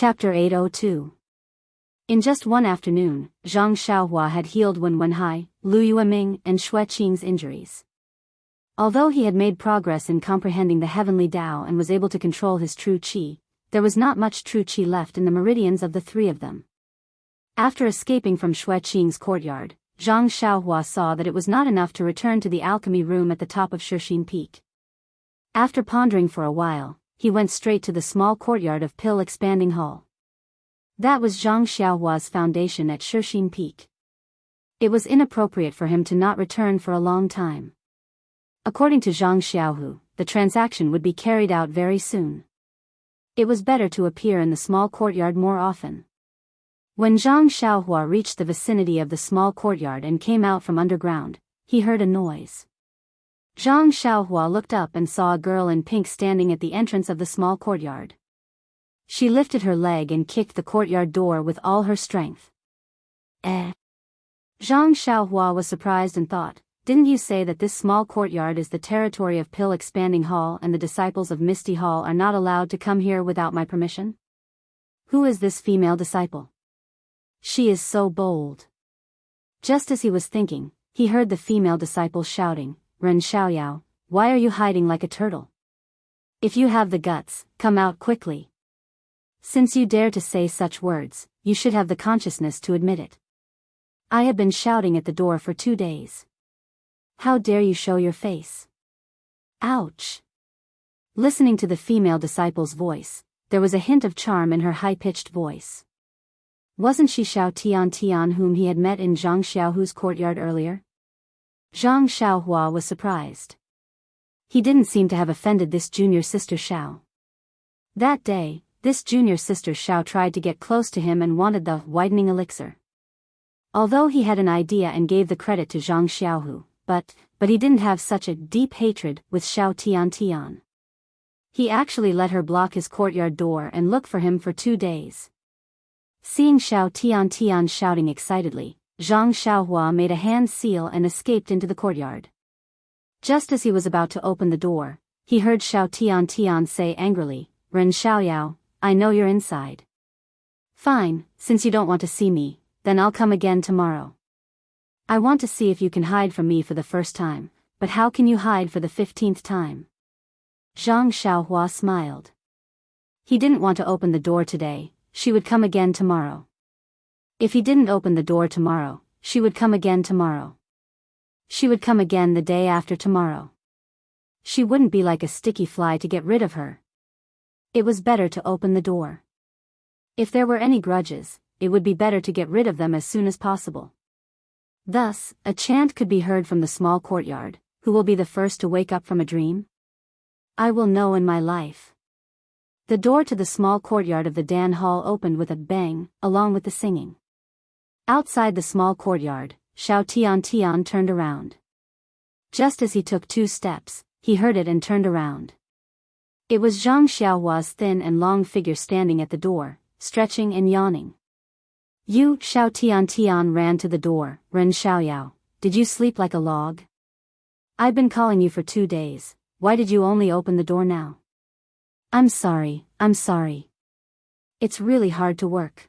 Chapter 802. In just one afternoon, Zhang Xiaohua had healed Wen Wenhai, Lu Yueming, and Xue Qing's injuries. Although he had made progress in comprehending the heavenly Tao and was able to control his true qi, there was not much true qi left in the meridians of the three of them. After escaping from Xue Qing's courtyard, Zhang Xiaohua saw that it was not enough to return to the alchemy room at the top of Shixin Peak. After pondering for a while, he went straight to the small courtyard of Pill Expanding Hall. That was Zhang Xiaohua's foundation at Shixin Peak. It was inappropriate for him to not return for a long time. According to Zhang Xiaohu, the transaction would be carried out very soon. It was better to appear in the small courtyard more often. When Zhang Xiaohua reached the vicinity of the small courtyard and came out from underground, he heard a noise. Zhang Xiaohua looked up and saw a girl in pink standing at the entrance of the small courtyard. She lifted her leg and kicked the courtyard door with all her strength. Zhang Xiaohua was surprised and thought, "Didn't you say that this small courtyard is the territory of Pill Expanding Hall and the disciples of Misty Hall are not allowed to come here without my permission? Who is this female disciple? She is so bold." Just as he was thinking, he heard the female disciple shouting, "Ren Xiaoyao, why are you hiding like a turtle? If you have the guts, come out quickly. Since you dare to say such words, you should have the consciousness to admit it. I have been shouting at the door for 2 days. How dare you show your face?" Ouch! Listening to the female disciple's voice, there was a hint of charm in her high-pitched voice. Wasn't she Xiao Tian whom he had met in Zhang Xiaohu's courtyard earlier? Zhang Xiaohua was surprised. He didn't seem to have offended this junior sister Xiao. That day, this junior sister Xiao tried to get close to him and wanted the widening elixir. Although he had an idea and gave the credit to Zhang Xiaohu, but he didn't have such a deep hatred with Xiao Tian. He actually let her block his courtyard door and look for him for 2 days. Seeing Xiao Tian shouting excitedly, Zhang Xiaohua made a hand seal and escaped into the courtyard. Just as he was about to open the door, he heard Xiao Tian say angrily, "Ren Xiaoyao, I know you're inside. Fine, since you don't want to see me, then I'll come again tomorrow. I want to see if you can hide from me for the first time, but how can you hide for the 15th time?" Zhang Xiaohua smiled. He didn't want to open the door today, she would come again tomorrow. If he didn't open the door tomorrow, she would come again tomorrow. She would come again the day after tomorrow. She wouldn't be like a sticky fly to get rid of her. It was better to open the door. If there were any grudges, it would be better to get rid of them as soon as possible. Thus, a chant could be heard from the small courtyard, "Who will be the first to wake up from a dream? I will know in my life." The door to the small courtyard of the Dan Hall opened with a bang, along with the singing. Outside the small courtyard, Xiao Tian turned around. Just as he took 2 steps, he heard it and turned around. It was Zhang Xiaohua's thin and long figure standing at the door, stretching and yawning. Xiao Tian ran to the door. "Ren Xiaoyao, did you sleep like a log? I've been calling you for 2 days, why did you only open the door now?" I'm sorry. It's really hard to work.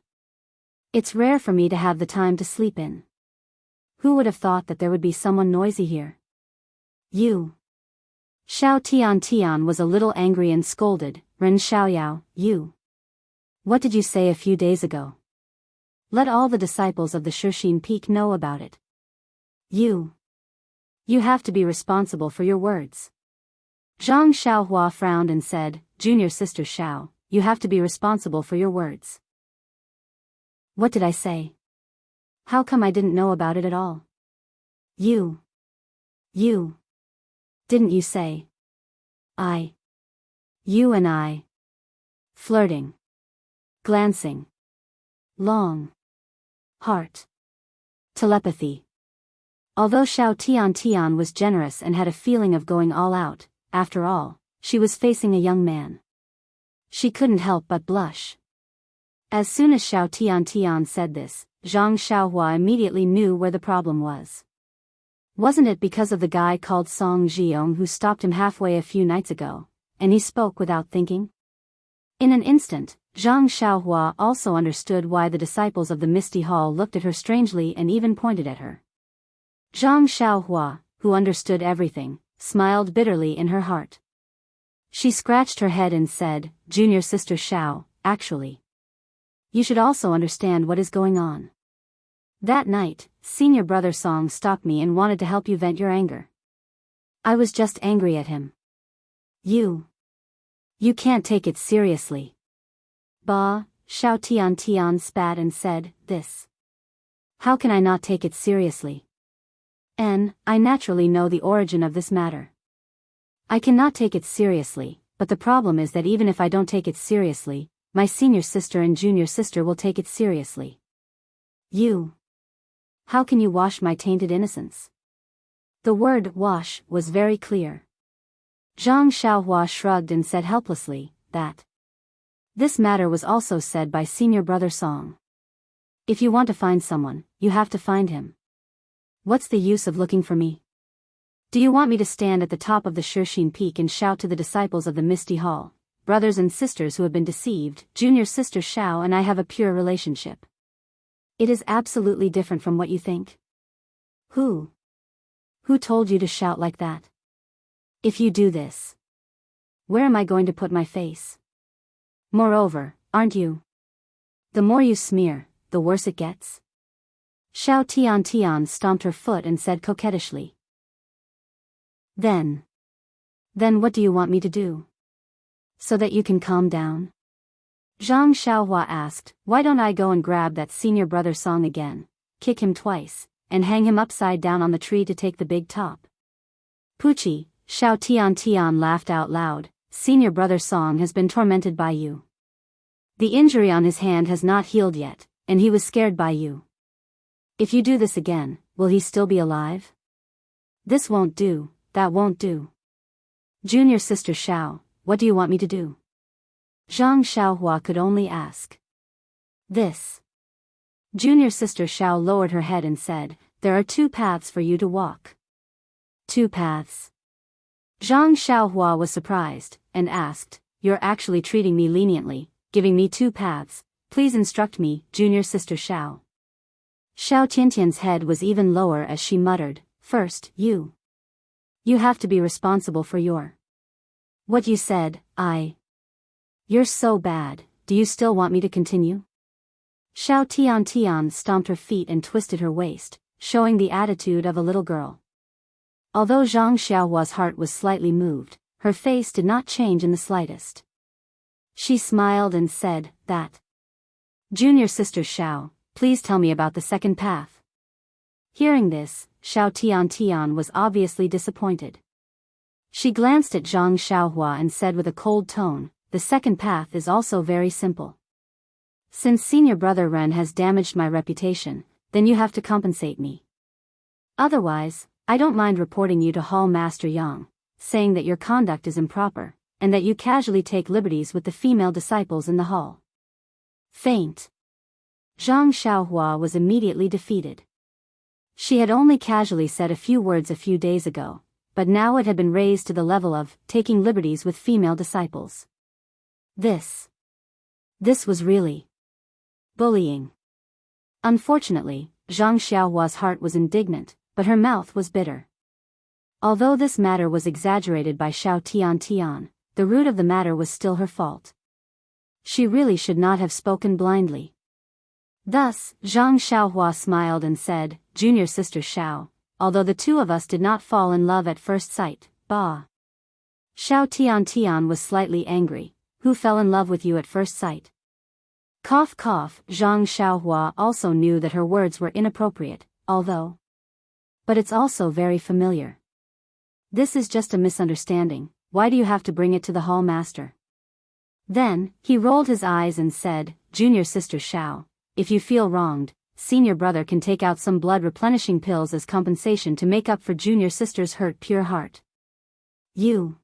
It's rare for me to have the time to sleep in. Who would have thought that there would be someone noisy here? You. Xiao Tian was a little angry and scolded, "Ren Xiaoyao, you. What did you say a few days ago? Let all the disciples of the Shixin Peak know about it. You have to be responsible for your words." Zhang Xiaohua frowned and said, "Junior sister Xiao, you have to be responsible for your words." What did I say? How come I didn't know about it at all? You. Didn't you say? You and I. Flirting. Glancing. Long. Heart. Telepathy. Although Xiao Tian was generous and had a feeling of going all out, after all, she was facing a young man. She couldn't help but blush. As soon as Xiao Tian said this, Zhang Xiaohua immediately knew where the problem was. Wasn't it because of the guy called Song Jiong who stopped him halfway a few nights ago, and he spoke without thinking? In an instant, Zhang Xiaohua also understood why the disciples of the Misty Hall looked at her strangely and even pointed at her. Zhang Xiaohua, who understood everything, smiled bitterly in her heart. She scratched her head and said, "Junior sister Xiao, actually, you should also understand what is going on. That night, senior brother Song stalked me and wanted to help you vent your anger. I was just angry at him. You can't take it seriously." Bah, Xiao Tian spat and said, "This. How can I not take it seriously? I naturally know the origin of this matter. I cannot take it seriously, but the problem is that even if I don't take it seriously, my senior sister and junior sister will take it seriously. How can you wash my tainted innocence?" The word wash was very clear. Zhang Xiaohua shrugged and said helplessly, that this matter was also said by senior brother Song. If you want to find someone, you have to find him. What's the use of looking for me? Do you want me to stand at the top of the Shixin Peak and shout to the disciples of the Misty Hall, "Brothers and sisters who have been deceived, junior sister Xiao and I have a pure relationship"? It is absolutely different from what you think. Who told you to shout like that? If you do this, where am I going to put my face? Moreover, aren't you? The more you smear, the worse it gets. Xiao Tian stomped her foot and said coquettishly. Then what do you want me to do? So that you can calm down? Zhang Xiaohua asked, "Why don't I go and grab that senior brother Song again, kick him twice, and hang him upside down on the tree to take the big top?" "Puchi," Xiao Tian laughed out loud, "senior brother Song has been tormented by you. The injury on his hand has not healed yet, and he was scared by you. If you do this again, will he still be alive? This won't do, that won't do. Junior sister Xiao, what do you want me to do?" Zhang Xiaohua could only ask this. Junior sister Xiao lowered her head and said, "There are 2 paths for you to walk." 2 paths? Zhang Xiaohua was surprised, and asked, "You're actually treating me leniently, giving me 2 paths, please instruct me, junior sister Xiao." Xiao Tiantian's head was even lower as she muttered, "First, you have to be responsible for what you said. You're so bad, do you still want me to continue?" Xiao Tian stomped her feet and twisted her waist, showing the attitude of a little girl. Although Zhang Xiaohua's heart was slightly moved, her face did not change in the slightest. She smiled and said, "That. Junior sister Xiao, please tell me about the second path." Hearing this, Xiao Tian was obviously disappointed. She glanced at Zhang Xiaohua and said with a cold tone, "The second path is also very simple. Since senior brother Ren has damaged my reputation, then you have to compensate me. Otherwise, I don't mind reporting you to Hall Master Yang, saying that your conduct is improper, and that you casually take liberties with the female disciples in the hall." Faint. Zhang Xiaohua was immediately defeated. She had only casually said a few words a few days ago, but now it had been raised to the level of taking liberties with female disciples. This was really bullying. Unfortunately, Zhang Xiaohua's heart was indignant, but her mouth was bitter. Although this matter was exaggerated by Xiao Tian, the root of the matter was still her fault. She really should not have spoken blindly. Thus, Zhang Xiaohua smiled and said, "Junior sister Xiao, although the 2 of us did not fall in love at first sight, bah." Xiao Tian was slightly angry. "Who fell in love with you at first sight?" Cough cough. Zhang Xiaohua also knew that her words were inappropriate, but it's also very familiar. "This is just a misunderstanding, why do you have to bring it to the hall master?" Then, he rolled his eyes and said, "Junior sister Xiao, if you feel wronged, senior brother can take out some blood replenishing pills as compensation to make up for junior sister's hurt pure heart." "You?"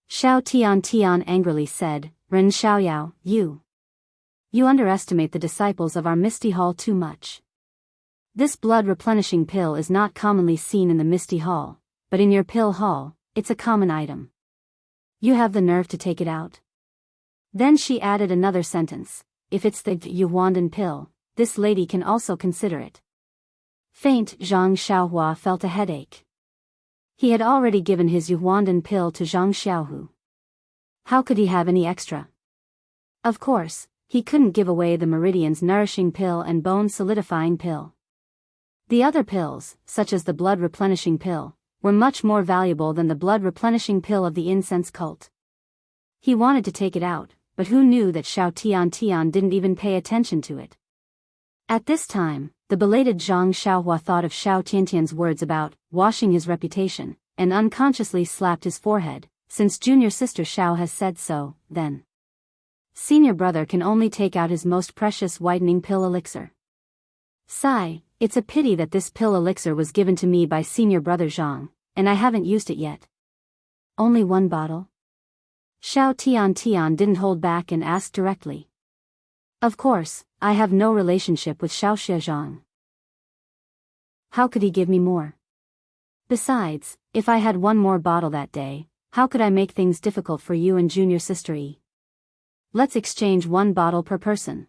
Xiao Tian angrily said, "Ren Xiaoyao, you underestimate the disciples of our Misty Hall too much. This blood replenishing pill is not commonly seen in the Misty Hall, but in your pill hall, it's a common item. You have the nerve to take it out?" Then she added another sentence. If it's the Yuandan pill, this lady can also consider it. Faint, Zhang Xiaohua felt a headache. He had already given his Yuandan pill to Zhang Xiaohu. How could he have any extra? Of course, he couldn't give away the Meridian's nourishing pill and bone solidifying pill. The other pills, such as the blood replenishing pill, were much more valuable than the blood replenishing pill of the incense cult. He wanted to take it out, but who knew that Xiao Tian didn't even pay attention to it. At this time, the belated Zhang Xiaohua thought of Xiao Tiantian's words about washing his reputation, and unconsciously slapped his forehead. Since junior sister Xiao has said so, then senior brother can only take out his most precious whitening pill elixir. Sigh, it's a pity that this pill elixir was given to me by senior brother Zhang, and I haven't used it yet. Only one bottle? Xiao Tian didn't hold back and asked directly. Of course, I have no relationship with Xiao Zhang. How could he give me more? Besides, if I had one more bottle that day, how could I make things difficult for you and junior sister E? Let's exchange one bottle per person.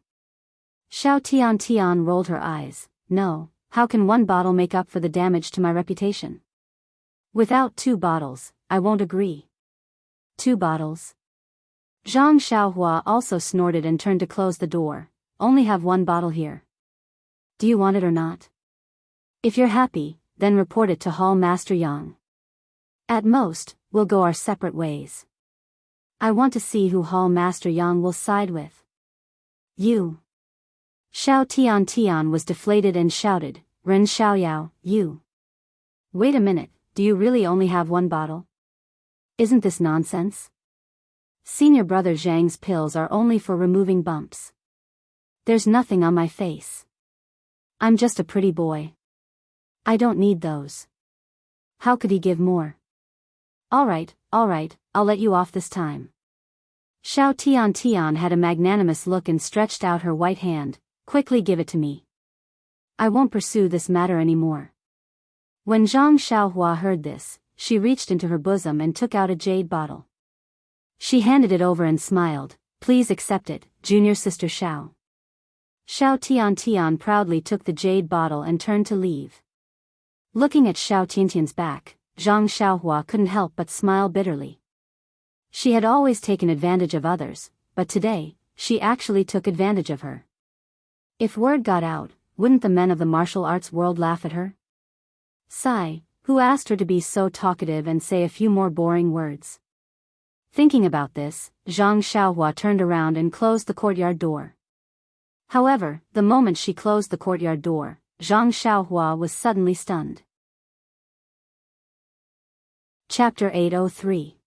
Xiao Tian rolled her eyes. No, how can one bottle make up for the damage to my reputation? Without 2 bottles, I won't agree. 2 bottles? Zhang Xiaohua also snorted and turned to close the door. Only have 1 bottle here. Do you want it or not? If you're happy, then report it to Hall Master Yang. At most, we'll go our separate ways. I want to see who Hall Master Yang will side with. You. Xiao Tian was deflated and shouted, Ren Xiaoyao, you. Wait a minute, do you really only have 1 bottle? Isn't this nonsense? Senior brother Zhang's pills are only for removing bumps. There's nothing on my face. I'm just a pretty boy. I don't need those. How could he give more? Alright, I'll let you off this time. Xiao Tian had a magnanimous look and stretched out her white hand. Quickly give it to me. I won't pursue this matter anymore. When Zhang Xiaohua heard this, she reached into her bosom and took out a jade bottle. She handed it over and smiled. Please accept it, junior sister Xiao. Xiao Tian proudly took the jade bottle and turned to leave. Looking at Xiao Tiantian's back, Zhang Xiaohua couldn't help but smile bitterly. She had always taken advantage of others, but today, she actually took advantage of her. If word got out, wouldn't the men of the martial arts world laugh at her? Sigh, who asked her to be so talkative and say a few more boring words? Thinking about this, Zhang Xiaohua turned around and closed the courtyard door. However, the moment she closed the courtyard door, Zhang Xiaohua was suddenly stunned. Chapter 803.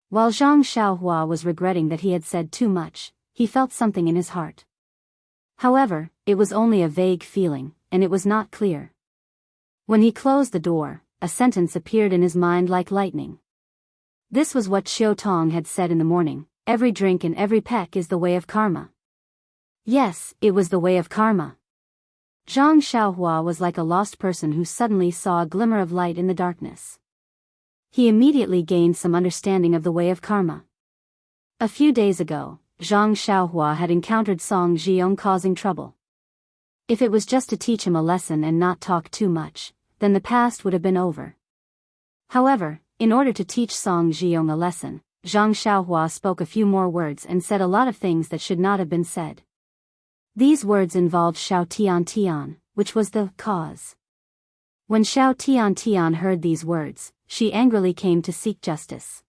While Zhang Xiaohua was regretting that he had said too much, he felt something in his heart. However, it was only a vague feeling, and it was not clear. When he closed the door, a sentence appeared in his mind like lightning. This was what Xiao Tong had said in the morning, every drink and every peck is the way of karma. Yes, it was the way of karma. Zhang Xiaohua was like a lost person who suddenly saw a glimmer of light in the darkness. He immediately gained some understanding of the way of karma. A few days ago, Zhang Xiaohua had encountered Song Jiong causing trouble. If it was just to teach him a lesson and not talk too much, then the past would have been over. However, in order to teach Song Jiong a lesson, Zhang Xiaohua spoke a few more words and said a lot of things that should not have been said. These words involved Xiao Tian, which was the cause. When Xiao Tian heard these words, she angrily came to seek justice.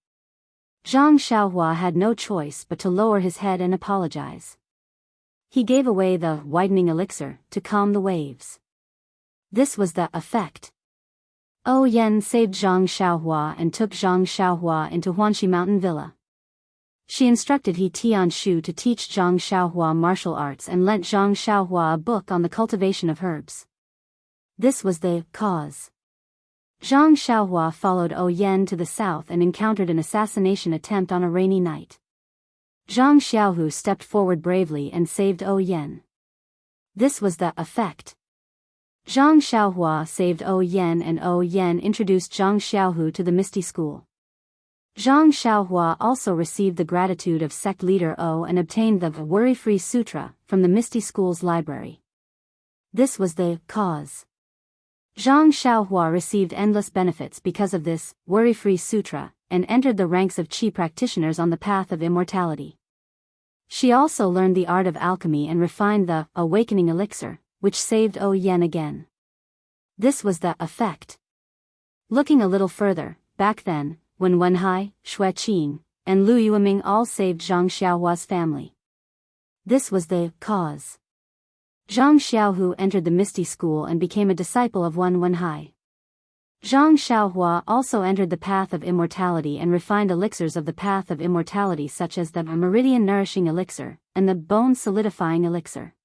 Zhang Xiaohua had no choice but to lower his head and apologize. He gave away the whitening elixir to calm the waves. This was the effect. O Yen saved Zhang Xiaohua and took Zhang Xiaohua into Huanxi Mountain Villa. She instructed He Tianshu to teach Zhang Xiaohua martial arts and lent Zhang Xiaohua a book on the cultivation of herbs. This was the cause. Zhang Xiaohua followed O Yen to the south and encountered an assassination attempt on a rainy night. Zhang Xiaohu stepped forward bravely and saved O Yen. This was the effect. Zhang Xiaohua saved O Yen and O Yen introduced Zhang Xiaohu to the Misty School. Zhang Xiaohua also received the gratitude of sect leader O and obtained the Worry-Free Sutra from the Misty School's library. This was the cause. Zhang Xiaohua received endless benefits because of this Worry-Free Sutra, and entered the ranks of Qi practitioners on the path of immortality. She also learned the art of alchemy and refined the awakening elixir, which saved O Yen again. This was the effect. Looking a little further, back then, when Wenhai, Xueqing, and Lu Yueming all saved Zhang Xiaohua's family. This was the cause. Zhang Xiaohu entered the Misty School and became a disciple of Wenhai. Zhang Xiaohua also entered the path of immortality and refined elixirs of the path of immortality such as the meridian nourishing elixir, and the bone solidifying elixir.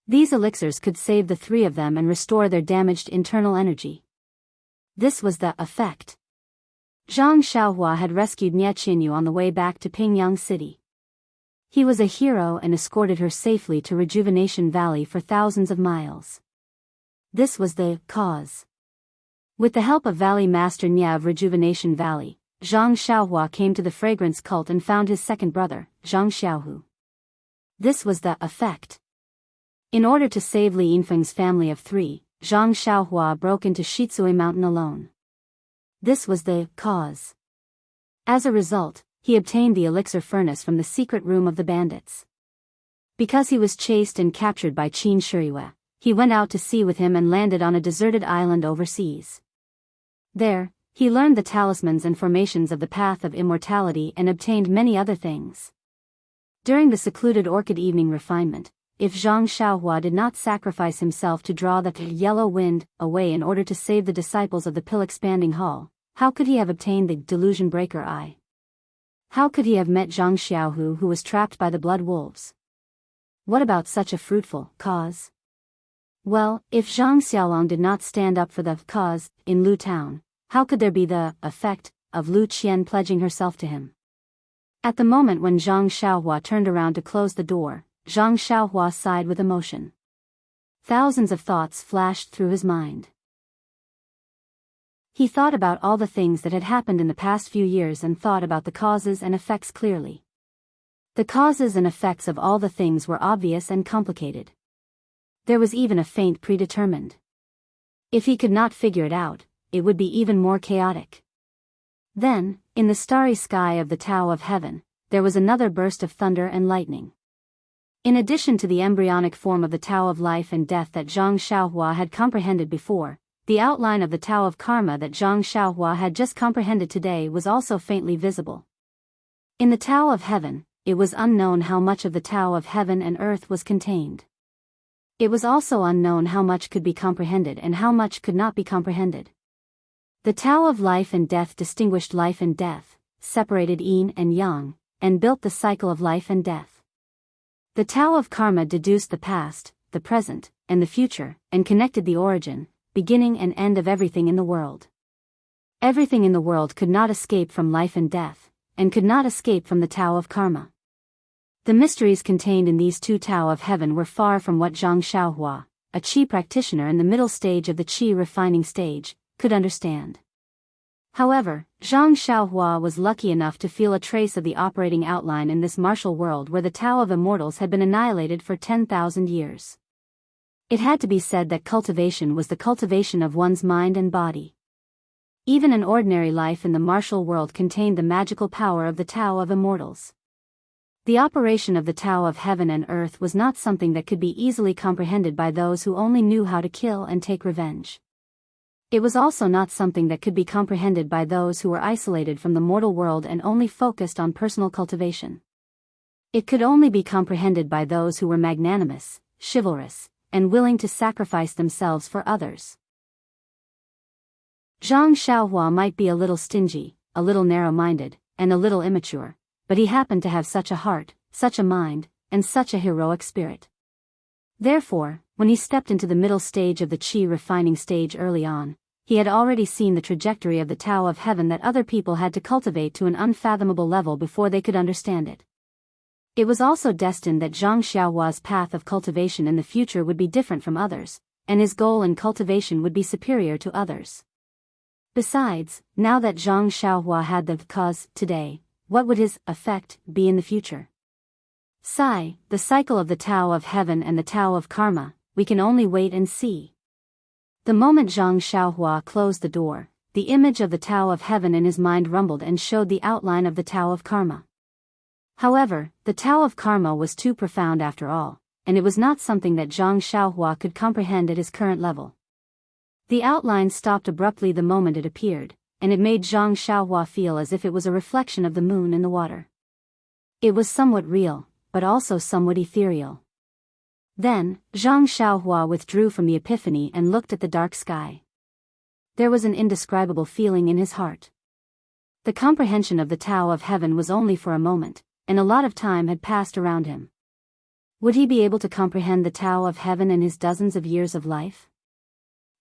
These elixirs could save the three of them and restore their damaged internal energy. This was the effect. Zhang Xiaohua had rescued Nie Qinyu on the way back to Pingyang City. He was a hero and escorted her safely to Rejuvenation Valley for thousands of miles. This was the cause. With the help of Valley Master Nie of Rejuvenation Valley, Zhang Xiaohua came to the fragrance cult and found his second brother, Zhang Xiaohu. This was the effect. In order to save Li Yinfeng's family of three, Zhang Xiaohua broke into Shizui Mountain alone. This was the cause. As a result, he obtained the elixir furnace from the secret room of the bandits. Because he was chased and captured by Qin Shiyue, he went out to sea with him and landed on a deserted island overseas. There, he learned the talismans and formations of the path of immortality and obtained many other things. During the secluded orchid evening refinement, if Zhang Xiaohua did not sacrifice himself to draw the yellow wind away in order to save the disciples of the pill-expanding hall, how could he have obtained the delusion breaker eye? How could he have met Zhang Xiaohu who was trapped by the blood wolves? What about such a fruitful cause? Well, if Zhang Xiaolong did not stand up for the cause in Lu Town, how could there be the effect of Lu Qian pledging herself to him? At the moment when Zhang Xiaohua turned around to close the door, Zhang Xiaohua sighed with emotion. Thousands of thoughts flashed through his mind. He thought about all the things that had happened in the past few years and thought about the causes and effects clearly. The causes and effects of all the things were obvious and complicated. There was even a feint predetermined. If he could not figure it out, it would be even more chaotic. Then, in the starry sky of the Tao of Heaven, there was another burst of thunder and lightning. In addition to the embryonic form of the Tao of Life and Death that Zhang Xiaohua had comprehended before, the outline of the Tao of Karma that Zhang Xiaohua had just comprehended today was also faintly visible. In the Tao of Heaven, it was unknown how much of the Tao of Heaven and Earth was contained. It was also unknown how much could be comprehended and how much could not be comprehended. The Tao of Life and Death distinguished life and death, separated yin and yang, and built the cycle of life and death. The Tao of Karma deduced the past, the present, and the future, and connected the origin, beginning and end of everything in the world. Everything in the world could not escape from life and death, and could not escape from the Tao of Karma. The mysteries contained in these two Tao of Heaven were far from what Zhang Xiaohua, a Qi practitioner in the middle stage of the Qi refining stage, could understand. However, Zhang Xiaohua was lucky enough to feel a trace of the operating outline in this martial world where the Tao of Immortals had been annihilated for 10,000 years. It had to be said that cultivation was the cultivation of one's mind and body. Even an ordinary life in the martial world contained the magical power of the Tao of Immortals. The operation of the Tao of Heaven and Earth was not something that could be easily comprehended by those who only knew how to kill and take revenge. It was also not something that could be comprehended by those who were isolated from the mortal world and only focused on personal cultivation. It could only be comprehended by those who were magnanimous, chivalrous, and willing to sacrifice themselves for others. Zhang Xiaohua might be a little stingy, a little narrow-minded, and a little immature, but he happened to have such a heart, such a mind, and such a heroic spirit. Therefore, when he stepped into the middle stage of the Qi refining stage early on, he had already seen the trajectory of the Tao of Heaven that other people had to cultivate to an unfathomable level before they could understand it. It was also destined that Zhang Xiaohua's path of cultivation in the future would be different from others, and his goal in cultivation would be superior to others. Besides, now that Zhang Xiaohua had the cause today, what would his effect be in the future? The cycle of the Tao of Heaven and the Tao of Karma, we can only wait and see. The moment Zhang Xiaohua closed the door, the image of the Tao of Heaven in his mind rumbled and showed the outline of the Tao of Karma. However, the Tao of Karma was too profound after all, and it was not something that Zhang Xiaohua could comprehend at his current level. The outline stopped abruptly the moment it appeared, and it made Zhang Xiaohua feel as if it was a reflection of the moon in the water. It was somewhat real, but also somewhat ethereal. Then, Zhang Xiaohua withdrew from the epiphany and looked at the dark sky. There was an indescribable feeling in his heart. The comprehension of the Tao of Heaven was only for a moment, and a lot of time had passed around him. Would he be able to comprehend the Tao of Heaven in his dozens of years of life?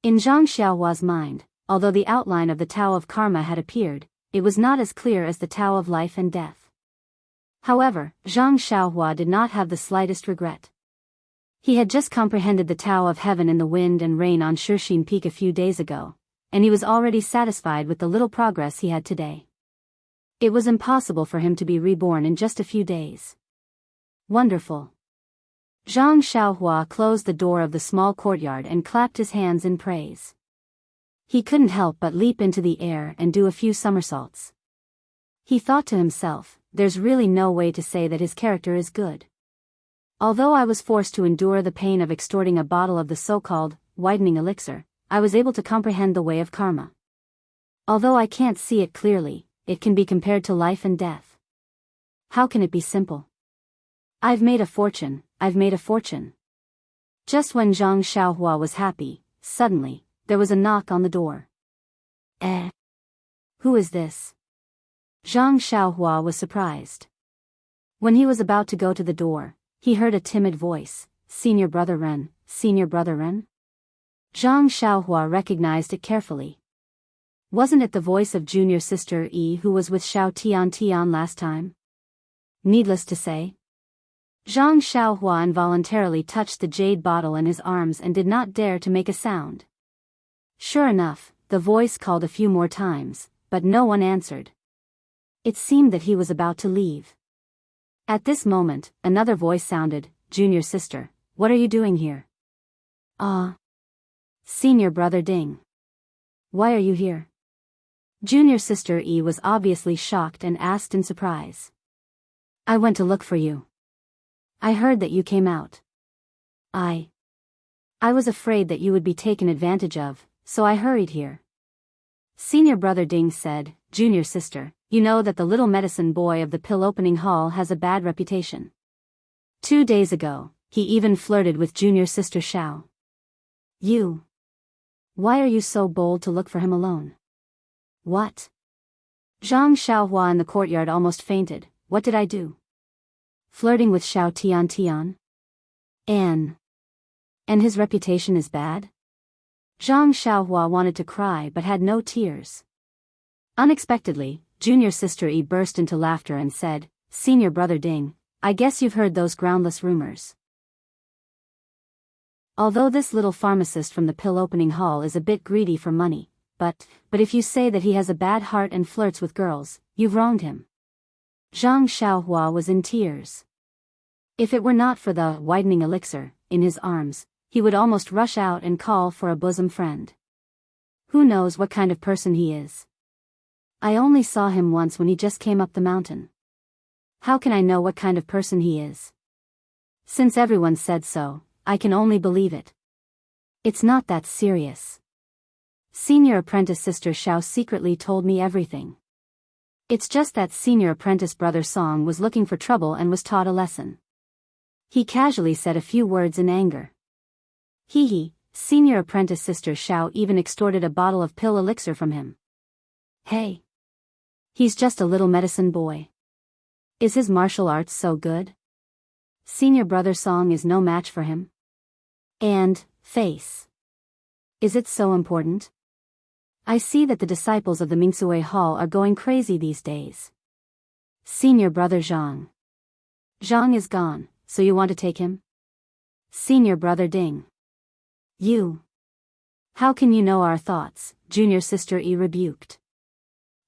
In Zhang Xiaohua's mind, although the outline of the Tao of Karma had appeared, it was not as clear as the Tao of life and death. However, Zhang Xiaohua did not have the slightest regret. He had just comprehended the Tao of Heaven in the wind and rain on Shixin Peak a few days ago, and he was already satisfied with the little progress he had today. It was impossible for him to be reborn in just a few days. Wonderful. Zhang Xiaohua closed the door of the small courtyard and clapped his hands in praise. He couldn't help but leap into the air and do a few somersaults. He thought to himself, there's really no way to say that his character is good. Although I was forced to endure the pain of extorting a bottle of the so-called widening elixir, I was able to comprehend the way of karma. Although I can't see it clearly, it can be compared to life and death. How can it be simple? I've made a fortune. Just when Zhang Xiaohua was happy, suddenly, there was a knock on the door. Who is this? Zhang Xiaohua was surprised. When he was about to go to the door, he heard a timid voice, Senior Brother Ren, Senior Brother Ren? Zhang Xiaohua recognized it carefully. Wasn't it the voice of junior sister Yi who was with Xiao Tian last time? Needless to say, Zhang Xiaohua involuntarily touched the jade bottle in his arms and did not dare to make a sound. Sure enough, the voice called a few more times, but no one answered. It seemed that he was about to leave. At this moment, another voice sounded, Junior sister, what are you doing here? Senior brother Ding. Why are you here? Junior sister Yi was obviously shocked and asked in surprise. I went to look for you. I heard that you came out. I was afraid that you would be taken advantage of, so I hurried here. Senior brother Ding said, Junior sister, you know that the little medicine boy of the pill opening hall has a bad reputation. 2 days ago, he even flirted with junior sister Xiao. Why are you so bold to look for him alone? What? Zhang Xiaohua in the courtyard almost fainted. What did I do? Flirting with Xiao Tian? And his reputation is bad? Zhang Xiaohua wanted to cry but had no tears. Unexpectedly, junior sister Yi burst into laughter and said, Senior brother Ding, I guess you've heard those groundless rumors. Although this little pharmacist from the pill opening hall is a bit greedy for money, but if you say that he has a bad heart and flirts with girls, you've wronged him. Zhang Xiaohua was in tears. If it were not for the widening elixir in his arms, he would almost rush out and call for a bosom friend. Who knows what kind of person he is? I only saw him once when he just came up the mountain. How can I know what kind of person he is? Since everyone said so, I can only believe it. It's not that serious. Senior apprentice sister Xiao secretly told me everything. It's just that senior apprentice brother Song was looking for trouble and was taught a lesson. He casually said a few words in anger. Senior apprentice sister Xiao even extorted a bottle of pill elixir from him. Hey! He's just a little medicine boy. Is his martial arts so good? Senior brother Song is no match for him. And, face. Is it so important? I see that the disciples of the Mingsue Hall are going crazy these days. Senior brother Zhang. Zhang is gone, so you want to take him? Senior brother Ding. You. How can you know our thoughts? Junior sister E rebuked.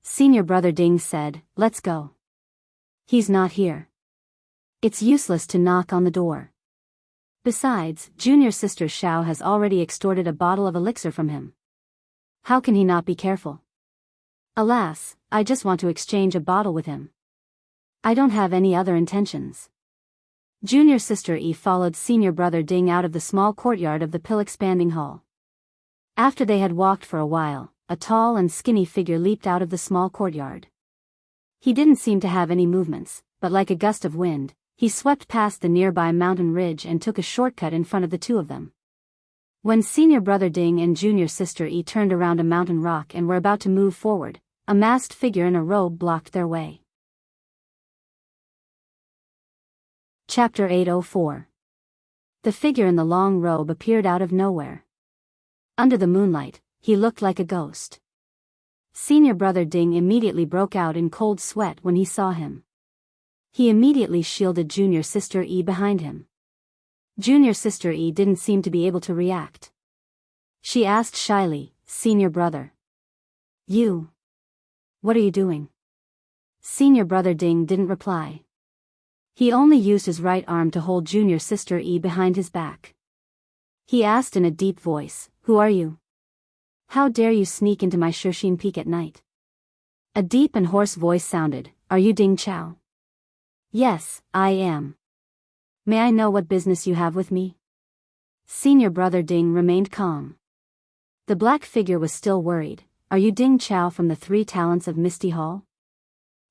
Senior brother Ding said, let's go. He's not here. It's useless to knock on the door. Besides, junior sister Xiao has already extorted a bottle of elixir from him. How can he not be careful? Alas, I just want to exchange a bottle with him. I don't have any other intentions. Junior sister E followed senior brother Ding out of the small courtyard of the pill-expanding hall. After they had walked for a while, a tall and skinny figure leaped out of the small courtyard. He didn't seem to have any movements, but like a gust of wind, he swept past the nearby mountain ridge and took a shortcut in front of the two of them. When senior brother Ding and junior sister E turned around a mountain rock and were about to move forward, a masked figure in a robe blocked their way. Chapter 804. The figure in the long robe appeared out of nowhere. Under the moonlight, he looked like a ghost. Senior brother Ding immediately broke out in cold sweat when he saw him. He immediately shielded junior sister E behind him. Junior sister E didn't seem to be able to react. She asked shyly, senior brother. You. What are you doing? Senior brother Ding didn't reply. He only used his right arm to hold junior sister E behind his back. He asked in a deep voice, who are you? How dare you sneak into my Shushin Peak at night? A deep and hoarse voice sounded, are you Ding Chao? Yes, I am. May I know what business you have with me? Senior brother Ding remained calm. The black figure was still worried. Are you Ding Chao from the 3 Talents of Misty Hall?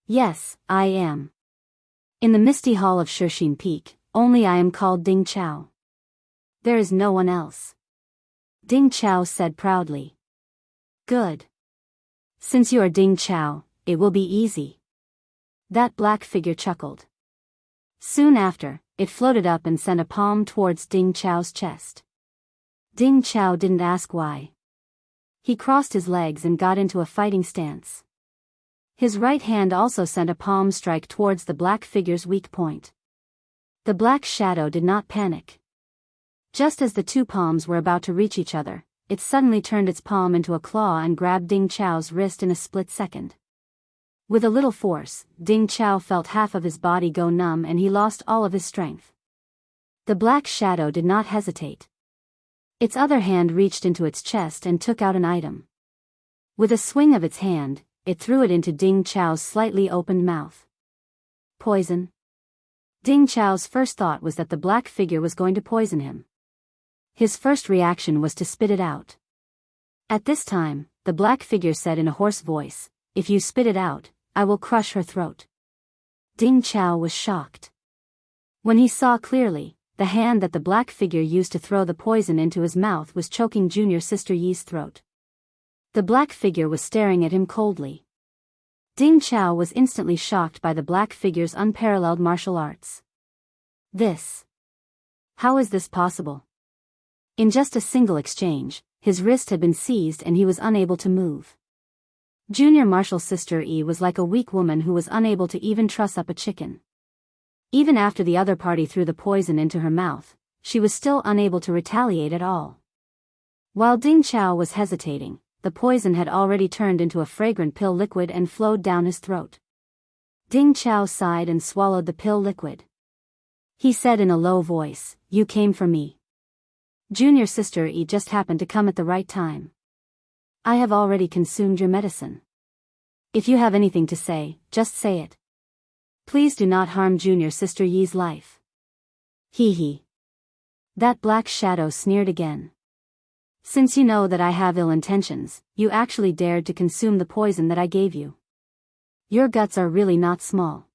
Yes, I am. In the Misty Hall of Shushin Peak, only I am called Ding Chao. There is no one else. Ding Chao said proudly. Good. Since you are Ding Chao, it will be easy. That black figure chuckled. Soon after, it floated up and sent a palm towards Ding Chao's chest. Ding Chao didn't ask why. He crossed his legs and got into a fighting stance. His right hand also sent a palm strike towards the black figure's weak point. The black shadow did not panic. Just as the 2 palms were about to reach each other, it suddenly turned its palm into a claw and grabbed Ding Chao's wrist in a split second. With a little force, Ding Chao felt half of his body go numb and he lost all of his strength. The black shadow did not hesitate. Its other hand reached into its chest and took out an item. With a swing of its hand, it threw it into Ding Chao's slightly opened mouth. Poison. Ding Chao's first thought was that the black figure was going to poison him. His first reaction was to spit it out. At this time, the black figure said in a hoarse voice, if you spit it out, I will crush her throat. Ding Chao was shocked. When he saw clearly, the hand that the black figure used to throw the poison into his mouth was choking junior sister Yi's throat. The black figure was staring at him coldly. Ding Chao was instantly shocked by the black figure's unparalleled martial arts. How is this possible? In just a single exchange, his wrist had been seized and he was unable to move. Junior martial sister E was like a weak woman who was unable to even truss up a chicken. Even after the other party threw the poison into her mouth, she was still unable to retaliate at all. While Ding Chao was hesitating, the poison had already turned into a fragrant pill liquid and flowed down his throat. Ding Chao sighed and swallowed the pill liquid. He said in a low voice, you came for me. Junior sister E just happened to come at the right time. I have already consumed your medicine. If you have anything to say, just say it. Please do not harm junior sister Yi's life. Hee hee. That black shadow sneered again. Since you know that I have ill intentions, you actually dared to consume the poison that I gave you. Your guts are really not small.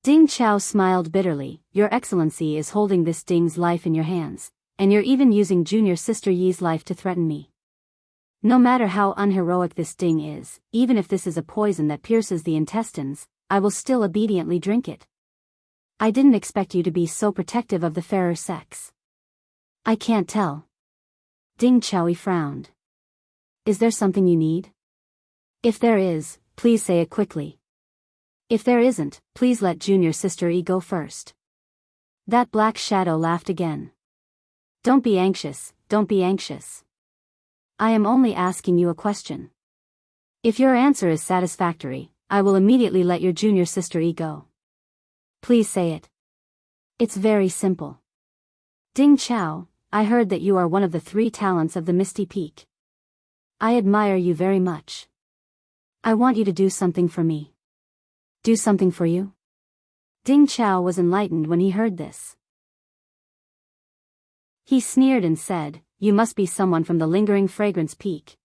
Ding Chao smiled bitterly, Your Excellency is holding this Ding's life in your hands, and you're even using junior sister Yi's life to threaten me. No matter how unheroic this Ding is, even if this is a poison that pierces the intestines, I will still obediently drink it. I didn't expect you to be so protective of the fairer sex. I can't tell. Ding Chao frowned. Is there something you need? If there is, please say it quickly. If there isn't, please let junior sister E go first. That black shadow laughed again. Don't be anxious, don't be anxious. I am only asking you a question. If your answer is satisfactory, I will immediately let your junior sister E go. Please say it. It's very simple. Ding Chao, I heard that you are one of the 3 talents of the Misty Peak. I admire you very much. I want you to do something for me. Do something for you? Ding Chao was enlightened when he heard this. He sneered and said, You must be someone from the lingering fragrance peak.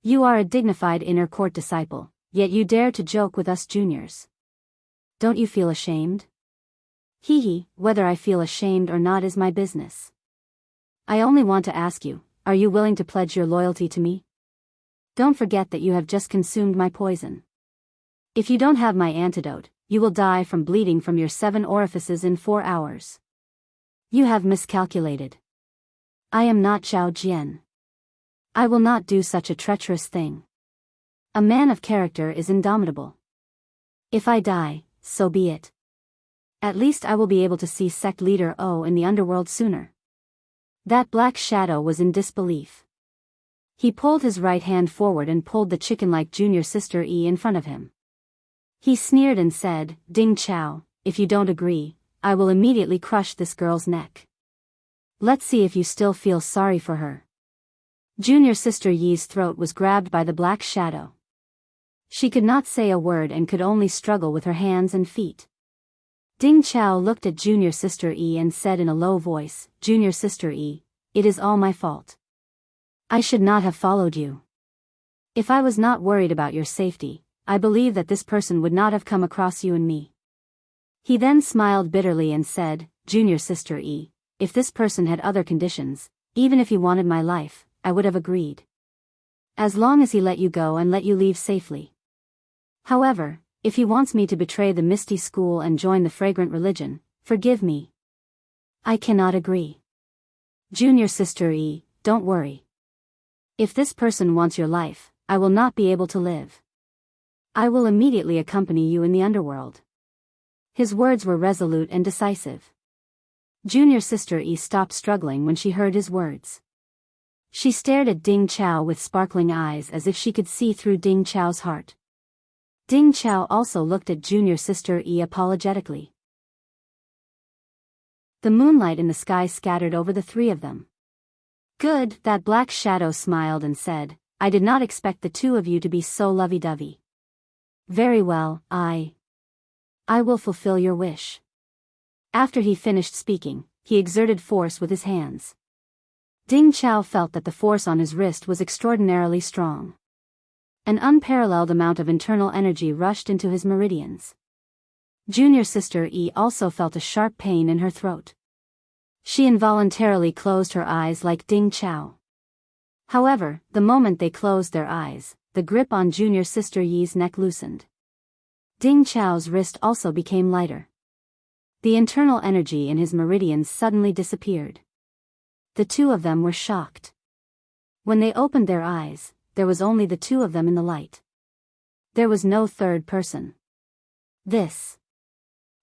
You are a dignified inner court disciple, yet you dare to joke with us juniors. Don't you feel ashamed? Hee hee, whether I feel ashamed or not is my business. I only want to ask you, are you willing to pledge your loyalty to me? Don't forget that you have just consumed my poison. If you don't have my antidote, you will die from bleeding from your 7 orifices in 4 hours. You have miscalculated. I am not Zhao Jian. I will not do such a treacherous thing. A man of character is indomitable. If I die, so be it. At least I will be able to see sect leader O in the underworld sooner. That black shadow was in disbelief. He pulled his right hand forward and pulled the chicken-like junior sister E in front of him. He sneered and said, Ding Chao, if you don't agree, I will immediately crush this girl's neck. Let's see if you still feel sorry for her. Junior sister Yi's throat was grabbed by the black shadow. She could not say a word and could only struggle with her hands and feet. Ding Chao looked at junior sister E and said in a low voice, Junior sister E, it is all my fault. I should not have followed you. If I was not worried about your safety, I believe that this person would not have come across you and me. He then smiled bitterly and said, Junior sister E, if this person had other conditions, even if he wanted my life, I would have agreed. As long as he let you go and let you leave safely. However, if he wants me to betray the Misty School and join the fragrant religion, forgive me. I cannot agree. Junior sister E, don't worry. If this person wants your life, I will not be able to live. I will immediately accompany you in the underworld. His words were resolute and decisive. Junior sister E stopped struggling when she heard his words. She stared at Ding Chao with sparkling eyes as if she could see through Ding Chao's heart. Ding Chao also looked at junior sister E apologetically. The moonlight in the sky scattered over the 3 of them. Good, that black shadow smiled and said, I did not expect the 2 of you to be so lovey-dovey. Very well, I will fulfill your wish. After he finished speaking, he exerted force with his hands. Ding Chao felt that the force on his wrist was extraordinarily strong. An unparalleled amount of internal energy rushed into his meridians. Junior sister E also felt a sharp pain in her throat. She involuntarily closed her eyes like Ding Chao. However, the moment they closed their eyes, the grip on junior sister Yi's neck loosened. Ding Chao's wrist also became lighter. The internal energy in his meridians suddenly disappeared. The 2 of them were shocked. When they opened their eyes, there was only the 2 of them in the light. There was no third person. This.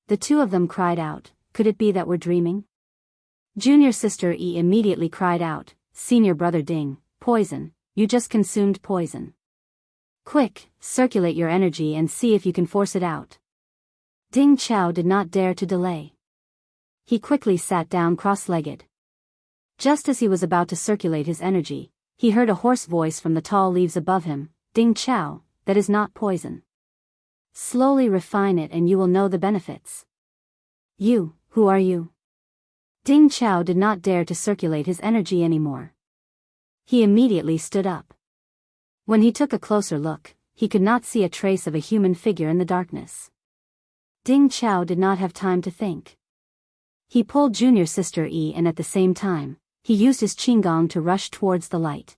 The 2 of them cried out, could it be that we're dreaming? Junior sister E immediately cried out, Senior brother Ding, poison, you just consumed poison. Quick, circulate your energy and see if you can force it out. Ding Chao did not dare to delay. He quickly sat down cross-legged. Just as he was about to circulate his energy, he heard a hoarse voice from the tall leaves above him, Ding Chao, that is not poison. Slowly refine it and you will know the benefits. You, who are you? Ding Chao did not dare to circulate his energy anymore. He immediately stood up. When he took a closer look, he could not see a trace of a human figure in the darkness. Ding Chao did not have time to think. He pulled junior sister E and at the same time, he used his qinggong to rush towards the light.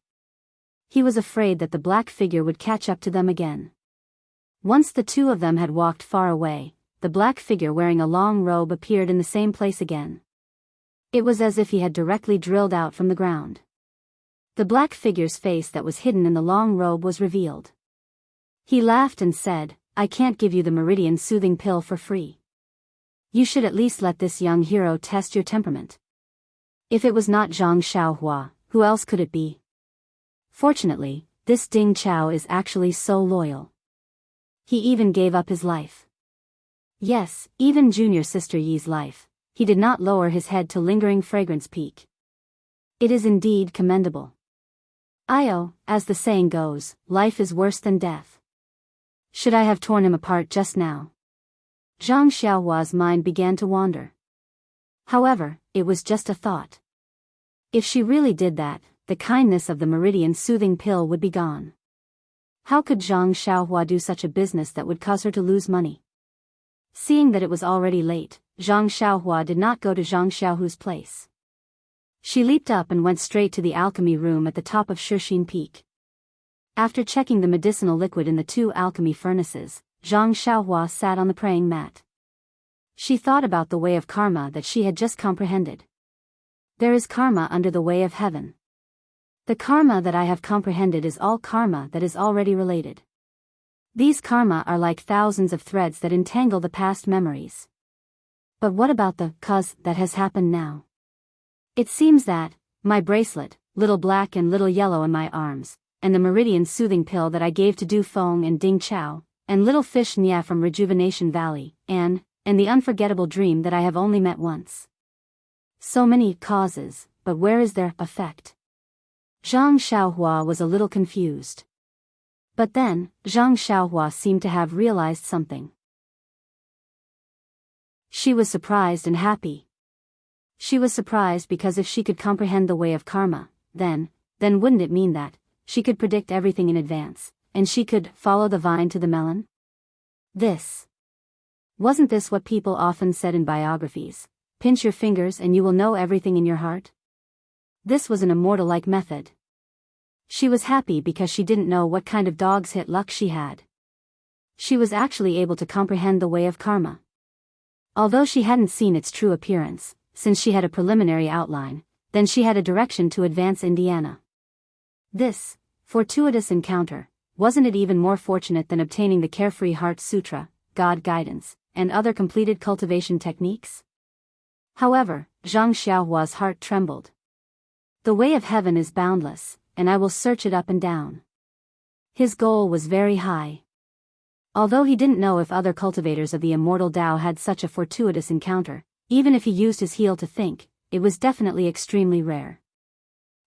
He was afraid that the black figure would catch up to them again. Once the 2 of them had walked far away, the black figure wearing a long robe appeared in the same place again. It was as if he had directly drilled out from the ground. The black figure's face that was hidden in the long robe was revealed. He laughed and said, I can't give you the meridian soothing pill for free. You should at least let this young hero test your temperament. If it was not Zhang Xiaohua, who else could it be? Fortunately, this Ding Chao is actually so loyal. He even gave up his life. Yes, even junior sister Yi's life. He did not lower his head to lingering fragrance peak. It is indeed commendable. As the saying goes, life is worse than death. Should I have torn him apart just now? Zhang Xiaohua's mind began to wander. However, it was just a thought. If she really did that, the kindness of the meridian soothing pill would be gone. How could Zhang Xiaohua do such a business that would cause her to lose money? Seeing that it was already late, Zhang Xiaohua did not go to Zhang Xiaohu's place. She leaped up and went straight to the alchemy room at the top of Shixin Peak. After checking the medicinal liquid in the 2 alchemy furnaces, Zhang Xiaohua sat on the praying mat. She thought about the way of karma that she had just comprehended. There is karma under the way of heaven. The karma that I have comprehended is all karma that is already related. These karma are like thousands of threads that entangle the past memories. But what about the cause that has happened now? It seems that my bracelet, little black and little yellow in my arms, and the meridian soothing pill that I gave to Du Feng and Ding Chao, and little fish Nia from Rejuvenation Valley, and the unforgettable dream that I have only met once. So many causes, but where is their effect? Zhang Xiaohua was a little confused. But then, Zhang Xiaohua seemed to have realized something. She was surprised and happy. She was surprised because if she could comprehend the way of karma, then wouldn't it mean that she could predict everything in advance, and she could follow the vine to the melon? Wasn't this what people often said in biographies? Pinch your fingers and you will know everything in your heart? This was an immortal-like method. She was happy because she didn't know what kind of dog's hit luck she had. She was actually able to comprehend the way of karma. Although she hadn't seen its true appearance, since she had a preliminary outline, then she had a direction to advance Indiana. This fortuitous encounter, wasn't it even more fortunate than obtaining the Carefree Heart Sutra, God Guidance, and other completed cultivation techniques? However, Zhang Xiaohua's heart trembled. The way of heaven is boundless, and I will search it up and down. His goal was very high. Although he didn't know if other cultivators of the immortal Tao had such a fortuitous encounter, even if he used his heel to think, it was definitely extremely rare.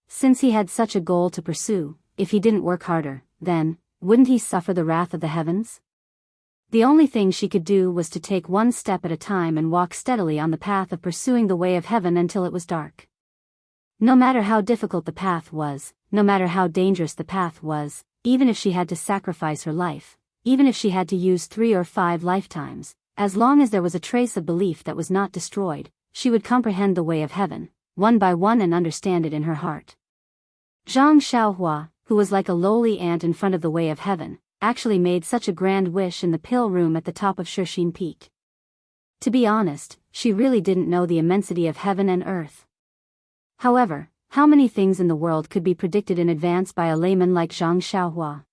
Since he had such a goal to pursue, if he didn't work harder, then wouldn't he suffer the wrath of the heavens? The only thing she could do was to take one step at a time and walk steadily on the path of pursuing the way of heaven until it was dark. No matter how difficult the path was, no matter how dangerous the path was, even if she had to sacrifice her life, even if she had to use 3 or 5 lifetimes, as long as there was a trace of belief that was not destroyed, she would comprehend the way of heaven, one by one, and understand it in her heart. Zhang Xiaohua, who was like a lowly ant in front of the way of heaven, actually made such a grand wish in the pill room at the top of Shixin Peak. To be honest, she really didn't know the immensity of heaven and earth. However, how many things in the world could be predicted in advance by a layman like Zhang Xiaohua?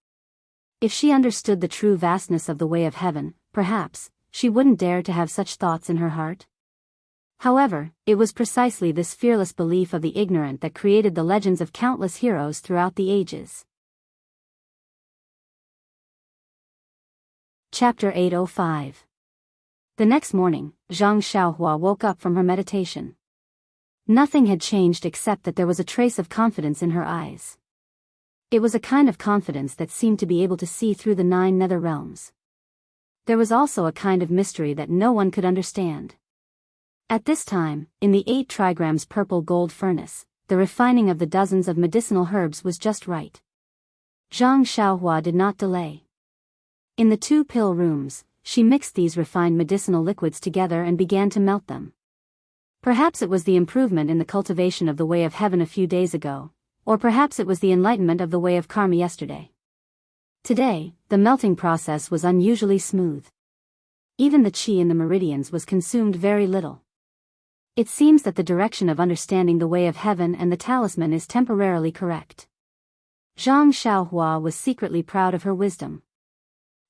If she understood the true vastness of the way of heaven, perhaps she wouldn't dare to have such thoughts in her heart. However, it was precisely this fearless belief of the ignorant that created the legends of countless heroes throughout the ages. Chapter 805. The next morning, Zhang Xiaohua woke up from her meditation. Nothing had changed except that there was a trace of confidence in her eyes. It was a kind of confidence that seemed to be able to see through the 9 nether realms. There was also a kind of mystery that no one could understand. At this time, in the 8 trigrams purple gold furnace, the refining of the dozens of medicinal herbs was just right. Zhang Xiaohua did not delay. In the 2 pill rooms, she mixed these refined medicinal liquids together and began to melt them. Perhaps it was the improvement in the cultivation of the way of heaven a few days ago, or perhaps it was the enlightenment of the way of karma yesterday. Today, the melting process was unusually smooth. Even the qi in the meridians was consumed very little. It seems that the direction of understanding the way of heaven and the talisman is temporarily correct. Zhang Xiaohua was secretly proud of her wisdom.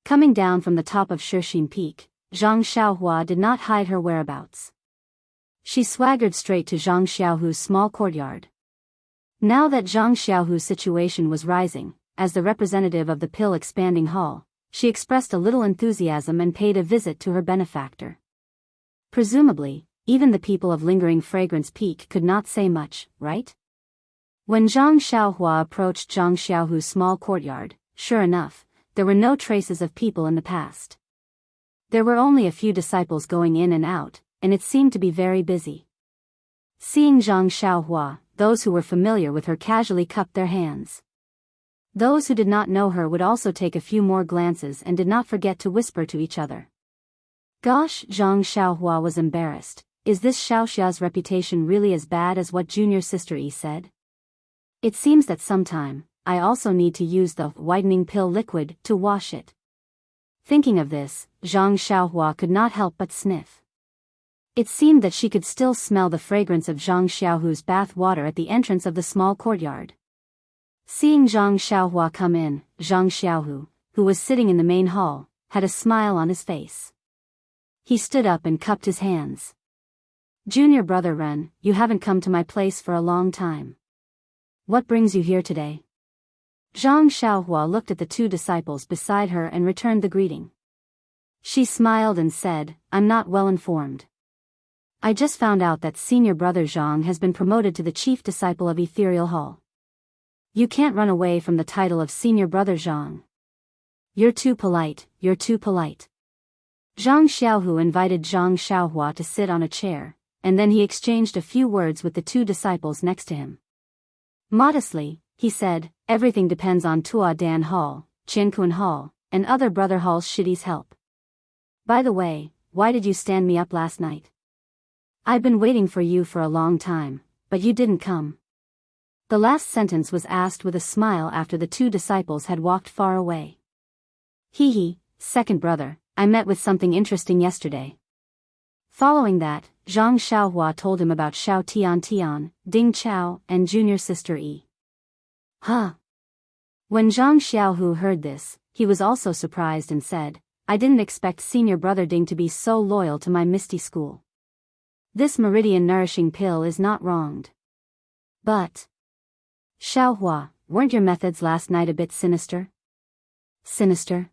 Coming down from the top of Shixin Peak, Zhang Xiaohua did not hide her whereabouts. She swaggered straight to Zhang Xiaohu's small courtyard. Now that Zhang Xiaohu's situation was rising, as the representative of the pill expanding hall, she expressed a little enthusiasm and paid a visit to her benefactor. Presumably, even the people of Lingering Fragrance Peak could not say much, right? When Zhang Xiaohua approached Zhang Xiaohu's small courtyard, sure enough, there were no traces of people in the past. There were only a few disciples going in and out, and it seemed to be very busy. Seeing Zhang Xiaohua, those who were familiar with her casually cupped their hands. Those who did not know her would also take a few more glances and did not forget to whisper to each other. Gosh, Zhang Xiaohua was embarrassed. Is this Xiaoxia's reputation really as bad as what junior sister Yi said? It seems that sometime, I also need to use the whitening pill liquid to wash it. Thinking of this, Zhang Xiaohua could not help but sniff. It seemed that she could still smell the fragrance of Zhang Xiaohu's bath water at the entrance of the small courtyard. Seeing Zhang Xiaohua come in, Zhang Xiaohu, who was sitting in the main hall, had a smile on his face. He stood up and cupped his hands. Junior brother Ren, you haven't come to my place for a long time. What brings you here today? Zhang Xiaohua looked at the two disciples beside her and returned the greeting. She smiled and said, I'm not well informed. I just found out that senior brother Zhang has been promoted to the chief disciple of Ethereal Hall. You can't run away from the title of senior brother Zhang. You're too polite, you're too polite. Zhang Xiaohu invited Zhang Xiaohua to sit on a chair, and then he exchanged a few words with the two disciples next to him. Modestly, he said, everything depends on Tua Dan Hall, Qiankun Hall, and other brother halls Shidi's help. By the way, why did you stand me up last night? I've been waiting for you for a long time, but you didn't come. The last sentence was asked with a smile after the two disciples had walked far away. Hee, second brother, I met with something interesting yesterday. Following that, Zhang Xiaohua told him about Xiao Tian, Ding Chao, and junior sister Yi. Huh? When Zhang Xiaohu heard this, he was also surprised and said, I didn't expect senior brother Ding to be so loyal to my misty school. This meridian nourishing pill is not wronged. But Xiaohua, weren't your methods last night a bit sinister? Sinister?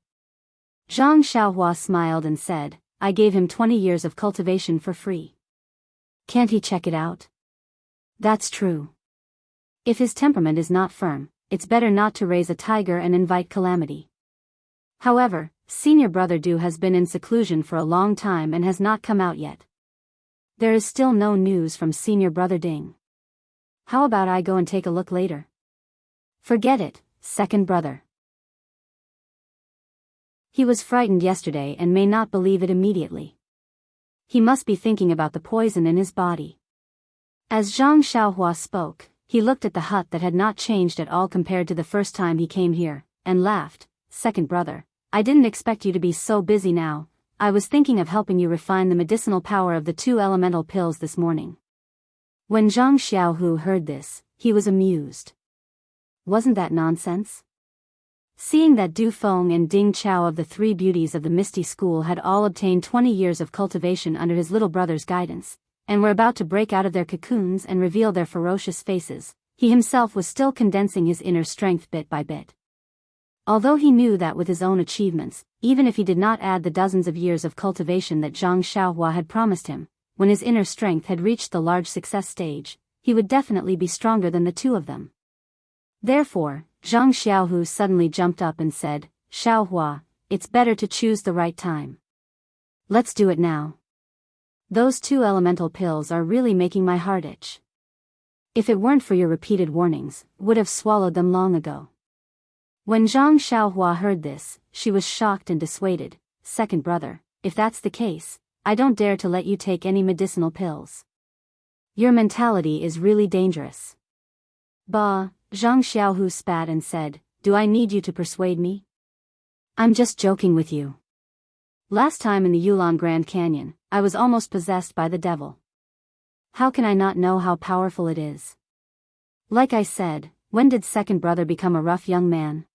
Zhang Xiaohua smiled and said, I gave him 20 years of cultivation for free. Can't he check it out? That's true. If his temperament is not firm, it's better not to raise a tiger and invite calamity. However, senior brother Du has been in seclusion for a long time and has not come out yet. There is still no news from senior brother Ding. How about I go and take a look later? Forget it, second brother. He was frightened yesterday and may not believe it immediately. He must be thinking about the poison in his body. As Zhang Xiaohua spoke, he looked at the hut that had not changed at all compared to the first time he came here, and laughed. Second brother, I didn't expect you to be so busy now. I was thinking of helping you refine the medicinal power of the 2 elemental pills this morning. When Zhang Xiaohu heard this, he was amused. Wasn't that nonsense? Seeing that Du Feng and Ding Chao of the 3 beauties of the Misty School had all obtained 20 years of cultivation under his little brother's guidance, and were about to break out of their cocoons and reveal their ferocious faces, he himself was still condensing his inner strength bit by bit. Although he knew that with his own achievements, even if he did not add the dozens of years of cultivation that Zhang Xiaohua had promised him, when his inner strength had reached the large success stage, he would definitely be stronger than the 2 of them. Therefore, Zhang Xiaohu suddenly jumped up and said, Xiaohua, it's better to choose the right time. Let's do it now. Those 2 elemental pills are really making my heart itch. If it weren't for your repeated warnings, would have swallowed them long ago. When Zhang Xiaohua heard this, she was shocked and dissuaded. Second brother, if that's the case, I don't dare to let you take any medicinal pills. Your mentality is really dangerous. Bah, Zhang Xiaohu spat and said, do I need you to persuade me? I'm just joking with you. Last time in the Yulon Grand Canyon, I was almost possessed by the devil. How can I not know how powerful it is? Like I said, when did second brother become a rough young man?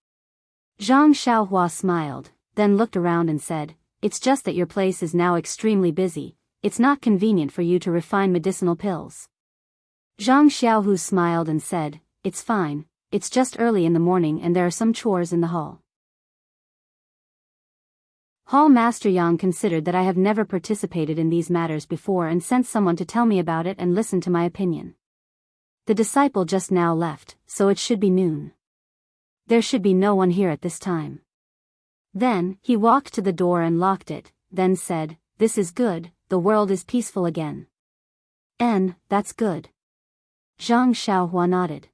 Zhang Xiaohua smiled, then looked around and said, it's just that your place is now extremely busy, it's not convenient for you to refine medicinal pills. Zhang Xiaohu smiled and said, it's fine, it's just early in the morning and there are some chores in the hall. Hall Master Yang considered that I have never participated in these matters before and sent someone to tell me about it and listen to my opinion. The disciple just now left, so it should be noon. There should be no one here at this time. Then, he walked to the door and locked it, then said, "This is good, the world is peaceful again." That's good. Zhang Xiaohua nodded.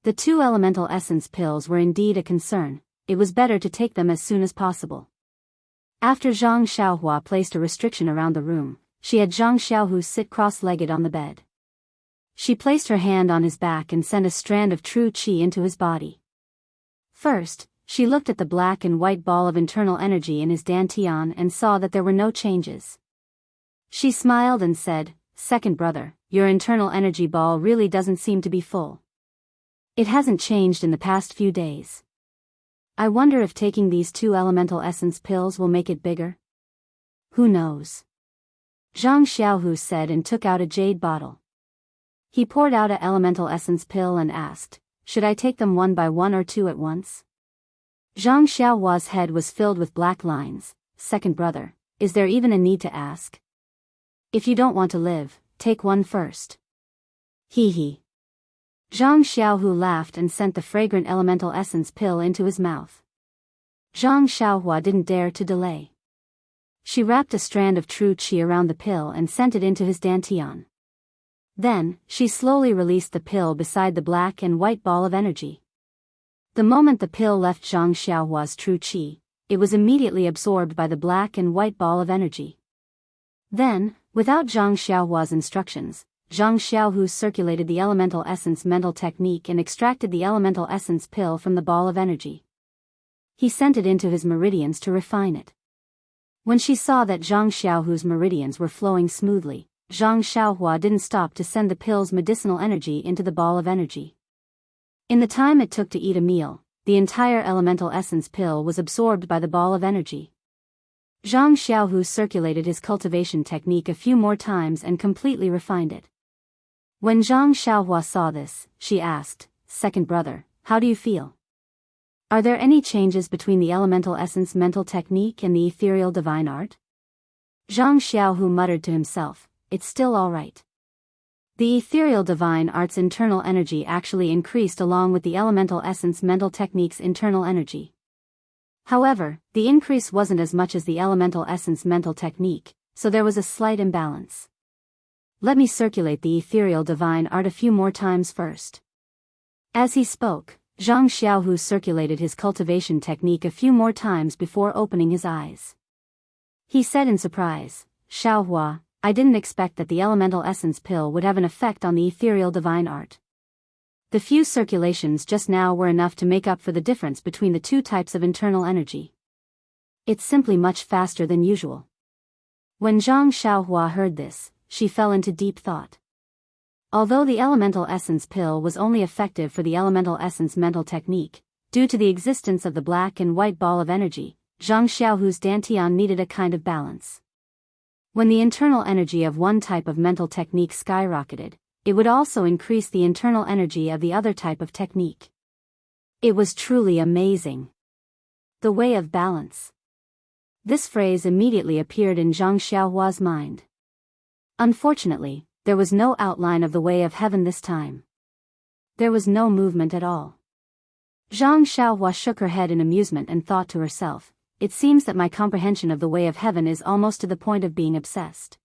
The 2 elemental essence pills were indeed a concern, it was better to take them as soon as possible. After Zhang Xiaohua placed a restriction around the room, she had Zhang Xiaohu sit cross-legged on the bed. She placed her hand on his back and sent a strand of true qi into his body. First, she looked at the black and white ball of internal energy in his dantian and saw that there were no changes. She smiled and said, "Second brother, your internal energy ball really doesn't seem to be full. It hasn't changed in the past few days. I wonder if taking these 2 elemental essence pills will make it bigger? Who knows?" Zhang Xiaohu said and took out a jade bottle. He poured out an elemental essence pill and asked, "Should I take them one by one or 2 at once?" Zhang Xiaohua's head was filled with black lines. "Second brother, is there even a need to ask? If you don't want to live, take one first." Hee hee. Zhang Xiaohu laughed and sent the fragrant elemental essence pill into his mouth. Zhang Xiaohua didn't dare to delay. She wrapped a strand of true qi around the pill and sent it into his dantian. Then, she slowly released the pill beside the black and white ball of energy. The moment the pill left Zhang Xiaohua's true qi, it was immediately absorbed by the black and white ball of energy. Then, without Zhang Xiaohua's instructions, Zhang Xiaohu circulated the elemental essence mental technique and extracted the elemental essence pill from the ball of energy. He sent it into his meridians to refine it. When she saw that Zhang Xiaohu's meridians were flowing smoothly, Zhang Xiaohua didn't stop to send the pill's medicinal energy into the ball of energy. In the time it took to eat a meal, the entire elemental essence pill was absorbed by the ball of energy. Zhang Xiaohu circulated his cultivation technique a few more times and completely refined it. When Zhang Xiaohua saw this, she asked, "Second brother, how do you feel? Are there any changes between the elemental essence mental technique and the ethereal divine art?" Zhang Xiaohu muttered to himself, "It's still all right." The ethereal divine art's internal energy actually increased along with the elemental essence mental technique's internal energy. However, the increase wasn't as much as the elemental essence mental technique, so there was a slight imbalance. "Let me circulate the ethereal divine art a few more times first." As he spoke, Zhang Xiaohu circulated his cultivation technique a few more times before opening his eyes. He said in surprise, "Xiaohua, I didn't expect that the elemental essence pill would have an effect on the ethereal divine art. The few circulations just now were enough to make up for the difference between the 2 types of internal energy. It's simply much faster than usual." When Zhang Xiaohua heard this, she fell into deep thought. Although the elemental essence pill was only effective for the elemental essence mental technique, due to the existence of the black and white ball of energy, Zhang Xiaohu's dantian needed a kind of balance. When the internal energy of one type of mental technique skyrocketed, it would also increase the internal energy of the other type of technique. It was truly amazing. The way of balance. This phrase immediately appeared in Zhang Xiaohua's mind. Unfortunately, there was no outline of the way of heaven this time. There was no movement at all. Zhang Xiaohua shook her head in amusement and thought to herself, "It seems that my comprehension of the way of heaven is almost to the point of being obsessed.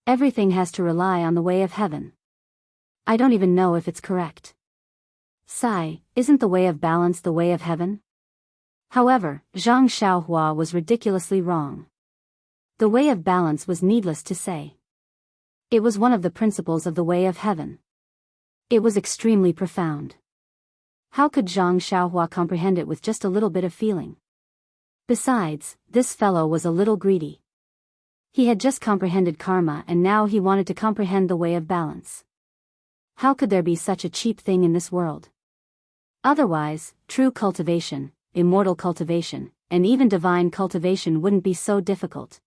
Everything has to rely on the way of heaven. I don't even know if it's correct. Sigh, isn't the way of balance the way of heaven?" However, Zhang Xiaohua was ridiculously wrong. The way of balance was needless to say. It was one of the principles of the way of heaven. It was extremely profound. How could Zhang Xiaohua comprehend it with just a little bit of feeling? Besides, this fellow was a little greedy. He had just comprehended karma and now he wanted to comprehend the way of balance. How could there be such a cheap thing in this world? Otherwise, true cultivation, immortal cultivation, and even divine cultivation wouldn't be so difficult.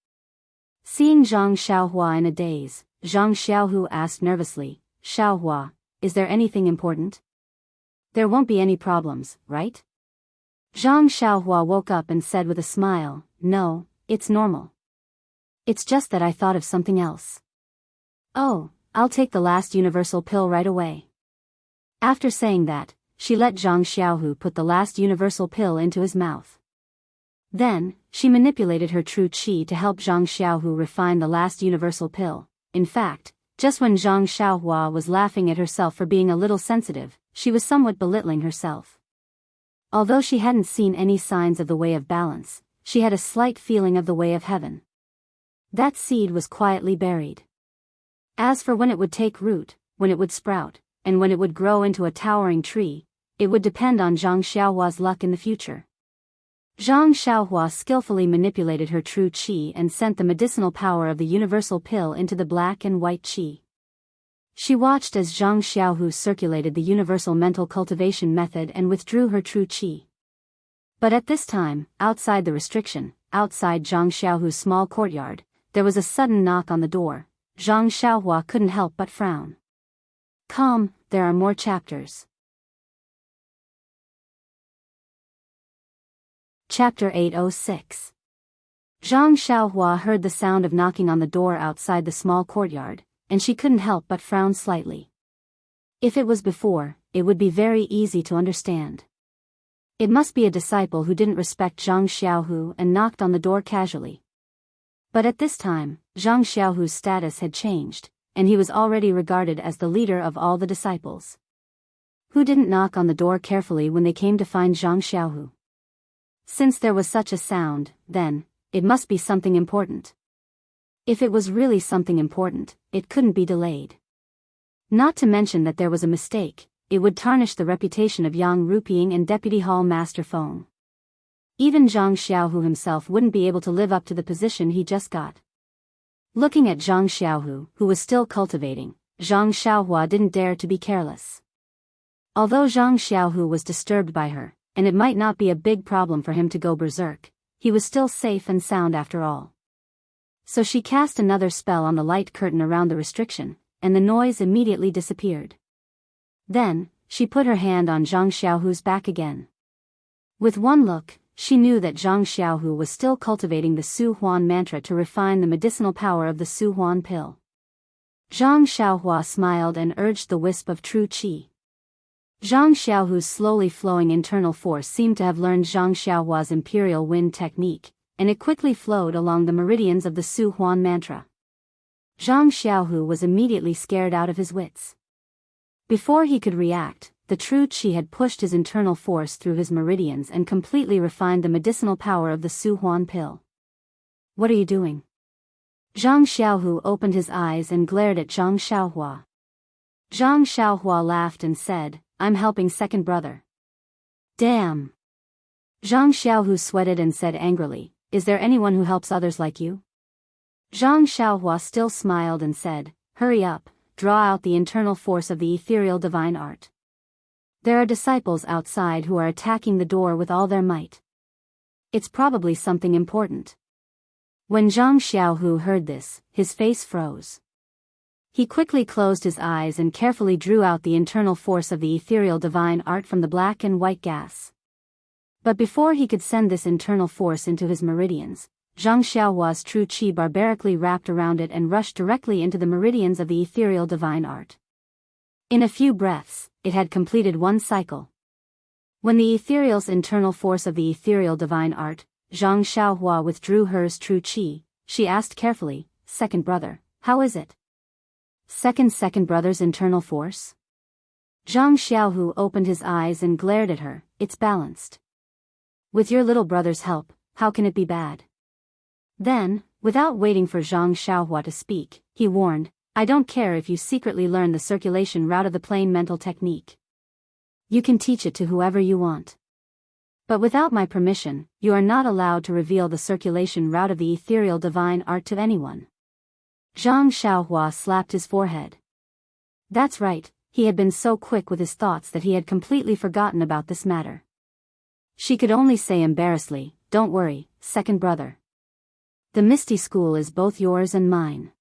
Seeing Zhang Xiaohua in a daze, Zhang Xiaohu asked nervously, "Xiaohua, is there anything important? There won't be any problems, right? Zhang Xiaohua woke up and said with a smile, no, it's normal. It's just that I thought of something else. Oh, I'll take the last universal pill right away. After saying that, she let Zhang Xiaohu put the last universal pill into his mouth. Then, she manipulated her true qi to help Zhang Xiaohu refine the last universal pill. In fact, just when Zhang Xiaohua was laughing at herself for being a little sensitive, she was somewhat belittling herself. Although she hadn't seen any signs of the way of balance, she had a slight feeling of the way of heaven. That seed was quietly buried. As for when it would take root, when it would sprout, and when it would grow into a towering tree, it would depend on Zhang Xiaohua's luck in the future. Zhang Xiaohua skillfully manipulated her true qi and sent the medicinal power of the universal pill into the black and white qi. She watched as Zhang Xiaohu circulated the universal mental cultivation method and withdrew her true qi. But at this time, outside the restriction, outside Zhang Xiaohu's small courtyard, there was a sudden knock on the door. Zhang Xiaohua couldn't help but frown. Come, there are more chapters. Chapter 806. Zhang Xiaohua heard the sound of knocking on the door outside the small courtyard, and she couldn't help but frown slightly. If it was before, it would be very easy to understand. It must be a disciple who didn't respect Zhang Xiaohu and knocked on the door casually. But at this time, Zhang Xiaohu's status had changed, and he was already regarded as the leader of all the disciples. Who didn't knock on the door carefully when they came to find Zhang Xiaohu? Since there was such a sound, then, it must be something important. If it was really something important, it couldn't be delayed. Not to mention that there was a mistake, it would tarnish the reputation of Yang Ruping and Deputy Hall Master Feng. Even Zhang Xiaohu himself wouldn't be able to live up to the position he just got. Looking at Zhang Xiaohu, who was still cultivating, Zhang Xiaohua didn't dare to be careless. Although Zhang Xiaohu was disturbed by her, and it might not be a big problem for him to go berserk, he was still safe and sound after all. So she cast another spell on the light curtain around the restriction, and the noise immediately disappeared. Then, she put her hand on Zhang Xiaohu's back again. With one look, she knew that Zhang Xiaohu was still cultivating the Su Huan mantra to refine the medicinal power of the Su Huan pill. Zhang Xiaohua smiled and urged the wisp of true qi. Zhang Xiaohu's slowly flowing internal force seemed to have learned Zhang Xiaohua's imperial wind technique, and it quickly flowed along the meridians of the Su Huan mantra. Zhang Xiaohu was immediately scared out of his wits. Before he could react, the true qi had pushed his internal force through his meridians and completely refined the medicinal power of the Su Huan pill. What are you doing? Zhang Xiaohu opened his eyes and glared at Zhang Xiaohua. Zhang Xiaohua laughed and said, I'm helping second brother. Damn. Zhang Xiaohu sweated and said angrily, is there anyone who helps others like you? Zhang Xiaohua still smiled and said, hurry up, draw out the internal force of the ethereal divine art. There are disciples outside who are attacking the door with all their might. It's probably something important. When Zhang Xiaohu heard this, his face froze. He quickly closed his eyes and carefully drew out the internal force of the ethereal divine art from the black and white gas. But before he could send this internal force into his meridians, Zhang Xiaohua's true qi barbarically wrapped around it and rushed directly into the meridians of the ethereal divine art. In a few breaths, it had completed one cycle. When the ethereal's internal force of the ethereal divine art, Zhang Xiaohua withdrew hers true qi, she asked carefully, second brother, how is it? Second brother's internal force? Zhang Xiaohu opened his eyes and glared at her, it's balanced. With your little brother's help, how can it be bad? Then, without waiting for Zhang Xiaohua to speak, he warned, I don't care if you secretly learn the circulation route of the plain mental technique. You can teach it to whoever you want. But without my permission, you are not allowed to reveal the circulation route of the ethereal divine art to anyone. Zhang Xiaohua slapped his forehead. That's right, he had been so quick with his thoughts that he had completely forgotten about this matter. She could only say embarrassedly, don't worry, second brother. The Misty School is both yours and mine.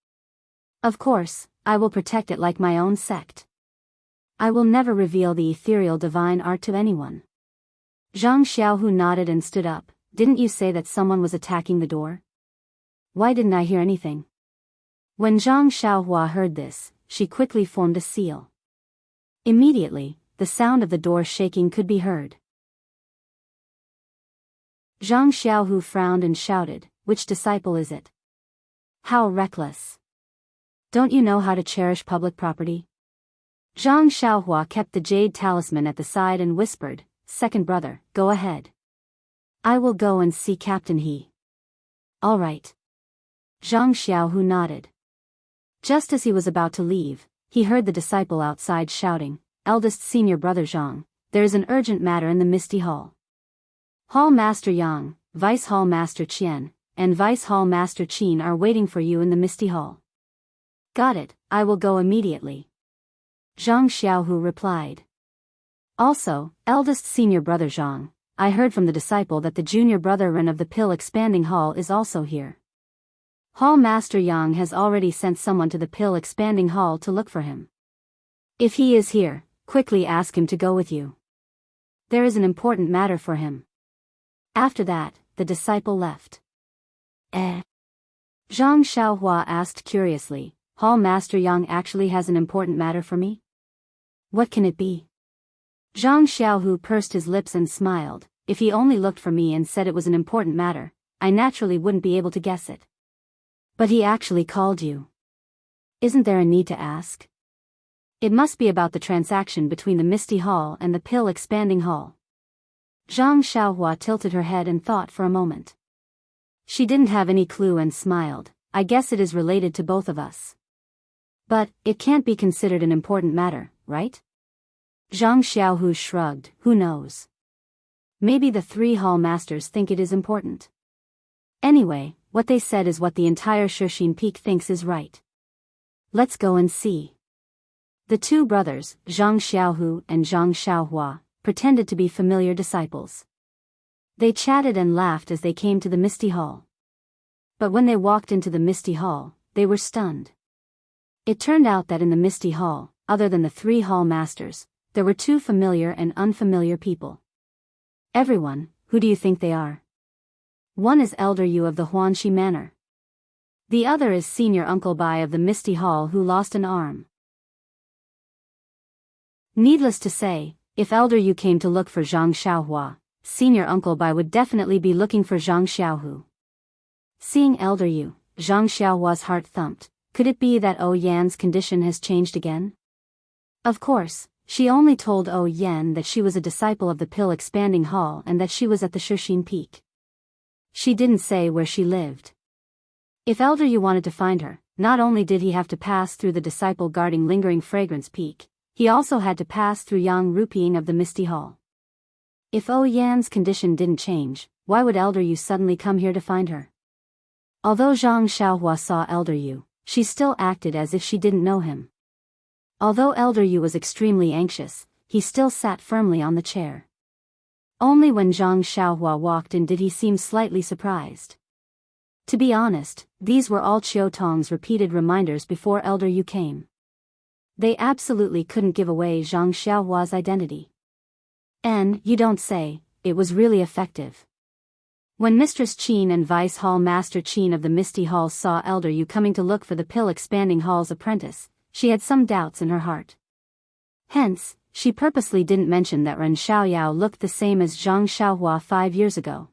Of course, I will protect it like my own sect. I will never reveal the ethereal divine art to anyone. Zhang Xiaohu nodded and stood up. Didn't you say that someone was attacking the door? Why didn't I hear anything? When Zhang Xiaohua heard this, she quickly formed a seal. Immediately, the sound of the door shaking could be heard. Zhang Xiaohu frowned and shouted, "Which disciple is it? How reckless! Don't you know how to cherish public property?" Zhang Xiaohua kept the jade talisman at the side and whispered, "Second brother, go ahead. I will go and see Captain He." "All right." Zhang Xiaohu nodded. Just as he was about to leave, he heard the disciple outside shouting, "Eldest senior brother Zhang, there is an urgent matter in the Misty Hall. Hall Master Yang, Vice Hall Master Qian, and Vice Hall Master Qin are waiting for you in the Misty Hall." "Got it, I will go immediately," Zhang Xiaohu replied. "Also, eldest senior brother Zhang, I heard from the disciple that the junior brother Ren of the Pill Expanding Hall is also here. Hall Master Yang has already sent someone to the Pill Expanding Hall to look for him. If he is here, quickly ask him to go with you. There is an important matter for him." After that, the disciple left. Zhang Xiaohua asked curiously, "Hall Master Yang actually has an important matter for me? What can it be?" Zhang Xiaohu pursed his lips and smiled. "If he only looked for me and said it was an important matter, I naturally wouldn't be able to guess it. But he actually called you. Isn't there a need to ask? It must be about the transaction between the Misty Hall and the Pill Expanding Hall." Zhang Xiaohua tilted her head and thought for a moment. She didn't have any clue and smiled. "I guess it is related to both of us. But, it can't be considered an important matter, right?" Zhang Xiaohu shrugged. "Who knows? Maybe the 3 hall masters think it is important. Anyway, what they said is what the entire Shixin Peak thinks is right. Let's go and see." The 2 brothers, Zhang Xiaohu and Zhang Xiaohua, pretended to be familiar disciples. They chatted and laughed as they came to the Misty Hall. But when they walked into the Misty Hall, they were stunned. It turned out that in the Misty Hall, other than the 3 hall masters, there were 2 familiar and unfamiliar people. "Everyone, who do you think they are?" "One is Elder Yu of the Huanxi Manor. The other is Senior Uncle Bai of the Misty Hall who lost an arm." Needless to say, if Elder Yu came to look for Zhang Xiaohua, Senior Uncle Bai would definitely be looking for Zhang Xiaohu. Seeing Elder Yu, Zhang Xiaohua's heart thumped. Could it be that Yan's condition has changed again? Of course, she only told Yan that she was a disciple of the Pill Expanding Hall and that she was at the Shixin Peak. She didn't say where she lived. If Elder Yu wanted to find her, not only did he have to pass through the disciple guarding Lingering Fragrance Peak, he also had to pass through Yang Rupiing of the Misty Hall. If Yan's condition didn't change, why would Elder Yu suddenly come here to find her? Although Zhang Xiaohua saw Elder Yu, she still acted as if she didn't know him. Although Elder Yu was extremely anxious, he still sat firmly on the chair. Only when Zhang Xiaohua walked in did he seem slightly surprised. To be honest, these were all Chiu Tong's repeated reminders before Elder Yu came. They absolutely couldn't give away Zhang Xiaohua's identity. And, you don't say, it was really effective. When Mistress Qin and Vice Hall Master Qin of the Misty Hall saw Elder Yu coming to look for the Pill Expanding Hall's apprentice, she had some doubts in her heart. Hence, she purposely didn't mention that Ren Xiaoyao looked the same as Zhang Xiaohua 5 years ago.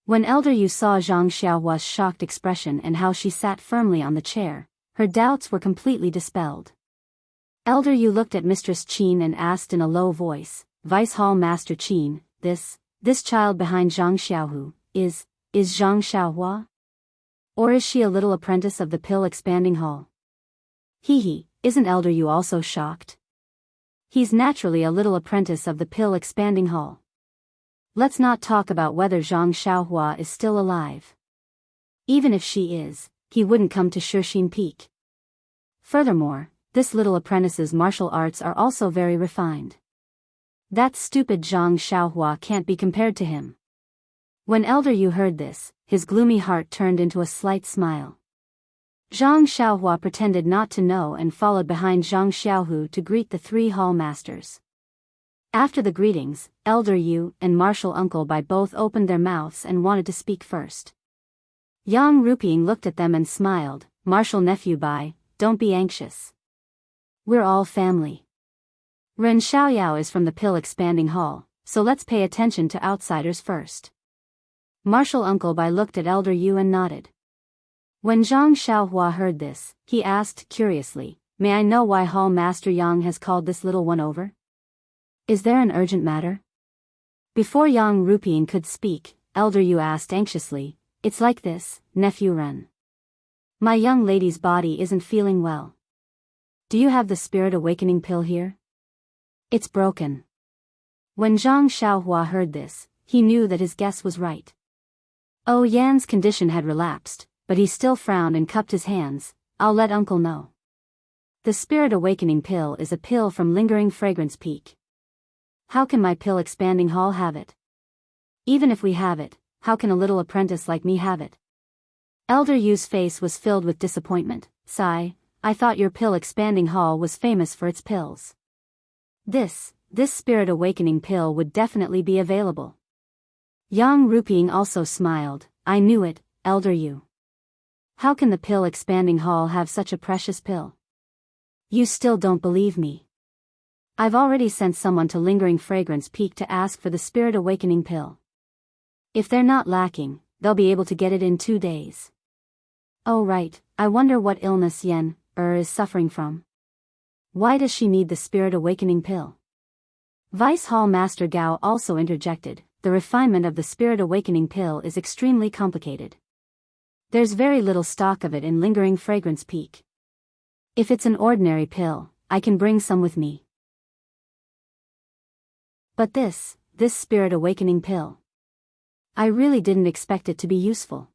When Elder Yu saw Zhang Xiaohua's shocked expression and how she sat firmly on the chair, her doubts were completely dispelled. Elder Yu looked at Mistress Qin and asked in a low voice, "Vice Hall Master Qin, this child behind Zhang Xiaohu, is Zhang Xiaohua? Or is she a little apprentice of the Pill Expanding Hall?" Isn't Elder Yu also shocked? He's naturally a little apprentice of the Pill Expanding Hall. Let's not talk about whether Zhang Xiaohua is still alive. Even if she is, he wouldn't come to Shixin Peak. Furthermore, this little apprentice's martial arts are also very refined. That stupid Zhang Xiaohua can't be compared to him. When Elder Yu heard this, his gloomy heart turned into a slight smile. Zhang Xiaohua pretended not to know and followed behind Zhang Xiaohu to greet the three hall masters. After the greetings, Elder Yu and Martial Uncle Bai both opened their mouths and wanted to speak first. Yang Ruping looked at them and smiled. Martial Nephew Bai, don't be anxious. We're all family. Ren Xiaoyao is from the Pill Expanding Hall, so let's pay attention to outsiders first. Martial Uncle Bai looked at Elder Yu and nodded. When Zhang Xiaohua heard this, he asked curiously, may I know why Hall Master Yang has called this little one over? Is there an urgent matter? Before Yang Ruping could speak, Elder Yu asked anxiously, it's like this, Nephew Ren. My young lady's body isn't feeling well. Do you have the Spirit Awakening pill here? It's broken. When Zhang Xiaohua heard this, he knew that his guess was right. Oh Yan's condition had relapsed, but he still frowned and cupped his hands. I'll let Uncle know. The Spirit Awakening pill is a pill from Lingering Fragrance Peak. How can my Pill Expanding Hall have it? Even if we have it, how can a little apprentice like me have it? Elder Yu's face was filled with disappointment. Sigh, I thought your Pill Expanding Hall was famous for its pills. This Spirit Awakening pill would definitely be available. Yang Ruping also smiled. I knew it, Elder Yu. How can the Pill Expanding Hall have such a precious pill? You still don't believe me. I've already sent someone to Lingering Fragrance Peak to ask for the Spirit Awakening pill. If they're not lacking, they'll be able to get it in 2 days. Oh right, I wonder what illness Yen is suffering from. Why does she need the Spirit Awakening pill? Vice Hall Master Gao also interjected, the refinement of the Spirit Awakening pill is extremely complicated. There's very little stock of it in Lingering Fragrance Peak. If it's an ordinary pill, I can bring some with me. But this Spirit Awakening pill. I really didn't expect it to be useful.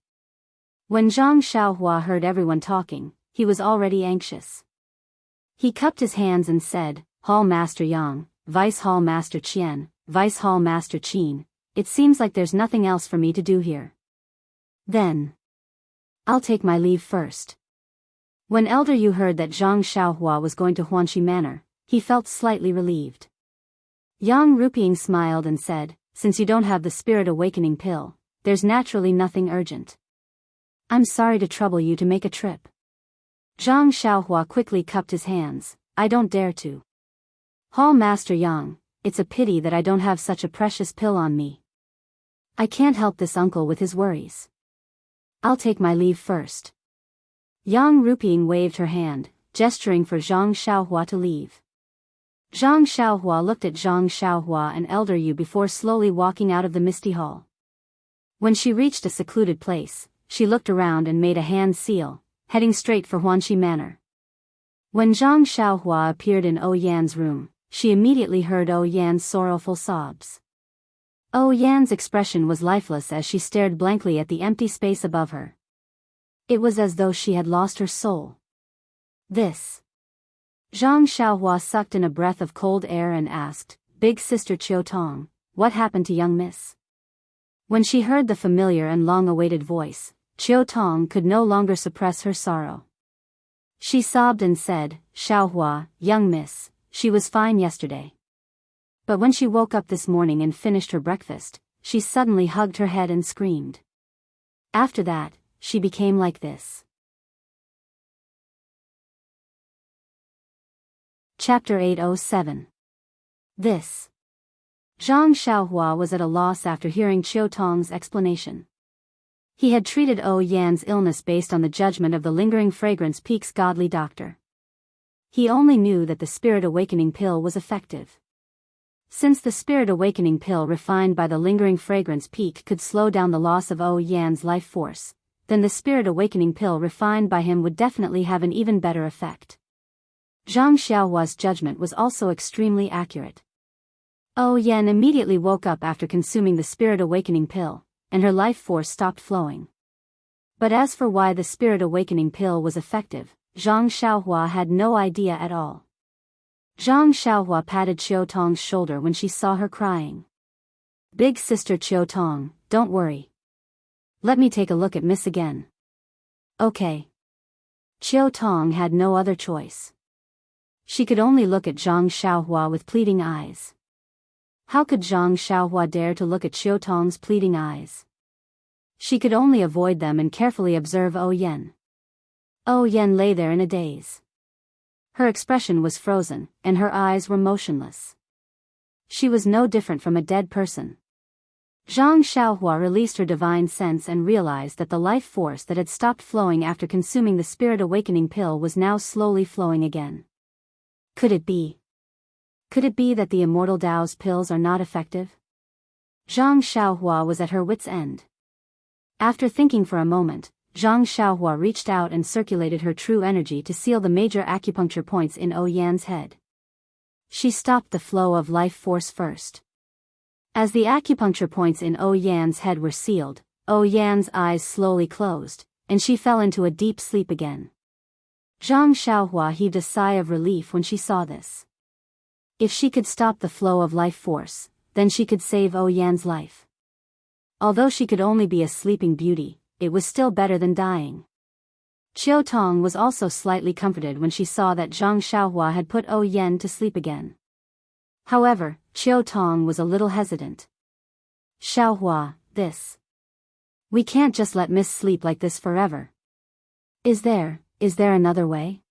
When Zhang Xiaohua heard everyone talking, he was already anxious. He cupped his hands and said, Hall Master Yang, Vice Hall Master Qian, Vice Hall Master Qin, it seems like there's nothing else for me to do here. Then I'll take my leave first. When Elder Yu heard that Zhang Xiaohua was going to Huanxi Manor, he felt slightly relieved. Yang Ruping smiled and said, since you don't have the Spirit Awakening pill, there's naturally nothing urgent. I'm sorry to trouble you to make a trip. Zhang Xiaohua quickly cupped his hands. I don't dare to. Hall Master Yang, it's a pity that I don't have such a precious pill on me. I can't help this uncle with his worries. I'll take my leave first. Yang Ruping waved her hand, gesturing for Zhang Xiaohua to leave. Zhang Xiaohua looked at Zhang Xiaohua and Elder Yu before slowly walking out of the misty hall. When she reached a secluded place, she looked around and made a hand seal, heading straight for Huanxi Manor. When Zhang Xiaohua appeared in Ou Yan's room, she immediately heard Ou Yan's sorrowful sobs. Ou Yan's expression was lifeless as she stared blankly at the empty space above her. It was as though she had lost her soul. Zhang Xiaohua sucked in a breath of cold air and asked, Big Sister Chiu Tong, what happened to young miss? When she heard the familiar and long-awaited voice, Chiu Tong could no longer suppress her sorrow. She sobbed and said, Xiaohua, young miss, she was fine yesterday. But when she woke up this morning and finished her breakfast, she suddenly hugged her head and screamed. After that, she became like this. Chapter 807. Zhang Xiaohua was at a loss after hearing Chiu Tong's explanation. He had treated Ou Yan's illness based on the judgment of the Lingering Fragrance Peak's godly doctor. He only knew that the Spirit Awakening pill was effective. Since the Spirit Awakening pill refined by the Lingering Fragrance Peak could slow down the loss of Ou Yan's life force, then the Spirit Awakening pill refined by him would definitely have an even better effect. Zhang Xiaohua's judgment was also extremely accurate. Ou Yan immediately woke up after consuming the Spirit Awakening pill, and her life force stopped flowing. But as for why the Spirit Awakening pill was effective, Zhang Xiaohua had no idea at all. Zhang Xiaohua patted Chiu Tong's shoulder when she saw her crying. Big Sister Chiu Tong, don't worry. Let me take a look at Miss again. Okay. Qiu Tong had no other choice. She could only look at Zhang Xiaohua with pleading eyes. How could Zhang Xiaohua dare to look at Qiu Tong's pleading eyes? She could only avoid them and carefully observe Yen. Yen lay there in a daze. Her expression was frozen, and her eyes were motionless. She was no different from a dead person. Zhang Xiaohua released her divine sense and realized that the life force that had stopped flowing after consuming the spirit awakening pill was now slowly flowing again. Could it be? Could it be that the immortal Dao's pills are not effective? Zhang Xiaohua was at her wit's end. After thinking for a moment, Zhang Xiaohua reached out and circulated her true energy to seal the major acupuncture points in Yan's head. She stopped the flow of life force first. As the acupuncture points in Yan's head were sealed, Yan's eyes slowly closed, and she fell into a deep sleep again. Zhang Xiaohua heaved a sigh of relief when she saw this. If she could stop the flow of life force, then she could save Yan's life. Although she could only be a sleeping beauty, it was still better than dying. Qiu Tong was also slightly comforted when she saw that Zhang Xiaohua had put Yen to sleep again. However, Qiu Tong was a little hesitant. Xiaohua, we can't just let Miss sleep like this forever. Is there another way?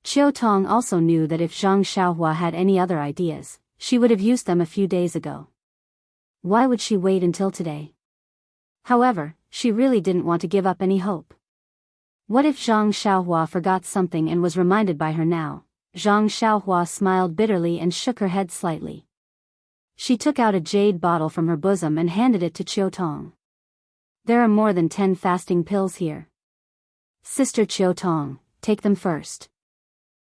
Qiu Tong also knew that if Zhang Xiaohua had any other ideas, she would have used them a few days ago. Why would she wait until today? However, she really didn't want to give up any hope. What if Zhang Xiaohua forgot something and was reminded by her now? Zhang Xiaohua smiled bitterly and shook her head slightly. She took out a jade bottle from her bosom and handed it to Qiu Tong. There are more than 10 fasting pills here. Sister Qiu Tong, take them first.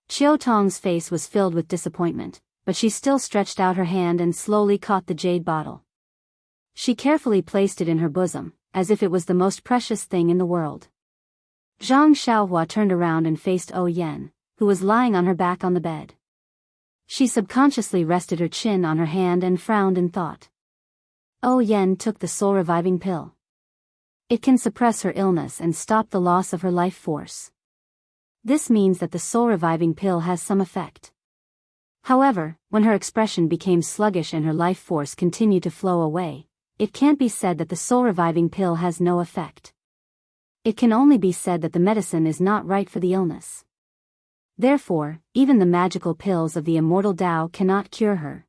Qiu Tong's face was filled with disappointment, but she still stretched out her hand and slowly caught the jade bottle. She carefully placed it in her bosom, as if it was the most precious thing in the world. Zhang Xiaohua turned around and faced Yen, who was lying on her back on the bed. She subconsciously rested her chin on her hand and frowned in thought. Yen took the soul-reviving pill. It can suppress her illness and stop the loss of her life force. This means that the soul-reviving pill has some effect. However, when her expression became sluggish and her life force continued to flow away, it can't be said that the soul-reviving pill has no effect. It can only be said that the medicine is not right for the illness. Therefore, even the magical pills of the immortal Tao cannot cure her.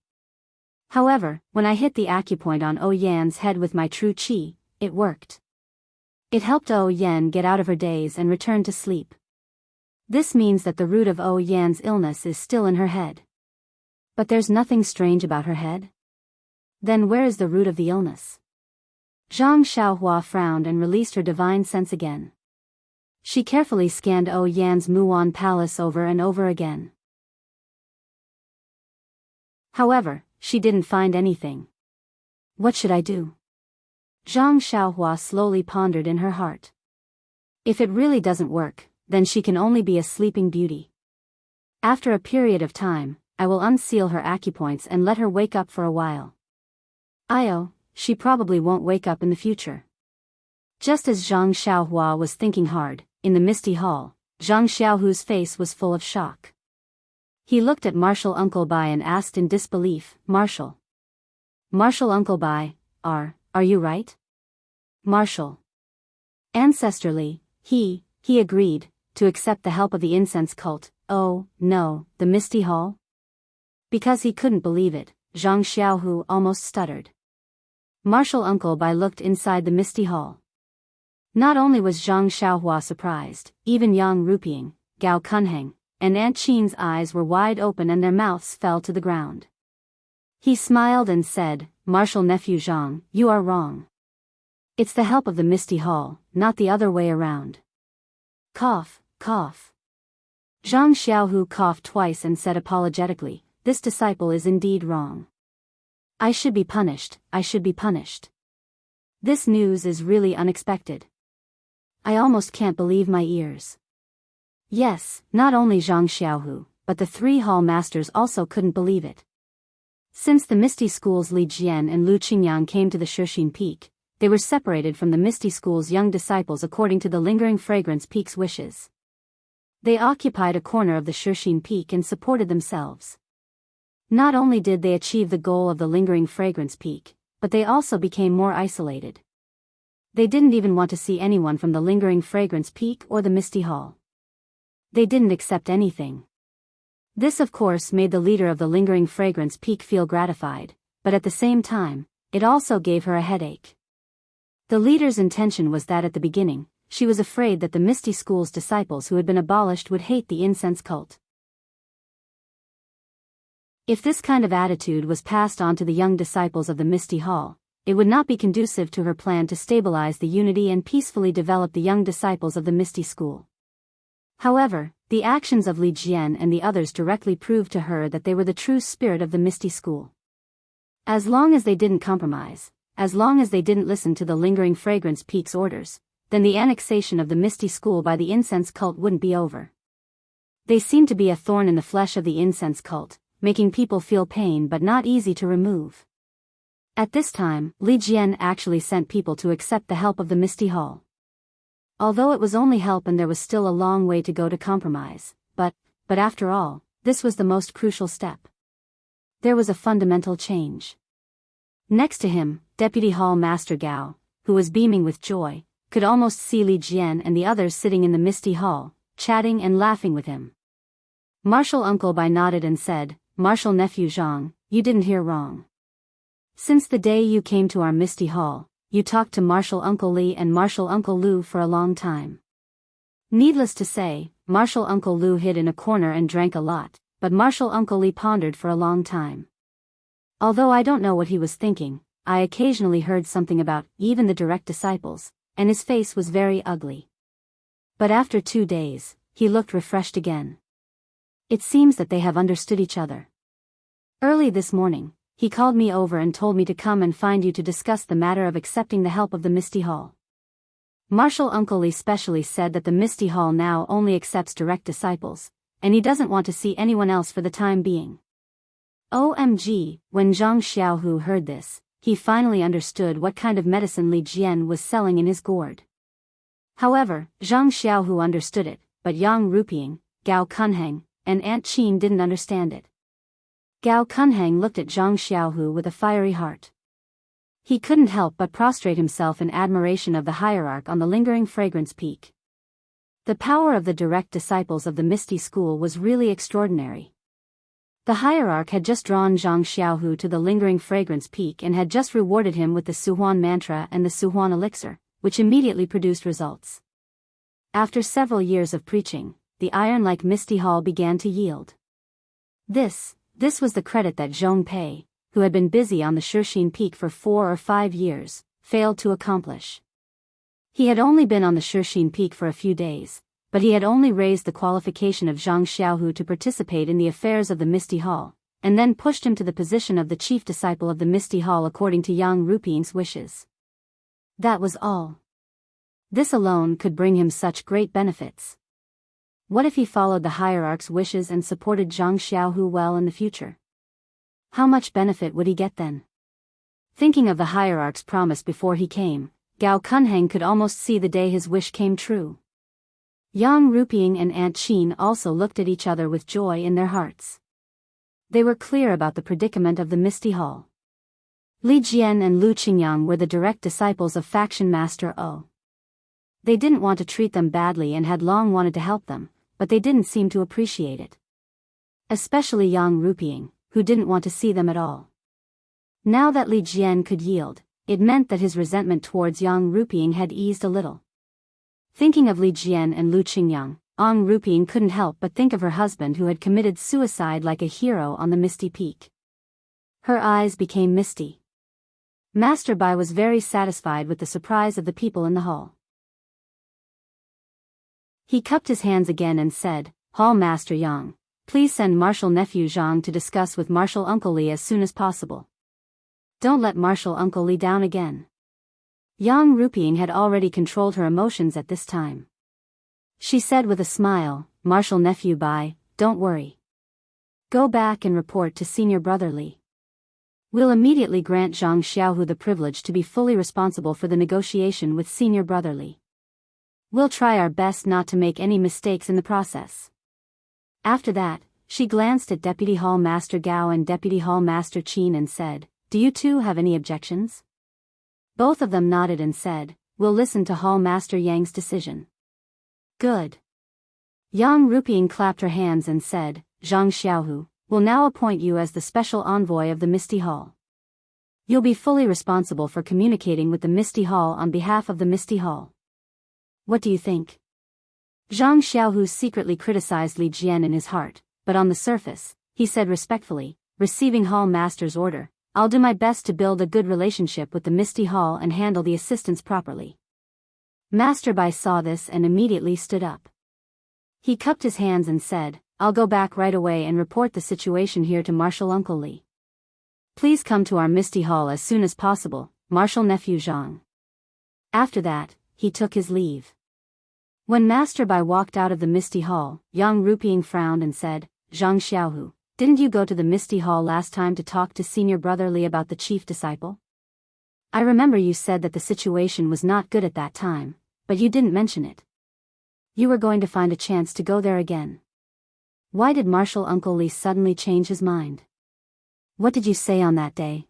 However, when I hit the acupoint on Yan's head with my true qi, it worked. It helped Yen get out of her daze and return to sleep. This means that the root of Yan's illness is still in her head. But there's nothing strange about her head? Then where is the root of the illness? Zhang Xiaohua frowned and released her divine sense again. She carefully scanned Yan's Muon palace over and over again. However, she didn't find anything. What should I do? Zhang Xiaohua slowly pondered in her heart. If it really doesn't work, then she can only be a sleeping beauty. After a period of time, I will unseal her acupoints and let her wake up for a while. She probably won't wake up in the future. Just as Zhang Xiaohua was thinking hard, in the misty hall, Zhang Xiaohu's face was full of shock. He looked at Marshal Uncle Bai and asked in disbelief, Marshal Uncle Bai, are you right? Marshal. Ancestrally, he agreed to accept the help of the incense cult. Oh, no, the misty hall? Because he couldn't believe it, Zhang Xiaohu almost stuttered. Marshal Uncle Bai looked inside the misty hall. Not only was Zhang Xiaohua surprised, even Yang Ruping, Gao Kunheng, and Aunt Qin's eyes were wide open and their mouths fell to the ground. He smiled and said, Marshal Nephew Zhang, you are wrong. It's the help of the misty hall, not the other way around. Cough, cough. Zhang Xiaohu coughed twice and said apologetically, this disciple is indeed wrong. I should be punished. This news is really unexpected. I almost can't believe my ears. Yes, not only Zhang Xiaohu, but the 3 hall masters also couldn't believe it. Since the Misty School's Li Jian and Lu Qingyang came to the Shixin Peak, they were separated from the Misty School's young disciples according to the Lingering Fragrance Peak's wishes. They occupied a corner of the Shixin Peak and supported themselves. Not only did they achieve the goal of the lingering fragrance peak, but they also became more isolated. They didn't even want to see anyone from the lingering fragrance peak or the misty hall. They didn't accept anything. This of course made the leader of the lingering fragrance peak feel gratified, but at the same time, it also gave her a headache. The leader's intention was that at the beginning, she was afraid that the Misty School's disciples who had been abolished would hate the incense cult. If this kind of attitude was passed on to the young disciples of the Misty Hall, it would not be conducive to her plan to stabilize the unity and peacefully develop the young disciples of the Misty School. However, the actions of Li Jian and the others directly proved to her that they were the true spirit of the Misty School. As long as they didn't compromise, as long as they didn't listen to the lingering fragrance peak's orders, then the annexation of the Misty School by the incense cult wouldn't be over. They seemed to be a thorn in the flesh of the incense cult, making people feel pain but not easy to remove. At this time, Li Jian actually sent people to accept the help of the Misty Hall. Although it was only help and there was still a long way to go to compromise, but after all, this was the most crucial step. There was a fundamental change. Next to him, Deputy Hall Master Gao, who was beaming with joy, could almost see Li Jian and the others sitting in the Misty Hall, chatting and laughing with him. Martial Uncle Bai nodded and said, "Martial Nephew Zhang, you didn't hear wrong. Since the day you came to our Misty Hall, you talked to Martial Uncle Li and Martial Uncle Lu for a long time." Needless to say, Martial Uncle Lu hid in a corner and drank a lot, but Martial Uncle Li pondered for a long time. Although I don't know what he was thinking, I occasionally heard something about even the direct disciples, and his face was very ugly. But after 2 days, he looked refreshed again. It seems that they have understood each other. Early this morning, he called me over and told me to come and find you to discuss the matter of accepting the help of the Misty Hall. Martial Uncle Li specially said that the Misty Hall now only accepts direct disciples, and he doesn't want to see anyone else for the time being. OMG, when Zhang Xiaohu heard this, he finally understood what kind of medicine Li Jian was selling in his gourd. However, Zhang Xiaohu understood it, but Yang Ruping, Gao Kunheng, and Aunt Qin didn't understand it. Gao Kunheng looked at Zhang Xiaohu with a fiery heart. He couldn't help but prostrate himself in admiration of the hierarch on the lingering fragrance peak. The power of the direct disciples of the Misty School was really extraordinary. The hierarch had just drawn Zhang Xiaohu to the lingering fragrance peak and had just rewarded him with the Suhuan mantra and the Suhuan elixir, which immediately produced results. After several years of preaching, the iron-like Misty Hall began to yield. This was the credit that Zhong Pei, who had been busy on the Shixin Peak for 4 or 5 years, failed to accomplish. He had only been on the Shixin Peak for a few days, but he had only raised the qualification of Zhang Xiaohu to participate in the affairs of the Misty Hall, and then pushed him to the position of the chief disciple of the Misty Hall according to Yang Ruping's wishes. That was all. This alone could bring him such great benefits. What if he followed the hierarch's wishes and supported Zhang Xiaohu well in the future? How much benefit would he get then? Thinking of the hierarch's promise before he came, Gao Kunheng could almost see the day his wish came true. Yang Ruping and Aunt Qin also looked at each other with joy in their hearts. They were clear about the predicament of the Misty Hall. Li Jian and Lu Qingyang were the direct disciples of Faction Master O. They didn't want to treat them badly and had long wanted to help them, but they didn't seem to appreciate it. Especially Yang Ruping, who didn't want to see them at all. Now that Li Jian could yield, it meant that his resentment towards Yang Ruping had eased a little. Thinking of Li Jian and Lu Qingyang, Yang Ruping couldn't help but think of her husband who had committed suicide like a hero on the Misty Peak. Her eyes became misty. Master Bai was very satisfied with the surprise of the people in the hall. He cupped his hands again and said, "Hall Master Yang, please send Martial Nephew Zhang to discuss with Martial Uncle Li as soon as possible. Don't let Martial Uncle Li down again." Yang Ruping had already controlled her emotions at this time. She said with a smile, "Martial Nephew Bai, don't worry. Go back and report to Senior Brother Li. We'll immediately grant Zhang Xiaohu the privilege to be fully responsible for the negotiation with Senior Brother Li. We'll try our best not to make any mistakes in the process. After that, she glanced at Deputy Hall Master Gao and Deputy Hall Master Qin and said, "Do you two have any objections?" Both of them nodded and said, "We'll listen to Hall Master Yang's decision." Good. Yang Ruping clapped her hands and said, "Zhang Xiaohu, will now appoint you as the special envoy of the Misty Hall. You'll be fully responsible for communicating with the Misty Hall on behalf of the Misty Hall. What do you think?" Zhang Xiaohu secretly criticized Li Jian in his heart, but on the surface, he said respectfully, receiving Hall Master's order, "I'll do my best to build a good relationship with the Misty Hall and handle the assistants properly." Master Bai saw this and immediately stood up. He cupped his hands and said, "I'll go back right away and report the situation here to Marshal Uncle Li. Please come to our Misty Hall as soon as possible, Marshal Nephew Zhang." After that, he took his leave. When Master Bai walked out of the Misty Hall, Yang Ruping frowned and said, "Zhang Xiaohu, didn't you go to the Misty Hall last time to talk to Senior Brother Li about the chief disciple? I remember you said that the situation was not good at that time, but you didn't mention it. You were going to find a chance to go there again. Why did Marshal Uncle Li suddenly change his mind? What did you say on that day?"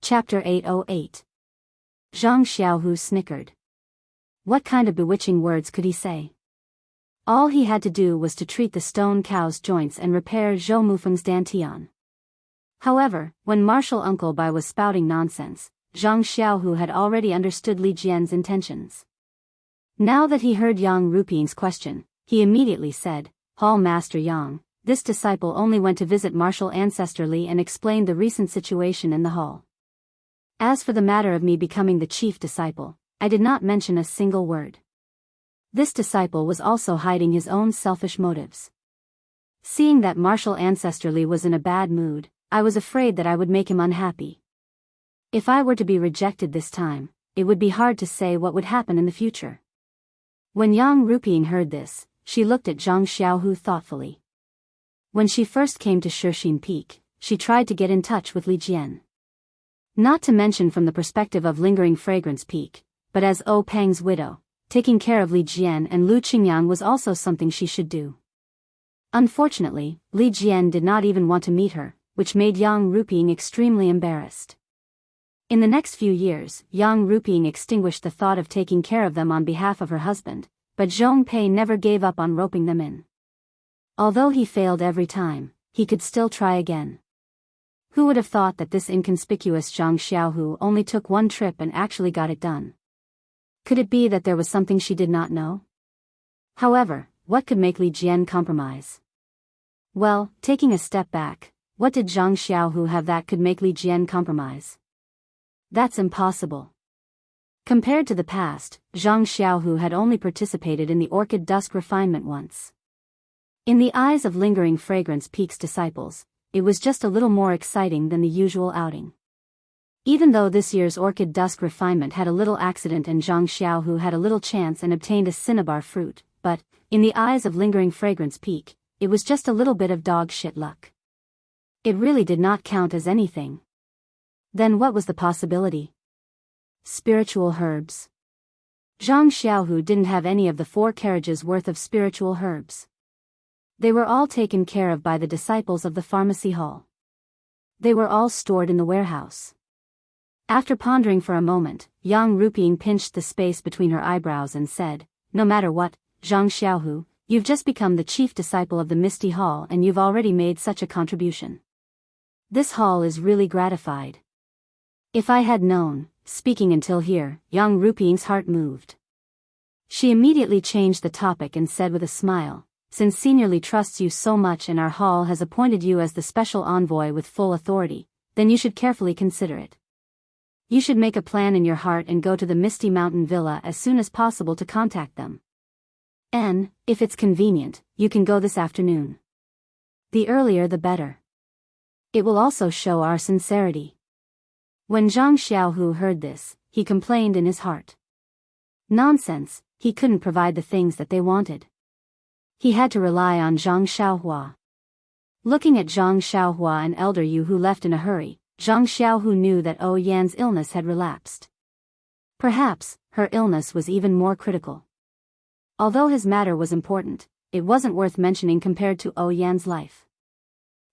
Chapter 808. Zhang Xiaohu snickered. What kind of bewitching words could he say? All he had to do was to treat the stone cow's joints and repair Zhou Mufeng's dantian. However, when Marshal Uncle Bai was spouting nonsense, Zhang Xiaohu had already understood Li Jian's intentions. Now that he heard Yang Ruping's question, he immediately said, "Hall Master Yang, this disciple only went to visit Marshal Ancestor Li and explained the recent situation in the hall. As for the matter of me becoming the chief disciple, I did not mention a single word. This disciple was also hiding his own selfish motives. Seeing that Marshal Ancestor Li was in a bad mood, I was afraid that I would make him unhappy. If I were to be rejected this time, it would be hard to say what would happen in the future." When Yang Ruping heard this, she looked at Zhang Xiaohu thoughtfully. When she first came to Shixin Peak, she tried to get in touch with Li Jian. Not to mention from the perspective of Lingering Fragrance Peak, but as O Peng's widow, taking care of Li Jian and Lu Qingyang was also something she should do. Unfortunately, Li Jian did not even want to meet her, which made Yang Ruping extremely embarrassed. In the next few years, Yang Ruping extinguished the thought of taking care of them on behalf of her husband, but Zhong Pei never gave up on roping them in. Although he failed every time, he could still try again. Who would have thought that this inconspicuous Zhang Xiaohu only took one trip and actually got it done? Could it be that there was something she did not know? However, what could make Li Jian compromise? Well, taking a step back, what did Zhang Xiaohu have that could make Li Jian compromise? That's impossible. Compared to the past, Zhang Xiaohu had only participated in the Orchid Dusk refinement once. In the eyes of Lingering Fragrance Peak's disciples, it was just a little more exciting than the usual outing. Even though this year's Orchid Dusk refinement had a little accident and Zhang Xiaohu had a little chance and obtained a cinnabar fruit, but, in the eyes of Lingering Fragrance Peak, it was just a little bit of dog shit luck. It really did not count as anything. Then what was the possibility? Spiritual herbs. Zhang Xiaohu didn't have any of the 4 carriages worth of spiritual herbs. They were all taken care of by the disciples of the pharmacy hall. They were all stored in the warehouse. After pondering for a moment, Yang Ruping pinched the space between her eyebrows and said, "No matter what, Zhang Xiaohu, you've just become the chief disciple of the Misty Hall and you've already made such a contribution. This hall is really gratified. If I had known," speaking until here, Yang Ruping's heart moved. She immediately changed the topic and said with a smile, "Since Senior Li trusts you so much and our hall has appointed you as the special envoy with full authority, then you should carefully consider it. You should make a plan in your heart and go to the Misty Mountain Villa as soon as possible to contact them. And, if it's convenient, you can go this afternoon. The earlier the better. It will also show our sincerity." When Zhang Xiaohu heard this, he complained in his heart. Nonsense, he couldn't provide the things that they wanted. He had to rely on Zhang Xiaohua. Looking at Zhang Xiaohua and Elder Yu who left in a hurry, Zhang Xiaohu knew that Yan's illness had relapsed. Perhaps, her illness was even more critical. Although his matter was important, it wasn't worth mentioning compared to Yan's life.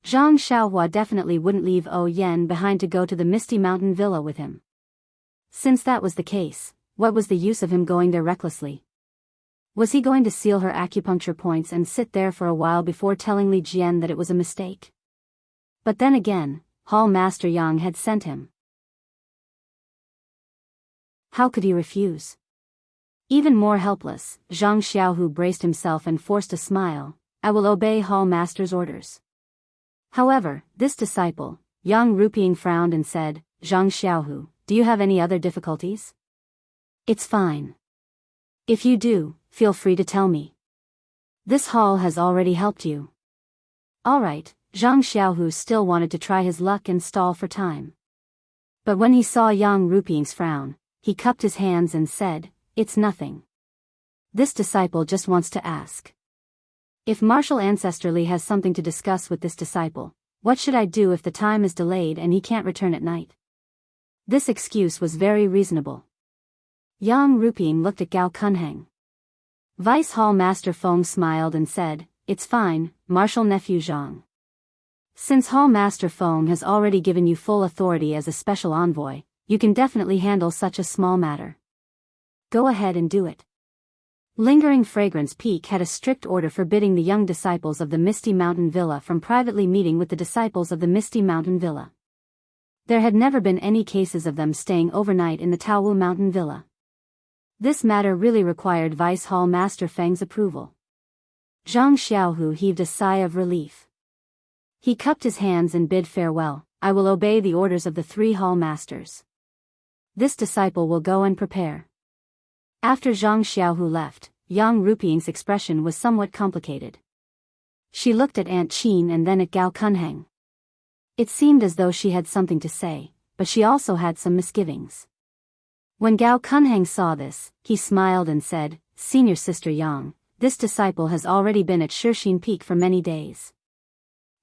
Zhang Xiaohua definitely wouldn't leave Yan behind to go to the Misty Mountain Villa with him. Since that was the case, what was the use of him going there recklessly? Was he going to seal her acupuncture points and sit there for a while before telling Li Jian that it was a mistake? But then again, Hall Master Yang had sent him. How could he refuse? Even more helpless, Zhang Xiaohu braced himself and forced a smile. I will obey Hall Master's orders. However, this disciple, Yang Ruping, frowned and said, Zhang Xiaohu, do you have any other difficulties? It's fine. If you do, feel free to tell me. This hall has already helped you. Alright, Zhang Xiaohu still wanted to try his luck and stall for time. But when he saw Yang Ruping's frown, he cupped his hands and said, it's nothing. This disciple just wants to ask. If Martial Ancestrally has something to discuss with this disciple, what should I do if the time is delayed and he can't return at night? This excuse was very reasonable. Yang Ruping looked at Gao Kunheng. Vice Hall Master Feng smiled and said, it's fine, Martial Nephew Zhang. Since Hall Master Feng has already given you full authority as a special envoy, you can definitely handle such a small matter. Go ahead and do it. Lingering Fragrance Peak had a strict order forbidding the young disciples of the Misty Mountain Villa from privately meeting with the disciples of the Misty Mountain Villa. There had never been any cases of them staying overnight in the Taowu Mountain Villa. This matter really required Vice Hall Master Feng's approval. Zhang Xiaohu heaved a sigh of relief. He cupped his hands and bid farewell. I will obey the orders of the 3 Hall Masters. This disciple will go and prepare. After Zhang Xiaohu left, Yang Ruping's expression was somewhat complicated. She looked at Aunt Qin and then at Gao Kunheng. It seemed as though she had something to say, but she also had some misgivings. When Gao Kunheng saw this, he smiled and said, Senior Sister Yang, this disciple has already been at Shixin Peak for many days.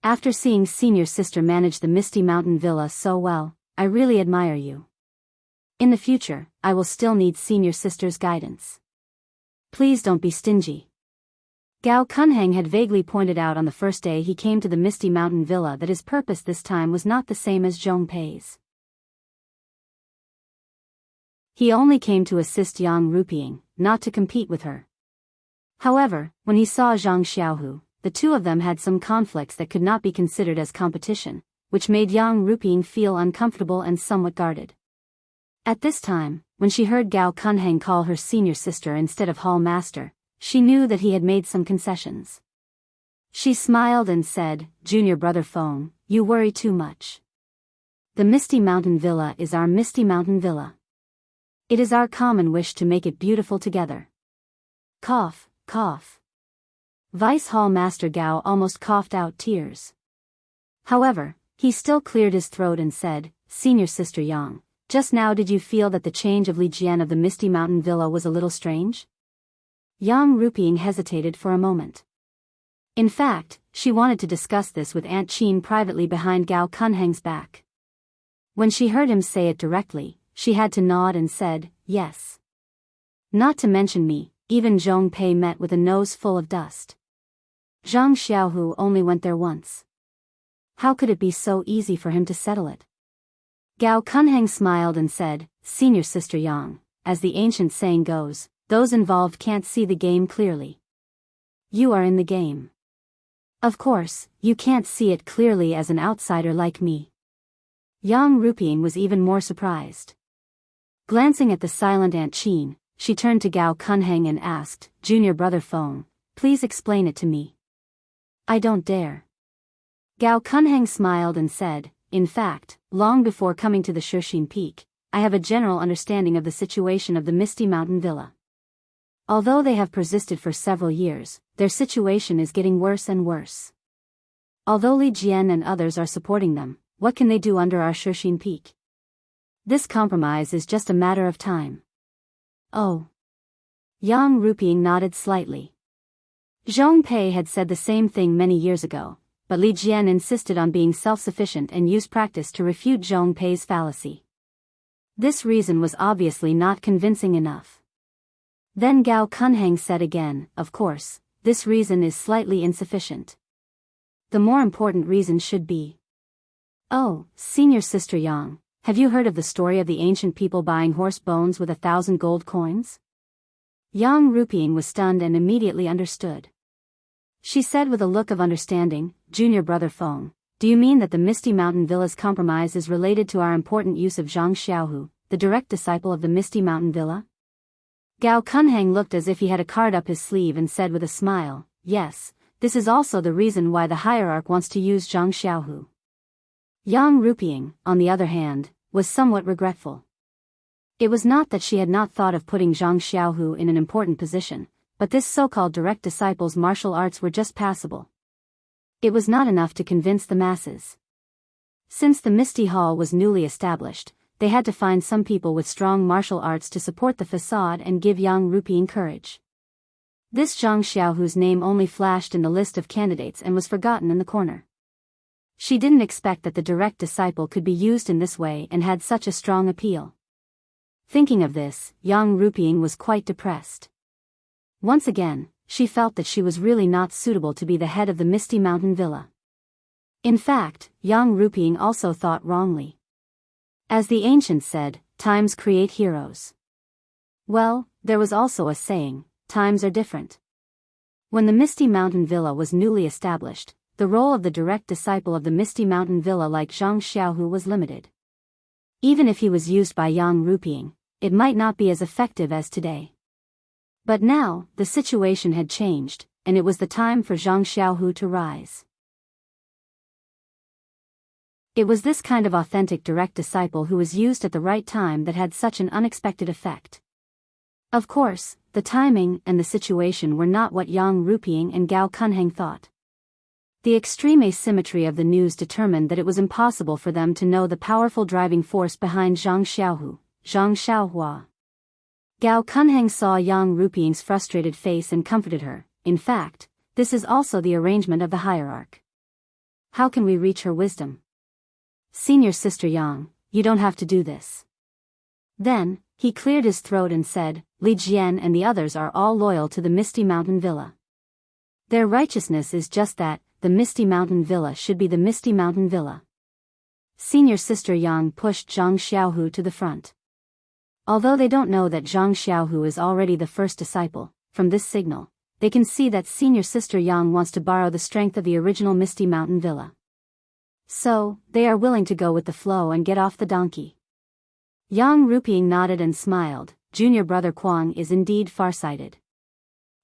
After seeing Senior Sister manage the Misty Mountain Villa so well, I really admire you. In the future, I will still need Senior Sister's guidance. Please don't be stingy. Gao Kunheng had vaguely pointed out on the first day he came to the Misty Mountain Villa that his purpose this time was not the same as Zhong Pei's. He only came to assist Yang Ruping, not to compete with her. However, when he saw Zhang Xiaohu, the two of them had some conflicts that could not be considered as competition, which made Yang Ruping feel uncomfortable and somewhat guarded. At this time, when she heard Gao Kunheng call her senior sister instead of Hall Master, she knew that he had made some concessions. She smiled and said, Junior Brother Feng, you worry too much. The Misty Mountain Villa is our Misty Mountain Villa. It is our common wish to make it beautiful together. Cough, cough. Vice Hall Master Gao almost coughed out tears. However, he still cleared his throat and said, Senior Sister Yang, just now did you feel that the change of Li Jian of the Misty Mountain Villa was a little strange? Yang Ruping hesitated for a moment. In fact, she wanted to discuss this with Aunt Qin privately behind Gao Kunheng's back. When she heard him say it directly, she had to nod and said, yes. Not to mention me, even Zhong Pei met with a nose full of dust. Zhang Xiaohu only went there once. How could it be so easy for him to settle it? Gao Kunheng smiled and said, Senior Sister Yang, as the ancient saying goes, those involved can't see the game clearly. You are in the game. Of course, you can't see it clearly as an outsider like me. Yang Ruping was even more surprised. Glancing at the silent Aunt Qin, she turned to Gao Kunheng and asked, Junior Brother Feng, please explain it to me. I don't dare. Gao Kunheng smiled and said, in fact, long before coming to the Shixin Peak, I have a general understanding of the situation of the Misty Mountain Villa. Although they have persisted for several years, their situation is getting worse and worse. Although Li Jian and others are supporting them, what can they do under our Shixin Peak? This compromise is just a matter of time. Oh. Yang Ruping nodded slightly. Zhong Pei had said the same thing many years ago, but Li Jian insisted on being self-sufficient and used practice to refute Zhong Pei's fallacy. This reason was obviously not convincing enough. Then Gao Kunheng said again, of course, this reason is slightly insufficient. The more important reason should be. Oh, senior sister Yang, have you heard of the story of the ancient people buying horse bones with 1,000 gold coins? Yang Ruping was stunned and immediately understood. She said with a look of understanding, Junior brother Feng, do you mean that the Misty Mountain Villa's compromise is related to our important use of Zhang Xiaohu, the direct disciple of the Misty Mountain Villa? Gao Kunheng looked as if he had a card up his sleeve and said with a smile, yes, this is also the reason why the hierarch wants to use Zhang Xiaohu. Yang Ruping, on the other hand, was somewhat regretful. It was not that she had not thought of putting Zhang Xiaohu in an important position, but this so-called direct disciple's martial arts were just passable. It was not enough to convince the masses. Since the Misty Hall was newly established, they had to find some people with strong martial arts to support the facade and give Yang Ruping courage. This Zhang Xiaohu's name only flashed in the list of candidates and was forgotten in the corner. She didn't expect that the direct disciple could be used in this way and had such a strong appeal. Thinking of this, Yang Ruping was quite depressed. Once again, she felt that she was really not suitable to be the head of the Misty Mountain Villa. In fact, Yang Ruping also thought wrongly. As the ancients said, times create heroes. Well, there was also a saying, times are different. When the Misty Mountain Villa was newly established, the role of the direct disciple of the Misty Mountain Villa like Zhang Xiaohu was limited. Even if he was used by Yang Ruping, it might not be as effective as today. But now, the situation had changed, and it was the time for Zhang Xiaohu to rise. It was this kind of authentic direct disciple who was used at the right time that had such an unexpected effect. Of course, the timing and the situation were not what Yang Ruping and Gao Kunheng thought. The extreme asymmetry of the news determined that it was impossible for them to know the powerful driving force behind Zhang Xiaohu, Zhang Xiaohua. Gao Kunheng saw Yang Ruping's frustrated face and comforted her. In fact, this is also the arrangement of the hierarch. How can we reach her wisdom? Senior sister Yang, you don't have to do this. Then, he cleared his throat and said, Li Jian and the others are all loyal to the Misty Mountain Villa. Their righteousness is just that, the Misty Mountain Villa should be the Misty Mountain Villa. Senior sister Yang pushed Zhang Xiaohu to the front. Although they don't know that Zhang Xiaohu is already the first disciple, from this signal, they can see that senior sister Yang wants to borrow the strength of the original Misty Mountain Villa. So, they are willing to go with the flow and get off the donkey. Yang Ruping nodded and smiled. Junior brother Kuang is indeed farsighted.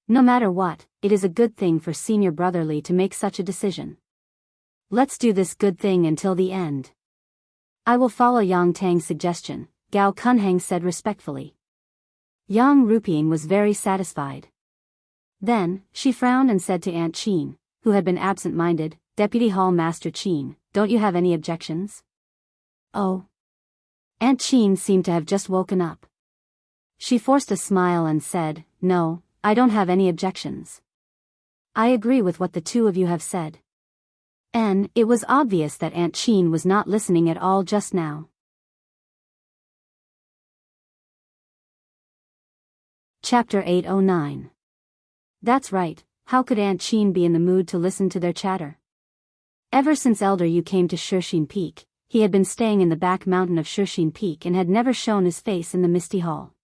No matter what, it is a good thing for senior brother Li to make such a decision. Let's do this good thing until the end. I will follow Yang Tang's suggestion, Gao Kunheng said respectfully. Yang Ruping was very satisfied. Then, she frowned and said to Aunt Qin, who had been absent-minded, Deputy Hall Master Qin, don't you have any objections? Oh. Aunt Qin seemed to have just woken up. She forced a smile and said, no, I don't have any objections. I agree with what the two of you have said. And it was obvious that Aunt Qin was not listening at all just now. Chapter 809. That's right, how could Aunt Qin be in the mood to listen to their chatter? Ever since Elder Yu came to Shixin Peak, he had been staying in the back mountain of Shixin Peak and had never shown his face in the Misty Hall.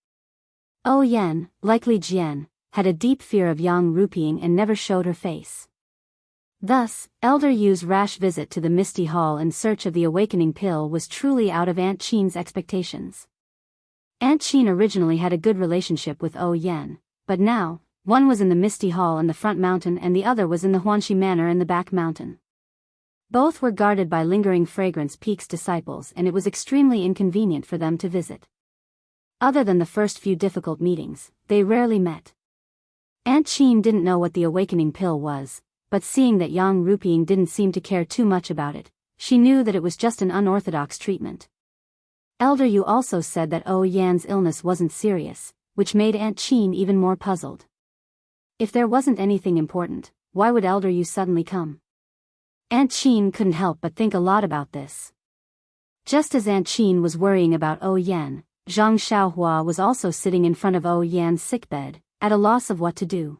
Yan, like Li Jian, had a deep fear of Yang Ruping and never showed her face. Thus, Elder Yu's rash visit to the Misty Hall in search of the awakening pill was truly out of Aunt Qin's expectations. Aunt Qin originally had a good relationship with Yan, but now, one was in the Misty Hall in the front mountain and the other was in the Huanxi Manor in the back mountain. Both were guarded by lingering Fragrance Peak's disciples and it was extremely inconvenient for them to visit. Other than the first few difficult meetings, they rarely met. Aunt Qin didn't know what the awakening pill was, but seeing that Yang Ruping didn't seem to care too much about it, she knew that it was just an unorthodox treatment. Elder Yu also said that Yan's illness wasn't serious, which made Aunt Qin even more puzzled. If there wasn't anything important, why would Elder Yu suddenly come? Aunt Qin couldn't help but think a lot about this. Just as Aunt Qin was worrying about Yan, Zhang Xiaohua was also sitting in front of Yan's sickbed, at a loss of what to do.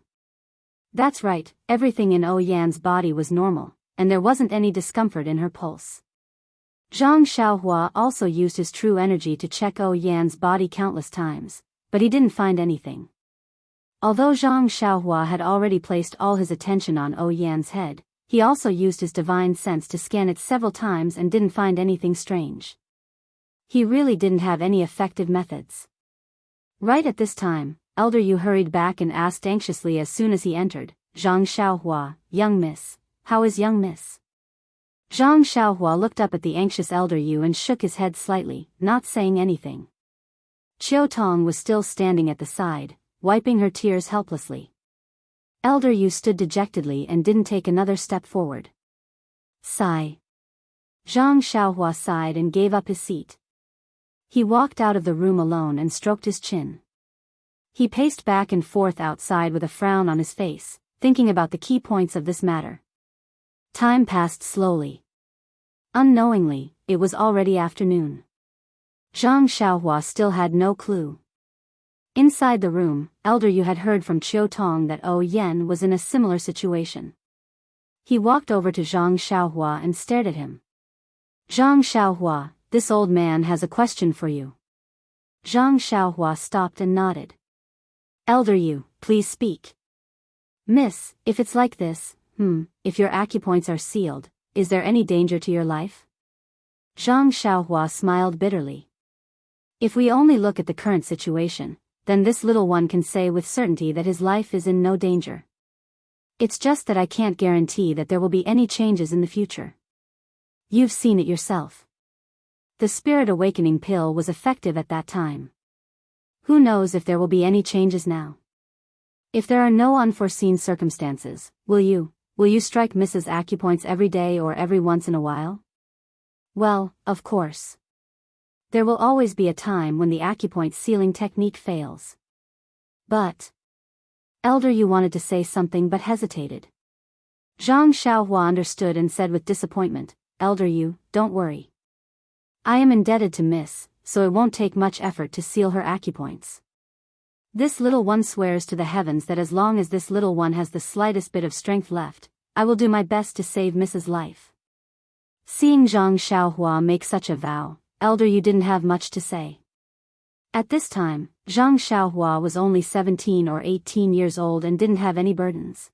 That's right, everything in Yan's body was normal, and there wasn't any discomfort in her pulse. Zhang Xiaohua also used his true energy to check Yan's body countless times, but he didn't find anything. Although Zhang Xiaohua had already placed all his attention on Yan's head, he also used his divine sense to scan it several times and didn't find anything strange. He really didn't have any effective methods. Right at this time, Elder Yu hurried back and asked anxiously as soon as he entered, Zhang Xiaohua, young miss, how is young miss? Zhang Xiaohua looked up at the anxious Elder Yu and shook his head slightly, not saying anything. Qiu Tong was still standing at the side, wiping her tears helplessly. Elder Yu stood dejectedly and didn't take another step forward. Sigh. Zhang Xiaohua sighed and gave up his seat. He walked out of the room alone and stroked his chin. He paced back and forth outside with a frown on his face, thinking about the key points of this matter. Time passed slowly. Unknowingly, it was already afternoon. Zhang Xiaohua still had no clue. Inside the room, Elder Yu had heard from Qiu Tong that Yan was in a similar situation. He walked over to Zhang Xiaohua and stared at him. Zhang Xiaohua, this old man has a question for you. Zhang Xiaohua stopped and nodded. Elder Yu, please speak. Miss, if it's like this, if your acupoints are sealed, is there any danger to your life? Zhang Xiaohua smiled bitterly. If we only look at the current situation, then this little one can say with certainty that his life is in no danger. It's just that I can't guarantee that there will be any changes in the future. You've seen it yourself. The Spirit Awakening pill was effective at that time. Who knows if there will be any changes now? If there are no unforeseen circumstances, will you strike Mrs. Acupoints every day or every once in a while? Well, of course. There will always be a time when the acupoint sealing technique fails. But Elder Yu wanted to say something but hesitated. Zhang Xiaohua understood and said with disappointment, Elder Yu, don't worry. I am indebted to Miss, so it won't take much effort to seal her acupoints. This little one swears to the heavens that as long as this little one has the slightest bit of strength left, I will do my best to save Mrs. life. Seeing Zhang Xiaohua make such a vow, Elder Yu didn't have much to say. At this time, Zhang Xiaohua was only 17 or 18 years old and didn't have any burdens.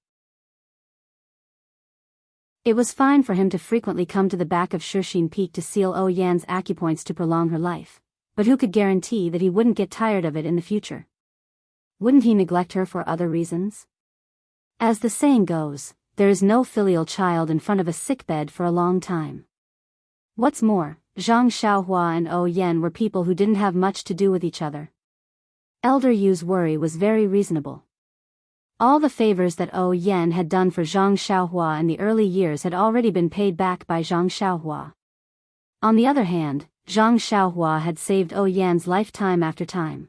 It was fine for him to frequently come to the back of Shixin Peak to seal Yan's acupoints to prolong her life, but who could guarantee that he wouldn't get tired of it in the future? Wouldn't he neglect her for other reasons? As the saying goes, there is no filial child in front of a sickbed for a long time. What's more, Zhang Xiaohua and Yan were people who didn't have much to do with each other. Elder Yu's worry was very reasonable. All the favors that Yan had done for Zhang Xiaohua in the early years had already been paid back by Zhang Xiaohua. On the other hand, Zhang Xiaohua had saved Yan's life time after time.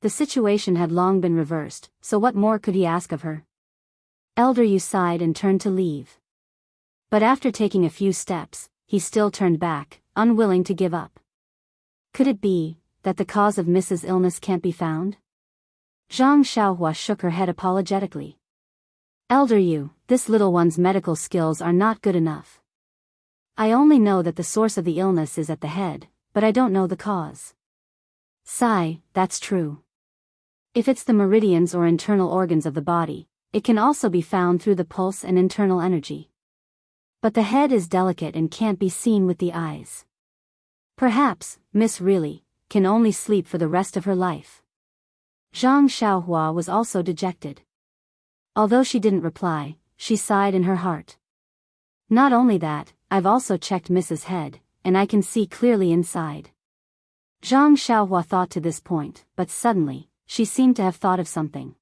The situation had long been reversed, so what more could he ask of her? Elder Yu sighed and turned to leave. But after taking a few steps, he still turned back, unwilling to give up. Could it be that the cause of Mrs. illness can't be found? Zhang Xiaohua shook her head apologetically. Elder Yu, this little one's medical skills are not good enough. I only know that the source of the illness is at the head, but I don't know the cause. Sigh, that's true. If it's the meridians or internal organs of the body, it can also be found through the pulse and internal energy. But the head is delicate and can't be seen with the eyes. Perhaps, Miss really can only sleep for the rest of her life. Zhang Xiaohua was also dejected. Although she didn't reply, she sighed in her heart. Not only that, I've also checked Mrs. Head, and I can see clearly inside. Zhang Xiaohua thought to this point, but suddenly, she seemed to have thought of something.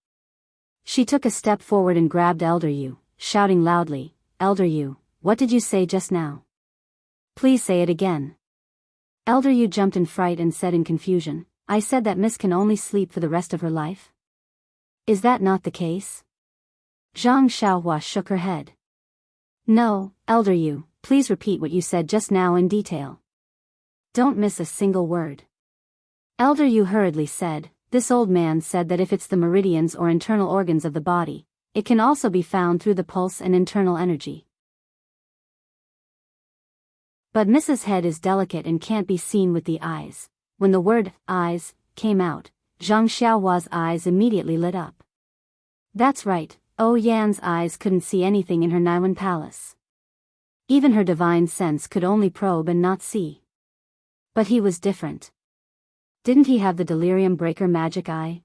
She took a step forward and grabbed Elder Yu, shouting loudly, Elder Yu, what did you say just now? Please say it again. Elder Yu jumped in fright and said in confusion, I said that Miss can only sleep for the rest of her life? Is that not the case? Zhang Xiaohua shook her head. No, Elder Yu, please repeat what you said just now in detail. Don't miss a single word. Elder Yu hurriedly said, this old man said that if it's the meridians or internal organs of the body, it can also be found through the pulse and internal energy. But Mrs. Head is delicate and can't be seen with the eyes. When the word, eyes, came out, Zhang Xiaohua's eyes immediately lit up. That's right, Yan's eyes couldn't see anything in her Naiwan palace. Even her divine sense could only probe and not see. But he was different. Didn't he have the delirium breaker magic eye?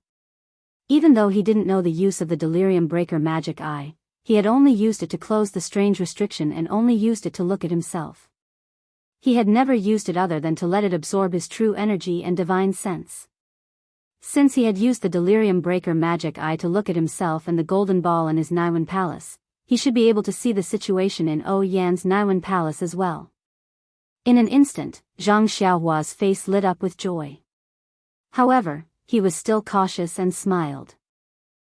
Even though he didn't know the use of the delirium breaker magic eye, he had only used it to close the strange restriction and only used it to look at himself. He had never used it other than to let it absorb his true energy and divine sense. Since he had used the delirium breaker magic eye to look at himself and the golden ball in his Naiwan palace, he should be able to see the situation in Yan's Naiwan palace as well. In an instant, Zhang Xiaohua's face lit up with joy. However, he was still cautious and smiled.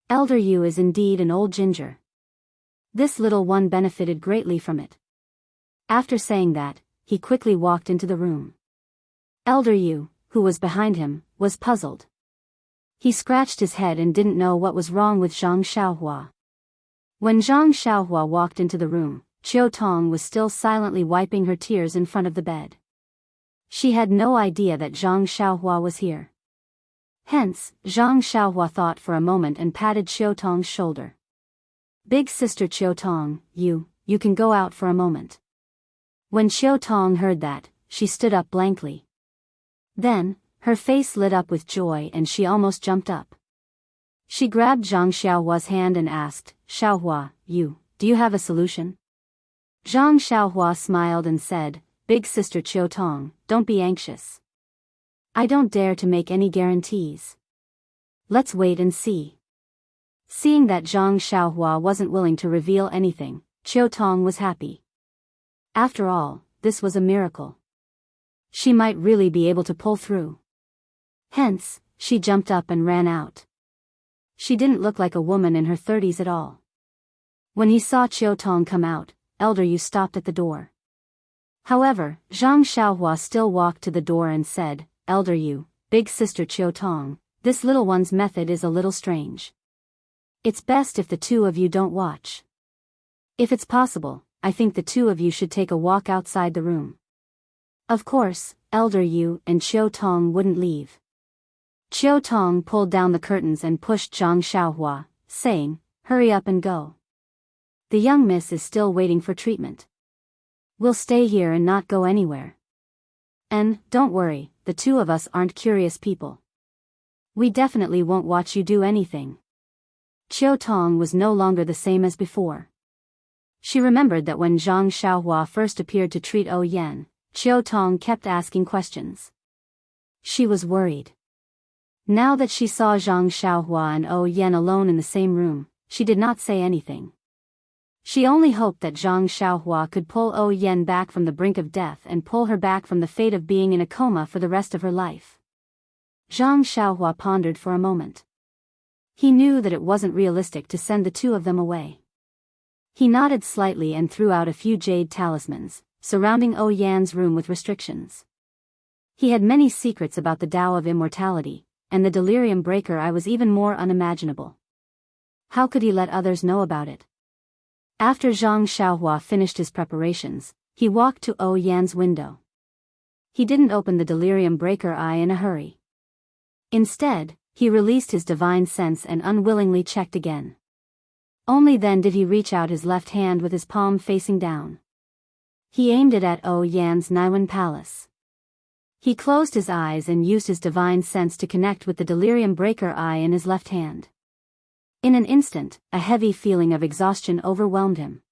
Elder Yu is indeed an old ginger. This little one benefited greatly from it. After saying that, he quickly walked into the room. Elder Yu, who was behind him, was puzzled. He scratched his head and didn't know what was wrong with Zhang Xiaohua. When Zhang Xiaohua walked into the room, Qiu Tong was still silently wiping her tears in front of the bed. She had no idea that Zhang Xiaohua was here. Hence, Zhang Xiaohua thought for a moment and patted Qiu Tong's shoulder. Big sister Qiu Tong, you can go out for a moment. When Qiu Tong heard that, she stood up blankly. Then, her face lit up with joy and she almost jumped up. She grabbed Zhang Xiaohua's hand and asked, Xiaohua, do you have a solution? Zhang Xiaohua smiled and said, Big sister Qiu Tong, don't be anxious. I don't dare to make any guarantees. Let's wait and see. Seeing that Zhang Xiaohua wasn't willing to reveal anything, Qiu Tong was happy. After all, this was a miracle. She might really be able to pull through. Hence, she jumped up and ran out. She didn't look like a woman in her 30s at all. When he saw Qiu Tong come out, Elder Yu stopped at the door. However, Zhang Xiaohua still walked to the door and said, Elder Yu, big sister Qiu Tong, this little one's method is a little strange. It's best if the two of you don't watch. If it's possible, I think the two of you should take a walk outside the room. Of course, Elder Yu and Qiu Tong wouldn't leave. Qiu Tong pulled down the curtains and pushed Zhang Xiaohua, saying, Hurry up and go. The young miss is still waiting for treatment. We'll stay here and not go anywhere. And, don't worry, the two of us aren't curious people. We definitely won't watch you do anything. Qiu Tong was no longer the same as before. She remembered that when Zhang Xiaohua first appeared to treat Yan, Qiu Tong kept asking questions. She was worried. Now that she saw Zhang Xiaohua and Yan alone in the same room, she did not say anything. She only hoped that Zhang Xiaohua could pull Yan back from the brink of death and pull her back from the fate of being in a coma for the rest of her life. Zhang Xiaohua pondered for a moment. He knew that it wasn't realistic to send the two of them away. He nodded slightly and threw out a few jade talismans, surrounding Yan's room with restrictions. He had many secrets about the Tao of immortality, and the delirium breaker eye was even more unimaginable. How could he let others know about it? After Zhang Xiaohua finished his preparations, he walked to Yan's window. He didn't open the delirium breaker eye in a hurry. Instead, he released his divine sense and unwillingly checked again. Only then did he reach out his left hand with his palm facing down. He aimed it at Yan's Naiwan palace. He closed his eyes and used his divine sense to connect with the delirium breaker eye in his left hand. In an instant, a heavy feeling of exhaustion overwhelmed him.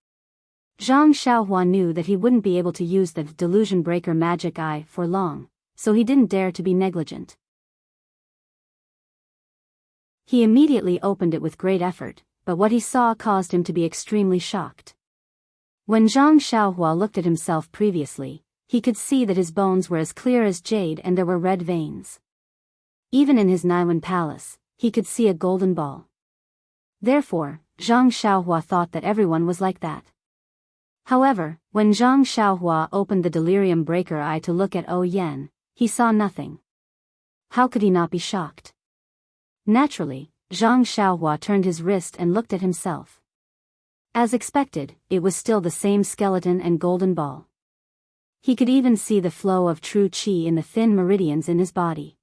Zhang Xiaohua knew that he wouldn't be able to use the delusion breaker magic eye for long, so he didn't dare to be negligent. He immediately opened it with great effort, but what he saw caused him to be extremely shocked. When Zhang Xiaohua looked at himself previously, he could see that his bones were as clear as jade and there were red veins. Even in his Naiwan palace, he could see a golden ball. Therefore, Zhang Xiaohua thought that everyone was like that. However, when Zhang Xiaohua opened the delirium breaker eye to look at Yan, he saw nothing. How could he not be shocked? Naturally, Zhang Xiaohua turned his wrist and looked at himself. As expected, it was still the same skeleton and golden ball. He could even see the flow of true qi in the thin meridians in his body.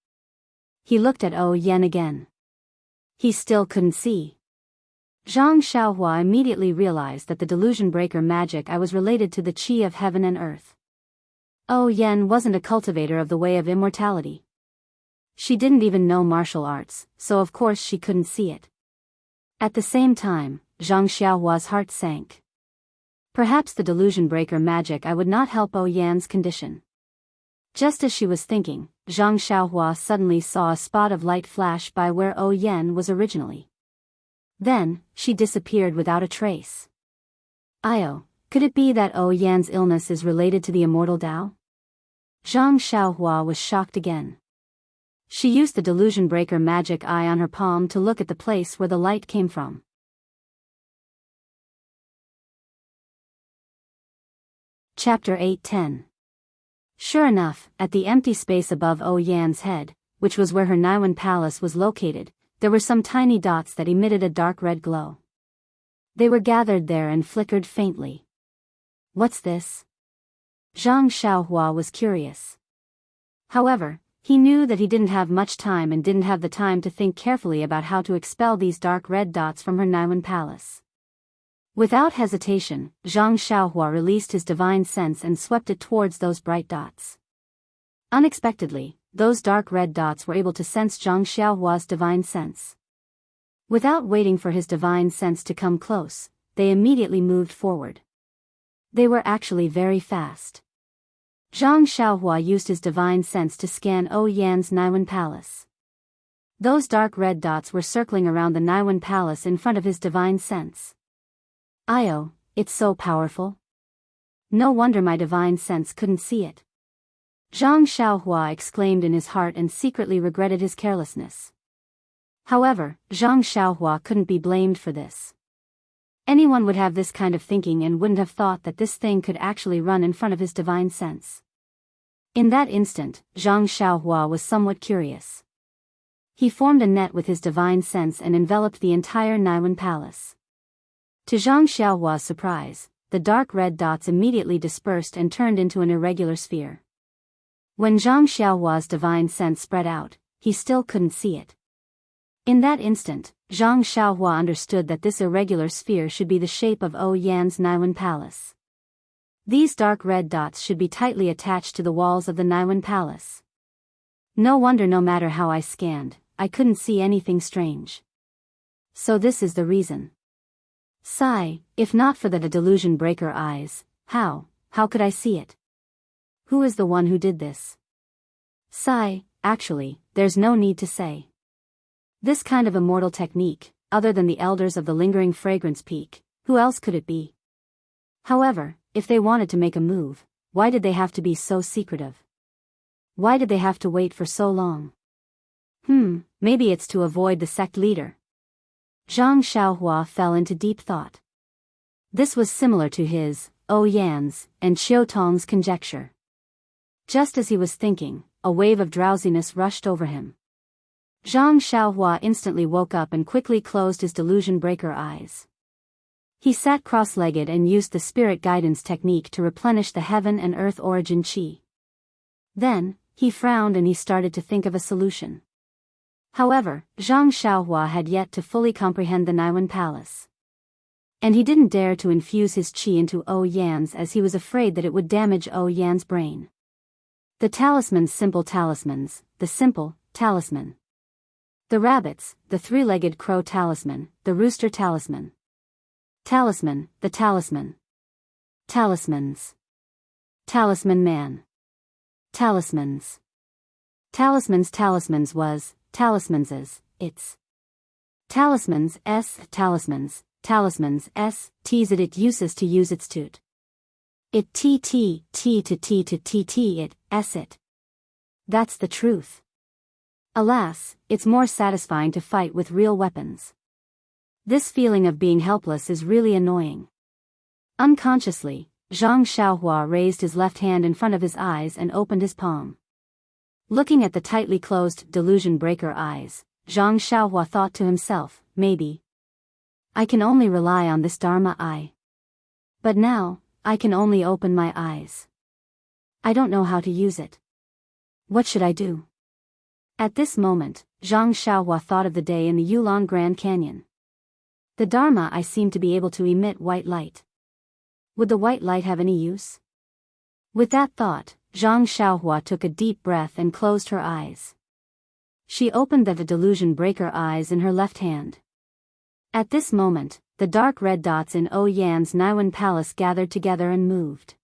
He looked at Yan again. He still couldn't see. Zhang Xiaohua immediately realized that the delusion breaker magic eye was related to the qi of heaven and earth. Yan wasn't a cultivator of the way of immortality. She didn't even know martial arts, so of course she couldn't see it. At the same time, Zhang Xiaohua's heart sank. Perhaps the delusion breaker magic eye would not help Yan's condition. Just as she was thinking, Zhang Xiaohua suddenly saw a spot of light flash by where Yan was originally. Then, she disappeared without a trace. Could it be that Yan's illness is related to the immortal Tao? Zhang Xiaohua was shocked again. She used the delusion breaker magic eye on her palm to look at the place where the light came from. Chapter 8:10. Sure enough, at the empty space above Yan's head, which was where her Naiwan palace was located, there were some tiny dots that emitted a dark red glow. They were gathered there and flickered faintly. What's this? Zhang Xiaohua was curious. However, he knew that he didn't have much time and didn't have the time to think carefully about how to expel these dark red dots from her Naiwan palace. Without hesitation, Zhang Xiaohua released his divine sense and swept it towards those bright dots. Unexpectedly, those dark red dots were able to sense Zhang Xiaohua's divine sense. Without waiting for his divine sense to come close, they immediately moved forward. They were actually very fast. Zhang Xiaohua used his divine sense to scan Yan's Naiwan palace. Those dark red dots were circling around the Naiwan palace in front of his divine sense. It's so powerful. No wonder my divine sense couldn't see it. Zhang Xiaohua exclaimed in his heart and secretly regretted his carelessness. However, Zhang Xiaohua couldn't be blamed for this. Anyone would have this kind of thinking and wouldn't have thought that this thing could actually run in front of his divine sense. In that instant, Zhang Xiaohua was somewhat curious. He formed a net with his divine sense and enveloped the entire Naiwan palace. To Zhang Xiaohua's surprise, the dark red dots immediately dispersed and turned into an irregular sphere. When Zhang Xiaohua's divine sense spread out, he still couldn't see it. In that instant, Zhang Xiaohua understood that this irregular sphere should be the shape of Yan's Naiwan palace. These dark red dots should be tightly attached to the walls of the Naiwan palace. No wonder no matter how I scanned, I couldn't see anything strange. So this is the reason. If not for the delusion breaker eyes, how could I see it? Who is the one who did this? Actually, there's no need to say. This kind of immortal technique, other than the elders of the lingering fragrance peak, who else could it be? However, if they wanted to make a move, why did they have to be so secretive? Why did they have to wait for so long? Maybe it's to avoid the sect leader. Zhang Xiaohua fell into deep thought. This was similar to his, Yan's, and Qiu Tong's conjecture. Just as he was thinking, a wave of drowsiness rushed over him. Zhang Xiaohua instantly woke up and quickly closed his delusion breaker eyes. He sat cross-legged and used the spirit guidance technique to replenish the heaven and earth origin qi. Then, he frowned and he started to think of a solution. However, Zhang Xiaohua had yet to fully comprehend the Naiwan palace. And he didn't dare to infuse his qi into Yan's as he was afraid that it would damage Yan's brain. The talismans, simple talismans, the simple talisman. The rabbits, the three-legged crow talisman, the rooster talisman. Talisman, the talisman. Talismans. Talisman man. Talismans. Talismans was, talismans is, it's. Talismans s, talismans, talismans s, t's it uses to use its toot. It t to it, s it. That's the truth. Alas, it's more satisfying to fight with real weapons. This feeling of being helpless is really annoying. Unconsciously, Zhang Xiaohua raised his left hand in front of his eyes and opened his palm. Looking at the tightly closed delusion breaker eyes, Zhang Xiaohua thought to himself, maybe I can only rely on this Dharma eye. But now, I can only open my eyes. I don't know how to use it. What should I do? At this moment, Zhang Xiaohua thought of the day in the Yulon Grand Canyon. The Dharma eye seemed to be able to emit white light. Would the white light have any use? With that thought, Zhang Xiaohua took a deep breath and closed her eyes. She opened the delusion breaker eyes in her left hand. At this moment, the dark red dots in Oyan's Niwen Palace gathered together and moved.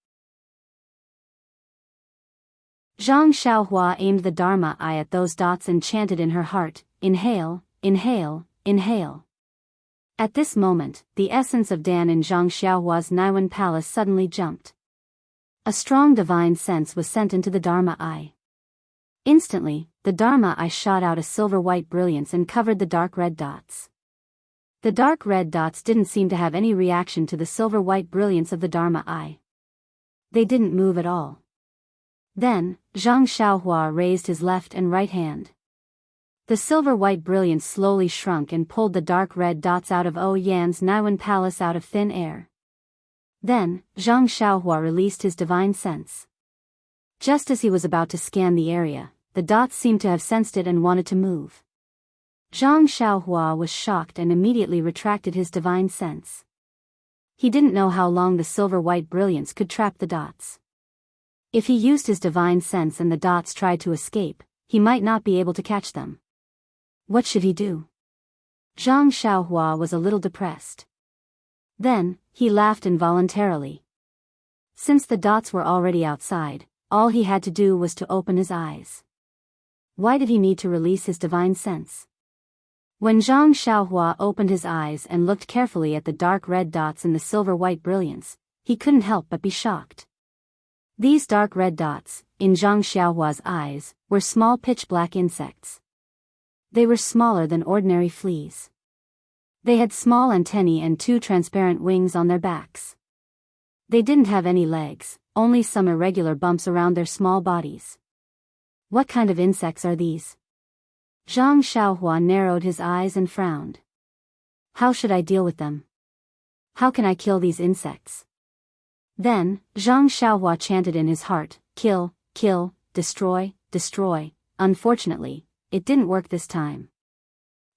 Zhang Xiaohua aimed the Dharma eye at those dots and chanted in her heart, inhale, inhale, inhale. At this moment, the essence of Dan in Zhang Xiaohua's Niwen Palace suddenly jumped. A strong divine sense was sent into the Dharma eye. Instantly, the Dharma eye shot out a silver-white brilliance and covered the dark red dots. The dark red dots didn't seem to have any reaction to the silver-white brilliance of the Dharma eye. They didn't move at all. Then, Zhang Xiaohua raised his left and right hand. The silver-white brilliance slowly shrunk and pulled the dark red dots out of Oyan's Niwen Palace out of thin air. Then, Zhang Xiaohua released his divine sense. Just as he was about to scan the area, the dots seemed to have sensed it and wanted to move. Zhang Xiaohua was shocked and immediately retracted his divine sense. He didn't know how long the silver-white brilliance could trap the dots. If he used his divine sense and the dots tried to escape, he might not be able to catch them. What should he do? Zhang Xiaohua was a little depressed. Then, he laughed involuntarily. Since the dots were already outside, all he had to do was to open his eyes. Why did he need to release his divine sense? When Zhang Xiaohua opened his eyes and looked carefully at the dark red dots in the silver-white brilliance, he couldn't help but be shocked. These dark red dots, in Zhang Xiaohua's eyes, were small pitch-black insects. They were smaller than ordinary fleas. They had small antennae and 2 transparent wings on their backs. They didn't have any legs, only some irregular bumps around their small bodies. What kind of insects are these? Zhang Xiaohua narrowed his eyes and frowned. How should I deal with them? How can I kill these insects? Then, Zhang Xiaohua chanted in his heart, kill, kill, destroy, destroy. Unfortunately, it didn't work this time.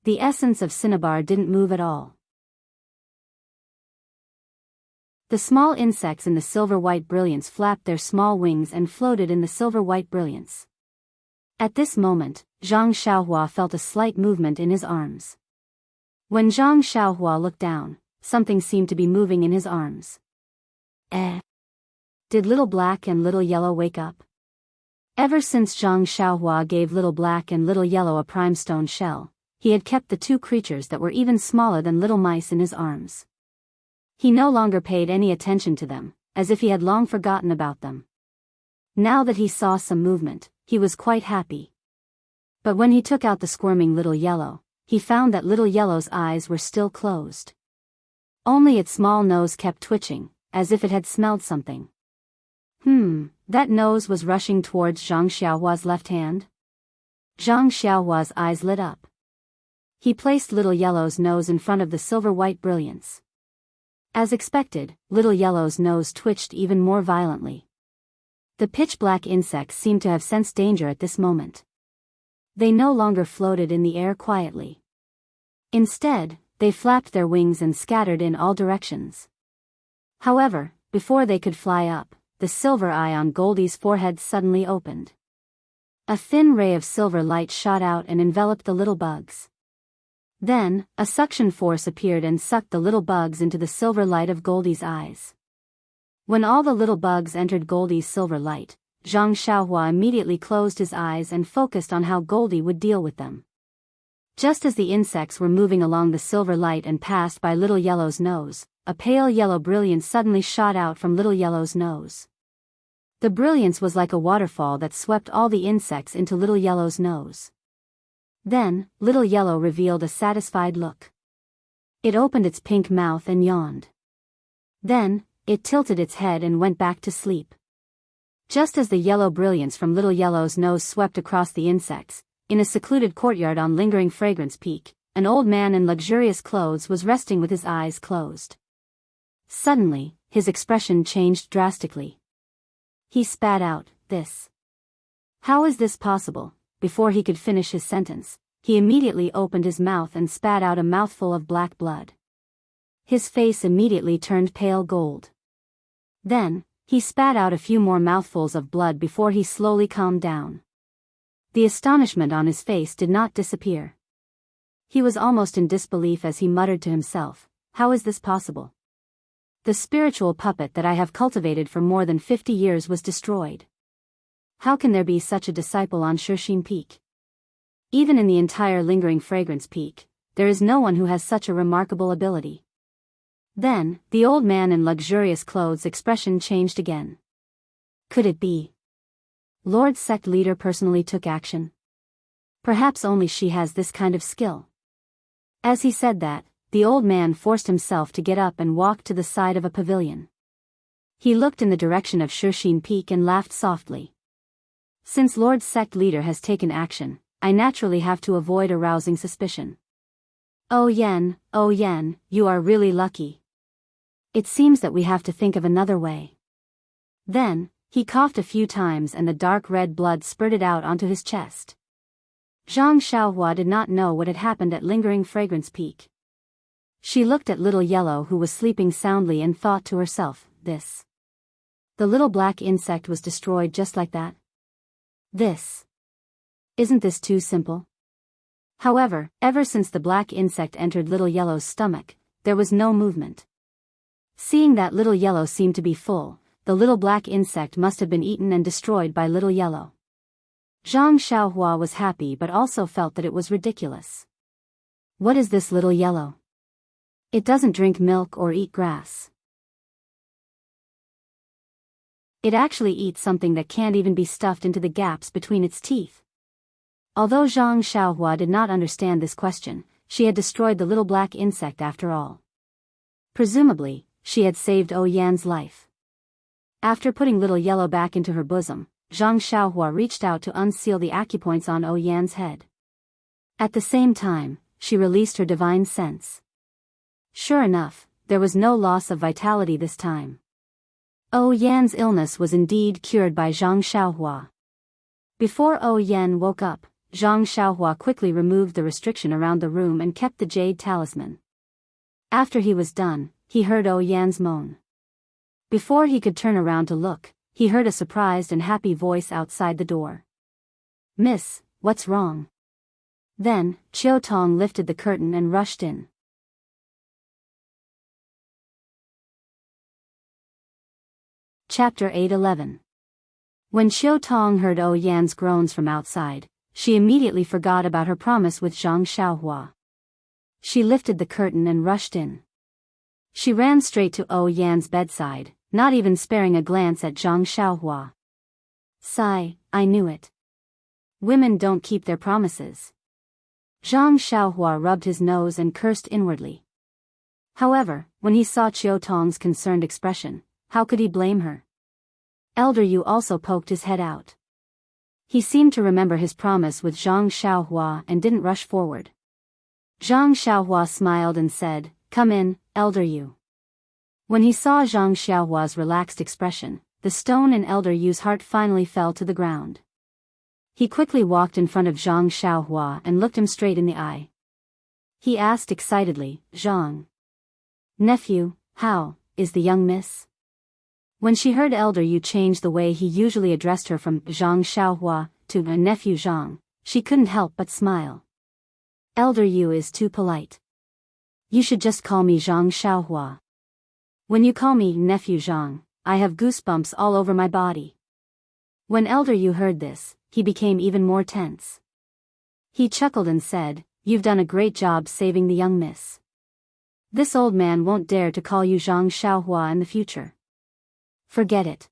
The essence of cinnabar didn't move at all. The small insects in the silver-white brilliance flapped their small wings and floated in the silver-white brilliance. At this moment, Zhang Xiaohua felt a slight movement in his arms. When Zhang Xiaohua looked down, something seemed to be moving in his arms. Did Little Black and Little Yellow wake up? Ever since Zhang Xiaohua gave Little Black and Little Yellow a prime stone shell, he had kept the 2 creatures that were even smaller than little mice in his arms. He no longer paid any attention to them, as if he had long forgotten about them. Now that he saw some movement, he was quite happy. But when he took out the squirming Little Yellow, he found that Little Yellow's eyes were still closed. Only its small nose kept twitching, as if it had smelled something. That nose was rushing towards Zhang Xiaohua's left hand. Zhang Xiaohua's eyes lit up. He placed Little Yellow's nose in front of the silver-white brilliance. As expected, Little Yellow's nose twitched even more violently. The pitch-black insects seemed to have sensed danger at this moment. They no longer floated in the air quietly. Instead, they flapped their wings and scattered in all directions. However, before they could fly up, the silver eye on Goldie's forehead suddenly opened. A thin ray of silver light shot out and enveloped the little bugs. Then, a suction force appeared and sucked the little bugs into the silver light of Goldie's eyes. When all the little bugs entered Goldie's silver light, Zhang Xiaohua immediately closed his eyes and focused on how Goldie would deal with them. Just as the insects were moving along the silver light and passed by Little Yellow's nose, a pale yellow brilliance suddenly shot out from Little Yellow's nose. The brilliance was like a waterfall that swept all the insects into Little Yellow's nose. Then, Little Yellow revealed a satisfied look. It opened its pink mouth and yawned. Then, it tilted its head and went back to sleep. Just as the yellow brilliance from Little Yellow's nose swept across the insects, in a secluded courtyard on Lingering Fragrance Peak, an old man in luxurious clothes was resting with his eyes closed. Suddenly, his expression changed drastically. He spat out, "This. How is this possible?" Before he could finish his sentence, he immediately opened his mouth and spat out a mouthful of black blood. His face immediately turned pale gold. Then, he spat out a few more mouthfuls of blood before he slowly calmed down. The astonishment on his face did not disappear. He was almost in disbelief as he muttered to himself, "How is this possible? The spiritual puppet that I have cultivated for more than 50 years was destroyed. How can there be such a disciple on Shishim Peak? Even in the entire Lingering Fragrance Peak, there is no one who has such a remarkable ability." Then, the old man in luxurious clothes' expression changed again. Could it be? Lord's sect leader personally took action? Perhaps only she has this kind of skill. As he said that, the old man forced himself to get up and walk to the side of a pavilion. He looked in the direction of Shishim Peak and laughed softly. Since Lord's sect leader has taken action, I naturally have to avoid arousing suspicion. Oh Yen, you are really lucky. It seems that we have to think of another way. Then, he coughed a few times and the dark red blood spurted out onto his chest. Zhang Xiaohua did not know what had happened at Lingering Fragrance Peak. She looked at Little Yellow who was sleeping soundly and thought to herself, "This. The little black insect was destroyed just like that? This. Isn't this too simple?" However, ever since the black insect entered Little Yellow's stomach, there was no movement. Seeing that Little Yellow seemed to be full, the little black insect must have been eaten and destroyed by Little Yellow. Zhang Xiaohua was happy but also felt that it was ridiculous. What is this Little Yellow? It doesn't drink milk or eat grass. It actually eats something that can't even be stuffed into the gaps between its teeth. Although Zhang Xiaohua did not understand this question, she had destroyed the little black insect after all. Presumably, she had saved Yan's life. After putting Little Yellow back into her bosom, Zhang Xiaohua reached out to unseal the acupoints on Yan's head. At the same time, she released her divine sense. Sure enough, there was no loss of vitality this time. Yan's illness was indeed cured by Zhang Xiaohua. Before Yan woke up, Zhang Xiaohua quickly removed the restriction around the room and kept the jade talisman. After he was done, he heard Yan's moan. Before he could turn around to look, he heard a surprised and happy voice outside the door. "Miss, what's wrong?" Then, Chiu Tong lifted the curtain and rushed in. Chapter 8:11. When Chiu Tong heard Yan's groans from outside, she immediately forgot about her promise with Zhang Xiaohua. She lifted the curtain and rushed in. She ran straight to Yan's bedside, not even sparing a glance at Zhang Xiaohua. "Sigh, I knew it. Women don't keep their promises." Zhang Xiaohua rubbed his nose and cursed inwardly. However, when he saw Chiu Tong's concerned expression, how could he blame her? Elder Yu also poked his head out. He seemed to remember his promise with Zhang Xiaohua and didn't rush forward. Zhang Xiaohua smiled and said, "Come in, Elder Yu." When he saw Zhang Xiaohua's relaxed expression, the stone in Elder Yu's heart finally fell to the ground. He quickly walked in front of Zhang Xiaohua and looked him straight in the eye. He asked excitedly, "Zhang. Nephew, how is the young miss?" When she heard Elder Yu change the way he usually addressed her from Zhang Xiaohua to nephew Zhang, she couldn't help but smile. "Elder Yu is too polite. You should just call me Zhang Xiaohua. When you call me nephew Zhang, I have goosebumps all over my body." When Elder Yu heard this, he became even more tense. He chuckled and said, "You've done a great job saving the young miss. This old man won't dare to call you Zhang Xiaohua in the future. Forget it.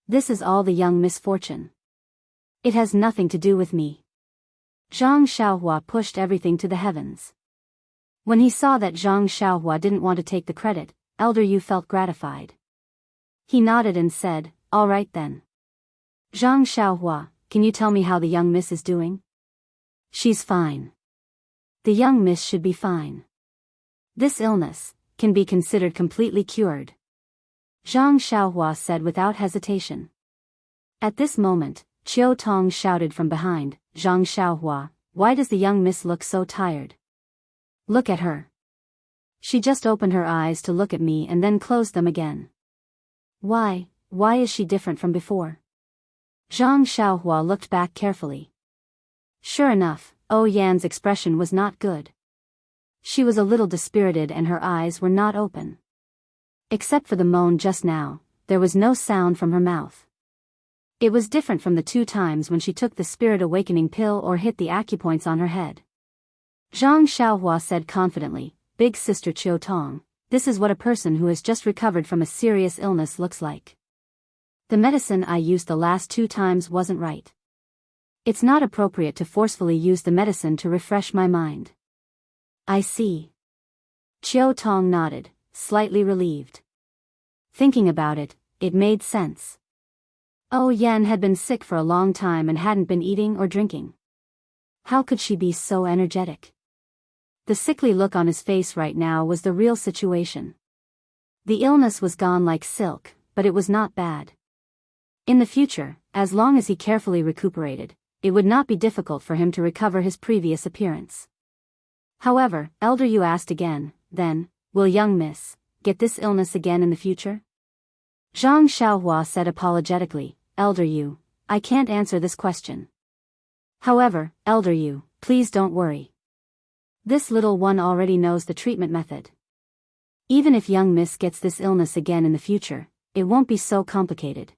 This is all the young misfortune. It has nothing to do with me." Zhang Xiaohua pushed everything to the heavens. When he saw that Zhang Xiaohua didn't want to take the credit, Elder Yu felt gratified. He nodded and said, "All right then. Zhang Xiaohua, can you tell me how the young miss is doing?" "She's fine. The young miss should be fine. This illness can be considered completely cured," Zhang Xiaohua said without hesitation. At this moment, Qiu Tong shouted from behind, "Zhang Xiaohua, why does the young miss look so tired? Look at her. She just opened her eyes to look at me and then closed them again. Why is she different from before?" Zhang Xiaohua looked back carefully. Sure enough, Yan's expression was not good. She was a little dispirited and her eyes were not open. Except for the moan just now, there was no sound from her mouth. It was different from the 2 times when she took the spirit awakening pill or hit the acupoints on her head. Zhang Xiaohua said confidently, "Big sister Qiu Tong, this is what a person who has just recovered from a serious illness looks like. The medicine I used the last 2 times wasn't right. It's not appropriate to forcefully use the medicine to refresh my mind." "I see." Qiu Tong nodded, slightly relieved. Thinking about it, it made sense. Yan had been sick for a long time and hadn't been eating or drinking. How could she be so energetic? The sickly look on his face right now was the real situation. The illness was gone like silk, but it was not bad. In the future, as long as he carefully recuperated, it would not be difficult for him to recover his previous appearance. However, Elder Yu asked again, "Then, will young miss get this illness again in the future?" Zhang Xiaohua said apologetically, "Elder Yu, I can't answer this question. However, Elder Yu, please don't worry. This little one already knows the treatment method. Even if young miss gets this illness again in the future, it won't be so complicated.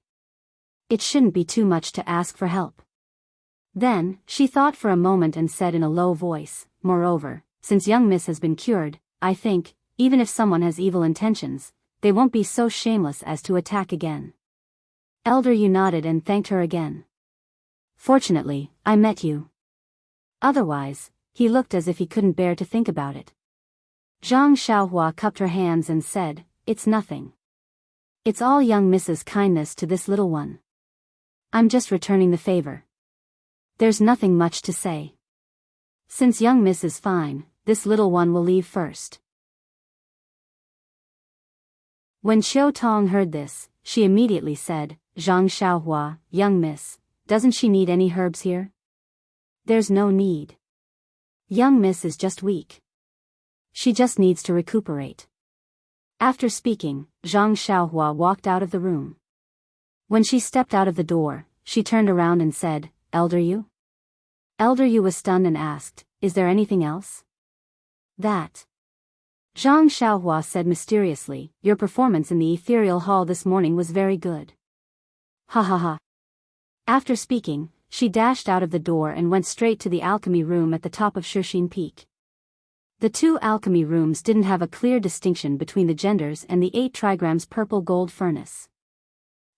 It shouldn't be too much to ask for help." Then, she thought for a moment and said in a low voice, "Moreover, since young miss has been cured, I think, even if someone has evil intentions, they won't be so shameless as to attack again." Elder Yu nodded and thanked her again. "Fortunately, I met you." Otherwise, he looked as if he couldn't bear to think about it. Zhang Xiaohua cupped her hands and said, "It's nothing. It's all young Miss's kindness to this little one. I'm just returning the favor. There's nothing much to say. Since young miss is fine, this little one will leave first." When Qiu Tong heard this, she immediately said, "Zhang Xiaohua, young miss, doesn't she need any herbs here?" "There's no need. Young miss is just weak. She just needs to recuperate." After speaking, Zhang Xiaohua walked out of the room. When she stepped out of the door, she turned around and said, "Elder Yu?" Elder Yu was stunned and asked, "Is there anything else?" "That." Zhang Xiaohua said mysteriously, "Your performance in the ethereal hall this morning was very good." Ha ha ha. After speaking, she dashed out of the door and went straight to the alchemy room at the top of Shixin Peak. The 2 alchemy rooms didn't have a clear distinction between the genders and the 8 trigrams purple gold furnace.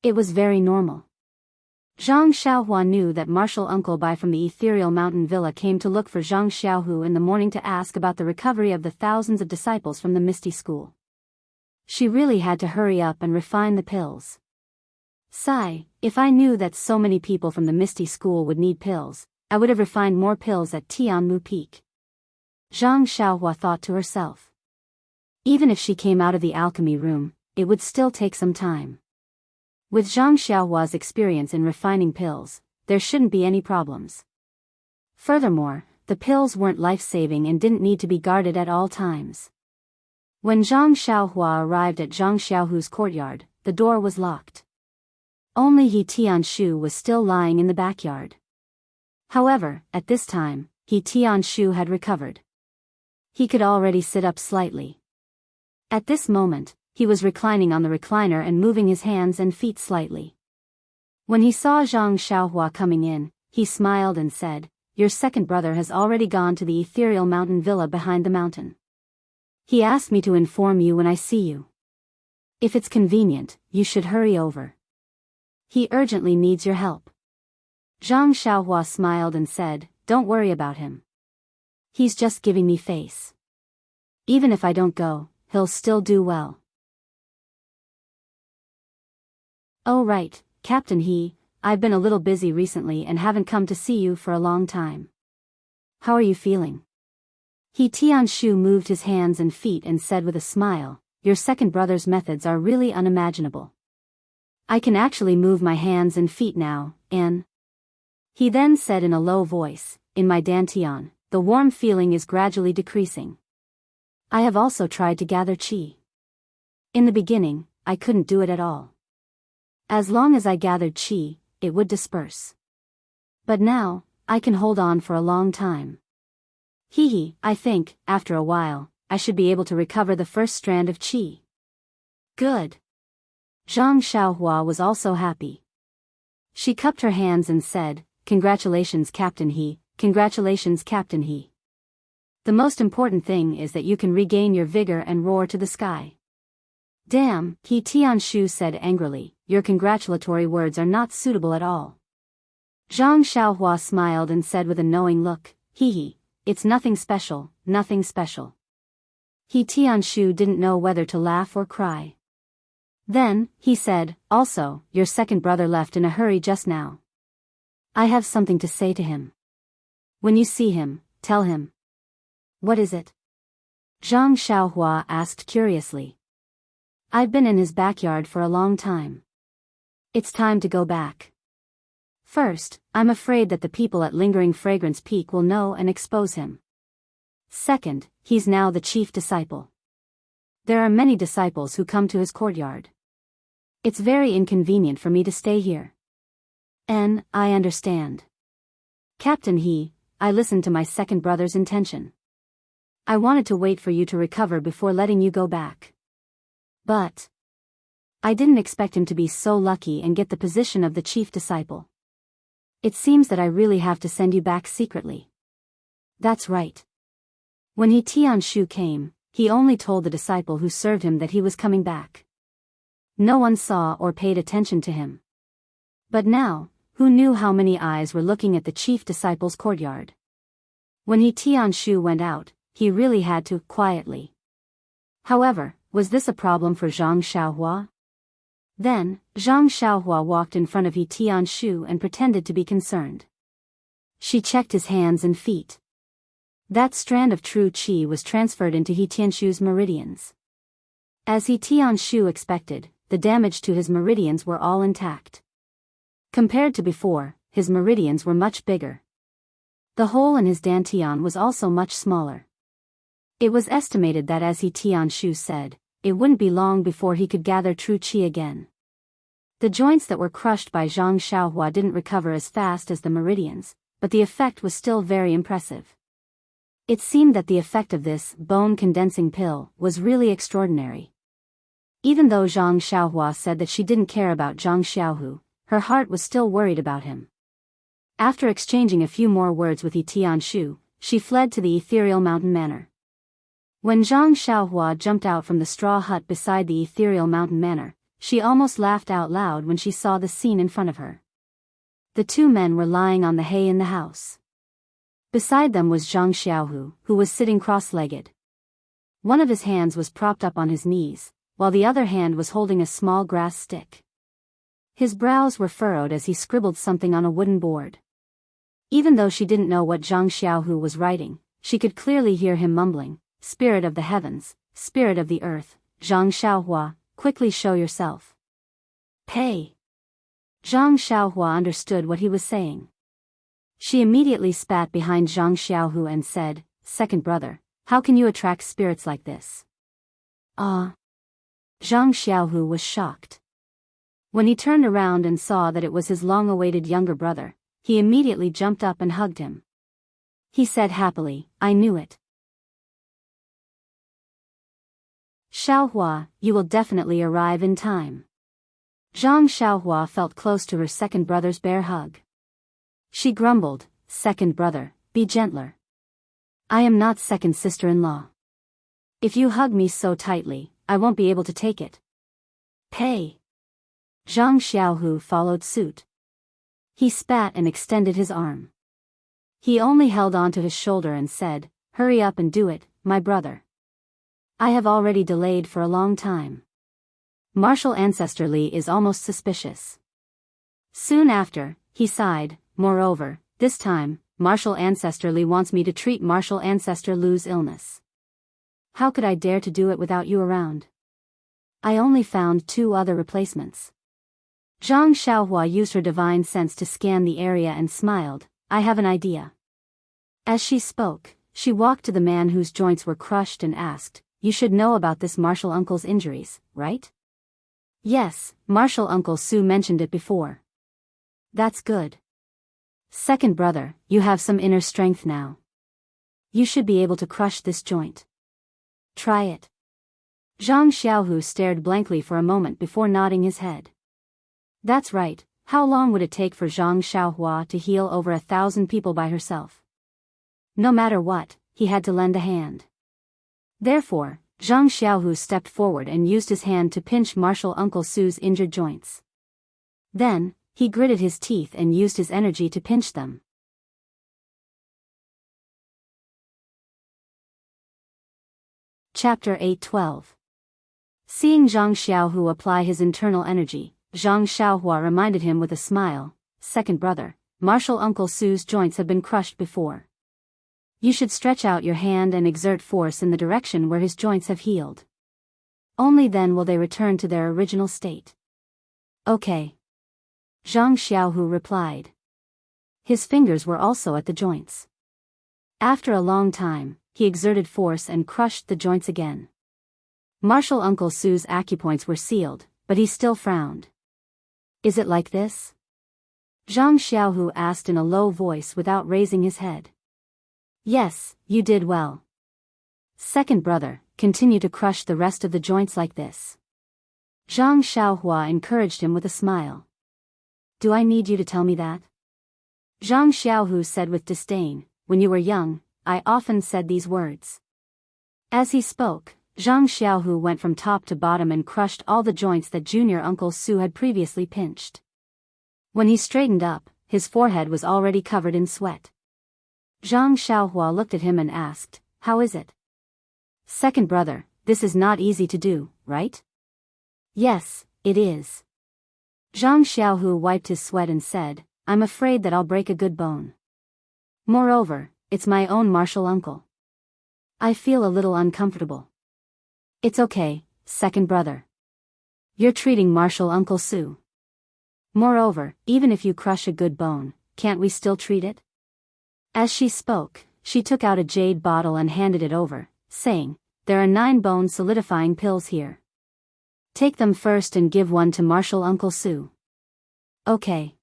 It was very normal. Zhang Xiaohua knew that Martial Uncle Bai from the ethereal mountain villa came to look for Zhang Xiaohu in the morning to ask about the recovery of the thousands of disciples from the Misty School. She really had to hurry up and refine the pills. Sigh, if I knew that so many people from the Misty School would need pills, I would have refined more pills at Tianmu Peak. Zhang Xiaohua thought to herself. Even if she came out of the alchemy room, it would still take some time. With Zhang Xiaohua's experience in refining pills, there shouldn't be any problems. Furthermore, the pills weren't life-saving and didn't need to be guarded at all times. When Zhang Xiaohua arrived at Zhang Xiaohu's courtyard, the door was locked. Only He Tianshu was still lying in the backyard. However, at this time, He Tianshu had recovered. He could already sit up slightly. At this moment, he was reclining on the recliner and moving his hands and feet slightly. When he saw Zhang Xiaohua coming in, he smiled and said, "Your second brother has already gone to the ethereal mountain villa behind the mountain. He asked me to inform you when I see you. If it's convenient, you should hurry over. He urgently needs your help." Zhang Xiaohua smiled and said, "Don't worry about him. He's just giving me face. Even if I don't go, he'll still do well." Oh right, Captain He, I've been a little busy recently and haven't come to see you for a long time. How are you feeling? He Tianshu moved his hands and feet and said with a smile, your second brother's methods are really unimaginable. I can actually move my hands and feet now, and... He then said in a low voice, in my dantian, the warm feeling is gradually decreasing. I have also tried to gather qi. In the beginning, I couldn't do it at all. As long as I gathered qi, it would disperse. But now, I can hold on for a long time. I think, after a while, I should be able to recover the first strand of qi. Good. Zhang Xiaohua was also happy. She cupped her hands and said, congratulations Captain He, congratulations Captain He. The most important thing is that you can regain your vigor and roar to the sky. Damn, He Tianshu said angrily, your congratulatory words are not suitable at all. Zhang Xiaohua smiled and said with a knowing look, it's nothing special, nothing special. He Tianshu didn't know whether to laugh or cry. Then, he said, also, your second brother left in a hurry just now. I have something to say to him. When you see him, tell him. What is it? Zhang Xiaohua asked curiously. I've been in his backyard for a long time. It's time to go back. First, I'm afraid that the people at Lingering Fragrance Peak will know and expose him. Second, he's now the chief disciple. There are many disciples who come to his courtyard. It's very inconvenient for me to stay here. I understand. Captain He, I listened to my second brother's intention. I wanted to wait for you to recover before letting you go back. But I didn't expect him to be so lucky and get the position of the chief disciple. It seems that I really have to send you back secretly. That's right. When He Tianshu came, he only told the disciple who served him that he was coming back. No one saw or paid attention to him. But now, who knew how many eyes were looking at the chief disciple's courtyard? When He Tianshu went out, he really had to, quietly. However, was this a problem for Zhang Xiaohua? Then, Zhang Xiaohua walked in front of He Tianshu and pretended to be concerned. She checked his hands and feet. That strand of true qi was transferred into He Tianshu's meridians. As He Tianshu expected, the damage to his meridians were all intact. Compared to before, his meridians were much bigger. The hole in his dantian was also much smaller. It was estimated that as He Tianshu said, it wouldn't be long before he could gather true qi again. The joints that were crushed by Zhang Xiaohua didn't recover as fast as the meridians, but the effect was still very impressive. It seemed that the effect of this bone-condensing pill was really extraordinary. Even though Zhang Xiaohua said that she didn't care about Zhang Xiaohu, her heart was still worried about him. After exchanging a few more words with He Tianshu, she fled to the ethereal mountain manor. When Zhang Xiaohua jumped out from the straw hut beside the ethereal mountain manor, she almost laughed out loud when she saw the scene in front of her. The two men were lying on the hay in the house. Beside them was Zhang Xiaohu, who was sitting cross-legged. One of his hands was propped up on his knees, while the other hand was holding a small grass stick. His brows were furrowed as he scribbled something on a wooden board. Even though she didn't know what Zhang Xiaohu was writing, she could clearly hear him mumbling, Spirit of the heavens, spirit of the earth, Zhang Xiaohua, quickly show yourself. Pay. Zhang Xiaohua understood what he was saying. She immediately spat behind Zhang Xiaohu and said, Second brother, how can you attract spirits like this? Ah. Zhang Xiaohu was shocked. When he turned around and saw that it was his long-awaited younger brother, he immediately jumped up and hugged him. He said happily, I knew it. Xiaohua, you will definitely arrive in time. Zhang Xiaohua felt close to her second brother's bear hug. She grumbled, Second brother, be gentler. I am not second sister-in-law. If you hug me so tightly, I won't be able to take it. Pay. Zhang Xiaohu followed suit. He spat and extended his arm. He only held on to his shoulder and said, Hurry up and do it, my brother. I have already delayed for a long time. Martial Ancestor Li is almost suspicious. Soon after, he sighed, moreover, this time, Martial Ancestor Li wants me to treat Martial Ancestor Lu's illness. How could I dare to do it without you around? I only found 2 other replacements. Zhang Xiaohua used her divine sense to scan the area and smiled, I have an idea. As she spoke, she walked to the man whose joints were crushed and asked, you should know about this martial uncle's injuries, right? Yes, martial uncle Su mentioned it before. That's good. Second brother, you have some inner strength now. You should be able to crush this joint. Try it. Zhang Xiaohu stared blankly for a moment before nodding his head. That's right, how long would it take for Zhang Xiaohua to heal over 1,000 people by herself? No matter what, he had to lend a hand. Therefore, Zhang Xiaohu stepped forward and used his hand to pinch martial Uncle Su's injured joints. Then, he gritted his teeth and used his energy to pinch them. Chapter 8:12. Seeing Zhang Xiaohu apply his internal energy, Zhang Xiaohua reminded him with a smile, second brother, martial Uncle Su's joints have been crushed before. You should stretch out your hand and exert force in the direction where his joints have healed. Only then will they return to their original state. Okay. Zhang Xiaohu replied. His fingers were also at the joints. After a long time, he exerted force and crushed the joints again. Martial Uncle Su's acupoints were sealed, but he still frowned. Is it like this? Zhang Xiaohu asked in a low voice without raising his head. Yes, you did well. Second brother, continue to crush the rest of the joints like this. Zhang Xiaohua encouraged him with a smile. Do I need you to tell me that? Zhang Xiaohu said with disdain, when you were young, I often said these words. As he spoke, Zhang Xiaohu went from top to bottom and crushed all the joints that junior Uncle Su had previously pinched. When he straightened up, his forehead was already covered in sweat. Zhang Xiaohua looked at him and asked, how is it? Second brother, this is not easy to do, right? Yes, it is. Zhang Xiaohu wiped his sweat and said, I'm afraid that I'll break a good bone. Moreover, it's my own martial uncle. I feel a little uncomfortable. It's okay, second brother. You're treating martial Uncle Su. Moreover, even if you crush a good bone, can't we still treat it? As she spoke, she took out a jade bottle and handed it over, saying, there are 9 bone solidifying pills here. Take them first and give one to martial Uncle Su. Okay.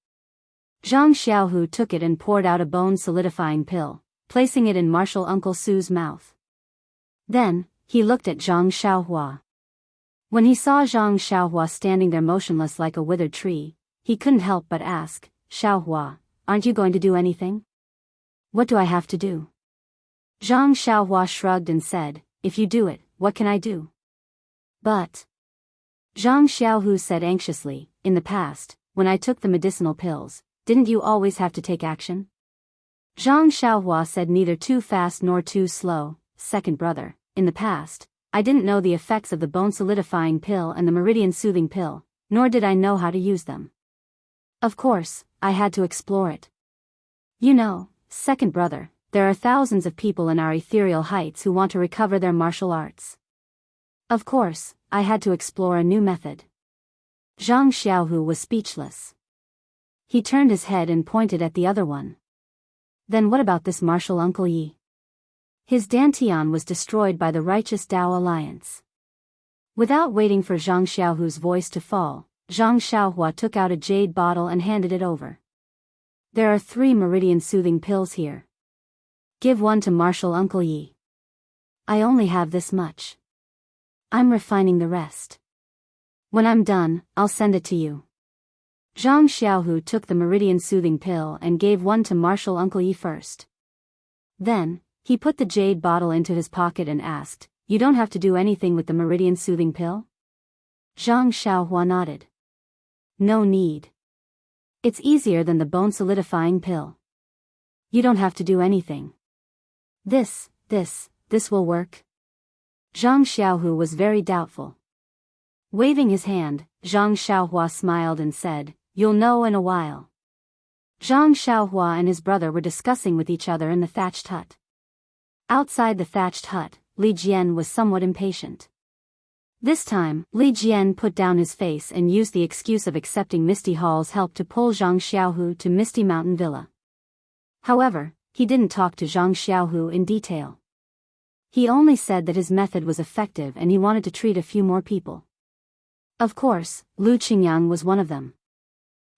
Zhang Xiaohu took it and poured out a bone solidifying pill, placing it in martial Uncle Su's mouth. Then, he looked at Zhang Xiaohua. When he saw Zhang Xiaohua standing there motionless like a withered tree, he couldn't help but ask, Xiaohua, aren't you going to do anything? What do I have to do? Zhang Xiaohua shrugged and said, if you do it, what can I do? But Zhang Xiaohu said anxiously, in the past, when I took the medicinal pills, didn't you always have to take action? Zhang Xiaohua said neither too fast nor too slow, second brother, in the past, I didn't know the effects of the bone solidifying pill and the meridian soothing pill, nor did I know how to use them. Of course, I had to explore it. You know, second brother, there are thousands of people in our ethereal heights who want to recover their martial arts. Of course, I had to explore a new method. Zhang Xiaohu was speechless. He turned his head and pointed at the other one. Then what about this martial Uncle Yi? His dantian was destroyed by the righteous Dao Alliance. Without waiting for Zhang Xiaohu's voice to fall, Zhang Xiaohua took out a jade bottle and handed it over. There are 3 meridian soothing pills here. Give one to martial Uncle Yi. I only have this much. I'm refining the rest. When I'm done, I'll send it to you. Zhang Xiaohu took the meridian soothing pill and gave one to martial Uncle Yi first. Then, he put the jade bottle into his pocket and asked, you don't have to do anything with the meridian soothing pill? Zhang Xiaohua nodded. No need. It's easier than the bone solidifying pill. You don't have to do anything. This will work? Zhang Xiaohu was very doubtful. Waving his hand, Zhang Xiaohua smiled and said, "You'll know in a while." Zhang Xiaohua and his brother were discussing with each other in the thatched hut. Outside the thatched hut, Li Jian was somewhat impatient. This time, Li Jian put down his face and used the excuse of accepting Misty Hall's help to pull Zhang Xiaohu to Misty Mountain Villa. However, he didn't talk to Zhang Xiaohu in detail. He only said that his method was effective and he wanted to treat a few more people. Of course, Lu Qingyang was one of them.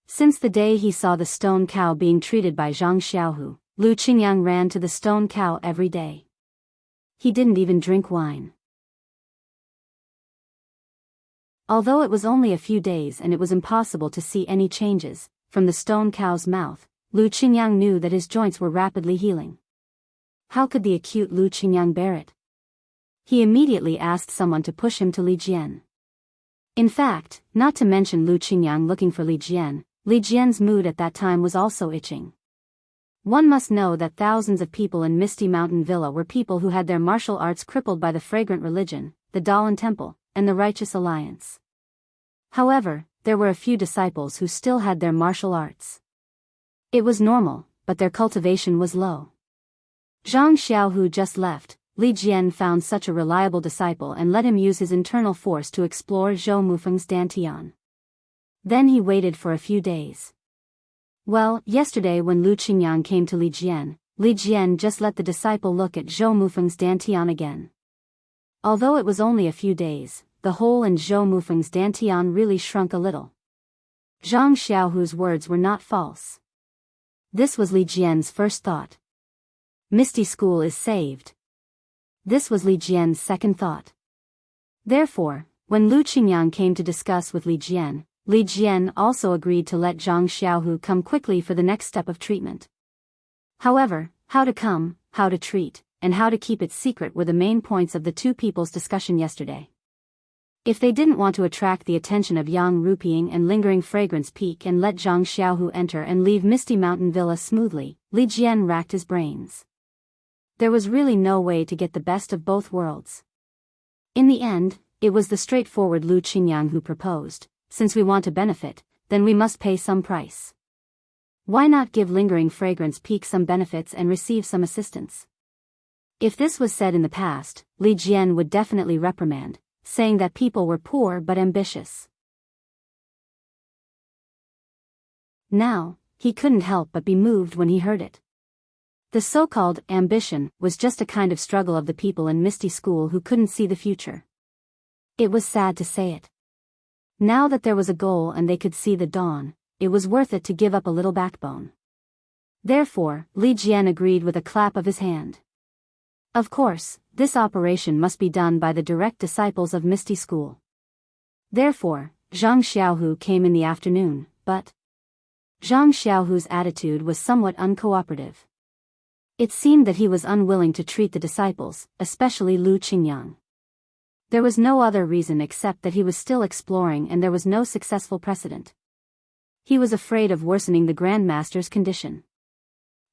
Since the day he saw the stone cow being treated by Zhang Xiaohu, Lu Qingyang ran to the stone cow every day. He didn't even drink wine. Although it was only a few days and it was impossible to see any changes from the stone cow's mouth, Lu Qingyang knew that his joints were rapidly healing. How could the acute Lu Qingyang bear it? He immediately asked someone to push him to Li Jian. In fact, not to mention Lu Qingyang looking for Li Jian's mood at that time was also itching. One must know that thousands of people in Misty Mountain Villa were people who had their martial arts crippled by the fragrant religion, the Daoist Temple, and the Righteous Alliance. However, there were a few disciples who still had their martial arts. It was normal, but their cultivation was low. Zhang Xiaohu just left. Li Jian found such a reliable disciple and let him use his internal force to explore Zhou Mufeng's Dantian. Then he waited for a few days. Well, yesterday when Lu Qingyang came to Li Jian just let the disciple look at Zhou Mufeng's Dantian again. Although it was only a few days, the hole in Zhou Mufeng's Dantian really shrunk a little. Zhang Xiaohu's words were not false. This was Li Jian's first thought. Misty School is saved. This was Li Jian's second thought. Therefore, when Lu Qingyang came to discuss with Li Jian also agreed to let Zhang Xiaohu come quickly for the next step of treatment. However, how to come, how to treat, and how to keep it secret were the main points of the two people's discussion yesterday. If they didn't want to attract the attention of Yang Ruping and Lingering Fragrance Peak and let Zhang Xiaohu enter and leave Misty Mountain Villa smoothly, Li Jian racked his brains. There was really no way to get the best of both worlds. In the end, it was the straightforward Lu Qingyang who proposed, since we want to benefit, then we must pay some price. Why not give Lingering Fragrance Peak some benefits and receive some assistance? If this was said in the past, Li Jian would definitely reprimand, saying that people were poor but ambitious. Now, he couldn't help but be moved when he heard it. The so-called ambition was just a kind of struggle of the people in Misty School who couldn't see the future. It was sad to say it. Now that there was a goal and they could see the dawn, it was worth it to give up a little backbone. Therefore, Li Jian agreed with a clap of his hand. Of course, this operation must be done by the direct disciples of Misty School. Therefore, Zhang Xiaohu came in the afternoon, but Zhang Xiaohu's attitude was somewhat uncooperative. It seemed that he was unwilling to treat the disciples, especially Lu Qingyang. There was no other reason except that he was still exploring and there was no successful precedent. He was afraid of worsening the Grandmaster's condition.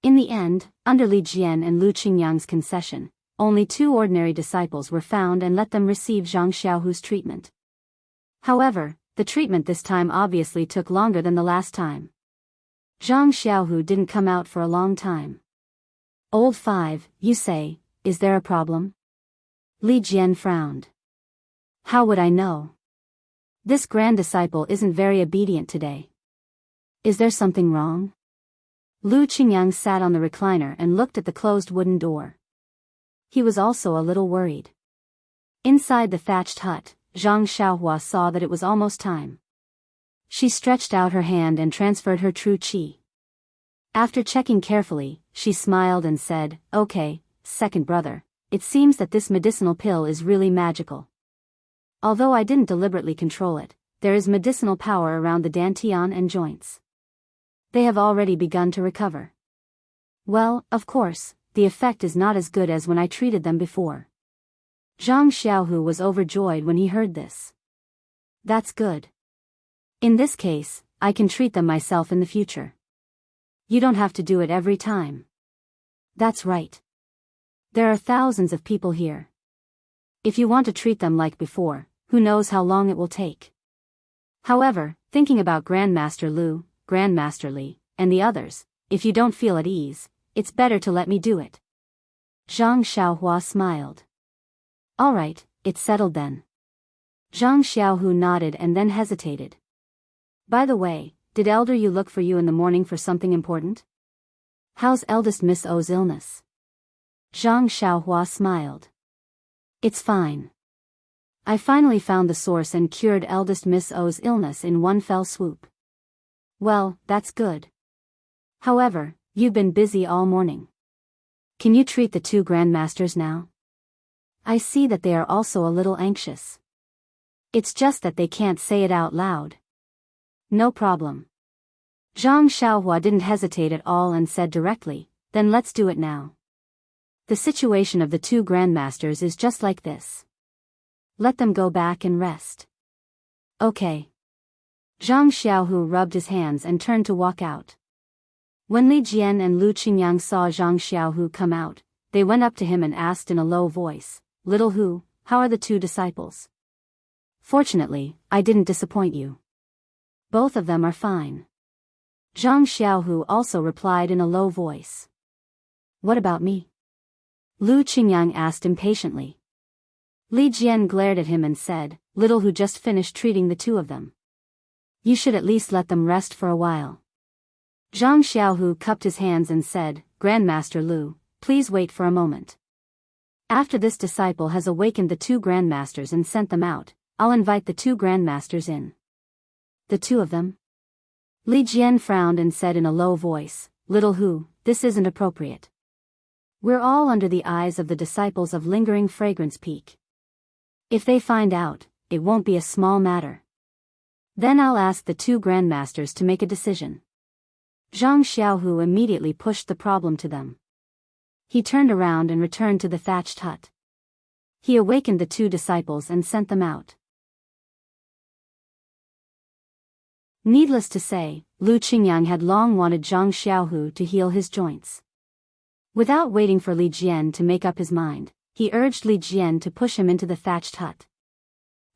In the end, under Li Jian and Lu Qingyang's concession, only 2 ordinary disciples were found and let them receive Zhang Xiaohu's treatment. However, the treatment this time obviously took longer than the last time. Zhang Xiaohu didn't come out for a long time. Old 5, you say, is there a problem? Li Jian frowned. How would I know? This grand disciple isn't very obedient today. Is there something wrong? Lu Qingyang sat on the recliner and looked at the closed wooden door. He was also a little worried. Inside the thatched hut, Zhang Xiaohua saw that it was almost time. She stretched out her hand and transferred her true qi. After checking carefully, she smiled and said, "Okay, second brother, it seems that this medicinal pill is really magical. Although I didn't deliberately control it, there is medicinal power around the dantian and joints. They have already begun to recover. Well, of course, the effect is not as good as when I treated them before." Zhang Xiaohu was overjoyed when he heard this. That's good. In this case, I can treat them myself in the future. You don't have to do it every time. That's right. There are thousands of people here. If you want to treat them like before, who knows how long it will take. However, thinking about Grandmaster Lu, Grandmaster Li, and the others, if you don't feel at ease, it's better to let me do it. Zhang Xiaohua smiled. All right, it's settled then. Zhang Xiaohu nodded and then hesitated. By the way, did Elder Yu look for you in the morning for something important? How's eldest Miss O's illness? Zhang Xiaohua smiled. It's fine. I finally found the source and cured eldest Miss O's illness in one fell swoop. Well, that's good. However, you've been busy all morning. Can you treat the two grandmasters now? I see that they are also a little anxious. It's just that they can't say it out loud. No problem. Zhang Xiaohua didn't hesitate at all and said directly, then let's do it now. The situation of the two grandmasters is just like this. Let them go back and rest. Okay. Zhang Xiaohu rubbed his hands and turned to walk out. When Li Jian and Lu Qingyang saw Zhang Xiaohu come out, they went up to him and asked in a low voice, Little Hu, how are the two disciples? Fortunately, I didn't disappoint you. Both of them are fine. Zhang Xiaohu also replied in a low voice. What about me? Lu Qingyang asked impatiently. Li Jian glared at him and said, Little Hu just finished treating the two of them. You should at least let them rest for a while. Zhang Xiaohu cupped his hands and said, Grandmaster Lu, please wait for a moment. After this disciple has awakened the two grandmasters and sent them out, I'll invite the two grandmasters in. The two of them? Li Jian frowned and said in a low voice, Little Hu, this isn't appropriate. We're all under the eyes of the disciples of Lingering Fragrance Peak. If they find out, it won't be a small matter. Then I'll ask the two grandmasters to make a decision. Zhang Xiaohu immediately pushed the problem to them. He turned around and returned to the thatched hut. He awakened the two disciples and sent them out. Needless to say, Lu Qingyang had long wanted Zhang Xiaohu to heal his joints. Without waiting for Li Jian to make up his mind, he urged Li Jian to push him into the thatched hut.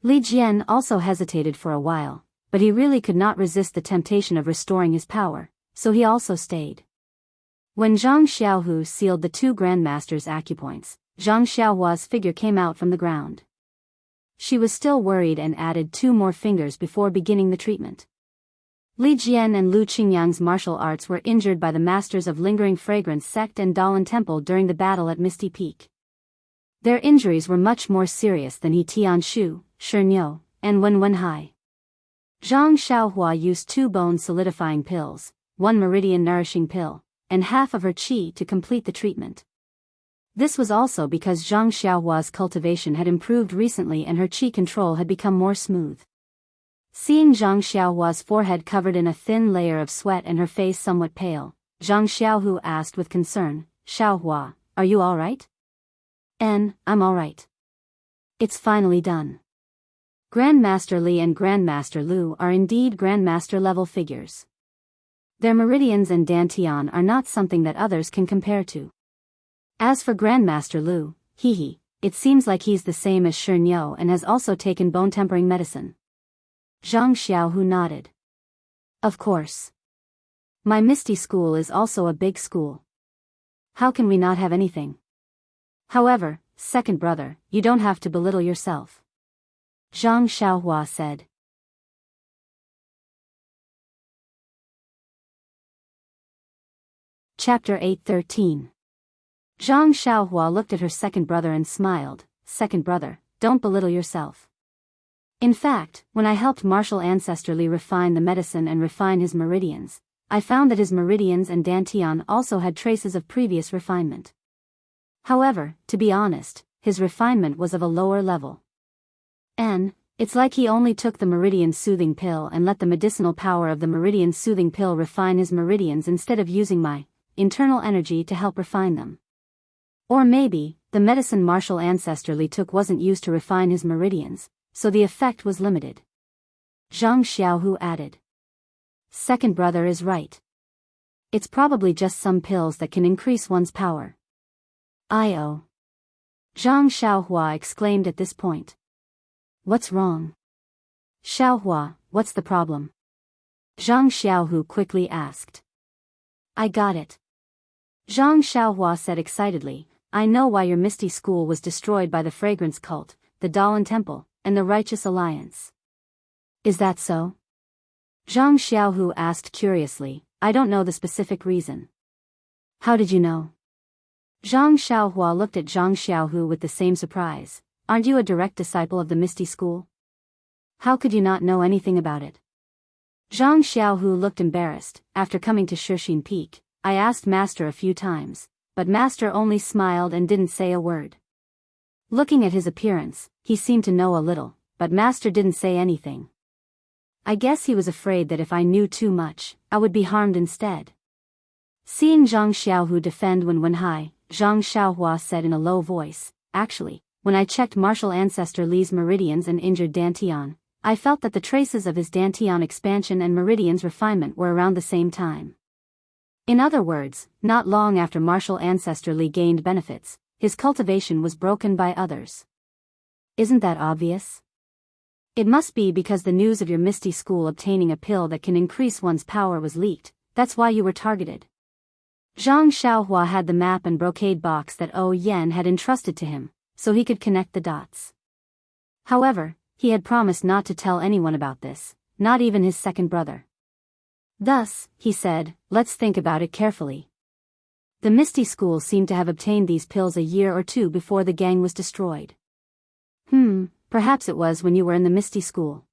Li Jian also hesitated for a while, but he really could not resist the temptation of restoring his power, so he also stayed. When Zhang Xiaohu sealed the two grandmasters' acupoints, Zhang Xiaohua's figure came out from the ground. She was still worried and added 2 more fingers before beginning the treatment. Li Jian and Lu Qingyang's martial arts were injured by the masters of Lingering Fragrance Sect and Dalan Temple during the battle at Misty Peak. Their injuries were much more serious than He Tianshu, Shernyo, and Wenwenhai. Zhang Xiaohua used 2 bone solidifying pills, 1 meridian nourishing pill, and half of her qi to complete the treatment. This was also because Zhang Xiaohua's cultivation had improved recently and her qi control had become more smooth. Seeing Zhang Xiaohua's forehead covered in a thin layer of sweat and her face somewhat pale, Zhang Xiaohu asked with concern, Xiaohua, are you all right? I'm all right. It's finally done. Grandmaster Li and Grandmaster Lu are indeed Grandmaster-level figures. Their meridians and dantian are not something that others can compare to. As for Grandmaster Lu, it seems like he's the same as Shernyo and has also taken bone-tempering medicine. Zhang Xiaohu nodded. Of course. My Misty School is also a big school. How can we not have anything? However, second brother, you don't have to belittle yourself. Zhang Xiaohua said. Chapter 8:13. Zhang Xiaohua looked at her second brother and smiled. Second brother, don't belittle yourself. In fact, when I helped Martial Ancestor Li refine the medicine and refine his meridians, I found that his meridians and dantian also had traces of previous refinement. However, to be honest, his refinement was of a lower level. It's like he only took the meridian soothing pill and let the medicinal power of the meridian soothing pill refine his meridians instead of using my internal energy to help refine them. Or maybe, the medicine Martial Ancestor Li took wasn't used to refine his meridians, so the effect was limited. Zhang Xiaohu added. Second brother is right. It's probably just some pills that can increase one's power. Zhang Xiaohua exclaimed at this point. What's wrong? Xiaohua, what's the problem? Zhang Xiaohu quickly asked. I got it. Zhang Xiaohua said excitedly, I know why your Misty School was destroyed by the Fragrance Cult, the Daoist Temple, and the Righteous Alliance. Is that so? Zhang Xiaohu asked curiously, I don't know the specific reason. How did you know? Zhang Xiaohua looked at Zhang Xiaohu with the same surprise. Aren't you a direct disciple of the Misty School? How could you not know anything about it? Zhang Xiaohu looked embarrassed. After coming to Shixin Peak, I asked Master a few times, but Master only smiled and didn't say a word. Looking at his appearance, he seemed to know a little, but Master didn't say anything. I guess he was afraid that if I knew too much, I would be harmed instead. Seeing Zhang Xiaohu defend Wenwenhai, Zhang Xiaohua said in a low voice, actually, when I checked martial ancestor Li's meridians and injured Dantian, I felt that the traces of his Dantian expansion and meridians refinement were around the same time. In other words, not long after martial ancestor Li gained benefits, his cultivation was broken by others. Isn't that obvious? It must be because the news of your Misty School obtaining a pill that can increase one's power was leaked, that's why you were targeted. Zhang Xiaohua had the map and brocade box that O Yen had entrusted to him, so he could connect the dots. However, he had promised not to tell anyone about this, not even his second brother. Thus, he said, let's think about it carefully. The Misty School seemed to have obtained these pills a year or two before the gang was destroyed. Perhaps it was when you were in the Misty School.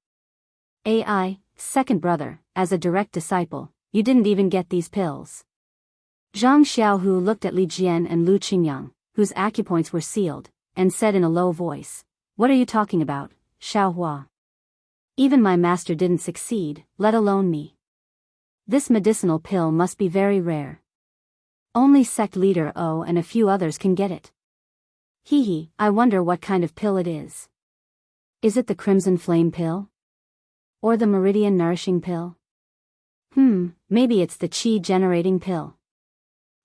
Second brother, as a direct disciple, you didn't even get these pills. Zhang Xiaohu looked at Li Jian and Lu Qingyang, whose acupoints were sealed, and said in a low voice, what are you talking about, Xiaohua? Even my master didn't succeed, let alone me. This medicinal pill must be very rare. Only sect leader O and a few others can get it. I wonder what kind of pill it is. Is it the Crimson Flame pill? Or the Meridian Nourishing pill? Maybe it's the Qi Generating pill.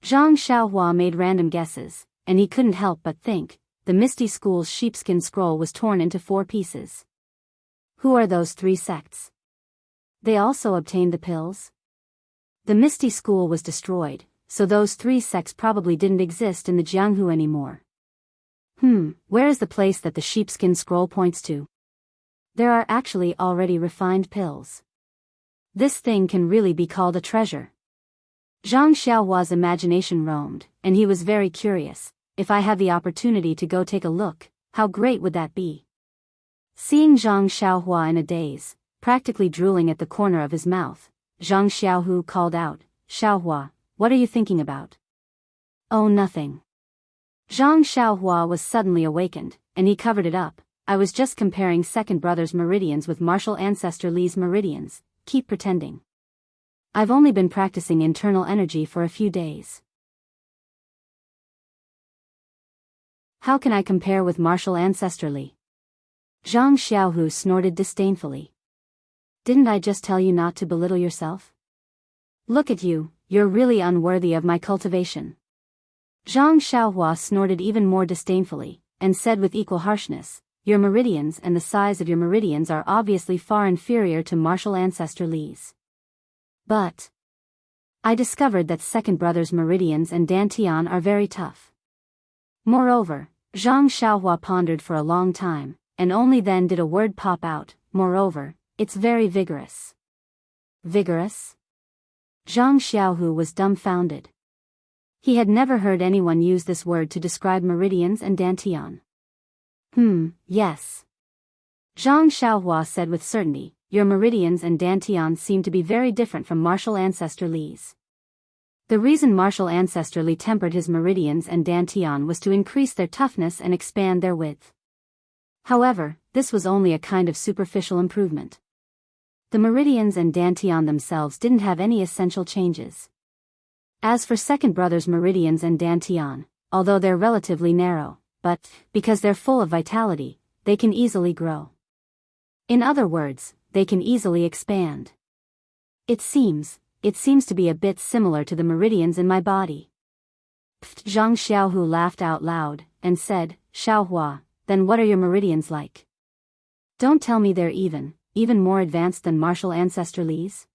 Zhang Xiaohua made random guesses, and he couldn't help but think, the Misty School's sheepskin scroll was torn into 4 pieces. Who are those 3 sects? They also obtained the pills? The Misty School was destroyed, so those 3 sects probably didn't exist in the Jianghu anymore. Where is the place that the sheepskin scroll points to? There are actually already refined pills. This thing can really be called a treasure. Zhang Xiaohua's imagination roamed, and he was very curious. If I have the opportunity to go take a look, how great would that be? Seeing Zhang Xiaohua in a daze, practically drooling at the corner of his mouth, Zhang Xiaohu called out, Xiaohua, what are you thinking about? Oh, nothing. Zhang Xiaohua was suddenly awakened, and he covered it up. I was just comparing second brother's meridians with martial ancestor Li's meridians. Keep pretending. I've only been practicing internal energy for a few days. How can I compare with martial ancestor Li? Zhang Xiaohu snorted disdainfully. Didn't I just tell you not to belittle yourself? Look at you, you're really unworthy of my cultivation. Zhang Xiaohua snorted even more disdainfully, and said with equal harshness, your meridians and the size of your meridians are obviously far inferior to martial ancestor Li's. But I discovered that second brother's meridians and Dantian are very tough. Moreover, Zhang Xiaohua pondered for a long time, and only then did a word pop out, moreover, it's very vigorous. Vigorous? Zhang Xiaohu was dumbfounded. He had never heard anyone use this word to describe meridians and Dantian. Yes. Zhang Xiaohua said with certainty, your meridians and Dantian seem to be very different from martial ancestor Li's. The reason martial ancestor Li tempered his meridians and Dantian was to increase their toughness and expand their width. However, this was only a kind of superficial improvement. The meridians and Dantian themselves didn't have any essential changes. As for second brother's meridians and Dantian, although they're relatively narrow, but, because they're full of vitality, they can easily grow. In other words, they can easily expand. It seems to be a bit similar to the meridians in my body. Zhang Xiaohu laughed out loud, and said, Xiaohua, then what are your meridians like? Don't tell me they're even more advanced than martial ancestor Li's?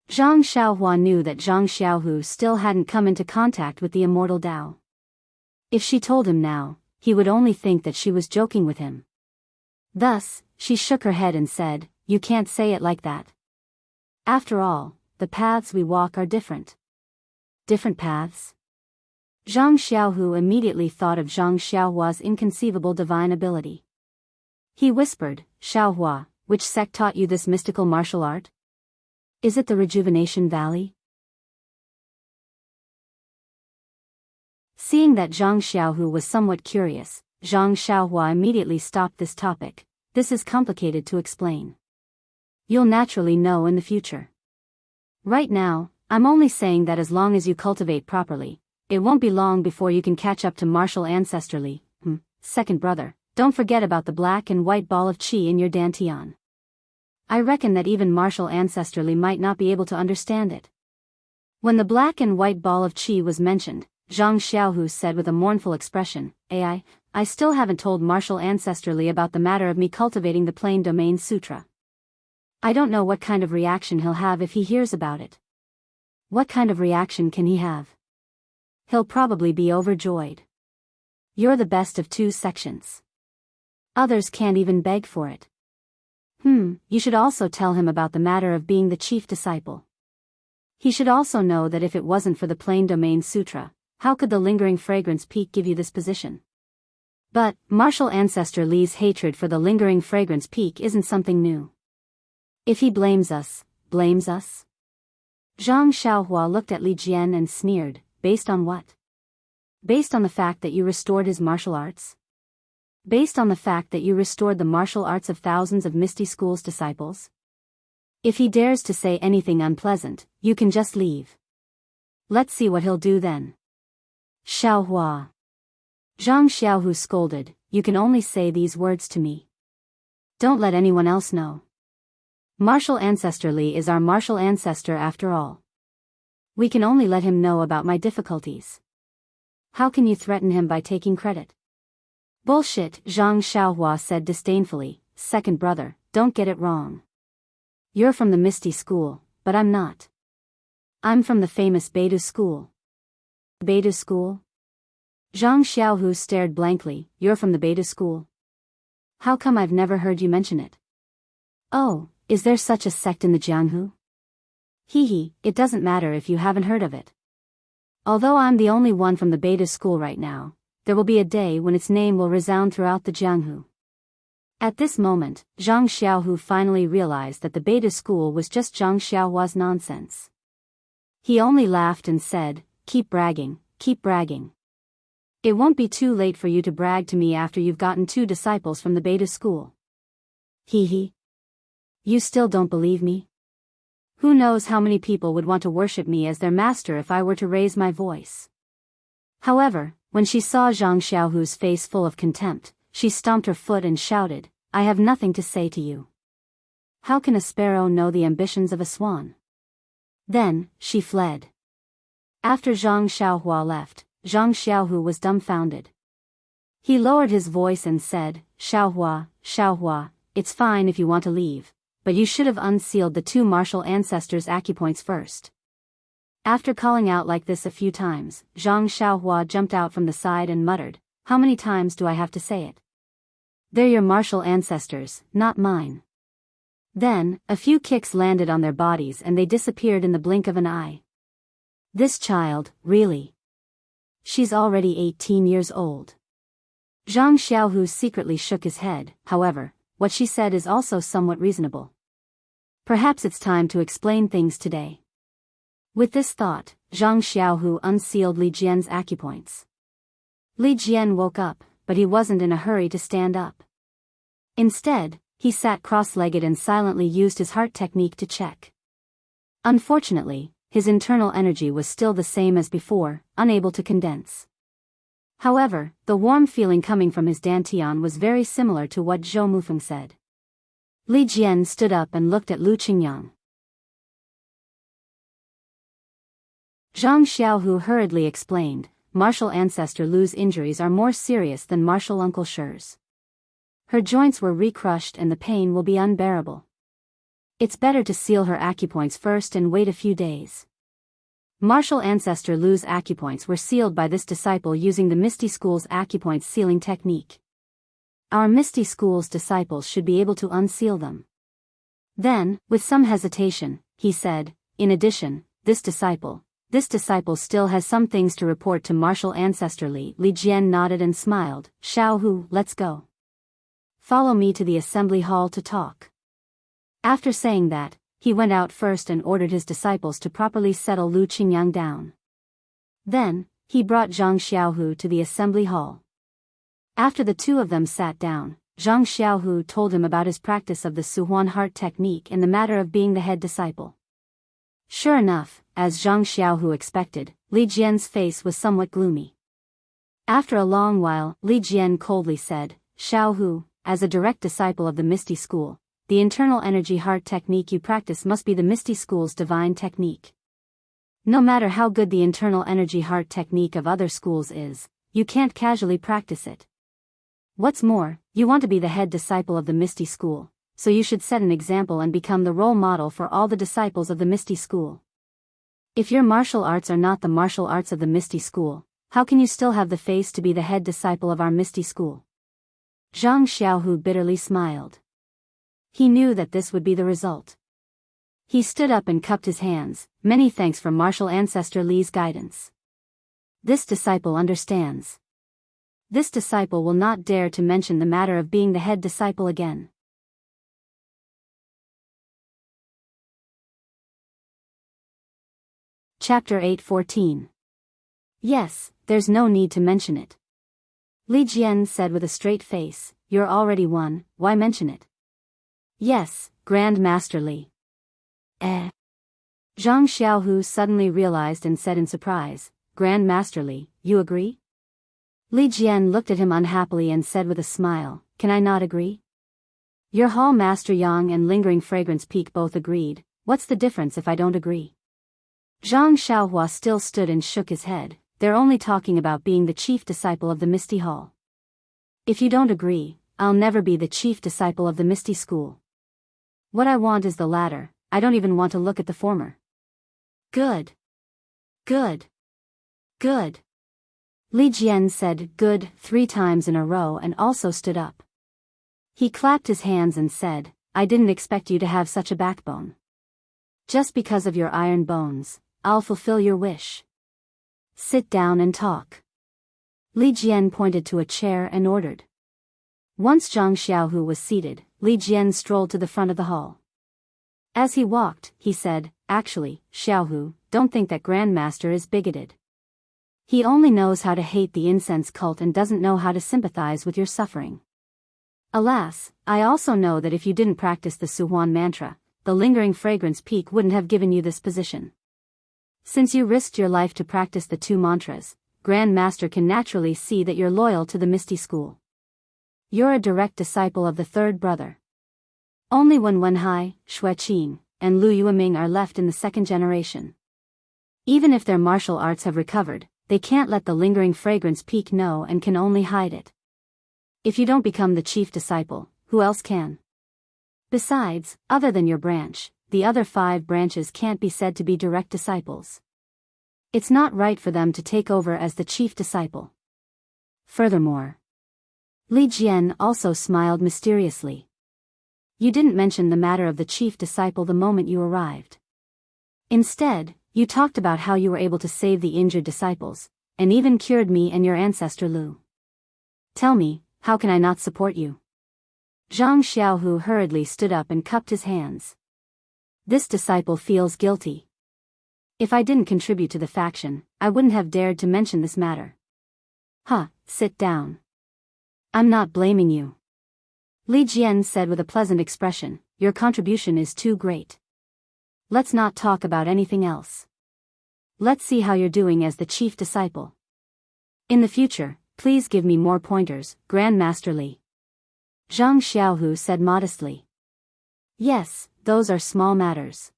Zhang Xiaohua knew that Zhang Xiaohu still hadn't come into contact with the immortal Dao. If she told him now, he would only think that she was joking with him. Thus, she shook her head and said, "You can't say it like that. After all, the paths we walk are different." Different paths? Zhang Xiaohu immediately thought of Zhang Xiaohua's inconceivable divine ability. He whispered, "Xiaohua, which sect taught you this mystical martial art? Is it the Rejuvenation Valley?" Seeing that Zhang Xiaohu was somewhat curious, Zhang Xiaohua immediately stopped this topic. "This is complicated to explain. You'll naturally know in the future. Right now, I'm only saying that as long as you cultivate properly, it won't be long before you can catch up to martial ancestor Li. Second brother, don't forget about the black and white ball of qi in your dantian. I reckon that even martial ancestor Li might not be able to understand it." When the black and white ball of qi was mentioned, Zhang Xiaohu said with a mournful expression, I still haven't told martial ancestor Li about the matter of me cultivating the Plain Domain Sutra. I don't know what kind of reaction he'll have if he hears about it." "What kind of reaction can he have?" "He'll probably be overjoyed. You're the best of two sections. Others can't even beg for it. You should also tell him about the matter of being the chief disciple. He should also know that if it wasn't for the Plain Domain Sutra, how could the Lingering Fragrance Peak give you this position?" But, martial ancestor Li's hatred for the Lingering Fragrance Peak isn't something new. If he blames us. Zhang Xiaohua looked at Li Jian and sneered, "Based on what? Based on the fact that you restored his martial arts? Based on the fact that you restored the martial arts of thousands of Misty School's disciples? If he dares to say anything unpleasant, you can just leave. Let's see what he'll do then." "Xiaohua." Zhang Xiaohu scolded, "You can only say these words to me. Don't let anyone else know. Martial ancestor Li is our martial ancestor after all. We can only let him know about my difficulties. How can you threaten him by taking credit?" "Bullshit," Zhang Xiaohua said disdainfully. "Second brother, don't get it wrong. You're from the Misty School, but I'm not. I'm from the famous Beidou School." "Beidou School?" Zhang Xiaohu stared blankly. "You're from the Beidou School? How come I've never heard you mention it?" "Oh, is there such a sect in the Jianghu?" It doesn't matter if you haven't heard of it. Although I'm the only one from the Beidou School right now, there will be a day when its name will resound throughout the Jianghu." At this moment, Zhang Xiaohu finally realized that the Beidou School was just Zhang Xiaohua's nonsense. He only laughed and said, keep bragging. It won't be too late for you to brag to me after you've gotten 2 disciples from the Beidou School." You still don't believe me? Who knows how many people would want to worship me as their master if I were to raise my voice. However, when she saw Zhang Xiaohu's face full of contempt, she stomped her foot and shouted, "I have nothing to say to you. How can a sparrow know the ambitions of a swan?" Then, she fled. After Zhang Xiaohua left, Zhang Xiaohu was dumbfounded. He lowered his voice and said, Xiaohua, it's fine if you want to leave, but you should have unsealed the 2 martial ancestors' acupoints first. After calling out like this a few times, Zhang Xiaohua jumped out from the side and muttered, "How many times do I have to say it? They're your martial ancestors, not mine." Then, a few kicks landed on their bodies and they disappeared in the blink of an eye. This child, really? She's already 18 years old. Zhang Xiaohu secretly shook his head. However, what she said is also somewhat reasonable. Perhaps it's time to explain things today. With this thought, Zhang Xiaohu unsealed Li Jian's acupoints. Li Jian woke up, but he wasn't in a hurry to stand up. Instead, he sat cross-legged and silently used his heart technique to check. Unfortunately, his internal energy was still the same as before, unable to condense. However, the warm feeling coming from his dantian was very similar to what Zhou Mufeng said. Li Jian stood up and looked at Lu Qingyang. Zhang Xiaohu hurriedly explained, martial ancestor Lu's injuries are more serious than martial uncle Shi's. Her joints were recrushed and the pain will be unbearable. It's better to seal her acupoints first and wait a few days. Martial ancestor Lu's acupoints were sealed by this disciple using the Misty School's acupoint sealing technique. Our Misty School's disciples should be able to unseal them. Then, with some hesitation, he said, in addition, this disciple still has some things to report to martial ancestor Li. Li Jian nodded and smiled. Xiaohu, let's go. Follow me to the assembly hall to talk. After saying that, he went out first and ordered his disciples to properly settle Lu Qingyang down. Then, he brought Zhang Xiaohu to the assembly hall. After the two of them sat down, Zhang Xiaohu told him about his practice of the Suhuan heart technique and the matter of being the head disciple. Sure enough, as Zhang Xiaohu expected, Li Jian's face was somewhat gloomy. After a long while, Li Jian coldly said, Xiaohu, as a direct disciple of the Misty School, the internal energy heart technique you practice must be the Misty School's divine technique. No matter how good the internal energy heart technique of other schools is, you can't casually practice it. What's more, you want to be the head disciple of the Misty School, so you should set an example and become the role model for all the disciples of the Misty School. If your martial arts are not the martial arts of the Misty School, how can you still have the face to be the head disciple of our Misty School? Zhang Xiaohu bitterly smiled. He knew that this would be the result. He stood up and cupped his hands. Many thanks for martial ancestor Li's guidance. This disciple understands. This disciple will not dare to mention the matter of being the head disciple again. Chapter 8:14. Yes, there's no need to mention it. Li Jian said with a straight face, you're already one, why mention it? Yes, Grand Master Li. Zhang Xiaohu suddenly realized and said in surprise, Grand Master Li, you agree? Li Jian looked at him unhappily and said with a smile, can I not agree? Your Hall Master Yang and Lingering Fragrance Peak both agreed, what's the difference if I don't agree? Zhang Xiaohua still stood and shook his head, they're only talking about being the chief disciple of the Misty Hall. If you don't agree, I'll never be the chief disciple of the Misty School. What I want is the latter, I don't even want to look at the former. Good. Good. Good. Li Jian said good 3 times in a row and also stood up. He clapped his hands and said, I didn't expect you to have such a backbone. Just because of your iron bones, I'll fulfill your wish. Sit down and talk. Li Jian pointed to a chair and ordered. Once Zhang Xiaohu was seated, Li Jian strolled to the front of the hall. As he walked, he said, actually, Xiaohu, don't think that Grandmaster is bigoted. He only knows how to hate the incense cult and doesn't know how to sympathize with your suffering. Alas, I also know that if you didn't practice the Suhuan mantra, the Lingering Fragrance Peak wouldn't have given you this position. Since you risked your life to practice the 2 mantras, Grandmaster can naturally see that you're loyal to the Misty School. You're a direct disciple of the 3rd brother. Only Wen Wenhai, Xueqing, and Lu Yueming are left in the 2nd generation. Even if their martial arts have recovered, they can't let the Lingering Fragrance Peak know and can only hide it. If you don't become the chief disciple, who else can? Besides, other than your branch, the other 5 branches can't be said to be direct disciples. It's not right for them to take over as the chief disciple. Furthermore, Li Jian also smiled mysteriously. You didn't mention the matter of the chief disciple the moment you arrived. Instead, you talked about how you were able to save the injured disciples, and even cured me and your ancestor Lu. Tell me, how can I not support you? Zhang Xiaohu hurriedly stood up and cupped his hands. This disciple feels guilty. If I didn't contribute to the faction, I wouldn't have dared to mention this matter. Sit down. I'm not blaming you. Li Jian said with a pleasant expression, your contribution is too great. Let's not talk about anything else. Let's see how you're doing as the chief disciple. In the future, please give me more pointers, Grandmaster Li. Zhang Xiaohu said modestly. Yes, those are small matters.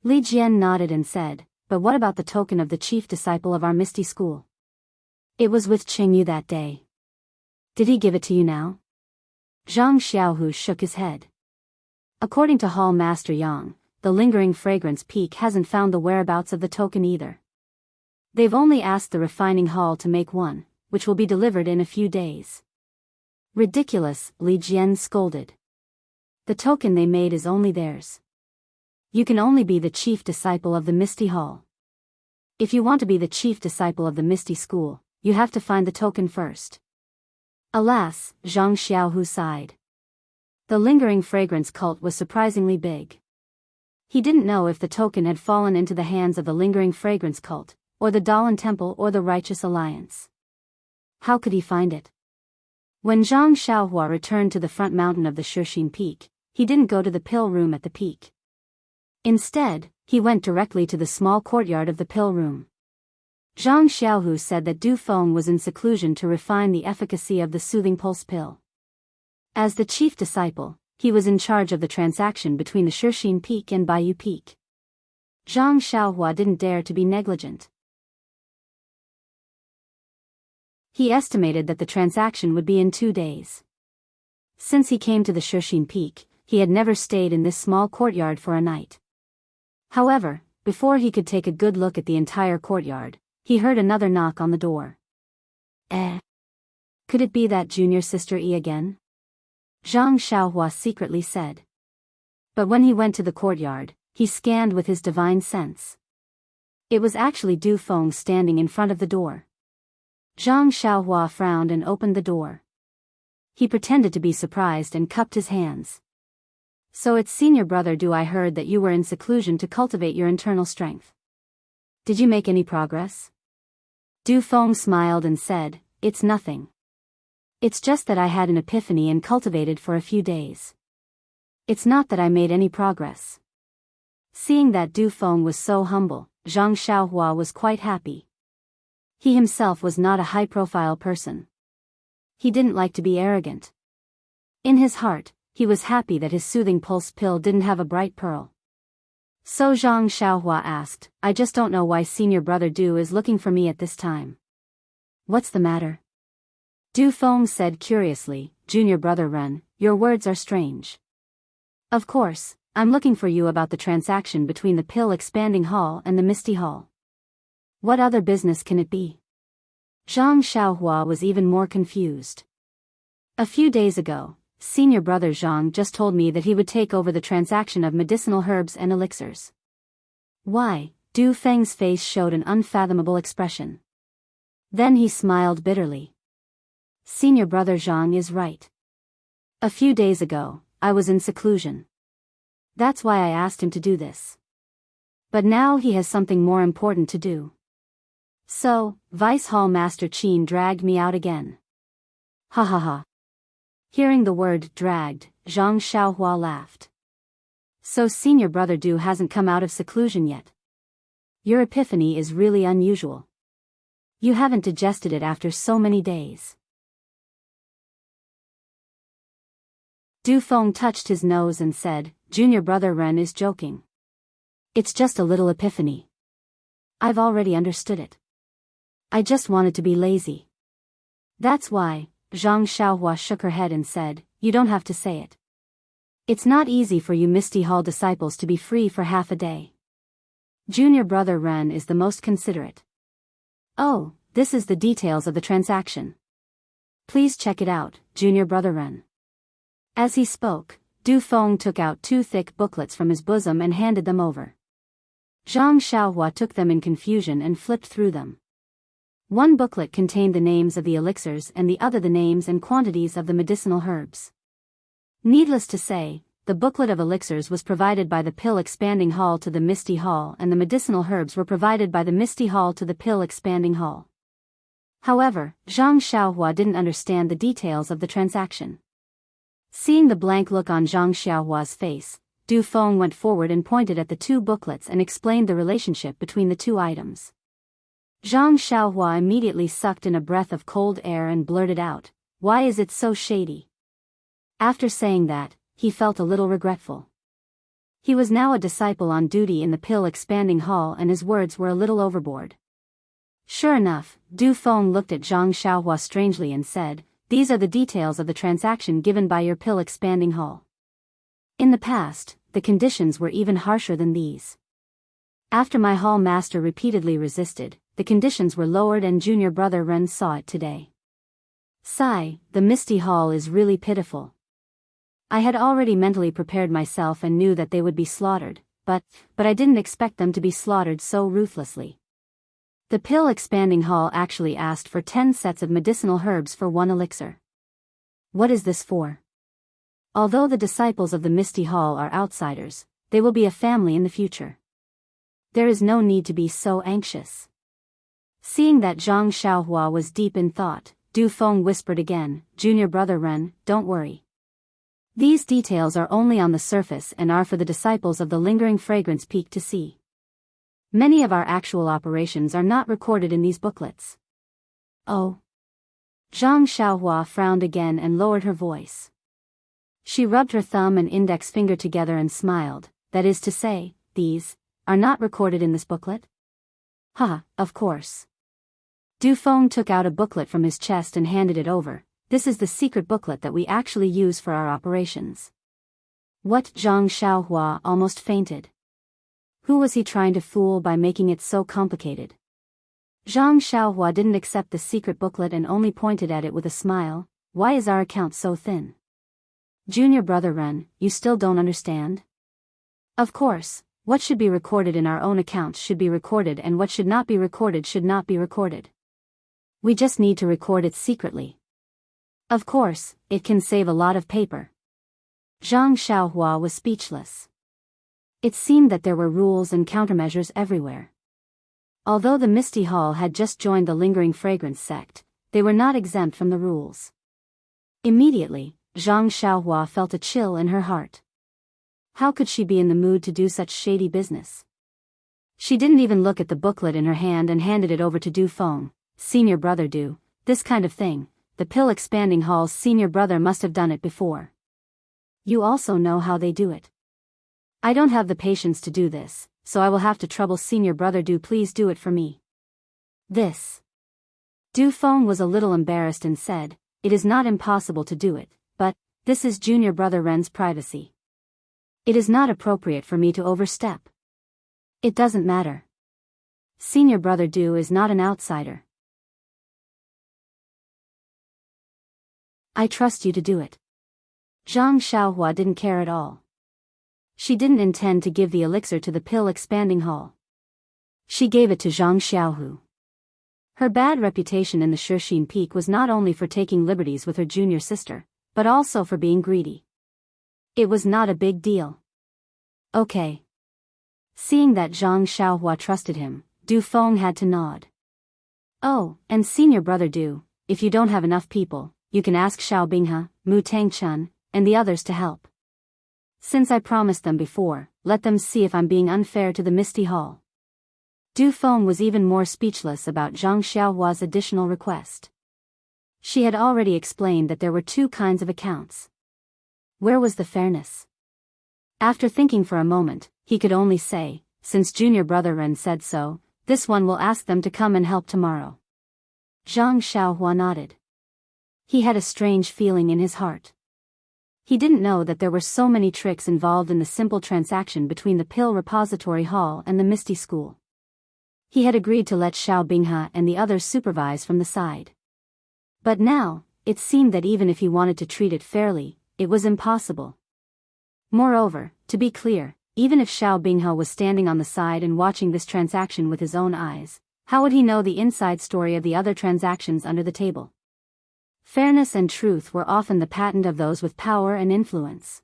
Li Jian nodded and said, but what about the token of the chief disciple of our Misty School? It was with Qingyu that day. Did he give it to you now? Zhang Xiaohu shook his head. According to Hall Master Yang, the lingering fragrance peak hasn't found the whereabouts of the token either. They've only asked the refining hall to make one, which will be delivered in a few days. Ridiculous, Li Jian scolded. The token they made is only theirs. You can only be the chief disciple of the Misty Hall. If you want to be the chief disciple of the Misty School, you have to find the token first. Alas, Zhang Xiaohu sighed. The lingering fragrance cult was surprisingly big. He didn't know if the token had fallen into the hands of the lingering fragrance cult, or the Daoist Temple or the Righteous Alliance. How could he find it? When Zhang Xiaohua returned to the front mountain of the Shixin Peak, he didn't go to the pill room at the peak. Instead, he went directly to the small courtyard of the pill room. Zhang Xiaohu said that Du Feng was in seclusion to refine the efficacy of the soothing pulse pill. As the chief disciple, he was in charge of the transaction between the Shixin Peak and Baiyu Peak. Zhang Xiaohua didn't dare to be negligent. He estimated that the transaction would be in 2 days. Since he came to the Shixin Peak, he had never stayed in this small courtyard for a night. However, before he could take a good look at the entire courtyard, he heard another knock on the door. Could it be that junior sister Yi again? Zhang Xiaohua secretly said. But when he went to the courtyard, he scanned with his divine sense. It was actually Du Feng standing in front of the door. Zhang Xiaohua frowned and opened the door. He pretended to be surprised and cupped his hands. So it's senior brother Du. I heard that you were in seclusion to cultivate your internal strength. Did you make any progress? Du Feng smiled and said, It's nothing. It's just that I had an epiphany and cultivated for a few days. It's not that I made any progress. Seeing that Du Feng was so humble, Zhang Xiaohua was quite happy. He himself was not a high-profile person. He didn't like to be arrogant. In his heart, he was happy that his soothing pulse pill didn't have a bright pearl. So Zhang Xiaohua asked, I just don't know why senior brother Du is looking for me at this time. What's the matter? Du Feng said curiously, Junior brother Ren, your words are strange. Of course, I'm looking for you about the transaction between the pill expanding hall and the Misty Hall. What other business can it be? Zhang Xiaohua was even more confused. A few days ago, senior brother Zhang just told me that he would take over the transaction of medicinal herbs and elixirs. Why? Du Feng's face showed an unfathomable expression. Then he smiled bitterly. Senior brother Zhang is right. A few days ago, I was in seclusion. That's why I asked him to do this. But now he has something more important to do. So, Vice Hall Master Qin dragged me out again. Ha ha ha. Hearing the word dragged, Zhang Xiaohua laughed. So senior brother Du hasn't come out of seclusion yet. Your epiphany is really unusual. You haven't digested it after so many days. Du Feng touched his nose and said, Junior brother Ren is joking. It's just a little epiphany. I've already understood it. I just wanted to be lazy. That's why. Zhang Xiaohua shook her head and said, You don't have to say it. It's not easy for you Misty Hall disciples to be free for half a day. Junior brother Ren is the most considerate. Oh, this is the details of the transaction. Please check it out, Junior brother Ren. As he spoke, Du Feng took out 2 thick booklets from his bosom and handed them over. Zhang Xiaohua took them in confusion and flipped through them. One booklet contained the names of the elixirs and the other the names and quantities of the medicinal herbs. Needless to say, the booklet of elixirs was provided by the pill expanding hall to the Misty Hall and the medicinal herbs were provided by the Misty Hall to the pill expanding hall. However, Zhang Xiaohua didn't understand the details of the transaction. Seeing the blank look on Zhang Xiaohua's face, Du Feng went forward and pointed at the 2 booklets and explained the relationship between the 2 items. Zhang Xiaohua immediately sucked in a breath of cold air and blurted out, Why is it so shady? After saying that, he felt a little regretful. He was now a disciple on duty in the pill expanding hall and his words were a little overboard. Sure enough, Du Feng looked at Zhang Xiaohua strangely and said, these are the details of the transaction given by your pill expanding hall. In the past, the conditions were even harsher than these. After my hall master repeatedly resisted, the conditions were lowered and junior brother Ren saw it today. Sigh, the Misty Hall is really pitiful. I had already mentally prepared myself and knew that they would be slaughtered, but I didn't expect them to be slaughtered so ruthlessly. The pill expanding hall actually asked for 10 sets of medicinal herbs for 1 elixir. What is this for? Although the disciples of the Misty Hall are outsiders, they will be a family in the future. There is no need to be so anxious. Seeing that Zhang Xiaohua was deep in thought, Du Feng whispered again, Junior brother Ren, don't worry. These details are only on the surface and are for the disciples of the lingering fragrance peak to see. Many of our actual operations are not recorded in these booklets. Oh. Zhang Xiaohua frowned again and lowered her voice. She rubbed her thumb and index finger together and smiled, that is to say, these are not recorded in this booklet? Haha, of course. Du Feng took out a booklet from his chest and handed it over. This is the secret booklet that we actually use for our operations. What? Zhang Xiaohua almost fainted. Who was he trying to fool by making it so complicated? Zhang Xiaohua didn't accept the secret booklet and only pointed at it with a smile. Why is our account so thin? Junior brother Ren, you still don't understand? Of course, what should be recorded in our own accounts should be recorded and what should not be recorded should not be recorded. We just need to record it secretly. Of course, it can save a lot of paper. Zhang Xiaohua was speechless. It seemed that there were rules and countermeasures everywhere. Although the Misty Hall had just joined the Lingering Fragrance sect, they were not exempt from the rules. Immediately, Zhang Xiaohua felt a chill in her heart. How could she be in the mood to do such shady business? She didn't even look at the booklet in her hand and handed it over to Du Feng. Senior brother Du, this kind of thing, the pill expanding hall's senior brother must have done it before. You also know how they do it. I don't have the patience to do this, so I will have to trouble senior brother Du. Please do it for me. This. Du Feng was a little embarrassed and said, it is not impossible to do it, but this is junior brother Ren's privacy. It is not appropriate for me to overstep. It doesn't matter. Senior brother Du is not an outsider. I trust you to do it. Zhang Xiaohua didn't care at all. She didn't intend to give the elixir to the pill expanding hall. She gave it to Zhang Xiaohu. Her bad reputation in the Shixin Peak was not only for taking liberties with her junior sister, but also for being greedy. It was not a big deal. Okay. Seeing that Zhang Xiaohua trusted him, Du Feng had to nod. Oh, and senior brother Du, if you don't have enough people, you can ask Xiao Binghe, Mu Tangchun, and the others to help. Since I promised them before, let them see if I'm being unfair to the Misty Hall. Du Feng was even more speechless about Zhang Xiaohua's additional request. She had already explained that there were 2 kinds of accounts. Where was the fairness? After thinking for a moment, he could only say, since junior brother Ren said so, this one will ask them to come and help tomorrow. Zhang Xiaohua nodded. He had a strange feeling in his heart. He didn't know that there were so many tricks involved in the simple transaction between the Pill Repository Hall and the Misty School. He had agreed to let Xiao Binghe and the others supervise from the side. But now, it seemed that even if he wanted to treat it fairly, it was impossible. Moreover, to be clear, even if Xiao Binghe was standing on the side and watching this transaction with his own eyes, how would he know the inside story of the other transactions under the table? Fairness and truth were often the patent of those with power and influence.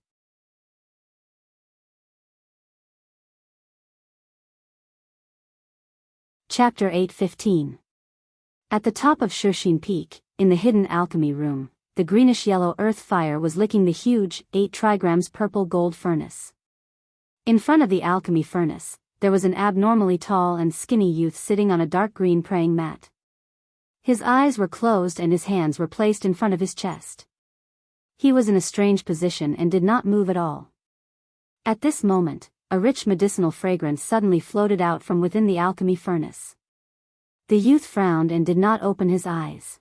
Chapter 8:15. At the top of Shixin Peak, in the hidden alchemy room, the greenish-yellow earth fire was licking the huge, 8 trigrams purple gold furnace. In front of the alchemy furnace, there was an abnormally tall and skinny youth sitting on a dark green praying mat. His eyes were closed and his hands were placed in front of his chest. He was in a strange position and did not move at all. At this moment, a rich medicinal fragrance suddenly floated out from within the alchemy furnace. The youth frowned and did not open his eyes.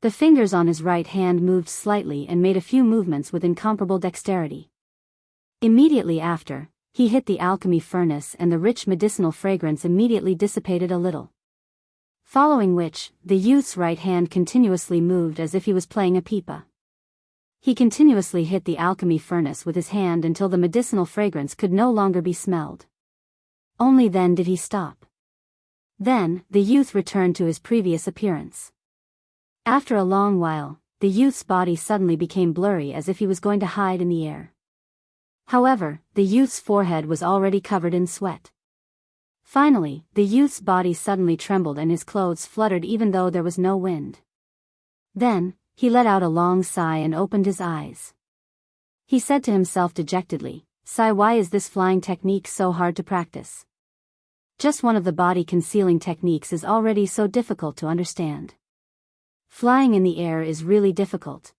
The fingers on his right hand moved slightly and made a few movements with incomparable dexterity. Immediately after, he hit the alchemy furnace and the rich medicinal fragrance immediately dissipated a little. Following which, the youth's right hand continuously moved as if he was playing a pipa. He continuously hit the alchemy furnace with his hand until the medicinal fragrance could no longer be smelled. Only then did he stop. Then, the youth returned to his previous appearance. After a long while, the youth's body suddenly became blurry as if he was going to hide in the air. However, the youth's forehead was already covered in sweat. Finally, the youth's body suddenly trembled and his clothes fluttered even though there was no wind. Then, he let out a long sigh and opened his eyes. He said to himself dejectedly, "Sigh, why is this flying technique so hard to practice? Just one of the body-concealing techniques is already so difficult to understand. Flying in the air is really difficult."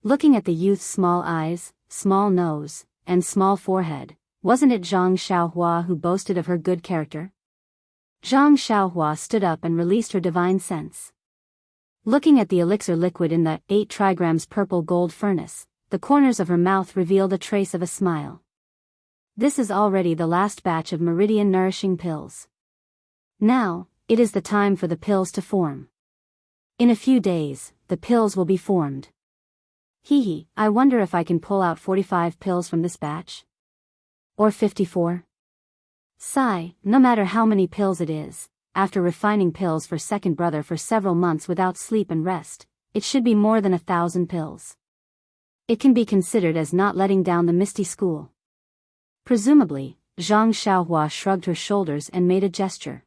Looking at the youth's small eyes, small nose, and small forehead, wasn't it Zhang Xiaohua who boasted of her good character? Zhang Xiaohua stood up and released her divine sense. Looking at the elixir liquid in the 8 trigrams purple gold furnace, the corners of her mouth revealed a trace of a smile. This is already the last batch of meridian nourishing pills. Now, it is the time for the pills to form. In a few days, the pills will be formed. Hee, I wonder if I can pull out 45 pills from this batch? Or 54? Sigh, no matter how many pills it is, after refining pills for second brother for several months without sleep and rest, it should be more than 1,000 pills. It can be considered as not letting down the Misty School. Presumably, Zhang Xiaohua shrugged her shoulders and made a gesture.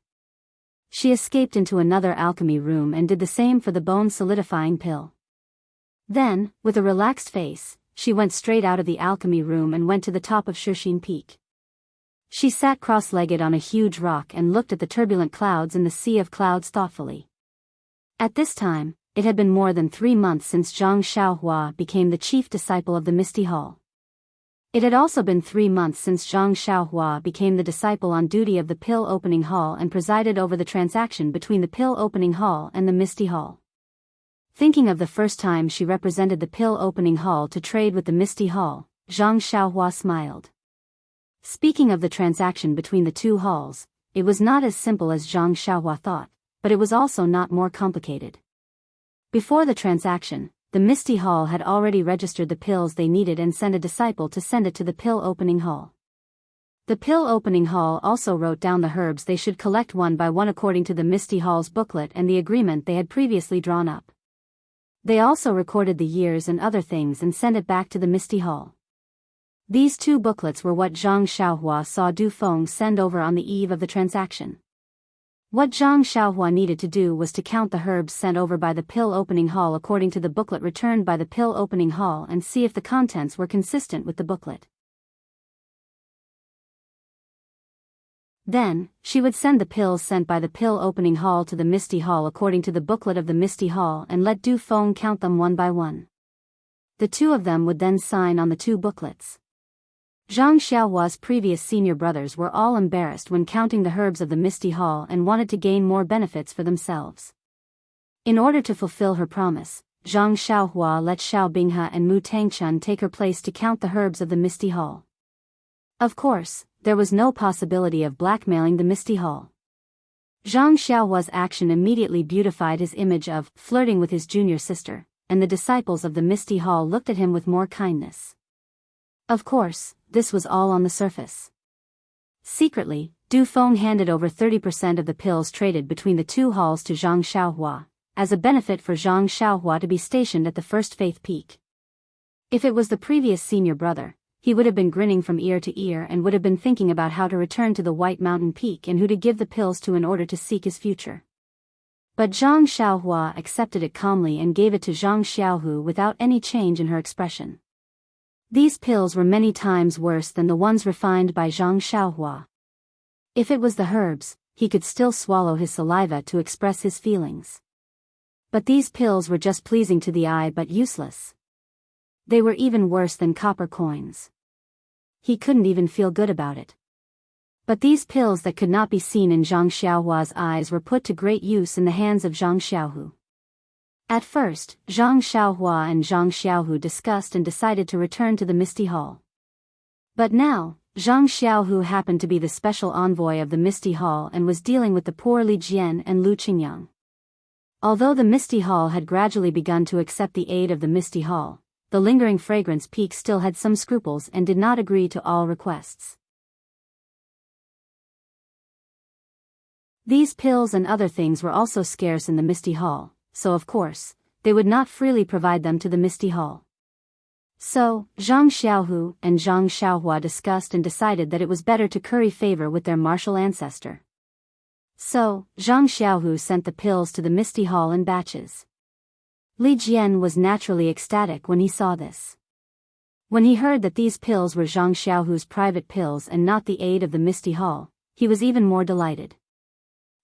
She escaped into another alchemy room and did the same for the bone solidifying pill. Then, with a relaxed face, she went straight out of the alchemy room and went to the top of Shixin Peak. She sat cross-legged on a huge rock and looked at the turbulent clouds in the sea of clouds thoughtfully. At this time, it had been more than 3 months since Zhang Xiaohua became the chief disciple of the Misty Hall. It had also been 3 months since Zhang Xiaohua became the disciple on duty of the Pill Opening Hall and presided over the transaction between the Pill Opening Hall and the Misty Hall. Thinking of the first time she represented the Pill Opening Hall to trade with the Misty Hall, Zhang Xiaohua smiled. Speaking of the transaction between the two halls, it was not as simple as Zhang Xiaohua thought, but it was also not more complicated. Before the transaction, the Misty Hall had already registered the pills they needed and sent a disciple to send it to the Pill Opening Hall. The Pill Opening Hall also wrote down the herbs they should collect one by one according to the Misty Hall's booklet and the agreement they had previously drawn up. They also recorded the years and other things and sent it back to the Misty Hall. These 2 booklets were what Zhang Xiaohua saw Du Feng send over on the eve of the transaction. What Zhang Xiaohua needed to do was to count the herbs sent over by the Pill Opening Hall according to the booklet returned by the Pill Opening Hall and see if the contents were consistent with the booklet. Then, she would send the pills sent by the Pill Opening Hall to the Misty Hall according to the booklet of the Misty Hall and let Du Feng count them one by one. The 2 of them would then sign on the 2 booklets. Zhang Xiaohua's previous senior brothers were all embarrassed when counting the herbs of the Misty Hall and wanted to gain more benefits for themselves. In order to fulfill her promise, Zhang Xiaohua let Xiao Binghe and Mu Tangchun take her place to count the herbs of the Misty Hall. Of course, there was no possibility of blackmailing the Misty Hall. Zhang Xiaohua's action immediately beautified his image of flirting with his junior sister, and the disciples of the Misty Hall looked at him with more kindness. Of course, this was all on the surface. Secretly, Du Feng handed over 30% of the pills traded between the 2 halls to Zhang Xiaohua, as a benefit for Zhang Xiaohua to be stationed at the first Faith Peak. If it was the previous senior brother, he would have been grinning from ear to ear and would have been thinking about how to return to the White Mountain Peak and who to give the pills to in order to seek his future. But Zhang Xiaohua accepted it calmly and gave it to Zhang Xiaohu without any change in her expression. These pills were many times worse than the ones refined by Zhang Xiaohua. If it was the herbs, he could still swallow his saliva to express his feelings. But these pills were just pleasing to the eye but useless. They were even worse than copper coins. He couldn't even feel good about it. But these pills that could not be seen in Zhang Xiaohua's eyes were put to great use in the hands of Zhang Xiaohu. At first, Zhang Xiaohua and Zhang Xiaohu discussed and decided to return to the Misty Hall. But now, Zhang Xiaohu happened to be the special envoy of the Misty Hall and was dealing with the poor Li Jian and Lu Qingyang. Although the Misty Hall had gradually begun to accept the aid of the Misty Hall, the lingering fragrance peak still had some scruples and did not agree to all requests. These pills and other things were also scarce in the Misty Hall, so of course, they would not freely provide them to the Misty Hall. So, Zhang Xiaohu and Zhang Xiaohua discussed and decided that it was better to curry favor with their martial ancestor. So, Zhang Xiaohu sent the pills to the Misty Hall in batches. Li Jian was naturally ecstatic when he saw this. When he heard that these pills were Zhang Xiaohu's private pills and not the aid of the Misty Hall, he was even more delighted.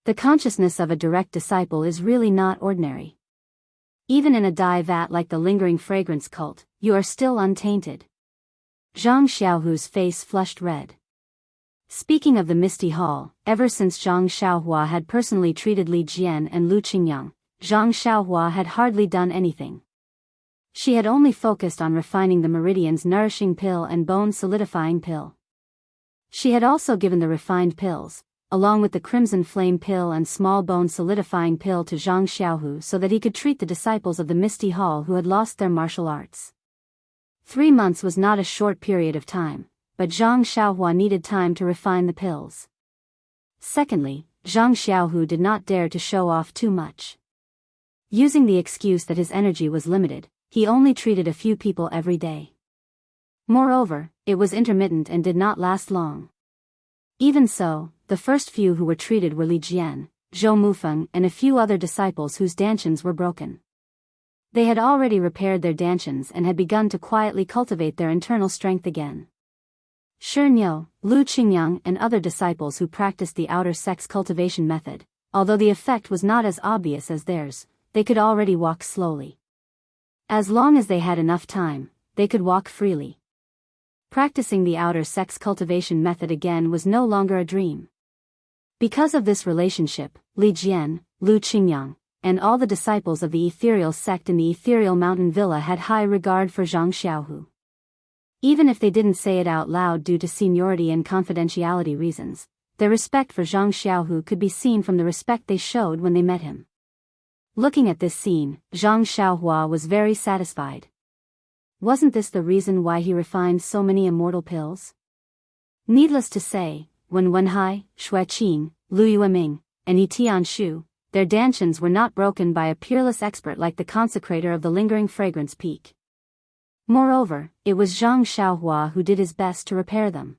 The consciousness of a direct disciple is really not ordinary. Even in a dye vat like the lingering fragrance cult, you are still untainted. Zhang Xiaohu's face flushed red. Speaking of the Misty Hall, ever since Zhang Xiaohua had personally treated Li Jian and Lu Qingyang, Zhang Xiaohua had hardly done anything. She had only focused on refining the Meridian's nourishing pill and bone solidifying pill. She had also given the refined pills, along with the Crimson Flame pill and small bone solidifying pill to Zhang Xiaohu so that he could treat the disciples of the Misty Hall who had lost their martial arts. 3 months was not a short period of time, but Zhang Xiaohua needed time to refine the pills. Secondly, Zhang Xiaohu did not dare to show off too much. Using the excuse that his energy was limited, he only treated a few people every day. Moreover, it was intermittent and did not last long. Even so, the first few who were treated were Li Jian, Zhou Mufeng and a few other disciples whose dantians were broken. They had already repaired their dantians and had begun to quietly cultivate their internal strength again. Shi Niu, Lu Qingyang and other disciples who practiced the outer sex cultivation method, although the effect was not as obvious as theirs, they could already walk slowly. As long as they had enough time, they could walk freely. Practicing the outer sex cultivation method again was no longer a dream. Because of this relationship, Li Jian, Lu Qingyang, and all the disciples of the ethereal sect in the ethereal mountain villa had high regard for Zhang Xiaohu. Even if they didn't say it out loud due to seniority and confidentiality reasons, their respect for Zhang Xiaohu could be seen from the respect they showed when they met him. Looking at this scene, Zhang Xiaohua was very satisfied. Wasn't this the reason why he refined so many immortal pills? Needless to say, when Wenhai, Xueqing, Lu Yueming, and Yi Tianshu, their dantians were not broken by a peerless expert like the consecrator of the lingering fragrance peak. Moreover, it was Zhang Xiaohua who did his best to repair them.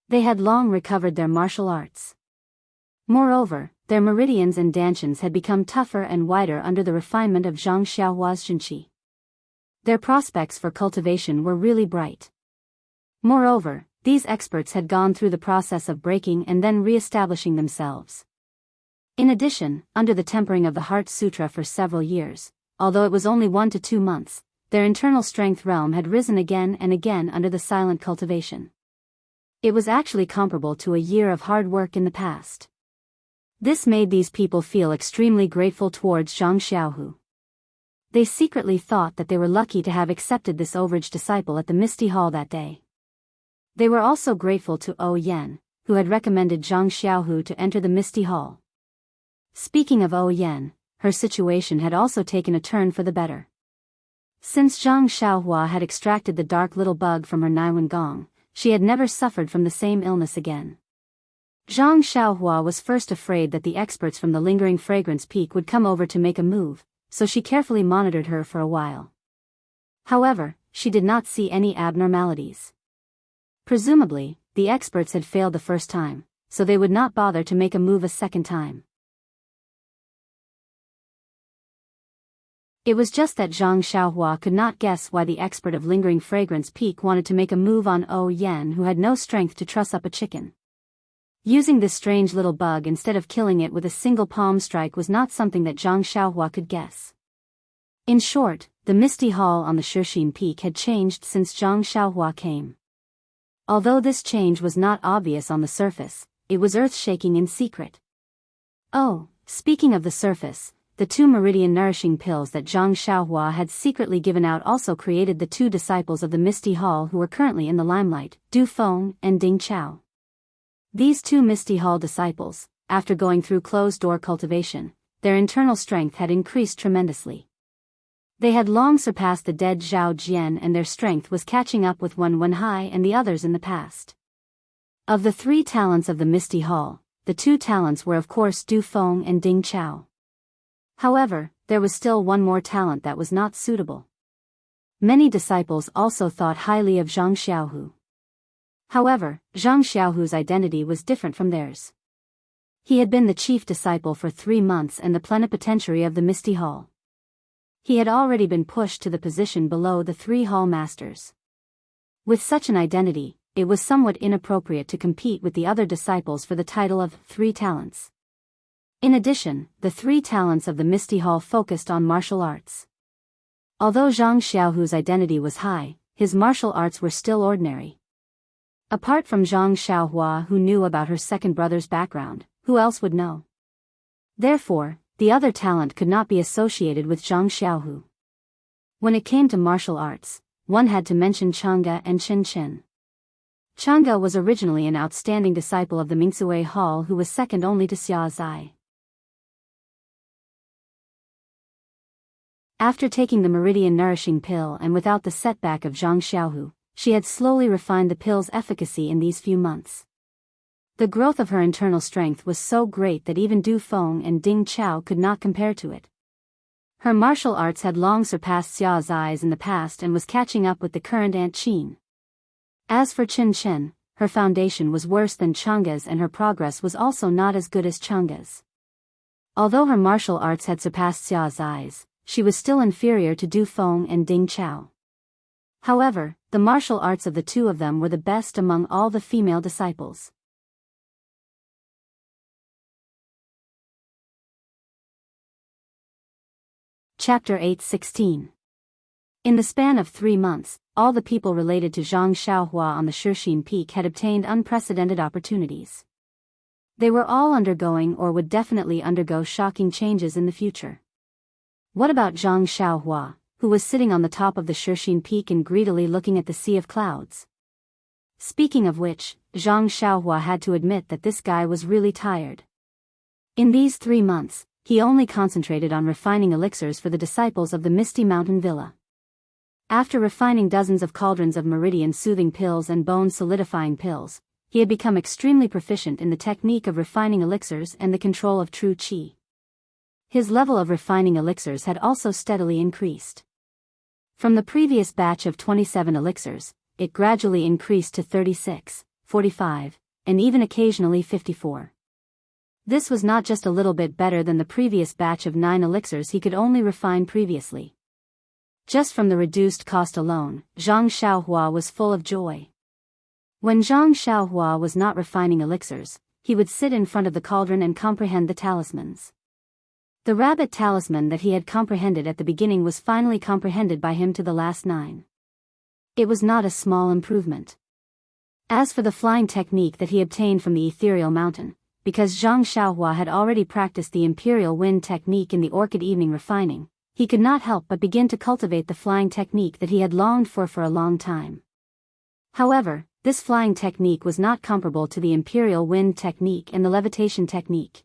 They had long recovered their martial arts. Moreover, their meridians and dantians had become tougher and wider under the refinement of Zhang Xiaohua's Zhenqi. Their prospects for cultivation were really bright. Moreover, these experts had gone through the process of breaking and then re-establishing themselves. In addition, under the tempering of the Heart Sutra for several years, although it was only 1 to 2 months, their internal strength realm had risen again and again under the silent cultivation. It was actually comparable to a year of hard work in the past. This made these people feel extremely grateful towards Zhang Xiaohu. They secretly thought that they were lucky to have accepted this overage disciple at the Misty Hall that day. They were also grateful to O Yan, who had recommended Zhang Xiaohu to enter the Misty Hall. Speaking of O Yan, her situation had also taken a turn for the better. Since Zhang Xiaohua had extracted the dark little bug from her Naiwen Gong, she had never suffered from the same illness again. Zhang Xiaohua was first afraid that the experts from the lingering fragrance peak would come over to make a move, so she carefully monitored her for a while. However, she did not see any abnormalities. Presumably, the experts had failed the first time, so they would not bother to make a move a second time. It was just that Zhang Xiaohua could not guess why the expert of lingering fragrance peak wanted to make a move on O Yan, who had no strength to truss up a chicken. Using this strange little bug instead of killing it with a single palm strike was not something that Zhang Xiaohua could guess. In short, the Misty Hall on the Shixin Peak had changed since Zhang Xiaohua came. Although this change was not obvious on the surface, it was earth-shaking in secret. Oh, speaking of the surface, the 2 meridian nourishing pills that Zhang Xiaohua had secretly given out also created the 2 disciples of the Misty Hall who were currently in the limelight, Du Feng and Ding Chao. These 2 Misty Hall disciples, after going through closed-door cultivation, their internal strength had increased tremendously. They had long surpassed the dead Zhao Jian, and their strength was catching up with Wen Hai and the others in the past. Of the 3 talents of the Misty Hall, the 2 talents were of course Du Feng and Ding Chao. However, there was still one more talent that was not suitable. Many disciples also thought highly of Zhang Xiaohu. However, Zhang Xiaohu's identity was different from theirs. He had been the chief disciple for 3 months and the plenipotentiary of the Misty Hall. He had already been pushed to the position below the 3 hall masters. With such an identity, it was somewhat inappropriate to compete with the other disciples for the title of 3 talents. In addition, the 3 talents of the Misty Hall focused on martial arts. Although Zhang Xiaohu's identity was high, his martial arts were still ordinary. Apart from Zhang Xiaohua, who knew about her second brother's background, who else would know? Therefore, the other talent could not be associated with Zhang Xiaohu. When it came to martial arts, one had to mention Chang'e and Chen Chen. Chang'e was originally an outstanding disciple of the Mingsui Hall who was second only to Xia Zai. After taking the meridian nourishing pill and without the setback of Zhang Xiaohu, she had slowly refined the pill's efficacy in these few months. The growth of her internal strength was so great that even Du Feng and Ding Chao could not compare to it. Her martial arts had long surpassed Xia Zai's in the past and was catching up with the current Aunt Qin. As for Chen Chen, her foundation was worse than Chang'e's and her progress was also not as good as Chang'e's. Although her martial arts had surpassed Xia Zai's, she was still inferior to Du Feng and Ding Chao. However, the martial arts of the 2 of them were the best among all the female disciples. Chapter 8:16. In the span of 3 months, all the people related to Zhang Xiaohua on the Shixin Peak had obtained unprecedented opportunities. They were all undergoing or would definitely undergo shocking changes in the future. What about Zhang Xiaohua, who was sitting on the top of the Shixin Peak and greedily looking at the sea of clouds? Speaking of which, Zhang Xiaohua had to admit that this guy was really tired. In these 3 months, he only concentrated on refining elixirs for the disciples of the Misty Mountain Villa. After refining dozens of cauldrons of meridian soothing pills and bone solidifying pills, he had become extremely proficient in the technique of refining elixirs and the control of true qi. His level of refining elixirs had also steadily increased. From the previous batch of 27 elixirs, it gradually increased to 36, 45, and even occasionally 54. This was not just a little bit better than the previous batch of 9 elixirs he could only refine previously. Just from the reduced cost alone, Zhang Xiaohua was full of joy. When Zhang Xiaohua was not refining elixirs, he would sit in front of the cauldron and comprehend the talismans. The rabbit talisman that he had comprehended at the beginning was finally comprehended by him to the last 9. It was not a small improvement. As for the flying technique that he obtained from the ethereal mountain, because Zhang Xiaohua had already practiced the imperial wind technique in the orchid evening refining, he could not help but begin to cultivate the flying technique that he had longed for a long time. However, this flying technique was not comparable to the imperial wind technique and the levitation technique.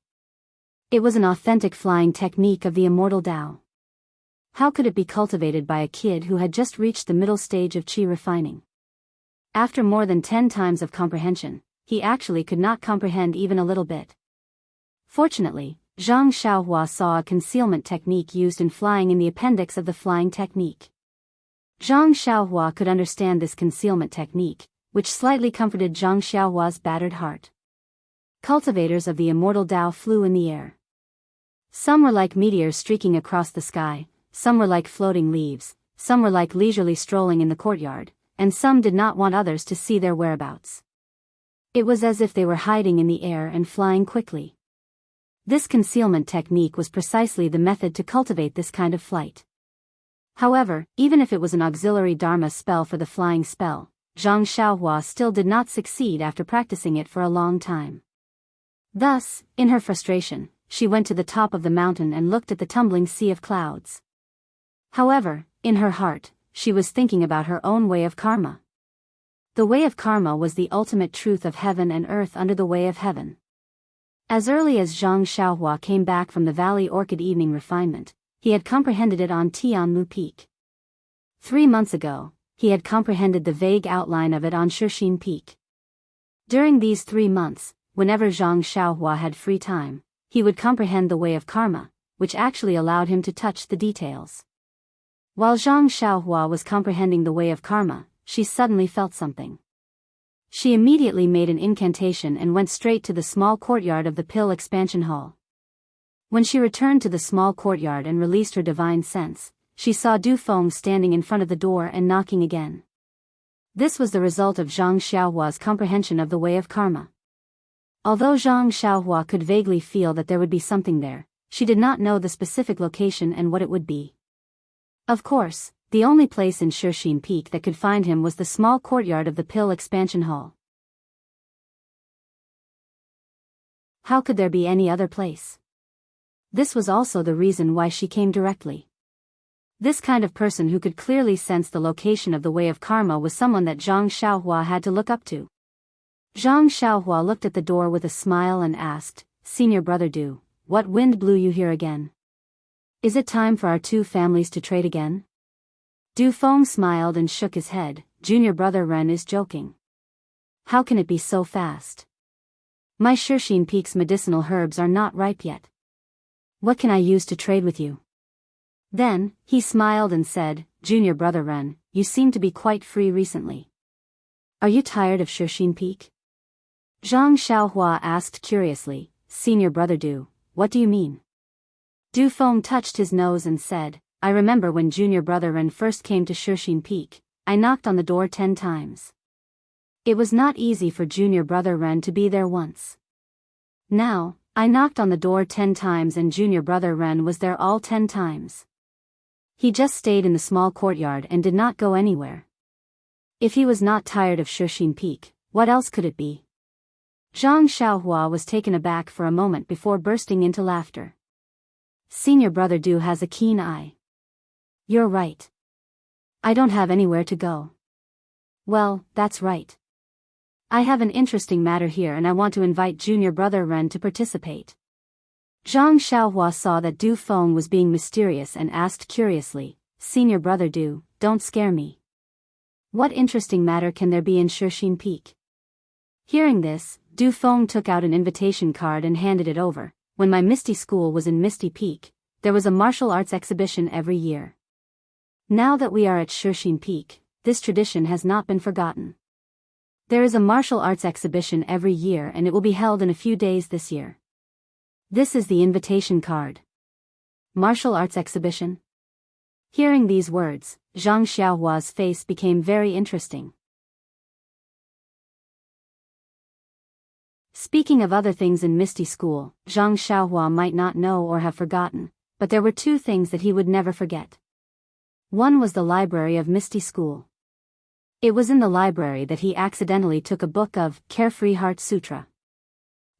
It was an authentic flying technique of the immortal Tao. How could it be cultivated by a kid who had just reached the middle stage of qi refining? After more than 10 times of comprehension, he actually could not comprehend even a little bit. Fortunately, Zhang Xiaohua saw a concealment technique used in flying in the appendix of the flying technique. Zhang Xiaohua could understand this concealment technique, which slightly comforted Zhang Xiaohua's battered heart. Cultivators of the immortal Tao flew in the air. Some were like meteors streaking across the sky, some were like floating leaves, some were like leisurely strolling in the courtyard, and some did not want others to see their whereabouts. It was as if they were hiding in the air and flying quickly. This concealment technique was precisely the method to cultivate this kind of flight. However, even if it was an auxiliary Dharma spell for the flying spell, Zhang Xiaohua still did not succeed after practicing it for a long time. Thus, in her frustration, she went to the top of the mountain and looked at the tumbling sea of clouds. However, in her heart, she was thinking about her own way of karma. The way of karma was the ultimate truth of heaven and earth under the way of heaven. As early as Zhang Xiaohua came back from the Valley Orchid evening refinement, he had comprehended it on Tianmu Peak. 3 months ago, he had comprehended the vague outline of it on Shixin Peak. During these 3 months, whenever Zhang Xiaohua had free time, he would comprehend the way of karma, which actually allowed him to touch the details. While Zhang Xiaohua was comprehending the way of karma, she suddenly felt something. She immediately made an incantation and went straight to the small courtyard of the Pill Expansion Hall. When she returned to the small courtyard and released her divine sense, she saw Du Feng standing in front of the door and knocking again. This was the result of Zhang Xiaohua's comprehension of the way of karma. Although Zhang Xiaohua could vaguely feel that there would be something there, she did not know the specific location and what it would be. Of course, the only place in Shixin Peak that could find him was the small courtyard of the Pill Expansion Hall. How could there be any other place? This was also the reason why she came directly. This kind of person who could clearly sense the location of the way of karma was someone that Zhang Xiaohua had to look up to. Zhang Xiaohua looked at the door with a smile and asked, "Senior brother Du, what wind blew you here again? Is it time for our two families to trade again?" Du Feng smiled and shook his head. "Junior brother Ren is joking. How can it be so fast? My Shixin Peak's medicinal herbs are not ripe yet. What can I use to trade with you?" Then, he smiled and said, "Junior brother Ren, you seem to be quite free recently. Are you tired of Shixin Peak?" Zhang Xiaohua asked curiously, "Senior brother Du, what do you mean?" Du Feng touched his nose and said, "I remember when junior brother Ren first came to Shixin Peak, I knocked on the door 10 times. It was not easy for junior brother Ren to be there once. Now, I knocked on the door 10 times and junior brother Ren was there all 10 times. He just stayed in the small courtyard and did not go anywhere. If he was not tired of Shixin Peak, what else could it be?" Zhang Xiaohua was taken aback for a moment before bursting into laughter. "Senior brother Du has a keen eye. You're right. I don't have anywhere to go." "Well, that's right. I have an interesting matter here and I want to invite junior brother Ren to participate." Zhang Xiaohua saw that Du Feng was being mysterious and asked curiously, "Senior brother Du, don't scare me. What interesting matter can there be in Shixin Peak?" Hearing this, Du Feng took out an invitation card and handed it over. "When my Misty School was in Misty Peak, there was a martial arts exhibition every year. Now that we are at Shixin Peak, this tradition has not been forgotten. There is a martial arts exhibition every year and it will be held in a few days this year. This is the invitation card." Martial arts exhibition? Hearing these words, Zhang Xiaohua's face became very interesting. Speaking of other things in Misty School, Zhang Xiaohua might not know or have forgotten, but there were 2 things that he would never forget. One was the library of Misty School. It was in the library that he accidentally took a book of Carefree Heart Sutra.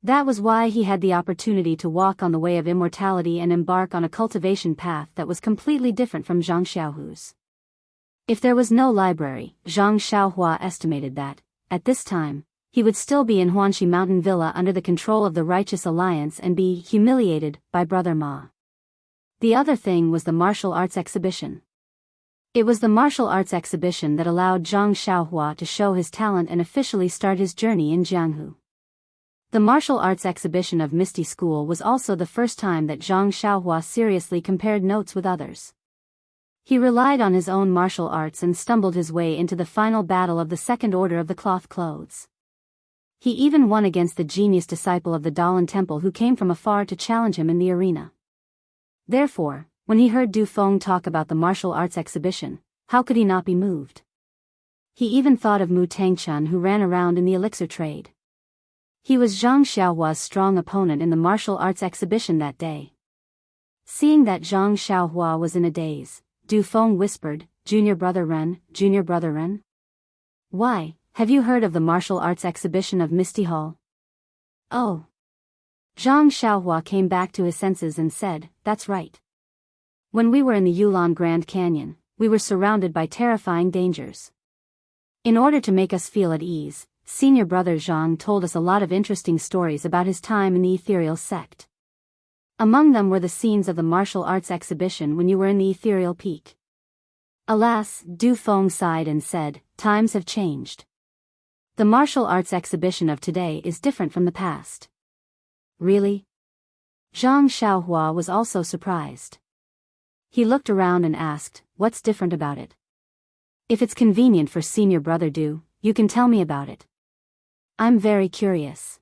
That was why he had the opportunity to walk on the way of immortality and embark on a cultivation path that was completely different from Zhang Xiaohu's. If there was no library, Zhang Xiaohua estimated that, at this time, he would still be in Huanxi Mountain Villa under the control of the Righteous Alliance and be humiliated by Brother Ma. The other thing was the martial arts exhibition. It was the martial arts exhibition that allowed Zhang Xiaohua to show his talent and officially start his journey in Jianghu. The martial arts exhibition of Misty School was also the first time that Zhang Xiaohua seriously compared notes with others. He relied on his own martial arts and stumbled his way into the final battle of the Second Order of the Cloth Clothes. He even won against the genius disciple of the Daoist Temple who came from afar to challenge him in the arena. Therefore, when he heard Du Feng talk about the martial arts exhibition, how could he not be moved? He even thought of Mu Tangchun who ran around in the elixir trade. He was Zhang Xiaohua's strong opponent in the martial arts exhibition that day. Seeing that Zhang Xiaohua was in a daze, Du Feng whispered, Junior brother Ren, Junior brother Ren? Why, have you heard of the martial arts exhibition of Misty Hall? Oh. Zhang Xiaohua came back to his senses and said, "That's right. When we were in the Yulon Grand Canyon, we were surrounded by terrifying dangers. In order to make us feel at ease, senior brother Zhang told us a lot of interesting stories about his time in the ethereal sect. Among them were the scenes of the martial arts exhibition when you were in the ethereal peak." Alas, Du Feng sighed and said, "Times have changed. The martial arts exhibition of today is different from the past." "Really?" Zhang Xiaohua was also surprised. He looked around and asked, "What's different about it? If it's convenient for senior brother Du, you can tell me about it. I'm very curious."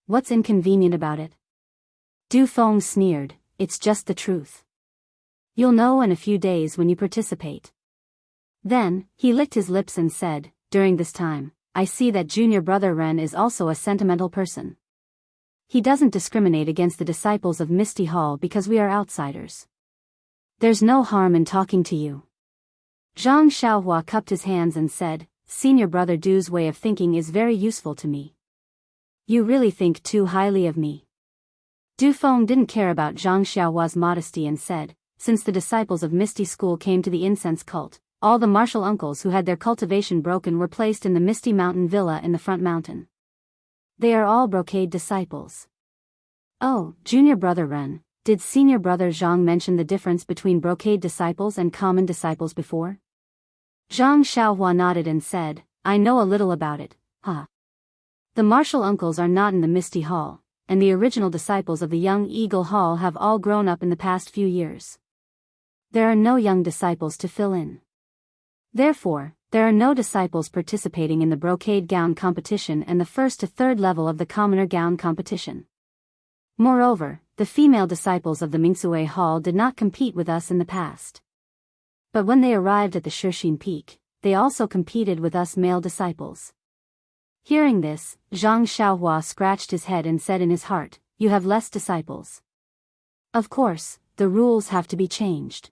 "What's inconvenient about it?" Du Feng sneered, "It's just the truth. You'll know in a few days when you participate." Then, he licked his lips and said, "During this time, I see that junior brother Ren is also a sentimental person. He doesn't discriminate against the disciples of Misty Hall because we are outsiders. There's no harm in talking to you." Zhang Xiaohua cupped his hands and said, "Senior brother Du's way of thinking is very useful to me. You really think too highly of me." Du Feng didn't care about Zhang Xiaohua's modesty and said, "Since the disciples of Misty School came to the incense cult, all the martial uncles who had their cultivation broken were placed in the Misty Mountain Villa in the front mountain. They are all brocade disciples." "Oh, junior brother Ren, did senior brother Zhang mention the difference between brocade disciples and common disciples before?" Zhang Xiaohua nodded and said, "I know a little about it, huh? The martial uncles are not in the Misty Hall, and the original disciples of the Young Eagle Hall have all grown up in the past few years. There are no young disciples to fill in. Therefore, there are no disciples participating in the brocade gown competition and the first to third level of the commoner gown competition. Moreover, the female disciples of the Mingsui Hall did not compete with us in the past. But when they arrived at the Shixin Peak, they also competed with us male disciples." Hearing this, Zhang Xiaohua scratched his head and said in his heart, "You have less disciples. Of course, the rules have to be changed."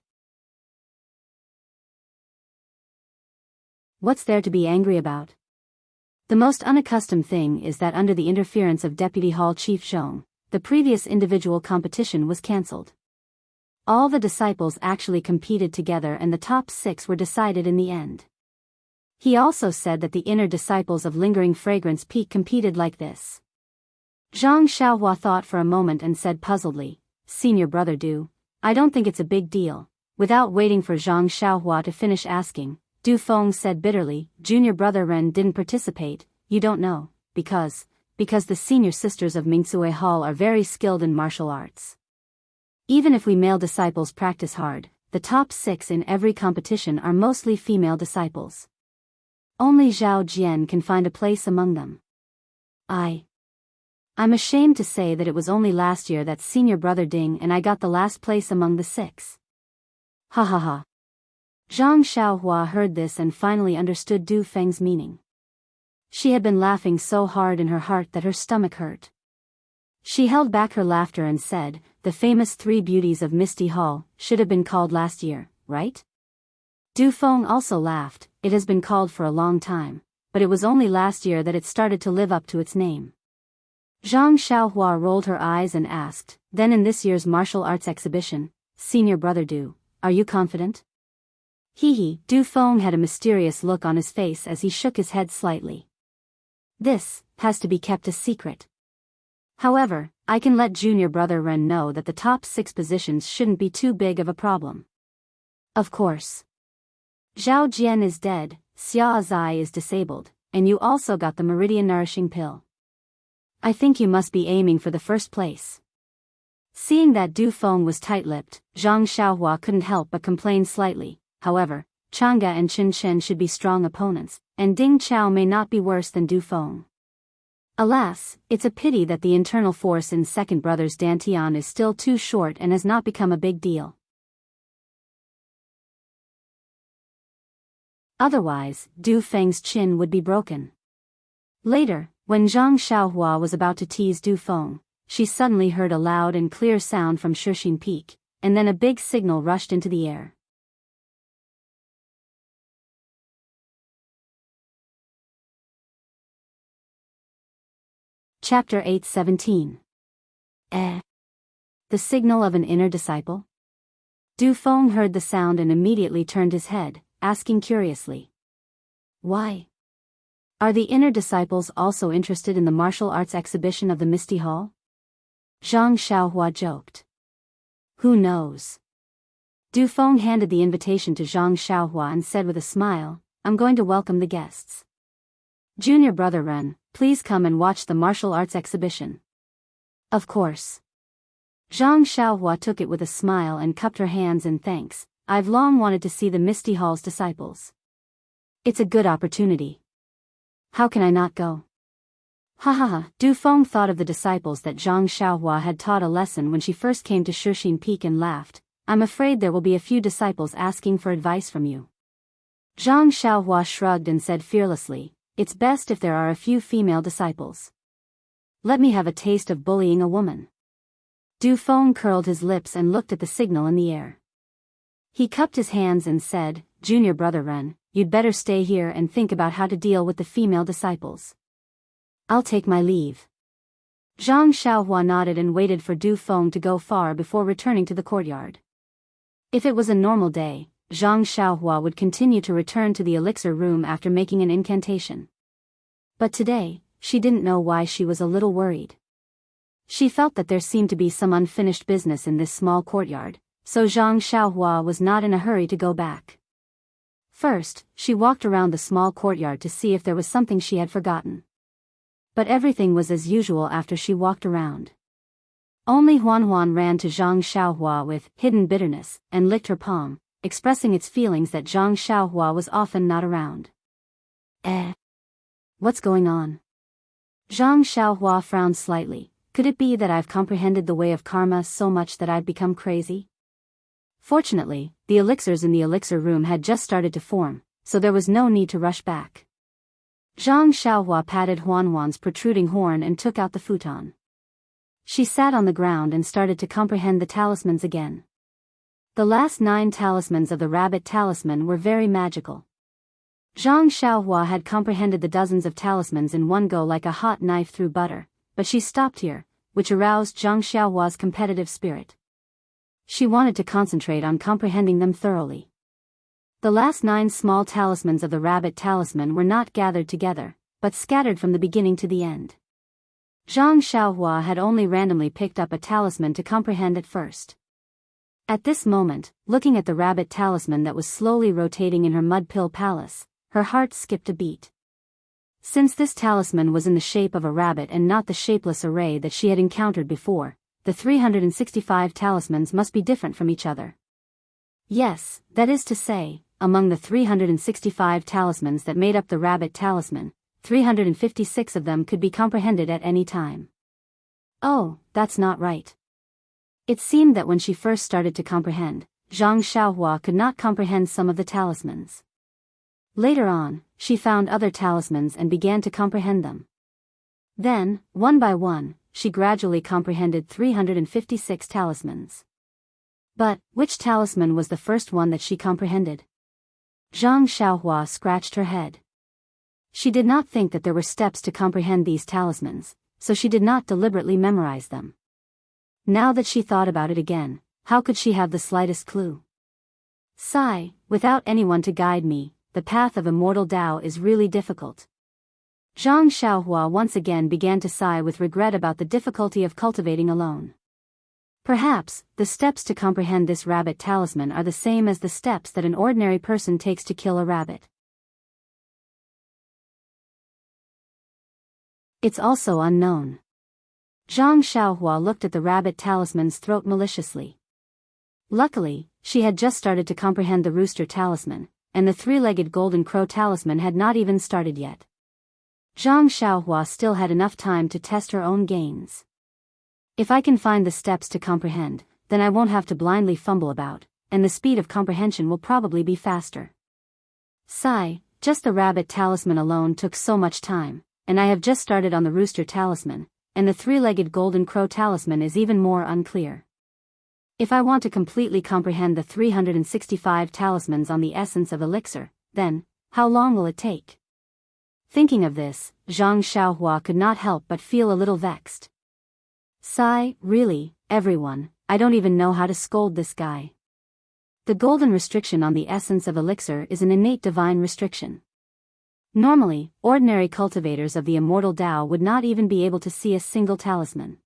What's there to be angry about? The most unaccustomed thing is that under the interference of Deputy Hall Chief Zhong, the previous individual competition was cancelled. All the disciples actually competed together and the top 6 were decided in the end. He also said that the inner disciples of Lingering Fragrance Peak competed like this. Zhang Xiaohua thought for a moment and said puzzledly, "Senior brother Du, I don't think it's a big deal." Without waiting for Zhang Xiaohua to finish asking, Du Feng said bitterly, "Junior brother Ren didn't participate, you don't know, because the senior sisters of Mingsui Hall are very skilled in martial arts. Even if we male disciples practice hard, the top 6 in every competition are mostly female disciples. Only Zhao Jian can find a place among them. I'm ashamed to say that it was only last year that senior brother Ding and I got the last place among the 6. Ha ha ha." Zhang Xiaohua heard this and finally understood Du Feng's meaning. She had been laughing so hard in her heart that her stomach hurt. She held back her laughter and said, "The famous 3 beauties of Misty Hall should have been called last year, right?" Du Feng also laughed. "It has been called for a long time, but it was only last year that it started to live up to its name." Zhang Xiaohua rolled her eyes and asked, "Then in this year's martial arts exhibition, senior brother Du, are you confident?" Hee. Du Feng had a mysterious look on his face as he shook his head slightly. "This has to be kept a secret. However, I can let junior brother Ren know that the top 6 positions shouldn't be too big of a problem." "Of course. Zhao Jian is dead, Xia Zai is disabled, and you also got the Meridian Nourishing Pill. I think you must be aiming for the first place." Seeing that Du Feng was tight-lipped, Zhang Xiaohua couldn't help but complain slightly. However, Chang'e and Qin Chen should be strong opponents, and Ding Chao may not be worse than Du Feng. Alas, it's a pity that the internal force in second brother's Dantian is still too short and has not become a big deal. Otherwise, Du Feng's chin would be broken. Later, when Zhang Xiaohua was about to tease Du Feng, she suddenly heard a loud and clear sound from Shixin Peak, and then a big signal rushed into the air. Chapter 8:17 The signal of an inner disciple? Du Feng heard the sound and immediately turned his head, asking curiously. Why? Are the inner disciples also interested in the martial arts exhibition of the Misty Hall? Zhang Xiaohua joked. Who knows? Du Feng handed the invitation to Zhang Xiaohua and said with a smile, I'm going to welcome the guests. Junior brother Ren, please come and watch the martial arts exhibition. Of course. Zhang Xiaohua took it with a smile and cupped her hands in thanks. I've long wanted to see the Misty Hall's disciples. It's a good opportunity. How can I not go? Ha ha ha. Du Feng thought of the disciples that Zhang Xiaohua had taught a lesson when she first came to Shixin Peak and laughed. I'm afraid there will be a few disciples asking for advice from you. Zhang Xiaohua shrugged and said fearlessly, it's best if there are a few female disciples. Let me have a taste of bullying a woman. Du Feng curled his lips and looked at the signal in the air. He cupped his hands and said, Junior brother Ren, you'd better stay here and think about how to deal with the female disciples. I'll take my leave. Zhang Xiaohua nodded and waited for Du Feng to go far before returning to the courtyard. If it was a normal day, Zhang Xiaohua would continue to return to the elixir room after making an incantation. But today, she didn't know why she was a little worried. She felt that there seemed to be some unfinished business in this small courtyard, so Zhang Xiaohua was not in a hurry to go back. First, she walked around the small courtyard to see if there was something she had forgotten. But everything was as usual after she walked around. Only Huan ran to Zhang Xiaohua with hidden bitterness and licked her palm, expressing its feelings that Zhang Xiaohua was often not around. What's going on? Zhang Xiaohua frowned slightly. Could it be that I've comprehended the way of karma so much that I've become crazy? Fortunately, the elixirs in the elixir room had just started to form, so there was no need to rush back. Zhang Xiaohua patted Huan's protruding horn and took out the futon. She sat on the ground and started to comprehend the talismans again. The last 9 talismans of the rabbit talisman were very magical. Zhang Xiaohua had comprehended the dozens of talismans in one go like a hot knife through butter, but she stopped here, which aroused Zhang Xiaohua's competitive spirit. She wanted to concentrate on comprehending them thoroughly. The last 9 small talismans of the rabbit talisman were not gathered together, but scattered from the beginning to the end. Zhang Xiaohua had only randomly picked up a talisman to comprehend at first. At this moment, looking at the rabbit talisman that was slowly rotating in her mud pill palace, her heart skipped a beat. Since this talisman was in the shape of a rabbit and not the shapeless array that she had encountered before, the 365 talismans must be different from each other. Yes, that is to say, among the 365 talismans that made up the rabbit talisman, 356 of them could be comprehended at any time. Oh, that's not right. It seemed that when she first started to comprehend, Zhang Xiaohua could not comprehend some of the talismans. Later on, she found other talismans and began to comprehend them. Then, one by one, she gradually comprehended 356 talismans. But, which talisman was the first one that she comprehended? Zhang Xiaohua scratched her head. She did not think that there were steps to comprehend these talismans, so she did not deliberately memorize them. Now that she thought about it again, how could she have the slightest clue? Sigh, without anyone to guide me, the path of immortal Tao is really difficult. Zhang Xiaohua once again began to sigh with regret about the difficulty of cultivating alone. Perhaps, the steps to comprehend this rabbit talisman are the same as the steps that an ordinary person takes to kill a rabbit. It's also unknown. Zhang Xiaohua looked at the rabbit talisman's throat maliciously. Luckily, she had just started to comprehend the rooster talisman, and the 3-legged golden crow talisman had not even started yet. Zhang Xiaohua still had enough time to test her own gains. If I can find the steps to comprehend, then I won't have to blindly fumble about, and the speed of comprehension will probably be faster. Sigh, just the rabbit talisman alone took so much time, and I have just started on the rooster talisman, and the 3-legged golden crow talisman is even more unclear. If I want to completely comprehend the 365 talismans on the essence of elixir, then, how long will it take? Thinking of this, Zhang Xiaohua could not help but feel a little vexed. Sigh, really, everyone, I don't even know how to scold this guy. The golden restriction on the essence of elixir is an innate divine restriction. Normally, ordinary cultivators of the immortal Tao would not even be able to see a single talisman.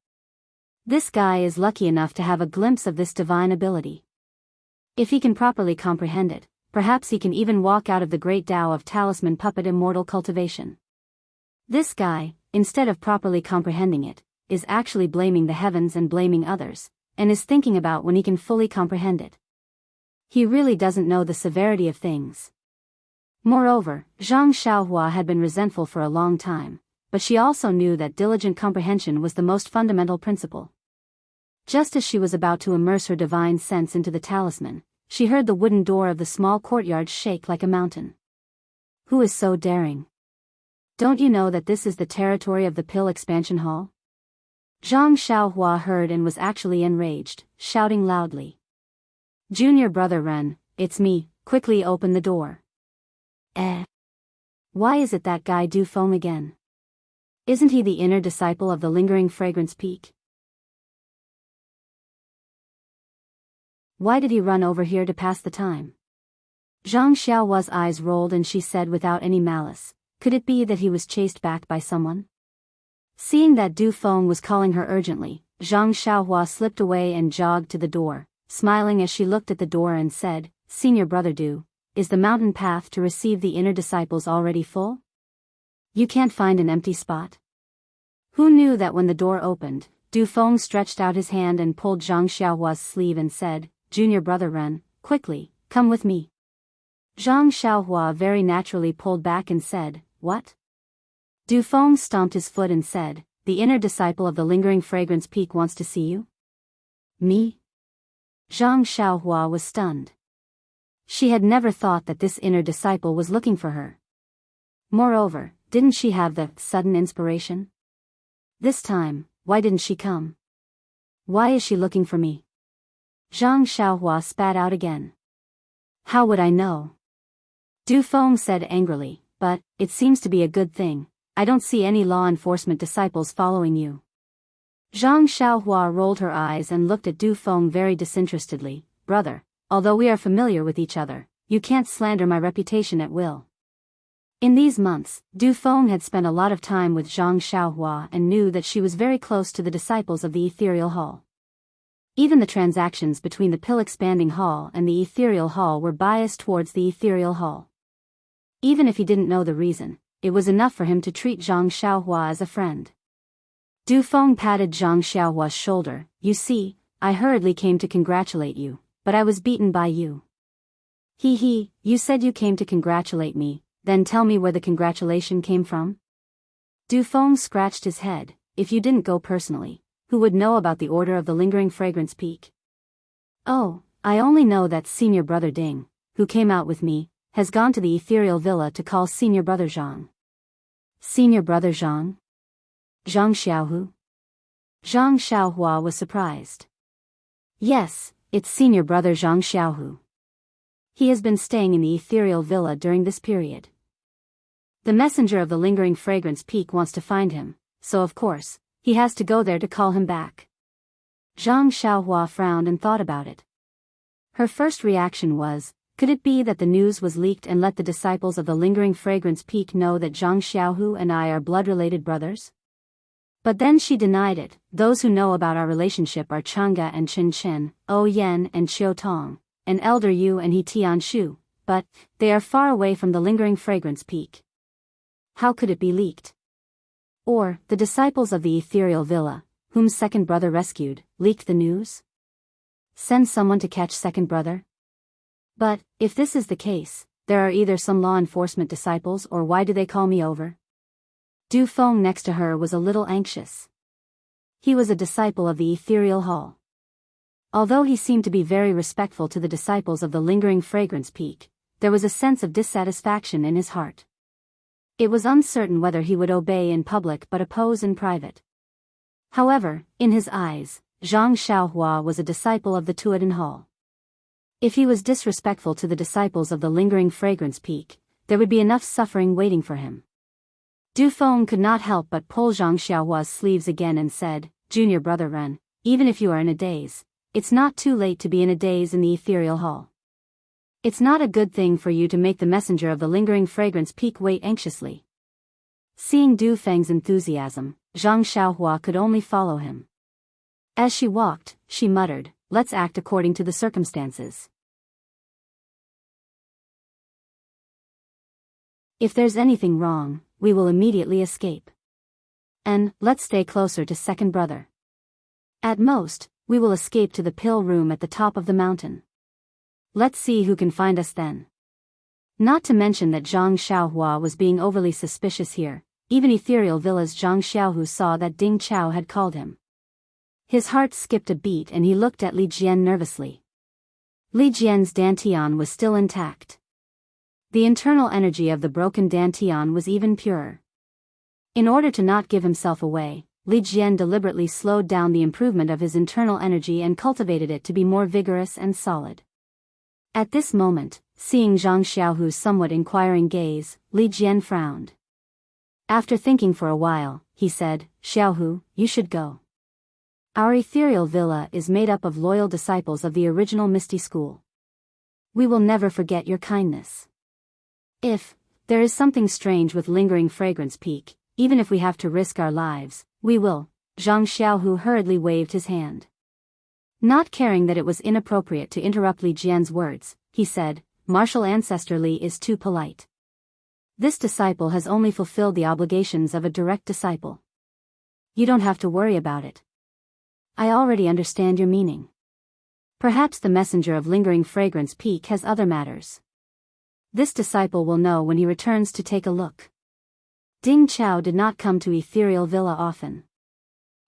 This guy is lucky enough to have a glimpse of this divine ability. If he can properly comprehend it, perhaps he can even walk out of the great Tao of talisman puppet immortal cultivation. This guy, instead of properly comprehending it, is actually blaming the heavens and blaming others, and is thinking about when he can fully comprehend it. He really doesn't know the severity of things. Moreover, Zhang Xiaohua had been resentful for a long time, but she also knew that diligent comprehension was the most fundamental principle. Just as she was about to immerse her divine sense into the talisman, she heard the wooden door of the small courtyard shake like a mountain. Who is so daring? Don't you know that this is the territory of the Pill Expansion Hall? Zhang Xiaohua heard and was actually enraged, shouting loudly. Junior brother Ren, it's me, quickly open the door. Why is it that guy Du Feng again? Isn't he the inner disciple of the lingering fragrance peak? Why did he run over here to pass the time? Zhang Xiaohua's eyes rolled and she said without any malice, could it be that he was chased back by someone? Seeing that Du Feng was calling her urgently, Zhang Xiaohua slipped away and jogged to the door, smiling as she looked at the door and said, Senior brother Du, is the mountain path to receive the inner disciples already full? You can't find an empty spot? Who knew that when the door opened, Du Feng stretched out his hand and pulled Zhang Xiaohua's sleeve and said, Junior brother Ren, quickly, come with me. Zhang Xiaohua very naturally pulled back and said, what? Du Feng stomped his foot and said, the inner disciple of the lingering fragrance peak wants to see you? Me? Zhang Xiaohua was stunned. She had never thought that this inner disciple was looking for her. Moreover, didn't she have the sudden inspiration? This time, why didn't she come? Why is she looking for me? Zhang Xiaohua spat out again. How would I know? Du Feng said angrily, but it seems to be a good thing. I don't see any law enforcement disciples following you. Zhang Xiaohua rolled her eyes and looked at Du Feng very disinterestedly. Brother, although we are familiar with each other, you can't slander my reputation at will. In these months, Du Feng had spent a lot of time with Zhang Xiaohua and knew that she was very close to the disciples of the Ethereal Hall. Even the transactions between the Pill Expanding Hall and the Ethereal Hall were biased towards the Ethereal Hall. Even if he didn't know the reason, it was enough for him to treat Zhang Xiaohua as a friend. Du Feng patted Zhang Xiaohua's shoulder. You see, I hurriedly came to congratulate you, but I was beaten by you. You said you came to congratulate me, then tell me where the congratulation came from? Du Feng scratched his head. If you didn't go personally, who would know about the order of the lingering fragrance peak? Oh, I only know that Senior Brother Ding, who came out with me, has gone to the ethereal villa to call Senior Brother Zhang. Senior Brother Zhang? Zhang Xiaohu? Zhang Xiaohua was surprised. Yes, it's Senior Brother Zhang Xiaohu. He has been staying in the ethereal villa during this period. The messenger of the lingering fragrance peak wants to find him, so of course, he has to go there to call him back. Zhang Xiaohua frowned and thought about it. Her first reaction was, could it be that the news was leaked and let the disciples of the lingering fragrance peak know that Zhang Xiaohu and I are blood-related brothers? But then she denied it. Those who know about our relationship are Chang'e and Chen Chen, O Yan and Qiu Tong, and Elder Yu and He Tian Shu, but they are far away from the lingering fragrance peak. How could it be leaked? Or, the disciples of the ethereal villa, whom second brother rescued, leaked the news? Send someone to catch second brother? But, if this is the case, there are either some law enforcement disciples or why do they call me over? Du Feng next to her was a little anxious. He was a disciple of the ethereal hall. Although he seemed to be very respectful to the disciples of the lingering fragrance peak, there was a sense of dissatisfaction in his heart. It was uncertain whether he would obey in public but oppose in private. However, in his eyes, Zhang Xiaohua was a disciple of the Tuodan Hall. If he was disrespectful to the disciples of the lingering fragrance peak, there would be enough suffering waiting for him. Du Feng could not help but pull Zhang Xiaohua's sleeves again and said, Junior Brother Ren, even if you are in a daze, it's not too late to be in a daze in the ethereal hall. It's not a good thing for you to make the messenger of the lingering fragrance peak wait anxiously. Seeing Du Feng's enthusiasm, Zhang Xiaohua could only follow him. As she walked, she muttered, "Let's act according to the circumstances. If there's anything wrong, we will immediately escape. And, let's stay closer to second brother. At most, we will escape to the pill room at the top of the mountain. Let's see who can find us then." Not to mention that Zhang Xiaohua was being overly suspicious here. Even Ethereal Villa's Zhang Xiaohu saw that Ding Chao had called him. His heart skipped a beat and he looked at Li Jian nervously. Li Jian's dantian was still intact. The internal energy of the broken dantian was even purer. In order to not give himself away, Li Jian deliberately slowed down the improvement of his internal energy and cultivated it to be more vigorous and solid. At this moment, seeing Zhang Xiaohu's somewhat inquiring gaze, Li Jian frowned. After thinking for a while, he said, "Xiaohu, you should go. Our ethereal villa is made up of loyal disciples of the original Misty School. We will never forget your kindness. If there is something strange with lingering fragrance peak, even if we have to risk our lives, we will." Zhang Xiaohu hurriedly waved his hand. Not caring that it was inappropriate to interrupt Li Jian's words, he said, "Martial Ancestor Li is too polite. This disciple has only fulfilled the obligations of a direct disciple. You don't have to worry about it. I already understand your meaning. Perhaps the messenger of lingering fragrance peak has other matters. This disciple will know when he returns to take a look." Ding Chao did not come to Ethereal Villa often.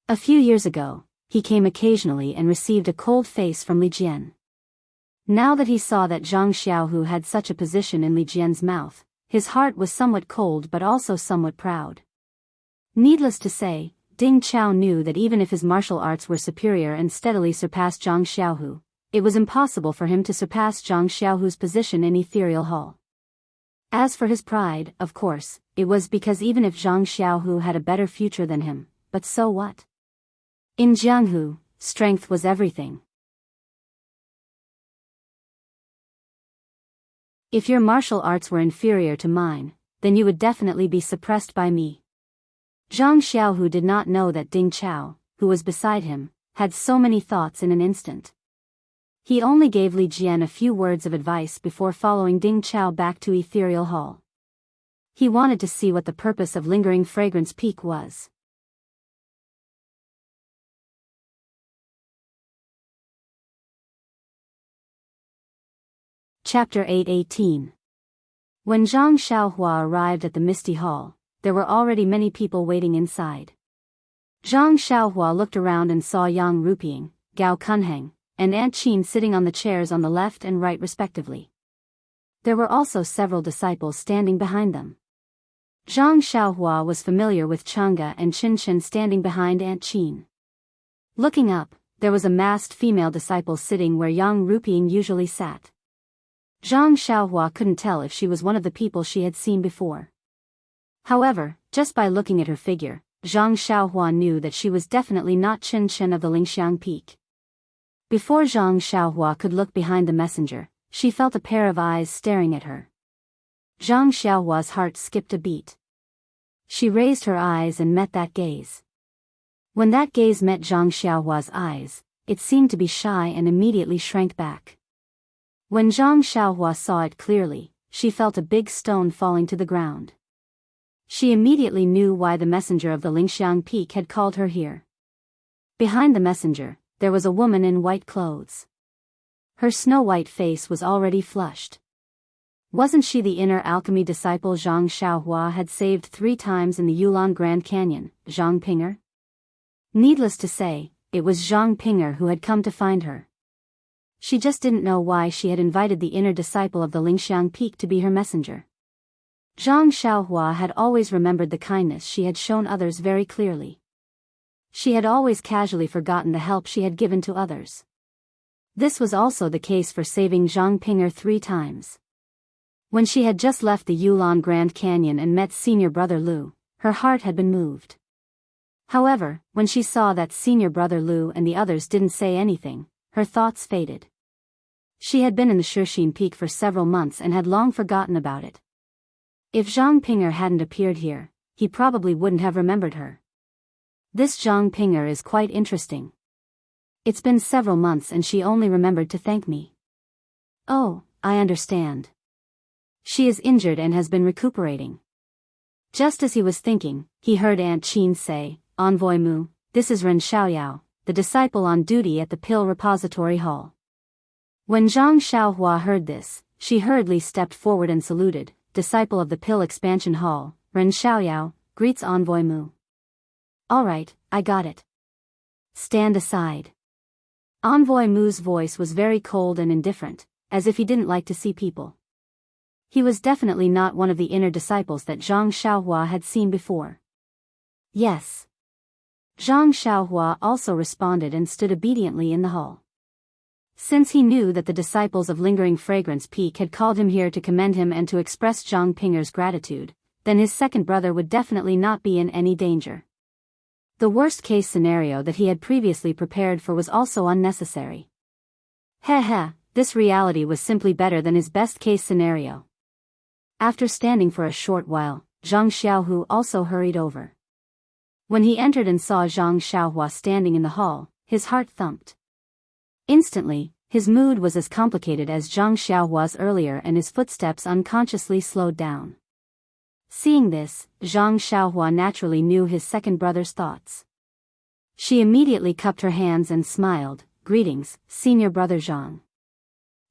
A few years ago, he came occasionally and received a cold face from Li Jian. Now that he saw that Zhang Xiaohu had such a position in Li Jian's mouth, his heart was somewhat cold but also somewhat proud. Needless to say, Ding Chao knew that even if his martial arts were superior and steadily surpassed Zhang Xiaohu, it was impossible for him to surpass Zhang Xiaohu's position in Ethereal Hall. As for his pride, of course, it was because even if Zhang Xiaohu had a better future than him, but so what? In Jianghu, strength was everything. If your martial arts were inferior to mine, then you would definitely be suppressed by me. Zhang Xiaohu did not know that Ding Chao, who was beside him, had so many thoughts in an instant. He only gave Li Jian a few words of advice before following Ding Chao back to Ethereal Hall. He wanted to see what the purpose of lingering fragrance peak was. Chapter 8:18. When Zhang Xiaohua arrived at the Misty Hall, there were already many people waiting inside. Zhang Xiaohua looked around and saw Yang Ruping, Gao Kunheng, and Aunt Qin sitting on the chairs on the left and right respectively. There were also several disciples standing behind them. Zhang Xiaohua was familiar with Chang'e and Qin standing behind Aunt Qin. Looking up, there was a masked female disciple sitting where Yang Ruping usually sat. Zhang Xiaohua couldn't tell if she was one of the people she had seen before. However, just by looking at her figure, Zhang Xiaohua knew that she was definitely not Qin of the Lingxiang Peak. Before Zhang Xiaohua could look behind the messenger, she felt a pair of eyes staring at her. Zhang Xiaohua's heart skipped a beat. She raised her eyes and met that gaze. When that gaze met Zhang Xiaohua's eyes, it seemed to be shy and immediately shrank back. When Zhang Xiaohua saw it clearly, she felt a big stone falling to the ground. She immediately knew why the messenger of the Lingxiang Peak had called her here. Behind the messenger, there was a woman in white clothes. Her snow-white face was already flushed. Wasn't she the inner alchemy disciple Zhang Xiaohua had saved 3 times in the Yulon Grand Canyon, Zhang Pinger? Needless to say, it was Zhang Pinger who had come to find her. She just didn't know why she had invited the inner disciple of the Lingxiang Peak to be her messenger. Zhang Xiaohua had always remembered the kindness she had shown others very clearly. She had always casually forgotten the help she had given to others. This was also the case for saving Zhang Pinger 3 times. When she had just left the Yulon Grand Canyon and met senior brother Lu, her heart had been moved. However, when she saw that senior brother Lu and the others didn't say anything, her thoughts faded. She had been in the Shixin Peak for several months and had long forgotten about it. If Zhang Pinger hadn't appeared here, he probably wouldn't have remembered her. This Zhang Pinger is quite interesting. It's been several months and she only remembered to thank me. Oh, I understand. She is injured and has been recuperating. Just as he was thinking, he heard Aunt Qin say, Envoy Mu, this is Ren Xiaoyao, the disciple on duty at the Pill Repository Hall. When Zhang Xiaohua heard this, she hurriedly stepped forward and saluted, disciple of the Pill Expansion Hall, Ren Xiaoyao, greets Envoy Mu. All right, I got it. Stand aside. Envoy Mu's voice was very cold and indifferent, as if he didn't like to see people. He was definitely not one of the inner disciples that Zhang Xiaohua had seen before. Yes. Zhang Xiaohua also responded and stood obediently in the hall. Since he knew that the disciples of Lingering Fragrance Peak had called him here to commend him and to express Zhang Pinger's gratitude, then his second brother would definitely not be in any danger. The worst-case scenario that he had previously prepared for was also unnecessary. This reality was simply better than his best-case scenario. After standing for a short while, Zhang Xiaohu also hurried over. When he entered and saw Zhang Xiaohua standing in the hall, his heart thumped. Instantly, his mood was as complicated as Zhang Xiaohua's earlier and his footsteps unconsciously slowed down. Seeing this, Zhang Xiaohua naturally knew his second brother's thoughts. She immediately cupped her hands and smiled, Greetings, senior brother Zhang.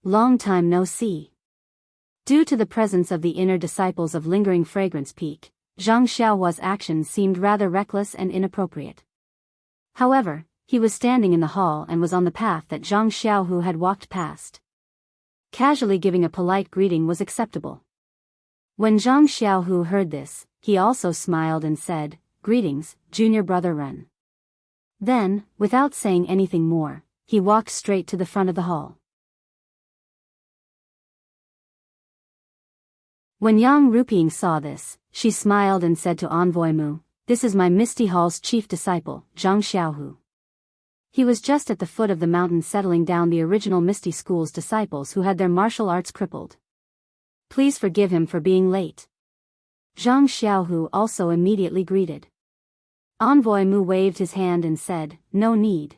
Long time no see. Due to the presence of the inner disciples of Lingering Fragrance Peak, Zhang Xiaohua's actions seemed rather reckless and inappropriate. However, he was standing in the hall and was on the path that Zhang Xiaohu had walked past. Casually giving a polite greeting was acceptable. When Zhang Xiaohu heard this, he also smiled and said, Greetings, junior brother Ren. Then, without saying anything more, he walked straight to the front of the hall. When Yang Ruping saw this, she smiled and said to Envoy Mu, This is my Misty Hall's chief disciple, Zhang Xiaohu. He was just at the foot of the mountain settling down the original Misty School's disciples who had their martial arts crippled. Please forgive him for being late. Zhang Xiaohu also immediately greeted. Envoy Mu waved his hand and said, No need.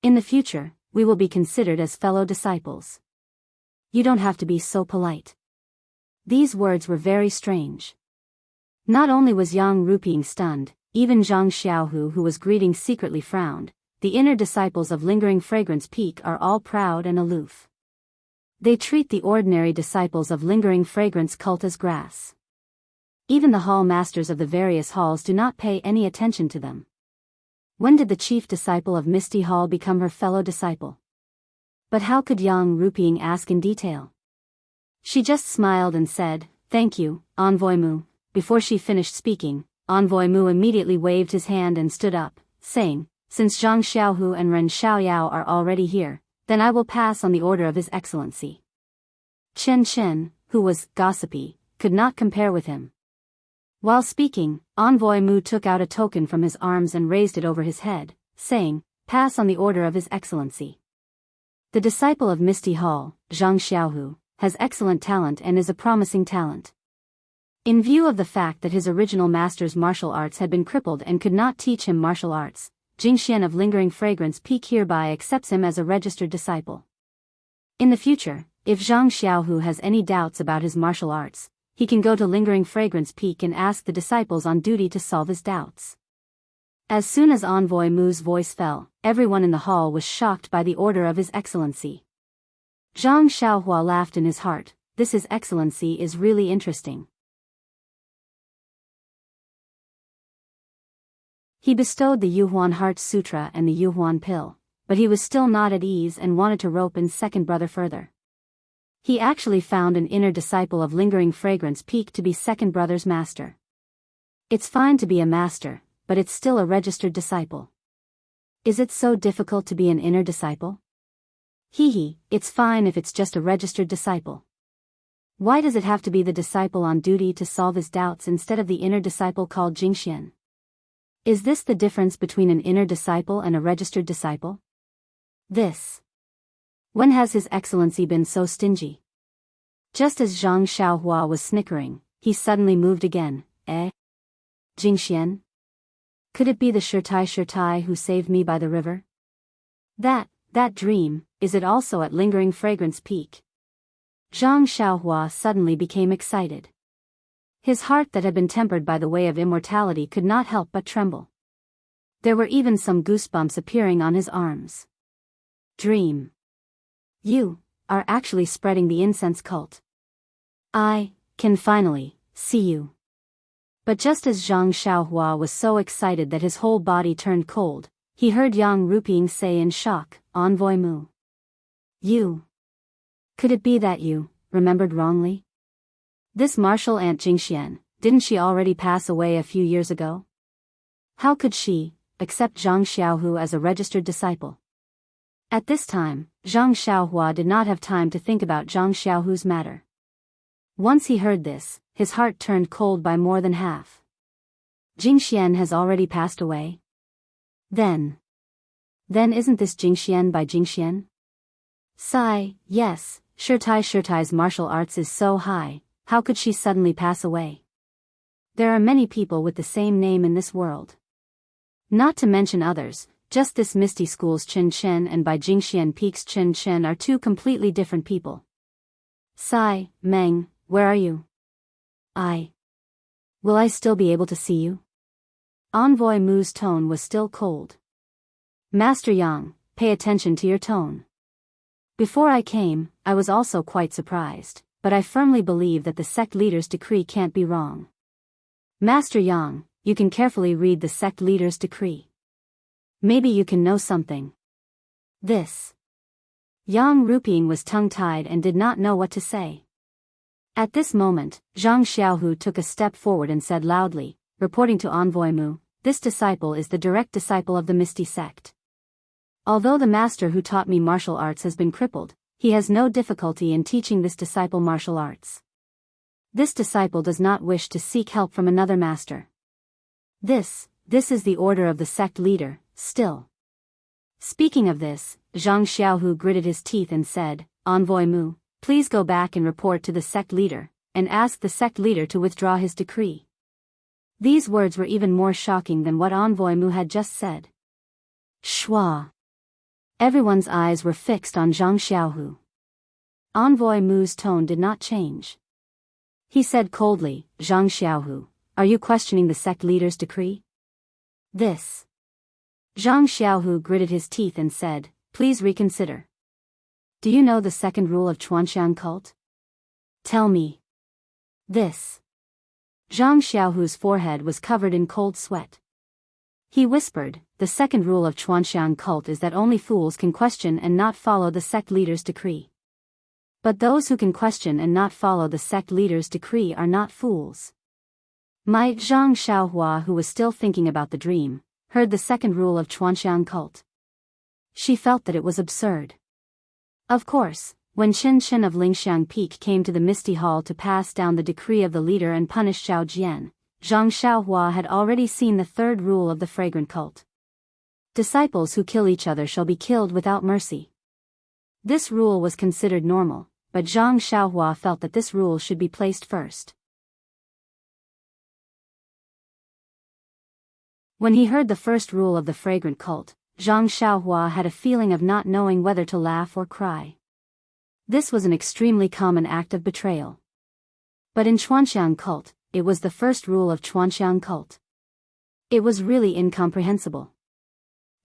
In the future, we will be considered as fellow disciples. You don't have to be so polite. These words were very strange. Not only was Yang Ruping stunned, even Zhang Xiaohu who was greeting secretly frowned. The inner disciples of Lingering Fragrance Peak are all proud and aloof. They treat the ordinary disciples of Lingering Fragrance Cult as grass. Even the hall masters of the various halls do not pay any attention to them. When did the chief disciple of Misty Hall become her fellow disciple? But how could Yang Ruping ask in detail? She just smiled and said, Thank you, Envoy Mu. Before she finished speaking, Envoy Mu immediately waved his hand and stood up, saying, Since Zhang Xiaohu and Ren Xiaoyao are already here, then I will pass on the order of His Excellency. Chen Chen, who was gossipy, could not compare with him. While speaking, Envoy Mu took out a token from his arms and raised it over his head, saying, Pass on the order of His Excellency. The disciple of Misty Hall, Zhang Xiaohu, has excellent talent and is a promising talent. In view of the fact that his original master's martial arts had been crippled and could not teach him martial arts, Jingxian of Lingering Fragrance Peak hereby accepts him as a registered disciple. In the future, if Zhang Xiaohu has any doubts about his martial arts, he can go to Lingering Fragrance Peak and ask the disciples on duty to solve his doubts. As soon as Envoy Mu's voice fell, everyone in the hall was shocked by the order of His Excellency. Zhang Xiaohua laughed in his heart, This His Excellency is really interesting. He bestowed the Yuhuan Heart Sutra and the Yuhuan Pill, but he was still not at ease and wanted to rope in second brother further. He actually found an inner disciple of Lingering Fragrance Peak to be second brother's master. It's fine to be a master, but it's still a registered disciple. Is it so difficult to be an inner disciple? It's fine if it's just a registered disciple. Why does it have to be the disciple on duty to solve his doubts instead of the inner disciple called Jingxian? Is this the difference between an inner disciple and a registered disciple? This. When has His Excellency been so stingy? Just as Zhang Xiaohua was snickering, he suddenly moved again. Jingxian? Could it be the Shirtai who saved me by the river? That dream, is it also at Lingering Fragrance Peak? Zhang Xiaohua suddenly became excited. His heart that had been tempered by the way of immortality could not help but tremble. There were even some goosebumps appearing on his arms. Dream. You are actually spreading the incense cult. I can finally see you. But just as Zhang Xiaohua was so excited that his whole body turned cold, he heard Yang Ruping say in shock, Envoy Mu. You. Could it be that you remembered wrongly? This martial aunt Jingxian, didn't she already pass away a few years ago? How could she accept Zhang Xiaohu as a registered disciple? At this time, Zhang Xiaohua did not have time to think about Zhang Xiaohu's matter. Once he heard this, his heart turned cold by more than half. Jingxian has already passed away? Then isn't this Jingxian by Jingxian? Sigh, yes, Shirtai's martial arts is so high, how could she suddenly pass away? There are many people with the same name in this world. Not to mention others, just this Misty School's Chen Chen and by Jingxian Peak's Chen Chen are two completely different people. Sigh, Meng, where are you? Will I still be able to see you? Envoy Mu's tone was still cold. Master Yang, pay attention to your tone. Before I came, I was also quite surprised, but I firmly believe that the sect leader's decree can't be wrong. Master Yang, you can carefully read the sect leader's decree. Maybe you can know something. This. Yang Ruping was tongue-tied and did not know what to say. At this moment, Zhang Xiaohu took a step forward and said loudly, reporting to Envoy Mu, this disciple is the direct disciple of the Misty Sect. Although the master who taught me martial arts has been crippled, he has no difficulty in teaching this disciple martial arts. This disciple does not wish to seek help from another master. This is the order of the sect leader, still. Speaking of this, Zhang Xiaohu gritted his teeth and said, Envoy Mu, please go back and report to the sect leader, and ask the sect leader to withdraw his decree. These words were even more shocking than what Envoy Mu had just said. Shua. Everyone's eyes were fixed on Zhang Xiaohu. Envoy Mu's tone did not change. He said coldly, Zhang Xiaohu, are you questioning the sect leader's decree? This. Zhang Xiaohu gritted his teeth and said, please reconsider. Do you know the second rule of Chuanxiang cult? Tell me. This. Zhang Xiaohu's forehead was covered in cold sweat. He whispered, the second rule of Chuanxiang cult is that only fools can question and not follow the sect leader's decree. But those who can question and not follow the sect leader's decree are not fools. My Zhang Xiaohua, who was still thinking about the dream, heard the second rule of Chuanxiang cult. She felt that it was absurd. Of course, when Chen Chen of Lingxiang Peak came to the Misty Hall to pass down the decree of the leader and punish Zhao Jian, Zhang Xiaohua had already seen the third rule of the fragrant cult. Disciples who kill each other shall be killed without mercy. This rule was considered normal, but Zhang Xiaohua felt that this rule should be placed first. When he heard the first rule of the fragrant cult, Zhang Xiaohua had a feeling of not knowing whether to laugh or cry. This was an extremely common act of betrayal. But in Chuanxiang cult, it was the first rule of Chuanxiang cult. It was really incomprehensible.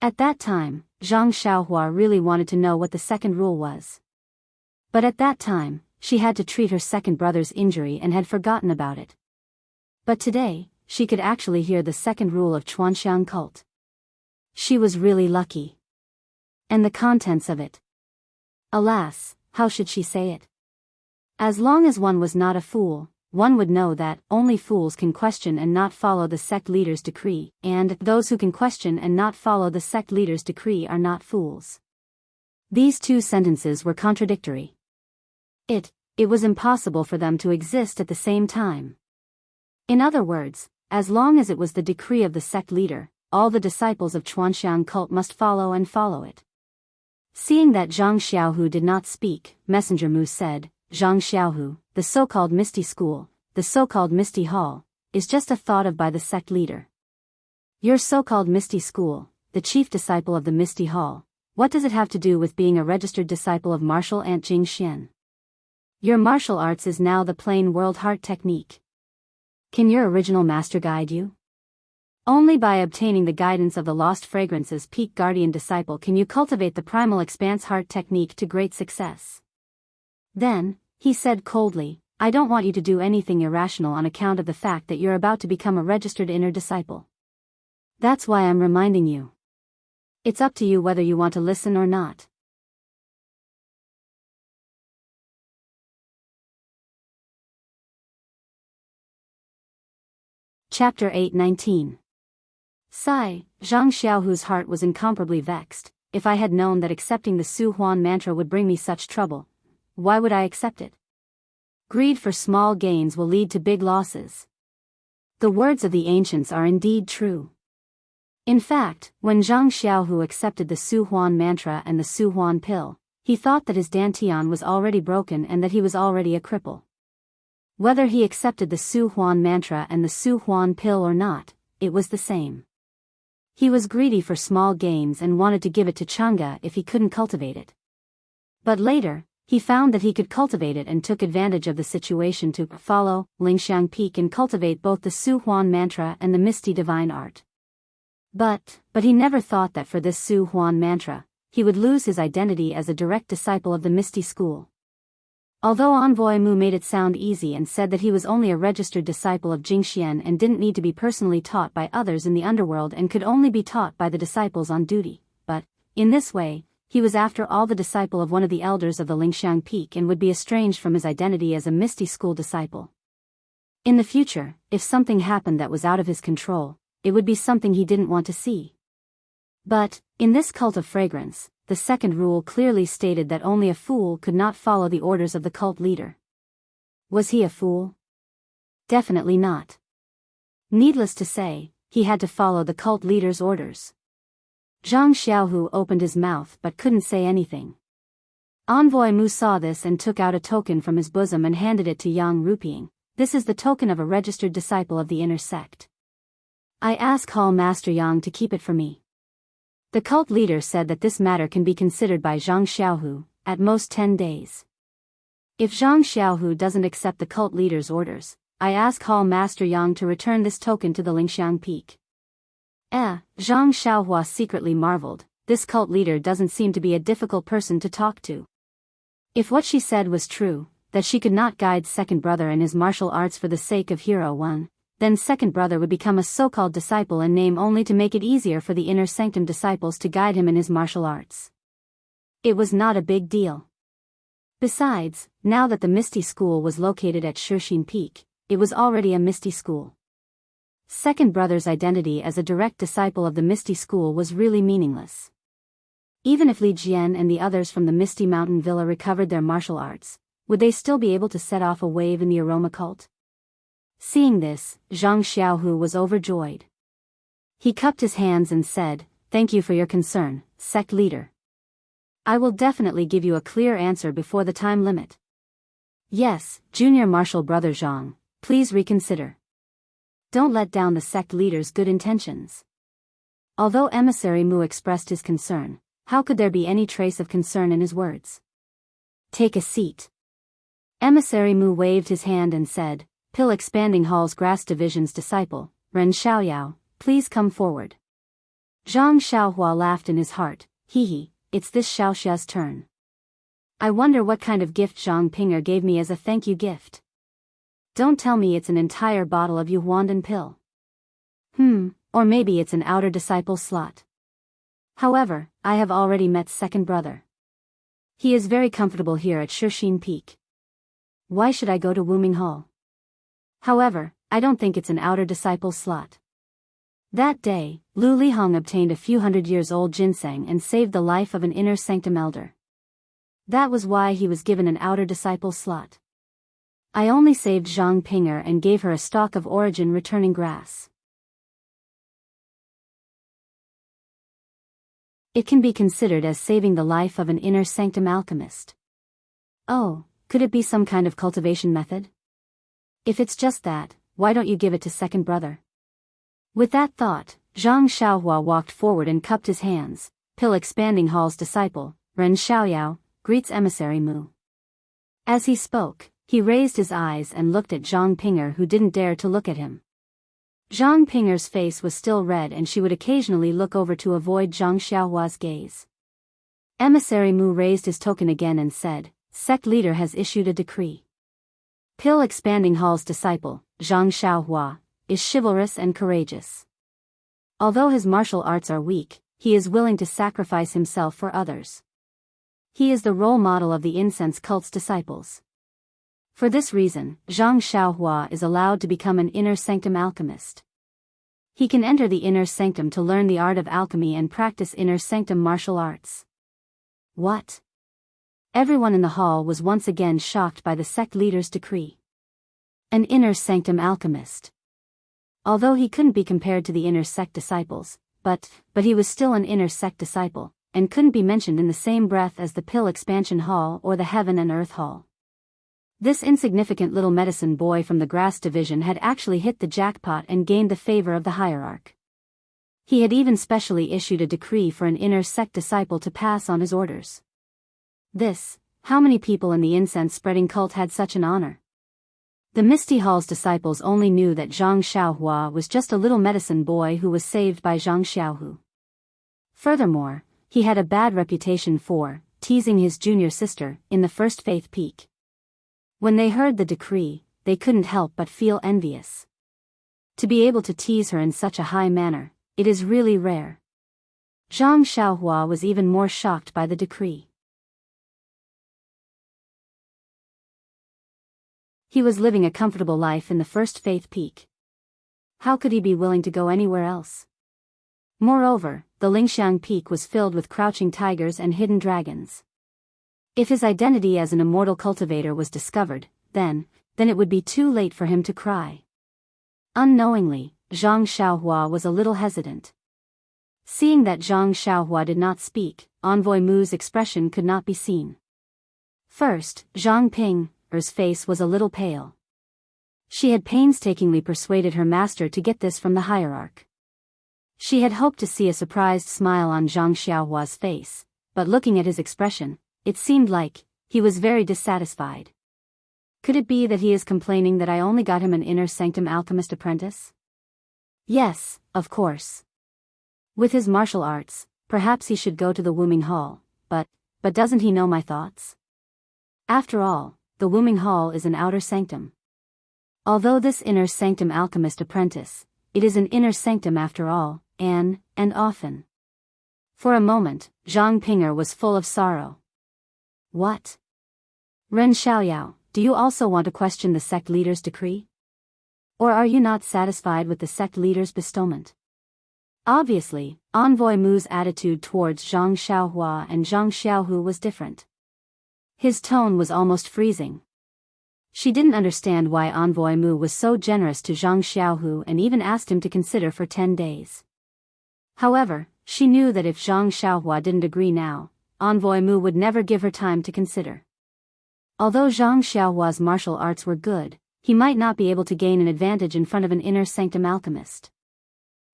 At that time, Zhang Xiaohua really wanted to know what the second rule was. But at that time, she had to treat her second brother's injury and had forgotten about it. But today, she could actually hear the second rule of Chuanxiang cult. She was really lucky. And the contents of it. Alas, how should she say it? As long as one was not a fool, one would know that only fools can question and not follow the sect leader's decree, and those who can question and not follow the sect leader's decree are not fools. These two sentences were contradictory. It was impossible for them to exist at the same time. In other words, as long as it was the decree of the sect leader, all the disciples of Chuanxiang cult must follow it. Seeing that Zhang Xiaohu did not speak, Messenger Mu said, Zhang Xiaohu, the so-called Misty School, the so-called Misty Hall, is just a thought of by the sect leader. Your so-called Misty School, the chief disciple of the Misty Hall, what does it have to do with being a registered disciple of martial ant Jing Xian? Your martial arts is now the plain world heart technique. Can your original master guide you? Only by obtaining the guidance of the Lost Fragrance's peak guardian disciple can you cultivate the primal expanse heart technique to great success. Then, he said coldly, I don't want you to do anything irrational on account of the fact that you're about to become a registered inner disciple. That's why I'm reminding you. It's up to you whether you want to listen or not. Chapter 8:19. Sigh, Zhang Xiaohu's heart was incomparably vexed. If I had known that accepting the Su Huan mantra would bring me such trouble, why would I accept it? Greed for small gains will lead to big losses. The words of the ancients are indeed true. In fact, when Zhang Xiaohu accepted the Su Huan mantra and the Su Huan pill, he thought that his dantian was already broken and that he was already a cripple. Whether he accepted the Su Huan mantra and the Su Huan pill or not, it was the same. He was greedy for small gains and wanted to give it to Chang'e if he couldn't cultivate it. But later, he found that he could cultivate it and took advantage of the situation to follow Lingxiang Peak and cultivate both the Su Huan mantra and the Misty Divine Art. But he never thought that for this Su Huan mantra, he would lose his identity as a direct disciple of the Misty School. Although Envoy Mu made it sound easy and said that he was only a registered disciple of Jingxian and didn't need to be personally taught by others in the underworld and could only be taught by the disciples on duty, but, in this way, he was after all the disciple of one of the elders of the Lingxiang Peak and would be estranged from his identity as a Misty School disciple. In the future, if something happened that was out of his control, it would be something he didn't want to see. But, in this cult of fragrance, the second rule clearly stated that only a fool could not follow the orders of the cult leader. Was he a fool? Definitely not. Needless to say, he had to follow the cult leader's orders. Zhang Xiaohu opened his mouth but couldn't say anything. Envoy Mu saw this and took out a token from his bosom and handed it to Yang Ruping. This is the token of a registered disciple of the inner sect. I ask Hall Master Yang to keep it for me. The cult leader said that this matter can be considered by Zhang Xiaohu, at most 10 days. If Zhang Xiaohu doesn't accept the cult leader's orders, I ask Hall Master Yang to return this token to the Lingxiang Peak. Zhang Xiaohua secretly marveled, this cult leader doesn't seem to be a difficult person to talk to. If what she said was true, that she could not guide second brother in his martial arts for the sake of Hero 1, then second brother would become a so-called disciple in name only to make it easier for the inner sanctum disciples to guide him in his martial arts. It was not a big deal. Besides, now that the Misty School was located at Shixin Peak, it was already a Misty School. Second brother's identity as a direct disciple of the Misty School was really meaningless. Even if Li Jian and the others from the Misty Mountain Villa recovered their martial arts, would they still be able to set off a wave in the aroma cult? Seeing this, Zhang Xiaohu was overjoyed. He cupped his hands and said, Thank you for your concern, sect leader. I will definitely give you a clear answer before the time limit. Yes, Junior Martial Brother Zhang, please reconsider. Don't let down the sect leader's good intentions. Although Emissary Mu expressed his concern, how could there be any trace of concern in his words? Take a seat. Emissary Mu waved his hand and said, Pill Expanding Hall's Grass Division's disciple, Ren Xiaoyao, please come forward. Zhang Xiaohua laughed in his heart, hee, it's this Xiaoxia's turn. I wonder what kind of gift Zhang Pinger gave me as a thank you gift. Don't tell me it's an entire bottle of Yuhuandan pill. Or maybe it's an outer disciple slot. However, I have already met second brother. He is very comfortable here at Shixin Peak. Why should I go to Wuming Hall? However, I don't think it's an outer disciple slot. That day, Lu Lihong obtained a few hundred-years-old ginseng and saved the life of an inner sanctum elder. That was why he was given an outer disciple slot. I only saved Zhang Pinger and gave her a stalk of origin returning grass. It can be considered as saving the life of an inner sanctum alchemist. Oh, could it be some kind of cultivation method? If it's just that, why don't you give it to second brother? With that thought, Zhang Xiaohua walked forward and cupped his hands. Pill Expanding Hall's disciple, Ren Xiaoyao, greets emissary Mu. As he spoke, he raised his eyes and looked at Zhang Pinger, who didn't dare to look at him. Zhang Pinger's face was still red and she would occasionally look over to avoid Zhang Xiaohua's gaze. Emissary Mu raised his token again and said, Sect leader has issued a decree. Pill Expanding Hall's disciple, Zhang Xiaohua, is chivalrous and courageous. Although his martial arts are weak, he is willing to sacrifice himself for others. He is the role model of the incense cult's disciples. For this reason, Zhang Xiaohua is allowed to become an inner sanctum alchemist. He can enter the inner sanctum to learn the art of alchemy and practice inner sanctum martial arts. What? Everyone in the hall was once again shocked by the sect leader's decree. An inner sanctum alchemist. Although he couldn't be compared to the inner sect disciples, but he was still an inner sect disciple, and couldn't be mentioned in the same breath as the Pill Expansion Hall or the Heaven and Earth Hall. This insignificant little medicine boy from the grass division had actually hit the jackpot and gained the favor of the hierarch. He had even specially issued a decree for an inner sect disciple to pass on his orders. How many people in the incense-spreading cult had such an honor? The Misty Hall's disciples only knew that Zhang Xiaohua was just a little medicine boy who was saved by Zhang Xiaohu. Furthermore, he had a bad reputation for teasing his junior sister in the First Faith Peak. When they heard the decree, they couldn't help but feel envious. To be able to tease her in such a high manner, it is really rare. Zhang Xiaohua was even more shocked by the decree. He was living a comfortable life in the First Faith Peak. How could he be willing to go anywhere else? Moreover, the Lingxiang Peak was filled with crouching tigers and hidden dragons. If his identity as an immortal cultivator was discovered, then it would be too late for him to cry. Unknowingly, Zhang Xiaohua was a little hesitant. Seeing that Zhang Xiaohua did not speak, Envoy Mu's expression could not be seen. First, Zhang Pinger's face was a little pale. She had painstakingly persuaded her master to get this from the hierarch. She had hoped to see a surprised smile on Zhang Xiaohua's face, but looking at his expression, it seemed like he was very dissatisfied. Could it be that he is complaining that I only got him an inner sanctum alchemist apprentice? Yes, of course. With his martial arts, perhaps he should go to the Wuming Hall, but doesn't he know my thoughts? After all, the Wuming Hall is an outer sanctum. Although this inner sanctum alchemist apprentice, it is an inner sanctum after all, and often. For a moment, Zhang Pinger was full of sorrow. What? Ren Xiaoyao, do you also want to question the sect leader's decree? Or are you not satisfied with the sect leader's bestowment? Obviously, Envoy Mu's attitude towards Zhang Xiaohua and Zhang Xiaohu was different. His tone was almost freezing. She didn't understand why Envoy Mu was so generous to Zhang Xiaohu and even asked him to consider for 10 days. However, she knew that if Zhang Xiaohua didn't agree now, Envoy Mu would never give her time to consider. Although Zhang Xiaohua's martial arts were good, he might not be able to gain an advantage in front of an inner sanctum alchemist.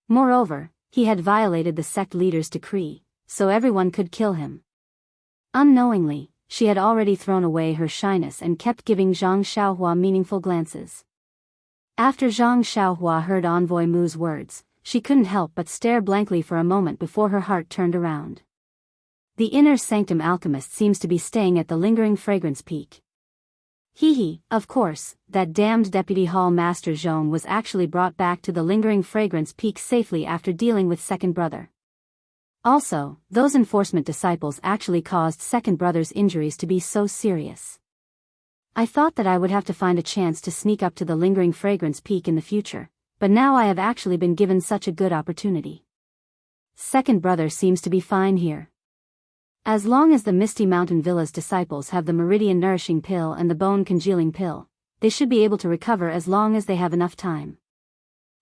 Moreover, he had violated the sect leader's decree, so everyone could kill him. Unknowingly, she had already thrown away her shyness and kept giving Zhang Xiaohua meaningful glances. After Zhang Xiaohua heard Envoy Mu's words, she couldn't help but stare blankly for a moment before her heart turned around. The inner sanctum alchemist seems to be staying at the Lingering Fragrance Peak. Of course, that damned Deputy Hall Master Zhong was actually brought back to the Lingering Fragrance Peak safely after dealing with Second Brother. Also, those enforcement disciples actually caused Second Brother's injuries to be so serious. I thought that I would have to find a chance to sneak up to the Lingering Fragrance Peak in the future, but now I have actually been given such a good opportunity. Second Brother seems to be fine here. As long as the Misty Mountain Villa's disciples have the Meridian Nourishing Pill and the Bone Congealing Pill, they should be able to recover as long as they have enough time.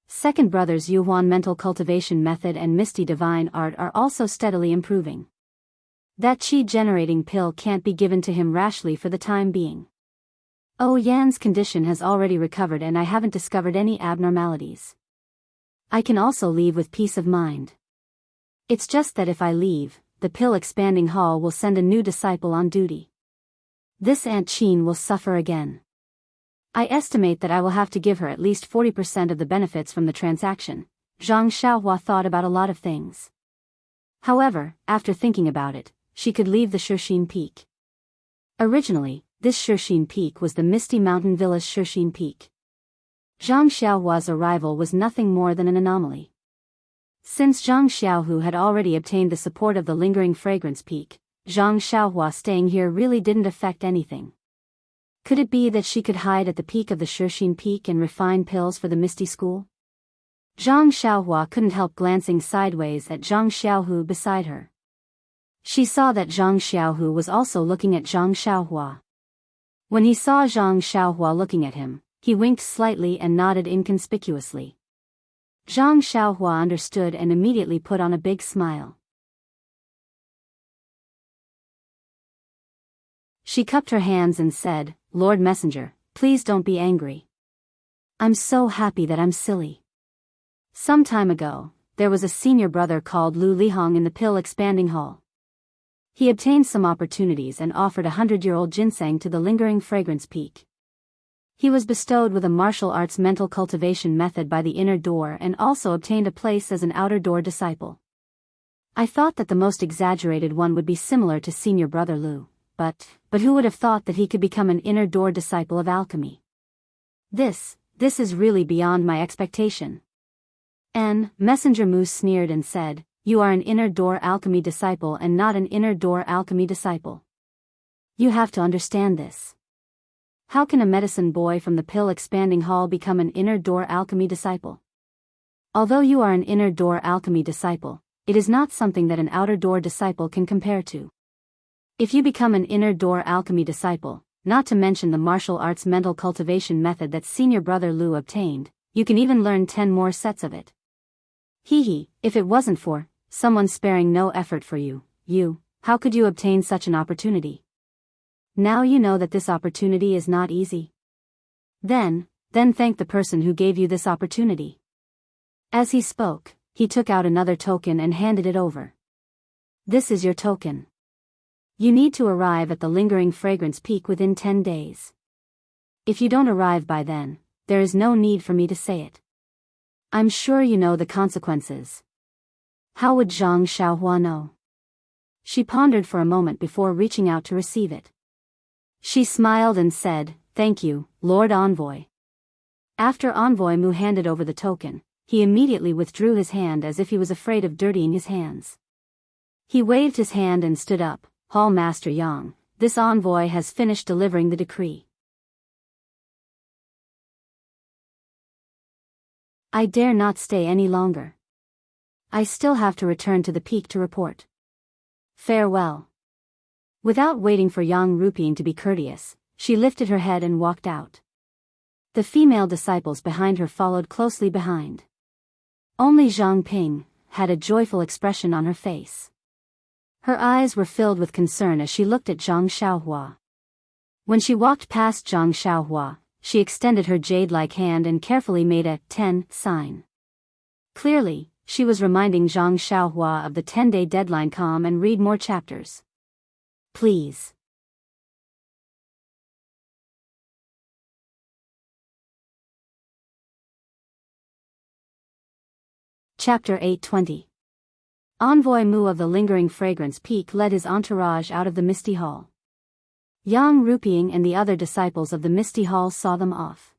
Second brother's Yuhuan mental cultivation method and Misty divine art are also steadily improving. That qi-generating pill can't be given to him rashly for the time being. Oh, Yan's condition has already recovered and I haven't discovered any abnormalities. I can also leave with peace of mind. It's just that if I leave, the pill expanding hall will send a new disciple on duty. This Aunt Qin will suffer again. I estimate that I will have to give her at least 40% of the benefits from the transaction. Zhang Xiaohua thought about a lot of things. However, after thinking about it, she could leave the Shixin Peak. Originally, this Shixin Peak was the Misty Mountain Villa's Shixin Peak. Zhang Xiaohua's arrival was nothing more than an anomaly. Since Zhang Xiaohu had already obtained the support of the lingering fragrance peak, Zhang Xiaohua staying here really didn't affect anything. Could it be that she could hide at the peak of the Shixin Peak and refine pills for the Misty School? Zhang Xiaohua couldn't help glancing sideways at Zhang Xiaohu beside her. She saw that Zhang Xiaohu was also looking at Zhang Xiaohua. When he saw Zhang Xiaohua looking at him, he winked slightly and nodded inconspicuously. Zhang Xiaohua understood and immediately put on a big smile. She cupped her hands and said, "Lord Messenger, please don't be angry. I'm so happy that I'm silly. Some time ago, there was a senior brother called Lu Lihong in the pill expanding hall. He obtained some opportunities and offered 100-year-old ginseng to the lingering fragrance peak. He was bestowed with a martial arts mental cultivation method by the inner door and also obtained a place as an outer door disciple. I thought that the most exaggerated one would be similar to senior brother Lu, but who would have thought that he could become an inner door disciple of alchemy? This is really beyond my expectation." Messenger Mu sneered and said, "You are an inner door alchemy disciple and not an inner door alchemy disciple. You have to understand this. How can a medicine boy from the pill expanding hall become an inner door alchemy disciple? Although you are an inner door alchemy disciple, it is not something that an outer door disciple can compare to. If you become an inner door alchemy disciple, not to mention the martial arts mental cultivation method that senior brother Lu obtained, you can even learn 10 more sets of it. If it wasn't for someone sparing no effort for you, how could you obtain such an opportunity? Now you know that this opportunity is not easy. Then thank the person who gave you this opportunity." As he spoke, he took out another token and handed it over. "This is your token. You need to arrive at the lingering fragrance peak within 10 days. If you don't arrive by then, there is no need for me to say it. I'm sure you know the consequences." How would Zhang Xiaohua know? She pondered for a moment before reaching out to receive it. She smiled and said, "Thank you, Lord Envoy." After Envoy Mu handed over the token, he immediately withdrew his hand as if he was afraid of dirtying his hands. He waved his hand and stood up. "Hall Master Yang, this envoy has finished delivering the decree. I dare not stay any longer. I still have to return to the peak to report. Farewell." Without waiting for Yang Ruping to be courteous, she lifted her head and walked out. The female disciples behind her followed closely behind. Only Zhang Ping had a joyful expression on her face. Her eyes were filled with concern as she looked at Zhang Xiaohua. When she walked past Zhang Xiaohua, she extended her jade-like hand and carefully made a 10 sign. Clearly, she was reminding Zhang Xiaohua of the 10-day deadline. Come and read more chapters. Please. Chapter 820. Envoy Mu of the lingering fragrance peak led his entourage out of the Misty Hall. Yang Ruping and the other disciples of the Misty Hall saw them off.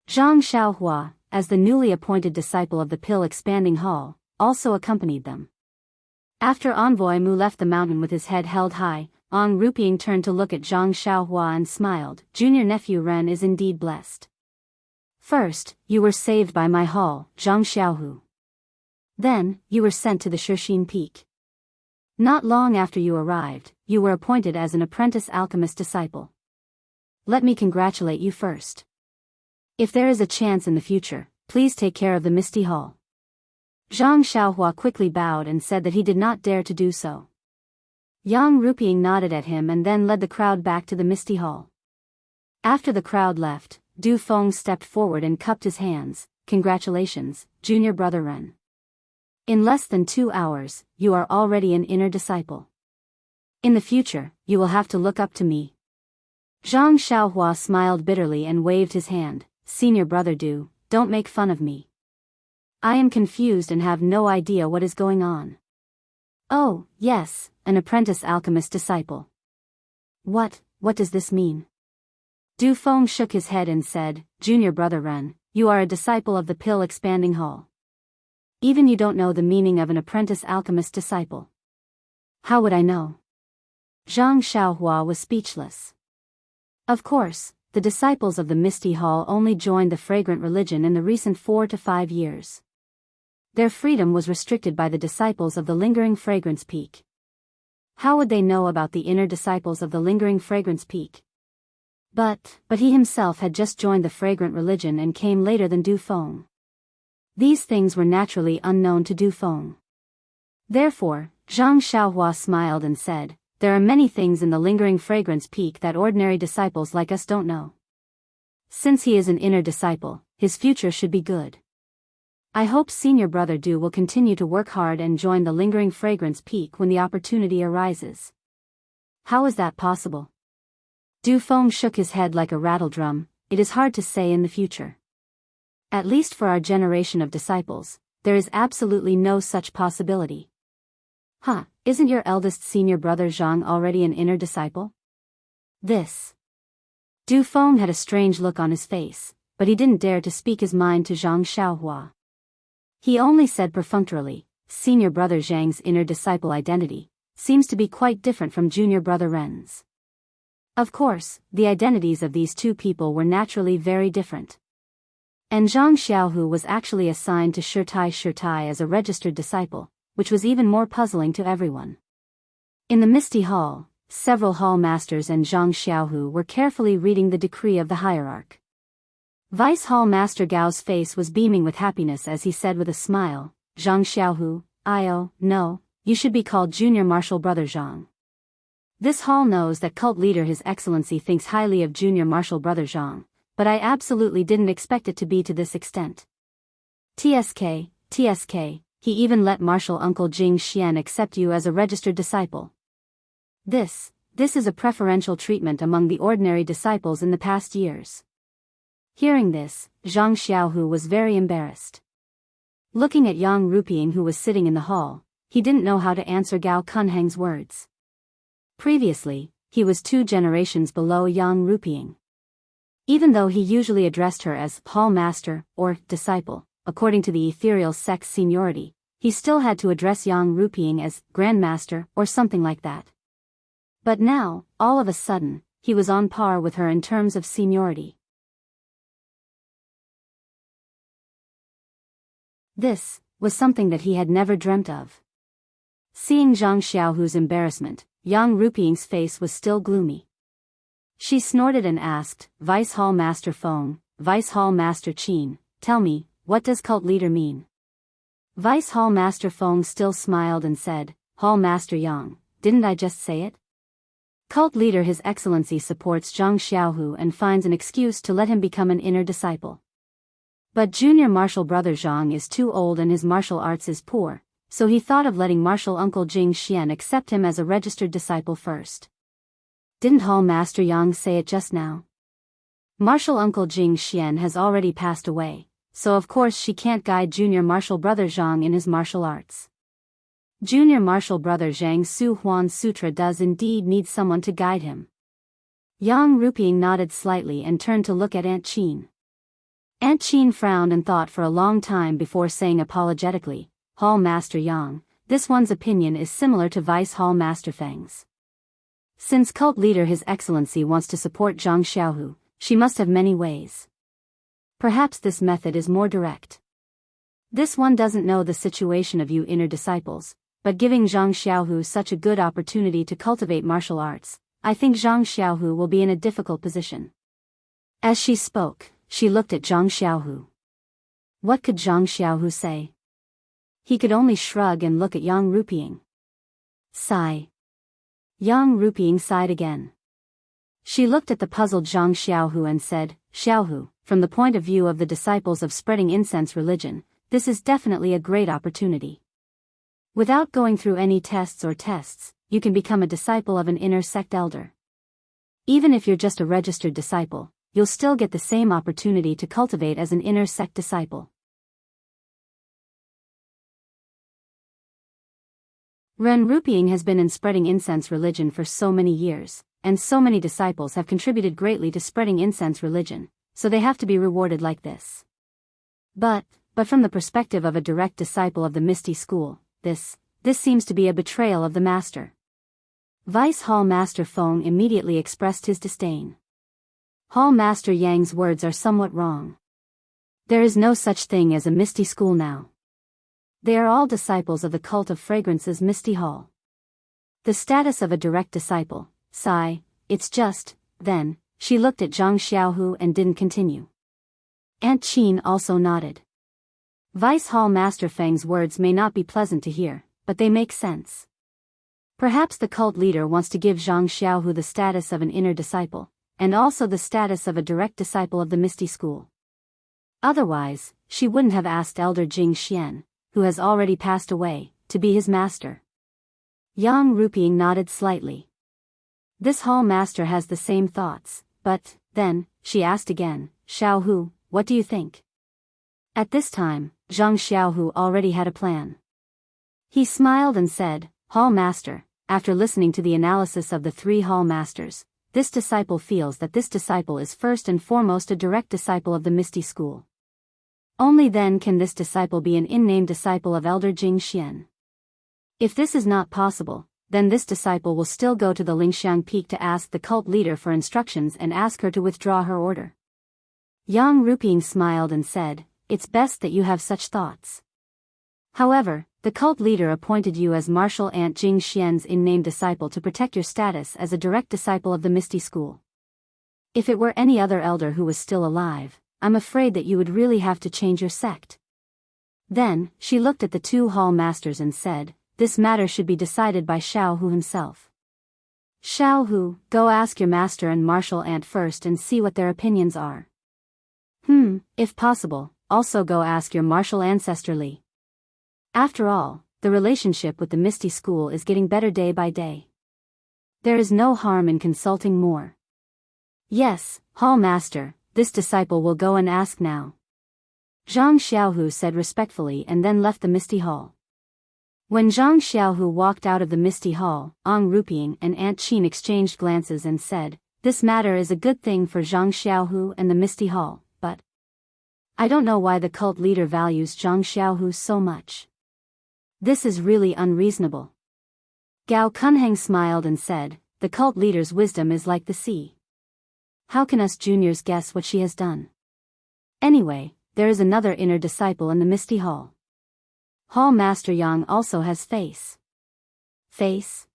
Zhang Xiaohua, as the newly appointed disciple of the pill expanding hall, also accompanied them. After Envoy Mu left the mountain with his head held high, Yang Ruping turned to look at Zhang Xiaohua and smiled. "Junior nephew Ren is indeed blessed. First, you were saved by my hall, Zhang Xiaohu. Then, you were sent to the Shixin Peak. Not long after you arrived, you were appointed as an apprentice alchemist disciple. let me congratulate you first. If there is a chance in the future, please take care of the Misty Hall. Zhang Xiaohua quickly bowed and said that he did not dare to do so. Yang Ruping nodded at him and then led the crowd back to the Misty Hall. After the crowd left, Du Feng stepped forward and cupped his hands. Congratulations, junior brother Ren. In less than 2 hours, you are already an inner disciple. In the future, you will have to look up to me. Zhang Xiaohua smiled bitterly and waved his hand. Senior brother Du, don't make fun of me. I am confused and have no idea what is going on. Oh, yes, an apprentice alchemist disciple. What does this mean? Du Feng shook his head and said, Junior brother Ren, you are a disciple of the Pill Expanding Hall. Even you don't know the meaning of an apprentice alchemist disciple. How would I know? Zhang Xiaohua was speechless. Of course, the disciples of the Misty Hall only joined the fragrant religion in the recent 4 to 5 years. Their freedom was restricted by the disciples of the Lingering Fragrance Peak. How would they know about the inner disciples of the Lingering Fragrance Peak? But he himself had just joined the fragrant religion and came later than Du Feng. These things were naturally unknown to Du Feng. Therefore, Zhang Xiaohua smiled and said, there are many things in the Lingering Fragrance Peak that ordinary disciples like us don't know. Since he is an inner disciple, his future should be good. I hope senior brother Du will continue to work hard and join the Lingering Fragrance Peak when the opportunity arises. How is that possible? Du Feng shook his head like a rattledrum. It is hard to say in the future. At least for our generation of disciples, there is absolutely no such possibility. Huh, isn't your eldest senior brother Zhang already an inner disciple? Du Feng had a strange look on his face, but he didn't dare to speak his mind to Zhang Xiaohua. He only said perfunctorily, senior brother Zhang's inner disciple identity seems to be quite different from junior brother Ren's. Of course, the identities of these two people were naturally very different. And Zhang Xiaohu was actually assigned to Shirtai as a registered disciple, which was even more puzzling to everyone. In the Misty Hall, several hall masters and Zhang Xiaohu were carefully reading the decree of the hierarch. Vice Hall Master Gao's face was beaming with happiness as he said with a smile, Zhang Xiaohu, no, you should be called Junior Martial Brother Zhang. This hall knows that cult leader His Excellency thinks highly of Junior Martial Brother Zhang, but I absolutely didn't expect it to be to this extent. TSK, he even let Martial Uncle Jing Xian accept you as a registered disciple. This is a preferential treatment among the ordinary disciples in the past years. Hearing this, Zhang Xiaohu was very embarrassed. Looking at Yang Ruping who was sitting in the hall, he didn't know how to answer Gao Kunheng's words. Previously, he was 2 generations below Yang Ruping. Even though he usually addressed her as hall master or disciple, according to the ethereal sex seniority, he still had to address Yang Ruping as grandmaster or something like that. But now, all of a sudden, he was on par with her in terms of seniority. This was something that he had never dreamt of. Seeing Zhang Xiaohu's embarrassment, Yang Ruping's face was still gloomy. She snorted and asked, Vice Hall Master Feng, Vice Hall Master Qin, tell me, what does cult leader mean? Vice Hall Master Feng still smiled and said, Hall Master Yang, didn't I just say it? Cult leader His Excellency supports Zhang Xiaohu and finds an excuse to let him become an inner disciple. But junior martial brother Zhang is too old and his martial arts is poor, so he thought of letting martial uncle Jing Xian accept him as a registered disciple first. Didn't Hall Master Yang say it just now? Martial uncle Jing Xian has already passed away, so of course she can't guide junior martial brother Zhang in his martial arts. Junior martial brother Zhang Su Huan Sutra does indeed need someone to guide him. Yang Ruping nodded slightly and turned to look at Aunt Qin. Aunt Qin frowned and thought for a long time before saying apologetically, Hall Master Yang, this one's opinion is similar to Vice Hall Master Feng's. Since cult leader His Excellency wants to support Zhang Xiaohu, she must have many ways. Perhaps this method is more direct. This one doesn't know the situation of you inner disciples, but giving Zhang Xiaohu such a good opportunity to cultivate martial arts, I think Zhang Xiaohu will be in a difficult position. As she spoke, she looked at Zhang Xiaohu. What could Zhang Xiaohu say? He could only shrug and look at Yang Rupiying. Sigh. Yang Rupiying sighed again. She looked at the puzzled Zhang Xiaohu and said, Xiaohu, from the point of view of the disciples of spreading incense religion, this is definitely a great opportunity. Without going through any tests, you can become a disciple of an inner sect elder. Even if you're just a registered disciple, you'll still get the same opportunity to cultivate as an inner sect disciple. Ren Rupiying has been in spreading incense religion for so many years, and so many disciples have contributed greatly to spreading incense religion, so they have to be rewarded like this. But from the perspective of a direct disciple of the Misty School, this seems to be a betrayal of the master. Vice Hall Master Feng immediately expressed his disdain. Hall Master Yang's words are somewhat wrong. There is no such thing as a Misty School now. They are all disciples of the cult of fragrance's Misty Hall. The status of a direct disciple, sigh, it's just, then, she looked at Zhang Xiaohu and didn't continue. Aunt Qin also nodded. Vice Hall Master Feng's words may not be pleasant to hear, but they make sense. Perhaps the cult leader wants to give Zhang Xiaohu the status of an inner disciple, and also the status of a direct disciple of the Misty School. Otherwise, she wouldn't have asked Elder Jing Xian, who has already passed away, to be his master. Yang Rupiying nodded slightly. This hall master has the same thoughts, but, then, she asked again, Xiaohu, what do you think? At this time, Zhang Xiaohu already had a plan. He smiled and said, Hall Master, after listening to the analysis of the 3 Hall Masters, this disciple feels that this disciple is first and foremost a direct disciple of the Misty School. Only then can this disciple be an in-name disciple of Elder Jing Xian. If this is not possible, then this disciple will still go to the Lingxiang Peak to ask the cult leader for instructions and ask her to withdraw her order. Yang Rupiying smiled and said, It's best that you have such thoughts. However, the cult leader appointed you as Martial Aunt Jing Xian's in-name disciple to protect your status as a direct disciple of the Misty School. If it were any other elder who was still alive, I'm afraid that you would really have to change your sect. Then, she looked at the 2 hall masters and said, This matter should be decided by Xiaohu himself. Xiaohu, go ask your master and martial aunt first and see what their opinions are. If possible, also go ask your martial ancestor Li. After all, the relationship with the Misty School is getting better day by day. There is no harm in consulting more. Yes, Hall Master, this disciple will go and ask now. Zhang Xiaohu said respectfully and then left the Misty Hall. When Zhang Xiaohu walked out of the Misty Hall, Ang Rupiying and Aunt Qin exchanged glances and said, This matter is a good thing for Zhang Xiaohu and the Misty Hall, but I don't know why the cult leader values Zhang Xiaohu so much. This is really unreasonable. Gao Kunheng smiled and said, The cult leader's wisdom is like the sea. How can us juniors guess what she has done? Anyway, there is another inner disciple in the Misty Hall. Hall Master Yang also has face. Face?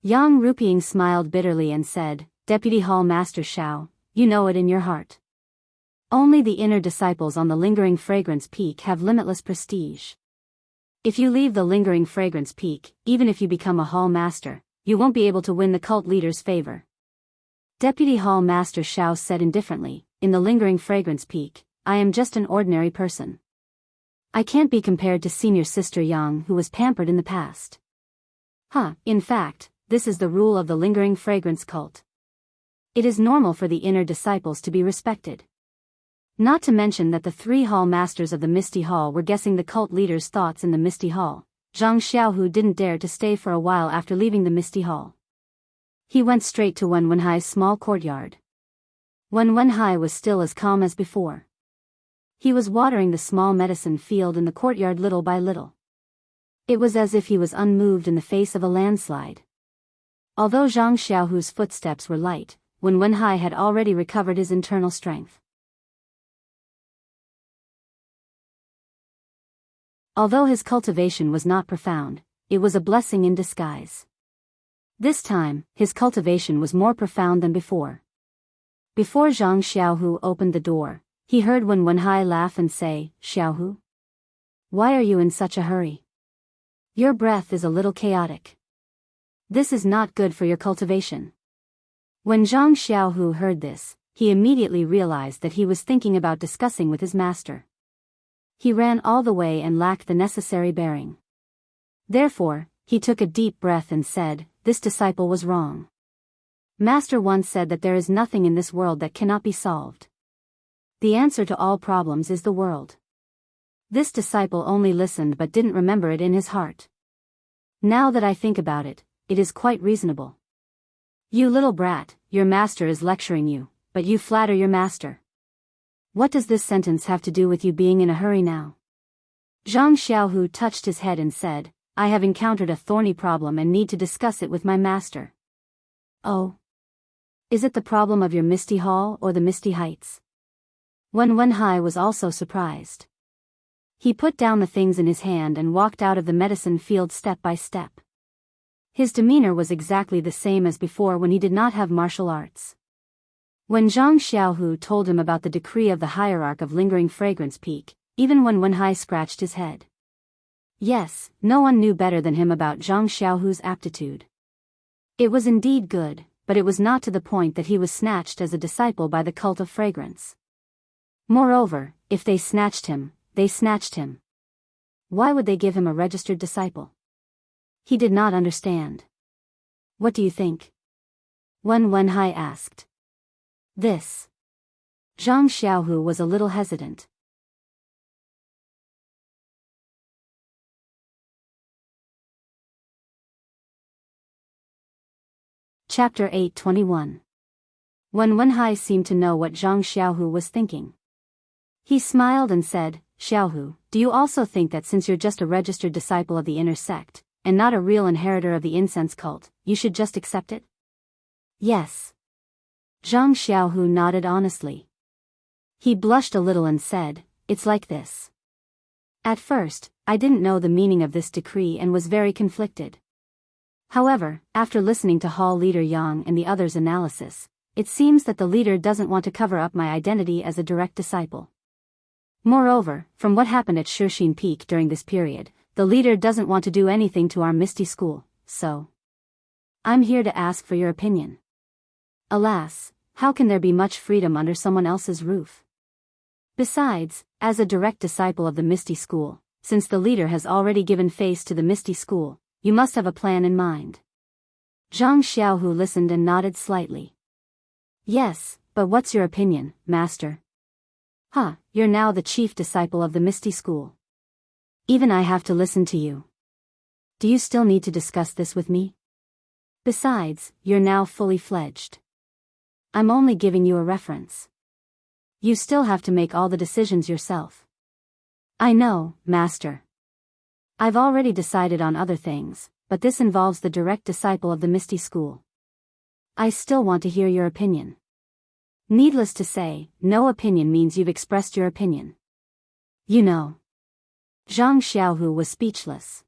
Yang Rupiying smiled bitterly and said, Deputy Hall Master Shao, you know it in your heart. Only the inner disciples on the Lingering Fragrance Peak have limitless prestige. If you leave the Lingering Fragrance Peak, even if you become a Hall Master, you won't be able to win the cult leader's favor. Deputy Hall Master Shao said indifferently, In the Lingering Fragrance Peak, I am just an ordinary person. I can't be compared to Senior Sister Yang who was pampered in the past. In fact, this is the rule of the Lingering Fragrance cult. It is normal for the inner disciples to be respected. Not to mention that the 3 hall masters of the Misty Hall were guessing the cult leader's thoughts in the Misty Hall. Zhang Xiaohu didn't dare to stay for a while after leaving the Misty Hall. He went straight to Wen Wenhai's small courtyard. Wen Wenhai was still as calm as before. He was watering the small medicine field in the courtyard little by little. It was as if he was unmoved in the face of a landslide. Although Zhang Xiaohu's footsteps were light, Wen Wenhai had already recovered his internal strength. Although his cultivation was not profound, it was a blessing in disguise. This time, his cultivation was more profound than before. Before Zhang Xiaohu opened the door, he heard Wen Wenhai laugh and say, "Xiaohu? Why are you in such a hurry? Your breath is a little chaotic. This is not good for your cultivation." When Zhang Xiaohu heard this, he immediately realized that he was thinking about discussing with his master. He ran all the way and lacked the necessary bearing. Therefore, he took a deep breath and said, "This disciple was wrong. Master once said that there is nothing in this world that cannot be solved. The answer to all problems is the world. This disciple only listened but didn't remember it in his heart. Now that I think about it, it is quite reasonable. You little brat, your master is lecturing you, but you flatter your master. What does this sentence have to do with you being in a hurry now?" Zhang Xiaohu touched his head and said, "I have encountered a thorny problem and need to discuss it with my master." "Oh? Is it the problem of your Misty Hall or the Misty Heights?" Wen Wenhai was also surprised. He put down the things in his hand and walked out of the medicine field step by step. His demeanor was exactly the same as before when he did not have martial arts. When Zhang Xiaohu told him about the decree of the hierarch of Lingering Fragrance Peak, even Wen Wenhai scratched his head. Yes, no one knew better than him about Zhang Xiaohu's aptitude. It was indeed good, but it was not to the point that he was snatched as a disciple by the cult of fragrance. Moreover, if they snatched him, they snatched him. Why would they give him a registered disciple? He did not understand. "What do you think?" Wen Wenhai asked. "This." Zhang Xiaohu was a little hesitant. Chapter 8:21. Wen Wenhai seemed to know what Zhang Xiaohu was thinking. He smiled and said, "Xiaohu, do you also think that since you're just a registered disciple of the inner sect, and not a real inheritor of the incense cult, you should just accept it?" "Yes." Zhang Xiaohu nodded honestly. He blushed a little and said, "It's like this. At first, I didn't know the meaning of this decree and was very conflicted. However, after listening to Hall Leader Yang and the others' analysis, it seems that the leader doesn't want to cover up my identity as a direct disciple. Moreover, from what happened at Shixin Peak during this period, the leader doesn't want to do anything to our Misty School, so I'm here to ask for your opinion. Alas, how can there be much freedom under someone else's roof? Besides, as a direct disciple of the Misty School, since the leader has already given face to the Misty School, you must have a plan in mind." Zhang Xiaohu listened and nodded slightly. "Yes, but what's your opinion, master?" You're now the chief disciple of the Misty School. Even I have to listen to you. Do you still need to discuss this with me? Besides, you're now fully fledged. I'm only giving you a reference. You still have to make all the decisions yourself." "I know, master. I've already decided on other things, but this involves the direct disciple of the Misty School. I still want to hear your opinion." Needless to say, no opinion means you've expressed your opinion. You know. Zhang Xiaohu was speechless.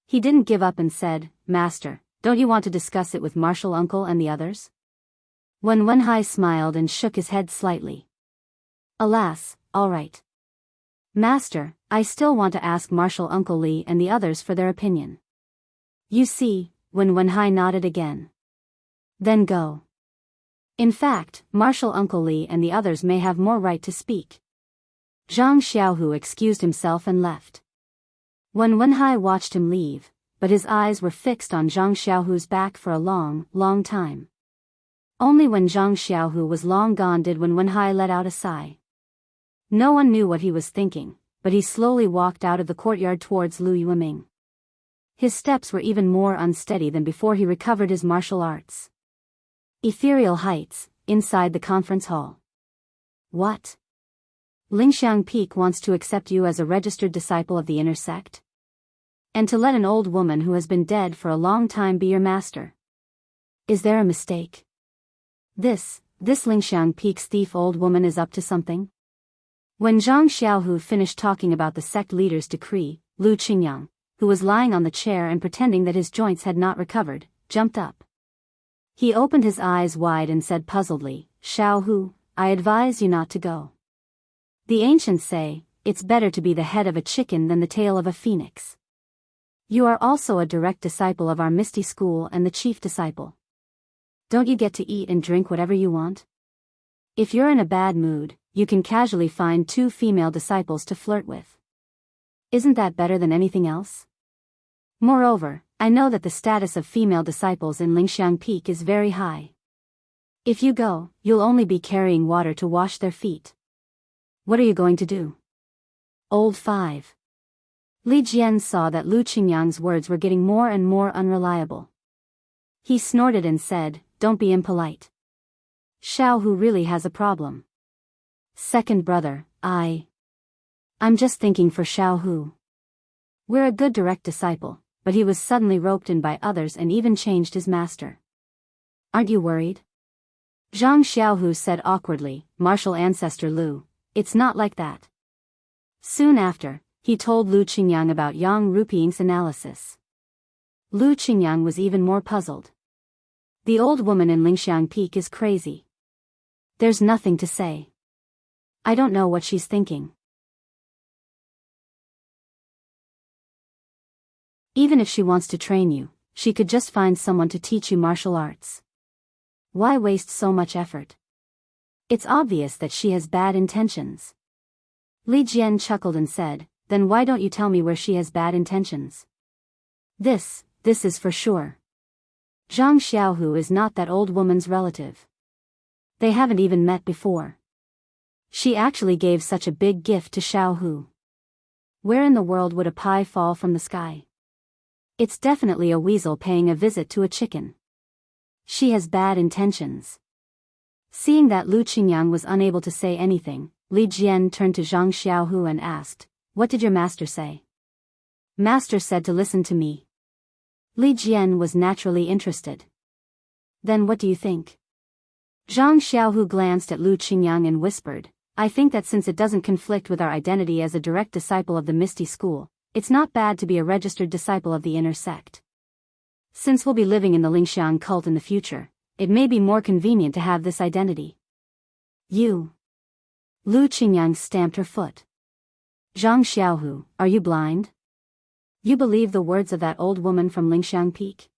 He didn't give up and said, "Master, don't you want to discuss it with Martial Uncle and the others?" Wen Wenhai smiled and shook his head slightly. "Alas, all right. Master, I still want to ask Martial Uncle Li and the others for their opinion." "You see," Wen Wenhai nodded again. "Then go. In fact, Martial Uncle Li and the others may have more right to speak." Zhang Xiaohu excused himself and left. Wen Wenhai watched him leave, but his eyes were fixed on Zhang Xiaohu's back for a long, long time. Only when Zhang Xiaohu was long gone did Wen Wenhai let out a sigh. No one knew what he was thinking, but he slowly walked out of the courtyard towards Lu Yueming. His steps were even more unsteady than before he recovered his martial arts. Ethereal Heights, inside the conference hall. "What? Lingxiang Peak wants to accept you as a registered disciple of the inner sect? And to let an old woman who has been dead for a long time be your master? Is there a mistake? This Lingxiang Peak's thief old woman is up to something?" When Zhang Xiaohu finished talking about the sect leader's decree, Lu Qingyang, who was lying on the chair and pretending that his joints had not recovered, jumped up. He opened his eyes wide and said puzzledly, Xiaohu, I advise you not to go. The ancients say, it's better to be the head of a chicken than the tail of a phoenix. You are also a direct disciple of our Misty School and the chief disciple. Don't you get to eat and drink whatever you want? If you're in a bad mood, you can casually find 2 female disciples to flirt with. Isn't that better than anything else? Moreover, I know that the status of female disciples in Lingxiang Peak is very high. If you go, you'll only be carrying water to wash their feet. What are you going to do? Old 5. Li Jian saw that Lu Qingyang's words were getting more and more unreliable. He snorted and said, don't be impolite. Xiaohu really has a problem. Second brother, I'm just thinking for Xiaohu. We're a good direct disciple, but he was suddenly roped in by others and even changed his master. Aren't you worried? Zhang Xiaohu said awkwardly, martial ancestor Lu, it's not like that. Soon after, he told Lu Qingyang about Yang Rupiying's analysis. Lu Qingyang was even more puzzled. The old woman in Lingxiang Peak is crazy. There's nothing to say. I don't know what she's thinking. Even if she wants to train you, she could just find someone to teach you martial arts. Why waste so much effort? It's obvious that she has bad intentions. Li Jian chuckled and said, then why don't you tell me where she has bad intentions? This is for sure. Zhang Xiaohu is not that old woman's relative. They haven't even met before. She actually gave such a big gift to Xiaohu. Where in the world would a pie fall from the sky? It's definitely a weasel paying a visit to a chicken. She has bad intentions. Seeing that Lu Qingyang was unable to say anything, Li Jian turned to Zhang Xiaohu and asked, what did your master say? Master said to listen to me. Li Jian was naturally interested. Then what do you think? Zhang Xiaohu glanced at Lu Qingyang and whispered, I think that since it doesn't conflict with our identity as a direct disciple of the Misty School, it's not bad to be a registered disciple of the inner sect. Since we'll be living in the Lingxiang cult in the future, it may be more convenient to have this identity. You. Lu Qingyang stamped her foot. Zhang Xiaohu, are you blind? You believe the words of that old woman from Lingxiang Peak?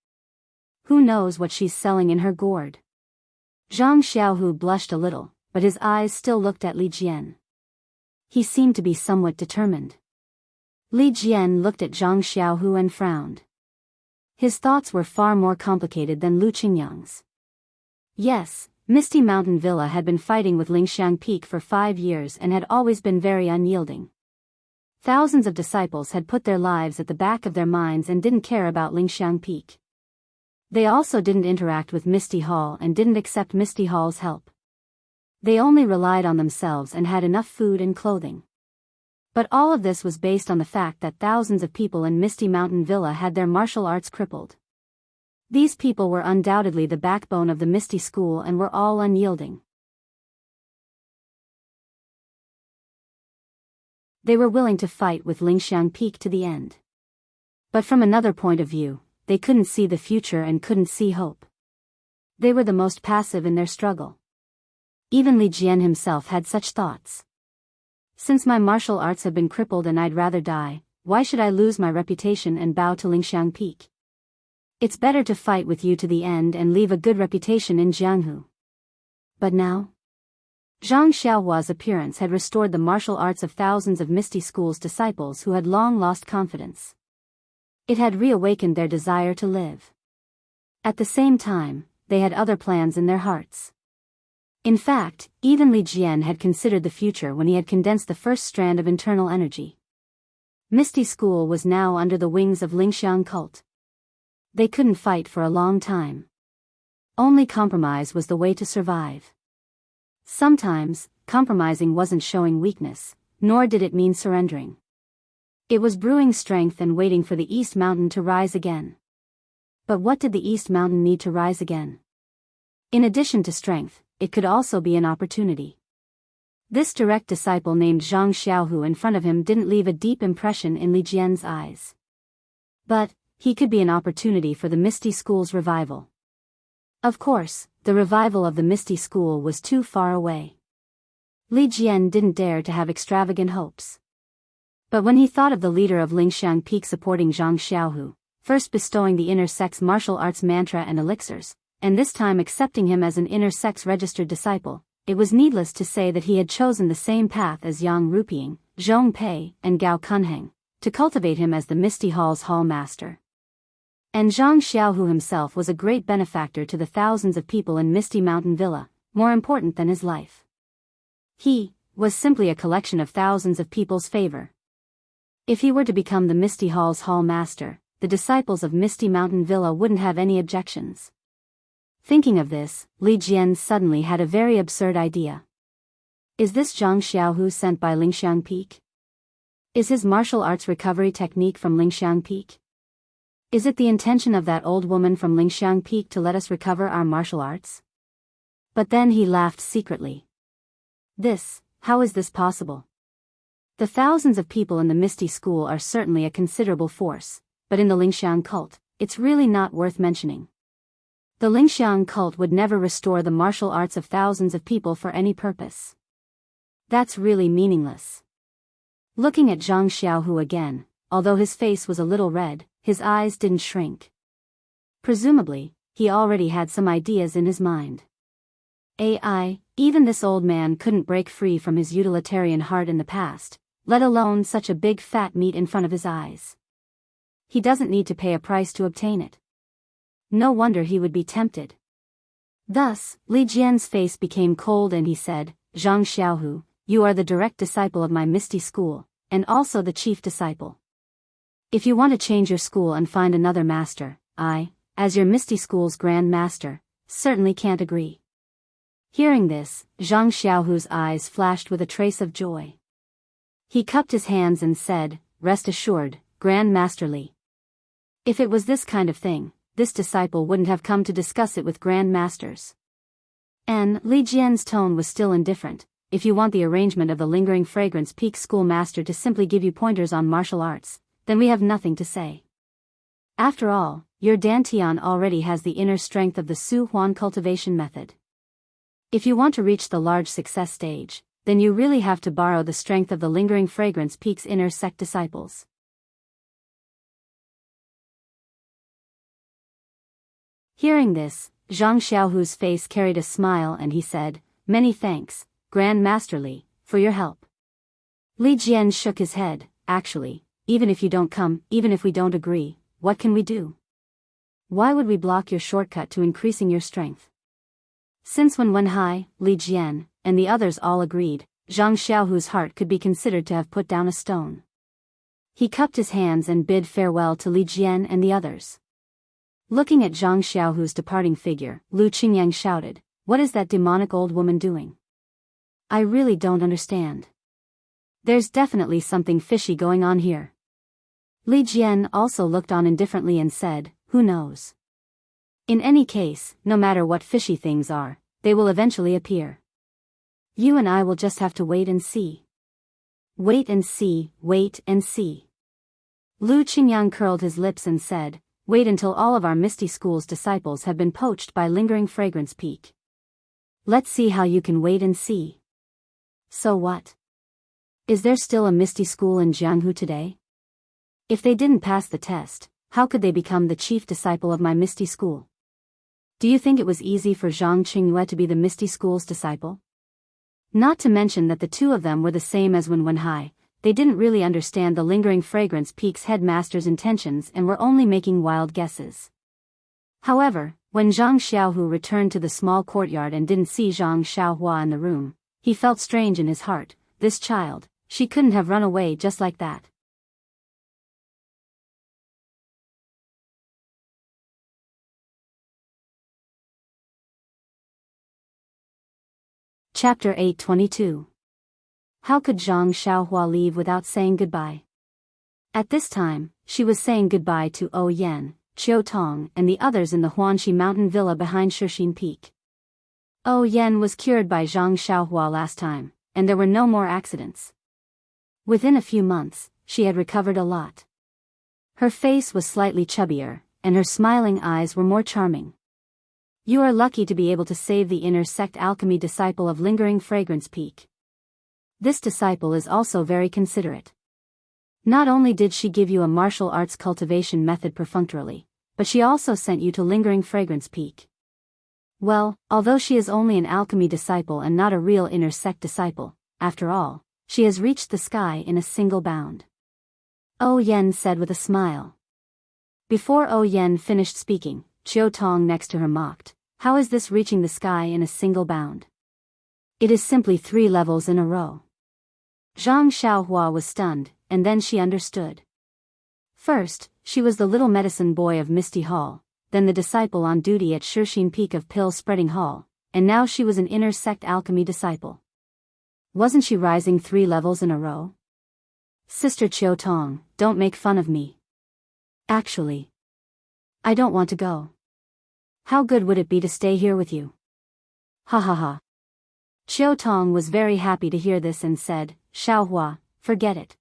Who knows what she's selling in her gourd? Zhang Xiaohu blushed a little, but his eyes still looked at Li Jian. He seemed to be somewhat determined. Li Jian looked at Zhang Xiaohu and frowned. His thoughts were far more complicated than Lu Qingyang's. Yes, Misty Mountain Villa had been fighting with Lingxiang Peak for 5 years and had always been very unyielding. Thousands of disciples had put their lives at the back of their minds and didn't care about Lingxiang Peak. They also didn't interact with Misty Hall and didn't accept Misty Hall's help. They only relied on themselves and had enough food and clothing. But all of this was based on the fact that thousands of people in Misty Mountain Villa had their martial arts crippled. These people were undoubtedly the backbone of the Misty School and were all unyielding. They were willing to fight with Lingxiang Peak to the end. But from another point of view, they couldn't see the future and couldn't see hope. They were the most passive in their struggle. Even Li Jian himself had such thoughts. Since my martial arts have been crippled and I'd rather die, why should I lose my reputation and bow to Lingxiang Peak? It's better to fight with you to the end and leave a good reputation in Jianghu. But now? Zhang Xiaohua's appearance had restored the martial arts of thousands of Misty School's disciples who had long lost confidence. It had reawakened their desire to live. At the same time, they had other plans in their hearts. In fact, even Li Jian had considered the future when he had condensed the first strand of internal energy. Misty School was now under the wings of Lingxiang cult. They couldn't fight for a long time. Only compromise was the way to survive. Sometimes, compromising wasn't showing weakness, nor did it mean surrendering. It was brewing strength and waiting for the East Mountain to rise again. But what did the East Mountain need to rise again? In addition to strength, it could also be an opportunity. This direct disciple named Zhang Xiaohu in front of him didn't leave a deep impression in Li Jian's eyes. But he could be an opportunity for the Misty School's revival. Of course, the revival of the Misty School was too far away. Li Jian didn't dare to have extravagant hopes. But when he thought of the leader of Lingxiang Peak supporting Zhang Xiaohu, first bestowing the inner sex martial arts mantra and elixirs, and this time accepting him as an inner sex registered disciple, it was needless to say that he had chosen the same path as Yang Ruping, Zhong Pei, and Gao Kunheng, to cultivate him as the Misty Hall's hall master. And Zhang Xiaohu himself was a great benefactor to the thousands of people in Misty Mountain Villa, more important than his life. He was simply a collection of thousands of people's favor. If he were to become the Misty Hall's hall master, the disciples of Misty Mountain Villa wouldn't have any objections. Thinking of this, Li Jian suddenly had a very absurd idea. Is this Zhang Xiaohu sent by Lingxiang Peak? Is his martial arts recovery technique from Lingxiang Peak? Is it the intention of that old woman from Lingxiang Peak to let us recover our martial arts? But then he laughed secretly. How is this possible? The thousands of people in the Misty School are certainly a considerable force, but in the Lingxiang cult, it's really not worth mentioning. The Lingxiang cult would never restore the martial arts of thousands of people for any purpose. That's really meaningless. Looking at Zhang Xiaohu again, although his face was a little red, his eyes didn't shrink. Presumably, he already had some ideas in his mind. Even this old man couldn't break free from his utilitarian heart in the past, let alone such a big fat meat in front of his eyes. He doesn't need to pay a price to obtain it. No wonder he would be tempted. Thus, Li Jian's face became cold and he said, Zhang Xiaohu, you are the direct disciple of my Misty School, and also the chief disciple. If you want to change your school and find another master, I, as your Misty School's Grand Master, certainly can't agree. Hearing this, Zhang Xiaohu's eyes flashed with a trace of joy. He cupped his hands and said, Rest assured, Grand Master Li. If it was this kind of thing, this disciple wouldn't have come to discuss it with Grand Masters. And Li Jian's tone was still indifferent. If you want the arrangement of the Lingering Fragrance Peak Schoolmaster to simply give you pointers on martial arts, then we have nothing to say. After all, your Dantian already has the inner strength of the Su Huan cultivation method. If you want to reach the large success stage, then you really have to borrow the strength of the Lingering Fragrance Peak's inner sect disciples. Hearing this, Zhang Xiaohu's face carried a smile and he said, Many thanks, Grand Master Li, for your help. Li Jian shook his head. Actually, even if you don't come, even if we don't agree, what can we do? Why would we block your shortcut to increasing your strength? Since when Wenhai, Li Jian, and the others all agreed, Zhang Xiaohu's heart could be considered to have put down a stone. He cupped his hands and bid farewell to Li Jian and the others. Looking at Zhang Xiaohu's departing figure, Lu Qingyang shouted, What is that demonic old woman doing? I really don't understand. There's definitely something fishy going on here. Li Jian also looked on indifferently and said, Who knows? In any case, no matter what fishy things are, they will eventually appear. You and I will just have to wait and see. Wait and see, wait and see. Lu Qingyang curled his lips and said, Wait until all of our Misty School's disciples have been poached by Lingering Fragrance Peak. Let's see how you can wait and see. So what? Is there still a Misty School in Jianghu today? If they didn't pass the test, how could they become the chief disciple of my Misty School? Do you think it was easy for Zhang Qingyue to be the Misty School's disciple? Not to mention that the two of them were the same as Wenhai, they didn't really understand the Lingering Fragrance Peak's headmaster's intentions and were only making wild guesses. However, when Zhang Xiaohu returned to the small courtyard and didn't see Zhang Xiaohua in the room, he felt strange in his heart. This child, she couldn't have run away just like that. Chapter 822. How could Zhang Xiaohua leave without saying goodbye? At this time, she was saying goodbye to O Yan, Qiu Tong and the others in the Huanxi mountain villa behind Shixin Peak. O Yan was cured by Zhang Xiaohua last time, and there were no more accidents. Within a few months, she had recovered a lot. Her face was slightly chubbier, and her smiling eyes were more charming. You are lucky to be able to save the inner sect alchemy disciple of Lingering Fragrance Peak. This disciple is also very considerate. Not only did she give you a martial arts cultivation method perfunctorily, but she also sent you to Lingering Fragrance Peak. Well, although she is only an alchemy disciple and not a real inner sect disciple, after all, she has reached the sky in a single bound. O Yen said with a smile. Before O Yen finished speaking, Chiu Tong next to her mocked, "How is this reaching the sky in a single bound? It is simply 3 levels in a row." Zhang Xiaohua was stunned, and then she understood. First, she was the little medicine boy of Misty Hall, then the disciple on duty at Shixin Peak of Pill Spreading Hall, and now she was an inner sect alchemy disciple. Wasn't she rising 3 levels in a row? Sister Chiu Tong, don't make fun of me. Actually, I don't want to go. How good would it be to stay here with you? Ha ha ha. Chiu Tong was very happy to hear this and said, "Xiaohua, forget it.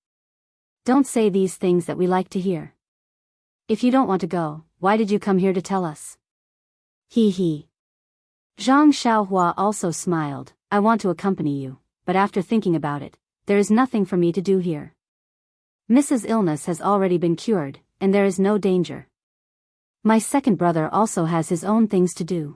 Don't say these things that we like to hear. If you don't want to go, why did you come here to tell us?" He he. Zhang Xiaohua also smiled, "I want to accompany you, but after thinking about it, there is nothing for me to do here. Mrs. Illness has already been cured, and there is no danger. My second brother also has his own things to do."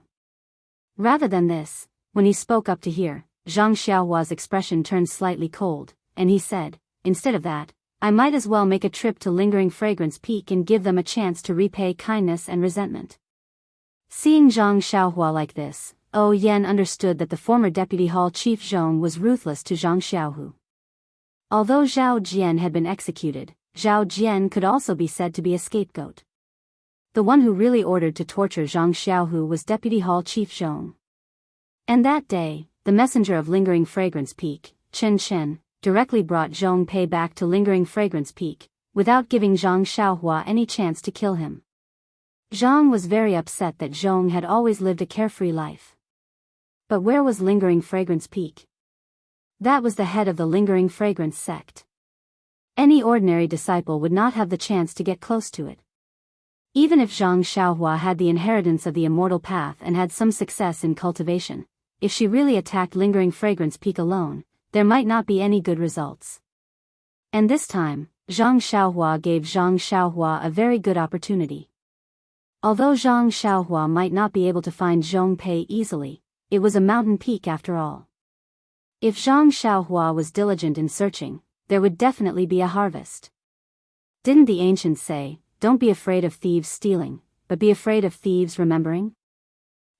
Rather than this, when he spoke up to hear, Zhang Xiaohua's expression turned slightly cold, and he said, "Instead of that, I might as well make a trip to Lingering Fragrance Peak and give them a chance to repay kindness and resentment." Seeing Zhang Xiaohua like this, O Yen understood that the former Deputy Hall Chief Zhong was ruthless to Zhang Xiaohu. Although Zhao Jian had been executed, Zhao Jian could also be said to be a scapegoat. The one who really ordered to torture Zhang Xiaohu was Deputy Hall Chief Zhong. And that day, the messenger of Lingering Fragrance Peak, Chen Chen, directly brought Zhong Pei back to Lingering Fragrance Peak, without giving Zhang Xiaohua any chance to kill him. Zhang was very upset that Zhong had always lived a carefree life. But where was Lingering Fragrance Peak? That was the head of the Lingering Fragrance sect. Any ordinary disciple would not have the chance to get close to it. Even if Zhang Xiaohua had the inheritance of the immortal path and had some success in cultivation, if she really attacked Lingering Fragrance Peak alone, there might not be any good results. And this time, Zhang Xiaohua gave Zhang Xiaohua a very good opportunity. Although Zhang Xiaohua might not be able to find Zhong Pei easily, it was a mountain peak after all. If Zhang Xiaohua was diligent in searching, there would definitely be a harvest. Didn't the ancients say, "Don't be afraid of thieves stealing, but be afraid of thieves remembering"?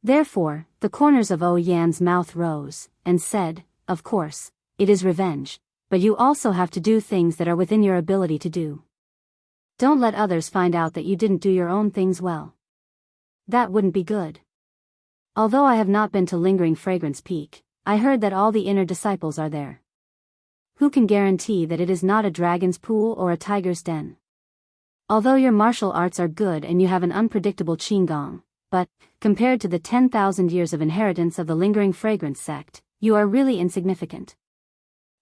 Therefore, the corners of O Yan's mouth rose, and said, "Of course, it is revenge, but you also have to do things that are within your ability to do. Don't let others find out that you didn't do your own things well. That wouldn't be good. Although I have not been to Lingering Fragrance Peak, I heard that all the inner disciples are there. Who can guarantee that it is not a dragon's pool or a tiger's den? Although your martial arts are good and you have an unpredictable qigong, but, compared to the 10,000 years of inheritance of the Lingering Fragrance sect, you are really insignificant."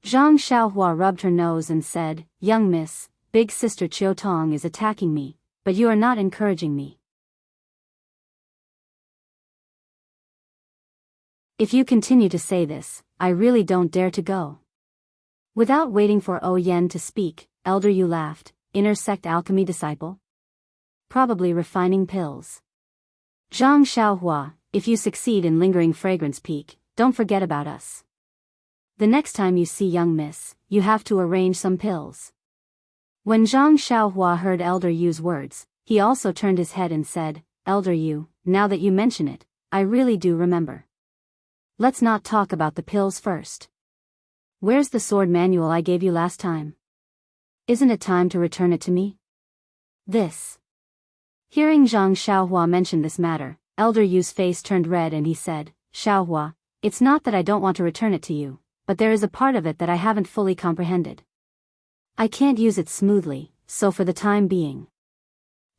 Zhang Xiaohua rubbed her nose and said, "Young miss, big sister Chiu Tong is attacking me, but you are not encouraging me. If you continue to say this, I really don't dare to go." Without waiting for O Yen to speak, Elder Yu laughed, "Inner sect alchemy disciple? Probably refining pills. Zhang Xiaohua, if you succeed in Lingering Fragrance Peak, don't forget about us. The next time you see young miss, you have to arrange some pills." When Zhang Xiaohua heard Elder Yu's words, he also turned his head and said, "Elder Yu, now that you mention it, I really do remember. Let's not talk about the pills first. Where's the sword manual I gave you last time? Isn't it time to return it to me?" This. Hearing Zhang Xiaohua mention this matter, Elder Yu's face turned red and he said, "Xiaohua, it's not that I don't want to return it to you, but there is a part of it that I haven't fully comprehended. I can't use it smoothly, so for the time being,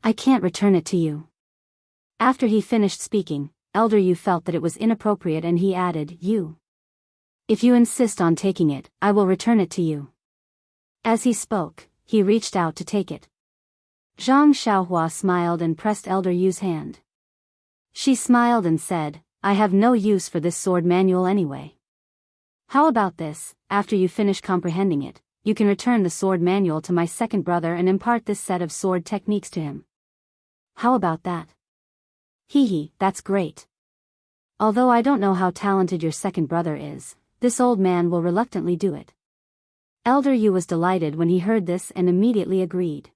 I can't return it to you." After he finished speaking, Elder Yu felt that it was inappropriate and he added, If you insist on taking it, I will return it to you." As he spoke, he reached out to take it. Zhang Xiaohua smiled and pressed Elder Yu's hand. She smiled and said, I have no use for this sword manual anyway. How about this, after you finish comprehending it, you can return the sword manual to my second brother and impart this set of sword techniques to him. How about that? Hee, that's great. Although I don't know how talented your second brother is, this old man will reluctantly do it. Elder Yu was delighted when he heard this and immediately agreed.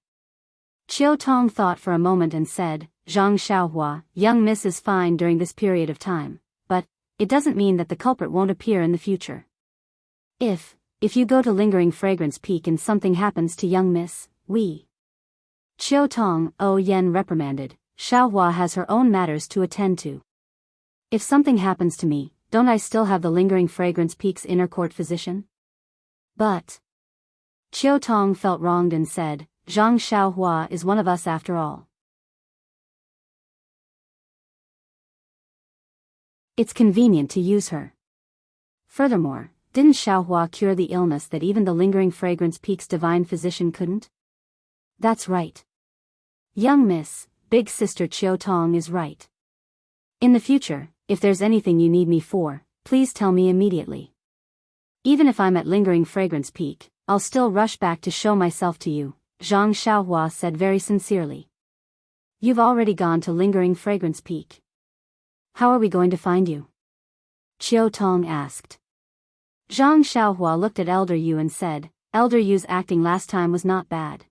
Qiu Tong thought for a moment and said, Zhang Xiaohua, young miss is fine during this period of time, but it doesn't mean that the culprit won't appear in the future. If you go to Lingering Fragrance Peak and something happens to young miss, Qiu Tong, Yen reprimanded, Xiaohua has her own matters to attend to. If something happens to me, don't I still have the Lingering Fragrance Peak's inner court physician? But Qiu Tong felt wronged and said, Zhang Xiaohua is one of us after all. It's convenient to use her. Furthermore, didn't Xiaohua cure the illness that even the Lingering Fragrance Peak's divine physician couldn't? That's right. Young miss, big sister Qiu Tong is right. In the future, if there's anything you need me for, please tell me immediately. Even if I'm at Lingering Fragrance Peak, I'll still rush back to show myself to you, Zhang Xiaohua said very sincerely. You've already gone to Lingering Fragrance Peak. How are we going to find you? Qiu Tong asked. Zhang Xiaohua looked at Elder Yu and said, Elder Yu's acting last time was not bad.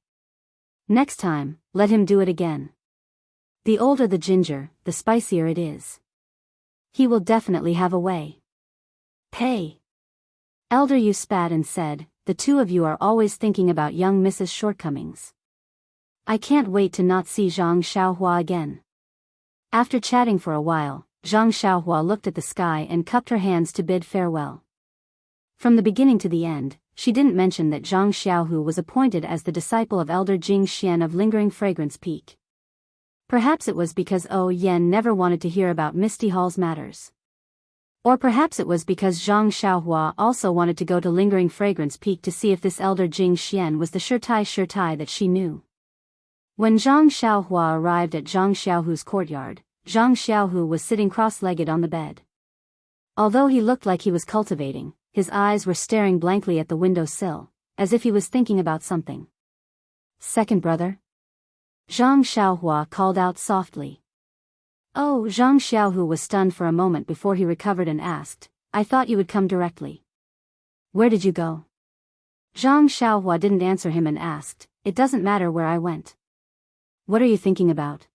Next time, let him do it again. The older the ginger, the spicier it is. He will definitely have a way. Hey! Elder Yu spat and said, the two of you are always thinking about young Mrs. shortcomings. I can't wait to not see Zhang Xiaohua again. After chatting for a while, Zhang Xiaohua looked at the sky and cupped her hands to bid farewell. From the beginning to the end, she didn't mention that Zhang Xiaohu was appointed as the disciple of Elder Jing Xian of Lingering Fragrance Peak. Perhaps it was because Yen never wanted to hear about Misty Hall's matters. Or perhaps it was because Zhang Xiaohua also wanted to go to Lingering Fragrance Peak to see if this Elder Jing Xian was the sure tie that she knew. When Zhang Xiaohua arrived at Zhang Xiaohu's courtyard, Zhang Xiaohu was sitting cross-legged on the bed. Although he looked like he was cultivating, his eyes were staring blankly at the window-sill, as if he was thinking about something. Second brother? Zhang Xiaohua called out softly. Oh, Zhang Xiaohu was stunned for a moment before he recovered and asked, I thought you would come directly. Where did you go? Zhang Xiaohua didn't answer him and asked, It doesn't matter where I went. What are you thinking about?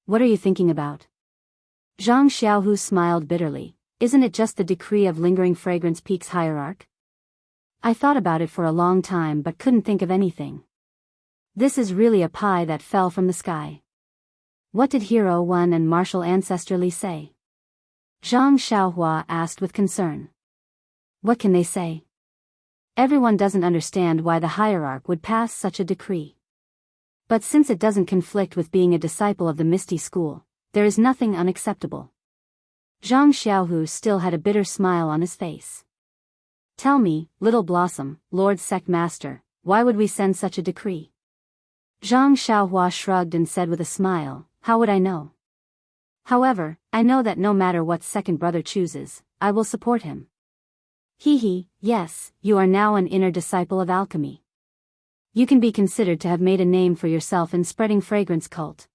What are you thinking about? Zhang Xiaohu smiled bitterly. Isn't it just the decree of Lingering Fragrance Peak's hierarch? I thought about it for a long time but couldn't think of anything. This is really a pie that fell from the sky. What did Hero One and Martial Ancestrally say? Zhang Xiaohua asked with concern. What can they say? Everyone doesn't understand why the hierarch would pass such a decree. But since it doesn't conflict with being a disciple of the Misty School, there is nothing unacceptable. Zhang Xiaohu still had a bitter smile on his face. Tell me, Little Blossom, Lord Sect Master, why would we send such a decree? Zhang Xiaohua shrugged and said with a smile, How would I know? However, I know that no matter what second brother chooses, I will support him. Yes, you are now an inner disciple of alchemy. You can be considered to have made a name for yourself in spreading fragrance cult.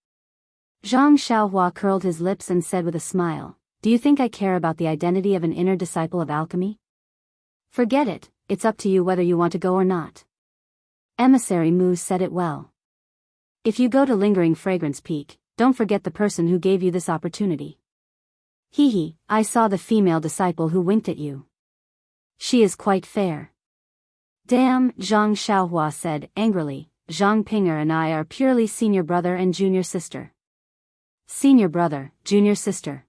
Zhang Xiaohua curled his lips and said with a smile, Do you think I care about the identity of an inner disciple of alchemy? Forget it, it's up to you whether you want to go or not. Emissary Mu said it well. If you go to Lingering Fragrance Peak, don't forget the person who gave you this opportunity. I saw the female disciple who winked at you. She is quite fair. Damn, Zhang Xiaohua said angrily, Zhang Pinger and I are purely senior brother and junior sister. Senior brother, junior sister.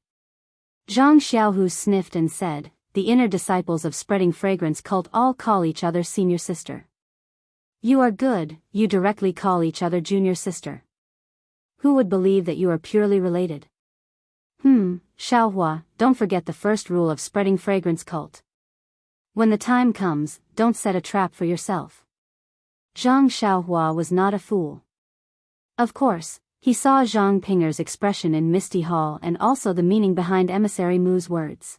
Zhang Xiaohu sniffed and said, The inner disciples of spreading fragrance cult all call each other senior sister. You are good, you directly call each other junior sister. Who would believe that you are purely related? Xiaohua, don't forget the first rule of spreading fragrance cult. When the time comes, don't set a trap for yourself. Zhang Xiaohua was not a fool. Of course, He saw Zhang Pinger's expression in Misty Hall and also the meaning behind Emissary Mu's words.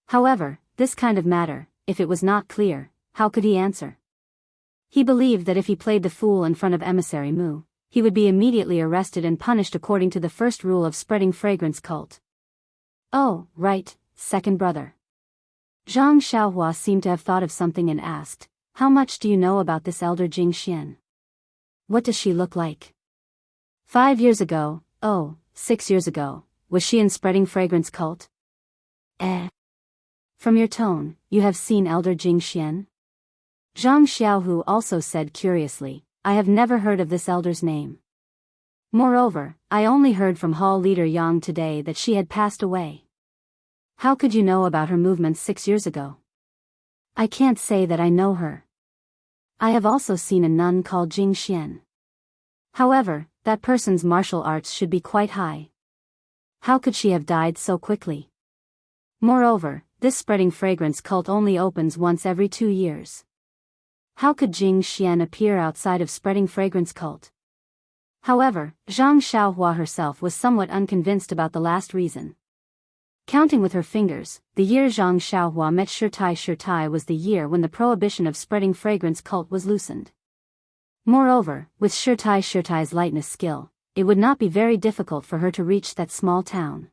However, this kind of matter, if it was not clear, how could he answer? He believed that if he played the fool in front of Emissary Mu, he would be immediately arrested and punished according to the first rule of spreading fragrance cult. Oh, right, second brother. Zhang Xiaohua seemed to have thought of something and asked, how much do you know about this elder Jing Xian? What does she look like? 5 years ago, 6 years ago, was she in spreading fragrance cult? From your tone, you have seen elder Jing Xian? Zhang Xiaohu also said curiously, I have never heard of this elder's name. Moreover, I only heard from Hall leader Yang today that she had passed away. How could you know about her movements 6 years ago? I can't say that I know her. I have also seen a nun called Jing Xian. However, that person's martial arts should be quite high. How could she have died so quickly? Moreover, this spreading fragrance cult only opens once every 2 years. How could Jing Xian appear outside of spreading fragrance cult? However, Zhang Xiaohua herself was somewhat unconvinced about the last reason. Counting with her fingers, the year Zhang Xiaohua met Shirtai was the year when the prohibition of spreading fragrance cult was loosened. Moreover, with Shirtai's lightness skill, it would not be very difficult for her to reach that small town.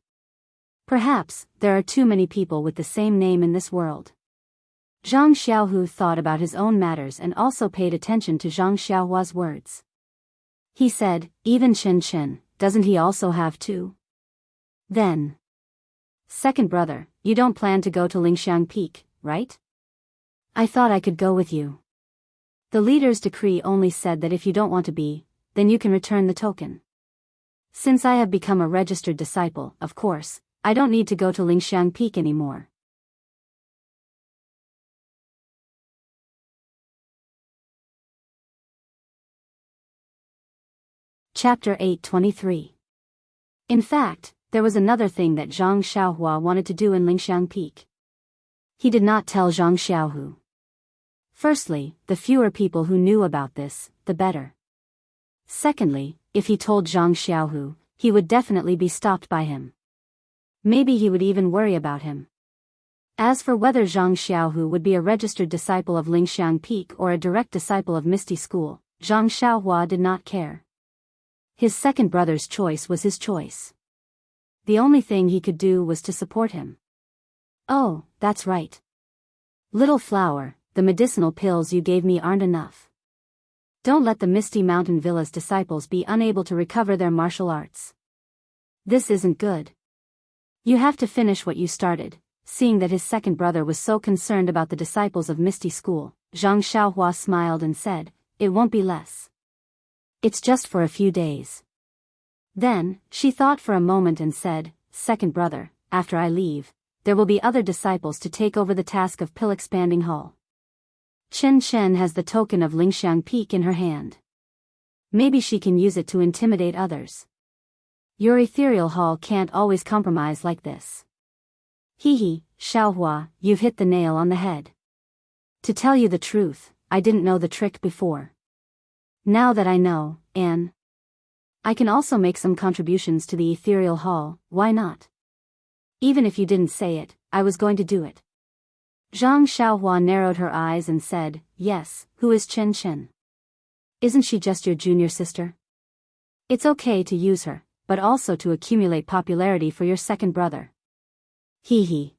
Perhaps, there are too many people with the same name in this world. Zhang Xiaohu thought about his own matters and also paid attention to Zhang Xiaohua's words. He said, even Chen, doesn't he also have two? Then. Second brother, you don't plan to go to Lingxiang Peak, right? I thought I could go with you. The leader's decree only said that if you don't want to be, then you can return the token. Since I have become a registered disciple, of course, I don't need to go to Lingxiang Peak anymore. Chapter 823. In fact, there was another thing that Zhang Xiaohua wanted to do in Lingxiang Peak. He did not tell Zhang Xiaohu. Firstly, the fewer people who knew about this, the better. Secondly, if he told Zhang Xiaohu, he would definitely be stopped by him. Maybe he would even worry about him. As for whether Zhang Xiaohu would be a registered disciple of Lingxiang Peak or a direct disciple of Misty School, Zhang Xiaohua did not care. His second brother's choice was his choice. The only thing he could do was to support him. Oh, that's right. Little flower, the medicinal pills you gave me aren't enough. Don't let the Misty Mountain Villa's disciples be unable to recover their martial arts. This isn't good. You have to finish what you started. Seeing that his second brother was so concerned about the disciples of Misty School, Zhang Xiaohua smiled and said, it won't be less. It's just for a few days. Then, she thought for a moment and said, second brother, after I leave, there will be other disciples to take over the task of Pill Expanding Hall. Chen has the token of Lingxiang Peak in her hand. Maybe she can use it to intimidate others. Your ethereal hall can't always compromise like this. Hee, Xiaohua, you've hit the nail on the head. To tell you the truth, I didn't know the trick before. Now that I know, I can also make some contributions to the ethereal hall, why not? Even if you didn't say it, I was going to do it. Zhang Xiaohua narrowed her eyes and said, yes, who is Chen? Isn't she just your junior sister? It's okay to use her, but also to accumulate popularity for your second brother. Hee.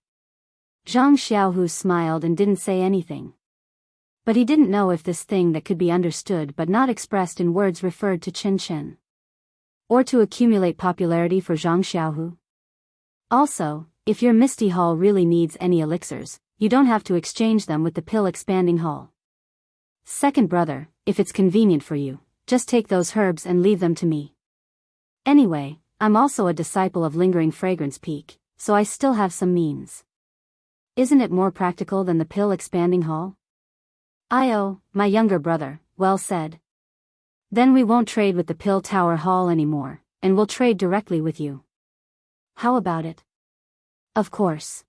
Zhang Xiaohu smiled and didn't say anything. But he didn't know if this thing that could be understood but not expressed in words referred to Chen. Or to accumulate popularity for Zhang Xiaohu. Also, if your Misty Hall really needs any elixirs, you don't have to exchange them with the Pill Expanding Hall. Second brother, if it's convenient for you, just take those herbs and leave them to me. Anyway, I'm also a disciple of Lingering Fragrance Peak, so I still have some means. Isn't it more practical than the Pill Expanding Hall? My younger brother, well said. Then we won't trade with the Pill Tower Hall anymore, and we'll trade directly with you. How about it? Of course.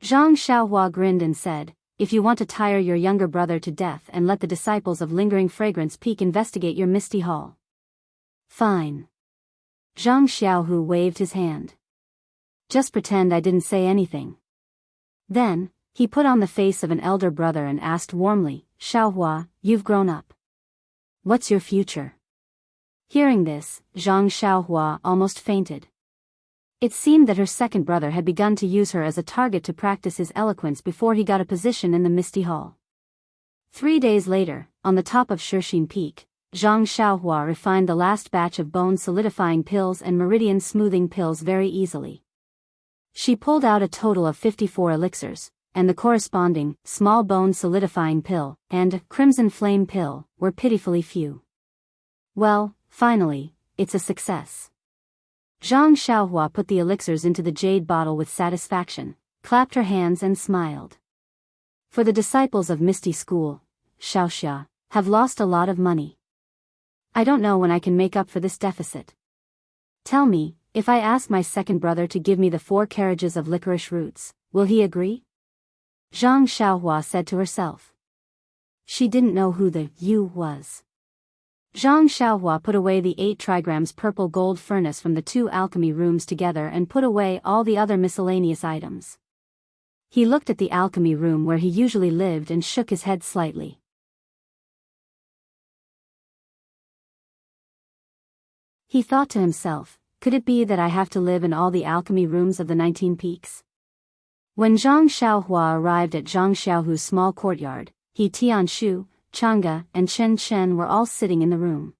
Zhang Xiaohua grinned and said, if you want to tire your younger brother to death and let the disciples of Lingering Fragrance Peak investigate your misty hall. Fine. Zhang Xiaohu waved his hand. Just pretend I didn't say anything. Then, he put on the face of an elder brother and asked warmly, Xiaohua, you've grown up. What's your future? Hearing this, Zhang Xiaohua almost fainted. It seemed that her second brother had begun to use her as a target to practice his eloquence before he got a position in the Misty Hall. 3 days later, on the top of Shixin Peak, Zhang Xiaohua refined the last batch of bone solidifying pills and meridian smoothing pills very easily. She pulled out a total of 54 elixirs, and the corresponding small bone solidifying pill and crimson flame pill were pitifully few. Well, finally, it's a success. Zhang Xiaohua put the elixirs into the jade bottle with satisfaction, clapped her hands and smiled. For the disciples of Misty School, Xiaoxia, have lost a lot of money. I don't know when I can make up for this deficit. Tell me, if I ask my second brother to give me the 4 carriages of licorice roots, will he agree? Zhang Xiaohua said to herself. She didn't know who the you was. Zhang Xiaohua put away the 8 trigrams purple gold furnace from the 2 alchemy rooms together and put away all the other miscellaneous items. He looked at the alchemy room where he usually lived and shook his head slightly. He thought to himself, could it be that I have to live in all the alchemy rooms of the 19 peaks? When Zhang Xiaohua arrived at Zhang Xiaohu's small courtyard, Tianshu, Chang'e, and Chen Chen were all sitting in the room.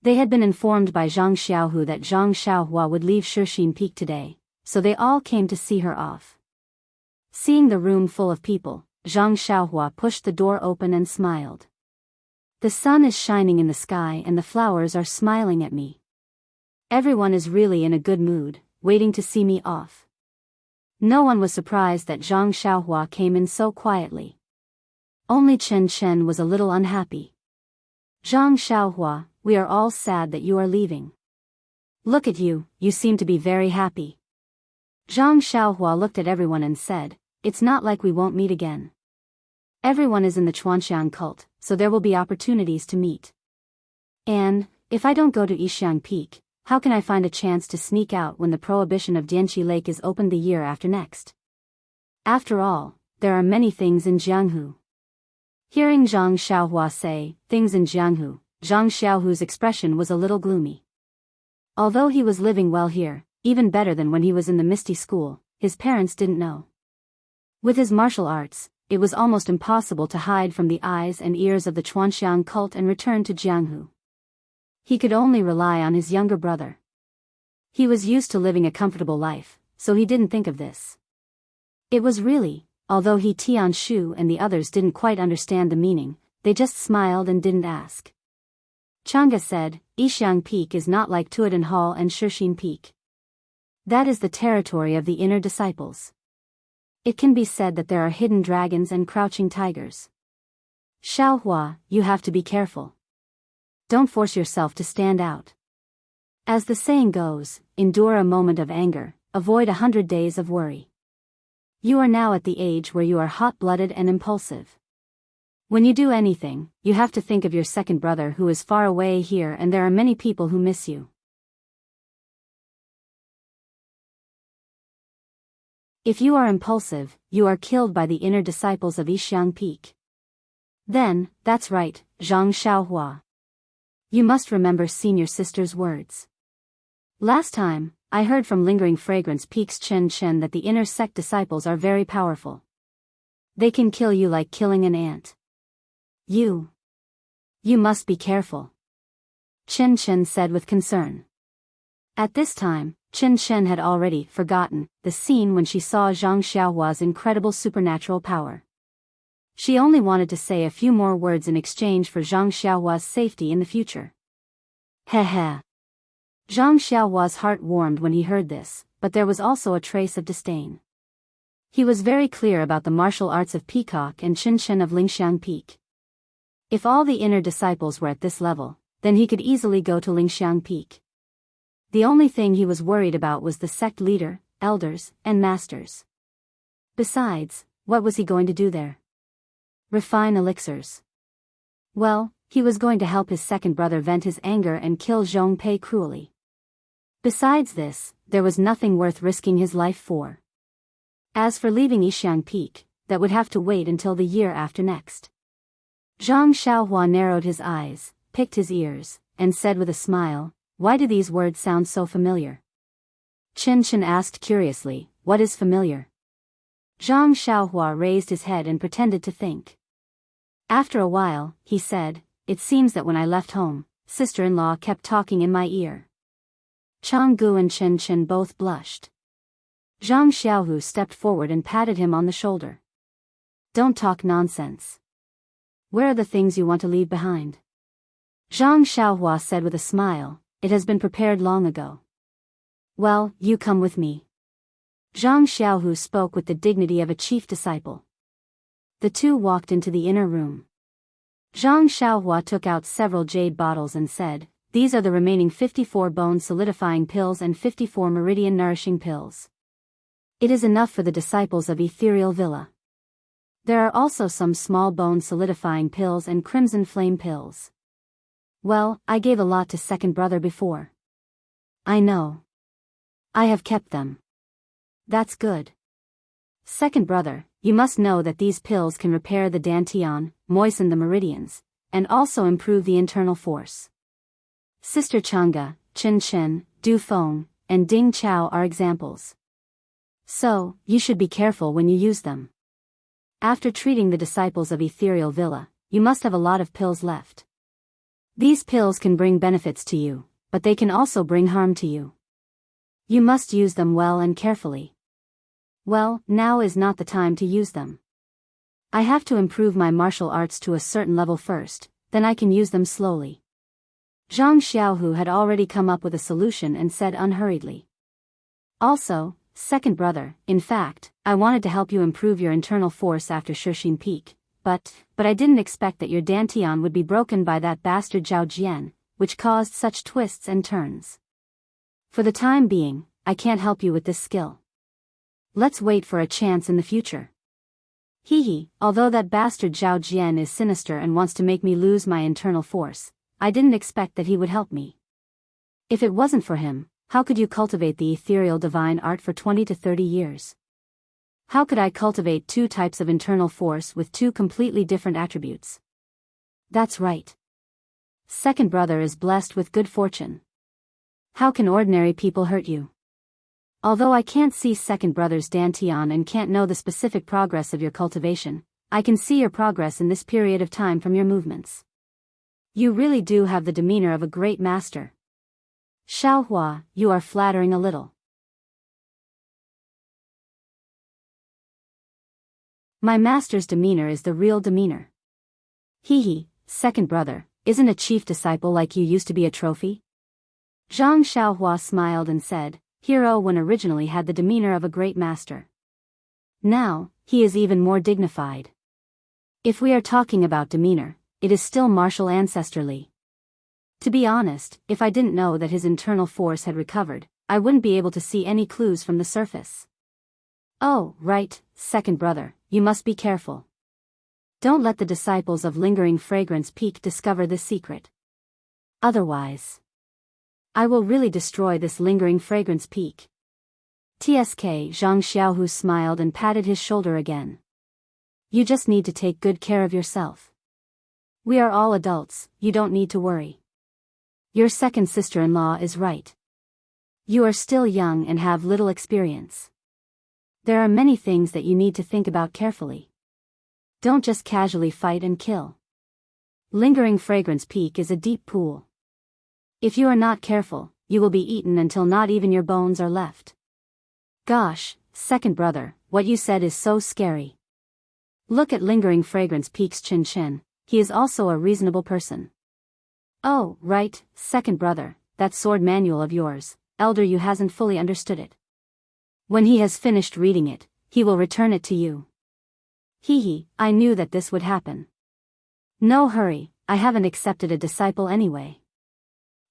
They had been informed by Zhang Xiaohu that Zhang Xiaohua would leave Shixin Peak today, so they all came to see her off. Seeing the room full of people, Zhang Xiaohua pushed the door open and smiled. The sun is shining in the sky and the flowers are smiling at me. Everyone is really in a good mood, waiting to see me off. No one was surprised that Zhang Xiaohua came in so quietly. Only Chen Chen was a little unhappy. Zhang Xiaohua, we are all sad that you are leaving. Look at you, you seem to be very happy. Zhang Xiaohua looked at everyone and said, it's not like we won't meet again. Everyone is in the Chuanxiang cult, so there will be opportunities to meet. And, if I don't go to Yixiang Peak, how can I find a chance to sneak out when the prohibition of Dianqi Lake is opened the year after next? After all, there are many things in Jianghu. Hearing Zhang Xiaohua say, things in Jianghu, Zhang Xiaohu's expression was a little gloomy. Although he was living well here, even better than when he was in the Misty School, his parents didn't know. With his martial arts, it was almost impossible to hide from the eyes and ears of the Chuanxiang cult and return to Jianghu. He could only rely on his younger brother. He was used to living a comfortable life, so he didn't think of this. It was really, although Tianshu and the others didn't quite understand the meaning, they just smiled and didn't ask. Chang'e said, Yixiang Peak is not like Tuodan Hall and Shixin Peak. That is the territory of the inner disciples. It can be said that there are hidden dragons and crouching tigers. Xiaohua, you have to be careful. Don't force yourself to stand out. As the saying goes, endure a moment of anger, avoid 100 days of worry. You are now at the age where you are hot-blooded and impulsive. When you do anything, you have to think of your second brother who is far away here and there are many people who miss you. If you are impulsive, you are killed by the inner disciples of Yixiang Peak. Then, that's right, Zhang Xiaohua. You must remember senior sister's words. Last time, I heard from Lingering Fragrance Peak's Chen Chen that the inner sect disciples are very powerful. They can kill you like killing an ant. You must be careful. Chen Chen said with concern. At this time, Chen Chen had already forgotten the scene when she saw Zhang Xiaohua's incredible supernatural power. She only wanted to say a few more words in exchange for Zhang Xiaohua's safety in the future. Heh. Zhang Xiaohua's heart warmed when he heard this, but there was also a trace of disdain. He was very clear about the martial arts of Peacock and Chen Chen of Lingxiang Peak. If all the inner disciples were at this level, then he could easily go to Lingxiang Peak. The only thing he was worried about was the sect leader, elders, and masters. Besides, what was he going to do there? Refine elixirs. Well, he was going to help his second brother vent his anger and kill Zhong Pei cruelly. Besides this, there was nothing worth risking his life for. As for leaving Yixiang Peak, that would have to wait until the year after next. Zhang Xiaohua narrowed his eyes, picked his ears, and said with a smile, "Why do these words sound so familiar?" Chen Chen asked curiously, "What is familiar?" Zhang Xiaohua raised his head and pretended to think. After a while, he said, "It seems that when I left home, sister-in-law kept talking in my ear." Chang Gu and Chen Chen both blushed. Zhang Xiaohu stepped forward and patted him on the shoulder. "Don't talk nonsense. Where are the things you want to leave behind?" Zhang Xiaohua said with a smile, "It has been prepared long ago." "Well, you come with me." Zhang Xiaohu spoke with the dignity of a chief disciple. The two walked into the inner room. Zhang Xiaohua took out several jade bottles and said, "These are the remaining 54 bone solidifying pills and 54 meridian nourishing pills. It is enough for the disciples of Ethereal Villa. There are also some small bone solidifying pills and crimson flame pills. Well, I gave a lot to second brother before. I know. I have kept them. That's good. Second brother, you must know that these pills can repair the dantian, moisten the meridians, and also improve the internal force. Sister Chang'e, Chen Chen, Du Feng, and Ding Chao are examples. So, you should be careful when you use them. After treating the disciples of Ethereal Villa, you must have a lot of pills left. These pills can bring benefits to you, but they can also bring harm to you. You must use them well and carefully. Well, now is not the time to use them. I have to improve my martial arts to a certain level first, then I can use them slowly." Zhang Xiaohu had already come up with a solution and said unhurriedly. "Also, second brother, in fact, I wanted to help you improve your internal force after Shixin Peak, but I didn't expect that your dantian would be broken by that bastard Zhao Jian, which caused such twists and turns. For the time being, I can't help you with this skill. Let's wait for a chance in the future. Hee, although that bastard Zhao Jian is sinister and wants to make me lose my internal force, I didn't expect that he would help me. If it wasn't for him, how could you cultivate the ethereal divine art for 20 to 30 years? How could I cultivate two types of internal force with two completely different attributes? That's right. Second brother is blessed with good fortune. How can ordinary people hurt you? Although I can't see second brother's dantian and can't know the specific progress of your cultivation, I can see your progress in this period of time from your movements. You really do have the demeanor of a great master. Xiaohua, you are flattering a little. My master's demeanor is the real demeanor. Hee, second brother, isn't a chief disciple like you used to be a trophy? Zhang Xiaohua smiled and said, Hero Wen originally had the demeanor of a great master. Now, he is even more dignified. If we are talking about demeanor, it is still martial ancestrally. To be honest, if I didn't know that his internal force had recovered, I wouldn't be able to see any clues from the surface. Oh, right, second brother, you must be careful. Don't let the disciples of Lingering Fragrance Peak discover this secret. Otherwise, I will really destroy this Lingering Fragrance Peak. TSK Zhang Xiaohu smiled and patted his shoulder again. You just need to take good care of yourself. We are all adults, you don't need to worry. Your second sister-in-law is right. You are still young and have little experience. There are many things that you need to think about carefully. Don't just casually fight and kill. Lingering Fragrance Peak is a deep pool. If you are not careful, you will be eaten until not even your bones are left. Gosh, second brother, what you said is so scary. Look at Lingering Fragrance Peak's Chen Chen, he is also a reasonable person. Oh, right, second brother, that sword manual of yours, elder you hasn't fully understood it. When he has finished reading it, he will return it to you. Hee, I knew that this would happen. No hurry, I haven't accepted a disciple anyway.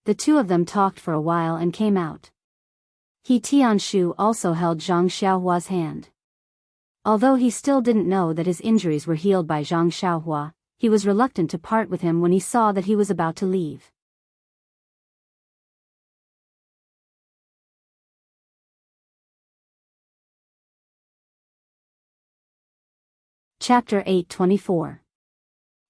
The two of them talked for a while and came out. He Tianshu also held Zhang Xiaohua's hand. Although he still didn't know that his injuries were healed by Zhang Xiaohua, he was reluctant to part with him when he saw that he was about to leave. Chapter 8:24.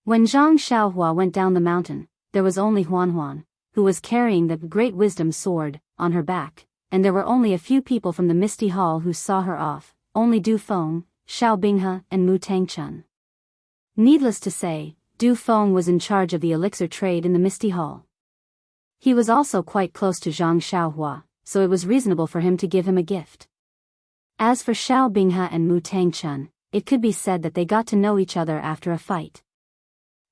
When Zhang Xiaohua went down the mountain, there was only Huan, who was carrying the Great Wisdom Sword on her back, and there were only a few people from the Misty Hall who saw her off, only Du Feng, Xiao Binghe, and Mu Tangchun. Needless to say, Du Feng was in charge of the elixir trade in the Misty Hall. He was also quite close to Zhang Xiaohua, so it was reasonable for him to give him a gift. As for Xiao Binghe and Mu Tangchun, it could be said that they got to know each other after a fight.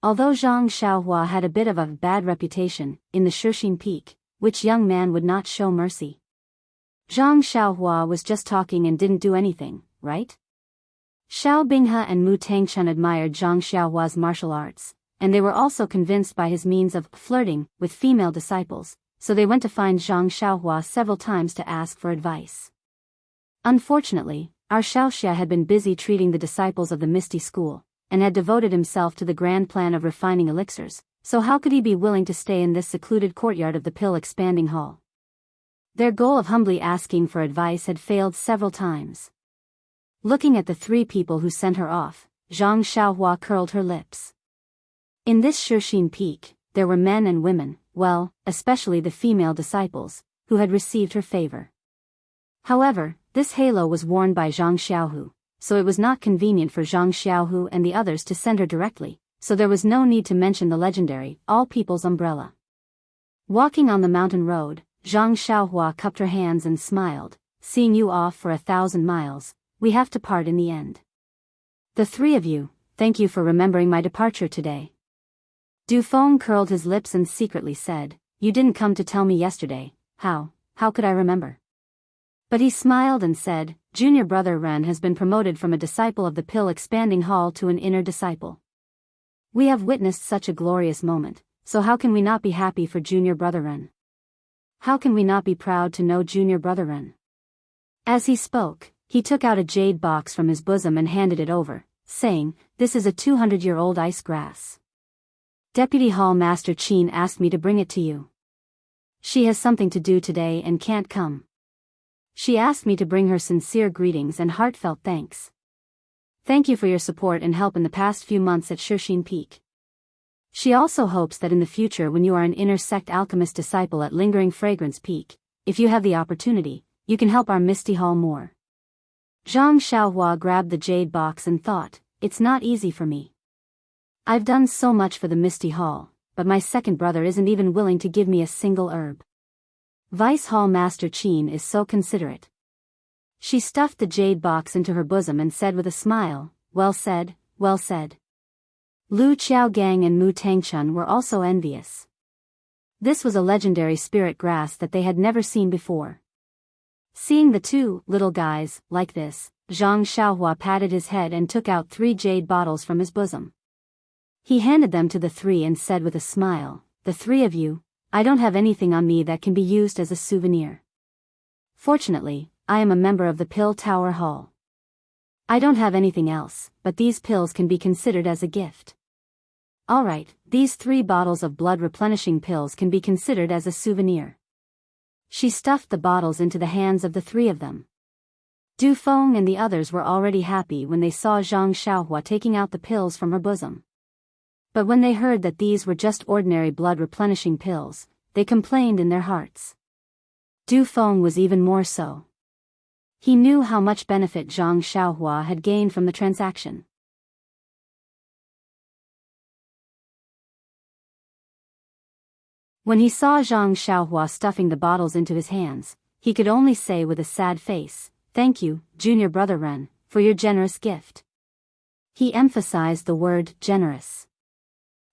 Although Zhang Xiaohua had a bit of a bad reputation in the Shixin Peak, which young man would not show mercy? Zhang Xiaohua was just talking and didn't do anything, right? Xiao Binghe and Mu Tangchun admired Zhang Xiaohua's martial arts, and they were also convinced by his means of flirting with female disciples, so they went to find Zhang Xiaohua several times to ask for advice. Unfortunately, our Xiaoxia had been busy treating the disciples of the Misty School, and had devoted himself to the grand plan of refining elixirs, so how could he be willing to stay in this secluded courtyard of the pill-expanding hall? Their goal of humbly asking for advice had failed several times. Looking at the three people who sent her off, Zhang Xiaohua curled her lips. In this Shixin Peak, there were men and women, well, especially the female disciples, who had received her favor. However, this halo was worn by Zhang Xiaohu, so it was not convenient for Zhang Xiaohu and the others to send her directly, so there was no need to mention the legendary all-people's umbrella. Walking on the mountain road, Zhang Xiaohua cupped her hands and smiled. Seeing you off for 1,000 miles, we have to part in the end. The three of you, thank you for remembering my departure today. Du Feng curled his lips and secretly said, you didn't come to tell me yesterday. How could I remember? But he smiled and said, Junior brother Ren has been promoted from a disciple of the pill-expanding hall to an inner disciple. We have witnessed such a glorious moment, so how can we not be happy for Junior brother Ren? How can we not be proud to know Junior brother Ren? As he spoke, he took out a jade box from his bosom and handed it over, saying, this is a 200-year-old ice grass. Deputy Hall Master Qin asked me to bring it to you. She has something to do today and can't come. She asked me to bring her sincere greetings and heartfelt thanks. Thank you for your support and help in the past few months at Shixin Peak. She also hopes that in the future when you are an inner sect alchemist disciple at Lingering Fragrance Peak, if you have the opportunity, you can help our Misty Hall more. Zhang Xiaohua grabbed the jade box and thought, it's not easy for me. I've done so much for the Misty Hall, but my second brother isn't even willing to give me a single herb. Vice Hall Master Qin is so considerate. She stuffed the jade box into her bosom and said with a smile, well said, well said. Lu Qiaogang and Mu Tangchun were also envious. This was a legendary spirit grass that they had never seen before. Seeing the two little guys like this, Zhang Xiaohua patted his head and took out 3 jade bottles from his bosom. He handed them to the three and said with a smile, the three of you, I don't have anything on me that can be used as a souvenir. Fortunately, I am a member of the Pill Tower Hall. I don't have anything else, but these pills can be considered as a gift. Alright, these 3 bottles of blood replenishing pills can be considered as a souvenir. She stuffed the bottles into the hands of the 3 of them. Du Feng and the others were already happy when they saw Zhang Xiaohua taking out the pills from her bosom. But when they heard that these were just ordinary blood replenishing pills, they complained in their hearts. Du Feng was even more so. He knew how much benefit Zhang Xiaohua had gained from the transaction. When he saw Zhang Xiaohua stuffing the bottles into his hands, he could only say with a sad face, thank you, Junior brother Ren, for your generous gift. He emphasized the word generous.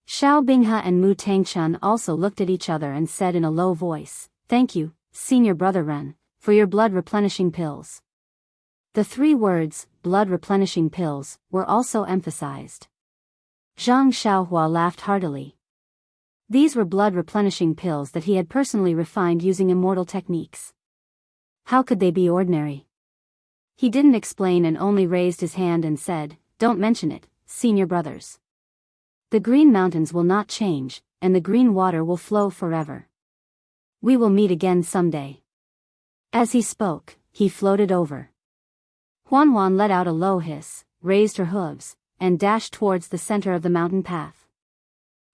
Xiao Binghe and Mu Tangchun also looked at each other and said in a low voice, thank you, Senior brother Ren, for your blood replenishing pills. The 3 words, blood replenishing pills, were also emphasized. Zhang Xiaohua laughed heartily. These were blood replenishing pills that he had personally refined using immortal techniques. How could they be ordinary? He didn't explain and only raised his hand and said, "Don't mention it, senior brothers. The green mountains will not change, and the green water will flow forever. We will meet again someday." As he spoke, he floated over. Huan let out a low hiss, raised her hooves, and dashed towards the center of the mountain path.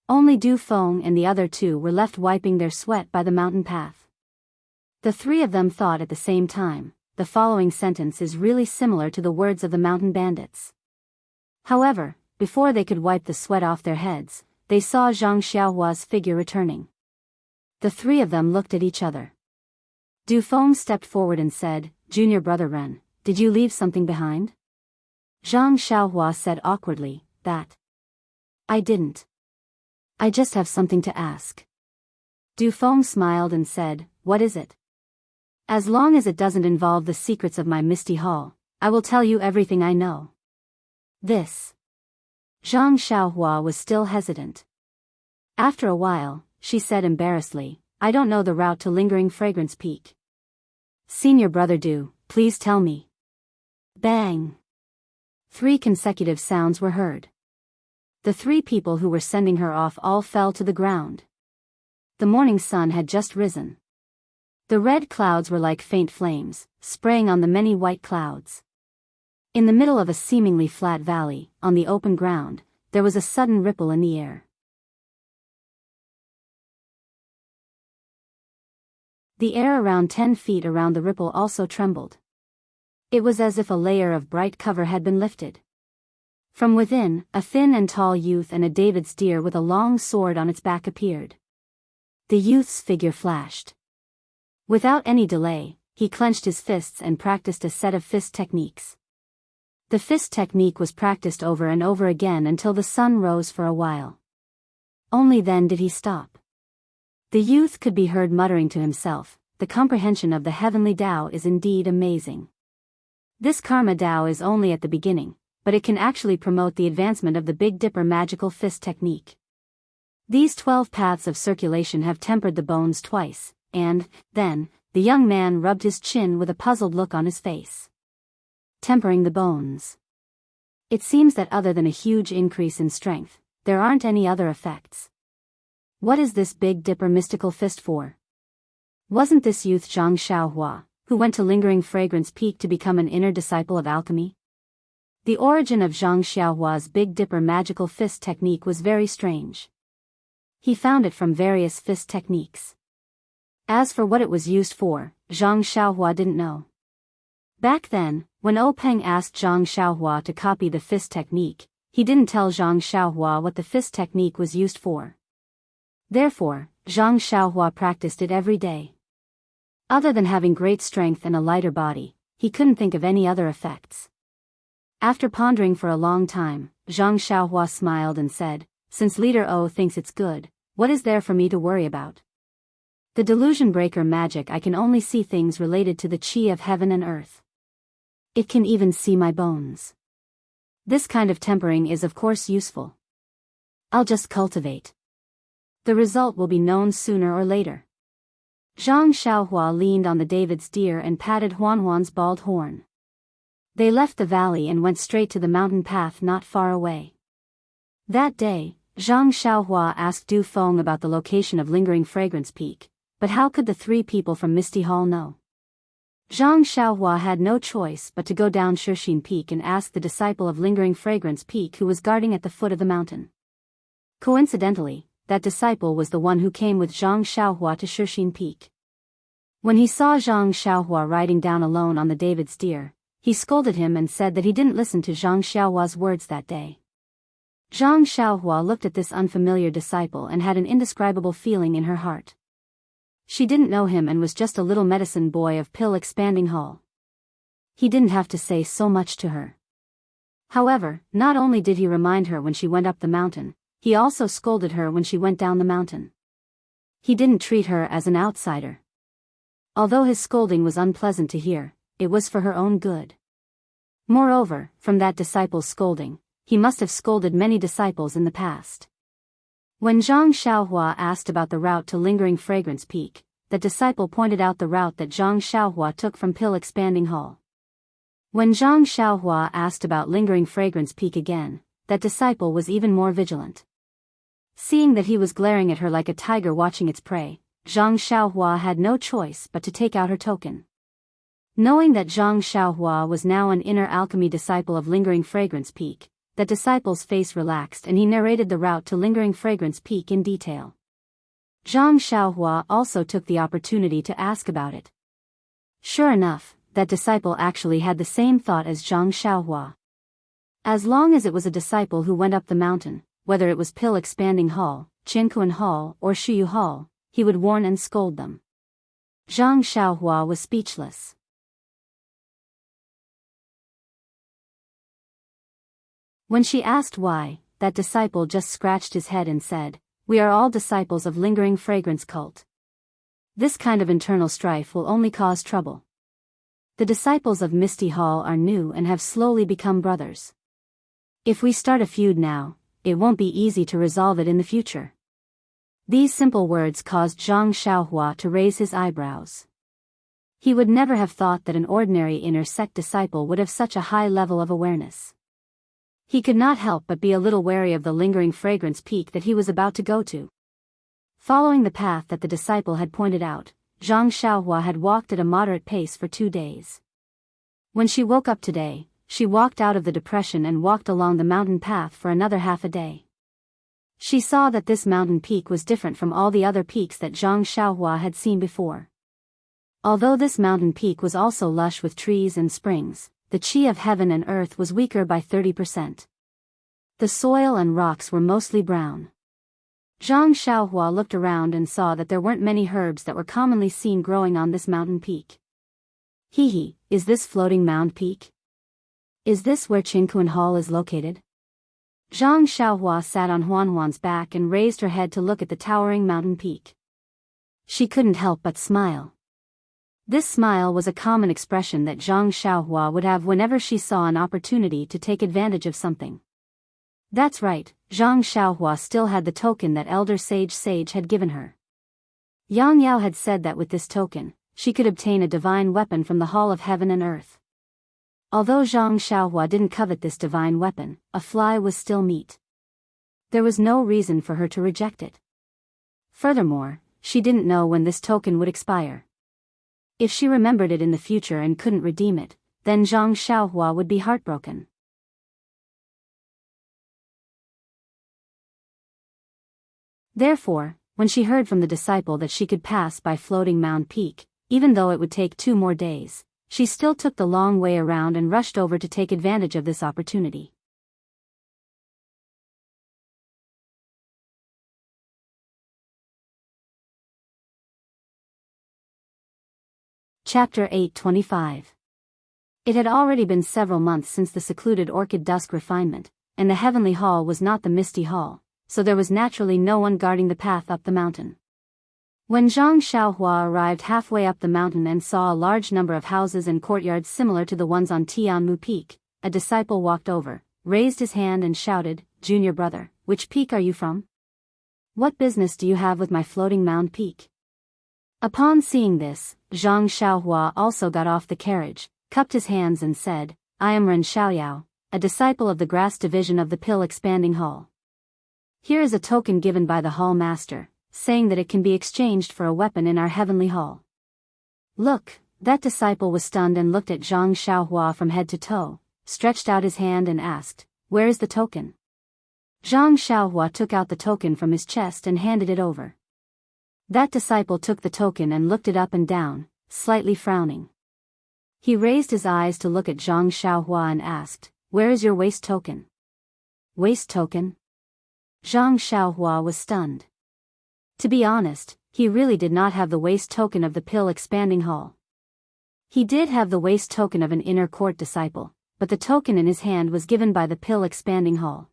Only Du Feng and the other two were left wiping their sweat by the mountain path. The three of them thought at the same time, the following sentence is really similar to the words of the mountain bandits. However, before they could wipe the sweat off their heads, they saw Zhang Xiaohua's figure returning. The three of them looked at each other. Du Feng stepped forward and said, "Junior brother Ren, did you leave something behind?" Zhang Xiaohua said awkwardly, "That I didn't. I just have something to ask." Du Feng smiled and said, "What is it?" "As long as it doesn't involve the secrets of my Misty Hall, I will tell you everything I know." This. Zhang Xiaohua was still hesitant. After a while, she said embarrassedly, "I don't know the route to Lingering Fragrance Peak." "Senior brother Du, please tell me." Bang! 3 consecutive sounds were heard. The 3 people who were sending her off all fell to the ground. The morning sun had just risen. The red clouds were like faint flames, spraying on the many white clouds. In the middle of a seemingly flat valley, on the open ground, there was a sudden ripple in the air. The air around 10 feet around the ripple also trembled. It was as if a layer of bright cover had been lifted. From within, a thin and tall youth and a David's deer with a long sword on its back appeared. The youth's figure flashed. Without any delay, he clenched his fists and practiced a set of fist techniques. The fist technique was practiced over and over again until the sun rose for a while. Only then did he stop. The youth could be heard muttering to himself, "The comprehension of the heavenly Tao is indeed amazing. This Karma Tao is only at the beginning, but it can actually promote the advancement of the Big Dipper magical fist technique. These 12 paths of circulation have tempered the bones twice, and, then, the young man rubbed his chin with a puzzled look on his face. Tempering the bones. It seems that other than a huge increase in strength, there aren't any other effects. What is this Big Dipper mystical fist for? Wasn't this youth Zhang Xiaohua, who went to Lingering Fragrance Peak to become an inner disciple of alchemy? The origin of Zhang Xiaohua's Big Dipper magical fist technique was very strange. He found it from various fist techniques. As for what it was used for, Zhang Xiaohua didn't know. Back then, when O Peng asked Zhang Xiaohua to copy the fist technique, he didn't tell Zhang Xiaohua what the fist technique was used for. Therefore, Zhang Xiaohua practiced it every day. Other than having great strength and a lighter body, he couldn't think of any other effects. After pondering for a long time, Zhang Xiaohua smiled and said, "Since Leader O thinks it's good, what is there for me to worry about? The delusion breaker magic, I can only see things related to the chi of heaven and earth. It can even see my bones. This kind of tempering is of course useful. I'll just cultivate. The result will be known sooner or later." Zhang Xiaohua leaned on the David's deer and patted Huan's bald horn. They left the valley and went straight to the mountain path not far away. That day, Zhang Xiaohua asked Du Feng about the location of Lingering Fragrance Peak, but how could the 3 people from Misty Hall know? Zhang Xiaohua had no choice but to go down Shixin Peak and ask the disciple of Lingering Fragrance Peak who was guarding at the foot of the mountain. Coincidentally, that disciple was the one who came with Zhang Xiaohua to Shixin Peak. When he saw Zhang Xiaohua riding down alone on the David's deer, he scolded him and said that he didn't listen to Zhang Xiaohua's words that day. Zhang Xiaohua looked at this unfamiliar disciple and had an indescribable feeling in her heart. She didn't know him and was just a little medicine boy of Pill Expanding Hall. He didn't have to say so much to her. However, not only did he remind her when she went up the mountain, he also scolded her when she went down the mountain. He didn't treat her as an outsider. Although his scolding was unpleasant to hear, it was for her own good. Moreover, from that disciple's scolding, he must have scolded many disciples in the past. When Zhang Xiaohua asked about the route to Lingering Fragrance Peak, the disciple pointed out the route that Zhang Xiaohua took from Pill Expanding Hall. When Zhang Xiaohua asked about Lingering Fragrance Peak again, that disciple was even more vigilant. Seeing that he was glaring at her like a tiger watching its prey, Zhang Xiaohua had no choice but to take out her token. Knowing that Zhang Xiaohua was now an inner alchemy disciple of Lingering Fragrance Peak, that disciple's face relaxed and he narrated the route to Lingering Fragrance Peak in detail. Zhang Xiaohua also took the opportunity to ask about it. Sure enough, that disciple actually had the same thought as Zhang Xiaohua. As long as it was a disciple who went up the mountain, whether it was Pill Expanding Hall, Qinkuan Hall or Shuyu Hall, he would warn and scold them. Zhang Xiaohua was speechless. When she asked why, that disciple just scratched his head and said, "We are all disciples of Lingering Fragrance Cult. This kind of internal strife will only cause trouble. The disciples of Misty Hall are new and have slowly become brothers. If we start a feud now, it won't be easy to resolve it in the future." These simple words caused Zhang Xiaohua to raise his eyebrows. He would never have thought that an ordinary inner sect disciple would have such a high level of awareness. He could not help but be a little wary of the Lingering Fragrance Peak that he was about to go to. Following the path that the disciple had pointed out, Zhang Xiaohua had walked at a moderate pace for 2 days. When she woke up today, she walked out of the depression and walked along the mountain path for another half a day. She saw that this mountain peak was different from all the other peaks that Zhang Xiaohua had seen before. Although this mountain peak was also lush with trees and springs, the qi of heaven and earth was weaker by 30%. The soil and rocks were mostly brown. Zhang Xiaohua looked around and saw that there weren't many herbs that were commonly seen growing on this mountain peak. Hee, is this floating mound peak? Is this where Qinkuan Hall is located? Zhang Xiaohua sat on Huanhuan's back and raised her head to look at the towering mountain peak. She couldn't help but smile. This smile was a common expression that Zhang Xiaohua would have whenever she saw an opportunity to take advantage of something. That's right, Zhang Xiaohua still had the token that Elder Sage had given her. Yang Yao had said that with this token, she could obtain a divine weapon from the Hall of Heaven and Earth. Although Zhang Xiaohua didn't covet this divine weapon, a fly was still meat. There was no reason for her to reject it. Furthermore, she didn't know when this token would expire. If she remembered it in the future and couldn't redeem it, then Zhang Xiaohua would be heartbroken. Therefore, when she heard from the disciple that she could pass by Floating Mound Peak, even though it would take 2 more days, she still took the long way around and rushed over to take advantage of this opportunity. Chapter 825. It had already been several months since the secluded Orchid Dusk refinement, and the Heavenly Hall was not the Misty Hall, so there was naturally no one guarding the path up the mountain. When Zhang Xiaohua arrived halfway up the mountain and saw a large number of houses and courtyards similar to the ones on Tianmu Peak, a disciple walked over, raised his hand and shouted, "Junior brother, which peak are you from? What business do you have with my Floating Mound Peak?" Upon seeing this, Zhang Xiaohua also got off the carriage, cupped his hands and said, "I am Ren Xiaoyao, a disciple of the Grass Division of the Pill Expanding Hall. Here is a token given by the Hall Master, saying that it can be exchanged for a weapon in our Heavenly Hall." Look, that disciple was stunned and looked at Zhang Xiaohua from head to toe, stretched out his hand and asked, "Where is the token?" Zhang Xiaohua took out the token from his chest and handed it over. That disciple took the token and looked it up and down, slightly frowning. He raised his eyes to look at Zhang Xiaohua and asked, "Where is your waist token?" Waist token? Zhang Xiaohua was stunned. To be honest, he really did not have the waist token of the Pill Expanding Hall. He did have the waist token of an inner court disciple, but the token in his hand was given by the Pill Expanding Hall.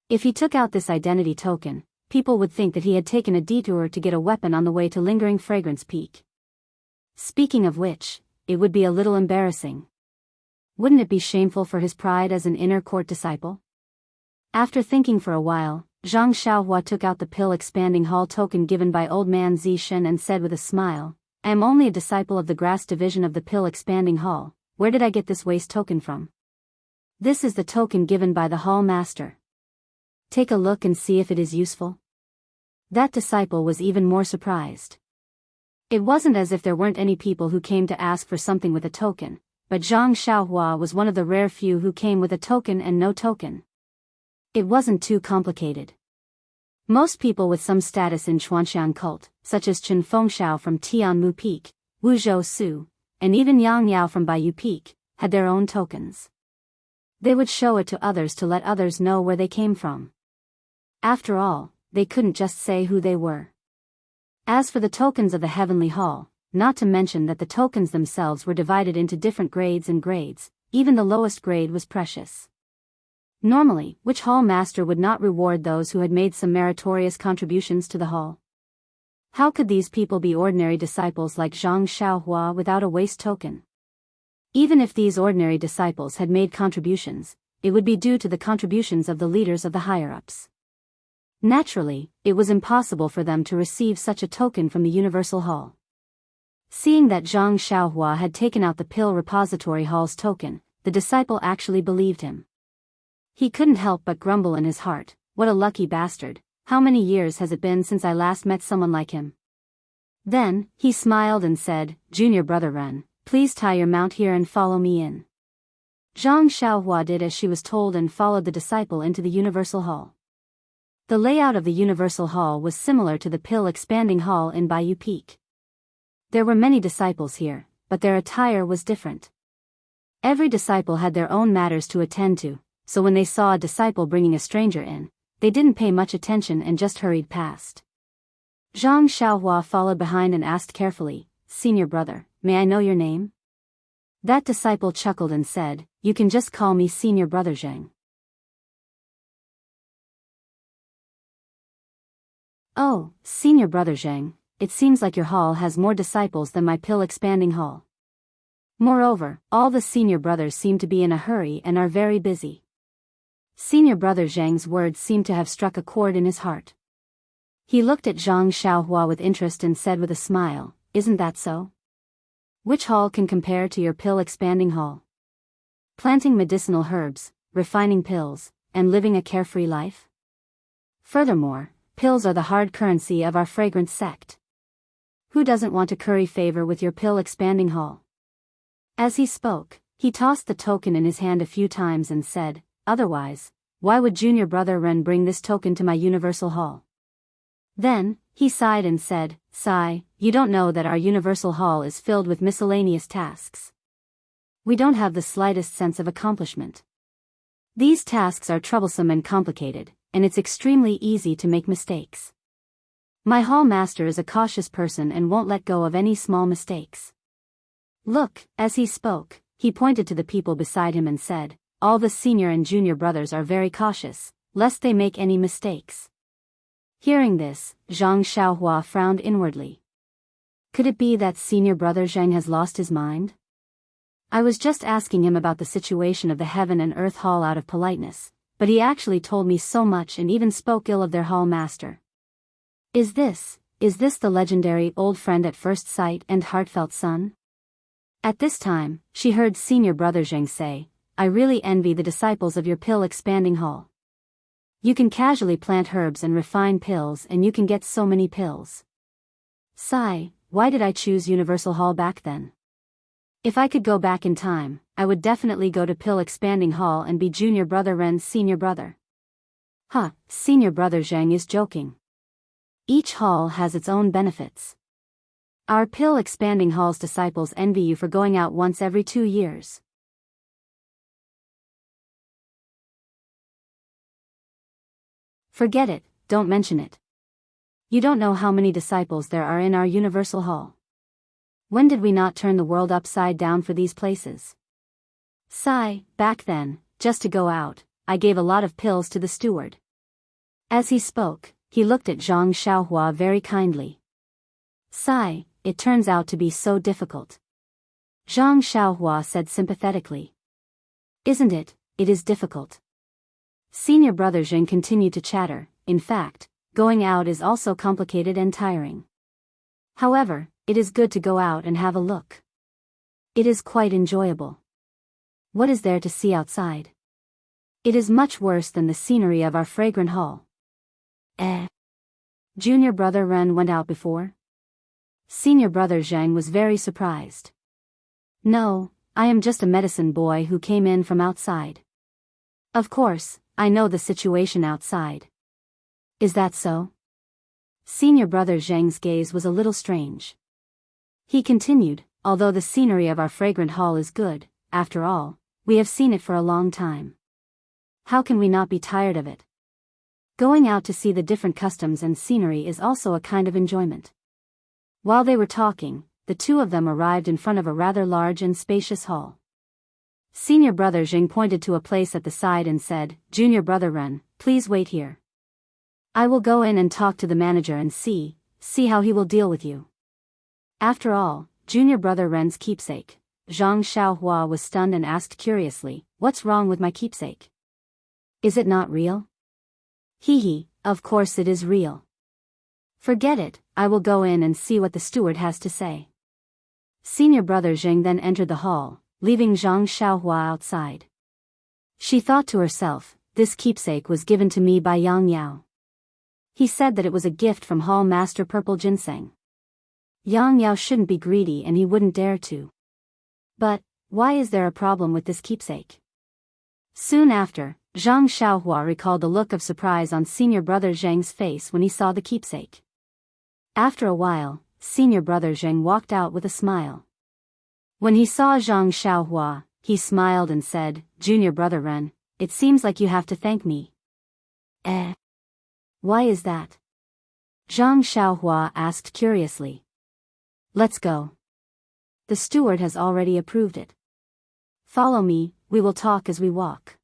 If he took out this identity token, people would think that he had taken a detour to get a weapon on the way to Lingering Fragrance Peak. Speaking of which, it would be a little embarrassing. Wouldn't it be shameful for his pride as an inner court disciple? After thinking for a while, Zhang Xiaohua took out the Pill Expanding Hall token given by Old Man Zishen and said with a smile, "I am only a disciple of the Grass Division of the Pill Expanding Hall. where did I get this waste token from? This is the token given by the hall master. Take a look and see if it is useful. That disciple was even more surprised. It wasn't as if there weren't any people who came to ask for something with a token, but Zhang Xiaohua was one of the rare few who came with a token and no token. It wasn't too complicated. Most people with some status in Chuanxian cult, such as Chen Fengxiao from Tianmu Peak, Wu Zhou Su, and even Yang Yao from Baiyu Peak, had their own tokens. They would show it to others to let others know where they came from. After all, they couldn't just say who they were. As for the tokens of the Heavenly Hall, not to mention that the tokens themselves were divided into different grades and grades, even the lowest grade was precious. Normally, which hall master would not reward those who had made some meritorious contributions to the hall? How could these people be ordinary disciples like Zhang Xiaohua without a waste token? Even if these ordinary disciples had made contributions, it would be due to the contributions of the leaders of the higher-ups. Naturally, it was impossible for them to receive such a token from the Universal Hall. Seeing that Zhang Xiaohua had taken out the Pill Repository Hall's token, the disciple actually believed him. He couldn't help but grumble in his heart, "What a lucky bastard, how many years has it been since I last met someone like him?" Then, he smiled and said, "Junior brother Ren, please tie your mount here and follow me in." Zhang Xiaohua did as she was told and followed the disciple into the Universal Hall. The layout of the Universal Hall was similar to the Pill Expanding Hall in Baiyu Peak. There were many disciples here, but their attire was different. Every disciple had their own matters to attend to, so when they saw a disciple bringing a stranger in, they didn't pay much attention and just hurried past. Zhang Xiaohua followed behind and asked carefully, "Senior brother, may I know your name?" That disciple chuckled and said, "You can just call me Senior Brother Zhang." "Oh, Senior Brother Zhang, it seems like your hall has more disciples than my Pill Expanding Hall. Moreover, all the senior brothers seem to be in a hurry and are very busy." Senior Brother Zhang's words seemed to have struck a chord in his heart. He looked at Zhang Xiaohua with interest and said with a smile, "Isn't that so? Which hall can compare to your Pill Expanding Hall? Planting medicinal herbs, refining pills, and living a carefree life? Furthermore, pills are the hard currency of our fragrant sect. Who doesn't want to curry favor with your Pill Expanding Hall?" As he spoke, he tossed the token in his hand a few times and said, "Otherwise, why would Junior Brother Ren bring this token to my Universal Hall?" Then, he sighed and said, "Sigh, you don't know that our Universal Hall is filled with miscellaneous tasks. We don't have the slightest sense of accomplishment. These tasks are troublesome and complicated, and it's extremely easy to make mistakes. My hall master is a cautious person and won't let go of any small mistakes. Look." As he spoke, he pointed to the people beside him and said, "All the senior and junior brothers are very cautious, lest they make any mistakes." Hearing this, Zhang Xiaohua frowned inwardly. Could it be that Senior Brother Zhang has lost his mind? I was just asking him about the situation of the Heaven and Earth Hall out of politeness, but he actually told me so much and even spoke ill of their hall master. Is this the legendary old friend at first sight and heartfelt son? At this time, she heard Senior Brother Zhang say, "I really envy the disciples of your Pill Expanding Hall. You can casually plant herbs and refine pills and you can get so many pills. Sigh, why did I choose Universal Hall back then? If I could go back in time, I would definitely go to Pill Expanding Hall and be Junior Brother Ren's senior brother." Senior Brother Zhang is joking. Each hall has its own benefits. Our Pill Expanding Hall's disciples envy you for going out once every 2 years. Forget it, don't mention it. You don't know how many disciples there are in our Universal Hall. When did we not turn the world upside down for these places? Sigh, back then, just to go out, I gave a lot of pills to the steward. As he spoke, he looked at Zhang Xiaohua very kindly. Sigh, it turns out to be so difficult. Zhang Xiaohua said sympathetically. Isn't it? It is difficult. Senior Brother Zhang continued to chatter. In fact, going out is also complicated and tiring. However, it is good to go out and have a look. It is quite enjoyable. What is there to see outside? It is much worse than the scenery of our fragrant hall. Junior brother Ren went out before? Senior brother Zhang was very surprised. No, I am just a medicine boy who came in from outside. Of course, I know the situation outside. Is that so? Senior brother Zhang's gaze was a little strange. He continued, although the scenery of our fragrant hall is good, after all, we have seen it for a long time. How can we not be tired of it? Going out to see the different customs and scenery is also a kind of enjoyment. While they were talking, the two of them arrived in front of a rather large and spacious hall. Senior brother Jing pointed to a place at the side and said, Junior brother Ren, please wait here. I will go in and talk to the manager and see how he will deal with you. After all, junior brother Ren's keepsake, Zhang Xiaohua was stunned and asked curiously, what's wrong with my keepsake? Is it not real? Hee, of course it is real. Forget it, I will go in and see what the steward has to say. Senior brother Jing then entered the hall, leaving Zhang Xiaohua outside. She thought to herself, this keepsake was given to me by Yang Yao. He said that it was a gift from Hall Master Purple Ginseng. Yang Yao shouldn't be greedy and he wouldn't dare to. But, why is there a problem with this keepsake? Soon after, Zhang Xiaohua recalled the look of surprise on senior brother Zhang's face when he saw the keepsake. After a while, senior brother Zhang walked out with a smile. When he saw Zhang Xiaohua, he smiled and said, Junior brother Ren, it seems like you have to thank me. Why is that? Zhang Xiaohua asked curiously. Let's go. The steward has already approved it. Follow me, we will talk as we walk.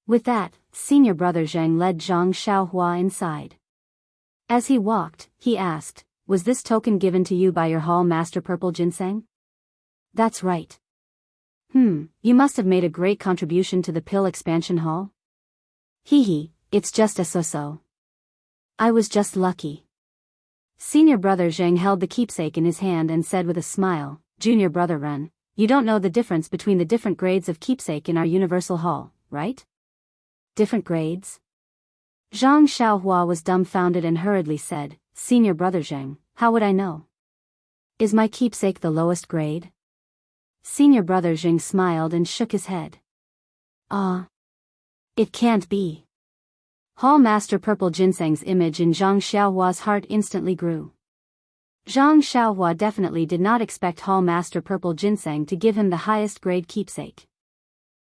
With that, senior brother Zhang led Zhang Xiaohua inside. As he walked, he asked, was this token given to you by your hall master Purple Ginseng? That's right. You must have made a great contribution to the pill expansion hall? Hee, it's just a so-so. I was just lucky. Senior brother Zhang held the keepsake in his hand and said with a smile, Junior brother Ren, you don't know the difference between the different grades of keepsake in our universal hall, right? Different grades? Zhang Xiaohua was dumbfounded and hurriedly said, Senior brother Zhang, how would I know? Is my keepsake the lowest grade? Senior brother Zhang smiled and shook his head. It can't be. Hall Master Purple Ginseng's image in Zhang Xiaohua's heart instantly grew. Zhang Xiaohua definitely did not expect Hall Master Purple Ginseng to give him the highest grade keepsake.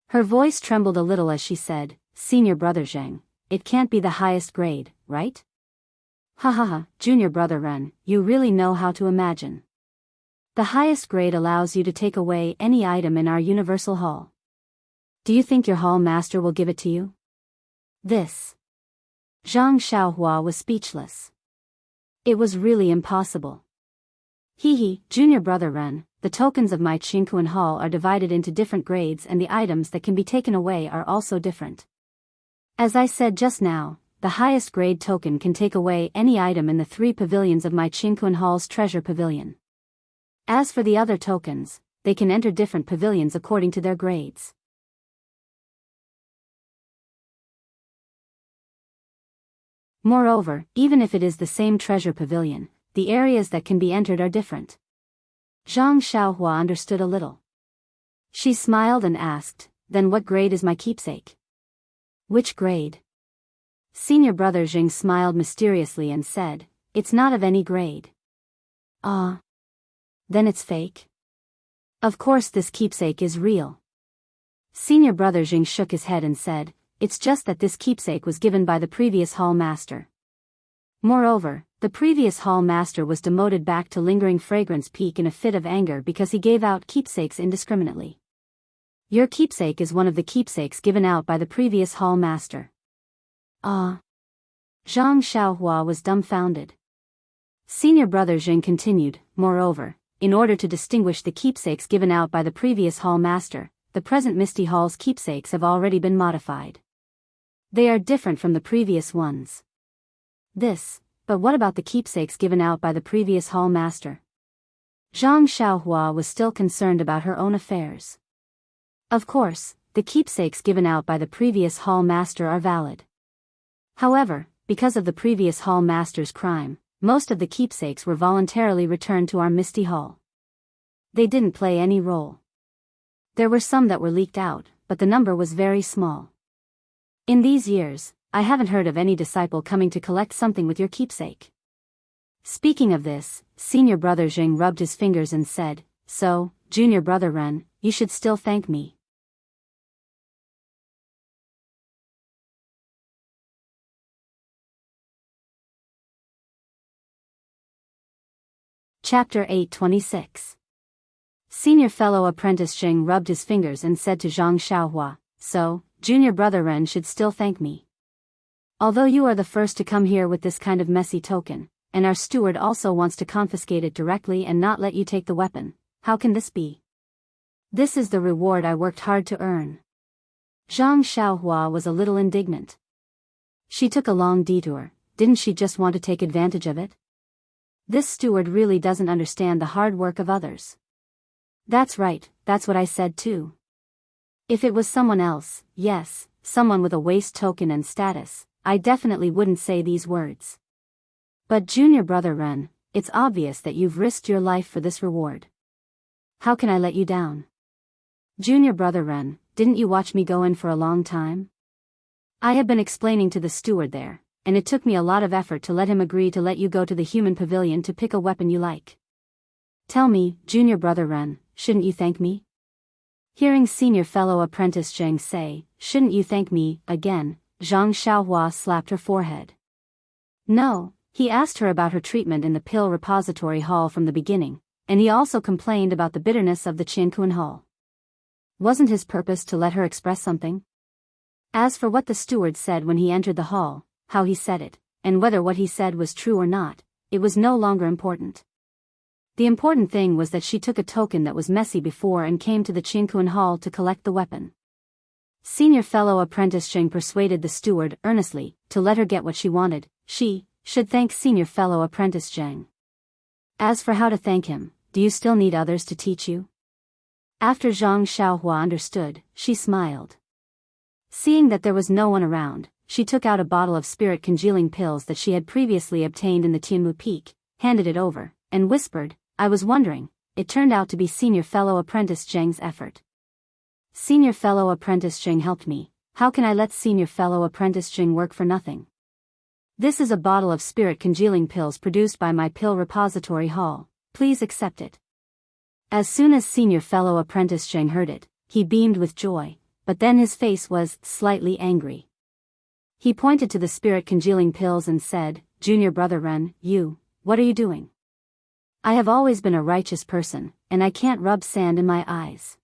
Her voice trembled a little as she said, Senior brother Zhang, it can't be the highest grade, right? Junior brother Ren, you really know how to imagine. The highest grade allows you to take away any item in our universal hall. Do you think your hall master will give it to you? This. Zhang Xiaohua was speechless. It was really impossible. Junior brother Ren, the tokens of my Qingquan hall are divided into different grades and the items that can be taken away are also different. As I said just now, the highest grade token can take away any item in the 3 pavilions of my Qingquan hall's treasure pavilion. As for the other tokens, they can enter different pavilions according to their grades. Moreover, even if it is the same treasure pavilion, the areas that can be entered are different. Zhang Xiaohua understood a little. She smiled and asked, then what grade is my keepsake? Which grade? Senior brother Jing smiled mysteriously and said, it's not of any grade. Then it's fake? Of course this keepsake is real. Senior brother Jing shook his head and said, it's just that this keepsake was given by the previous hall master. Moreover, the previous hall master was demoted back to Lingering Fragrance Peak in a fit of anger because he gave out keepsakes indiscriminately. Your keepsake is one of the keepsakes given out by the previous hall master. Zhang Xiaohua was dumbfounded. Senior brother Jing continued, moreover, in order to distinguish the keepsakes given out by the previous hall master, the present Misty Hall's keepsakes have already been modified. They are different from the previous ones. But what about the keepsakes given out by the previous hall master? Zhang Xiaohua was still concerned about her own affairs. Of course, the keepsakes given out by the previous hall master are valid. However, because of the previous hall master's crime, most of the keepsakes were voluntarily returned to our Misty Hall. They didn't play any role. There were some that were leaked out, but the number was very small. In these years, I haven't heard of any disciple coming to collect something with your keepsake. Speaking of this, senior brother Jing rubbed his fingers and said, "So, junior brother Ren, you should still thank me." Chapter 826. Senior fellow apprentice Jing rubbed his fingers and said to Zhang Xiaohua, "So, junior brother Ren should still thank me. Although you are the first to come here with this kind of messy token, and our steward also wants to confiscate it directly and not let you take the weapon, how can this be? This is the reward I worked hard to earn." Zhang Xiaohua was a little indignant. She took a long detour. Didn't she just want to take advantage of it? This steward really doesn't understand the hard work of others. That's right, that's what I said too. If it was someone else, yes, someone with a waste token and status, I definitely wouldn't say these words. But junior brother Ren, it's obvious that you've risked your life for this reward. How can I let you down? Junior brother Ren, didn't you watch me go in for a long time? I have been explaining to the steward there, and it took me a lot of effort to let him agree to let you go to the human pavilion to pick a weapon you like. Tell me, junior brother Ren, shouldn't you thank me? Hearing senior fellow apprentice Zhang say, "Shouldn't you thank me," again, Zhang Xiaohua slapped her forehead. No, he asked her about her treatment in the pill repository hall from the beginning, and he also complained about the bitterness of the Jianghu hall. Wasn't his purpose to let her express something? As for what the steward said when he entered the hall, how he said it, and whether what he said was true or not, it was no longer important. The important thing was that she took a token that was messy before and came to the Jianghu hall to collect the weapon. Senior fellow apprentice Zheng persuaded the steward earnestly to let her get what she wanted. She should thank senior fellow apprentice Zheng. As for how to thank him, do you still need others to teach you? After Zhang Xiaohua understood, she smiled. Seeing that there was no one around, she took out a bottle of spirit congealing pills that she had previously obtained in the Tianmu Peak, handed it over, and whispered, "I was wondering." It turned out to be senior fellow apprentice Zheng's effort. Senior fellow apprentice Zheng helped me. How can I let senior fellow apprentice Zheng work for nothing? This is a bottle of spirit congealing pills produced by my pill repository hall. Please accept it. As soon as senior fellow apprentice Zheng heard it, he beamed with joy, but then his face was slightly angry. He pointed to the spirit congealing pills and said, "Junior brother Ren, what are you doing? I have always been a righteous person, and I can't rub sand in my eyes.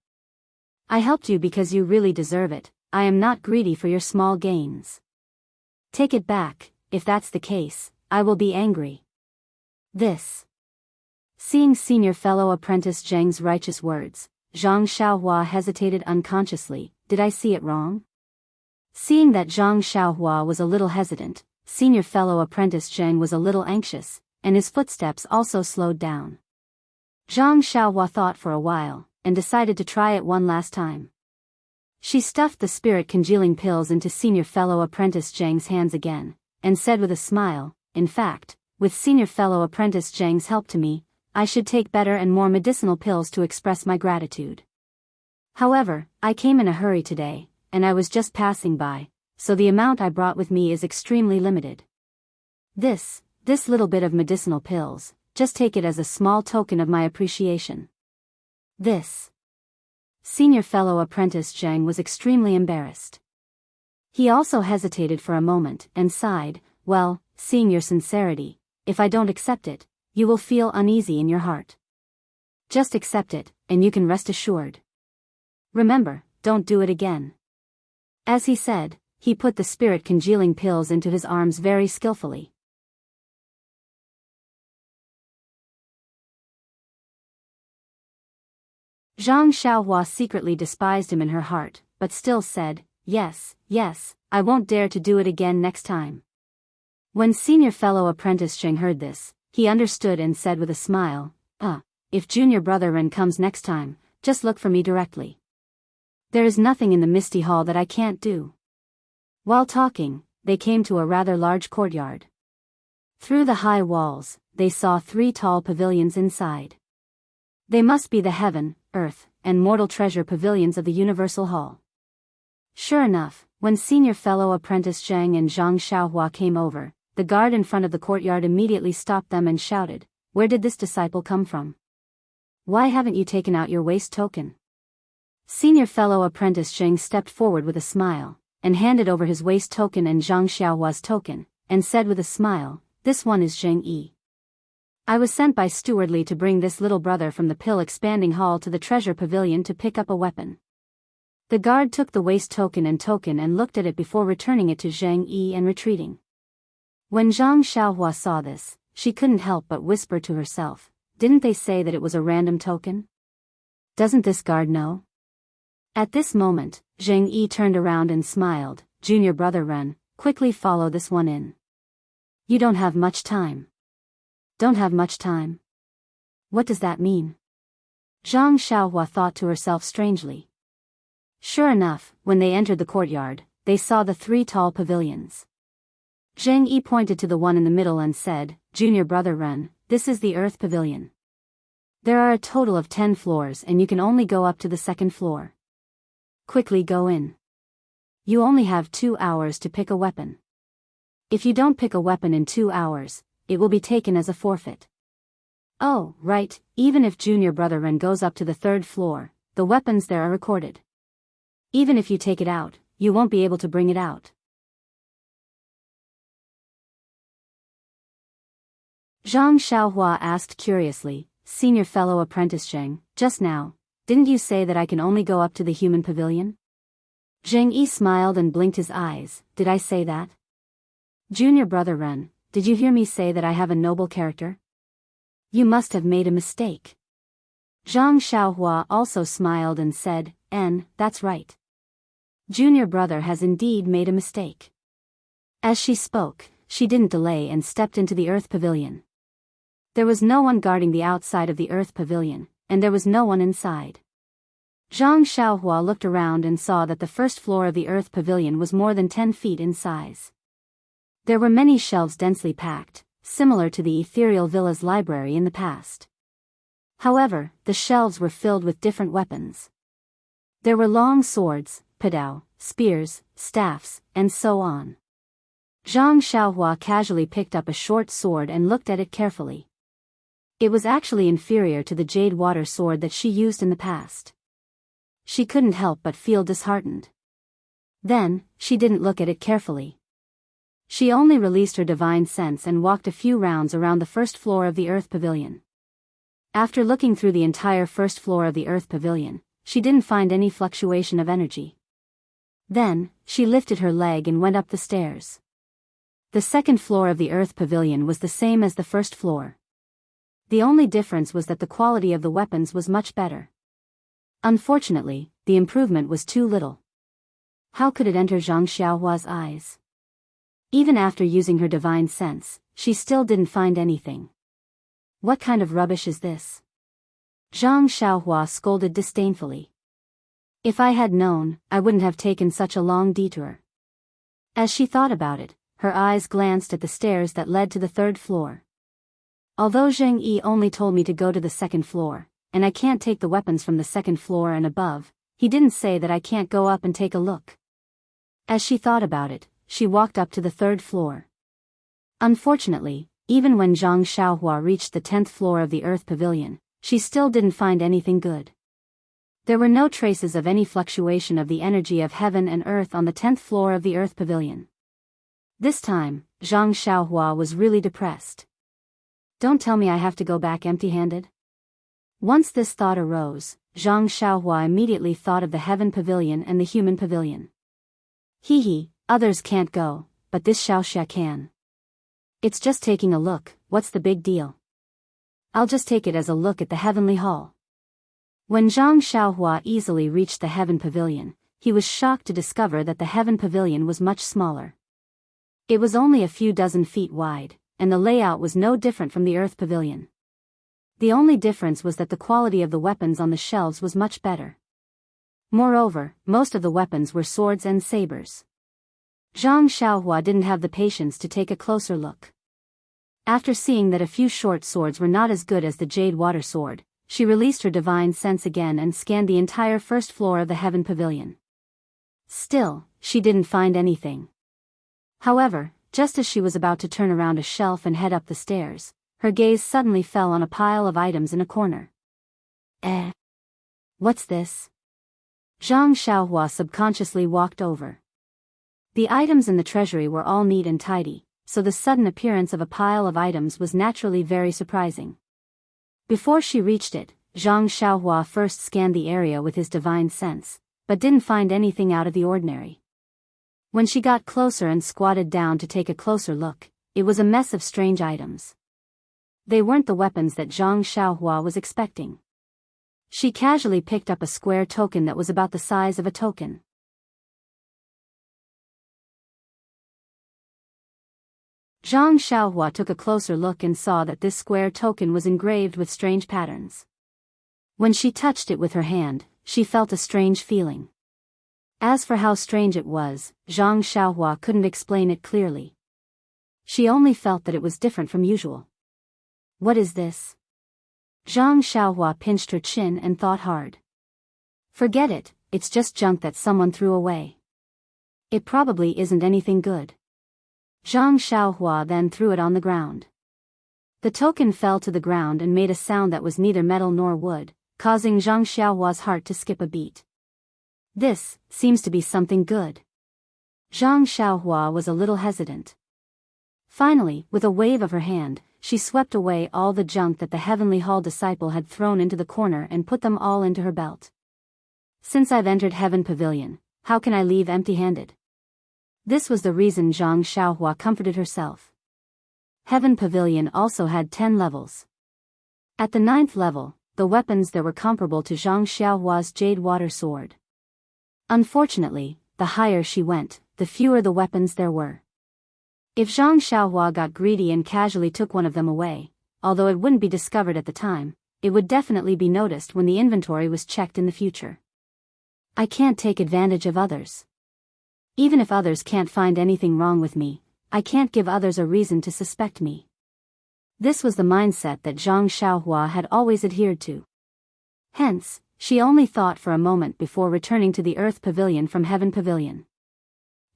I helped you because you really deserve it. I am not greedy for your small gains. Take it back. If that's the case, I will be angry." This. Seeing senior fellow apprentice Zheng's righteous words, Zhang Xiaohua hesitated unconsciously. Did I see it wrong? Seeing that Zhang Xiaohua was a little hesitant, senior fellow apprentice Zheng was a little anxious, and his footsteps also slowed down. Zhang Xiaohua thought for a while, and decided to try it one last time. She stuffed the spirit congealing pills into senior fellow apprentice Zheng's hands again, and said with a smile, "In fact, with senior fellow apprentice Zheng's help to me, I should take better and more medicinal pills to express my gratitude. However, I came in a hurry today, and I was just passing by, so the amount I brought with me is extremely limited. This little bit of medicinal pills, just take it as a small token of my appreciation." This. Senior fellow apprentice Zheng was extremely embarrassed. He also hesitated for a moment and sighed, "Well, seeing your sincerity, if I don't accept it, you will feel uneasy in your heart. Just accept it, and you can rest assured. Remember, don't do it again." As he said, he put the spirit congealing pills into his arms very skillfully. Zhang Xiaohua secretly despised him in her heart, but still said, yes, I won't dare to do it again next time." When senior fellow apprentice Zheng heard this, he understood and said with a smile, If junior brother Ren comes next time, just look for me directly." There is nothing in the misty hall that I can't do. While talking, they came to a rather large courtyard. Through the high walls, they saw 3 tall pavilions inside. They must be the heaven, earth, and mortal treasure pavilions of the Universal Hall. Sure enough, when senior fellow apprentice Zhang and Zhang Xiaohua came over, the guard in front of the courtyard immediately stopped them and shouted, "Where did this disciple come from? Why haven't you taken out your waist token?" Senior fellow apprentice Zhang stepped forward with a smile, and handed over his waist token and Zhang Xiaohua's token, and said with a smile, "This one is Zhang Yi. I was sent by Steward Li to bring this little brother from the pill-expanding hall to the treasure pavilion to pick up a weapon." The guard took the waist token and looked at it before returning it to Zhang Yi and retreating. When Zhang Xiaohua saw this, she couldn't help but whisper to herself, "Didn't they say that it was a random token? Doesn't this guard know?" At this moment, Zhang Yi turned around and smiled, "Junior brother Ren, quickly follow this one in. You don't have much time." "Don't have much time? What does that mean?" Zhang Xiaohua thought to herself strangely. Sure enough, when they entered the courtyard, they saw the 3 tall pavilions. Zhang Yi pointed to the one in the middle and said, "Junior brother Ren, this is the Earth Pavilion. There are a total of 10 floors and you can only go up to the 2nd floor. Quickly go in. You only have 2 hours to pick a weapon. If you don't pick a weapon in 2 hours, it will be taken as a forfeit." "Oh, right, even if junior brother Ren goes up to the 3rd floor, the weapons there are recorded. Even if you take it out, you won't be able to bring it out." Zhang Xiaohua asked curiously, "Senior fellow apprentice Zhang, just now, didn't you say that I can only go up to the human pavilion?" Zhang Yi smiled and blinked his eyes, "Did I say that? Junior brother Ren, did you hear me say that I have a noble character? You must have made a mistake." Zhang Xiaohua also smiled and said, That's right. Junior brother has indeed made a mistake." As she spoke, she didn't delay and stepped into the Earth Pavilion. There was no one guarding the outside of the Earth Pavilion, and there was no one inside. Zhang Xiaohua looked around and saw that the 1st floor of the Earth Pavilion was more than 10 feet in size. There were many shelves densely packed, similar to the ethereal villa's library in the past. However, the shelves were filled with different weapons. There were long swords, padao, spears, staffs, and so on. Zhang Xiaohua casually picked up a short sword and looked at it carefully. It was actually inferior to the jade water sword that she used in the past. She couldn't help but feel disheartened. Then, she didn't look at it carefully. She only released her divine sense and walked a few rounds around the 1st floor of the Earth Pavilion. After looking through the entire 1st floor of the Earth Pavilion, she didn't find any fluctuation of energy. Then, she lifted her leg and went up the stairs. The 2nd floor of the Earth Pavilion was the same as the 1st floor. The only difference was that the quality of the weapons was much better. Unfortunately, the improvement was too little. How could it enter Zhang Xiaohua's eyes? Even after using her divine sense, she still didn't find anything. What kind of rubbish is this? Zhang Xiaohua scolded disdainfully. If I had known, I wouldn't have taken such a long detour. As she thought about it, her eyes glanced at the stairs that led to the 3rd floor. Although Zhang Yi only told me to go to the 2nd floor, and I can't take the weapons from the 2nd floor and above, he didn't say that I can't go up and take a look. As she thought about it, she walked up to the 3rd floor. Unfortunately, even when Zhang Xiaohua reached the 10th floor of the Earth Pavilion, she still didn't find anything good. There were no traces of any fluctuation of the energy of heaven and earth on the 10th floor of the Earth Pavilion. This time, Zhang Xiaohua was really depressed. Don't tell me I have to go back empty-handed? Once this thought arose, Zhang Xiaohua immediately thought of the Heaven Pavilion and the Human Pavilion. Hee, others can't go, but this Xiaoxia can. It's just taking a look, what's the big deal? I'll just take it as a look at the Heavenly Hall. When Zhang Xiaohua easily reached the Heaven Pavilion, he was shocked to discover that the Heaven Pavilion was much smaller. It was only a few dozen feet wide, and the layout was no different from the Earth Pavilion. The only difference was that the quality of the weapons on the shelves was much better. Moreover, most of the weapons were swords and sabers. Zhang Xiaohua didn't have the patience to take a closer look. After seeing that a few short swords were not as good as the jade water sword, she released her divine sense again and scanned the entire first floor of the Heaven Pavilion. Still, she didn't find anything. However, just as she was about to turn around a shelf and head up the stairs, her gaze suddenly fell on a pile of items in a corner. What's this? Zhang Xiaohua subconsciously walked over. The items in the treasury were all neat and tidy, so the sudden appearance of a pile of items was naturally very surprising. Before she reached it, Zhang Xiaohua first scanned the area with his divine sense, but didn't find anything out of the ordinary. When she got closer and squatted down to take a closer look, it was a mess of strange items. They weren't the weapons that Zhang Xiaohua was expecting. She casually picked up a square token that was about the size of a token. Zhang Xiaohua took a closer look and saw that this square token was engraved with strange patterns. When she touched it with her hand, she felt a strange feeling. As for how strange it was, Zhang Xiaohua couldn't explain it clearly. She only felt that it was different from usual. What is this? Zhang Xiaohua pinched her chin and thought hard. Forget it, it's just junk that someone threw away. It probably isn't anything good. Zhang Xiaohua then threw it on the ground. The token fell to the ground and made a sound that was neither metal nor wood, causing Zhang Xiaohua's heart to skip a beat. This seems to be something good. Zhang Xiaohua was a little hesitant. Finally, with a wave of her hand, she swept away all the junk that the Heavenly Hall disciple had thrown into the corner and put them all into her belt. Since I've entered Heaven Pavilion, how can I leave empty-handed? This was the reason Zhang Xiaohua comforted herself. Heaven Pavilion also had 10 levels. At the 9th level, the weapons there were comparable to Zhang Xiaohua's jade water sword. Unfortunately, the higher she went, the fewer the weapons there were. If Zhang Xiaohua got greedy and casually took one of them away, although it wouldn't be discovered at the time, it would definitely be noticed when the inventory was checked in the future. I can't take advantage of others. Even if others can't find anything wrong with me, I can't give others a reason to suspect me. This was the mindset that Zhang Xiaohua had always adhered to. Hence, she only thought for a moment before returning to the Earth Pavilion from Heaven Pavilion.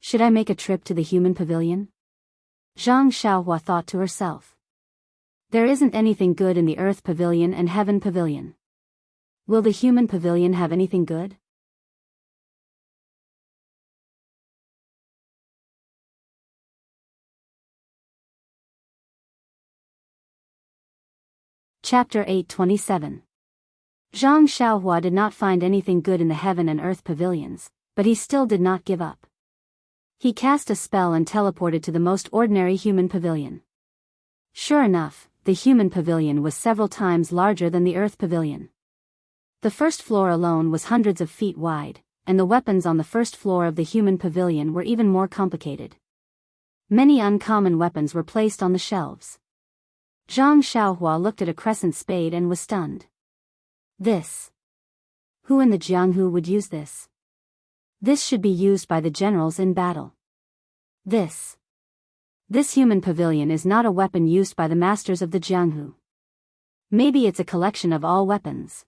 Should I make a trip to the Human Pavilion? Zhang Xiaohua thought to herself. There isn't anything good in the Earth Pavilion and Heaven Pavilion. Will the Human Pavilion have anything good? Chapter 827. Zhang Xiaohua did not find anything good in the Heaven and Earth Pavilions, but he still did not give up. He cast a spell and teleported to the most ordinary Human Pavilion. Sure enough, the Human Pavilion was several times larger than the Earth Pavilion. The first floor alone was hundreds of feet wide, and the weapons on the first floor of the Human Pavilion were even more complicated. Many uncommon weapons were placed on the shelves. Zhang Xiaohua looked at a crescent spade and was stunned. This. Who in the Jianghu would use this? This should be used by the generals in battle. This Human Pavilion is not a weapon used by the masters of the Jianghu. Maybe it's a collection of all weapons.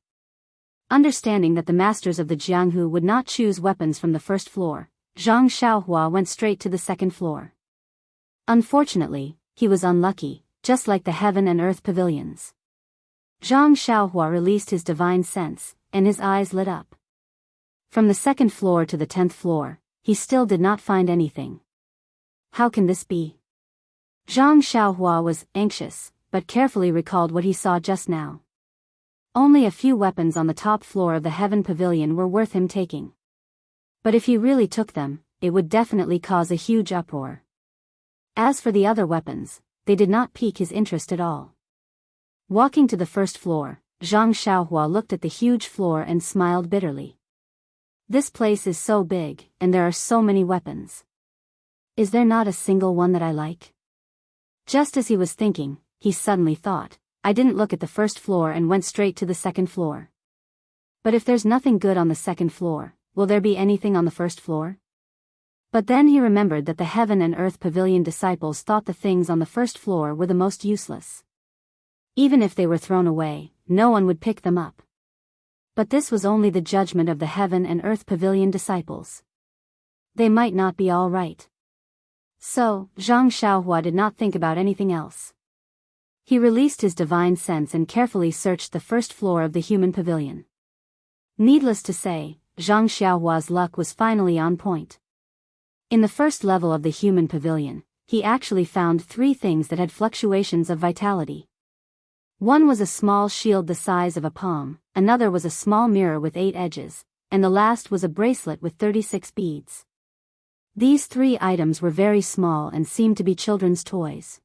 Understanding that the masters of the Jianghu would not choose weapons from the first floor, Zhang Xiaohua went straight to the second floor. Unfortunately, he was unlucky, just like the Heaven and Earth Pavilions. Zhang Xiaohua released his divine sense, and his eyes lit up. From the second floor to the 10th floor, he still did not find anything. How can this be? Zhang Xiaohua was anxious, but carefully recalled what he saw just now. Only a few weapons on the top floor of the Heaven Pavilion were worth him taking. But if he really took them, it would definitely cause a huge uproar. As for the other weapons, they did not pique his interest at all. Walking to the first floor, Zhang Xiaohua looked at the huge floor and smiled bitterly. This place is so big, and there are so many weapons. Is there not a single one that I like? Just as he was thinking, he suddenly thought, I didn't look at the first floor and went straight to the second floor. But if there's nothing good on the second floor, will there be anything on the first floor? But then he remembered that the Heaven and Earth Pavilion disciples thought the things on the first floor were the most useless. Even if they were thrown away, no one would pick them up. But this was only the judgment of the Heaven and Earth Pavilion disciples. They might not be all right. So, Zhang Xiaohua did not think about anything else. He released his divine sense and carefully searched the first floor of the human pavilion. Needless to say, Zhang Xiaohua's luck was finally on point. In the first level of the human pavilion, he actually found 3 things that had fluctuations of vitality. One was a small shield the size of a palm, another was a small mirror with 8 edges, and the last was a bracelet with 36 beads. These 3 items were very small and seemed to be children's toys.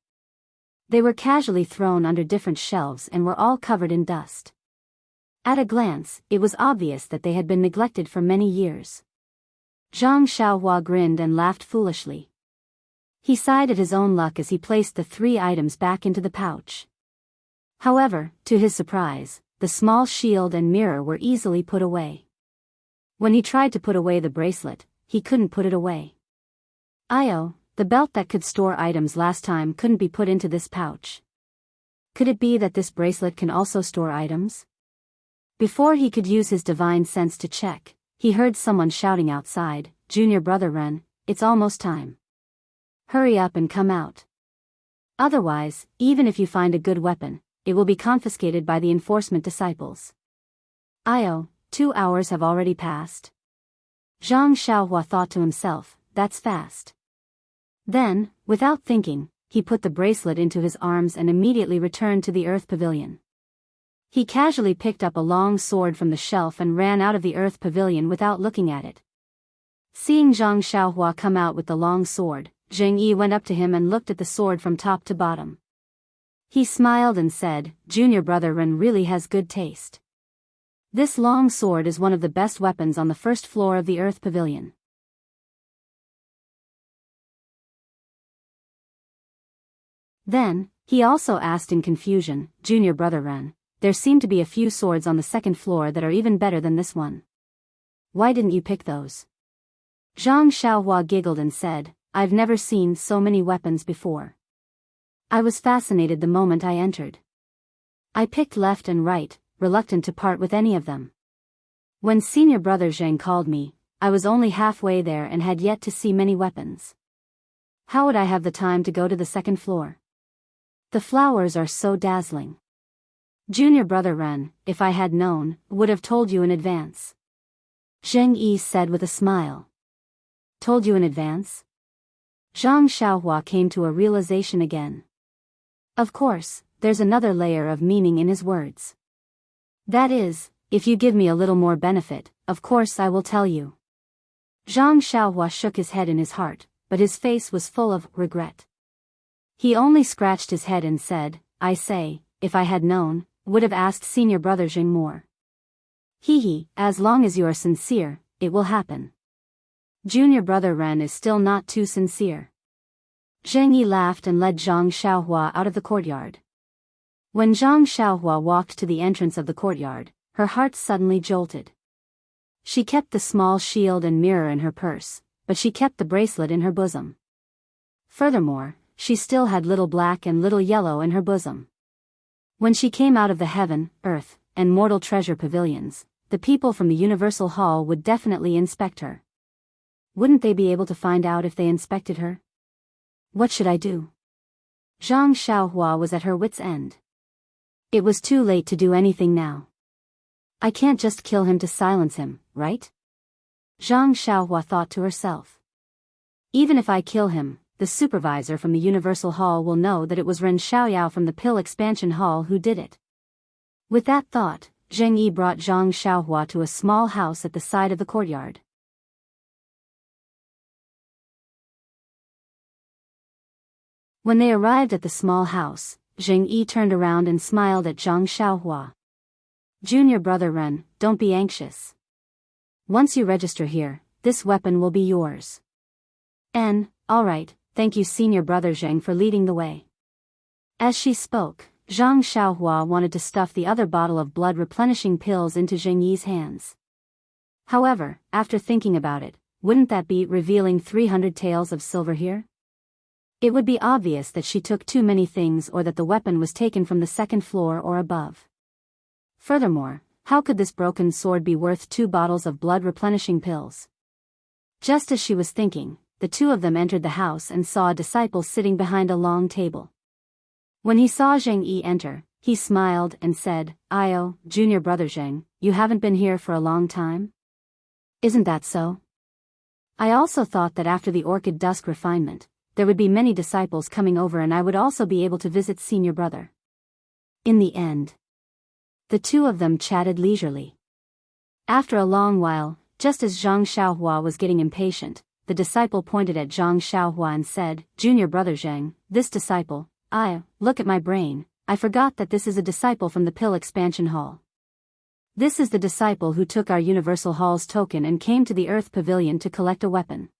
They were casually thrown under different shelves and were all covered in dust. At a glance, it was obvious that they had been neglected for many years. Zhang Xiaohua grinned and laughed foolishly. He sighed at his own luck as he placed the 3 items back into the pouch. However, to his surprise, the small shield and mirror were easily put away. When he tried to put away the bracelet, he couldn't put it away. The belt that could store items last time couldn't be put into this pouch. Could it be that this bracelet can also store items? Before he could use his divine sense to check, he heard someone shouting outside, "Junior brother Ren, it's almost time. Hurry up and come out. Otherwise, even if you find a good weapon, it will be confiscated by the enforcement disciples." 2 hours have already passed. Zhang Xiaohua thought to himself, that's fast. Then, without thinking, he put the bracelet into his arms and immediately returned to the Earth Pavilion. He casually picked up a long sword from the shelf and ran out of the Earth Pavilion without looking at it. Seeing Zhang Xiaohua come out with the long sword, Zheng Yi went up to him and looked at the sword from top to bottom. He smiled and said, "Junior brother Ren really has good taste. This long sword is one of the best weapons on the first floor of the Earth Pavilion." Then, he also asked in confusion, "Junior brother Ren, there seem to be a few swords on the second floor that are even better than this one. Why didn't you pick those?" Zhang Xiaohua giggled and said, "I've never seen so many weapons before. I was fascinated the moment I entered. I picked left and right, reluctant to part with any of them. When senior brother Zheng called me, I was only halfway there and had yet to see many weapons. How would I have the time to go to the second floor? The flowers are so dazzling. Junior brother Ren, if I had known, would have told you in advance." Zheng Yi said with a smile. "Told you in advance?" Zhang Xiaohua came to a realization again. Of course, there's another layer of meaning in his words. That is, if you give me a little more benefit, of course I will tell you. Zhang Xiaohua shook his head in his heart, but his face was full of regret. He only scratched his head and said, "I say, if I had known, would have asked senior brother Zheng more. As long as you are sincere, it will happen. Junior brother Ren is still not too sincere." Zheng Yi laughed and led Zhang Xiaohua out of the courtyard. When Zhang Xiaohua walked to the entrance of the courtyard, her heart suddenly jolted. She kept the small shield and mirror in her purse, but she kept the bracelet in her bosom. Furthermore, she still had little black and little yellow in her bosom. When she came out of the Heaven, Earth, and Mortal Treasure pavilions, the people from the Universal Hall would definitely inspect her. Wouldn't they be able to find out if they inspected her? What should I do? Zhang Xiaohua was at her wit's end. It was too late to do anything now. I can't just kill him to silence him, right? Zhang Xiaohua thought to herself. Even if I kill him, the supervisor from the Universal Hall will know that it was Ren Xiaoyao from the Pill Expansion Hall who did it. With that thought, Zheng Yi brought Zhang Xiaohua to a small house at the side of the courtyard. When they arrived at the small house, Zheng Yi turned around and smiled at Zhang Xiaohua. "Junior brother Ren, don't be anxious. Once you register here, this weapon will be yours." Alright, thank you senior brother Zheng for leading the way." As she spoke, Zhang Xiaohua wanted to stuff the other bottle of blood replenishing pills into Zheng Yi's hands. However, after thinking about it, wouldn't that be revealing 300 taels of silver here? It would be obvious that she took too many things or that the weapon was taken from the second floor or above. Furthermore, how could this broken sword be worth 2 bottles of blood-replenishing pills? Just as she was thinking, the two of them entered the house and saw a disciple sitting behind a long table. When he saw Zheng Yi enter, he smiled and said, "Io, junior brother Zheng, you haven't been here for a long time? Isn't that so? I also thought that after the Orchid Dusk refinement, there would be many disciples coming over and I would also be able to visit senior brother." In the end, the two of them chatted leisurely. After a long while, just as Zhang Xiaohua was getting impatient, the disciple pointed at Zhang Xiaohua and said, "Junior brother Zheng, this disciple, look at my brain, I forgot that this is a disciple from the Pill Expansion Hall. This is the disciple who took our Universal Hall's token and came to the Earth Pavilion to collect a weapon.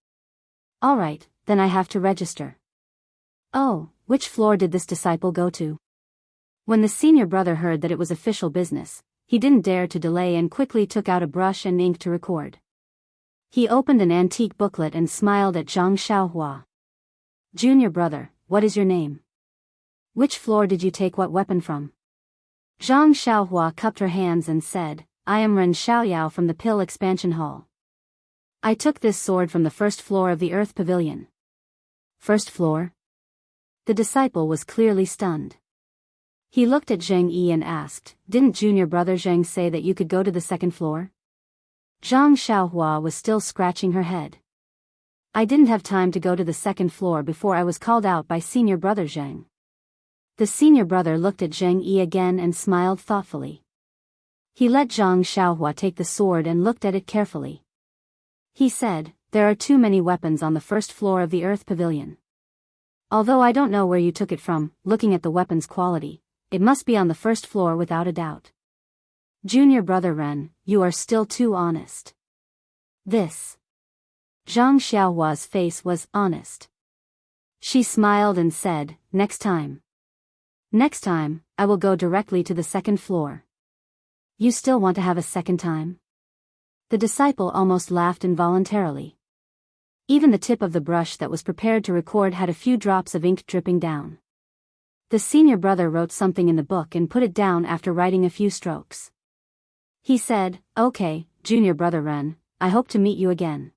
Alright, then I have to register." "Oh, which floor did this disciple go to?" When the senior brother heard that it was official business, he didn't dare to delay and quickly took out a brush and ink to record. He opened an antique booklet and smiled at Zhang Xiaohua. "Junior brother, what is your name? Which floor did you take what weapon from?" Zhang Xiaohua cupped her hands and said, "I am Ren Xiaoyao from the Pill Expansion Hall. I took this sword from the first floor of the Earth Pavilion." "First floor?" The disciple was clearly stunned. He looked at Zheng Yi and asked, "Didn't junior brother Zheng say that you could go to the second floor?" Zhang Xiaohua was still scratching her head. "I didn't have time to go to the second floor before I was called out by senior brother Zheng." The senior brother looked at Zheng Yi again and smiled thoughtfully. He let Zhang Xiaohua take the sword and looked at it carefully. He said, "There are too many weapons on the first floor of the Earth Pavilion. Although I don't know where you took it from, looking at the weapon's quality, it must be on the first floor without a doubt. Junior brother Ren, you are still too honest." This. Zhang Xiaohua's face was honest. She smiled and said, "Next time. Next time, I will go directly to the second floor." "You still want to have a second time?" The disciple almost laughed involuntarily. Even the tip of the brush that was prepared to record had a few drops of ink dripping down. The senior brother wrote something in the book and put it down after writing a few strokes. He said, "Okay, junior brother Ren, I hope to meet you again."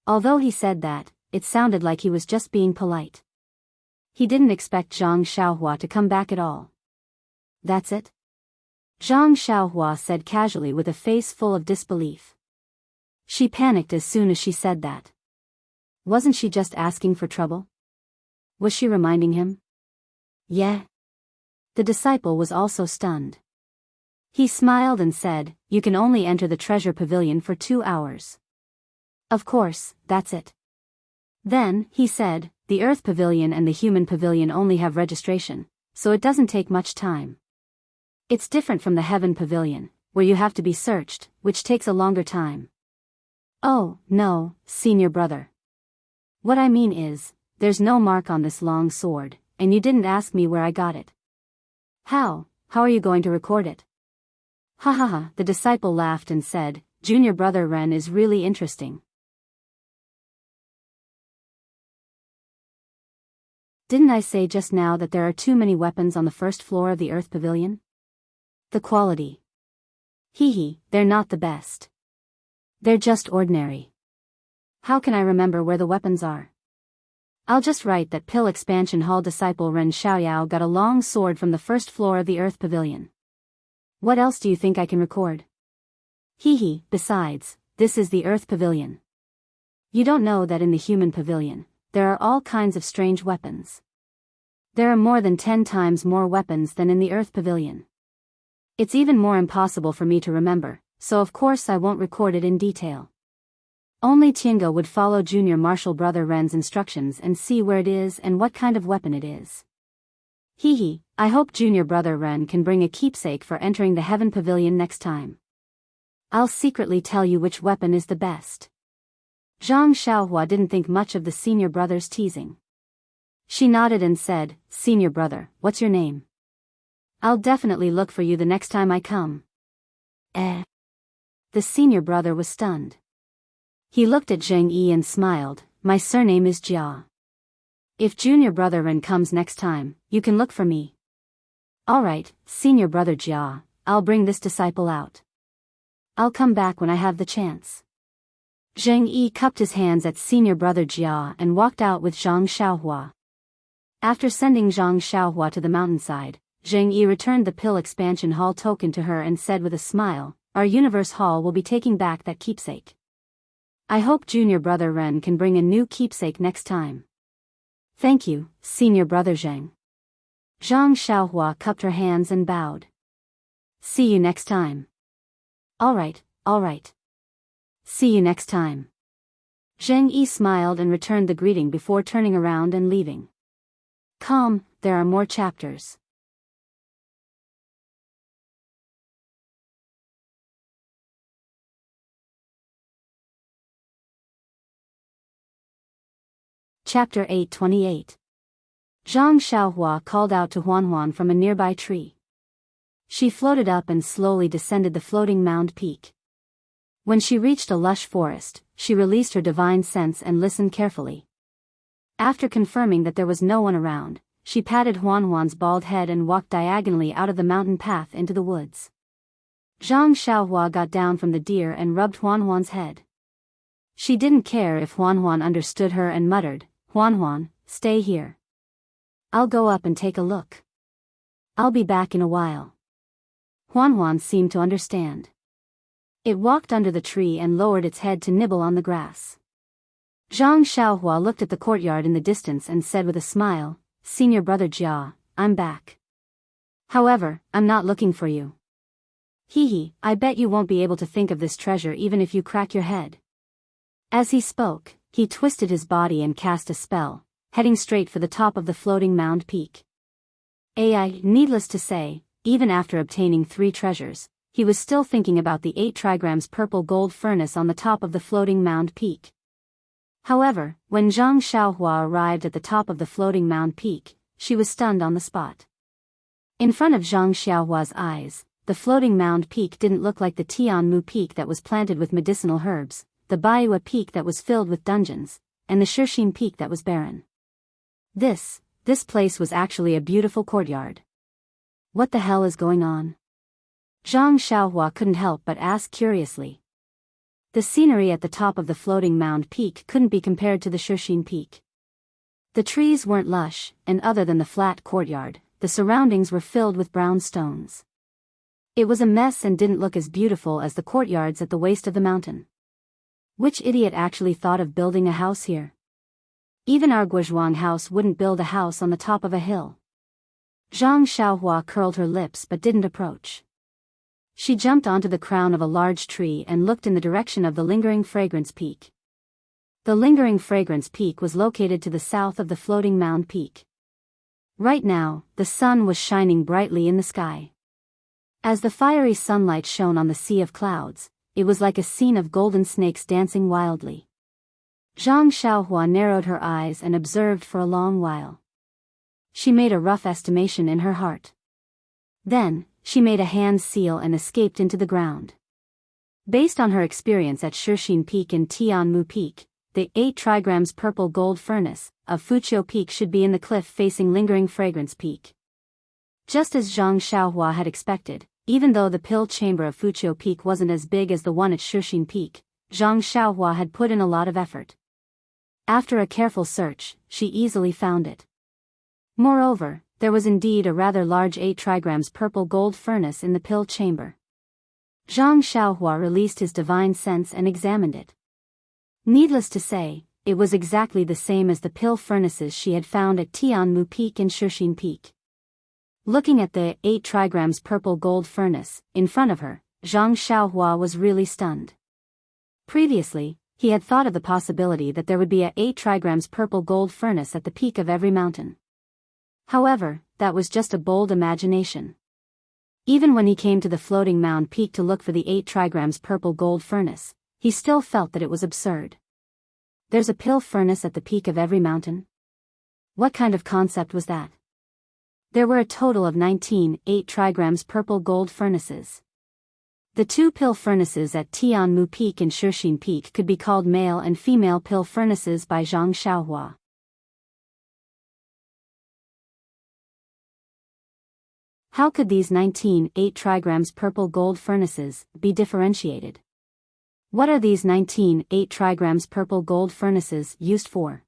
Although he said that, it sounded like he was just being polite. He didn't expect Zhang Xiaohua to come back at all. "That's it?" Zhang Xiaohua said casually with a face full of disbelief. She panicked as soon as she said that. Wasn't she just asking for trouble? Was she reminding him? Yeah. The disciple was also stunned. He smiled and said, "You can only enter the treasure pavilion for 2 hours. Of course, that's it." Then, he said, "The Earth Pavilion and the Human Pavilion only have registration, so it doesn't take much time. It's different from the Heaven Pavilion, where you have to be searched, which takes a longer time." "Oh, no, senior brother. What I mean is, there's no mark on this long sword, and you didn't ask me where I got it." How are you going to record it?" "Ha ha ha," the disciple laughed and said, "Junior brother Ren is really interesting. Didn't I say just now that there are too many weapons on the first floor of the Earth Pavilion? The quality. They're not the best. They're just ordinary. How can I remember where the weapons are? I'll just write that Pill Expansion Hall disciple Ren Xiaoyao got a long sword from the first floor of the Earth Pavilion. What else do you think I can record? Besides, this is the Earth Pavilion. You don't know that in the Human Pavilion, there are all kinds of strange weapons. There are more than 10 times more weapons than in the Earth Pavilion. It's even more impossible for me to remember, so of course I won't record it in detail. Only Tiange would follow junior martial brother Ren's instructions and see where it is and what kind of weapon it is. I hope junior brother Ren can bring a keepsake for entering the Heaven Pavilion next time. I'll secretly tell you which weapon is the best." Zhang Xiaohua didn't think much of the senior brother's teasing. She nodded and said, "Senior brother, what's your name? I'll definitely look for you the next time I come." the senior brother was stunned. He looked at Zheng Yi and smiled, "My surname is Jia. If junior brother Ren comes next time, you can look for me." "Alright, senior brother Jia, I'll bring this disciple out. I'll come back when I have the chance." Zheng Yi cupped his hands at senior brother Jia and walked out with Zhang Xiaohua. After sending Zhang Xiaohua to the mountainside, Zheng Yi returned the Pill Expansion Hall token to her and said with a smile, "Our Universe Hall will be taking back that keepsake. I hope junior brother Ren can bring a new keepsake next time." "Thank you, senior brother Zheng." Zhang Xiaohua cupped her hands and bowed. "See you next time." Alright. See you next time." Zheng Yi smiled and returned the greeting before turning around and leaving. There are more chapters. Chapter 828. Zhang Xiaohua called out to Huanhuan from a nearby tree. She floated up and slowly descended the floating mound peak. When she reached a lush forest, she released her divine sense and listened carefully. After confirming that there was no one around, she patted Huanhuan's bald head and walked diagonally out of the mountain path into the woods. Zhang Xiaohua got down from the deer and rubbed Huanhuan's head. She didn't care if Huanhuan understood her and muttered, "Huanhuan, stay here. I'll go up and take a look. I'll be back in a while." Huanhuan seemed to understand. It walked under the tree and lowered its head to nibble on the grass. Zhang Xiaohua looked at the courtyard in the distance and said with a smile, "Senior brother Jia, I'm back. However, I'm not looking for you. Hee, I bet you won't be able to think of this treasure even if you crack your head." As he spoke, he twisted his body and cast a spell, heading straight for the top of the floating mound peak. Needless to say, even after obtaining 3 treasures, he was still thinking about the 8 trigrams purple gold furnace on the top of the floating mound peak. However, when Zhang Xiaohua arrived at the top of the floating mound peak, she was stunned on the spot. In front of Zhang Xiaohua's eyes, the floating mound peak didn't look like the Tianmu peak that was planted with medicinal herbs, the Baiwa peak that was filled with dungeons, and the Shixin peak that was barren. This place was actually a beautiful courtyard. What the hell is going on? Zhang Xiaohua couldn't help but ask curiously. The scenery at the top of the floating mound peak couldn't be compared to the Shixin peak. The trees weren't lush, and other than the flat courtyard, the surroundings were filled with brown stones. It was a mess and didn't look as beautiful as the courtyards at the waist of the mountain. Which idiot actually thought of building a house here? Even our Guozhuang house wouldn't build a house on the top of a hill. Zhang Xiaohua curled her lips but didn't approach. She jumped onto the crown of a large tree and looked in the direction of the Lingering Fragrance Peak. The Lingering Fragrance Peak was located to the south of the floating mound peak. Right now, the sun was shining brightly in the sky. As the fiery sunlight shone on the sea of clouds, it was like a scene of golden snakes dancing wildly. Zhang Xiaohua narrowed her eyes and observed for a long while. She made a rough estimation in her heart. Then, she made a hand seal and escaped into the ground. Based on her experience at Shixin Peak and Tianmu Peak, the 8 trigrams purple gold furnace of Fuqiu Peak should be in the cliff facing Lingering Fragrance Peak. Just as Zhang Xiaohua had expected, even though the pill chamber of Fuqiu Peak wasn't as big as the one at Shixin Peak, Zhang Xiaohua had put in a lot of effort. After a careful search, she easily found it. Moreover, there was indeed a rather large 8 trigrams purple gold furnace in the pill chamber. Zhang Xiaohua released his divine sense and examined it. Needless to say, it was exactly the same as the pill furnaces she had found at Tianmu Peak and Shixin Peak. Looking at the 8 trigrams purple gold furnace in front of her, Zhang Xiaohua was really stunned. Previously, he had thought of the possibility that there would be a 8 trigrams purple gold furnace at the peak of every mountain. However, that was just a bold imagination. Even when he came to the floating mound peak to look for the 8 trigrams purple gold furnace, he still felt that it was absurd. There's a pill furnace at the peak of every mountain? What kind of concept was that? There were a total of 19 8 trigrams purple gold furnaces. The two pill furnaces at Tianmu Peak and Shixin Peak could be called male and female pill furnaces by Zhang Xiaohua. How could these 19 8 trigrams purple gold furnaces be differentiated? What are these 19 8 trigrams purple gold furnaces used for?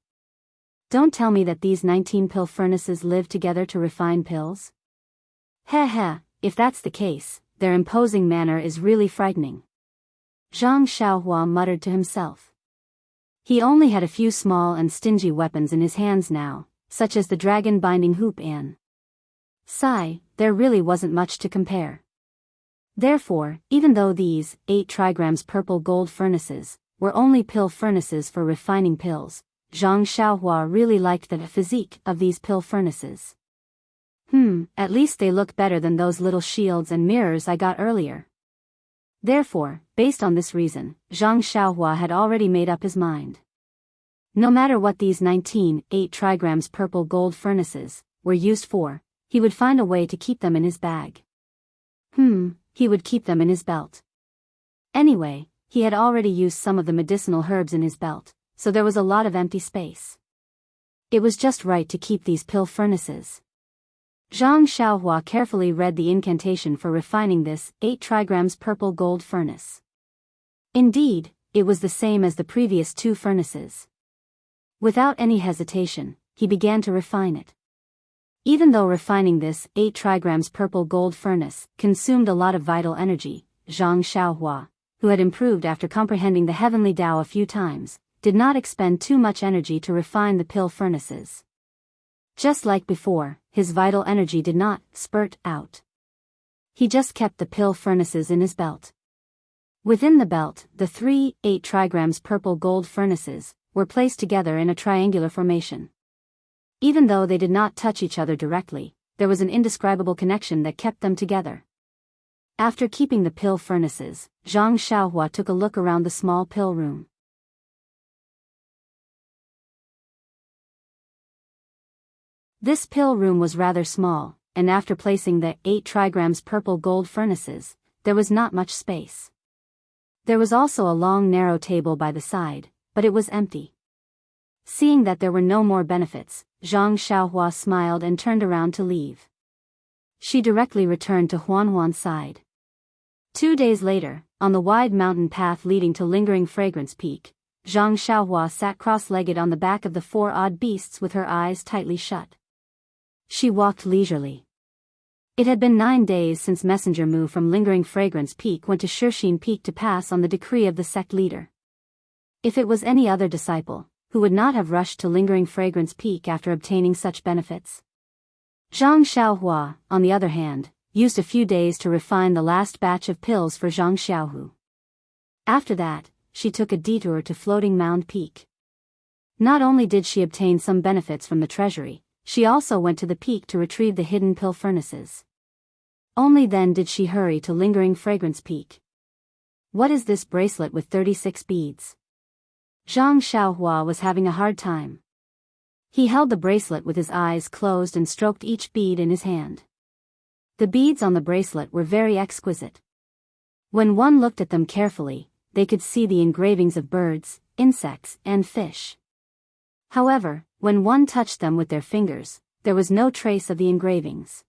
Don't tell me that these 19 pill furnaces live together to refine pills? Heh, if that's the case, their imposing manner is really frightening. Zhang Xiaohua muttered to himself. He only had a few small and stingy weapons in his hands now, such as the dragon-binding hoop and sai, there really wasn't much to compare. Therefore, even though these 8 trigrams purple gold furnaces were only pill furnaces for refining pills, Zhang Xiaohua really liked the physique of these pill furnaces. At least they look better than those little shields and mirrors I got earlier. Therefore, based on this reason, Zhang Xiaohua had already made up his mind. No matter what these 19 8 trigrams purple gold furnaces were used for, he would find a way to keep them in his bag. He would keep them in his belt. Anyway, he had already used some of the medicinal herbs in his belt, so there was a lot of empty space. It was just right to keep these pill furnaces. Zhang Xiaohua carefully read the incantation for refining this 8 trigrams purple gold furnace. Indeed, it was the same as the previous 2 furnaces. Without any hesitation, he began to refine it. Even though refining this 8 trigrams purple gold furnace consumed a lot of vital energy, Zhang Xiaohua, who had improved after comprehending the heavenly Tao a few times, did not expend too much energy to refine the pill furnaces. Just like before, his vital energy did not spurt out. He just kept the pill furnaces in his belt. Within the belt, the 3 8 trigrams purple gold furnaces were placed together in a triangular formation. Even though they did not touch each other directly, there was an indescribable connection that kept them together. After keeping the pill furnaces, Zhang Xiaohua took a look around the small pill room. This pill room was rather small, and after placing the 8 trigrams purple gold furnaces, there was not much space. There was also a long narrow table by the side, but it was empty. Seeing that there were no more benefits, Zhang Xiaohua smiled and turned around to leave. She directly returned to Huanhuan's side. 2 days later, on the wide mountain path leading to Lingering Fragrance Peak, Zhang Xiaohua sat cross-legged on the back of the 4 odd beasts with her eyes tightly shut. She walked leisurely. It had been 9 days since Messenger Mu from Lingering Fragrance Peak went to Shixin Peak to pass on the decree of the sect leader. If it was any other disciple, who would not have rushed to Lingering Fragrance Peak after obtaining such benefits? Zhang Xiaohua, on the other hand, used a few days to refine the last batch of pills for Zhang Xiaohu. After that, she took a detour to Floating Mound Peak. Not only did she obtain some benefits from the treasury, she also went to the peak to retrieve the hidden pill furnaces. Only then did she hurry to Lingering Fragrance Peak. What is this bracelet with 36 beads? Zhang Xiaohua was having a hard time. He held the bracelet with his eyes closed and stroked each bead in his hand. The beads on the bracelet were very exquisite. When one looked at them carefully, they could see the engravings of birds, insects, and fish. However, when one touched them with their fingers, there was no trace of the engravings.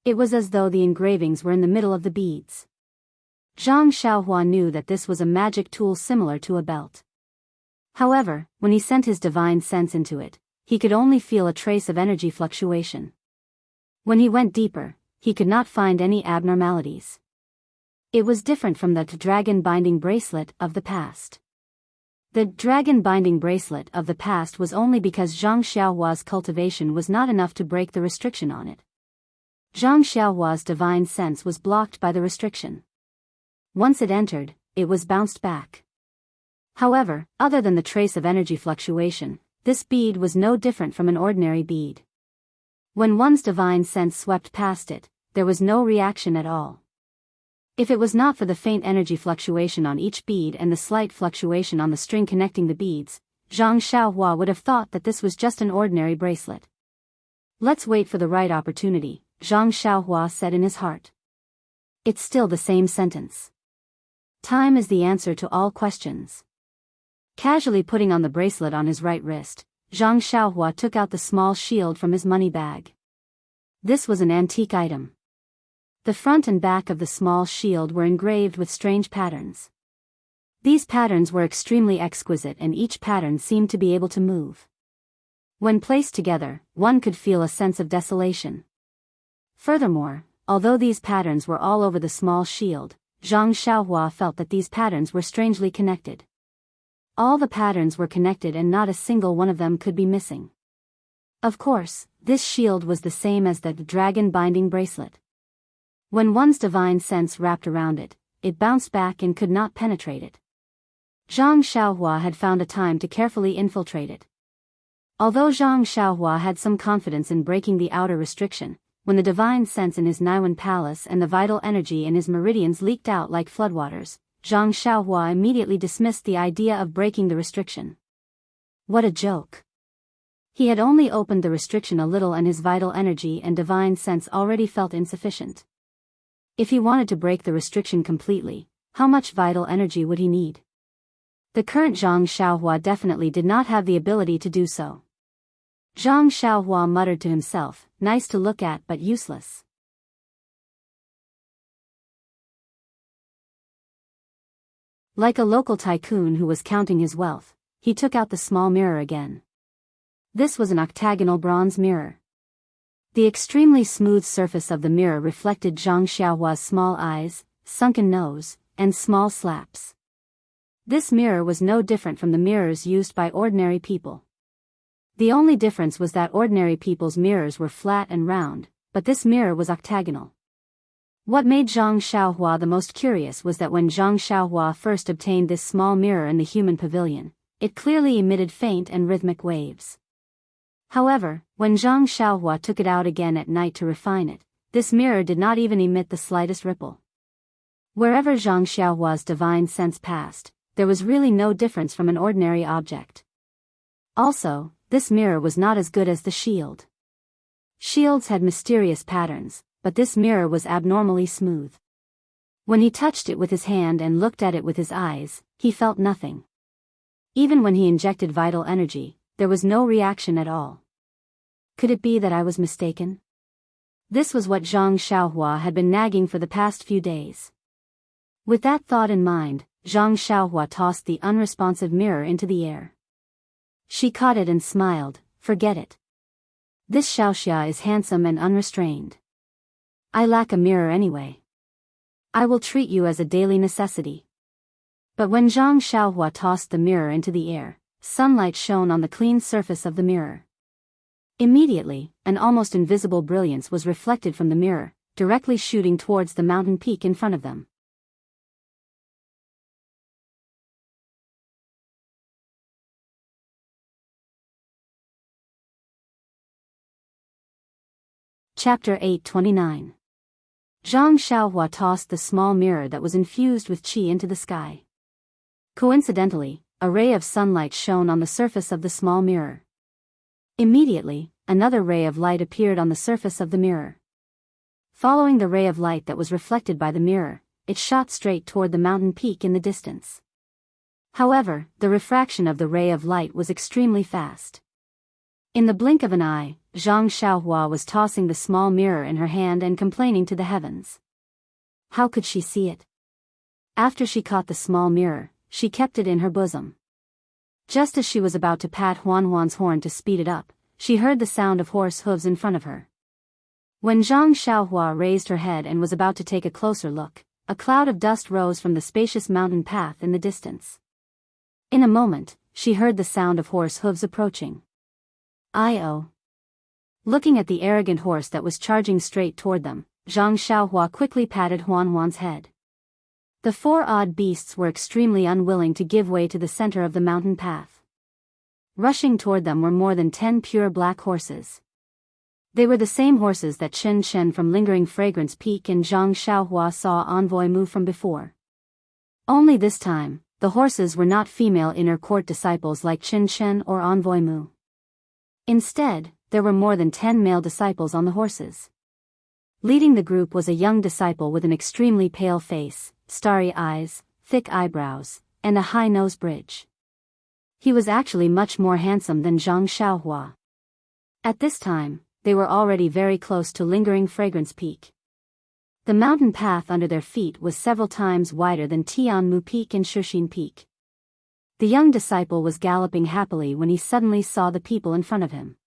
It was as though the engravings were in the middle of the beads. Zhang Xiaohua knew that this was a magic tool similar to a belt. However, when he sent his divine sense into it, he could only feel a trace of energy fluctuation. When he went deeper, he could not find any abnormalities. It was different from the dragon binding bracelet of the past. The dragon binding bracelet of the past was only because Zhang Xiaohua's cultivation was not enough to break the restriction on it. Zhang Xiaohua's divine sense was blocked by the restriction. Once it entered, it was bounced back. However, other than the trace of energy fluctuation, this bead was no different from an ordinary bead. When one's divine sense swept past it, there was no reaction at all. If it was not for the faint energy fluctuation on each bead and the slight fluctuation on the string connecting the beads, Zhang Xiaohua would have thought that this was just an ordinary bracelet. Let's wait for the right opportunity, Zhang Xiaohua said in his heart. It's still the same sentence. Time is the answer to all questions. Casually putting on the bracelet on his right wrist, Zhang Xiaohua took out the small shield from his money bag. This was an antique item. The front and back of the small shield were engraved with strange patterns. These patterns were extremely exquisite, and each pattern seemed to be able to move. When placed together, one could feel a sense of desolation. Furthermore, although these patterns were all over the small shield, Zhang Xiaohua felt that these patterns were strangely connected. All the patterns were connected and not a single one of them could be missing. Of course, this shield was the same as the dragon binding bracelet. When one's divine sense wrapped around it, it bounced back and could not penetrate it. Zhang Xiaohua had found a time to carefully infiltrate it. Although Zhang Xiaohua had some confidence in breaking the outer restriction, when the divine sense in his Naiwan palace and the vital energy in his meridians leaked out like floodwaters, Zhang Xiaohua immediately dismissed the idea of breaking the restriction. What a joke. He had only opened the restriction a little, and his vital energy and divine sense already felt insufficient. If he wanted to break the restriction completely, how much vital energy would he need? The current Zhang Xiaohua definitely did not have the ability to do so. Zhang Xiaohua muttered to himself, nice to look at but useless. Like a local tycoon who was counting his wealth, he took out the small mirror again. This was an octagonal bronze mirror. The extremely smooth surface of the mirror reflected Zhang Xiaohua's small eyes, sunken nose, and small slaps. This mirror was no different from the mirrors used by ordinary people. The only difference was that ordinary people's mirrors were flat and round, but this mirror was octagonal. What made Zhang Xiaohua the most curious was that when Zhang Xiaohua first obtained this small mirror in the human pavilion, it clearly emitted faint and rhythmic waves. However, when Zhang Xiaohua took it out again at night to refine it, this mirror did not even emit the slightest ripple. Wherever Zhang Xiaohua's divine sense passed, there was really no difference from an ordinary object. Also, this mirror was not as good as the shield. Shields had mysterious patterns, but this mirror was abnormally smooth. When he touched it with his hand and looked at it with his eyes, he felt nothing. Even when he injected vital energy, there was no reaction at all. Could it be that I was mistaken? This was what Zhang Xiaohua had been nagging for the past few days. With that thought in mind, Zhang Xiaohua tossed the unresponsive mirror into the air. She caught it and smiled, forget it. This Xiaoxia is handsome and unrestrained. I lack a mirror anyway. I will treat you as a daily necessity. But when Zhang Xiaohua tossed the mirror into the air, sunlight shone on the clean surface of the mirror. Immediately, an almost invisible brilliance was reflected from the mirror, directly shooting towards the mountain peak in front of them. Chapter 829. Zhang Xiaohua tossed the small mirror that was infused with qi into the sky. Coincidentally, a ray of sunlight shone on the surface of the small mirror. Immediately, another ray of light appeared on the surface of the mirror. Following the ray of light that was reflected by the mirror, it shot straight toward the mountain peak in the distance. However, the refraction of the ray of light was extremely fast. In the blink of an eye, Zhang Xiaohua was tossing the small mirror in her hand and complaining to the heavens. How could she see it? After she caught the small mirror, she kept it in her bosom. Just as she was about to pat Huan's horn to speed it up, she heard the sound of horse hooves in front of her. When Zhang Xiaohua raised her head and was about to take a closer look, a cloud of dust rose from the spacious mountain path in the distance. In a moment, she heard the sound of horse hooves approaching. I-oh. Looking at the arrogant horse that was charging straight toward them, Zhang Xiaohua quickly patted Huan's head. The four odd beasts were extremely unwilling to give way to the center of the mountain path. Rushing toward them were more than 10 pure black horses. They were the same horses that Chen Chen from Lingering Fragrance Peak and Zhang Xiaohua saw Envoy Mu from before. Only this time, the horses were not female inner court disciples like Chen Chen or Envoy Mu. Instead, there were more than 10 male disciples on the horses. Leading the group was a young disciple with an extremely pale face, starry eyes, thick eyebrows, and a high nose bridge. He was actually much more handsome than Zhang Xiaohua. At this time, they were already very close to Lingering Fragrance Peak. The mountain path under their feet was several times wider than Tianmu Peak and Shixin Peak. The young disciple was galloping happily when he suddenly saw the people in front of him.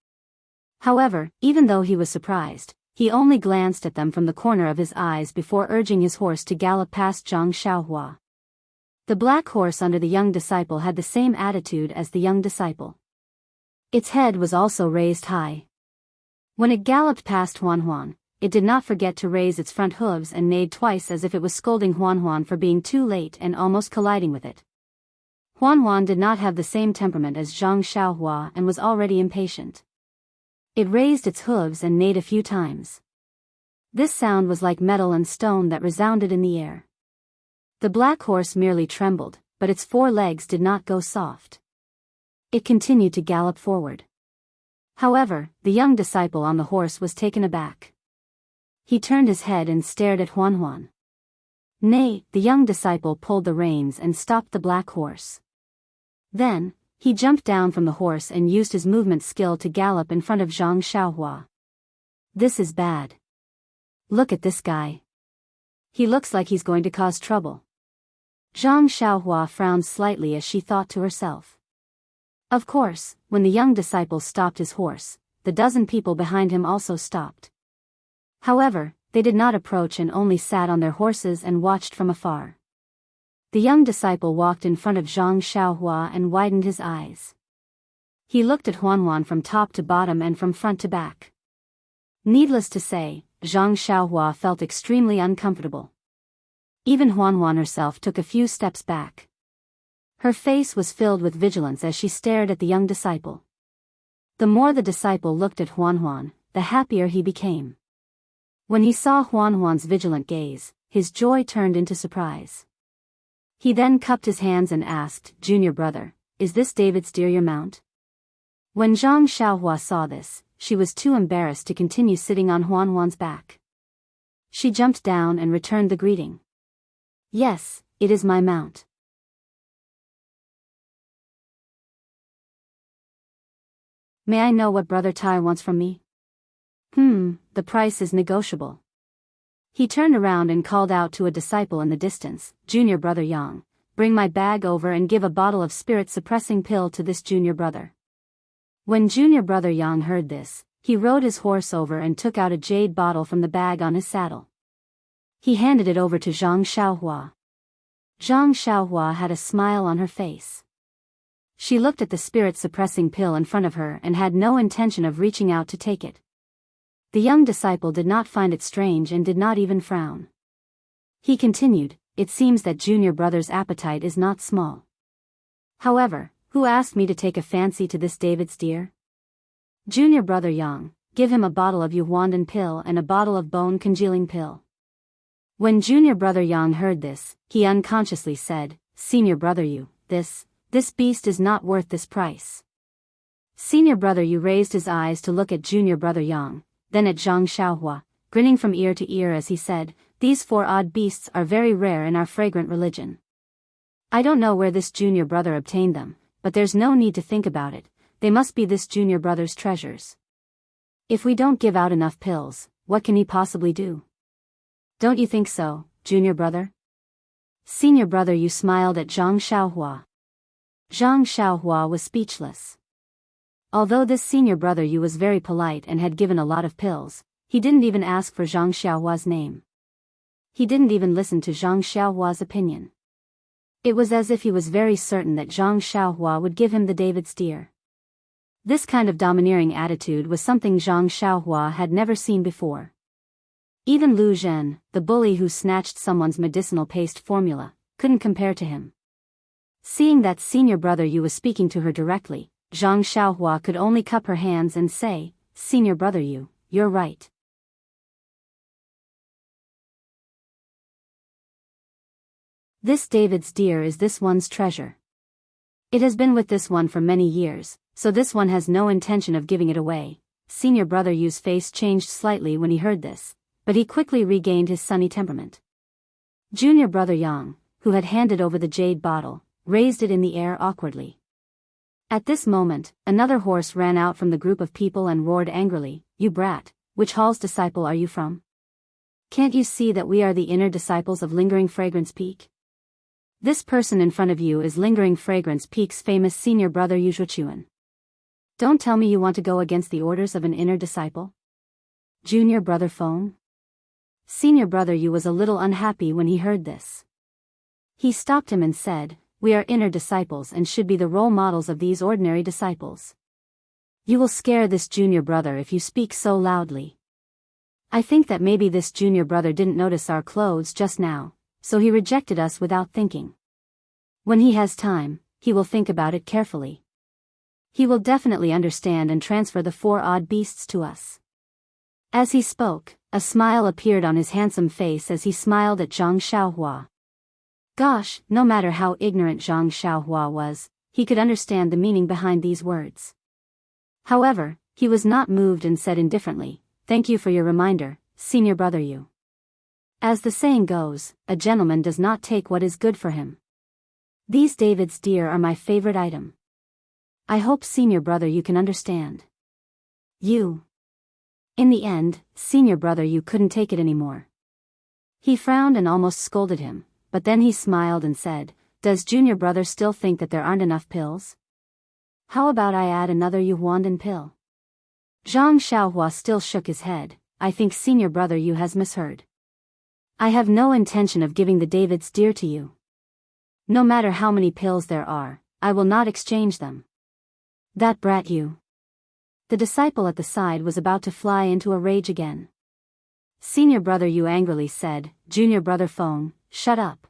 However, even though he was surprised, he only glanced at them from the corner of his eyes before urging his horse to gallop past Zhang Xiaohua. The black horse under the young disciple had the same attitude as the young disciple. Its head was also raised high. When it galloped past Huan, it did not forget to raise its front hooves and neighed twice as if it was scolding Huan for being too late and almost colliding with it. Huan did not have the same temperament as Zhang Xiaohua and was already impatient. It raised its hooves and neighed a few times. This sound was like metal and stone that resounded in the air. The black horse merely trembled, but its 4 legs did not go soft. It continued to gallop forward. However, the young disciple on the horse was taken aback. He turned his head and stared at Huan. Nay, the young disciple pulled the reins and stopped the black horse. Then, he jumped down from the horse and used his movement skill to gallop in front of Zhang Xiaohua. This is bad. Look at this guy. He looks like he's going to cause trouble. Zhang Xiaohua frowned slightly as she thought to herself. Of course, when the young disciple stopped his horse, the dozen people behind him also stopped. However, they did not approach and only sat on their horses and watched from afar. The young disciple walked in front of Zhang Xiaohua and widened his eyes. He looked at Huan from top to bottom and from front to back. Needless to say, Zhang Xiaohua felt extremely uncomfortable. Even Huan herself took a few steps back. Her face was filled with vigilance as she stared at the young disciple. The more the disciple looked at Huan, the happier he became. When he saw Huan's vigilant gaze, his joy turned into surprise. He then cupped his hands and asked, "Junior brother, is this David's deer your mount?" When Zhang Xiaohua saw this, she was too embarrassed to continue sitting on Huan's back. She jumped down and returned the greeting. "Yes, it is my mount." "May I know what Brother Tai wants from me?" The price is negotiable." He turned around and called out to a disciple in the distance, "Junior brother Yang, bring my bag over and give a bottle of spirit-suppressing pill to this junior brother." When junior brother Yang heard this, he rode his horse over and took out a jade bottle from the bag on his saddle. He handed it over to Zhang Xiaohua. Zhang Xiaohua had a smile on her face. She looked at the spirit-suppressing pill in front of her and had no intention of reaching out to take it. The young disciple did not find it strange and did not even frown. He continued, "It seems that junior brother's appetite is not small. However, who asked me to take a fancy to this David's deer? Junior brother Yang, give him a bottle of Yuhuandan pill and a bottle of bone congealing pill." When junior brother Yang heard this, he unconsciously said, "Senior brother Yu, this beast is not worth this price." Senior brother Yu raised his eyes to look at junior brother Yang, then at Zhang Xiaohua, grinning from ear to ear as he said, "These 4 odd beasts are very rare in our fragrant religion. I don't know where this junior brother obtained them, but there's no need to think about it, they must be this junior brother's treasures. If we don't give out enough pills, what can he possibly do? Don't you think so, junior brother?" Senior brother Yu smiled at Zhang Xiaohua. Zhang Xiaohua was speechless. Although this senior brother Yu was very polite and had given a lot of pills, he didn't even ask for Zhang Xiaohua's name. He didn't even listen to Zhang Xiaohua's opinion. It was as if he was very certain that Zhang Xiaohua would give him the David's deer. This kind of domineering attitude was something Zhang Xiaohua had never seen before. Even Lu Zhen, the bully who snatched someone's medicinal paste formula, couldn't compare to him. Seeing that senior brother Yu was speaking to her directly, Zhang Xiaohua could only cup her hands and say, "Senior brother Yu, you're right. This David's deer is this one's treasure. It has been with this one for many years, so this one has no intention of giving it away." Senior brother Yu's face changed slightly when he heard this, but he quickly regained his sunny temperament. Junior brother Yang, who had handed over the jade bottle, raised it in the air awkwardly. At this moment, another horse ran out from the group of people and roared angrily, "You brat, which hall's disciple are you from? Can't you see that we are the inner disciples of Lingering Fragrance Peak? This person in front of you is Lingering Fragrance Peak's famous senior brother Yu Zhuchuan. Don't tell me you want to go against the orders of an inner disciple?" Junior brother Feng? Senior brother Yu was a little unhappy when he heard this. He stopped him and said, "We are inner disciples and should be the role models of these ordinary disciples. You will scare this junior brother if you speak so loudly. I think that maybe this junior brother didn't notice our clothes just now, so he rejected us without thinking. When he has time, he will think about it carefully. He will definitely understand and transfer the 4 odd beasts to us." As he spoke, a smile appeared on his handsome face as he smiled at Zhang Xiaohua. Gosh, no matter how ignorant Zhang Xiaohua was, he could understand the meaning behind these words. However, he was not moved and said indifferently, "Thank you for your reminder, senior brother Yu. As the saying goes, a gentleman does not take what is good for him. These David's deer are my favorite item. I hope senior brother Yu can understand." You. In the end, senior brother Yu couldn't take it anymore. He frowned and almost scolded him, but then he smiled and said, "Does junior brother still think that there aren't enough pills? How about I add another Yuhuandan pill?" Zhang Xiaohua still shook his head. "I think senior brother Yu has misheard. I have no intention of giving the David's deer to you. No matter how many pills there are, I will not exchange them." That brat Yu. The disciple at the side was about to fly into a rage again. Senior brother Yu angrily said, "Junior brother Feng, shut up."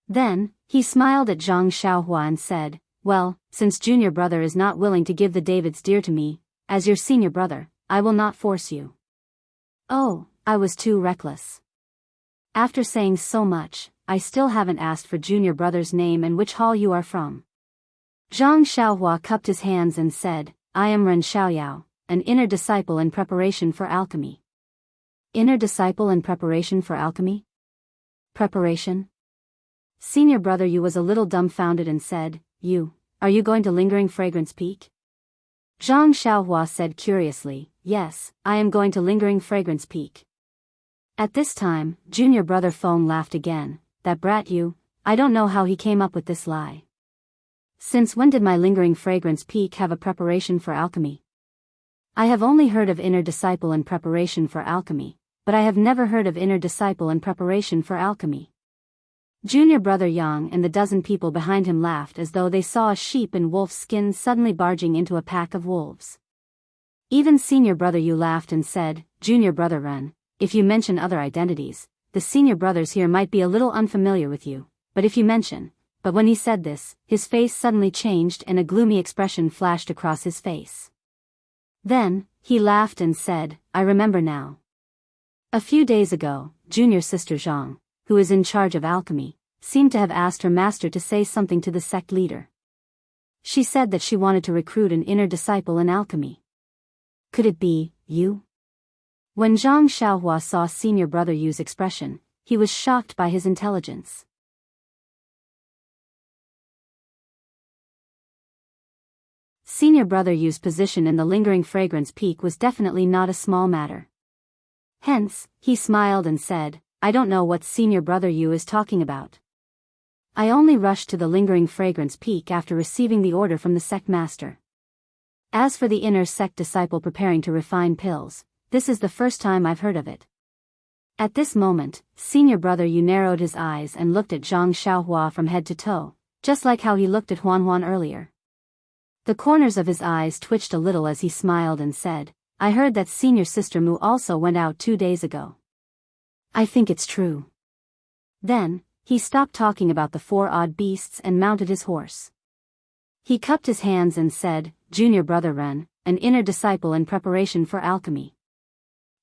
Then, he smiled at Zhang Xiaohua and said, "Well, since junior brother is not willing to give the David's deer to me, as your senior brother, I will not force you." Oh, I was too reckless. After saying so much, I still haven't asked for junior brother's name and which hall you are from. Zhang Xiaohua cupped his hands and said, "I am Ren Xiaoyao, an inner disciple in preparation for alchemy." Inner disciple in preparation for alchemy? Preparation? Senior brother Yu was a little dumbfounded and said, Are you going to Lingering Fragrance Peak?" Zhang Xiaohua said curiously, "Yes, I am going to Lingering Fragrance Peak." At this time, junior brother Feng laughed again. "That brat Yu, I don't know how he came up with this lie. Since when did my Lingering Fragrance Peak have a preparation for alchemy? I have only heard of inner disciple in preparation for alchemy, but I have never heard of inner disciple in preparation for alchemy." Junior brother Yang and the dozen people behind him laughed as though they saw a sheep in wolf's skin suddenly barging into a pack of wolves. Even senior brother Yu laughed and said, "Junior brother Ren, if you mention other identities, the senior brothers here might be a little unfamiliar with you, but if you mention..." But when he said this, his face suddenly changed and a gloomy expression flashed across his face. Then, he laughed and said, "I remember now. A few days ago, junior sister Zhang, who is in charge of alchemy, seemed to have asked her master to say something to the sect leader. She said that she wanted to recruit an inner disciple in alchemy. Could it be you?" When Zhang Xiaohua saw senior brother Yu's expression, he was shocked by his intelligence. Senior brother Yu's position in the Lingering Fragrance Peak was definitely not a small matter. Hence, he smiled and said, "I don't know what senior brother Yu is talking about. I only rushed to the Lingering Fragrance Peak after receiving the order from the sect master. As for the inner sect disciple preparing to refine pills, this is the first time I've heard of it." At this moment, senior brother Yu narrowed his eyes and looked at Zhang Xiaohua from head to toe, just like how he looked at Huan earlier. The corners of his eyes twitched a little as he smiled and said, "I heard that senior sister Mu also went out 2 days ago. I think it's true." Then, he stopped talking about the 4 odd beasts and mounted his horse. He cupped his hands and said, "Junior brother Ren, an inner disciple in preparation for alchemy.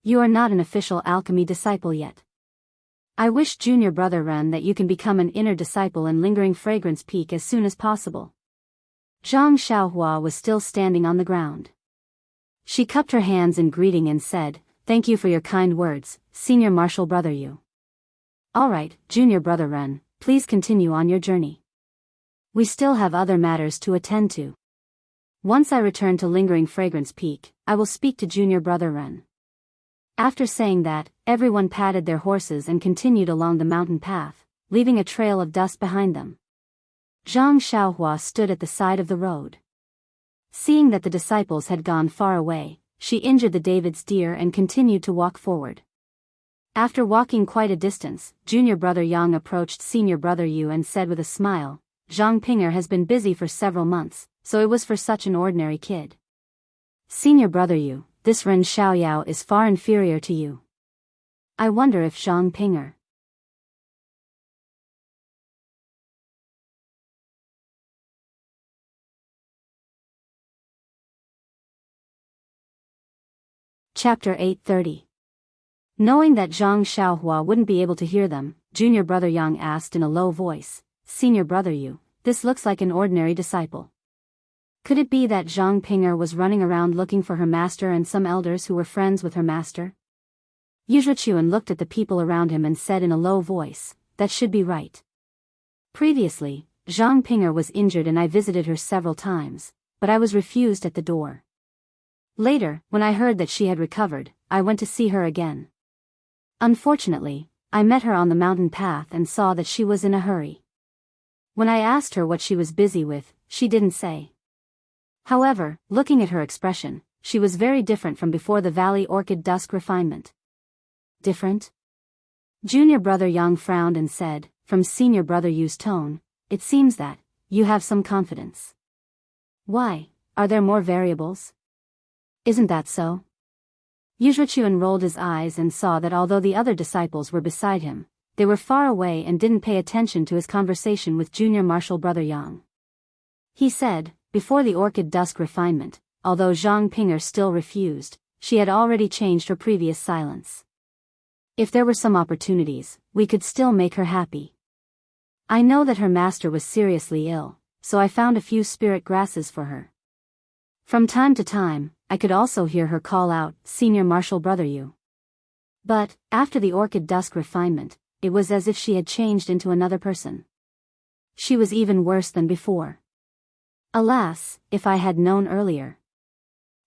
You are not an official alchemy disciple yet. I wish junior brother Ren that you can become an inner disciple in Lingering Fragrance Peak as soon as possible." Zhang Xiaohua was still standing on the ground. She cupped her hands in greeting and said, Thank you for your kind words, Senior Martial Brother Yu. Alright, Junior Brother Ren, please continue on your journey. We still have other matters to attend to. Once I return to Lingering Fragrance Peak, I will speak to Junior Brother Ren. After saying that, everyone patted their horses and continued along the mountain path, leaving a trail of dust behind them. Zhang Xiaohua stood at the side of the road. Seeing that the disciples had gone far away, she injured the David's deer and continued to walk forward. After walking quite a distance, Junior Brother Yang approached Senior Brother Yu and said with a smile, Zhang Pinger has been busy for several months, so it was for such an ordinary kid. Senior Brother Yu, this Ren Xiaoyao is far inferior to you. I wonder if Zhang Pinger. Chapter 830. Knowing that Zhang Xiaohua wouldn't be able to hear them, Junior Brother Yang asked in a low voice, Senior Brother Yu, this looks like an ordinary disciple. Could it be that Zhang Pinger was running around looking for her master and some elders who were friends with her master? Yuzhuchuan looked at the people around him and said in a low voice, that should be right. Previously, Zhang Pinger was injured and I visited her several times, but I was refused at the door. Later, when I heard that she had recovered, I went to see her again. Unfortunately, I met her on the mountain path and saw that she was in a hurry. When I asked her what she was busy with, she didn't say. However, looking at her expression, she was very different from before the Valley Orchid Dusk refinement. Different? Junior Brother Yang frowned and said, from Senior Brother Yu's tone, it seems that you have some confidence. Why, are there more variables? Isn't that so? Yuzhuchuan rolled his eyes and saw that although the other disciples were beside him, they were far away and didn't pay attention to his conversation with Junior Martial Brother Yang. He said, before the Orchid Dusk refinement, although Zhang Pinger still refused, she had already changed her previous silence. If there were some opportunities, we could still make her happy. I know that her master was seriously ill, so I found a few spirit grasses for her. From time to time, I could also hear her call out, Senior Martial Brother Yu. But, after the Orchid Dusk refinement, it was as if she had changed into another person. She was even worse than before. Alas, if I had known earlier.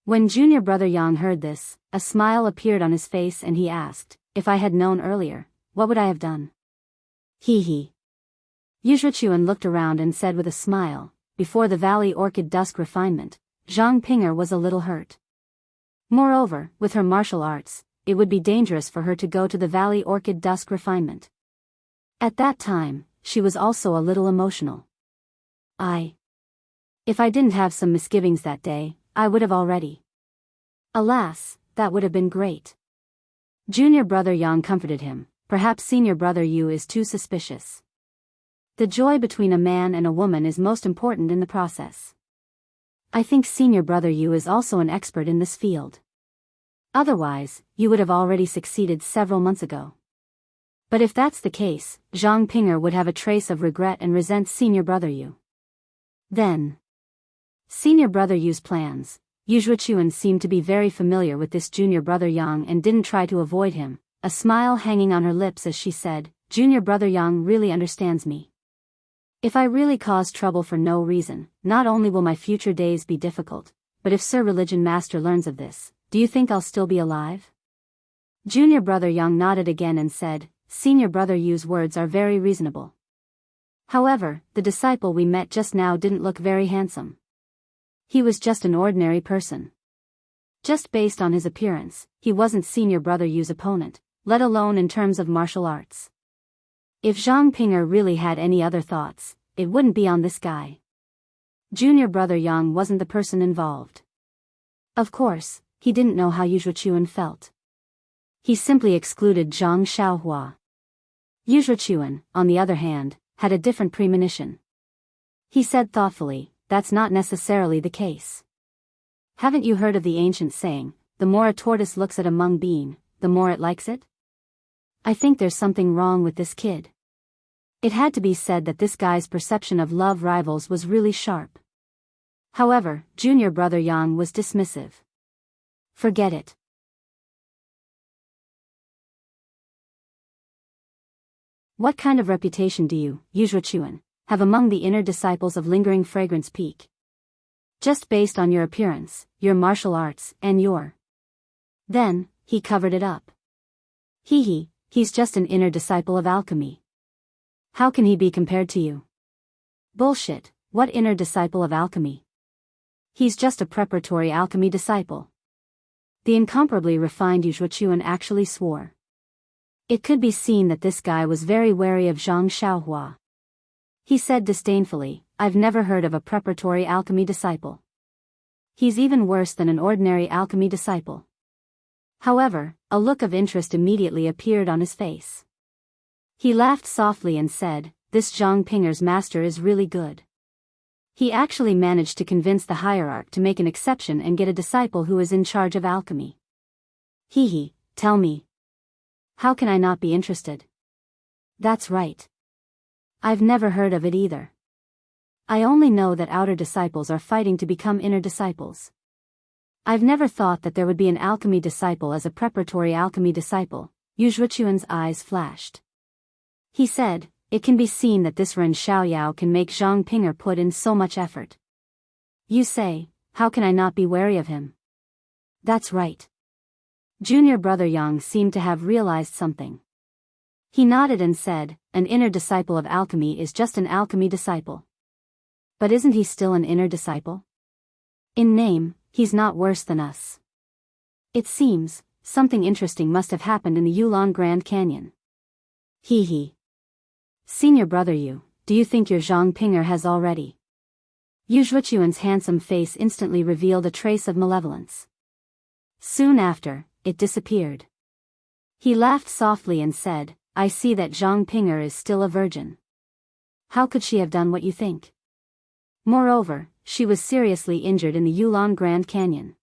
When Junior Brother Yang heard this, a smile appeared on his face and he asked, if I had known earlier, what would I have done? Hee hee. Yuzhuchuan looked around and said with a smile, before the Valley Orchid Dusk refinement, Zhang Pinger was a little hurt. Moreover, with her martial arts, it would be dangerous for her to go to the Valley Orchid Dusk refinement. At that time, she was also a little emotional. If I didn't have some misgivings that day, I would have already. Alas, that would have been great. Junior Brother Yang comforted him, perhaps Senior Brother Yu is too suspicious. The joy between a man and a woman is most important in the process. I think Senior Brother Yu is also an expert in this field. Otherwise, you would have already succeeded several months ago. But if that's the case, Zhang Pinger would have a trace of regret and resent Senior Brother Yu. Then, Senior Brother Yu's plans. Yuzhuchuan seemed to be very familiar with this Junior Brother Yang and didn't try to avoid him, a smile hanging on her lips as she said, Junior Brother Yang really understands me. If I really cause trouble for no reason, not only will my future days be difficult, but if Sir Religion Master learns of this, do you think I'll still be alive? Junior Brother Yang nodded again and said, Senior Brother Yu's words are very reasonable. However, the disciple we met just now didn't look very handsome. He was just an ordinary person. Just based on his appearance, he wasn't Senior Brother Yu's opponent, let alone in terms of martial arts. If Zhang Pinger really had any other thoughts, it wouldn't be on this guy. Junior Brother Yang wasn't the person involved. Of course, he didn't know how Yuzhuchuan felt. He simply excluded Zhang Xiaohua. Yuzhuchuan, on the other hand, had a different premonition. He said thoughtfully, that's not necessarily the case. Haven't you heard of the ancient saying, the more a tortoise looks at a mung bean, the more it likes it? I think there's something wrong with this kid. It had to be said that this guy's perception of love rivals was really sharp. However, Junior Brother Yang was dismissive. Forget it. What kind of reputation do you, Yuzhuchuan, have among the inner disciples of Lingering Fragrance Peak? Just based on your appearance, your martial arts, and your... Then, he covered it up. He's just an inner disciple of alchemy. How can he be compared to you? Bullshit, what inner disciple of alchemy? He's just a preparatory alchemy disciple. The incomparably refined Yuzhuchuan actually swore. It could be seen that this guy was very wary of Zhang Xiaohua. He said disdainfully, I've never heard of a preparatory alchemy disciple. He's even worse than an ordinary alchemy disciple. However, a look of interest immediately appeared on his face. He laughed softly and said, this Zhang Pinger's master is really good. He actually managed to convince the hierarch to make an exception and get a disciple who is in charge of alchemy. Tell me. How can I not be interested? That's right. I've never heard of it either. I only know that outer disciples are fighting to become inner disciples. I've never thought that there would be an alchemy disciple as a preparatory alchemy disciple. Yuzhuchuan's eyes flashed. He said, it can be seen that this Ren Xiaoyao can make Zhang Pinger put in so much effort. You say, how can I not be wary of him? That's right. Junior brother Yang seemed to have realized something. He nodded and said, an inner disciple of alchemy is just an alchemy disciple. But isn't he still an inner disciple? In name, he's not worse than us. It seems, something interesting must have happened in the Yulon Grand Canyon. Senior brother do you think your Zhang Pinger has already? Yuzhuchuan's handsome face instantly revealed a trace of malevolence. Soon after, it disappeared. He laughed softly and said, I see that Zhang Pinger is still a virgin. How could she have done what you think? Moreover, she was seriously injured in the Yulon Grand Canyon.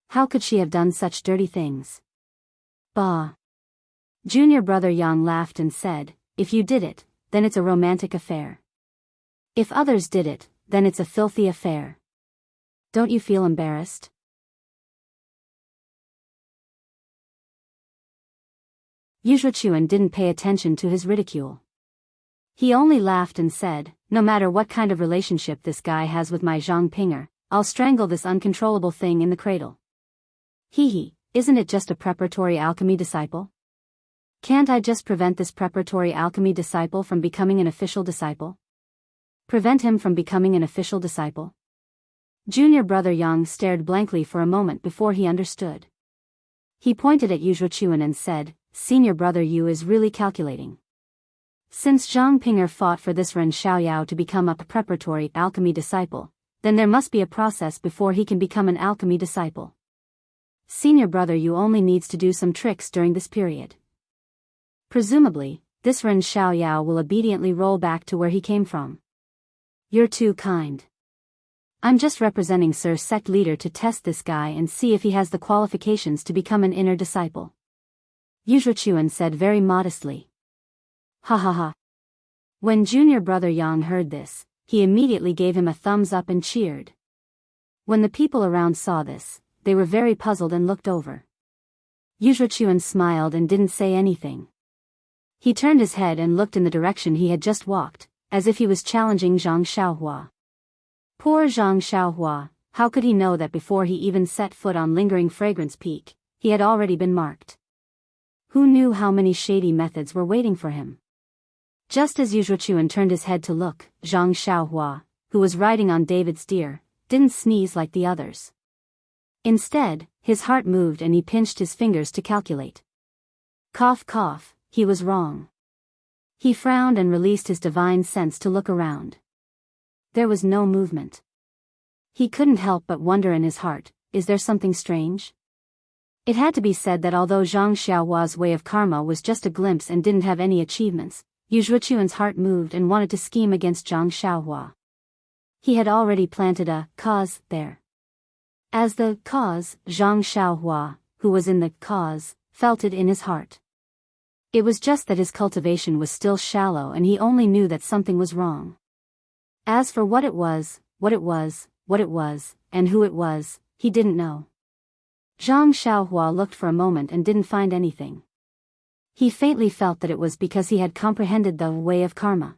How could she have done such dirty things? Bah! Junior brother Yang laughed and said, if you did it, then it's a romantic affair. If others did it, then it's a filthy affair. Don't you feel embarrassed? Yuzhuchuan didn't pay attention to his ridicule. He only laughed and said, no matter what kind of relationship this guy has with my Zhang Pinger, I'll strangle this uncontrollable thing in the cradle. Isn't it just a preparatory alchemy disciple? Can't I just prevent this preparatory alchemy disciple from becoming an official disciple? Prevent him from becoming an official disciple? Junior brother Yang stared blankly for a moment before he understood. He pointed at Yuzhuchuan and said, Senior brother Yu is really calculating. Since Zhang Pinger fought for this Ren Xiaoyao to become a preparatory alchemy disciple, then there must be a process before he can become an alchemy disciple. Senior brother Yu only needs to do some tricks during this period. Presumably, this Ren Xiaoyao will obediently roll back to where he came from. You're too kind. I'm just representing Sir Sect Leader to test this guy and see if he has the qualifications to become an inner disciple. Yuzhuchuan said very modestly. Ha ha ha. When junior brother Yang heard this, he immediately gave him a thumbs up and cheered. When the people around saw this, they were very puzzled and looked over. Yuzhuchuan smiled and didn't say anything. He turned his head and looked in the direction he had just walked, as if he was challenging Zhang Xiaohua. Poor Zhang Xiaohua, how could he know that before he even set foot on Lingering Fragrance Peak, he had already been marked? Who knew how many shady methods were waiting for him? Just as Yuzhuchuan turned his head to look, Zhang Xiaohua, who was riding on David's deer, didn't sneeze like the others. Instead, his heart moved and he pinched his fingers to calculate. Cough cough, he was wrong. He frowned and released his divine sense to look around. There was no movement. He couldn't help but wonder in his heart, is there something strange? It had to be said that although Zhang Xiaohua's way of karma was just a glimpse and didn't have any achievements, Yuzhuchuan's heart moved and wanted to scheme against Zhang Xiaohua. He had already planted a cause there. As the cause, Zhang Xiaohua, who was in the cause, felt it in his heart. It was just that his cultivation was still shallow and he only knew that something was wrong. As for what it was, and who it was, he didn't know. Zhang Xiaohua looked for a moment and didn't find anything. He faintly felt that it was because he had comprehended the way of karma.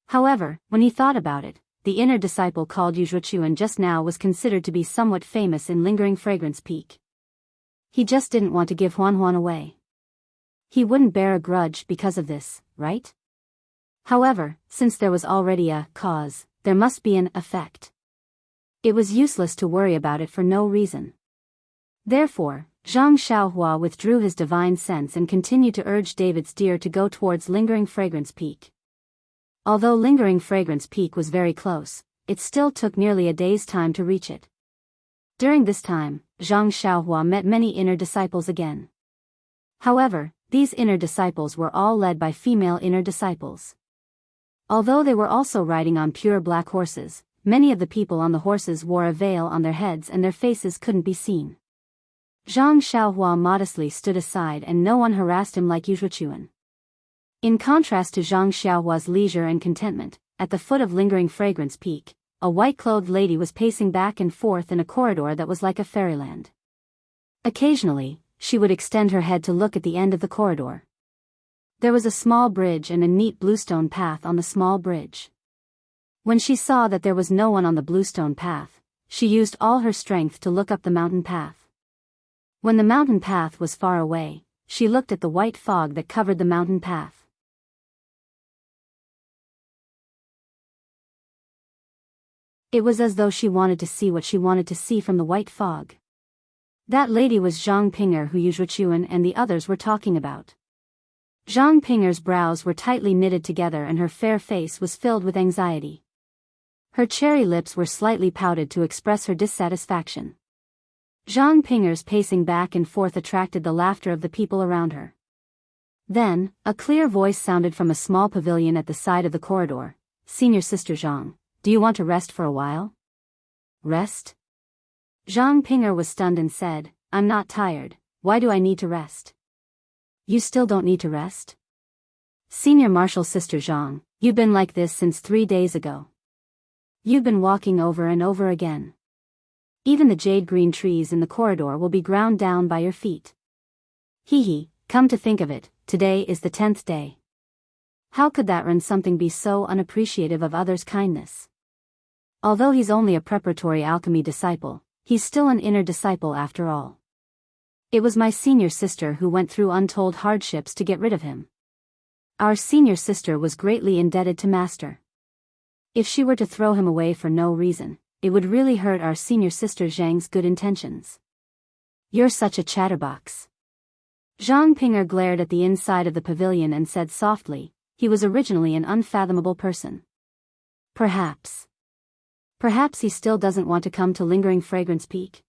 However, when he thought about it, the inner disciple called Wuxia just now was considered to be somewhat famous in Lingering Fragrance Peak. He just didn't want to give Huan away. He wouldn't bear a grudge because of this, right? However, since there was already a cause, there must be an effect. It was useless to worry about it for no reason. Therefore, Zhang Xiaohua withdrew his divine sense and continued to urge David's deer to go towards Lingering Fragrance Peak. Although Lingering Fragrance Peak was very close, it still took nearly a day's time to reach it. During this time, Zhang Xiaohua met many inner disciples again. However, these inner disciples were all led by female inner disciples. Although they were also riding on pure black horses, many of the people on the horses wore a veil on their heads and their faces couldn't be seen. Zhang Xiaohua modestly stood aside and no one harassed him like Wuxia. In contrast to Zhang Xiaohua's leisure and contentment, at the foot of Lingering Fragrance Peak, a white-clothed lady was pacing back and forth in a corridor that was like a fairyland. Occasionally, she would extend her head to look at the end of the corridor. There was a small bridge and a neat bluestone path on the small bridge. When she saw that there was no one on the bluestone path, she used all her strength to look up the mountain path. When the mountain path was far away, she looked at the white fog that covered the mountain path. It was as though she wanted to see what she wanted to see from the white fog. That lady was Zhang Pinger, who Wuxia and the others were talking about. Zhang Pinger's brows were tightly knitted together and her fair face was filled with anxiety. Her cherry lips were slightly pouted to express her dissatisfaction. Zhang Pinger's pacing back and forth attracted the laughter of the people around her. Then, a clear voice sounded from a small pavilion at the side of the corridor. "Senior Sister Zhang, do you want to rest for a while?" "Rest?" Zhang Pinger was stunned and said, "I'm not tired, why do I need to rest?" "You still don't need to rest?" "Senior Martial Sister Zhang, you've been like this since 3 days ago. You've been walking over and over again. Even the jade green trees in the corridor will be ground down by your feet. Hee, come to think of it, today is the 10th day. How could that run something be so unappreciative of others' kindness?" Although he's only a preparatory alchemy disciple, he's still an inner disciple after all. It was my senior sister who went through untold hardships to get rid of him. Our senior sister was greatly indebted to Master. If she were to throw him away for no reason, it would really hurt our senior sister Zhang's good intentions. "You're such a chatterbox." Zhang Pinger glared at the inside of the pavilion and said softly, he was originally an unfathomable person. Perhaps he still doesn't want to come to Lingering Fragrance Peak.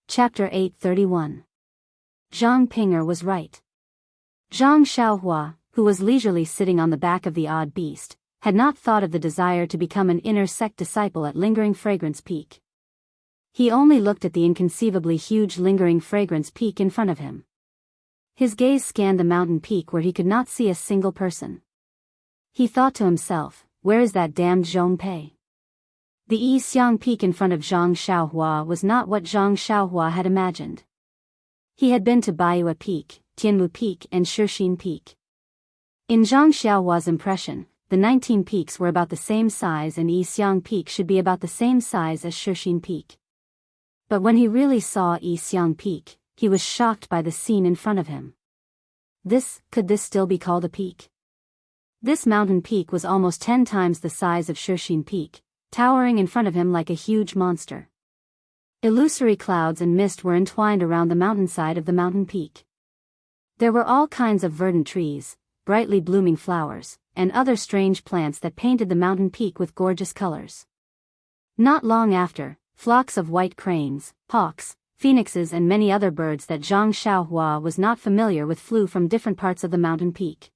Chapter 831. Zhang Pinger was right. Zhang Xiaohua, who was leisurely sitting on the back of the odd beast, had not thought of the desire to become an inner sect disciple at Lingering Fragrance Peak. He only looked at the inconceivably huge Lingering Fragrance Peak in front of him. His gaze scanned the mountain peak where he could not see a single person. He thought to himself, where is that damned Zhongpei? The Yixiang Peak in front of Zhang Xiaohua was not what Zhang Xiaohua had imagined. He had been to Baiyue Peak, Tianmu Peak and Shixin Peak. In Zhang Xiaohua's impression, the 19 peaks were about the same size and Yixiang Peak should be about the same size as Shixin Peak. But when he really saw Yixiang Peak, he was shocked by the scene in front of him. Could this still be called a peak? This mountain peak was almost 10 times the size of Shixin Peak, towering in front of him like a huge monster. Illusory clouds and mist were entwined around the mountainside of the mountain peak. There were all kinds of verdant trees, brightly blooming flowers, and other strange plants that painted the mountain peak with gorgeous colors. Not long after, flocks of white cranes, hawks, phoenixes and many other birds that Zhang Xiaohua was not familiar with flew from different parts of the mountain peak.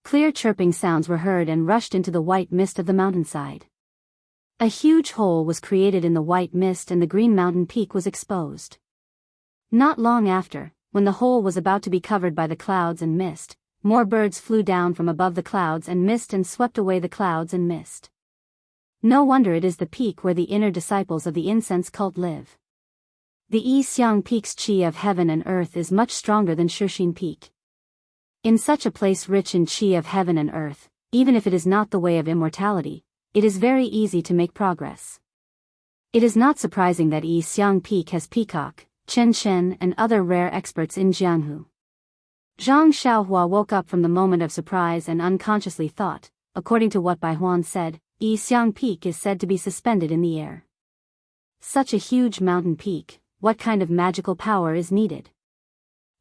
Clear chirping sounds were heard and rushed into the white mist of the mountainside. A huge hole was created in the white mist and the green mountain peak was exposed. Not long after, when the hole was about to be covered by the clouds and mist, more birds flew down from above the clouds and mist and swept away the clouds and mist. No wonder it is the peak where the inner disciples of the incense cult live. The Yixiang Peak's qi of heaven and earth is much stronger than Shixin Peak. In such a place rich in qi of heaven and earth, even if it is not the way of immortality, it is very easy to make progress. It is not surprising that Yixiang Peak has Peacock, Chen Shen and other rare experts in Jianghu. Zhang Xiaohua woke up from the moment of surprise and unconsciously thought, according to what Bai Huan said, Yixiang Peak is said to be suspended in the air. Such a huge mountain peak, what kind of magical power is needed?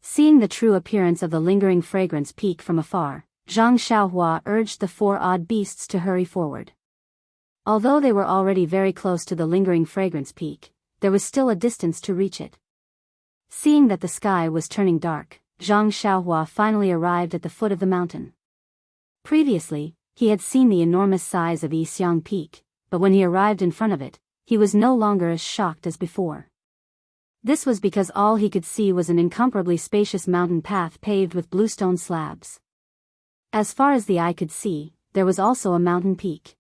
Seeing the true appearance of the lingering fragrance peak from afar, Zhang Xiaohua urged the 4 odd beasts to hurry forward. Although they were already very close to the lingering fragrance peak, there was still a distance to reach it. Seeing that the sky was turning dark, Zhang Xiaohua finally arrived at the foot of the mountain. Previously, he had seen the enormous size of Yixiang Peak, but when he arrived in front of it, he was no longer as shocked as before. This was because all he could see was an incomparably spacious mountain path paved with bluestone slabs. As far as the eye could see, there was also a mountain peak.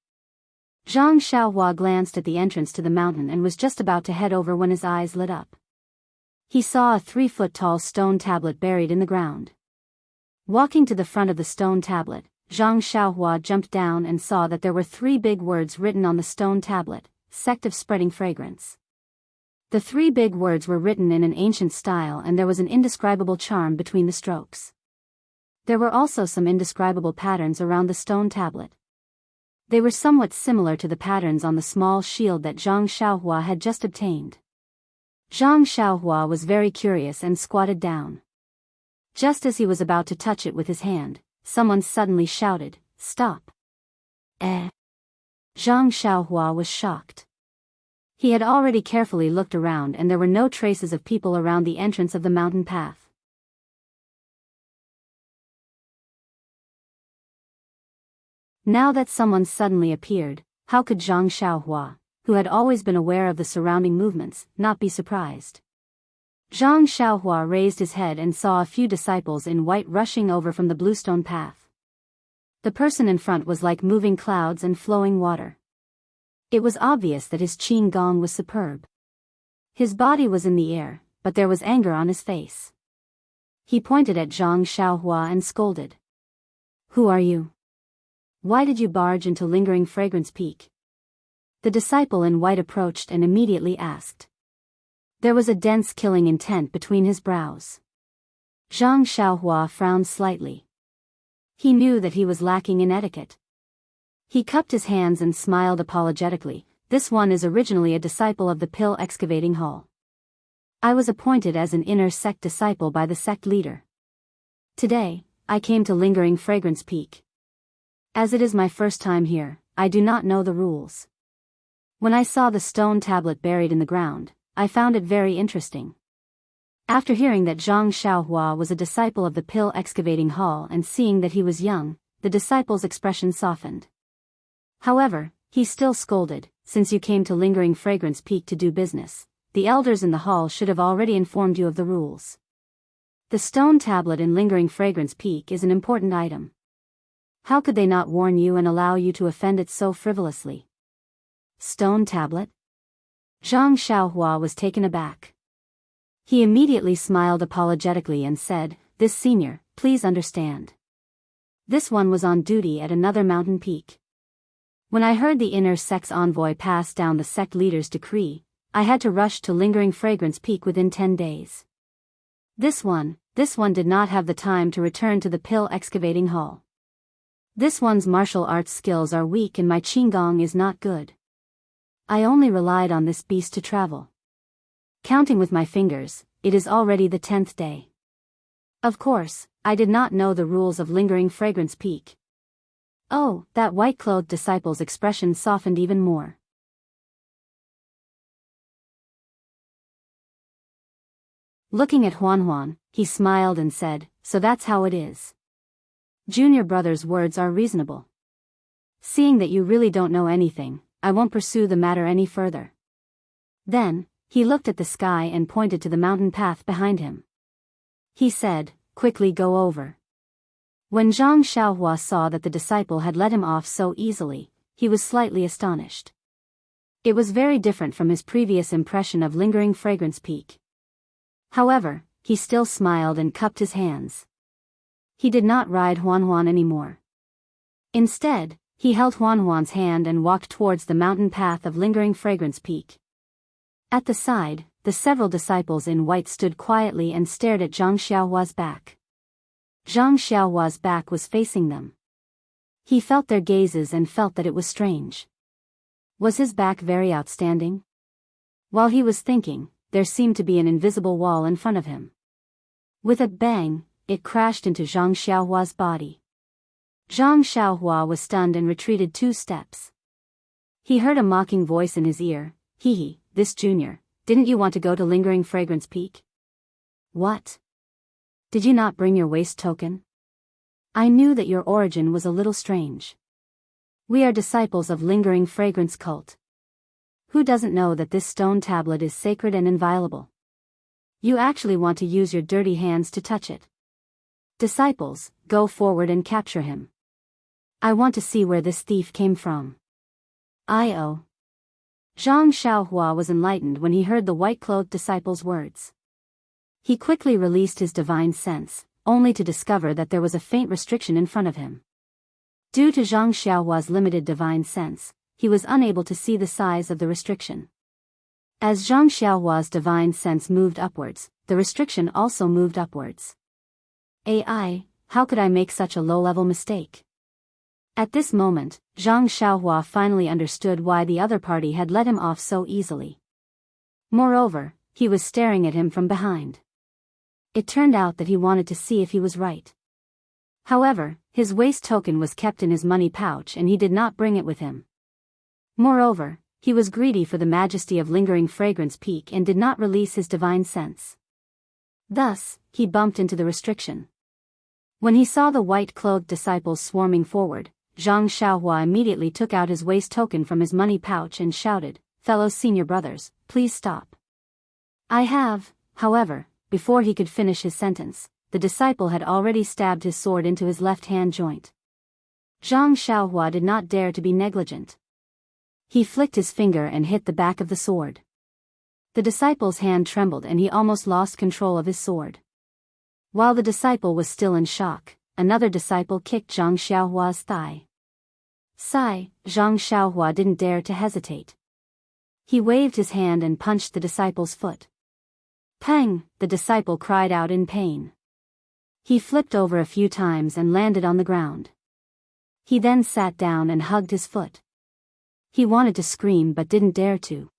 Zhang Xiaohua glanced at the entrance to the mountain and was just about to head over when his eyes lit up. He saw a 3-foot-tall stone tablet buried in the ground. Walking to the front of the stone tablet, Zhang Xiaohua jumped down and saw that there were 3 big words written on the stone tablet, Sect of Spreading Fragrance. The 3 big words were written in an ancient style and there was an indescribable charm between the strokes. There were also some indescribable patterns around the stone tablet. They were somewhat similar to the patterns on the small shield that Zhang Xiaohua had just obtained. Zhang Xiaohua was very curious and squatted down. Just as he was about to touch it with his hand, someone suddenly shouted, "Stop!" Zhang Xiaohua was shocked. He had already carefully looked around and there were no traces of people around the entrance of the mountain path. Now that someone suddenly appeared, how could Zhang Xiaohua, who had always been aware of the surrounding movements, not be surprised? Zhang Xiaohua raised his head and saw a few disciples in white rushing over from the bluestone path. The person in front was like moving clouds and flowing water. It was obvious that his qin gong was superb. His body was in the air, but there was anger on his face. He pointed at Zhang Xiaohua and scolded. "Who are you? Why did you barge into lingering fragrance peak?" The disciple in white approached and immediately asked. There was a dense killing intent between his brows. Zhang Xiaohua frowned slightly. He knew that he was lacking in etiquette. He cupped his hands and smiled apologetically. "This one is originally a disciple of the Pill Excavating Hall. I was appointed as an inner sect disciple by the sect leader. Today, I came to Lingering Fragrance Peak. As it is my first time here, I do not know the rules. When I saw the stone tablet buried in the ground, I found it very interesting." After hearing that Zhang Xiaohua was a disciple of the Pill Excavating Hall and seeing that he was young, the disciple's expression softened. However, he still scolded, "Since you came to Lingering Fragrance Peak to do business, the elders in the hall should have already informed you of the rules. The stone tablet in Lingering Fragrance Peak is an important item. How could they not warn you and allow you to offend it so frivolously?" "Stone tablet?" Zhang Xiaohua was taken aback. He immediately smiled apologetically and said, "This senior, please understand. This one was on duty at another mountain peak. When I heard the inner sect's envoy pass down the sect leader's decree, I had to rush to Lingering Fragrance Peak within 10 days. This one did not have the time to return to the Pill Excavating Hall. This one's martial arts skills are weak and my qigong is not good. I only relied on this beast to travel. Counting with my fingers, it is already the 10th day. Of course, I did not know the rules of Lingering Fragrance Peak." Oh, that white-clothed disciple's expression softened even more. Looking at Huan, he smiled and said, "So that's how it is. Junior brother's words are reasonable. Seeing that you really don't know anything, I won't pursue the matter any further." Then, he looked at the sky and pointed to the mountain path behind him. He said, "Quickly go over." When Zhang Xiaohua saw that the disciple had let him off so easily, he was slightly astonished. It was very different from his previous impression of lingering fragrance peak. However, he still smiled and cupped his hands. He did not ride Huan anymore. Instead, he held Huan's hand and walked towards the mountain path of lingering fragrance peak. At the side, the several disciples in white stood quietly and stared at Zhang Xiaohua's back. Zhang Xiaohua's back was facing them. He felt their gazes and felt that it was strange. Was his back very outstanding? While he was thinking, there seemed to be an invisible wall in front of him. With a bang, it crashed into Zhang Xiaohua's body. Zhang Xiaohua was stunned and retreated 2 steps. He heard a mocking voice in his ear, "Hee, this junior, didn't you want to go to Lingering Fragrance Peak? What? Did you not bring your waist token? I knew that your origin was a little strange. We are disciples of Lingering Fragrance Cult. Who doesn't know that this stone tablet is sacred and inviolable? You actually want to use your dirty hands to touch it. Disciples, go forward and capture him. I want to see where this thief came from." Zhang Xiaohua was enlightened when he heard the white-clothed disciple's words. He quickly released his divine sense, only to discover that there was a faint restriction in front of him. Due to Zhang Xiaohua's limited divine sense, he was unable to see the size of the restriction. As Zhang Xiaohua's divine sense moved upwards, the restriction also moved upwards. How could I make such a low-level mistake? At this moment, Zhang Xiaohua finally understood why the other party had let him off so easily. Moreover, he was staring at him from behind. It turned out that he wanted to see if he was right. However, his waist token was kept in his money pouch and he did not bring it with him. Moreover, he was greedy for the majesty of Lingering Fragrance Peak and did not release his divine sense. Thus, he bumped into the restriction. When he saw the white-clothed disciples swarming forward, Zhang Xiaohua immediately took out his waist token from his money pouch and shouted, "Fellow senior brothers, please stop." I have, however, before he could finish his sentence, the disciple had already stabbed his sword into his left hand joint. Zhang Xiaohua did not dare to be negligent. He flicked his finger and hit the back of the sword. The disciple's hand trembled and he almost lost control of his sword. While the disciple was still in shock, another disciple kicked Zhang Xiaohua's thigh. Zhang Xiaohua didn't dare to hesitate. He waved his hand and punched the disciple's foot. Pang! The disciple cried out in pain. He flipped over a few times and landed on the ground. He then sat down and hugged his foot. He wanted to scream but didn't dare to.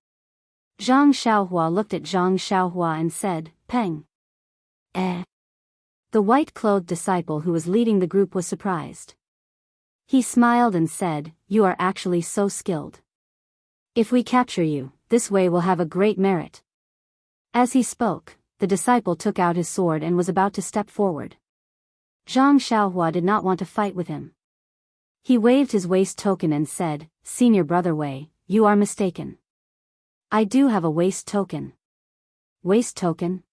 Zhang Xiaohua looked at Zhang Xiaohua and said, "Peng." The white-clothed disciple who was leading the group was surprised. He smiled and said, "You are actually so skilled. If we capture you, this way will have a great merit." As he spoke, the disciple took out his sword and was about to step forward. Zhang Xiaohua did not want to fight with him. He waved his waist token and said, "Senior brother Wei, you are mistaken. I do have a waist token." "Waist token?"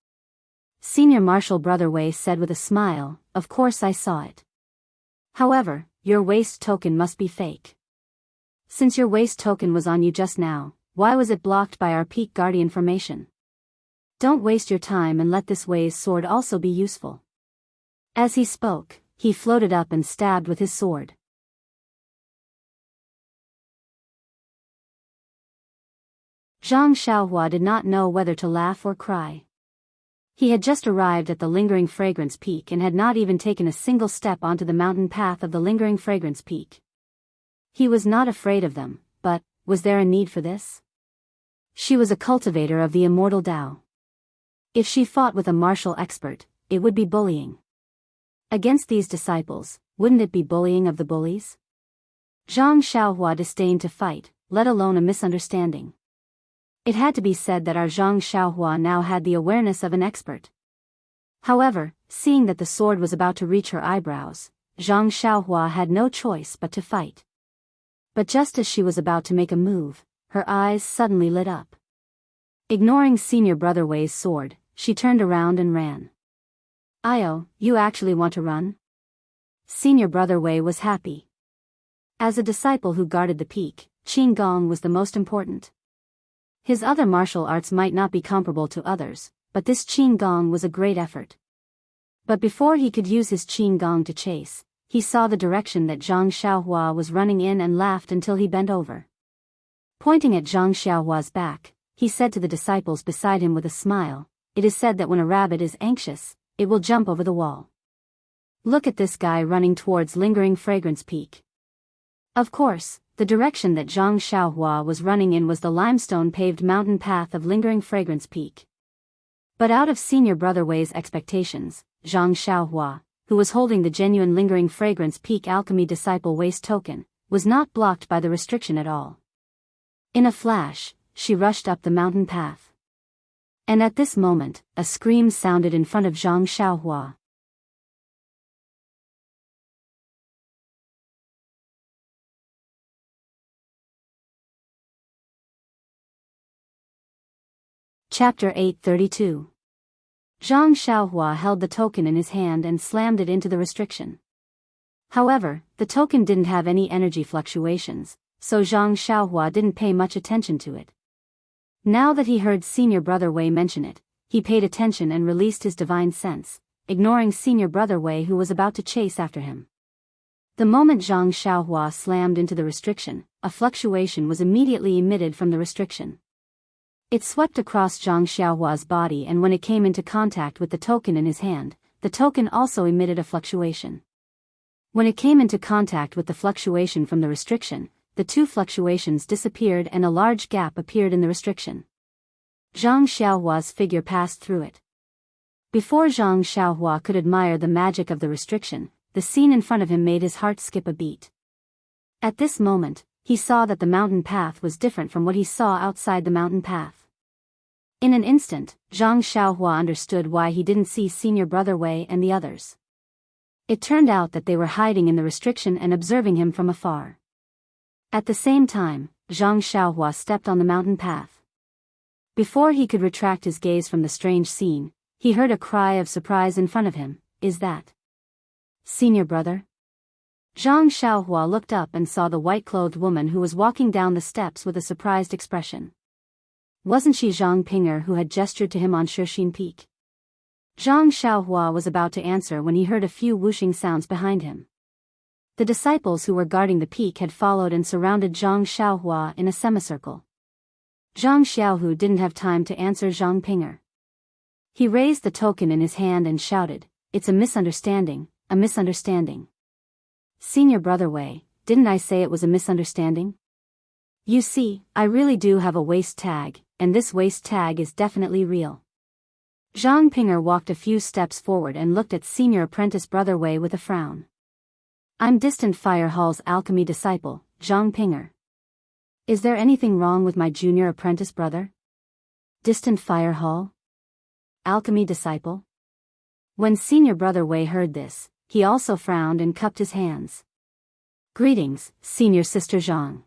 Senior Marshal Brother Wei said with a smile, "Of course I saw it. However, your waist token must be fake. Since your waist token was on you just now, why was it blocked by our Peak Guardian formation? Don't waste your time and let this Wei's sword also be useful." As he spoke, he floated up and stabbed with his sword. Zhang Xiaohua did not know whether to laugh or cry. He had just arrived at the Lingering Fragrance Peak and had not even taken a single step onto the mountain path of the Lingering Fragrance Peak. He was not afraid of them, but, was there a need for this? She was a cultivator of the immortal Dao. If she fought with a martial expert, it would be bullying. Against these disciples, wouldn't it be bullying of the bullies? Zhang Xiaohua disdained to fight, let alone a misunderstanding. It had to be said that our Zhang Xiaohua now had the awareness of an expert. However, seeing that the sword was about to reach her eyebrows, Zhang Xiaohua had no choice but to fight. But just as she was about to make a move, her eyes suddenly lit up. Ignoring Senior Brother Wei's sword, she turned around and ran. "You actually want to run?" Senior Brother Wei was happy. As a disciple who guarded the peak, Qin Gong was the most important. His other martial arts might not be comparable to others, but this Qin Gong was a great effort. But before he could use his Qin Gong to chase, he saw the direction that Zhang Xiaohua was running in and laughed until he bent over. Pointing at Zhang Xiaohua's back, he said to the disciples beside him with a smile, "It is said that when a rabbit is anxious, it will jump over the wall. Look at this guy running towards Lingering Fragrance Peak." Of course, the direction that Zhang Xiaohua was running in was the limestone-paved mountain path of Lingering Fragrance Peak. But out of Senior Brother Wei's expectations, Zhang Xiaohua, who was holding the genuine Lingering Fragrance Peak Alchemy Disciple Waist token, was not blocked by the restriction at all. In a flash, she rushed up the mountain path. And at this moment, a scream sounded in front of Zhang Xiaohua. Chapter 832. Zhang Xiaohua held the token in his hand and slammed it into the restriction. However, the token didn't have any energy fluctuations, so Zhang Xiaohua didn't pay much attention to it. Now that he heard Senior Brother Wei mention it, he paid attention and released his divine sense, ignoring Senior Brother Wei who was about to chase after him. The moment Zhang Xiaohua slammed into the restriction, a fluctuation was immediately emitted from the restriction. It swept across Zhang Xiaohua's body, and when it came into contact with the token in his hand, the token also emitted a fluctuation. When it came into contact with the fluctuation from the restriction, the two fluctuations disappeared and a large gap appeared in the restriction. Zhang Xiaohua's figure passed through it. Before Zhang Xiaohua could admire the magic of the restriction, the scene in front of him made his heart skip a beat. At this moment, he saw that the mountain path was different from what he saw outside the mountain path. In an instant, Zhang Xiaohua understood why he didn't see Senior Brother Wei and the others. It turned out that they were hiding in the restriction and observing him from afar. At the same time, Zhang Xiaohua stepped on the mountain path. Before he could retract his gaze from the strange scene, he heard a cry of surprise in front of him. "Is that Senior Brother?" Zhang Xiaohua looked up and saw the white-clothed woman who was walking down the steps with a surprised expression. Wasn't she Zhang Pinger who had gestured to him on Shixin Peak? Zhang Xiaohua was about to answer when he heard a few whooshing sounds behind him. The disciples who were guarding the peak had followed and surrounded Zhang Xiaohua in a semicircle. Zhang Xiaohu didn't have time to answer Zhang Pinger. He raised the token in his hand and shouted, "It's a misunderstanding, a misunderstanding." "Senior Brother Wei, didn't I say it was a misunderstanding? You see, I really do have a waist tag, and this waist tag is definitely real." Zhang Pinger walked a few steps forward and looked at Senior Apprentice Brother Wei with a frown. "I'm Distant Fire Hall's alchemy disciple, Zhang Pinger. Is there anything wrong with my junior apprentice brother?" "Distant Fire Hall? Alchemy disciple?" When Senior Brother Wei heard this, he also frowned and cupped his hands. "Greetings, Senior Sister Zhang."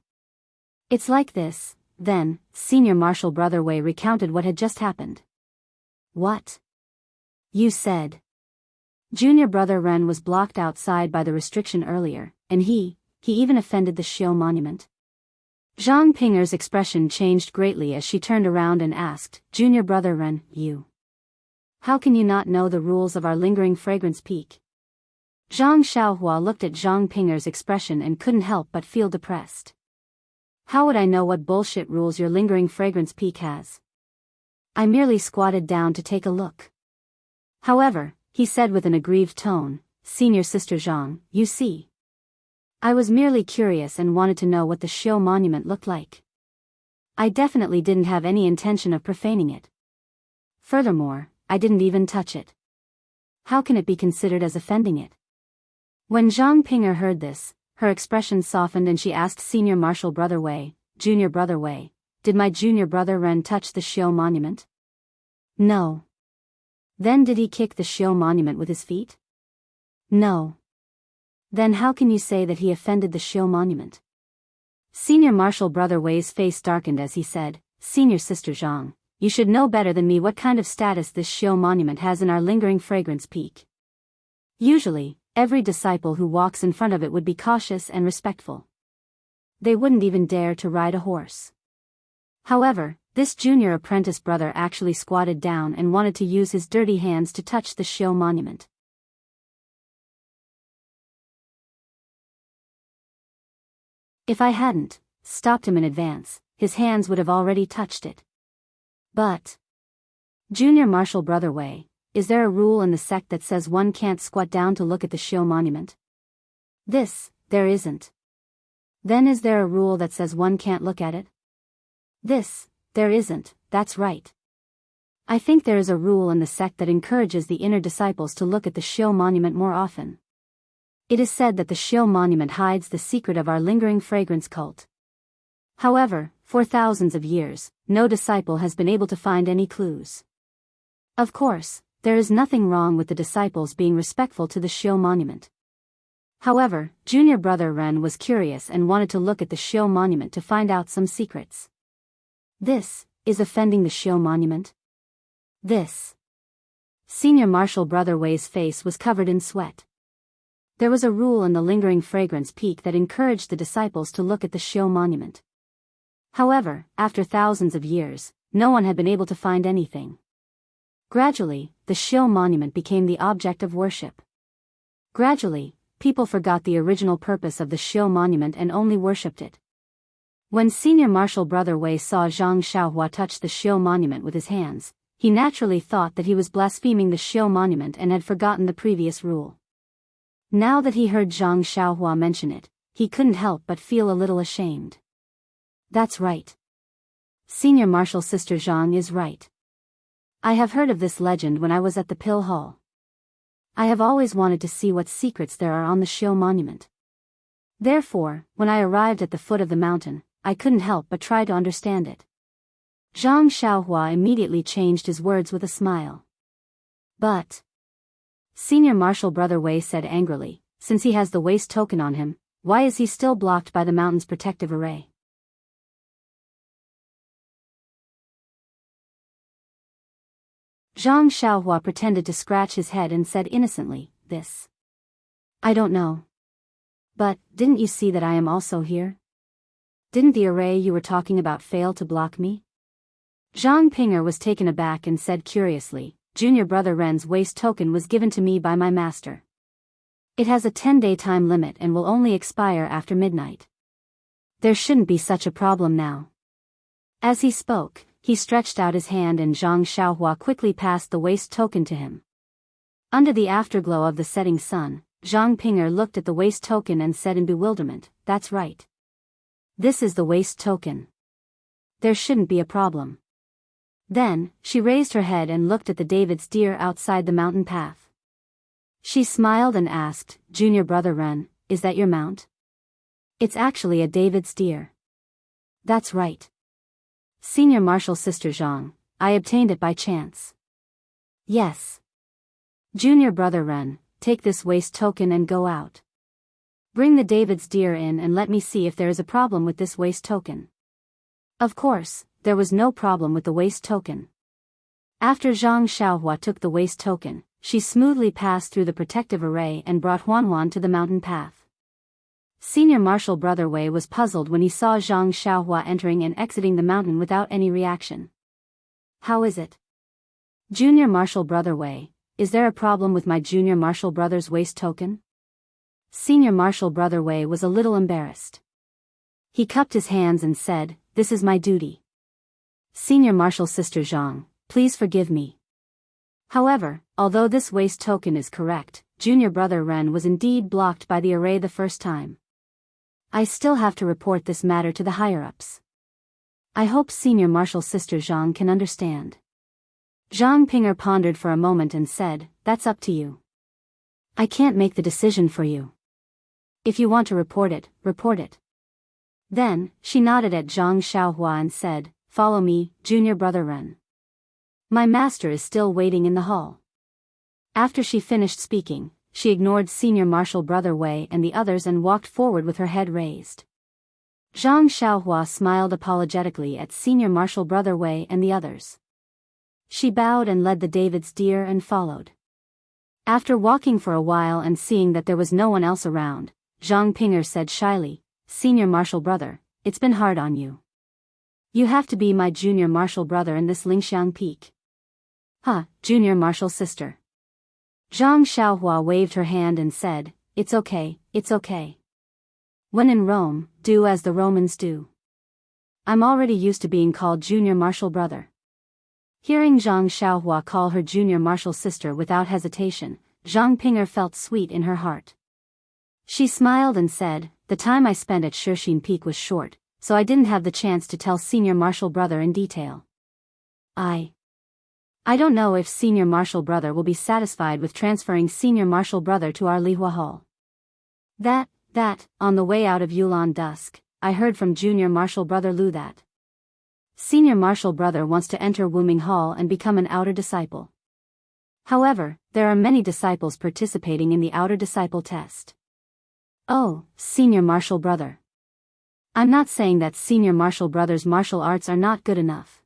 "It's like this." Then, Senior Martial Brother Wei recounted what had just happened. "What? You said Junior Brother Ren was blocked outside by the restriction earlier, and he even offended the Xiao monument?" Zhang Pinger's expression changed greatly as she turned around and asked, "Junior Brother Ren, how can you not know the rules of our Lingering Fragrance Peak?" Zhang Xiaohua looked at Zhang Pinger's expression and couldn't help but feel depressed. "How would I know what bullshit rules your Lingering Fragrance Peak has? I merely squatted down to take a look." "However," he said with an aggrieved tone, "Senior Sister Zhang, you see, I was merely curious and wanted to know what the Xiao monument looked like. I definitely didn't have any intention of profaning it. Furthermore, I didn't even touch it. How can it be considered as offending it?" When Zhang Pinger heard this, her expression softened and she asked Senior Martial Brother Wei, "Junior Brother Wei, did my junior brother Ren touch the Xiao monument?" "No." "Then did he kick the Xiao monument with his feet?" "No." "Then how can you say that he offended the Xiao monument?" Senior Martial Brother Wei's face darkened as he said, "Senior Sister Zhang, you should know better than me what kind of status this Xiao monument has in our Lingering Fragrance Peak. Usually, every disciple who walks in front of it would be cautious and respectful. They wouldn't even dare to ride a horse. However, this junior apprentice brother actually squatted down and wanted to use his dirty hands to touch the Shio monument. If I hadn't stopped him in advance, his hands would have already touched it. But, Junior Martial Brother Wei, is there a rule in the sect that says one can't squat down to look at the Shio monument? This, there isn't. Then is there a rule that says one can't look at it? This, there isn't, that's right. I think there is a rule in the sect that encourages the inner disciples to look at the Shio monument more often. It is said that the Shio monument hides the secret of our lingering fragrance cult. However, for thousands of years, no disciple has been able to find any clues. Of course, there is nothing wrong with the disciples being respectful to the Shio monument. However, Junior Brother Ren was curious and wanted to look at the Shio monument to find out some secrets. This is offending the Shio monument. This. Senior Martial Brother Wei's face was covered in sweat. There was a rule in the lingering fragrance peak that encouraged the disciples to look at the Shio monument. However, after thousands of years, no one had been able to find anything. Gradually, the Shio monument became the object of worship. Gradually, people forgot the original purpose of the Shio monument and only worshipped it. When Senior Martial Brother Wei saw Zhang Xiaohua touch the Shio monument with his hands, he naturally thought that he was blaspheming the Shio monument and had forgotten the previous rule. Now that he heard Zhang Xiaohua mention it, he couldn't help but feel a little ashamed. That's right. Senior Martial Sister Zhang is right. I have heard of this legend when I was at the Pill Hall. I have always wanted to see what secrets there are on the Shio monument. Therefore, when I arrived at the foot of the mountain, I couldn't help but try to understand it. Zhang Xiaohua immediately changed his words with a smile. But, Senior Martial Brother Wei said angrily, since he has the waist token on him, why is he still blocked by the mountain's protective array? Zhang Xiaohua pretended to scratch his head and said innocently, this. I don't know. But, didn't you see that I am also here? Didn't the array you were talking about fail to block me? Zhang Pinger was taken aback and said curiously, Junior Brother Ren's waist token was given to me by my master. It has a 10-day time limit and will only expire after midnight. There shouldn't be such a problem now. As he spoke, he stretched out his hand and Zhang Xiaohua quickly passed the waist token to him. Under the afterglow of the setting sun, Zhang Pinger looked at the waist token and said in bewilderment, that's right. This is the waist token. There shouldn't be a problem. Then, she raised her head and looked at the David's deer outside the mountain path. She smiled and asked, Junior Brother Ren, is that your mount? It's actually a David's deer. That's right. Senior Martial Sister Zhang, I obtained it by chance. Yes. Junior Brother Ren, take this waist token and go out. Bring the David's deer in and let me see if there is a problem with this waist token. Of course, there was no problem with the waist token. After Zhang Xiaohua took the waist token, she smoothly passed through the protective array and brought Huanhuan to the mountain path. Senior Martial Brother Wei was puzzled when he saw Zhang Xiaohua entering and exiting the mountain without any reaction. How is it? Junior Martial Brother Wei, is there a problem with my Junior Martial Brother's waist token? Senior Martial Brother Wei was a little embarrassed. He cupped his hands and said, this is my duty. Senior Martial Sister Zhang, please forgive me. However, although this waist token is correct, Junior Brother Ren was indeed blocked by the array the first time. I still have to report this matter to the higher-ups. I hope Senior Martial Sister Zhang can understand. Zhang Pinger pondered for a moment and said, that's up to you. I can't make the decision for you. If you want to report it, report it. Then, she nodded at Zhang Xiaohua and said, follow me, Junior Brother Ren. My master is still waiting in the hall. After she finished speaking, she ignored Senior Martial Brother Wei and the others and walked forward with her head raised. Zhang Xiaohua smiled apologetically at Senior Martial Brother Wei and the others. She bowed and led the David's deer and followed. After walking for a while and seeing that there was no one else around, Zhang Ping'er said shyly, "Senior martial brother, it's been hard on you. You have to be my junior martial brother in this Lingxiang peak." "Huh, junior martial sister." Zhang Xiaohua waved her hand and said, "It's okay, it's okay. When in Rome, do as the Romans do. I'm already used to being called junior martial brother." Hearing Zhang Xiaohua call her junior martial sister without hesitation, Zhang Ping'er felt sweet in her heart. She smiled and said, "The time I spent at Shixin Peak was short, so I didn't have the chance to tell senior martial brother in detail. I don't know if senior martial brother will be satisfied with transferring senior martial brother to our Lihua Hall. That, on the way out of Yulan dusk, I heard from junior martial brother Lu that senior martial brother wants to enter Wuming Hall and become an outer disciple. However, there are many disciples participating in the outer disciple test." "Oh, senior martial brother. I'm not saying that senior martial brother's martial arts are not good enough.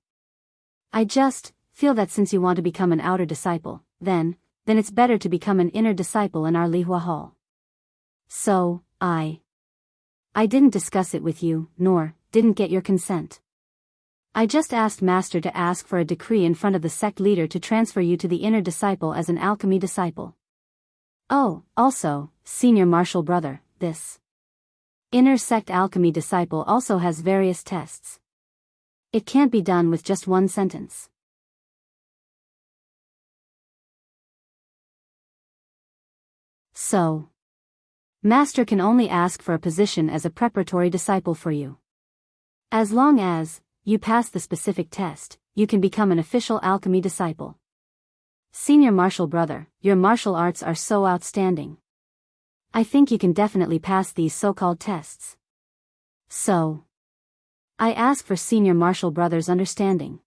I just feel that since you want to become an outer disciple, then it's better to become an inner disciple in our Lihua Hall. So, I didn't discuss it with you, nor didn't get your consent. I just asked Master to ask for a decree in front of the sect leader to transfer you to the inner disciple as an alchemy disciple. Oh, also, senior martial brother, this inner sect alchemy disciple also has various tests. It can't be done with just one sentence. So, Master can only ask for a position as a preparatory disciple for you. As long as you pass the specific test, you can become an official alchemy disciple. Senior martial brother, your martial arts are so outstanding. I think you can definitely pass these so-called tests. So, I ask for senior martial brother's understanding.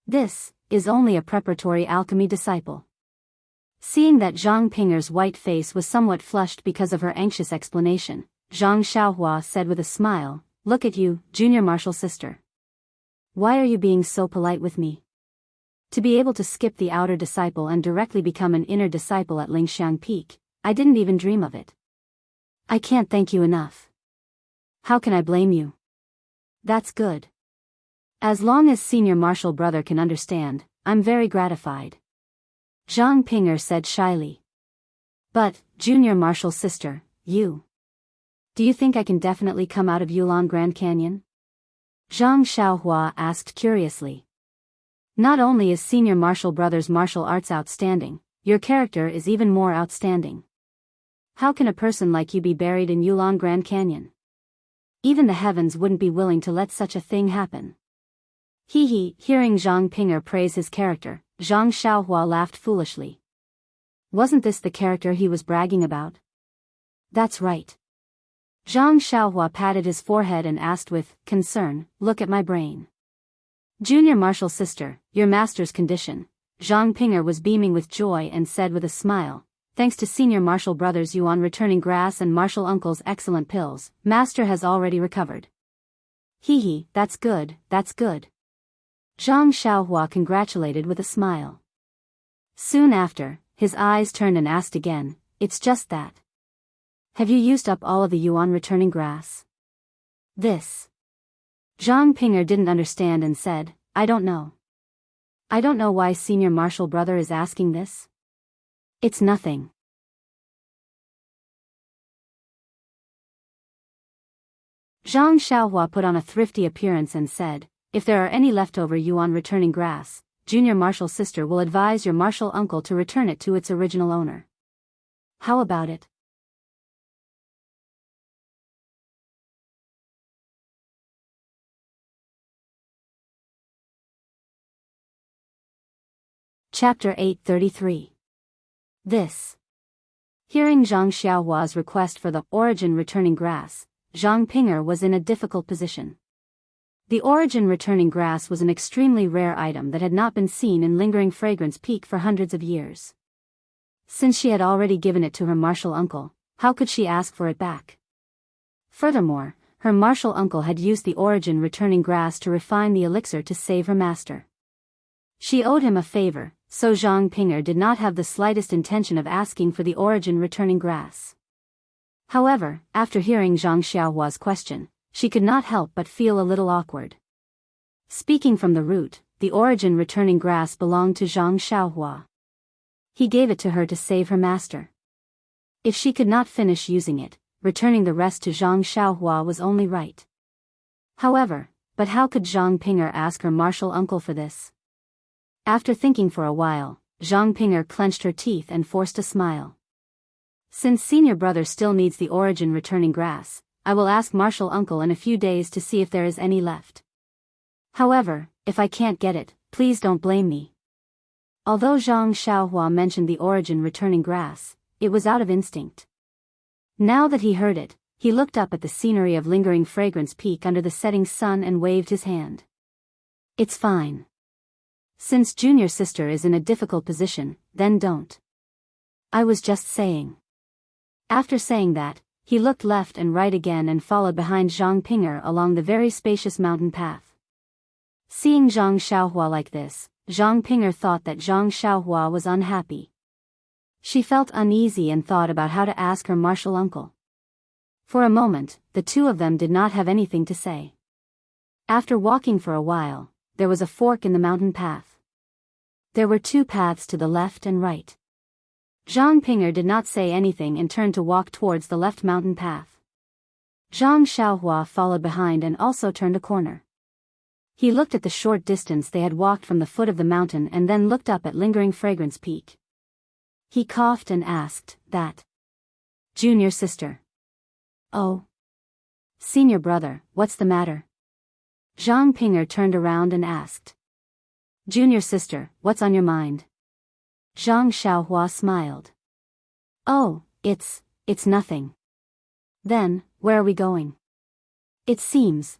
This is only a preparatory alchemy disciple." Seeing that Zhang Ping'er's white face was somewhat flushed because of her anxious explanation, Zhang Xiaohua said with a smile, "Look at you, junior martial sister. Why are you being so polite with me? To be able to skip the outer disciple and directly become an inner disciple at Lingxiang Peak, I didn't even dream of it. I can't thank you enough. How can I blame you? That's good. As long as senior martial brother can understand, I'm very gratified." Zhang Ping'er said shyly. "But, junior martial sister, do you think I can definitely come out of Yulan Grand Canyon?" Zhang Xiaohua asked curiously. "Not only is senior martial brother's martial arts outstanding, your character is even more outstanding. How can a person like you be buried in Yulan Grand Canyon? Even the heavens wouldn't be willing to let such a thing happen." Hearing Zhang Ping'er praise his character, Zhang Xiaohua laughed foolishly. Wasn't this the character he was bragging about? That's right. Zhang Xiaohua patted his forehead and asked with concern, "Look at my brain." "Junior martial sister, your master's condition." Zhang Ping'er was beaming with joy and said with a smile, "Thanks to senior martial brothers Yuan returning grass and martial uncle's excellent pills, master has already recovered." That's good, that's good." Zhang Xiaohua congratulated with a smile. Soon after, his eyes turned and asked again, "It's just that. Have you used up all of the Yuan returning grass?" This. Zhang Ping'er didn't understand and said, "I don't know. I don't know why senior martial brother is asking this. It's nothing." Zhang Xiaohua put on a thrifty appearance and said, "If there are any leftover Yuan returning grass, junior martial sister will advise your martial uncle to return it to its original owner. How about it?" Chapter 833. This. Hearing Zhang Xiaohua's request for the origin returning grass, Zhang Ping'er was in a difficult position. The origin returning grass was an extremely rare item that had not been seen in Lingering Fragrance Peak for hundreds of years. Since she had already given it to her martial uncle, how could she ask for it back? Furthermore, her martial uncle had used the origin returning grass to refine the elixir to save her master. She owed him a favor, so Zhang Pinger did not have the slightest intention of asking for the origin returning grass. However, after hearing Zhang Xiaohua's question, she could not help but feel a little awkward. Speaking from the root, the origin returning grass belonged to Zhang Xiaohua. He gave it to her to save her master. If she could not finish using it, returning the rest to Zhang Xiaohua was only right. However, but how could Zhang Pinger ask her martial uncle for this? After thinking for a while, Zhang Pinger clenched her teeth and forced a smile. Since senior brother still needs the origin returning grass, I will ask martial uncle in a few days to see if there is any left. However, if I can't get it, please don't blame me. Although Zhang Xiaohua mentioned the origin returning grass, it was out of instinct. Now that he heard it, he looked up at the scenery of lingering fragrance peak under the setting sun and waved his hand. It's fine. Since junior sister is in a difficult position, then don't. I was just saying. After saying that, he looked left and right again and followed behind Zhang Pinger along the very spacious mountain path. Seeing Zhang Xiaohua like this, Zhang Pinger thought that Zhang Xiaohua was unhappy. She felt uneasy and thought about how to ask her martial uncle. For a moment, the two of them did not have anything to say. After walking for a while, there was a fork in the mountain path. There were two paths to the left and right. Zhang Pinger did not say anything and turned to walk towards the left mountain path. Zhang Xiaohua followed behind and also turned a corner. He looked at the short distance they had walked from the foot of the mountain and then looked up at lingering fragrance peak. He coughed and asked, "That junior sister?" "Oh. Senior brother, what's the matter?" Zhang Pinger turned around and asked. "Junior sister, what's on your mind?" Zhang Xiaohua smiled. "Oh, it's nothing." "Then, where are we going?" It seems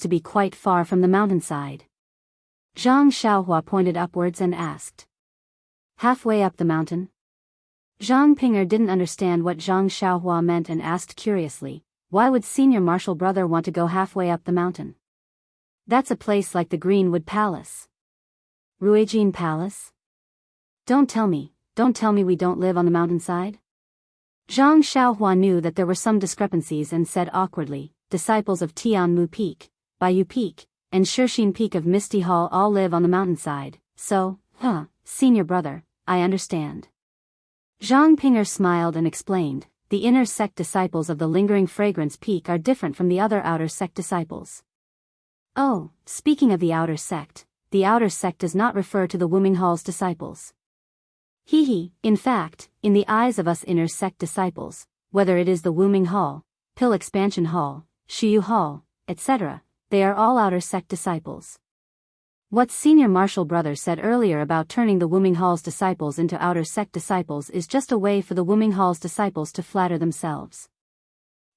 to be quite far from the mountainside." Zhang Xiaohua pointed upwards and asked. "Halfway up the mountain?" Zhang Pinger didn't understand what Zhang Xiaohua meant and asked curiously, "Why would senior martial brother want to go halfway up the mountain?" "That's a place like the Greenwood Palace." "Ruijin Palace? Don't tell me we don't live on the mountainside?" Zhang Xiaohua knew that there were some discrepancies and said awkwardly, "Disciples of Tianmu Peak, Bayou Peak, and Shixin Peak of Misty Hall all live on the mountainside, so, senior brother, I understand." Zhang Pinger smiled and explained, "The inner sect disciples of the lingering fragrance peak are different from the other outer sect disciples." "Oh, speaking of the outer sect does not refer to the Wuming Hall's disciples. In fact, in the eyes of us inner sect disciples, whether it is the Wuming Hall, Pill Expansion Hall, Shiyu Hall, etc., they are all outer sect disciples. What senior martial brother said earlier about turning the Wuming Hall's disciples into outer sect disciples is just a way for the Wuming Hall's disciples to flatter themselves."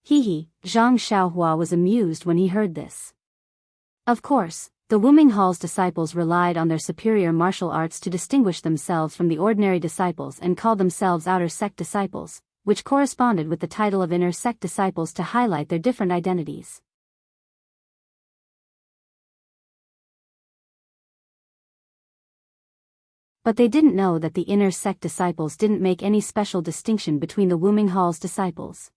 Zhang Xiaohua was amused when he heard this. Of course, the Wuming Hall's disciples relied on their superior martial arts to distinguish themselves from the ordinary disciples and called themselves outer sect disciples, which corresponded with the title of inner sect disciples to highlight their different identities. But they didn't know that the inner sect disciples didn't make any special distinction between the Wuming Hall's disciples.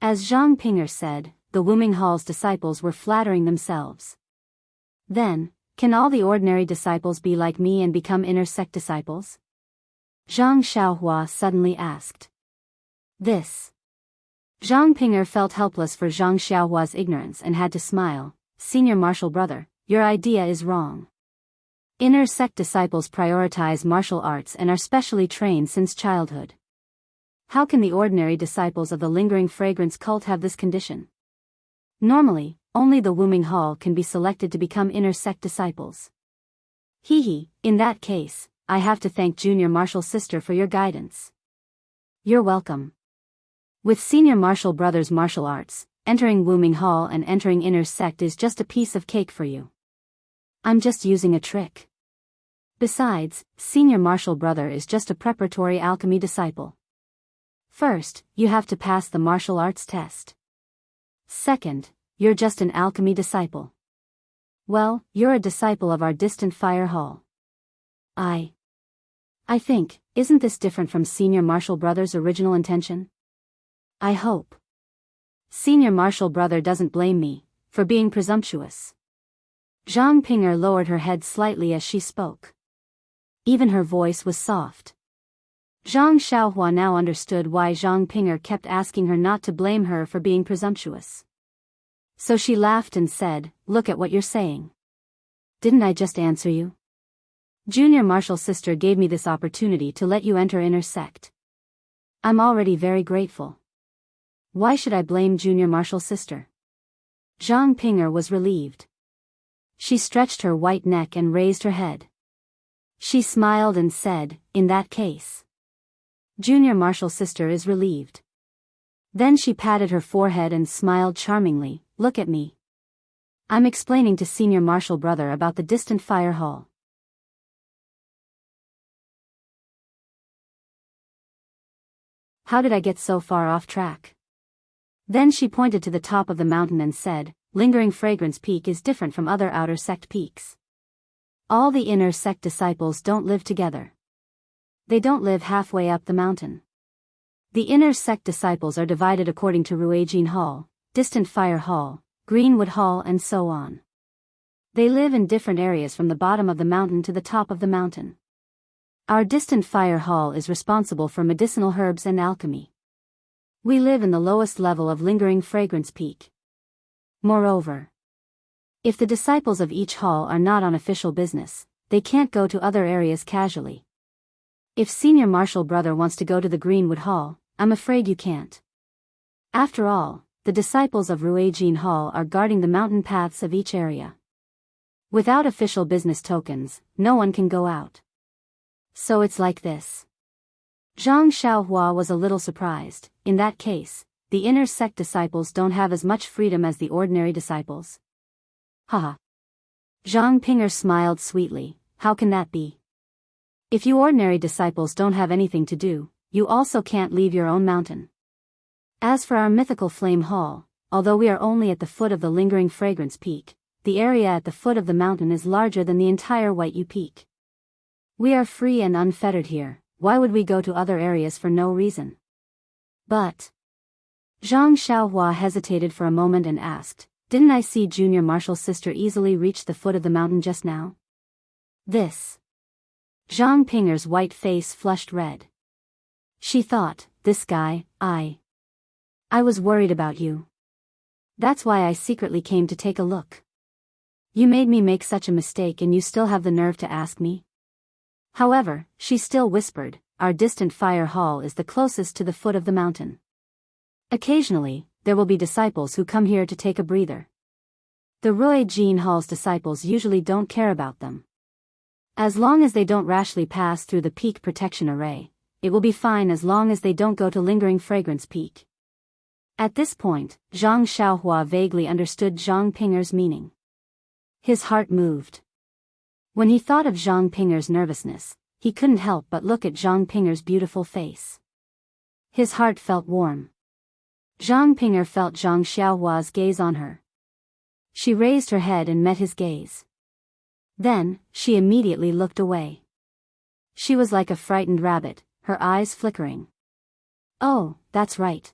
As Zhang Pinger said, the Wuming Hall's disciples were flattering themselves. Then, can all the ordinary disciples be like me and become inner sect disciples? Zhang Xiaohua suddenly asked. Zhang Pinger felt helpless for Zhang Xiaohua's ignorance and had to smile. "Senior martial brother, your idea is wrong. Inner sect disciples prioritize martial arts and are specially trained since childhood. How can the ordinary disciples of the lingering fragrance cult have this condition? Normally, only the Wuming Hall can be selected to become inner sect disciples." In that case, I have to thank junior martial sister for your guidance." "You're welcome. With senior martial brother's martial arts, entering Wuming Hall and entering inner sect is just a piece of cake for you. I'm just using a trick. Besides, senior martial brother is just a preparatory alchemy disciple. First, you have to pass the martial arts test. Second, you're just an alchemy disciple. Well, you're a disciple of our distant fire hall." I think, isn't this different from Senior Marshal Brother's original intention? I hope. Senior Marshal Brother doesn't blame me for being presumptuous. Zhang Pinger lowered her head slightly as she spoke. Even her voice was soft. Zhang Xiaohua now understood why Zhang Pinger kept asking her not to blame her for being presumptuous. So she laughed and said, "Look at what you're saying. Didn't I just answer you? Junior Marshal Sister gave me this opportunity to let you enter inner sect. I'm already very grateful. Why should I blame Junior Marshal Sister?" Zhang Pinger was relieved. She stretched her white neck and raised her head. She smiled and said, "In that case, Junior Marshal Sister is relieved." Then she patted her forehead and smiled charmingly. "Look at me. I'm explaining to Senior Marshal Brother about the distant fire hall." How did I get so far off track? Then she pointed to the top of the mountain and said, "Lingering Fragrance Peak is different from other outer sect peaks. All the inner sect disciples don't live together. They don't live halfway up the mountain. The inner sect disciples are divided according to Ruijin Hall, Distant Fire Hall, Greenwood Hall and so on. They live in different areas from the bottom of the mountain to the top of the mountain. Our Distant Fire Hall is responsible for medicinal herbs and alchemy. We live in the lowest level of Lingering Fragrance Peak. Moreover, if the disciples of each hall are not on official business, they can't go to other areas casually. If Senior Marshal Brother wants to go to the Greenwood Hall, I'm afraid you can't. After all, the disciples of Ruijin Hall are guarding the mountain paths of each area. Without official business tokens, no one can go out. So it's like this." Zhang Xiaohua was a little surprised. In that case, the inner sect disciples don't have as much freedom as the ordinary disciples. Haha. Zhang Pinger smiled sweetly. "How can that be? If you ordinary disciples don't have anything to do, you also can't leave your own mountain. As for our mythical flame hall, although we are only at the foot of the Lingering Fragrance Peak, the area at the foot of the mountain is larger than the entire White U Peak. We are free and unfettered here. Why would we go to other areas for no reason?" But Zhang Xiaohua hesitated for a moment and asked, "Didn't I see Junior Marshal Sister easily reach the foot of the mountain just now?" This. Zhang Pinger's white face flushed red. She thought, "This guy, I was worried about you. That's why I secretly came to take a look. You made me make such a mistake and you still have the nerve to ask me?" However, she still whispered, "Our Distant Fire Hall is the closest to the foot of the mountain. Occasionally, there will be disciples who come here to take a breather. The Ruijin Hall's disciples usually don't care about them. As long as they don't rashly pass through the peak protection array, it will be fine as long as they don't go to Lingering Fragrance Peak." At this point, Zhang Xiaohua vaguely understood Zhang Pinger's meaning. His heart moved. When he thought of Zhang Pinger's nervousness, he couldn't help but look at Zhang Pinger's beautiful face. His heart felt warm. Zhang Pinger felt Zhang Xiaohua's gaze on her. She raised her head and met his gaze. Then, she immediately looked away. She was like a frightened rabbit, her eyes flickering. "Oh, that's right."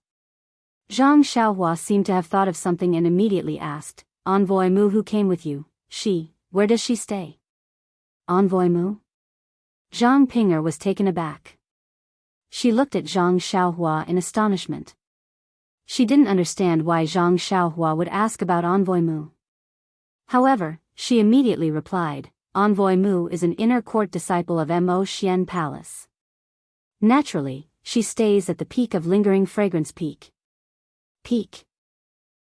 Zhang Xiaohua seemed to have thought of something and immediately asked, "Envoy Mu who came with you, where does she stay?" "Envoy Mu?" Zhang Pinger was taken aback. She looked at Zhang Xiaohua in astonishment. She didn't understand why Zhang Xiaohua would ask about Envoy Mu. However, she immediately replied, "Envoy Mu is an inner court disciple of Mo Xian Palace. Naturally, she stays at the peak of Lingering Fragrance Peak." "Peak?"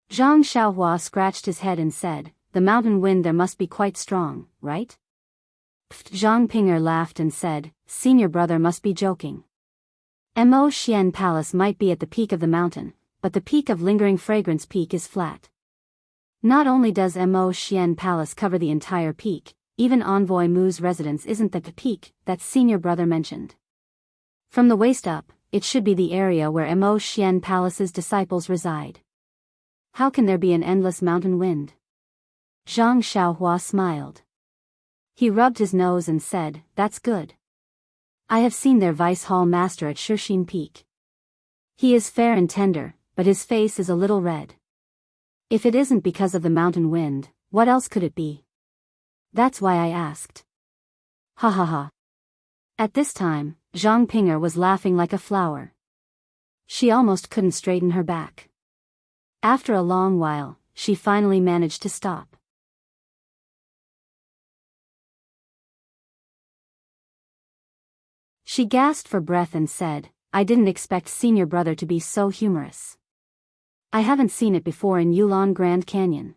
Zhang Xiaohua scratched his head and said, "The mountain wind there must be quite strong, right?" Zhang Pinger laughed and said, "Senior brother must be joking. Mo Xian Palace might be at the peak of the mountain, but the peak of Lingering Fragrance Peak is flat. Not only does Mo Xian Palace cover the entire peak, even Envoy Mu's residence isn't at the peak that senior brother mentioned. From the waist up, it should be the area where Mo Xian Palace's disciples reside. How can there be an endless mountain wind?" Zhang Xiaohua smiled. He rubbed his nose and said, "That's good. I have seen their vice hall master at Shishine Peak. He is fair and tender, but his face is a little red. If it isn't because of the mountain wind, what else could it be? That's why I asked. Ha ha ha. At this time, Zhang Pinger was laughing like a flower. She almost couldn't straighten her back. After a long while, she finally managed to stop. She gasped for breath and said, I didn't expect senior brother to be so humorous. I haven't seen it before in Yulon Grand Canyon.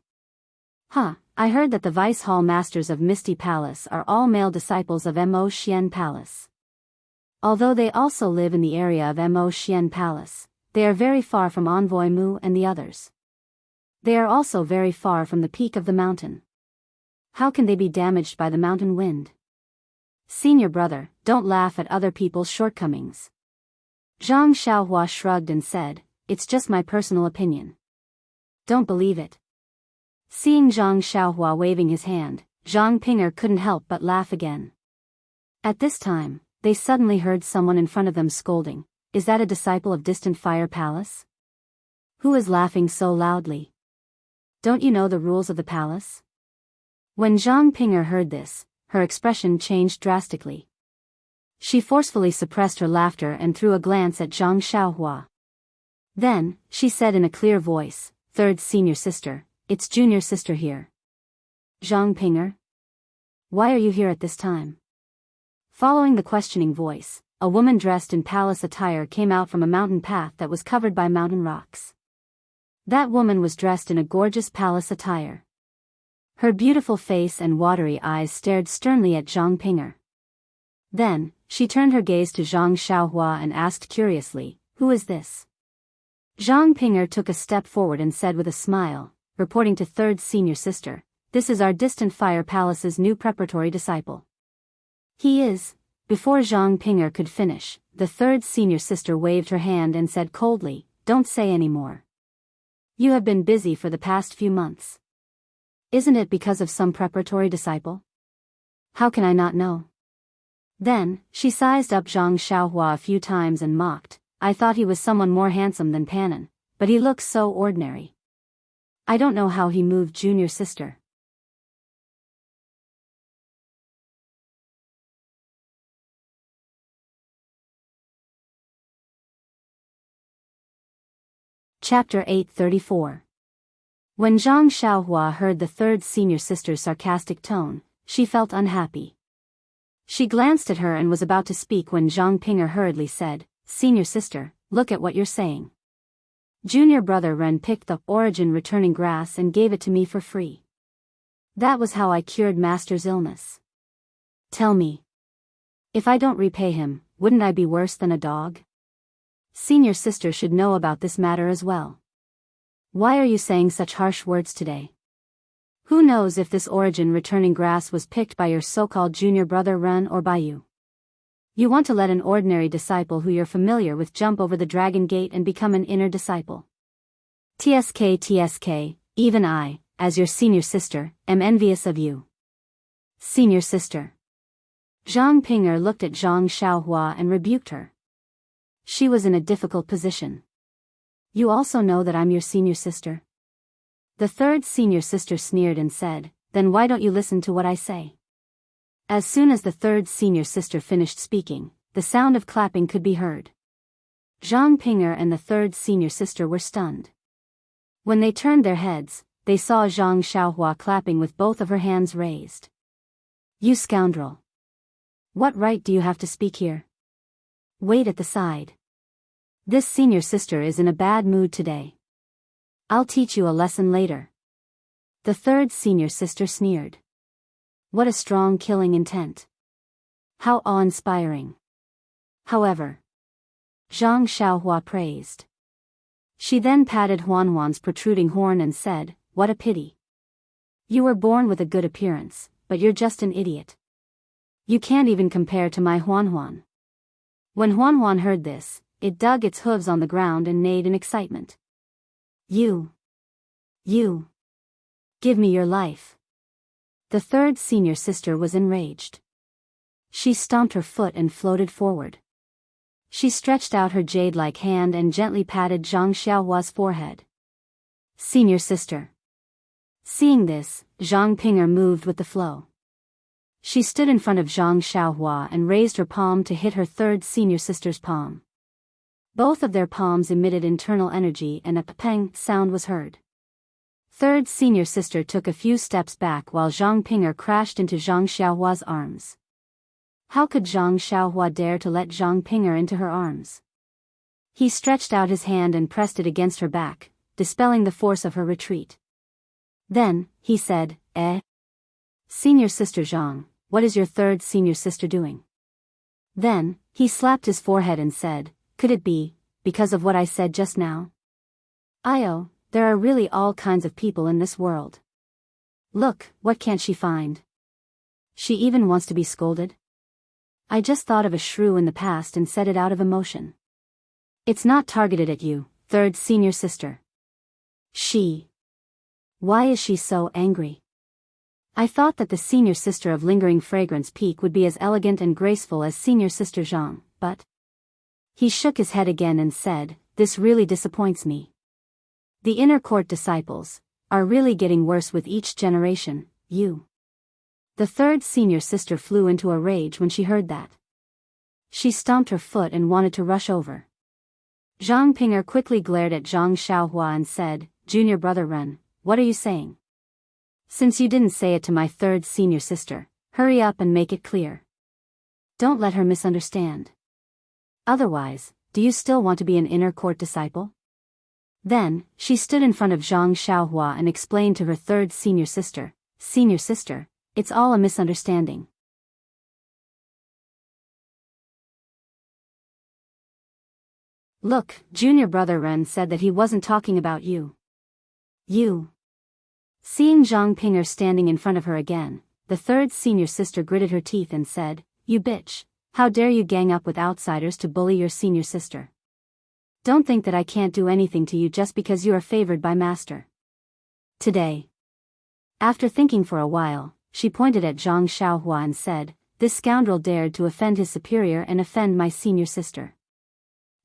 Huh, I heard that the Vice Hall Masters of Misty Palace are all male disciples of Mo Xian Palace. Although they also live in the area of Mo Xian Palace, they are very far from Envoy Mu and the others. They are also very far from the peak of the mountain. How can they be damaged by the mountain wind? Senior brother, don't laugh at other people's shortcomings. Zhang Xiaohua shrugged and said, it's just my personal opinion. Don't believe it. Seeing Zhang Xiaohua waving his hand, Zhang Pinger couldn't help but laugh again. At this time, they suddenly heard someone in front of them scolding, is that a disciple of Distant Fire Palace? Who is laughing so loudly? Don't you know the rules of the palace? When Zhang Pinger heard this, her expression changed drastically. She forcefully suppressed her laughter and threw a glance at Zhang Xiaohua. Then, she said in a clear voice, Third senior sister, it's junior sister here. Zhang Pinger? Why are you here at this time? Following the questioning voice, a woman dressed in palace attire came out from a mountain path that was covered by mountain rocks. That woman was dressed in a gorgeous palace attire. Her beautiful face and watery eyes stared sternly at Zhang Pinger. Then, she turned her gaze to Zhang Xiaohua and asked curiously, who is this? Zhang Pinger took a step forward and said with a smile, reporting to third senior sister, this is our Distant Fire Palace's new preparatory disciple. He is. Before Zhang Pinger could finish, the third senior sister waved her hand and said coldly, don't say any more. You have been busy for the past few months. Isn't it because of some preparatory disciple? How can I not know? Then, she sized up Zhang Xiaohua a few times and mocked, I thought he was someone more handsome than Panin, but he looks so ordinary. I don't know how he moved junior sister. Chapter 834. When Zhang Xiaohua heard the third senior sister's sarcastic tone, she felt unhappy. She glanced at her and was about to speak when Zhang Pinger hurriedly said, Senior sister, look at what you're saying. Junior brother Ren picked the origin returning grass and gave it to me for free. That was how I cured master's illness. Tell me. If I don't repay him, wouldn't I be worse than a dog? Senior sister should know about this matter as well. Why are you saying such harsh words today? Who knows if this origin returning grass was picked by your so-called junior brother Ren or by you? You want to let an ordinary disciple who you're familiar with jump over the dragon gate and become an inner disciple. TSK, even I, as your senior sister, am envious of you. Senior sister. Zhang Pinger looked at Zhang Xiaohua and rebuked her. She was in a difficult position. You also know that I'm your senior sister? The third senior sister sneered and said, then why don't you listen to what I say? As soon as the third senior sister finished speaking, the sound of clapping could be heard. Zhang Pinger and the third senior sister were stunned. When they turned their heads, they saw Zhang Xiaohua clapping with both of her hands raised. You scoundrel! What right do you have to speak here? Wait at the side. This senior sister is in a bad mood today. I'll teach you a lesson later. The third senior sister sneered. What a strong killing intent. How awe-inspiring. However, Zhang Xiaohua praised. She then patted Huanhuan's protruding horn and said, what a pity. You were born with a good appearance, but you're just an idiot. You can't even compare to my Huanhuan. When Huanhuan heard this, it dug its hooves on the ground and neighed in excitement. You. Give me your life. The third senior sister was enraged. She stomped her foot and floated forward. She stretched out her jade-like hand and gently patted Zhang Xiaohua's forehead. Senior sister. Seeing this, Zhang Ping'er moved with the flow. She stood in front of Zhang Xiaohua and raised her palm to hit her third senior sister's palm. Both of their palms emitted internal energy and a pang sound was heard. Third senior sister took a few steps back while Zhang Ping'er crashed into Zhang Xiaohua's arms. How could Zhang Xiaohua dare to let Zhang Ping'er into her arms? He stretched out his hand and pressed it against her back, dispelling the force of her retreat. Then, he said, Senior sister Zhang, what is your third senior sister doing? Then, he slapped his forehead and said, could it be, because of what I said just now? There are really all kinds of people in this world. Look, what can't she find? She even wants to be scolded? I just thought of a shrew in the past and said it out of emotion. It's not targeted at you, third senior sister. Why is she so angry? I thought that the senior sister of Lingering Fragrance Peak would be as elegant and graceful as senior sister Zhang, but... He shook his head again and said, this really disappoints me. The inner court disciples are really getting worse with each generation, The third senior sister flew into a rage when she heard that. She stomped her foot and wanted to rush over. Zhang Ping'er quickly glared at Zhang Xiaohua and said, Junior brother Ren, what are you saying? Since you didn't say it to my third senior sister, hurry up and make it clear. Don't let her misunderstand. Otherwise, do you still want to be an inner court disciple? Then, she stood in front of Zhang Xiaohua and explained to her third senior sister, it's all a misunderstanding. Look, junior brother Ren said that he wasn't talking about you. Seeing Zhang Ping'er standing in front of her again, the third senior sister gritted her teeth and said, you bitch, how dare you gang up with outsiders to bully your senior sister? Don't think that I can't do anything to you just because you are favored by master. Today. After thinking for a while, she pointed at Zhang Xiaohua and said, this scoundrel dared to offend his superior and offend my senior sister.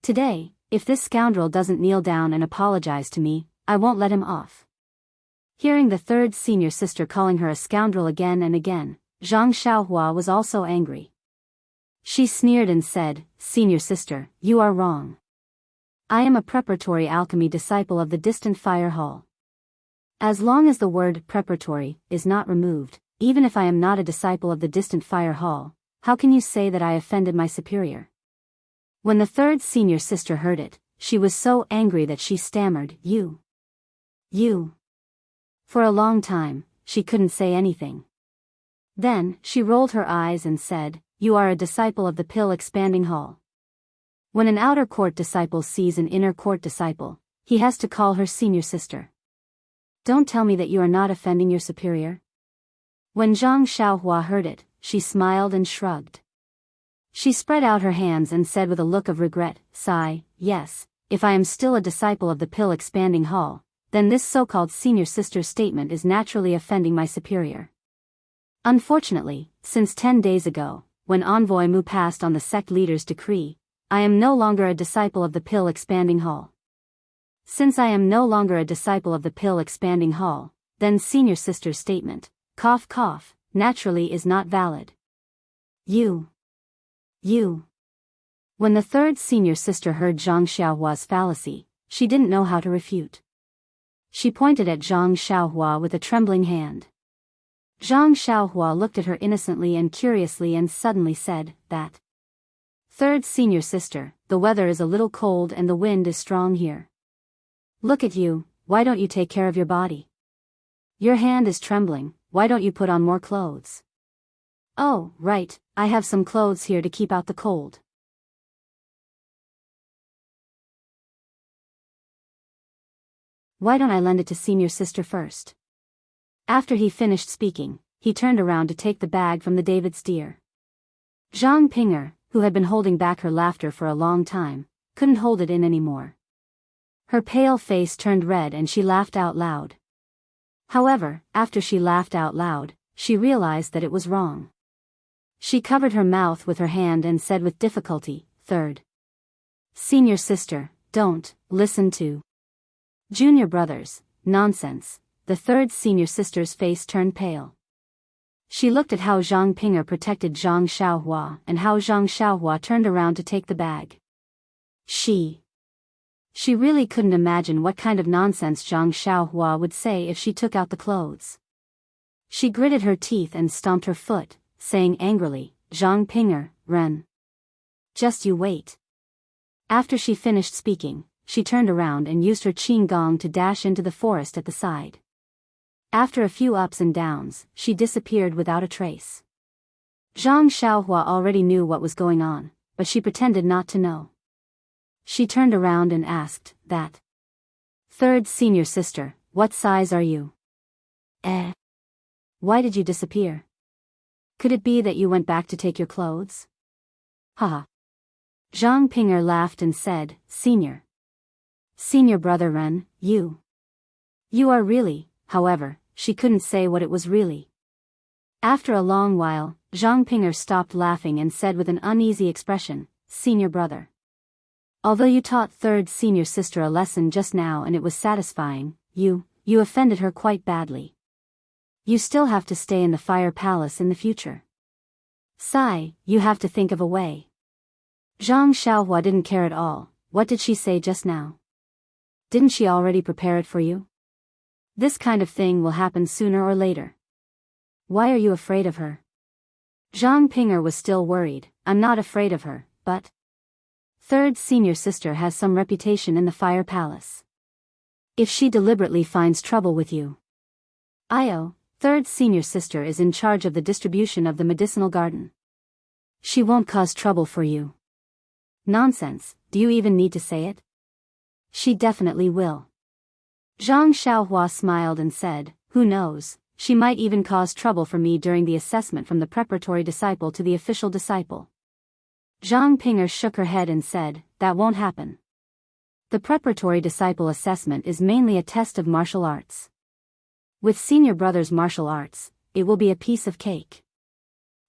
Today, if this scoundrel doesn't kneel down and apologize to me, I won't let him off. Hearing the third senior sister calling her a scoundrel again and again, Zhang Xiaohua was also angry. She sneered and said, senior sister, you are wrong. I am a preparatory alchemy disciple of the distant fire hall. As long as the word preparatory is not removed, even if I am not a disciple of the distant fire hall, how can you say that I offended my superior? When the third senior sister heard it, she was so angry that she stammered, you. For a long time, she couldn't say anything. Then, she rolled her eyes and said, you are a disciple of the pill expanding hall. When an outer court disciple sees an inner court disciple, he has to call her senior sister. Don't tell me that you are not offending your superior. When Zhang Xiaohua heard it, she smiled and shrugged. She spread out her hands and said with a look of regret, sigh, yes, if I am still a disciple of the pill expanding hall, then this so-called senior sister's statement is naturally offending my superior. Unfortunately, since 10 days ago, when Envoy Mu passed on the sect leader's decree, I am no longer a disciple of the pill expanding hall. Since I am no longer a disciple of the pill expanding hall, then senior sister's statement, naturally is not valid. When the third senior sister heard Zhang Xiaohua's fallacy, she didn't know how to refute. She pointed at Zhang Xiaohua with a trembling hand. Zhang Xiaohua looked at her innocently and curiously and suddenly said, that. Third senior sister, the weather is a little cold and the wind is strong here. Look at you, why don't you take care of your body? Your hand is trembling, why don't you put on more clothes? Oh, right, I have some clothes here to keep out the cold. Why don't I lend it to senior sister first? After he finished speaking, he turned around to take the bag from the David steer. Zhang Ping'er, who had been holding back her laughter for a long time, couldn't hold it in anymore. Her pale face turned red and she laughed out loud. However, after she laughed out loud, she realized that it was wrong. She covered her mouth with her hand and said with difficulty, "Third senior sister, don't listen to junior brothers, nonsense." The third senior sister's face turned pale. She looked at how Zhang Ping'er protected Zhang Xiaohua and how Zhang Xiaohua turned around to take the bag. She really couldn't imagine what kind of nonsense Zhang Xiaohua would say if she took out the clothes. She gritted her teeth and stomped her foot, saying angrily, "Zhang Ping'er, Ren. Just you wait." After she finished speaking, she turned around and used her qing gong to dash into the forest at the side. After a few ups and downs, she disappeared without a trace. Zhang Xiaohua already knew what was going on, but she pretended not to know. She turned around and asked, "That third senior sister, what size are you? Why did you disappear? Could it be that you went back to take your clothes?" Haha. Zhang Ping'er laughed and said, Senior brother Ren, you are really," however, she couldn't say what it was really. After a long while, Zhang Ping'er stopped laughing and said with an uneasy expression, "Senior brother. Although you taught third senior sister a lesson just now and it was satisfying, you offended her quite badly. You still have to stay in the Fire Palace in the future. Sigh, you have to think of a way." Zhang Xiaohua didn't care at all. What did she say just now? Didn't she already prepare it for you? This kind of thing will happen sooner or later. Why are you afraid of her? Zhang Ping'er was still worried. "I'm not afraid of her, but third senior sister has some reputation in the Fire Palace. If she deliberately finds trouble with you, third senior sister is in charge of the distribution of the medicinal garden. She won't cause trouble for you." "Nonsense, do you even need to say it? She definitely will." Zhang Xiaohua smiled and said, "Who knows, she might even cause trouble for me during the assessment from the preparatory disciple to the official disciple." Zhang Ping'er shook her head and said, "That won't happen. The preparatory disciple assessment is mainly a test of martial arts. With senior brother's martial arts, it will be a piece of cake.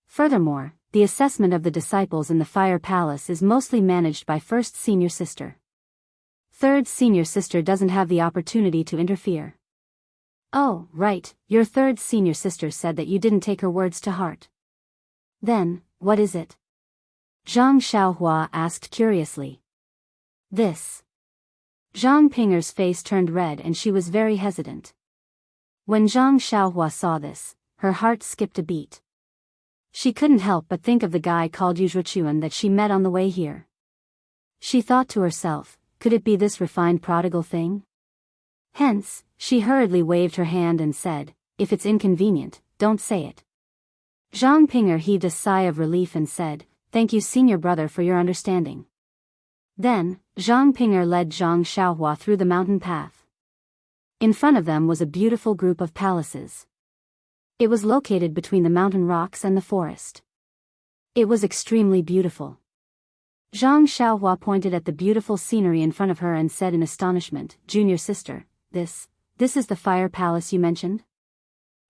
Furthermore, the assessment of the disciples in the Fire Palace is mostly managed by first senior sister. Third senior sister doesn't have the opportunity to interfere." "Oh, right, your third senior sister said that you didn't take her words to heart. Then, what is it?" Zhang Xiaohua asked curiously. "This." Zhang Ping'er's face turned red and she was very hesitant. When Zhang Xiaohua saw this, her heart skipped a beat. She couldn't help but think of the guy called Yuzhuchuan that she met on the way here. She thought to herself, could it be this refined prodigal thing? Hence, she hurriedly waved her hand and said, "If it's inconvenient, don't say it." Zhang Ping'er heaved a sigh of relief and said, "Thank you senior brother for your understanding." Then, Zhang Ping'er led Zhang Xiaohua through the mountain path. In front of them was a beautiful group of palaces. It was located between the mountain rocks and the forest. It was extremely beautiful. Zhang Xiaohua pointed at the beautiful scenery in front of her and said in astonishment, "Junior sister, this is the Fire Palace you mentioned?"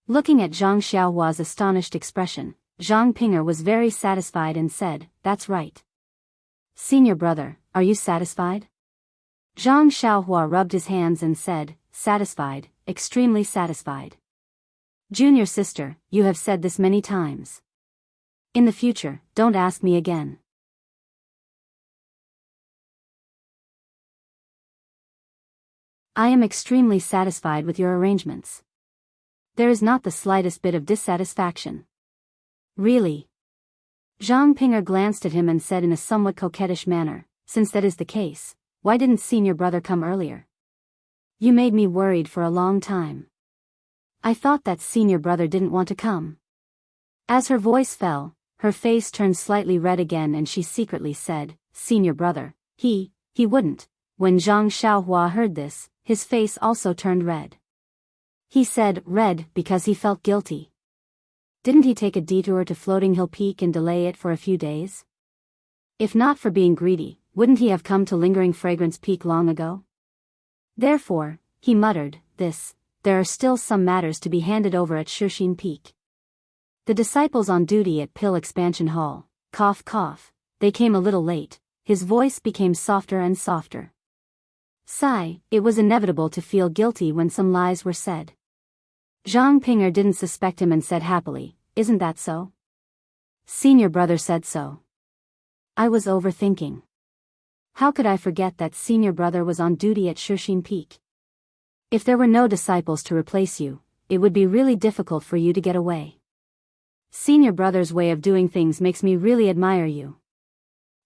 Looking at Zhang Xiaohua's astonished expression, Zhang Ping'er was very satisfied and said, "That's right. Senior brother, are you satisfied?" Zhang Xiaohua rubbed his hands and said, "Satisfied, extremely satisfied. Junior sister, you have said this many times. In the future, don't ask me again." "I am extremely satisfied with your arrangements. There is not the slightest bit of dissatisfaction." "Really?" Zhang Ping'er glanced at him and said in a somewhat coquettish manner, "Since that is the case, why didn't senior brother come earlier? You made me worried for a long time. I thought that senior brother didn't want to come." As her voice fell, her face turned slightly red again and she secretly said, "Senior brother, he wouldn't." When Zhang Xiaohua heard this, his face also turned red. He said red because he felt guilty. Didn't he take a detour to Floating Hill Peak and delay it for a few days? If not for being greedy, wouldn't he have come to Lingering Fragrance Peak long ago? Therefore, he muttered, there are still some matters to be handed over at Shixin Peak. The disciples on duty at Pill Expansion Hall, cough cough, they came a little late. His voice became softer and softer. Sigh, it was inevitable to feel guilty when some lies were said. Zhang Pinger didn't suspect him and said happily, "Isn't that so?" Senior brother said so. I was overthinking. How could I forget that senior brother was on duty at Shishing Peak? If there were no disciples to replace you, it would be really difficult for you to get away. Senior brother's way of doing things makes me really admire you.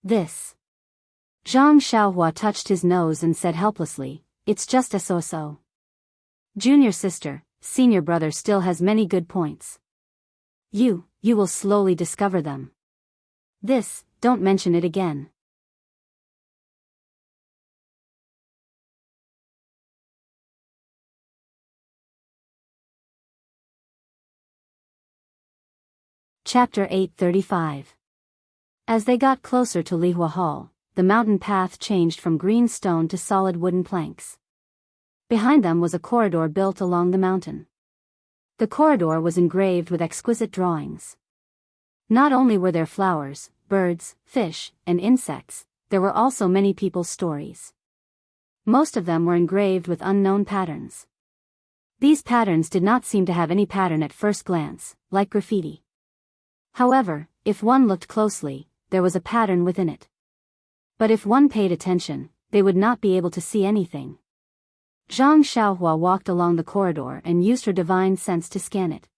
This. Zhang Xiaohua touched his nose and said helplessly, "It's just a so-so." Junior sister, senior brother still has many good points. You will slowly discover them. This, don't mention it again. Chapter 835. As they got closer to Lihua Hall, the mountain path changed from green stone to solid wooden planks. Behind them was a corridor built along the mountain. The corridor was engraved with exquisite drawings. Not only were there flowers, birds, fish, and insects, there were also many people's stories. Most of them were engraved with unknown patterns. These patterns did not seem to have any pattern at first glance, like graffiti. However, if one looked closely, there was a pattern within it. But if one paid attention, they would not be able to see anything. Zhang Xiaohua walked along the corridor and used her divine sense to scan it.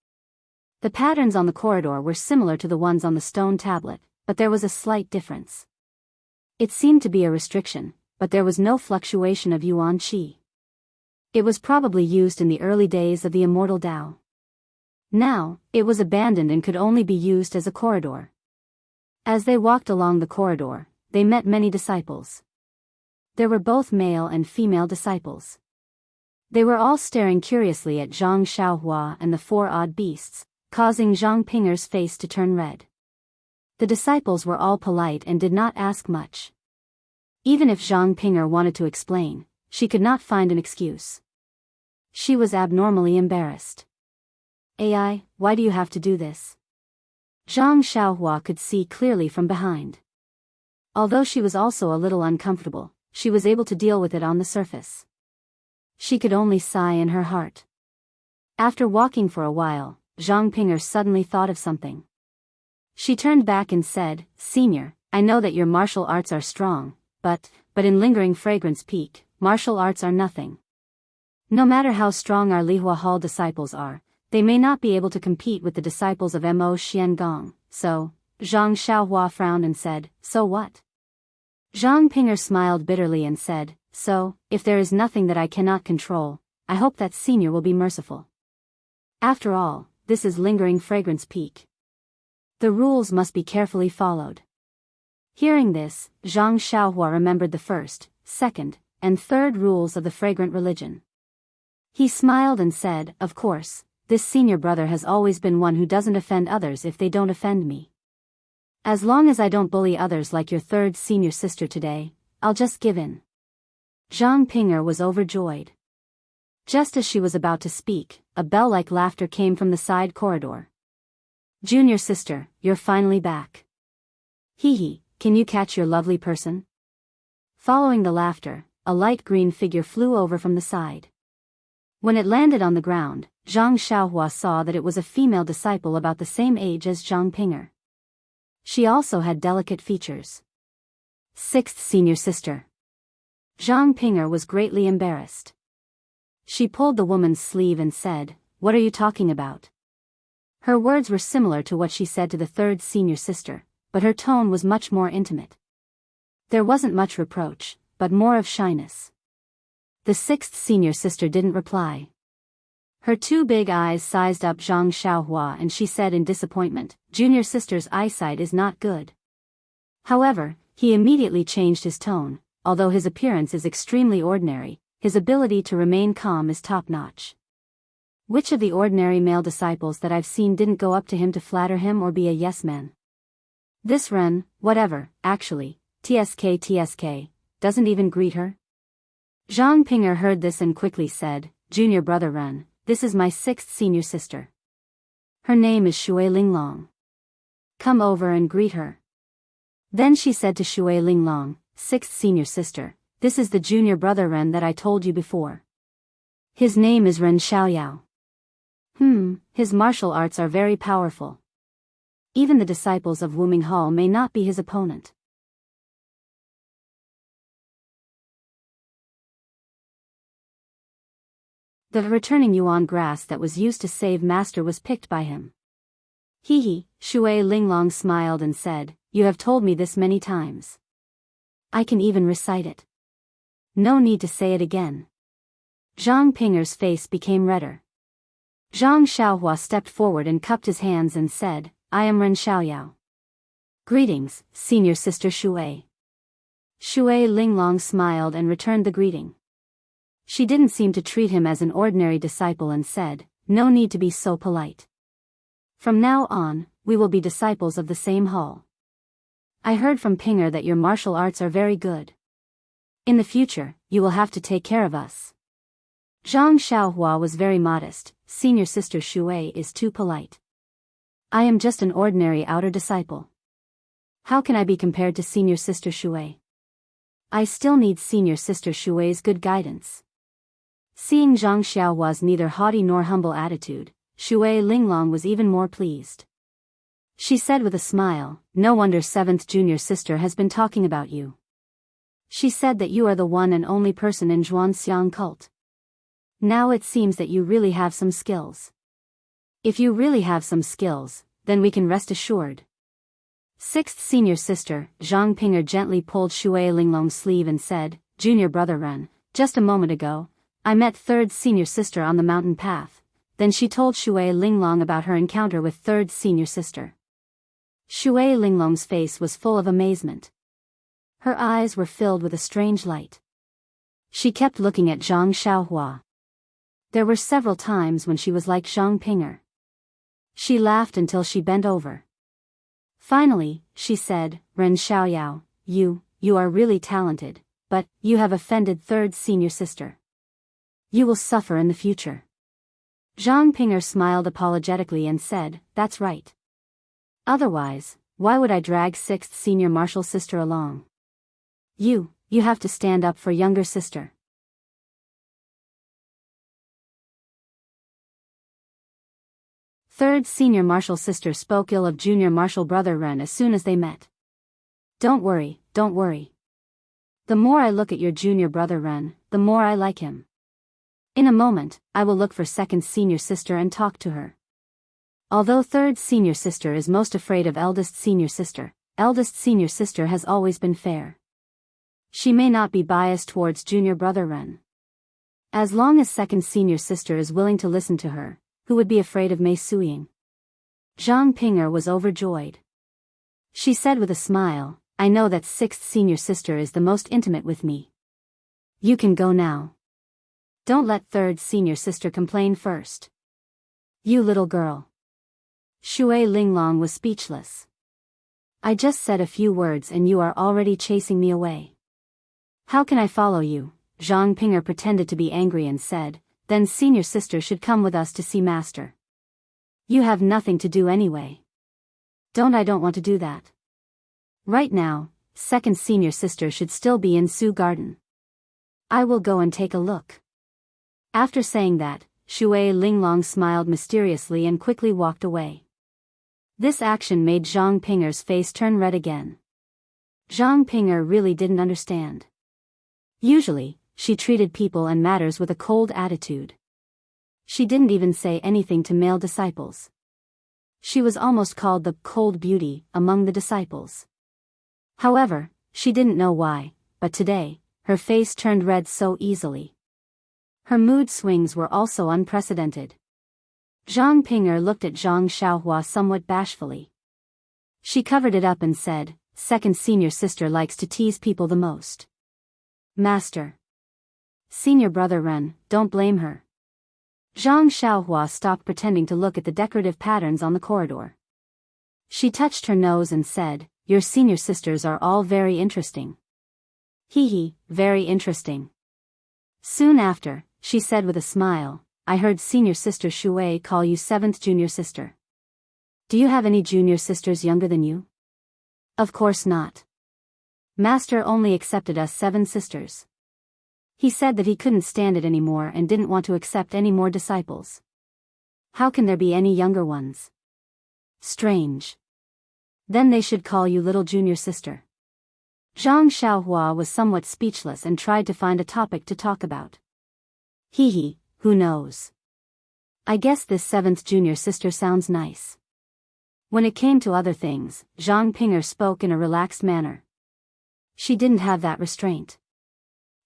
The patterns on the corridor were similar to the ones on the stone tablet, but there was a slight difference. It seemed to be a restriction, but there was no fluctuation of yuan qi. It was probably used in the early days of the immortal Dao. Now, it was abandoned and could only be used as a corridor. As they walked along the corridor, they met many disciples. There were both male and female disciples. They were all staring curiously at Zhang Xiaohua and the four odd beasts, causing Zhang Pinger's face to turn red. The disciples were all polite and did not ask much. Even if Zhang Pinger wanted to explain, she could not find an excuse. She was abnormally embarrassed. "AI, why do you have to do this?" Zhang Xiaohua could see clearly from behind. Although she was also a little uncomfortable, she was able to deal with it on the surface. She could only sigh in her heart. After walking for a while, Zhang Pinger suddenly thought of something. She turned back and said, "Senior, I know that your martial arts are strong, but in Lingering Fragrance Peak, martial arts are nothing. No matter how strong our Lihua Hall disciples are, they may not be able to compete with the disciples of Mo Xiangong, so..." Zhang Xiaohua frowned and said, "So what?" Zhang Pinger smiled bitterly and said, "So, if there is nothing that I cannot control, I hope that senior will be merciful. After all, this is Lingering Fragrance Peak. The rules must be carefully followed." Hearing this, Zhang Xiaohua remembered the first, second, and third rules of the fragrant religion. He smiled and said, "Of course, this senior brother has always been one who doesn't offend others if they don't offend me. As long as I don't bully others like your third senior sister today, I'll just give in." Zhang Pinger was overjoyed. Just as she was about to speak, a bell-like laughter came from the side corridor. "Junior sister, you're finally back. Hee hee, can you catch your lovely person?" Following the laughter, a light green figure flew over from the side. When it landed on the ground, Zhang Xiaohua saw that it was a female disciple about the same age as Zhang Pinger. She also had delicate features. Sixth senior sister. Zhang Pinger was greatly embarrassed. She pulled the woman's sleeve and said, "What are you talking about?" Her words were similar to what she said to the third senior sister, but her tone was much more intimate. There wasn't much reproach, but more of shyness. The sixth senior sister didn't reply. Her two big eyes sized up Zhang Xiaohua and she said in disappointment, "Junior sister's eyesight is not good." However, he immediately changed his tone. Although his appearance is extremely ordinary, his ability to remain calm is top-notch. Which of the ordinary male disciples that I've seen didn't go up to him to flatter him or be a yes-man? This Ren, whatever, actually, TSK, doesn't even greet her? Zhang Pinger heard this and quickly said, "Junior brother Ren, this is my sixth senior sister." Her name is Shui Linglong. Come over and greet her. Then she said to Shui Linglong, sixth senior sister, this is the junior brother Ren that I told you before. His name is Ren Xiaoyao. His martial arts are very powerful. Even the disciples of Wuming Hall may not be his opponent. The returning yuan grass that was used to save master was picked by him. Shui Linglong smiled and said, you have told me this many times. I can even recite it. No need to say it again. Zhang Pinger's face became redder. Zhang Xiaohua stepped forward and cupped his hands and said, I am Ren Xiaoyao. Greetings, senior sister Shui. Shui Linglong smiled and returned the greeting. She didn't seem to treat him as an ordinary disciple and said, no need to be so polite. From now on, we will be disciples of the same hall. I heard from Pinger that your martial arts are very good. In the future, you will have to take care of us. Zhang Xiaohua was very modest. Senior sister Shui is too polite. I am just an ordinary outer disciple. How can I be compared to senior sister Shui? I still need senior sister Shui's good guidance. Seeing Zhang Xiaohua's neither haughty nor humble attitude, Shui Linglong was even more pleased. She said with a smile, no wonder 7th junior sister has been talking about you. She said that you are the one and only person in Zhuangxiang cult. Now it seems that you really have some skills. If you really have some skills, then we can rest assured. 6th senior sister, Zhang Pinger gently pulled Shui Linglong's sleeve and said, Junior brother Ren, just a moment ago, I met 3rd senior sister on the mountain path. Then she told Shui Linglong about her encounter with 3rd senior sister. Shui Linglong's face was full of amazement. Her eyes were filled with a strange light. She kept looking at Zhang Xiaohua. There were several times when she was like Zhang Pinger. She laughed until she bent over. Finally, she said, Ren Xiaoyao, you are really talented, but you have offended 3rd senior sister. You will suffer in the future. Zhang Pinger smiled apologetically and said, that's right. Otherwise, why would I drag 6th senior martial sister along? You have to stand up for younger sister. Third senior martial sister spoke ill of junior martial brother Ren as soon as they met. Don't worry. The more I look at your junior brother Ren, the more I like him. In a moment, I will look for 2nd senior sister and talk to her. Although 3rd senior sister is most afraid of eldest senior sister has always been fair. She may not be biased towards junior brother Ren. As long as 2nd senior sister is willing to listen to her, who would be afraid of Mei Suying? Zhang Pinger was overjoyed. She said with a smile, I know that 6th senior sister is the most intimate with me. You can go now. Don't let 3rd senior sister complain first. You little girl. Shui Linglong was speechless. I just said a few words and you are already chasing me away. How can I follow you? Zhang Pinger pretended to be angry and said, then senior sister should come with us to see master. You have nothing to do anyway. I don't want to do that. Right now, 2nd senior sister should still be in Su Garden. I will go and take a look. After saying that, Shui Linglong smiled mysteriously and quickly walked away. This action made Zhang Pinger's face turn red again. Zhang Pinger really didn't understand. Usually, she treated people and matters with a cold attitude. She didn't even say anything to male disciples. She was almost called the cold beauty among the disciples. However, she didn't know why, but today, her face turned red so easily. Her mood swings were also unprecedented. Zhang Pinger looked at Zhang Xiaohua somewhat bashfully. She covered it up and said, 2nd senior sister likes to tease people the most. Master. Senior brother Ren, don't blame her. Zhang Xiaohua stopped pretending to look at the decorative patterns on the corridor. She touched her nose and said, your senior sisters are all very interesting. Very interesting. Soon after, she said with a smile, I heard senior sister Shui call you 7th junior sister. Do you have any junior sisters younger than you? Of course not. Master only accepted us 7 sisters. He said that he couldn't stand it anymore and didn't want to accept any more disciples. How can there be any younger ones? Strange. Then they should call you little junior sister. Zhang Xiaohua was somewhat speechless and tried to find a topic to talk about. Hee, who knows? I guess this 7th junior sister sounds nice. When it came to other things, Zhang Ping'er spoke in a relaxed manner. She didn't have that restraint.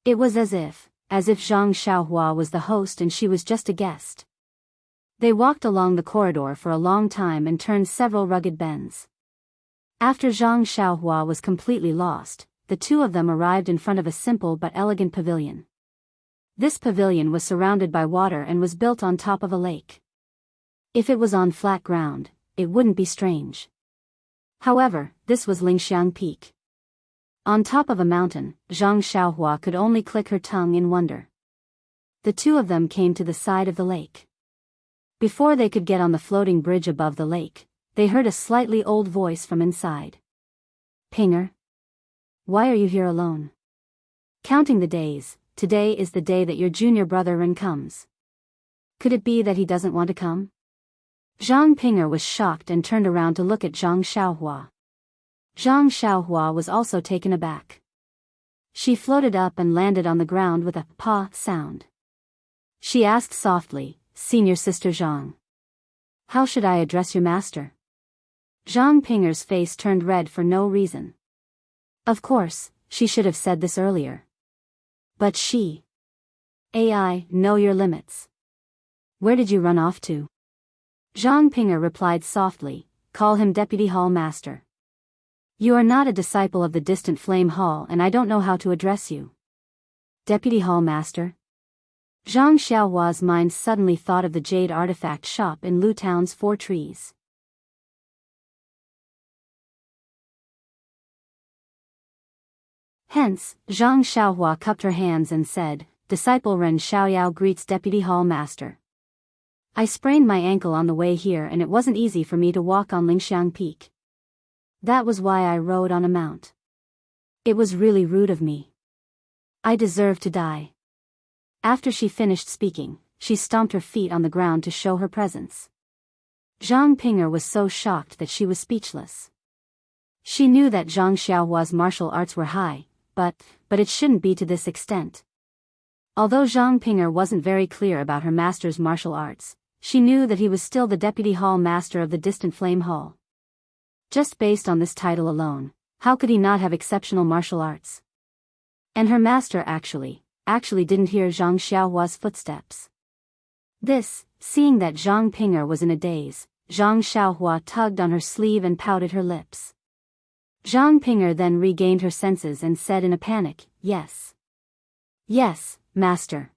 It was as if Zhang Xiaohua was the host and she was just a guest. They walked along the corridor for a long time and turned several rugged bends. After Zhang Xiaohua was completely lost, the two of them arrived in front of a simple but elegant pavilion. This pavilion was surrounded by water and was built on top of a lake. If it was on flat ground, it wouldn't be strange. However, this was Lingxiang Peak. On top of a mountain, Zhang Xiaohua could only click her tongue in wonder. The two of them came to the side of the lake. Before they could get on the floating bridge above the lake, they heard a slightly old voice from inside. Ping'er? Why are you here alone? Counting the days, today is the day that your junior brother Ren comes. Could it be that he doesn't want to come? Zhang Ping'er was shocked and turned around to look at Zhang Xiaohua. Zhang Xiaohua was also taken aback. She floated up and landed on the ground with a pa sound. She asked softly, Senior Sister Zhang. How should I address your master? Zhang Ping'er's face turned red for no reason. Of course, she should have said this earlier. But she. AI, know your limits. Where did you run off to? Zhang Ping'er replied softly, call him Deputy Hall Master. You are not a disciple of the distant Flame Hall and I don't know how to address you. Deputy Hall Master? Zhang Xiaohua's mind suddenly thought of the jade artifact shop in Lu Town's 4 trees. Hence, Zhang Xiaohua cupped her hands and said, Disciple Ren Xiaoyao greets Deputy Hall Master. I sprained my ankle on the way here and it wasn't easy for me to walk on Lingxiang Peak. That was why I rode on a mount. It was really rude of me. I deserve to die. After she finished speaking, she stomped her feet on the ground to show her presence. Zhang Ping'er was so shocked that she was speechless. She knew that Zhang Xiaohua's martial arts were high, but it shouldn't be to this extent. Although Zhang Ping'er wasn't very clear about her master's martial arts, she knew that he was still the Deputy Hall Master of the distant Flame Hall. Just based on this title alone, how could he not have exceptional martial arts? And her master actually didn't hear Zhang Xiaohua's footsteps. Seeing that Zhang Ping'er was in a daze, Zhang Xiaohua tugged on her sleeve and pouted her lips. Zhang Ping'er then regained her senses and said in a panic, Yes. Yes, Master.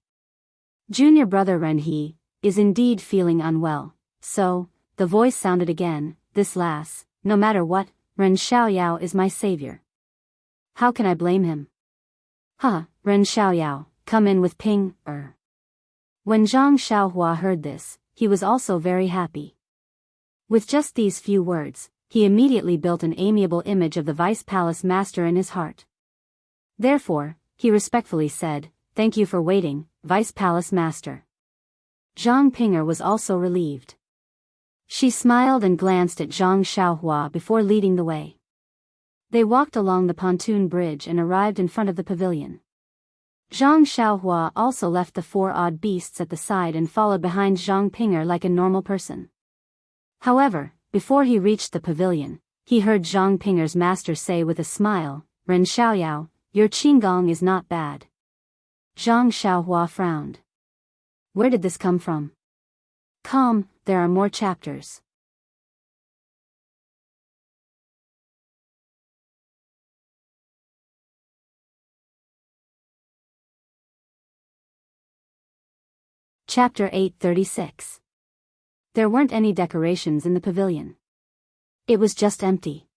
Junior brother Ren He is indeed feeling unwell, so, the voice sounded again, this lass, no matter what, Ren Xiaoyao is my savior. How can I blame him? Ren Xiaoyao, come in with Ping'er. When Zhang Xiaohua heard this, he was also very happy. With just these few words, he immediately built an amiable image of the Vice Palace Master in his heart. Therefore, he respectfully said, Thank you for waiting, Vice Palace Master. Zhang Ping'er was also relieved. She smiled and glanced at Zhang Xiaohua before leading the way. They walked along the pontoon bridge and arrived in front of the pavilion. Zhang Xiaohua also left the 4 odd beasts at the side and followed behind Zhang Ping'er like a normal person. However, before he reached the pavilion, he heard Zhang Ping'er's master say with a smile, Ren Xiaoyao, your qinggong is not bad. Zhang Xiaohua frowned. Where did this come from? Calm, there are more chapters. Chapter 836. There weren't any decorations in the pavilion. It was just empty.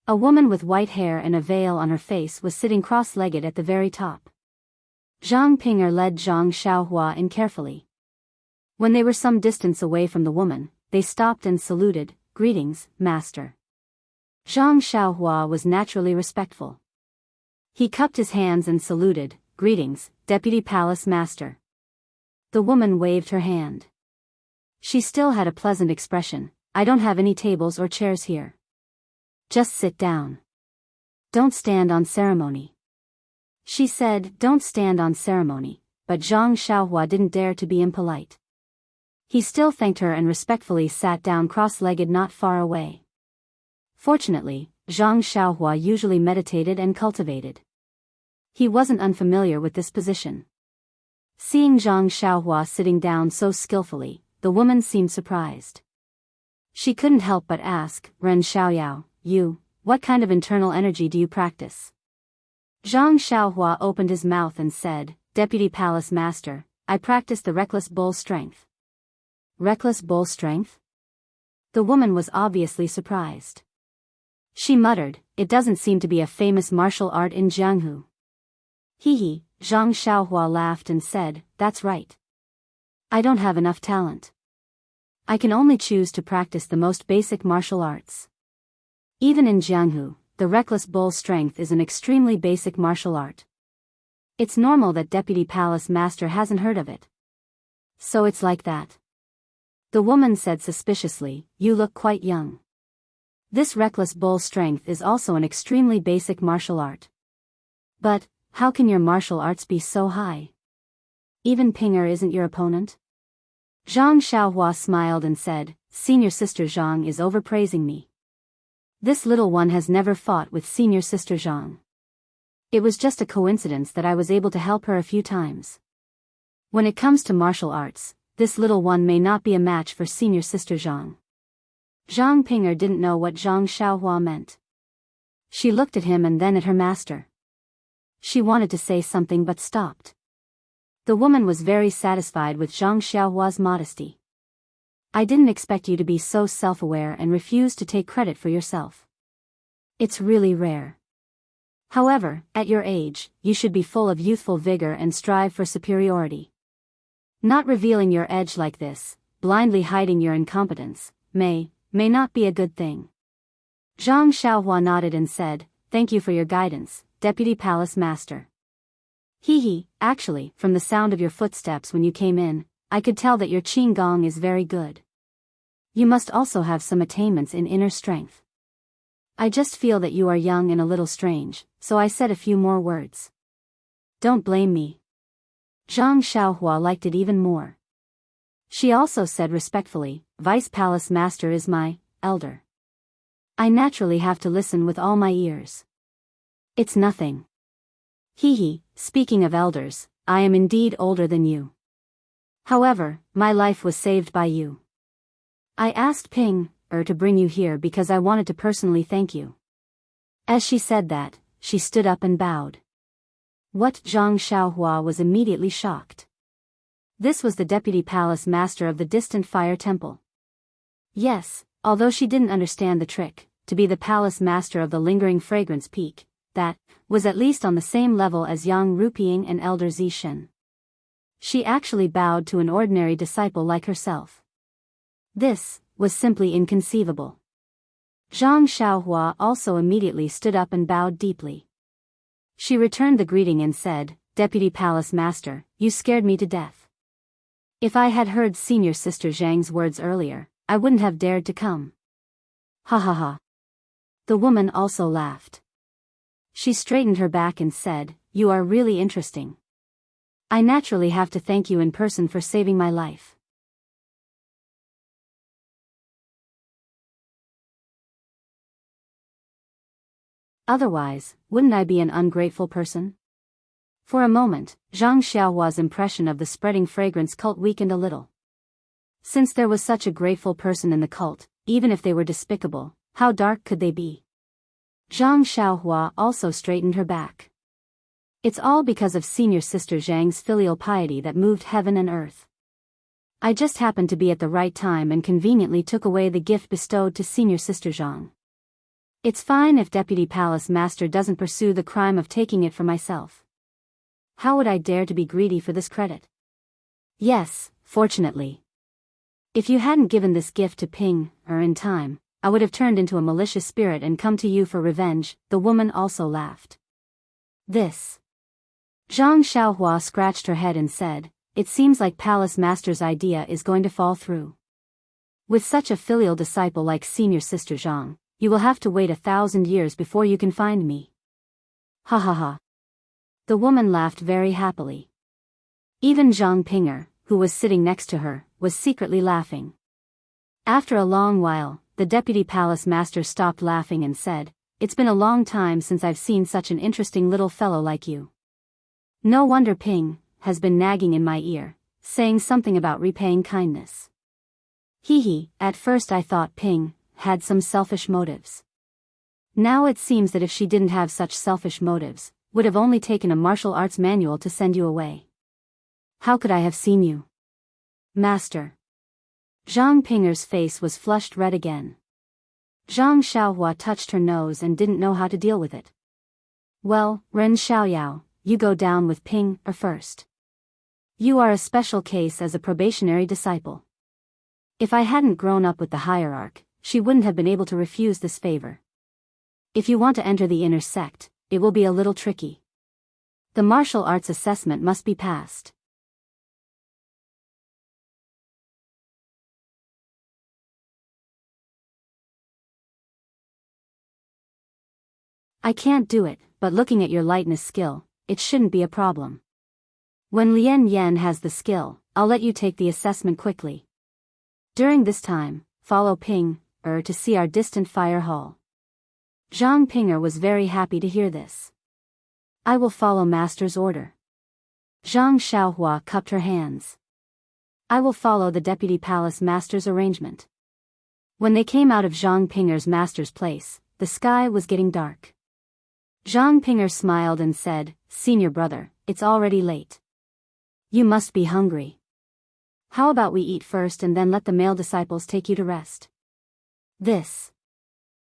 A woman with white hair and a veil on her face was sitting cross-legged at the very top. Zhang Ping'er led Zhang Xiaohua in carefully. When they were some distance away from the woman, they stopped and saluted, "Greetings, master." Zhang Xiaohua was naturally respectful. He cupped his hands and saluted, "Greetings, Deputy Palace Master." The woman waved her hand. She still had a pleasant expression. "I don't have any tables or chairs here. Just sit down. Don't stand on ceremony." She said, "Don't stand on ceremony," but Zhang Xiaohua didn't dare to be impolite. He still thanked her and respectfully sat down cross-legged not far away. Fortunately, Zhang Xiaohua usually meditated and cultivated. He wasn't unfamiliar with this position. Seeing Zhang Xiaohua sitting down so skillfully, the woman seemed surprised. She couldn't help but ask, "Ren Xiaoyao, what kind of internal energy do you practice?" Zhang Xiaohua opened his mouth and said, "Deputy Palace Master, I practice the reckless bull strength." Reckless bull strength? The woman was obviously surprised. She muttered, "It doesn't seem to be a famous martial art in Jianghu." Hee. Zhang Xiaohua laughed and said, "That's right. I don't have enough talent. I can only choose to practice the most basic martial arts. Even in Jianghu, the reckless bull strength is an extremely basic martial art. It's normal that Deputy Palace Master hasn't heard of it." "So it's like that?" The woman said suspiciously, "You look quite young. This reckless bull strength is also an extremely basic martial art. But, how can your martial arts be so high? Even Pinger isn't your opponent?" Zhang Xiaohua smiled and said, "Senior Sister Zhang is overpraising me. This little one has never fought with Senior Sister Zhang. It was just a coincidence that I was able to help her a few times. When it comes to martial arts, this little one may not be a match for Senior Sister Zhang." Zhang Pinger didn't know what Zhang Xiaohua meant. She looked at him and then at her master. She wanted to say something but stopped. The woman was very satisfied with Zhang Xiaohua's modesty. "I didn't expect you to be so self-aware and refuse to take credit for yourself. It's really rare. However, at your age, you should be full of youthful vigor and strive for superiority. Not revealing your edge like this, blindly hiding your incompetence, may not be a good thing." Zhang Xiaohua nodded and said, "Thank you for your guidance, Deputy Palace Master. Hee. Actually, from the sound of your footsteps when you came in, I could tell that your qing gong is very good. You must also have some attainments in inner strength. I just feel that you are young and a little strange, so I said a few more words. Don't blame me." Zhang Xiaohua liked it even more. She also said respectfully, "Vice Palace Master is my elder. I naturally have to listen with all my ears." "It's nothing. Hee. Speaking of elders, I am indeed older than you. However, my life was saved by you. I asked Ping to bring you here because I wanted to personally thank you." As she said that, she stood up and bowed. What? Zhang Xiaohua was immediately shocked. This was the Deputy Palace Master of the distant Fire Temple. Yes, although she didn't understand the trick, to be the Palace Master of the Lingering Fragrance Peak, that was at least on the same level as Yang Rupiying and Elder Zishen. She actually bowed to an ordinary disciple like herself. This was simply inconceivable. Zhang Xiaohua also immediately stood up and bowed deeply. She returned the greeting and said, "Deputy Palace Master, you scared me to death. If I had heard Senior Sister Zhang's words earlier, I wouldn't have dared to come." Ha ha ha. The woman also laughed. She straightened her back and said, "You are really interesting. I naturally have to thank you in person for saving my life." Otherwise, wouldn't I be an ungrateful person? For a moment, Zhang Xiaohua's impression of the spreading fragrance cult weakened a little. Since there was such a grateful person in the cult, even if they were despicable, how dark could they be? Zhang Xiaohua also straightened her back. It's all because of Senior Sister Zhang's filial piety that moved heaven and earth. I just happened to be at the right time and conveniently took away the gift bestowed to Senior Sister Zhang. It's fine if Deputy Palace Master doesn't pursue the crime of taking it for myself. How would I dare to be greedy for this credit? Yes, fortunately. If you hadn't given this gift to Ping in time, I would have turned into a malicious spirit and come to you for revenge." The woman also laughed. This. Zhang Xiaohua scratched her head and said, "It seems like Palace Master's idea is going to fall through. With such a filial disciple like senior sister Zhang, you will have to wait 1,000 years before you can find me." Ha ha ha. The woman laughed very happily. Even Zhang Pinger, who was sitting next to her, was secretly laughing. After a long while, the deputy palace master stopped laughing and said, "It's been a long time since I've seen such an interesting little fellow like you. No wonder Ping has been nagging in my ear, saying something about repaying kindness. Hee hee, at first I thought Ping had some selfish motives. Now it seems that if she didn't have such selfish motives, would have only taken a martial arts manual to send you away. How could I have seen you, Master?" Zhang Pinger's face was flushed red again. Zhang Xiaohua touched her nose and didn't know how to deal with it. "Well, Ren Xiaoyao, you go down with Ping first. You are a special case as a probationary disciple. If I hadn't grown up with the hierarch, she wouldn't have been able to refuse this favor. If you want to enter the inner sect, it will be a little tricky. The martial arts assessment must be passed." "I can't do it, but looking at your lightness skill, it shouldn't be a problem. When Lien Yen has the skill, I'll let you take the assessment quickly. During this time, follow Ping to see our distant fire hall." Zhang Pinger was very happy to hear this. "I will follow Master's order." Zhang Xiaohua cupped her hands. "I will follow the deputy palace master's arrangement." When they came out of Zhang Pinger's master's place, the sky was getting dark. Zhang Pinger smiled and said, "Senior brother, it's already late. You must be hungry. How about we eat first and then let the male disciples take you to rest?" This.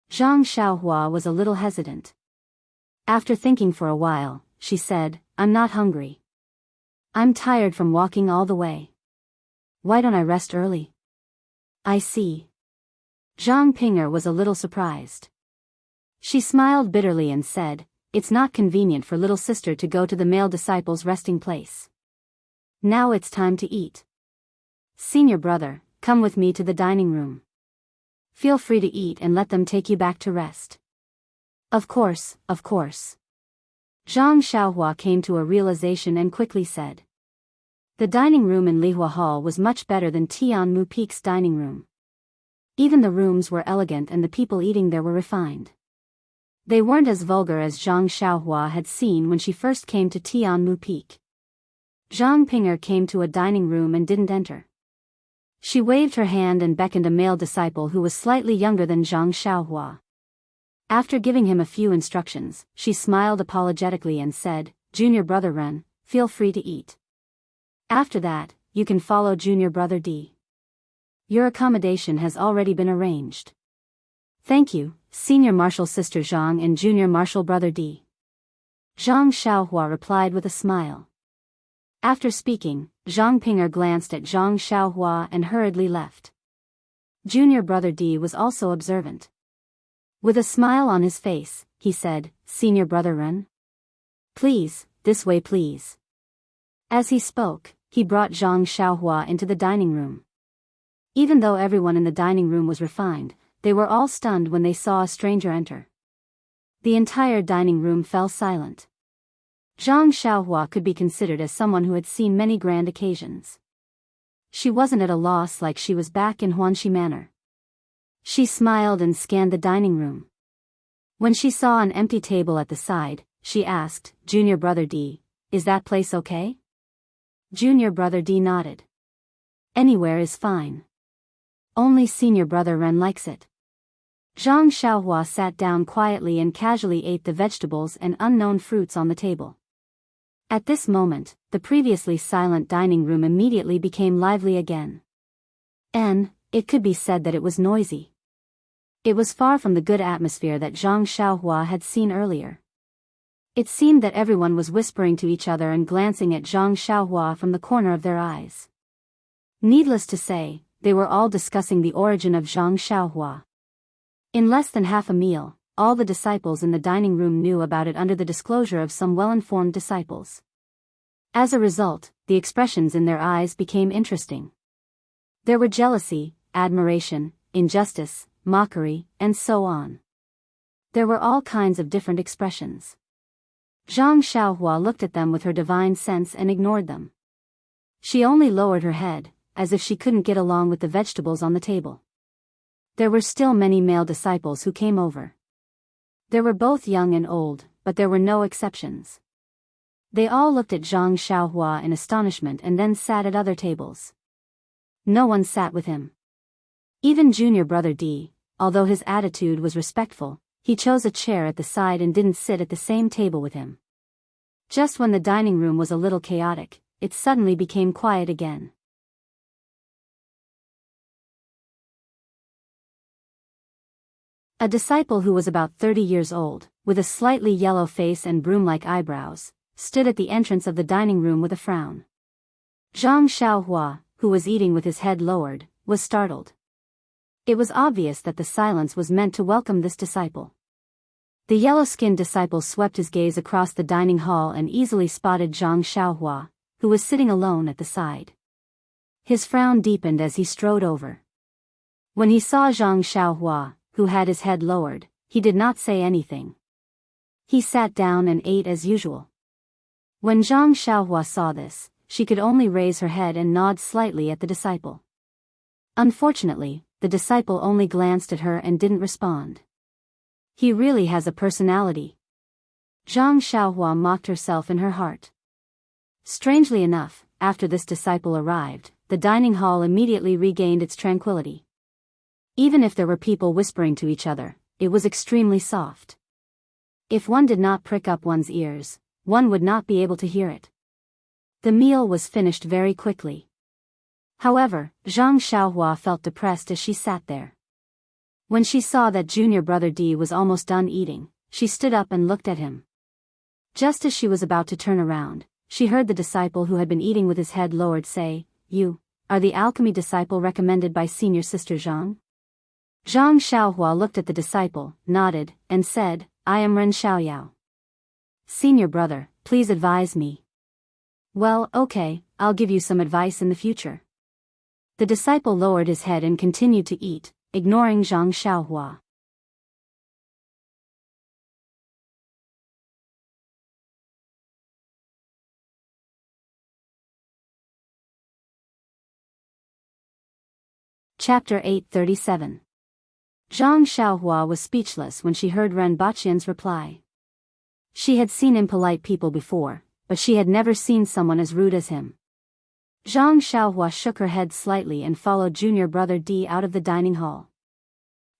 Zhang Xiaohua was a little hesitant. After thinking for a while, she said, "I'm not hungry. I'm tired from walking all the way. Why don't I rest early?" "I see." Zhang Pinger was a little surprised. She smiled bitterly and said, "It's not convenient for little sister to go to the male disciples' resting place. Now it's time to eat. Senior brother, come with me to the dining room. Feel free to eat and let them take you back to rest." Of course, of course." Zhang Xiaohua came to a realization and quickly said. The dining room in Lihua Hall was much better than Tian Mu Peak's dining room. Even the rooms were elegant and the people eating there were refined. They weren't as vulgar as Zhang Xiaohua had seen when she first came to Tian Mu Peak. Zhang Pinger came to a dining room and didn't enter. She waved her hand and beckoned a male disciple who was slightly younger than Zhang Xiaohua. After giving him a few instructions, she smiled apologetically and said, "Junior brother Ren, feel free to eat. After that, you can follow junior brother D. Your accommodation has already been arranged." "Thank you, senior martial sister Zhang and junior martial brother D." Zhang Xiaohua replied with a smile. After speaking, Zhang Pinger glanced at Zhang Xiaohua and hurriedly left. Junior brother D was also observant. With a smile on his face, he said, "Senior brother Ren? Please, this way please." As he spoke, he brought Zhang Xiaohua into the dining room. Even though everyone in the dining room was refined, they were all stunned when they saw a stranger enter. The entire dining room fell silent. Zhang Xiaohua could be considered as someone who had seen many grand occasions. She wasn't at a loss like she was back in Huanxi Manor. She smiled and scanned the dining room. When she saw an empty table at the side, she asked, "Junior brother D, is that place okay?" Junior brother D nodded. "Anywhere is fine. Only senior brother Ren likes it." Zhang Xiaohua sat down quietly and casually ate the vegetables and unknown fruits on the table. At this moment, the previously silent dining room immediately became lively again. And it could be said that it was noisy. It was far from the good atmosphere that Zhang Xiaohua had seen earlier. It seemed that everyone was whispering to each other and glancing at Zhang Xiaohua from the corner of their eyes. Needless to say, they were all discussing the origin of Zhang Xiaohua. In less than half a meal, all the disciples in the dining room knew about it under the disclosure of some well-informed disciples. As a result, the expressions in their eyes became interesting. There were jealousy, admiration, injustice, mockery, and so on. There were all kinds of different expressions. Zhang Xiaohua looked at them with her divine sense and ignored them. She only lowered her head, as if she couldn't get along with the vegetables on the table. There were still many male disciples who came over. There were both young and old, but there were no exceptions. They all looked at Zhang Xiaohua in astonishment and then sat at other tables. No one sat with him. Even junior brother D, although his attitude was respectful, he chose a chair at the side and didn't sit at the same table with him. Just when the dining room was a little chaotic, it suddenly became quiet again. A disciple who was about 30 years old, with a slightly yellow face and broom-like eyebrows, stood at the entrance of the dining room with a frown. Zhang Xiaohua, who was eating with his head lowered, was startled. It was obvious that the silence was meant to welcome this disciple. The yellow-skinned disciple swept his gaze across the dining hall and easily spotted Zhang Xiaohua, who was sitting alone at the side. His frown deepened as he strode over. When he saw Zhang Xiaohua, who had his head lowered, he did not say anything. He sat down and ate as usual. When Zhang Xiaohua saw this, she could only raise her head and nod slightly at the disciple. Unfortunately, the disciple only glanced at her and didn't respond. He really has a personality. Zhang Xiaohua mocked herself in her heart. Strangely enough, after this disciple arrived, the dining hall immediately regained its tranquility. Even if there were people whispering to each other, it was extremely soft. If one did not prick up one's ears, one would not be able to hear it. The meal was finished very quickly. However, Zhang Xiaohua felt depressed as she sat there. When she saw that junior brother D was almost done eating, she stood up and looked at him. Just as she was about to turn around, she heard the disciple who had been eating with his head lowered say, "You are the alchemy disciple recommended by senior sister Zhang?" Zhang Xiaohua looked at the disciple, nodded, and said, "I am Ren Xiaoyao. Senior brother, please advise me." "Well, okay, I'll give you some advice in the future." The disciple lowered his head and continued to eat, ignoring Zhang Xiaohua. Chapter 837. Zhang Xiaohua was speechless when she heard Ren Baqian's reply. She had seen impolite people before, but she had never seen someone as rude as him. Zhang Xiaohua shook her head slightly and followed junior brother D out of the dining hall.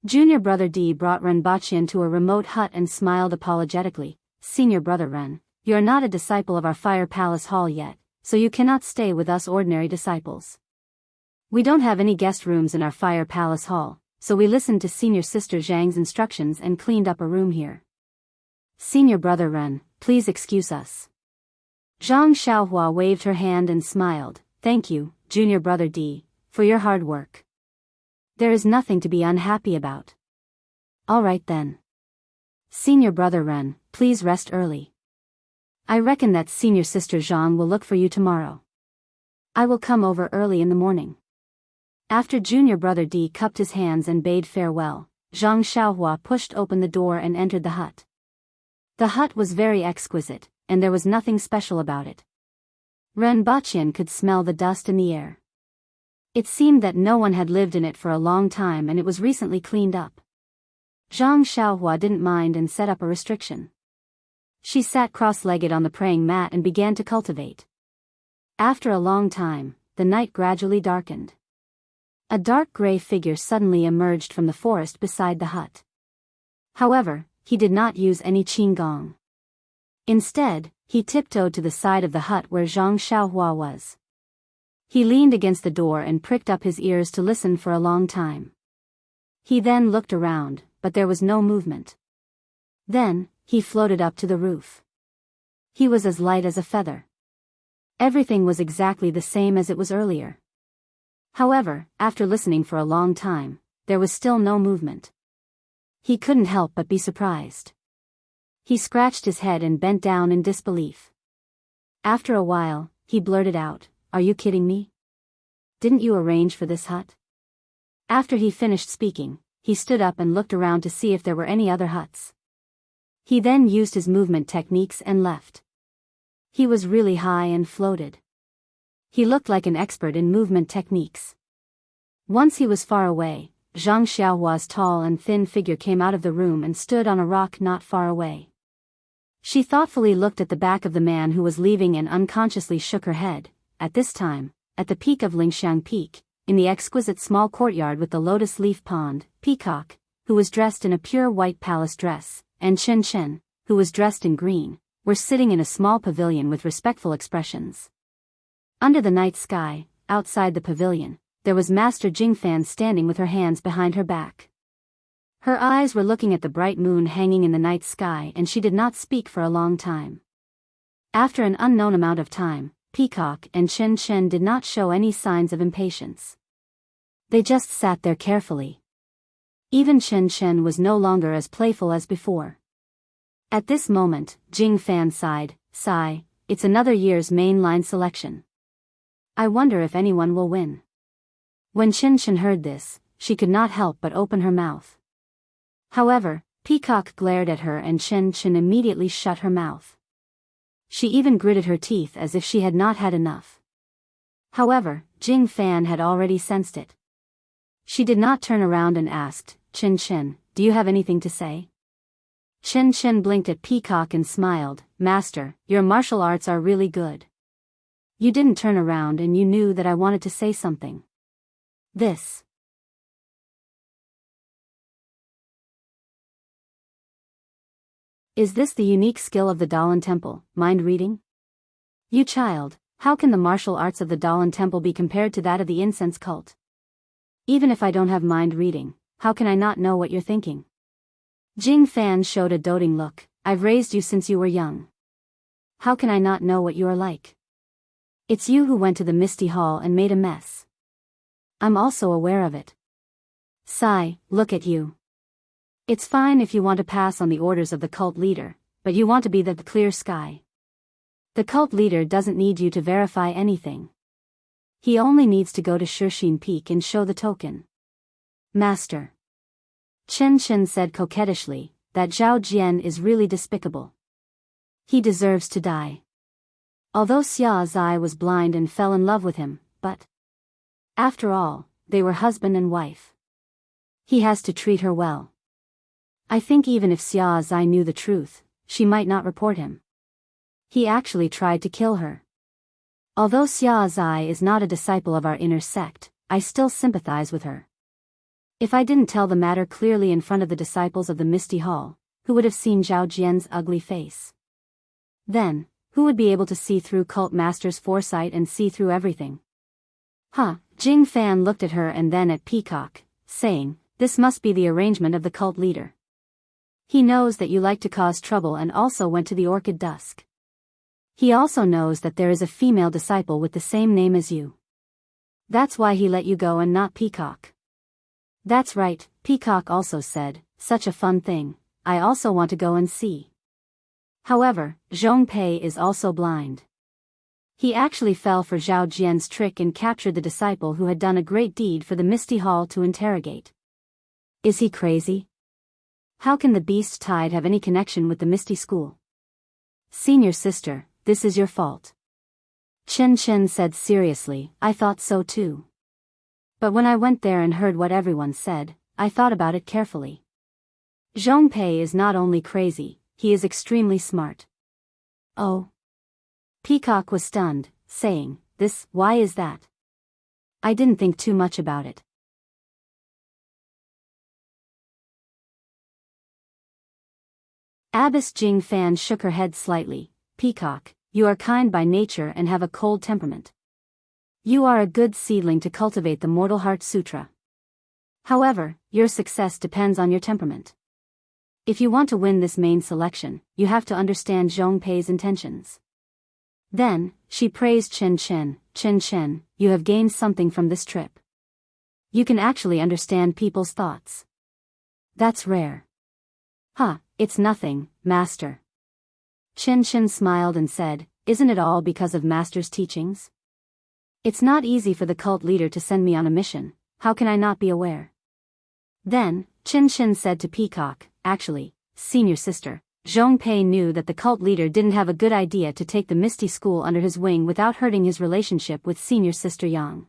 Junior brother D brought Ren Baqian to a remote hut and smiled apologetically. "Senior brother Ren, you are not a disciple of our Fire Palace Hall yet, so you cannot stay with us ordinary disciples. We don't have any guest rooms in our Fire Palace Hall, so we listened to senior sister Zhang's instructions and cleaned up a room here. Senior brother Ren, please excuse us." Zhang Xiaohua waved her hand and smiled. "Thank you, junior brother D, for your hard work. There is nothing to be unhappy about." "All right then. Senior brother Ren, please rest early. I reckon that senior sister Zhang will look for you tomorrow. I will come over early in the morning." After junior brother D cupped his hands and bade farewell, Zhang Xiaohua pushed open the door and entered the hut. The hut was very exquisite, and there was nothing special about it. Ren Baqian could smell the dust in the air. It seemed that no one had lived in it for a long time and it was recently cleaned up. Zhang Xiaohua didn't mind and set up a restriction. She sat cross-legged on the praying mat and began to cultivate. After a long time, the night gradually darkened. A dark gray figure suddenly emerged from the forest beside the hut. However, he did not use any qigong. Instead, he tiptoed to the side of the hut where Zhang Xiaohua was. He leaned against the door and pricked up his ears to listen for a long time. He then looked around, but there was no movement. Then, he floated up to the roof. He was as light as a feather. Everything was exactly the same as it was earlier. However, after listening for a long time, there was still no movement. He couldn't help but be surprised. He scratched his head and bent down in disbelief. After a while, he blurted out, "Are you kidding me? Didn't you arrange for this hut?" After he finished speaking, he stood up and looked around to see if there were any other huts. He then used his movement techniques and left. He was really high and floated. He looked like an expert in movement techniques. Once he was far away, Zhang Xiaohua's tall and thin figure came out of the room and stood on a rock not far away. She thoughtfully looked at the back of the man who was leaving and unconsciously shook her head. At this time, at the peak of Lingxiang Peak, in the exquisite small courtyard with the lotus leaf pond, Peacock, who was dressed in a pure white palace dress, and Chen Chen, who was dressed in green, were sitting in a small pavilion with respectful expressions. Under the night sky, outside the pavilion, there was Master Jingfan standing with her hands behind her back. Her eyes were looking at the bright moon hanging in the night sky, and she did not speak for a long time. After an unknown amount of time, Peacock and Chen Chen did not show any signs of impatience. They just sat there carefully. Even Chen Chen was no longer as playful as before. At this moment, Jingfan sighed, "Sigh, it's another year's mainline selection. I wonder if anyone will win." When Chen Chen heard this, she could not help but open her mouth. However, Peacock glared at her and Chen Chen immediately shut her mouth. She even gritted her teeth as if she had not had enough. However, Jing Fan had already sensed it. She did not turn around and asked, "Chen Chen, do you have anything to say?" Chen Chen blinked at Peacock and smiled, "Master, your martial arts are really good. You didn't turn around and you knew that I wanted to say something. This." Is this the unique skill of the Daoist Temple, mind reading? You child, how can the martial arts of the Daoist Temple be compared to that of the incense cult? Even if I don't have mind reading, how can I not know what you're thinking? Jing Fan showed a doting look. "I've raised you since you were young. How can I not know what you are like? It's you who went to the Misty Hall and made a mess. I'm also aware of it. Sigh, look at you. It's fine if you want to pass on the orders of the cult leader, but you want to be the clear sky. The cult leader doesn't need you to verify anything. He only needs to go to Shixin Peak and show the token." "Master," Chen Chen said coquettishly, "that Zhao Jian is really despicable. He deserves to die. Although Xia Zai was blind and fell in love with him, but after all, they were husband and wife. He has to treat her well. I think even if Xia Zai knew the truth, she might not report him. He actually tried to kill her. Although Xia Zai is not a disciple of our inner sect, I still sympathize with her. If I didn't tell the matter clearly in front of the disciples of the Misty Hall, who would have seen Zhao Jian's ugly face? Then, who would be able to see through cult master's foresight and see through everything?" Jing Fan looked at her and then at Peacock, saying, "This must be the arrangement of the cult leader. He knows that you like to cause trouble and also went to the Orchid Dusk. He also knows that there is a female disciple with the same name as you. That's why he let you go and not Peacock." "That's right," Peacock also said, "Such a fun thing, I also want to go and see." However, Zhong Pei is also blind. He actually fell for Zhao Jian's trick and captured the disciple who had done a great deed for the Misty Hall to interrogate. Is he crazy? How can the beast tide have any connection with the Misty School? "Senior sister, this is your fault." Chen Chen said seriously, "I thought so too. But when I went there and heard what everyone said, I thought about it carefully. Zhong Pei is not only crazy, he is extremely smart." "Oh." Peacock was stunned, saying, Why is that?" "I didn't think too much about it." Abbess Jing Fan shook her head slightly. "Peacock, you are kind by nature and have a cold temperament. You are a good seedling to cultivate the Mortal Heart Sutra. However, your success depends on your temperament. If you want to win this main selection, you have to understand Zhong Pei's intentions." Then, she praised Chen Chen. "Chen Chen, you have gained something from this trip. You can actually understand people's thoughts. That's rare. It's nothing, Master. Chen smiled and said, isn't it all because of Master's teachings? It's not easy for the cult leader to send me on a mission, how can I not be aware? Then, Chen said to Peacock, actually, senior sister, Zhong Pei knew that the cult leader didn't have a good idea to take the Misty School under his wing without hurting his relationship with senior sister Yang.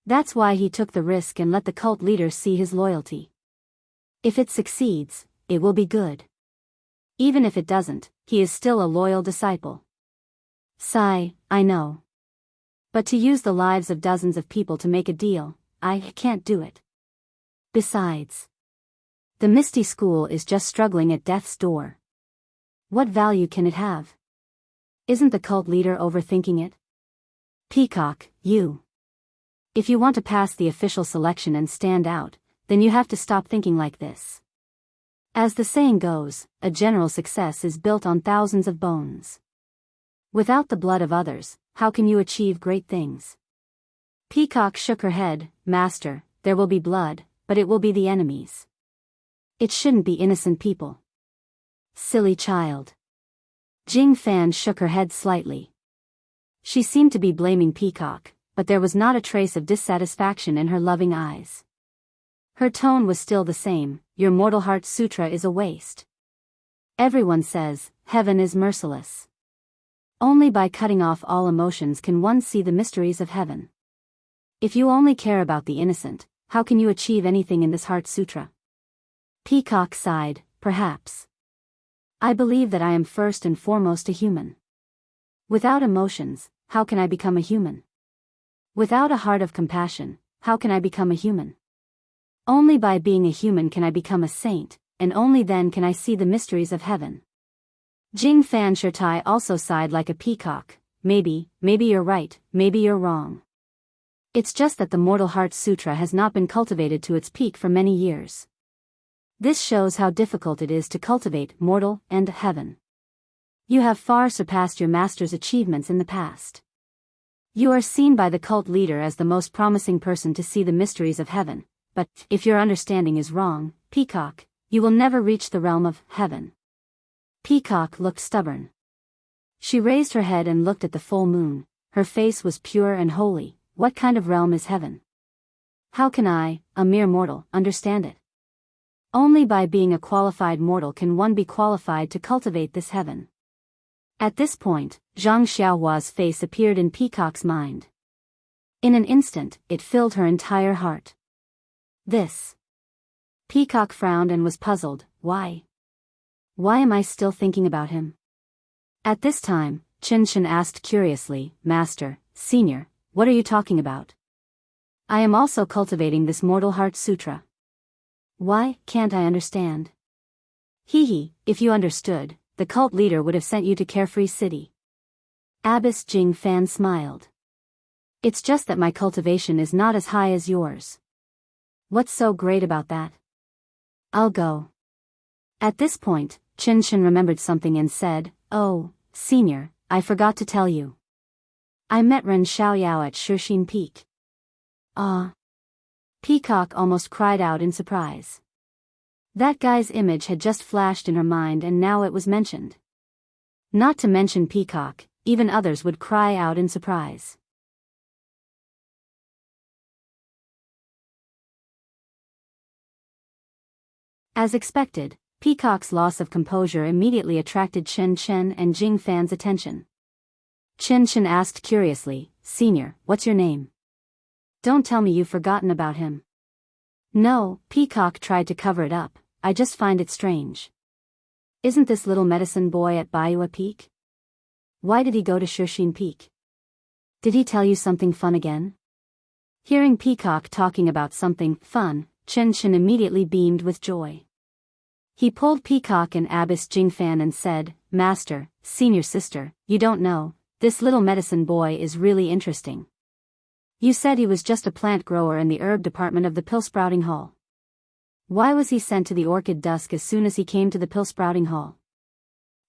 That's why he took the risk and let the cult leader see his loyalty. If it succeeds, it will be good. Even if it doesn't, he is still a loyal disciple. Sigh, I know. But to use the lives of dozens of people to make a deal, I can't do it. Besides, the Misty School is just struggling at death's door. What value can it have? Isn't the cult leader overthinking it? Peacock, you. If you want to pass the official selection and stand out, then you have to stop thinking like this. As the saying goes, a general success is built on thousands of bones. Without the blood of others, how can you achieve great things? Peacock shook her head, Master, there will be blood, but it will be the enemies. It shouldn't be innocent people. Silly child. Jing Fan shook her head slightly. She seemed to be blaming Peacock, but there was not a trace of dissatisfaction in her loving eyes. Her tone was still the same, your Mortal Heart Sutra is a waste. Everyone says, heaven is merciless. Only by cutting off all emotions can one see the mysteries of heaven. If you only care about the innocent, how can you achieve anything in this Heart Sutra? Peacock sighed, perhaps. I believe that I am first and foremost a human. Without emotions, how can I become a human? Without a heart of compassion, how can I become a human? Only by being a human can I become a saint, and only then can I see the mysteries of heaven. Jing Fan Shirtai also sighed like a peacock, maybe you're right, maybe you're wrong. It's just that the Mortal Heart Sutra has not been cultivated to its peak for many years. This shows how difficult it is to cultivate mortal and heaven. You have far surpassed your master's achievements in the past. You are seen by the cult leader as the most promising person to see the mysteries of heaven, but if your understanding is wrong, Peacock, you will never reach the realm of heaven. Peacock looked stubborn. She raised her head and looked at the full moon, her face was pure and holy. What kind of realm is heaven? How can I, a mere mortal, understand it? Only by being a qualified mortal can one be qualified to cultivate this heaven. At this point, Zhang Xiaohua's face appeared in Peacock's mind. In an instant, it filled her entire heart. This. Peacock frowned and was puzzled, why? Why am I still thinking about him? At this time, Chen asked curiously, Master, Senior, what are you talking about? I am also cultivating this Mortal Heart Sutra. Why can't I understand? If you understood, the cult leader would have sent you to Carefree City. Abbess Jing Fan smiled. It's just that my cultivation is not as high as yours. What's so great about that? I'll go. At this point, Chen remembered something and said, oh, Senior, I forgot to tell you. I met Ren Xiaoyao at Shixin Peak. Ah. Peacock almost cried out in surprise. That guy's image had just flashed in her mind and now it was mentioned. Not to mention Peacock, even others would cry out in surprise. As expected, Peacock's loss of composure immediately attracted Chen and Jing Fan's attention. Chen asked curiously, Senior, what's your name? Don't tell me you've forgotten about him. No, Peacock tried to cover it up, I just find it strange. Isn't this little medicine boy at Bayua Peak? Why did he go to Shixin Peak? Did he tell you something fun again? Hearing Peacock talking about something fun, Chen immediately beamed with joy. He pulled Peacock and Abbess Jing Fan and said, Master, Senior Sister, you don't know, this little medicine boy is really interesting. You said he was just a plant grower in the herb department of the pill sprouting hall. Why was he sent to the orchid dusk as soon as he came to the pill sprouting hall?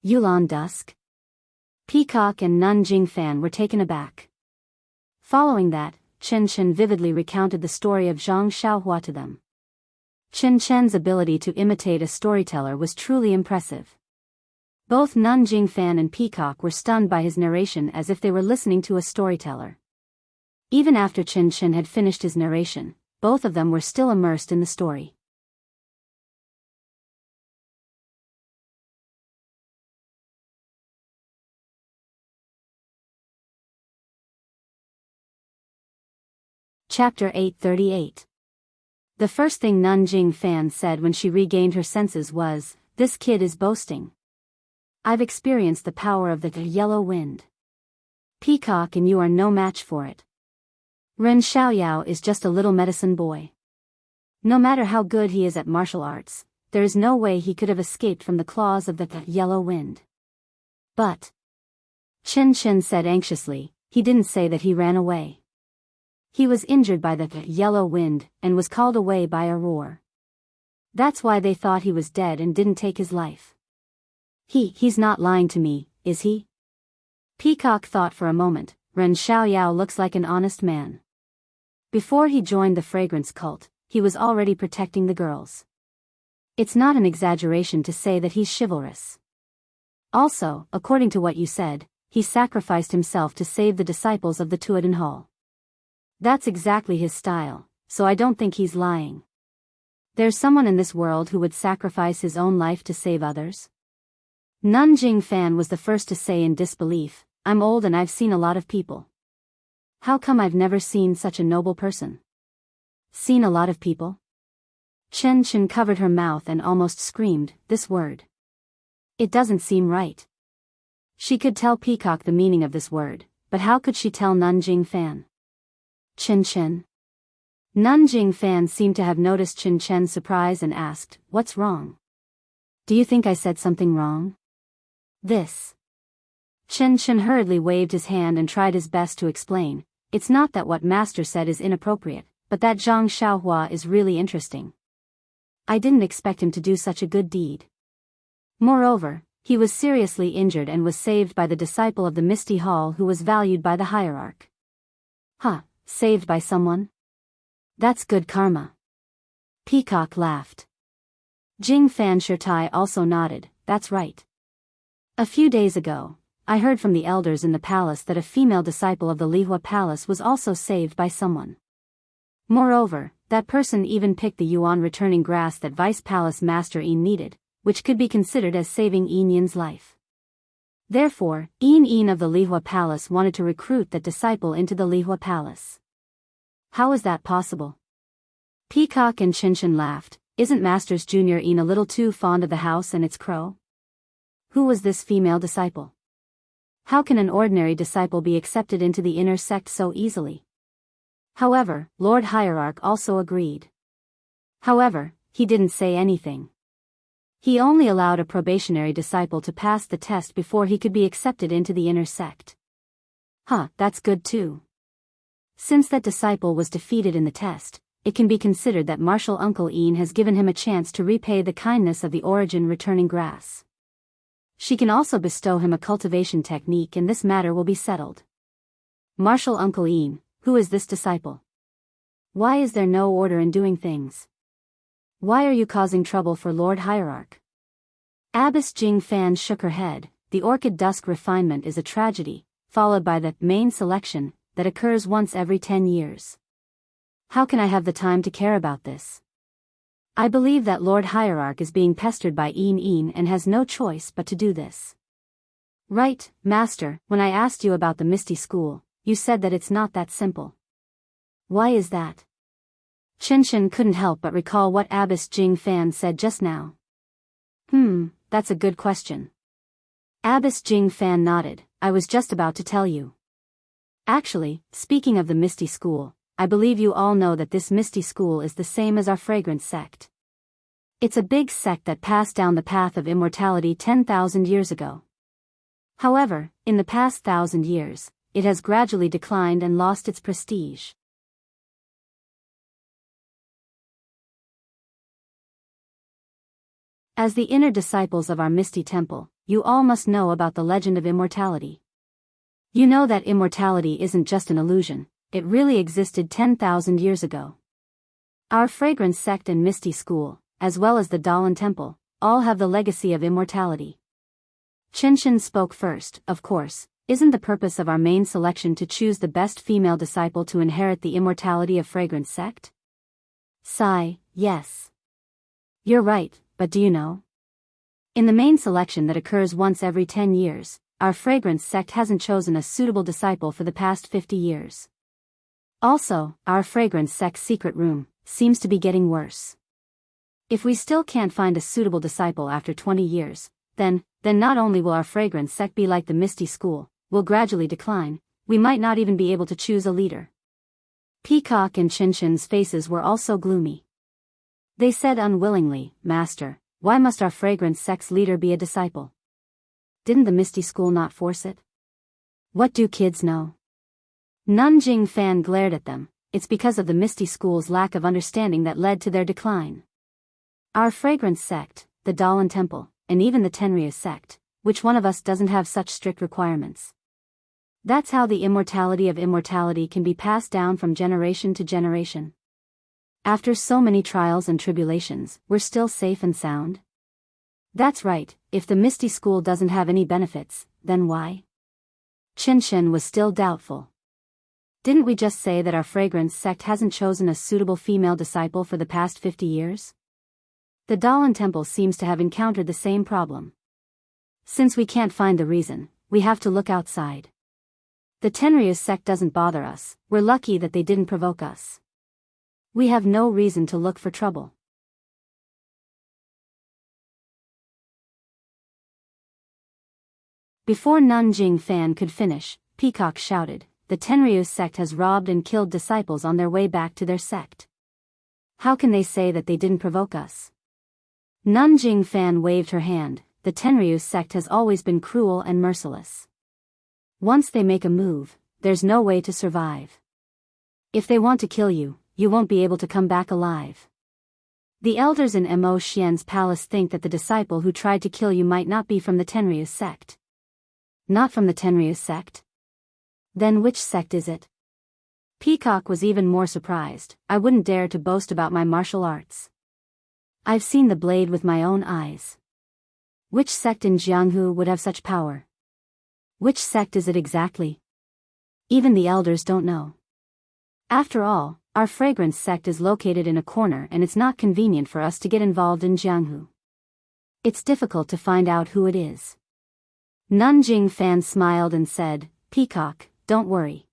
Yulon dusk? Peacock and Nun Jing Fan were taken aback. Following that, Chen vividly recounted the story of Zhang Xiaohua to them. Chen Chen's ability to imitate a storyteller was truly impressive. Both Nun Jingfan and Peacock were stunned by his narration as if they were listening to a storyteller. Even after Chen Chen had finished his narration, both of them were still immersed in the story. Chapter 838. The first thing Nun Jingfan said when she regained her senses was, "This kid is boasting. I've experienced the power of the yellow wind. Peacock and you are no match for it. Ren Xiaoyao is just a little medicine boy. No matter how good he is at martial arts, there is no way he could have escaped from the claws of the yellow wind." But Chen Chen said anxiously, "He didn't say that he ran away. He was injured by the yellow wind and was called away by a roar. That's why they thought he was dead and didn't take his life." He's not lying to me, is he?" Peacock thought for a moment. Ren Xiaoyao looks like an honest man. Before he joined the fragrance cult, he was already protecting the girls. It's not an exaggeration to say that he's chivalrous. Also, according to what you said, he sacrificed himself to save the disciples of the Tuoden Hall. That's exactly his style, so I don't think he's lying. There's someone in this world who would sacrifice his own life to save others? Nun Jingfan was the first to say in disbelief, "I'm old and I've seen a lot of people. How come I've never seen such a noble person?" "Seen a lot of people?" Chen Chen covered her mouth and almost screamed, "This word. It doesn't seem right." She could tell Peacock the meaning of this word, but how could she tell Nun Jingfan? "Chen Chen?" Nun Jingfan seemed to have noticed Chen Chen's surprise and asked, "What's wrong? Do you think I said something wrong?" "This." Chen Chen hurriedly waved his hand and tried his best to explain, "It's not that what Master said is inappropriate, but that Zhang Xiaohua is really interesting. I didn't expect him to do such a good deed. Moreover, he was seriously injured and was saved by the disciple of the Misty Hall who was valued by the hierarch." "Huh, saved by someone? That's good karma." Peacock laughed. Jingfan Shirtai also nodded, "That's right. A few days ago, I heard from the elders in the palace that a female disciple of the Lihua Palace was also saved by someone. Moreover, that person even picked the yuan returning grass that Vice Palace Master Yin needed, which could be considered as saving Yin Yin's life. Therefore, Yin Yin of the Lihua Palace wanted to recruit that disciple into the Lihua Palace. How is that possible?" Peacock and Chen Chen laughed. "Isn't Master's Junior Yin a little too fond of the house and its crow? Who was this female disciple? How can an ordinary disciple be accepted into the inner sect so easily?" However, Lord Hierarch also agreed. However, he didn't say anything. He only allowed a probationary disciple to pass the test before he could be accepted into the inner sect. That's good too. Since that disciple was defeated in the test, it can be considered that Martial Uncle Yin has given him a chance to repay the kindness of the origin returning grass. She can also bestow him a cultivation technique and this matter will be settled. Martial Uncle Yin, who is this disciple? Why is there no order in doing things? Why are you causing trouble for Lord Hierarch? Abbess Jingfan shook her head. The orchid dusk refinement is a tragedy, followed by the main selection that occurs once every 10 years. How can I have the time to care about this? I believe that Lord Hierarch is being pestered by Yin Yin and has no choice but to do this. Right, Master, when I asked you about the Misty School, you said that it's not that simple. Why is that? Chen Chen couldn't help but recall what Abbess Jingfan said just now. That's a good question. Abbess Jingfan nodded. I was just about to tell you. Actually, speaking of the Misty School, I believe you all know that this Misty School is the same as our fragrance sect. It's a big sect that passed down the path of immortality 10,000 years ago. However, in the past 1,000 years, it has gradually declined and lost its prestige. As the inner disciples of our Misty Temple, you all must know about the legend of immortality. You know that immortality isn't just an illusion, it really existed 10,000 years ago. Our fragrance sect and Misty School, as well as the Daoist Temple, all have the legacy of immortality. Qinshan spoke first. Of course, isn't the purpose of our main selection to choose the best female disciple to inherit the immortality of fragrance sect? Sigh, yes. You're right, but do you know? In the main selection that occurs once every 10 years, our fragrance sect hasn't chosen a suitable disciple for the past 50 years. Also, our fragrance sect's secret room seems to be getting worse. If we still can't find a suitable disciple after 20 years, then not only will our fragrance sect be like the Misty School, will gradually decline, we might not even be able to choose a leader. Peacock and Qinshan's faces were also gloomy. They said unwillingly, Master, why must our fragrance sect's leader be a disciple? Didn't the Misty School not force it? What do kids know? Nanjing Fan glared at them. It's because of the Misty School's lack of understanding that led to their decline. Our fragrance sect, the Daoist Temple, and even the Tenryou sect, which one of us doesn't have such strict requirements? That's how the immortality of immortality can be passed down from generation to generation. After so many trials and tribulations, we're still safe and sound? That's right, if the Misty School doesn't have any benefits, then why? Qinshan was still doubtful. Didn't we just say that our fragrance sect hasn't chosen a suitable female disciple for the past 50 years? The Daoist Temple seems to have encountered the same problem. Since we can't find the reason, we have to look outside. The Tenryou sect doesn't bother us, we're lucky that they didn't provoke us. We have no reason to look for trouble. Before Nanjing Fan could finish, Peacock shouted, the Tenryou sect has robbed and killed disciples on their way back to their sect. How can they say that they didn't provoke us? Nanjing Fan waved her hand. The Tenryou sect has always been cruel and merciless. Once they make a move, there's no way to survive. If they want to kill you, you won't be able to come back alive. The elders in Mo Xian's palace think that the disciple who tried to kill you might not be from the Tenryou sect. Not from the Tenryou sect? Then which sect is it? Peacock was even more surprised. I wouldn't dare to boast about my martial arts. I've seen the blade with my own eyes. Which sect in Jianghu would have such power? Which sect is it exactly? Even the elders don't know. After all, our fragrance sect is located in a corner and it's not convenient for us to get involved in Jianghu. It's difficult to find out who it is. Nanjing Fan smiled and said, Peacock, don't worry.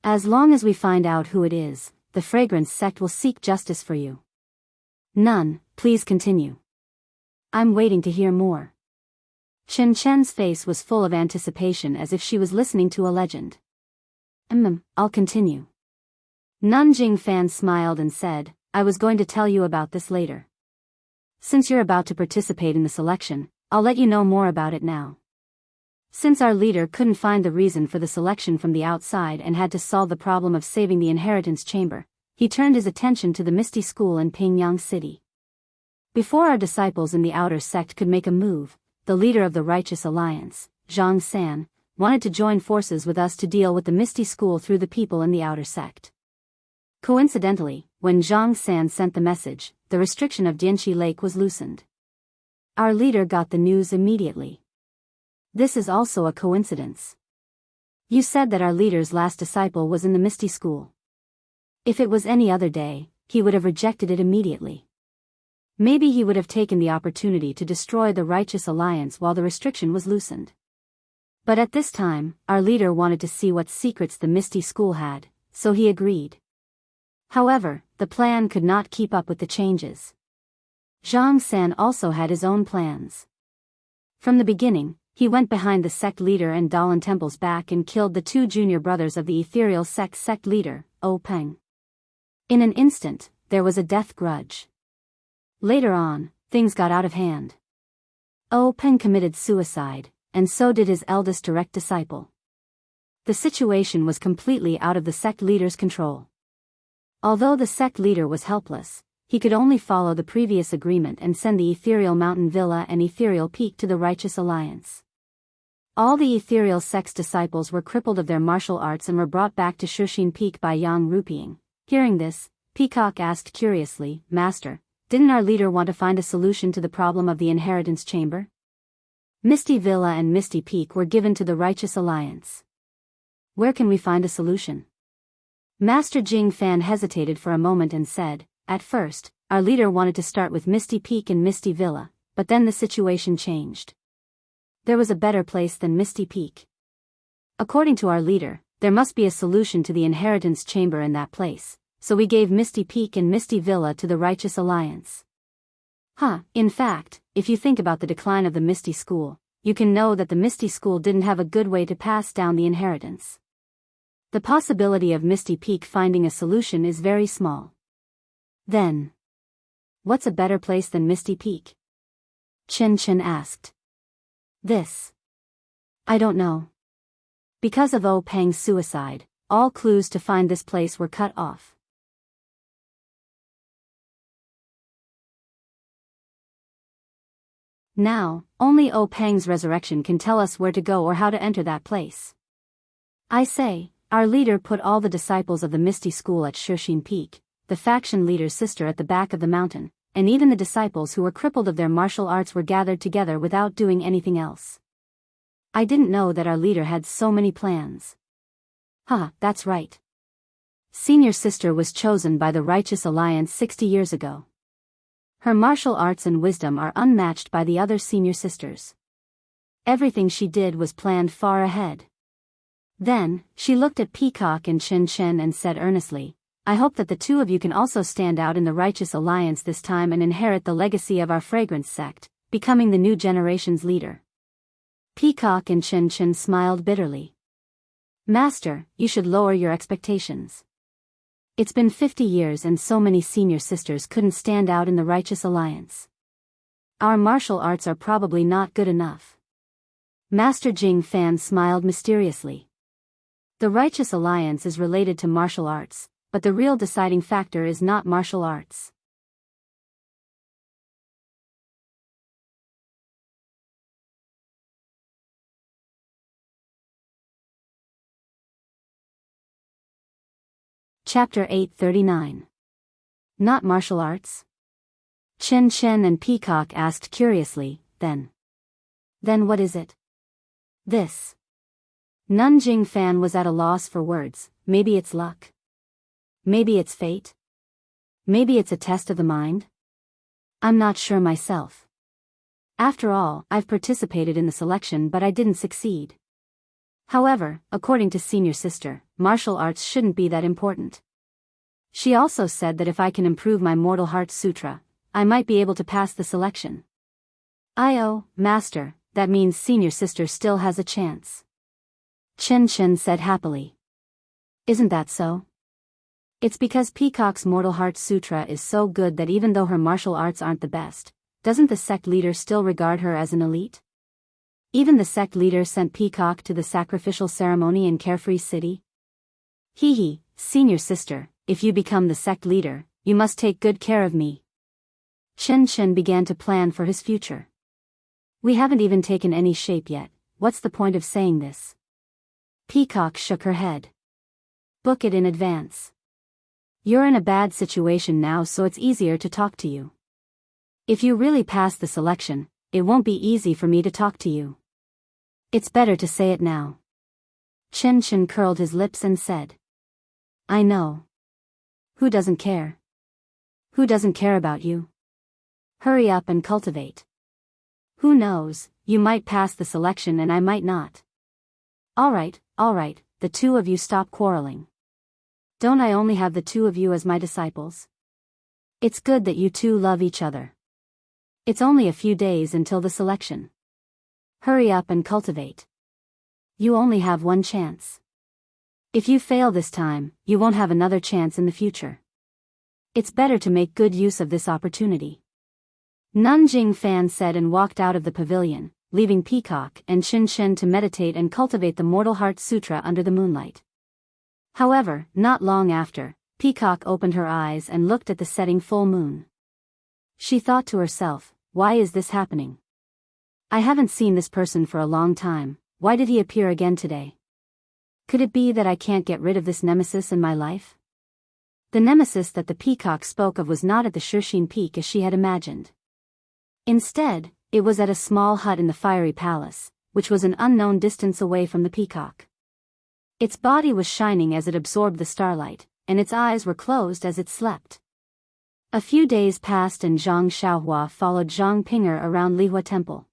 As long as we find out who it is, the fragrance sect will seek justice for you. Nun, please continue. I'm waiting to hear more. Qinshan's face was full of anticipation as if she was listening to a legend. I'll continue. Nanjing Fan smiled and said, I was going to tell you about this later. Since you're about to participate in the selection, I'll let you know more about it now. Since our leader couldn't find the reason for the selection from the outside and had to solve the problem of saving the inheritance chamber, he turned his attention to the Misty School in Pingyang City. Before our disciples in the outer sect could make a move, the leader of the Righteous Alliance, Zhang San, wanted to join forces with us to deal with the Misty School through the people in the outer sect. Coincidentally, when Zhang San sent the message, the restriction of Dianxi Lake was loosened. Our leader got the news immediately. This is also a coincidence. You said that our leader's last disciple was in the Misty School. If it was any other day, he would have rejected it immediately. Maybe he would have taken the opportunity to destroy the Righteous Alliance while the restriction was loosened. But at this time, our leader wanted to see what secrets the Misty School had, so he agreed. However, the plan could not keep up with the changes. Zhang San also had his own plans. From the beginning, he went behind the sect leader and Daoist Temple's back and killed the two junior brothers of the ethereal sect leader, O Peng. In an instant, there was a death grudge. Later on, things got out of hand. O Peng committed suicide, and so did his eldest direct disciple. The situation was completely out of the sect leader's control. Although the sect leader was helpless, he could only follow the previous agreement and send the Ethereal Mountain Villa and Ethereal Peak to the Righteous Alliance. All the Ethereal Sect's disciples were crippled of their martial arts and were brought back to Shushin Peak by Yang Rupiang. Hearing this, Peacock asked curiously. Master, didn't our leader want to find a solution to the problem of the inheritance chamber? Misty Villa and Misty Peak were given to the Righteous Alliance. Where can we find a solution? Master Jing Fan hesitated for a moment and said, at first, our leader wanted to start with Misty Peak and Misty Villa, but then the situation changed. There was a better place than Misty Peak. According to our leader, there must be a solution to the inheritance chamber in that place, so we gave Misty Peak and Misty Villa to the Righteous Alliance. In fact, if you think about the decline of the Misty School, you can know that the Misty School didn't have a good way to pass down the inheritance. The possibility of Misty Peak finding a solution is very small. Then, what's a better place than Misty Peak? Chen Chen asked. This. I don't know. Because of O Peng's suicide, all clues to find this place were cut off. Now, only O Peng's resurrection can tell us where to go or how to enter that place. I say, our leader put all the disciples of the Misty School at Shixin Peak, the faction leader's sister at the back of the mountain, and even the disciples who were crippled of their martial arts were gathered together without doing anything else. I didn't know that our leader had so many plans. That's right. Senior sister was chosen by the Righteous Alliance 60 years ago. Her martial arts and wisdom are unmatched by the other senior sisters. Everything she did was planned far ahead. Then, she looked at Peacock and Chen Chen and said earnestly, I hope that the two of you can also stand out in the Righteous Alliance this time and inherit the legacy of our fragrance sect, becoming the new generation's leader. Peacock and Chen Chen smiled bitterly. Master, you should lower your expectations. It's been 50 years and so many senior sisters couldn't stand out in the Righteous Alliance. Our martial arts are probably not good enough. Master Jing Fan smiled mysteriously. The Righteous Alliance is related to martial arts, but the real deciding factor is not martial arts. Chapter 839. Not martial arts? Chen Chen and Peacock asked curiously, then what is it? This. Nanjing Fan was at a loss for words. Maybe it's luck. Maybe it's fate. Maybe it's a test of the mind. I'm not sure myself. After all, I've participated in the selection but I didn't succeed. However, according to senior sister, martial arts shouldn't be that important. She also said that if I can improve my Mortal Heart Sutra, I might be able to pass the selection. Master, that means senior sister still has a chance. Chen Chen said happily. Isn't that so? It's because Peacock's Mortal Heart Sutra is so good that even though her martial arts aren't the best, doesn't the sect leader still regard her as an elite? Even the sect leader sent Peacock to the sacrificial ceremony in Carefree City. Senior sister, if you become the sect leader, you must take good care of me. Chen Chen began to plan for his future. We haven't even taken any shape yet, what's the point of saying this? Peacock shook her head. Book it in advance. You're in a bad situation now, so it's easier to talk to you. If you really pass the selection, it won't be easy for me to talk to you. It's better to say it now. Chen Chen curled his lips and said. I know. Who doesn't care? Who doesn't care about you? Hurry up and cultivate. Who knows, you might pass the selection and I might not. All right, the two of you stop quarreling. Don't I only have the two of you as my disciples? It's good that you two love each other. It's only a few days until the selection. Hurry up and cultivate. You only have one chance. If you fail this time, you won't have another chance in the future. It's better to make good use of this opportunity. Nanjing Fan said and walked out of the pavilion, leaving Peacock and Chen Chen to meditate and cultivate the Mortal Heart Sutra under the moonlight. However, not long after, Peacock opened her eyes and looked at the setting full moon. She thought to herself, why is this happening? I haven't seen this person for a long time, why did he appear again today? Could it be that I can't get rid of this nemesis in my life? The nemesis that the peacock spoke of was not at the Shixin Peak as she had imagined. Instead, it was at a small hut in the fiery palace, which was an unknown distance away from the peacock. Its body was shining as it absorbed the starlight, and its eyes were closed as it slept. A few days passed and Zhang Xiaohua followed Zhang Ping'er around Lihua Temple.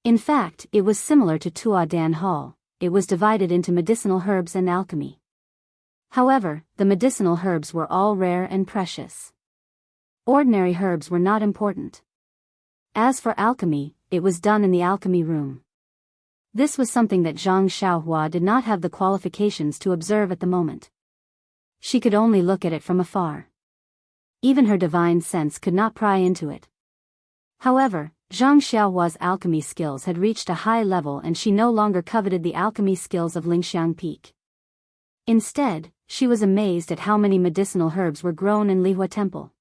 In fact, it was similar to Tuodan Hall. It was divided into medicinal herbs and alchemy. However, the medicinal herbs were all rare and precious. Ordinary herbs were not important. As for alchemy, it was done in the alchemy room. This was something that Zhang Xiaohua did not have the qualifications to observe at the moment. She could only look at it from afar. Even her divine sense could not pry into it. However, Zhang Xiaohua's alchemy skills had reached a high level and she no longer coveted the alchemy skills of Lingxiang Peak. Instead, she was amazed at how many medicinal herbs were grown in Lihua Temple.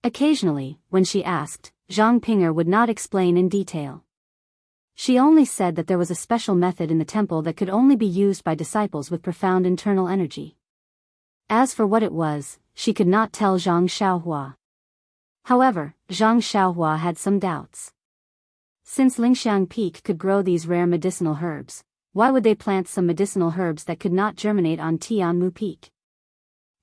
Occasionally, when she asked, Zhang Ping'er would not explain in detail. She only said that there was a special method in the temple that could only be used by disciples with profound internal energy. As for what it was, she could not tell Zhang Xiaohua. However, Zhang Xiaohua had some doubts. Since Lingxiang Peak could grow these rare medicinal herbs, why would they plant some medicinal herbs that could not germinate on Tianmu Peak?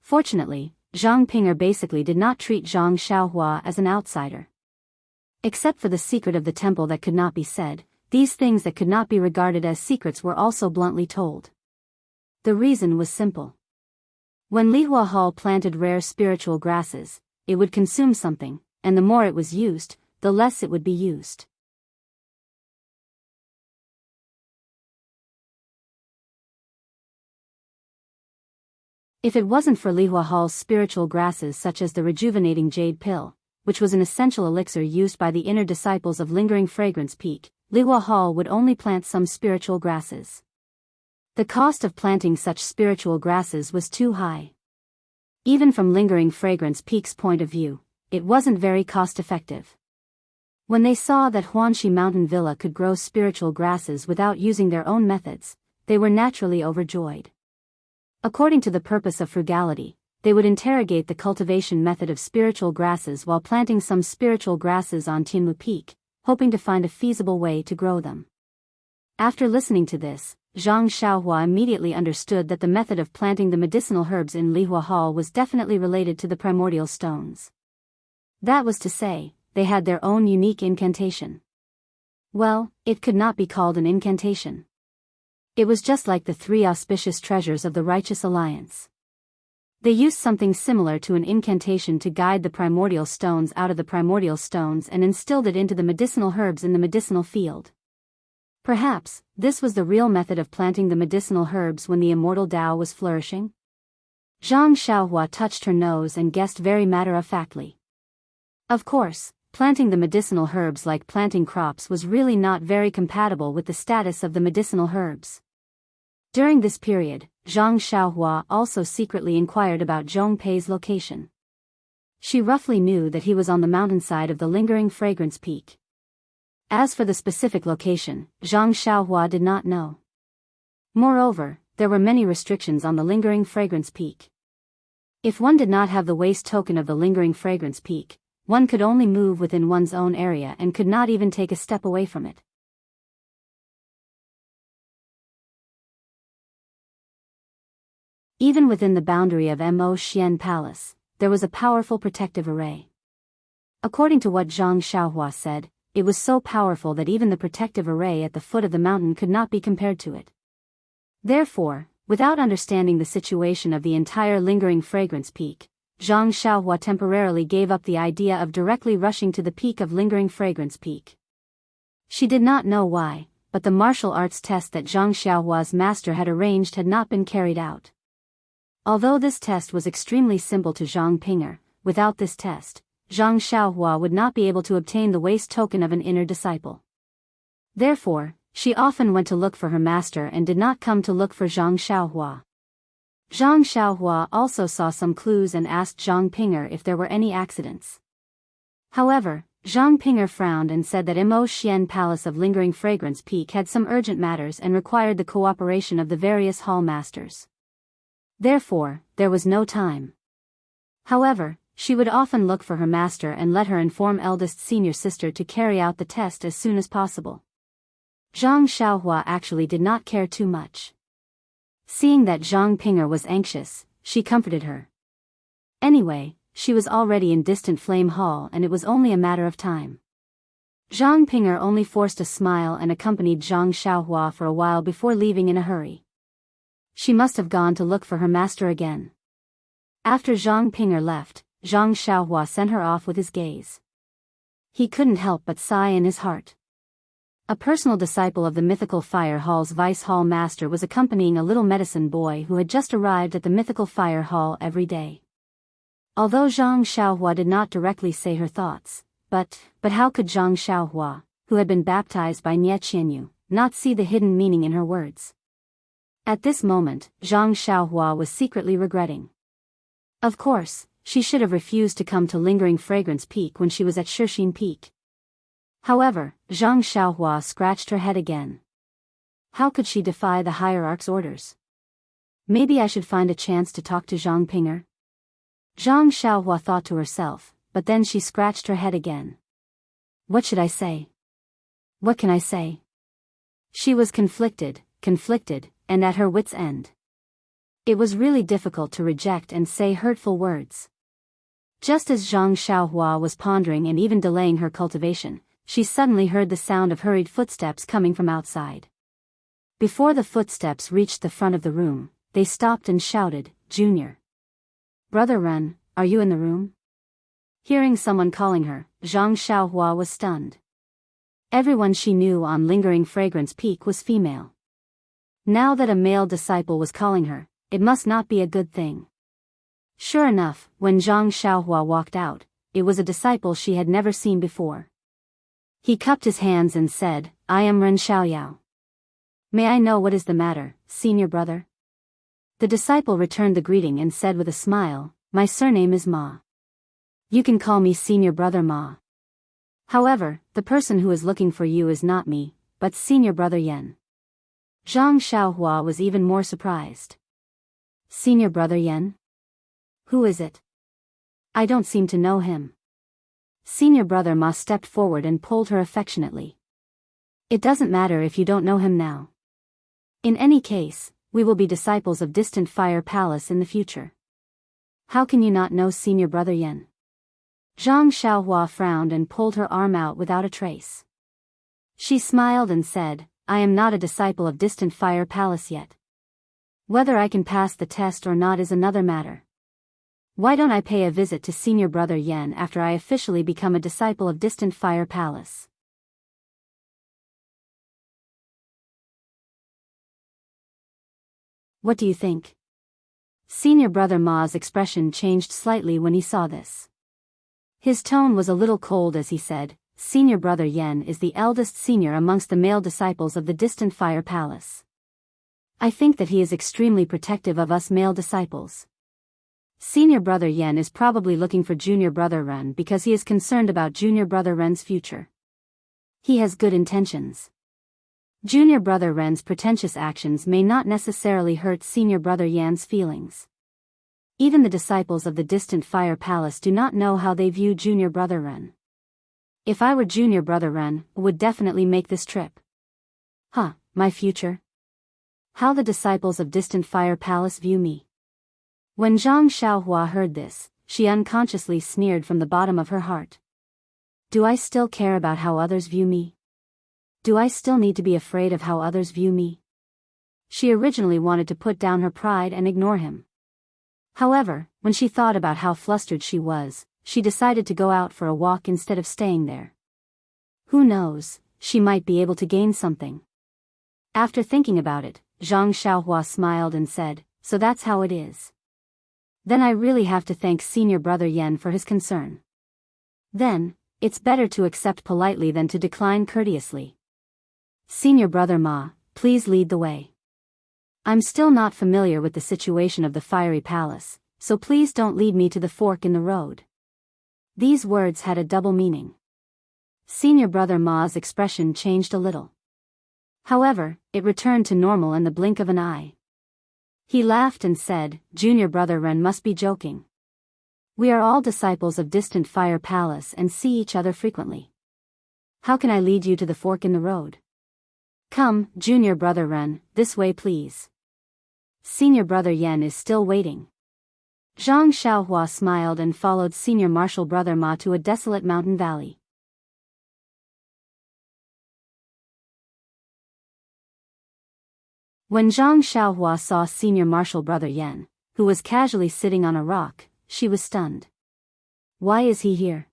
Fortunately, Zhang Ping'er basically did not treat Zhang Xiaohua as an outsider. Except for the secret of the temple that could not be said, these things that could not be regarded as secrets were also bluntly told. The reason was simple. When Lihua Hall planted rare spiritual grasses, it would consume something, and the more it was used, the less it would be used. If it wasn't for Lihua Hall's spiritual grasses such as the rejuvenating jade pill, which was an essential elixir used by the inner disciples of Lingering Fragrance Peak, Lihua Hall would only plant some spiritual grasses. The cost of planting such spiritual grasses was too high. Even from Lingering Fragrance Peak's point of view, it wasn't very cost-effective. When they saw that Huanxi Mountain Villa could grow spiritual grasses without using their own methods, they were naturally overjoyed. According to the purpose of frugality, they would interrogate the cultivation method of spiritual grasses while planting some spiritual grasses on Tianmu Peak, hoping to find a feasible way to grow them. After listening to this, Zhang Xiaohua immediately understood that the method of planting the medicinal herbs in Lihua Hall was definitely related to the primordial stones. That was to say, they had their own unique incantation. Well, it could not be called an incantation. It was just like the 3 auspicious treasures of the Righteous Alliance. They used something similar to an incantation to guide the primordial stones out of the primordial stones and instilled it into the medicinal herbs in the medicinal field. Perhaps, this was the real method of planting the medicinal herbs when the immortal Tao was flourishing? Zhang Xiaohua touched her nose and guessed very matter-of-factly. Of course, planting the medicinal herbs like planting crops was really not very compatible with the status of the medicinal herbs. During this period, Zhang Xiaohua also secretly inquired about Zhong Pei's location. She roughly knew that he was on the mountainside of the Lingering Fragrance Peak. As for the specific location, Zhang Xiaohua did not know. Moreover, there were many restrictions on the Lingering Fragrance Peak. If one did not have the waste token of the Lingering Fragrance Peak, one could only move within one's own area and could not even take a step away from it. Even within the boundary of Mo Xian Palace, there was a powerful protective array. According to what Zhang Xiaohua said, it was so powerful that even the protective array at the foot of the mountain could not be compared to it. Therefore, without understanding the situation of the entire Lingering Fragrance Peak, Zhang Xiaohua temporarily gave up the idea of directly rushing to the peak of Lingering Fragrance Peak. She did not know why, but the martial arts test that Zhang Xiaohua's master had arranged had not been carried out. Although this test was extremely simple to Zhang Ping'er, without this test, Zhang Xiaohua would not be able to obtain the waste token of an inner disciple. Therefore, she often went to look for her master and did not come to look for Zhang Xiaohua. Zhang Xiaohua also saw some clues and asked Zhang Ping'er if there were any accidents. However, Zhang Ping'er frowned and said that Mo Xian Palace of Lingering Fragrance Peak had some urgent matters and required the cooperation of the various hall masters. Therefore, there was no time. However, she would often look for her master and let her inform eldest senior sister to carry out the test as soon as possible. Zhang Xiaohua actually did not care too much. Seeing that Zhang Ping'er was anxious, she comforted her. Anyway, she was already in distant Flame Hall and it was only a matter of time. Zhang Ping'er only forced a smile and accompanied Zhang Xiaohua for a while before leaving in a hurry. She must have gone to look for her master again. After Zhang Ping'er left, Zhang Xiaohua sent her off with his gaze. He couldn't help but sigh in his heart. A personal disciple of the mythical fire hall's vice hall master was accompanying a little medicine boy who had just arrived at the mythical fire hall every day. Although Zhang Xiaohua did not directly say her thoughts, but how could Zhang Xiaohua, who had been baptized by Nie Qianyu, not see the hidden meaning in her words? At this moment, Zhang Xiaohua was secretly regretting. Of course, she should have refused to come to Lingering Fragrance Peak when she was at Shixin Peak. However, Zhang Xiaohua scratched her head again. How could she defy the hierarch's orders? Maybe I should find a chance to talk to Zhang Ping'er? Zhang Xiaohua thought to herself, but then she scratched her head again. What should I say? What can I say? She was conflicted, and at her wit's end. It was really difficult to reject and say hurtful words. Just as Zhang Xiaohua was pondering and even delaying her cultivation, she suddenly heard the sound of hurried footsteps coming from outside. Before the footsteps reached the front of the room, they stopped and shouted, "Junior. Brother Ren, are you in the room?" Hearing someone calling her, Zhang Xiaohua was stunned. Everyone she knew on Lingering Fragrance Peak was female. Now that a male disciple was calling her, it must not be a good thing. Sure enough, when Zhang Xiaohua walked out, it was a disciple she had never seen before. He cupped his hands and said, "I am Ren Xiaoyao. May I know what is the matter, senior brother?" The disciple returned the greeting and said with a smile, "My surname is Ma. You can call me senior brother Ma. However, the person who is looking for you is not me, but senior brother Yan." Zhang Xiaohua was even more surprised. Senior brother Yan? Who is it? I don't seem to know him. Senior brother Ma stepped forward and pulled her affectionately. It doesn't matter if you don't know him now. In any case, we will be disciples of Distant Fire Palace in the future. How can you not know senior brother Yan? Zhang Xiaohua frowned and pulled her arm out without a trace. She smiled and said, "I am not a disciple of Distant Fire Palace yet. Whether I can pass the test or not is another matter. Why don't I pay a visit to senior brother Yan after I officially become a disciple of Distant Fire Palace?" What do you think? Senior brother Ma's expression changed slightly when he saw this. His tone was a little cold as he said, "Senior brother Yan is the eldest senior amongst the male disciples of the Distant Fire Palace. I think that he is extremely protective of us male disciples. Senior brother Yan is probably looking for junior brother Ren because he is concerned about junior brother Ren's future. He has good intentions. Junior brother Ren's pretentious actions may not necessarily hurt senior brother Yan's feelings. Even the disciples of the Distant Fire Palace do not know how they view junior brother Ren. If I were junior brother Ren, I would definitely make this trip." My future? How the disciples of Distant Fire Palace view me. When Zhang Xiaohua heard this, she unconsciously sneered from the bottom of her heart. Do I still care about how others view me? Do I still need to be afraid of how others view me? She originally wanted to put down her pride and ignore him. However, when she thought about how flustered she was, she decided to go out for a walk instead of staying there. Who knows, she might be able to gain something. After thinking about it, Zhang Xiaohua smiled and said, "So that's how it is. Then I really have to thank senior brother Yan for his concern. Then, it's better to accept politely than to decline courteously. Senior brother Ma, please lead the way. I'm still not familiar with the situation of the fiery palace, so please don't lead me to the fork in the road." These words had a double meaning. Senior brother Ma's expression changed a little. However, it returned to normal in the blink of an eye. He laughed and said, "Junior brother Ren must be joking. We are all disciples of distant Fire Palace and see each other frequently. How can I lead you to the fork in the road? Come, junior brother Ren, this way please. Senior brother Yen is still waiting. Zhang Xiaohua smiled and followed senior martial brother Ma to a desolate mountain valley. When Zhang Xiaohua saw senior martial brother Yen, who was casually sitting on a rock, she was stunned. Why is he here?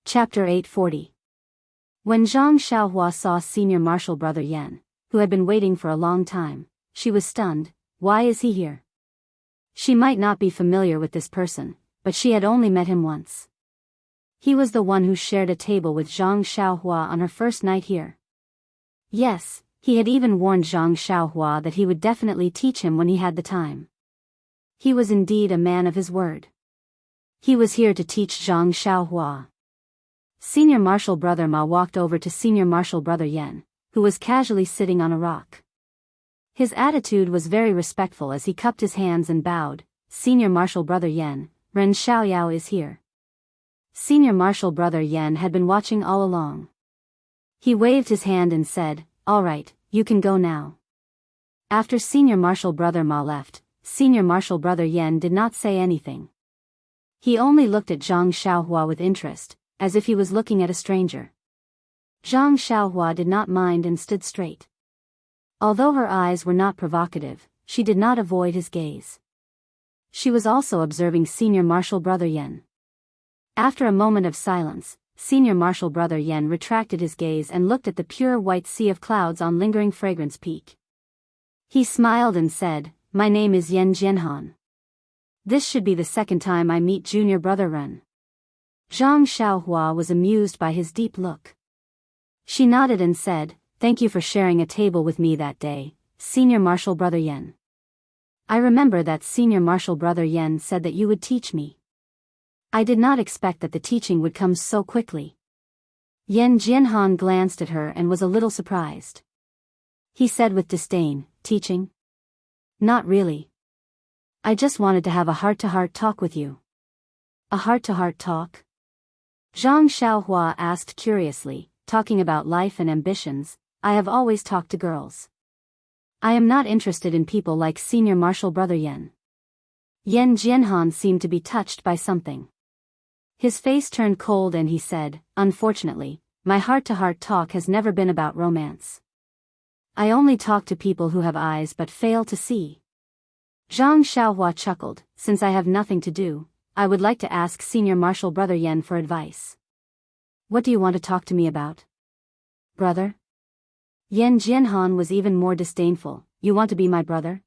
Chapter 840. When Zhang Xiaohua saw senior martial brother Yen, who had been waiting for a long time, she was stunned. Why is he here? She might not be familiar with this person, but she had only met him once. He was the one who shared a table with Zhang Xiaohua on her first night here. Yes, he had even warned Zhang Xiaohua that he would definitely teach him when he had the time. He was indeed a man of his word. He was here to teach Zhang Xiaohua. Senior martial brother Ma walked over to senior martial brother Yen, who was casually sitting on a rock. His attitude was very respectful as he cupped his hands and bowed. Senior martial brother Yen, Ren Xiaoyao is here. Senior martial brother Yen had been watching all along. He waved his hand and said, "All right, you can go now." After senior martial brother Ma left, senior martial brother Yen did not say anything. He only looked at Zhang Xiaohua with interest, as if he was looking at a stranger. Zhang Xiaohua did not mind and stood straight. Although her eyes were not provocative, she did not avoid his gaze. She was also observing senior martial brother Yen. After a moment of silence, senior martial brother Yen retracted his gaze and looked at the pure white sea of clouds on lingering fragrance peak. He smiled and said, "My name is Yen Jianhan. This should be the second time I meet junior brother Ren." Zhang Xiaohua was amused by his deep look. She nodded and said, "Thank you for sharing a table with me that day, senior martial brother Yen. I remember that senior martial brother Yen said that you would teach me. I did not expect that the teaching would come so quickly." Yen Jianhan glanced at her and was a little surprised. He said with disdain, "Teaching? Not really. I just wanted to have a heart-to-heart talk with you." "A heart-to-heart talk?" Zhang Xiaohua asked curiously, "Talking about life and ambitions. I have always talked to girls. I am not interested in people like senior martial brother Yen." Yen Jianhan seemed to be touched by something. His face turned cold and he said, "Unfortunately, my heart-to-heart talk has never been about romance. I only talk to people who have eyes but fail to see." Zhang Xiaohua chuckled, "Since I have nothing to do, I would like to ask senior martial brother Yen for advice." "What do you want to talk to me about?" "Brother?" Yen Jianhan was even more disdainful. "You want to be my brother?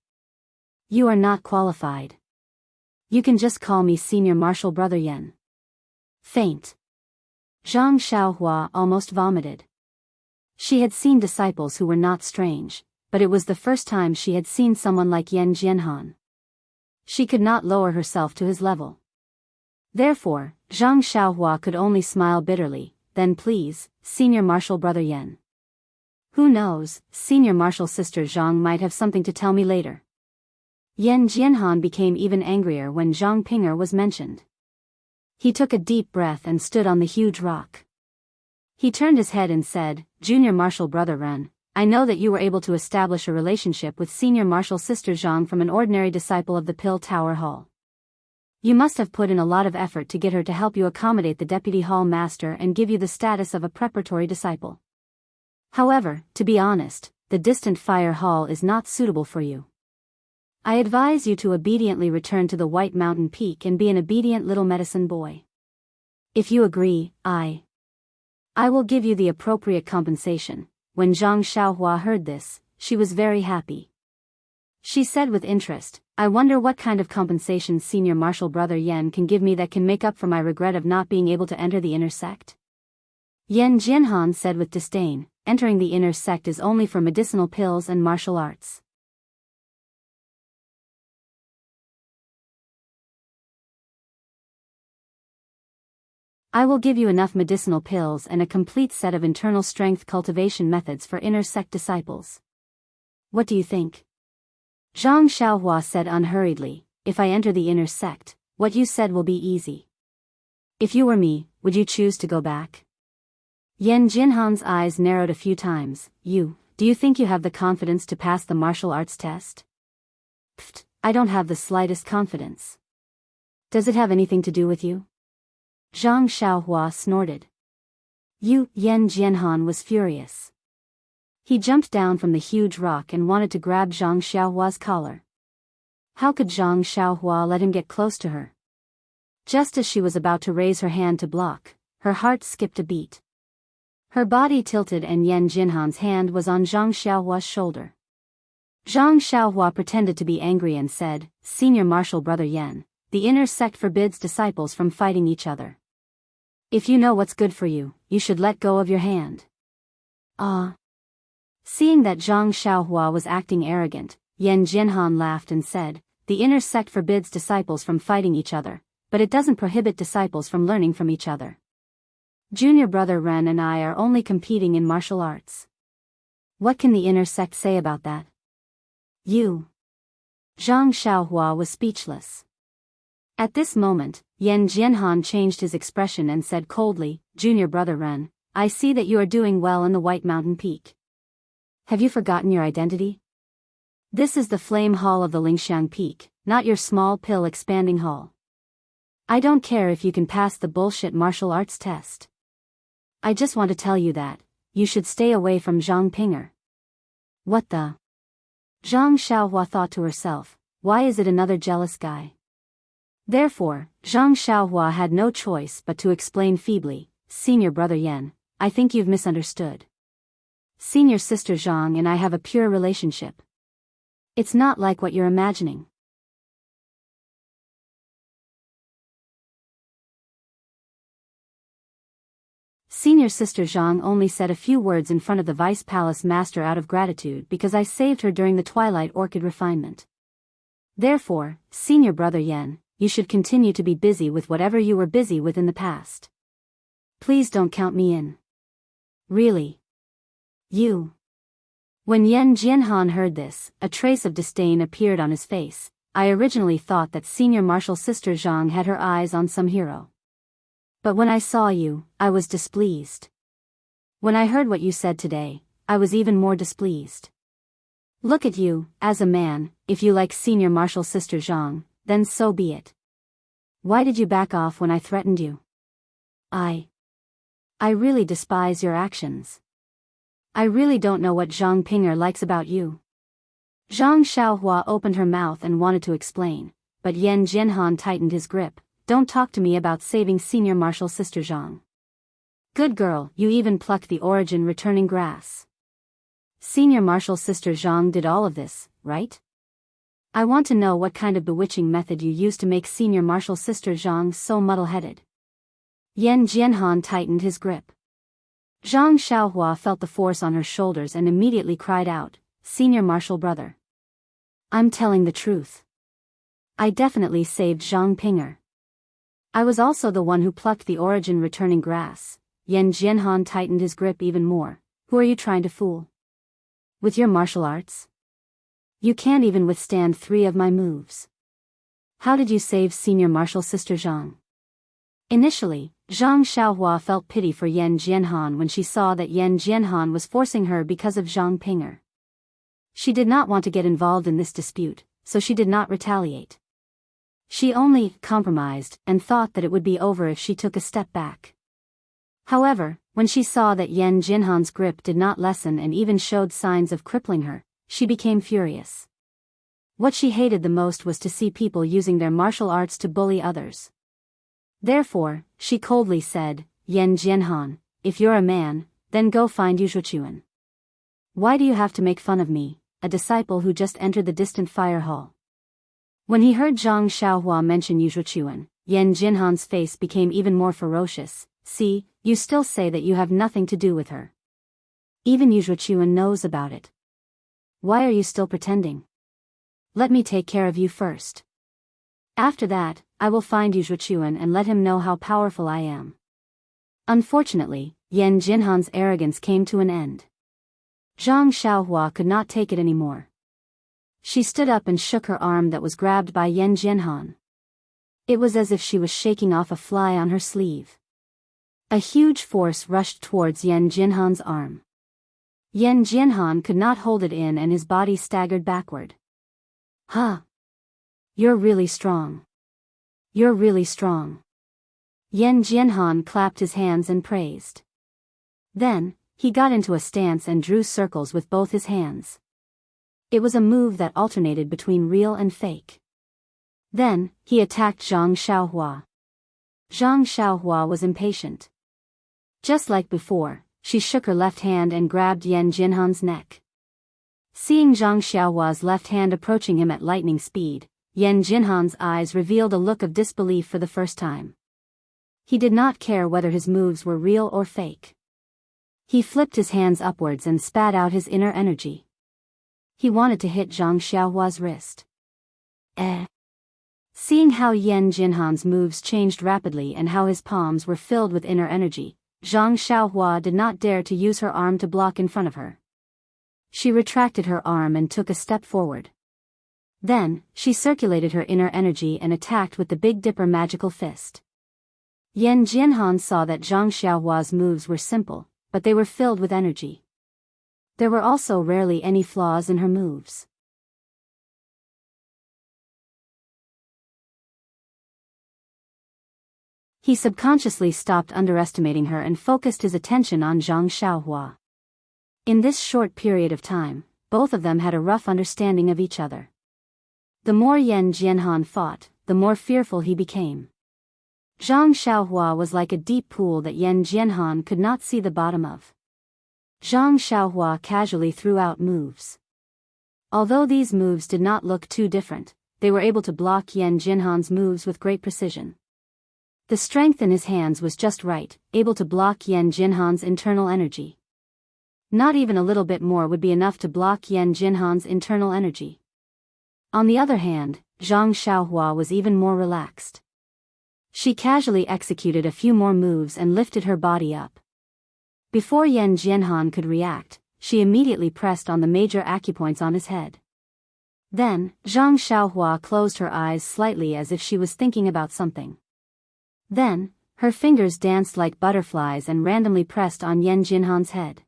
You are not qualified. You can just call me senior martial brother Yen." Faint. Zhang Xiaohua almost vomited. She had seen disciples who were not strange, but it was the first time she had seen someone like Yen Jianhan. She could not lower herself to his level. Therefore, Zhang Xiaohua could only smile bitterly. "Then please, senior martial brother Yen. Who knows, senior martial sister Zhang might have something to tell me later." Yen Jianhan became even angrier when Zhang Pinger was mentioned. He took a deep breath and stood on the huge rock. He turned his head and said, "Junior martial brother Ren, I know that you were able to establish a relationship with senior martial sister Zhang from an ordinary disciple of the Pill Tower Hall. You must have put in a lot of effort to get her to help you accommodate the deputy hall master and give you the status of a preparatory disciple. However, to be honest, the distant fire hall is not suitable for you. I advise you to obediently return to the White Mountain Peak and be an obedient little medicine boy. If you agree, I will give you the appropriate compensation." When Zhang Xiaohua heard this, she was very happy. She said with interest, "I wonder what kind of compensation senior martial brother Yen can give me that can make up for my regret of not being able to enter the inner sect?" Yen Jianhan said with disdain, "Entering the inner sect is only for medicinal pills and martial arts. I will give you enough medicinal pills and a complete set of internal strength cultivation methods for inner sect disciples. What do you think? Zhang Xiaohua said unhurriedly, if I enter the inner sect, what you said will be easy. If you were me, would you choose to go back? Yan Jinhan's eyes narrowed a few times. Do you think you have the confidence to pass the martial arts test? Pfft, I don't have the slightest confidence. Does it have anything to do with you? Zhang Xiaohua snorted. Yan Jianhan was furious. He jumped down from the huge rock and wanted to grab Zhang Xiaohua's collar. How could Zhang Xiaohua let him get close to her? Just as she was about to raise her hand to block, her heart skipped a beat. Her body tilted and Yan Jinhan's hand was on Zhang Xiaohua's shoulder. Zhang Xiaohua pretended to be angry and said, Senior Martial Brother Yan, the inner sect forbids disciples from fighting each other. If you know what's good for you, you should let go of your hand. Seeing that Zhang Xiaohua was acting arrogant, Yan Jinhan laughed and said, the inner sect forbids disciples from fighting each other, but it doesn't prohibit disciples from learning from each other. Junior brother Ren and I are only competing in martial arts. What can the inner sect say about that? Zhang Xiaohua was speechless. At this moment, Yan Jianhan changed his expression and said coldly, Junior brother Ren, I see that you are doing well in the White Mountain Peak. Have you forgotten your identity? This is the flame hall of the Lingxiang Peak, not your small pill expanding hall. I don't care if you can pass the bullshit martial arts test. I just want to tell you that, you should stay away from Zhang Pinger. What the? Zhang Xiaohua thought to herself, why is it another jealous guy? Therefore, Zhang Xiaohua had no choice but to explain feebly, Senior brother Yan, I think you've misunderstood. Senior sister Zhang and I have a pure relationship. It's not like what you're imagining. Senior sister Zhang only said a few words in front of the Vice Palace Master out of gratitude because I saved her during the Twilight Orchid refinement. Therefore, Senior brother Yan, you should continue to be busy with whatever you were busy with in the past. Please don't count me in. Really? When Yan Jianhan heard this, a trace of disdain appeared on his face. I originally thought that senior martial sister Zhang had her eyes on some hero. But when I saw you, I was displeased. When I heard what you said today, I was even more displeased. Look at you, as a man, if you like senior martial sister Zhang, then so be it. Why did you back off when I threatened you? I really despise your actions. I really don't know what Zhang Pinger likes about you. Zhang Xiaohua opened her mouth and wanted to explain, but Yan Jianhan tightened his grip. Don't talk to me about saving senior martial sister Zhang. Good girl, you even plucked the origin returning grass. Senior martial sister Zhang did all of this, right? I want to know what kind of bewitching method you used to make senior martial sister Zhang so muddle-headed. Yan Jianhan tightened his grip. Zhang Xiaohua felt the force on her shoulders and immediately cried out, Senior martial brother. I'm telling the truth. I definitely saved Zhang Pinger. I was also the one who plucked the origin returning grass. Yan Jianhan tightened his grip even more. Who are you trying to fool? With your martial arts? You can't even withstand 3 of my moves. How did you save senior martial sister Zhang? Initially, Zhang Xiaohua felt pity for Yan Jianhan when she saw that Yan Jianhan was forcing her because of Zhang Pinger. She did not want to get involved in this dispute, so she did not retaliate. She only compromised and thought that it would be over if she took a step back. However, when she saw that Yan Jinhan's grip did not lessen and even showed signs of crippling her, she became furious. What she hated the most was to see people using their martial arts to bully others. Therefore, she coldly said, Yan Jianhan, if you're a man, then go find Yuzhuchuan. Why do you have to make fun of me, a disciple who just entered the distant fire hall? When he heard Zhang Xiaohua mention Yuzhuchuan, Yan Jinhan's face became even more ferocious. See, you still say that you have nothing to do with her. Even Yuzhuchuan knows about it. Why are you still pretending? Let me take care of you first. After that, I will find Yuzhuchuan and let him know how powerful I am. Unfortunately, Yan Jinhan's arrogance came to an end. Zhang Xiaohua could not take it anymore. She stood up and shook her arm that was grabbed by Yan Jinhan. It was as if she was shaking off a fly on her sleeve. A huge force rushed towards Yan Jinhan's arm. Yan Jinhan could not hold it in and his body staggered backward. Huh. You're really strong. You're really strong. Yan Jinhan clapped his hands and praised. Then, he got into a stance and drew circles with both his hands. It was a move that alternated between real and fake. Then, he attacked Zhang Xiaohua. Zhang Xiaohua was impatient. Just like before, she shook her left hand and grabbed Yan Jinhan's neck. Seeing Zhang Xiaohua's left hand approaching him at lightning speed, Yan Jinhan's eyes revealed a look of disbelief for the first time. He did not care whether his moves were real or fake. He flipped his hands upwards and spat out his inner energy. He wanted to hit Zhang Xiaohua's wrist. Seeing how Yan Jinhan's moves changed rapidly and how his palms were filled with inner energy, Zhang Xiaohua did not dare to use her arm to block in front of her. She retracted her arm and took a step forward. Then, she circulated her inner energy and attacked with the Big Dipper magical fist. Yan Jinhan saw that Zhang Xiaohua's moves were simple, but they were filled with energy. There were also rarely any flaws in her moves. He subconsciously stopped underestimating her and focused his attention on Zhang Xiaohua. In this short period of time, both of them had a rough understanding of each other. The more Yan Jinhan fought, the more fearful he became. Zhang Xiaohua was like a deep pool that Yan Jinhan could not see the bottom of. Zhang Xiaohua casually threw out moves. Although these moves did not look too different, they were able to block Yan Jinhan's moves with great precision. The strength in his hands was just right, able to block Yan Jinhan's internal energy. Not even a little bit more would be enough to block Yan Jinhan's internal energy. On the other hand, Zhang Xiaohua was even more relaxed. She casually executed a few more moves and lifted her body up. Before Yan Jinhan could react, she immediately pressed on the major acupoints on his head. Then, Zhang Xiaohua closed her eyes slightly as if she was thinking about something. Then, her fingers danced like butterflies and randomly pressed on Yan Jinhan's head.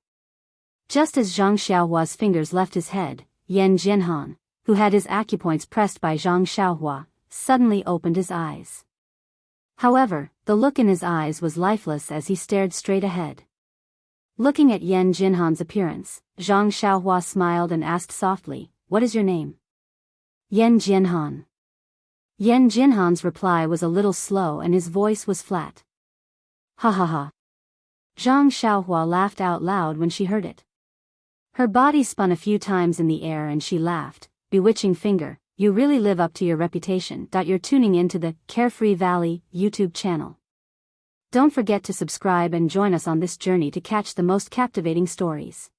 Just as Zhang Xiaohua's fingers left his head, Yan Jinhan, who had his acupoints pressed by Zhang Xiaohua, suddenly opened his eyes. However, the look in his eyes was lifeless as he stared straight ahead. Looking at Yan Jinhan's appearance, Zhang Xiaohua smiled and asked softly, "What is your name?" Yan Jinhan. Yan Jinhan's reply was a little slow and his voice was flat. Ha ha ha. Zhang Xiaohua laughed out loud when she heard it. Her body spun a few times in the air and she laughed, "Bewitching finger, you really live up to your reputation." You're tuning into the Carefree Valley YouTube channel. Don't forget to subscribe and join us on this journey to catch the most captivating stories.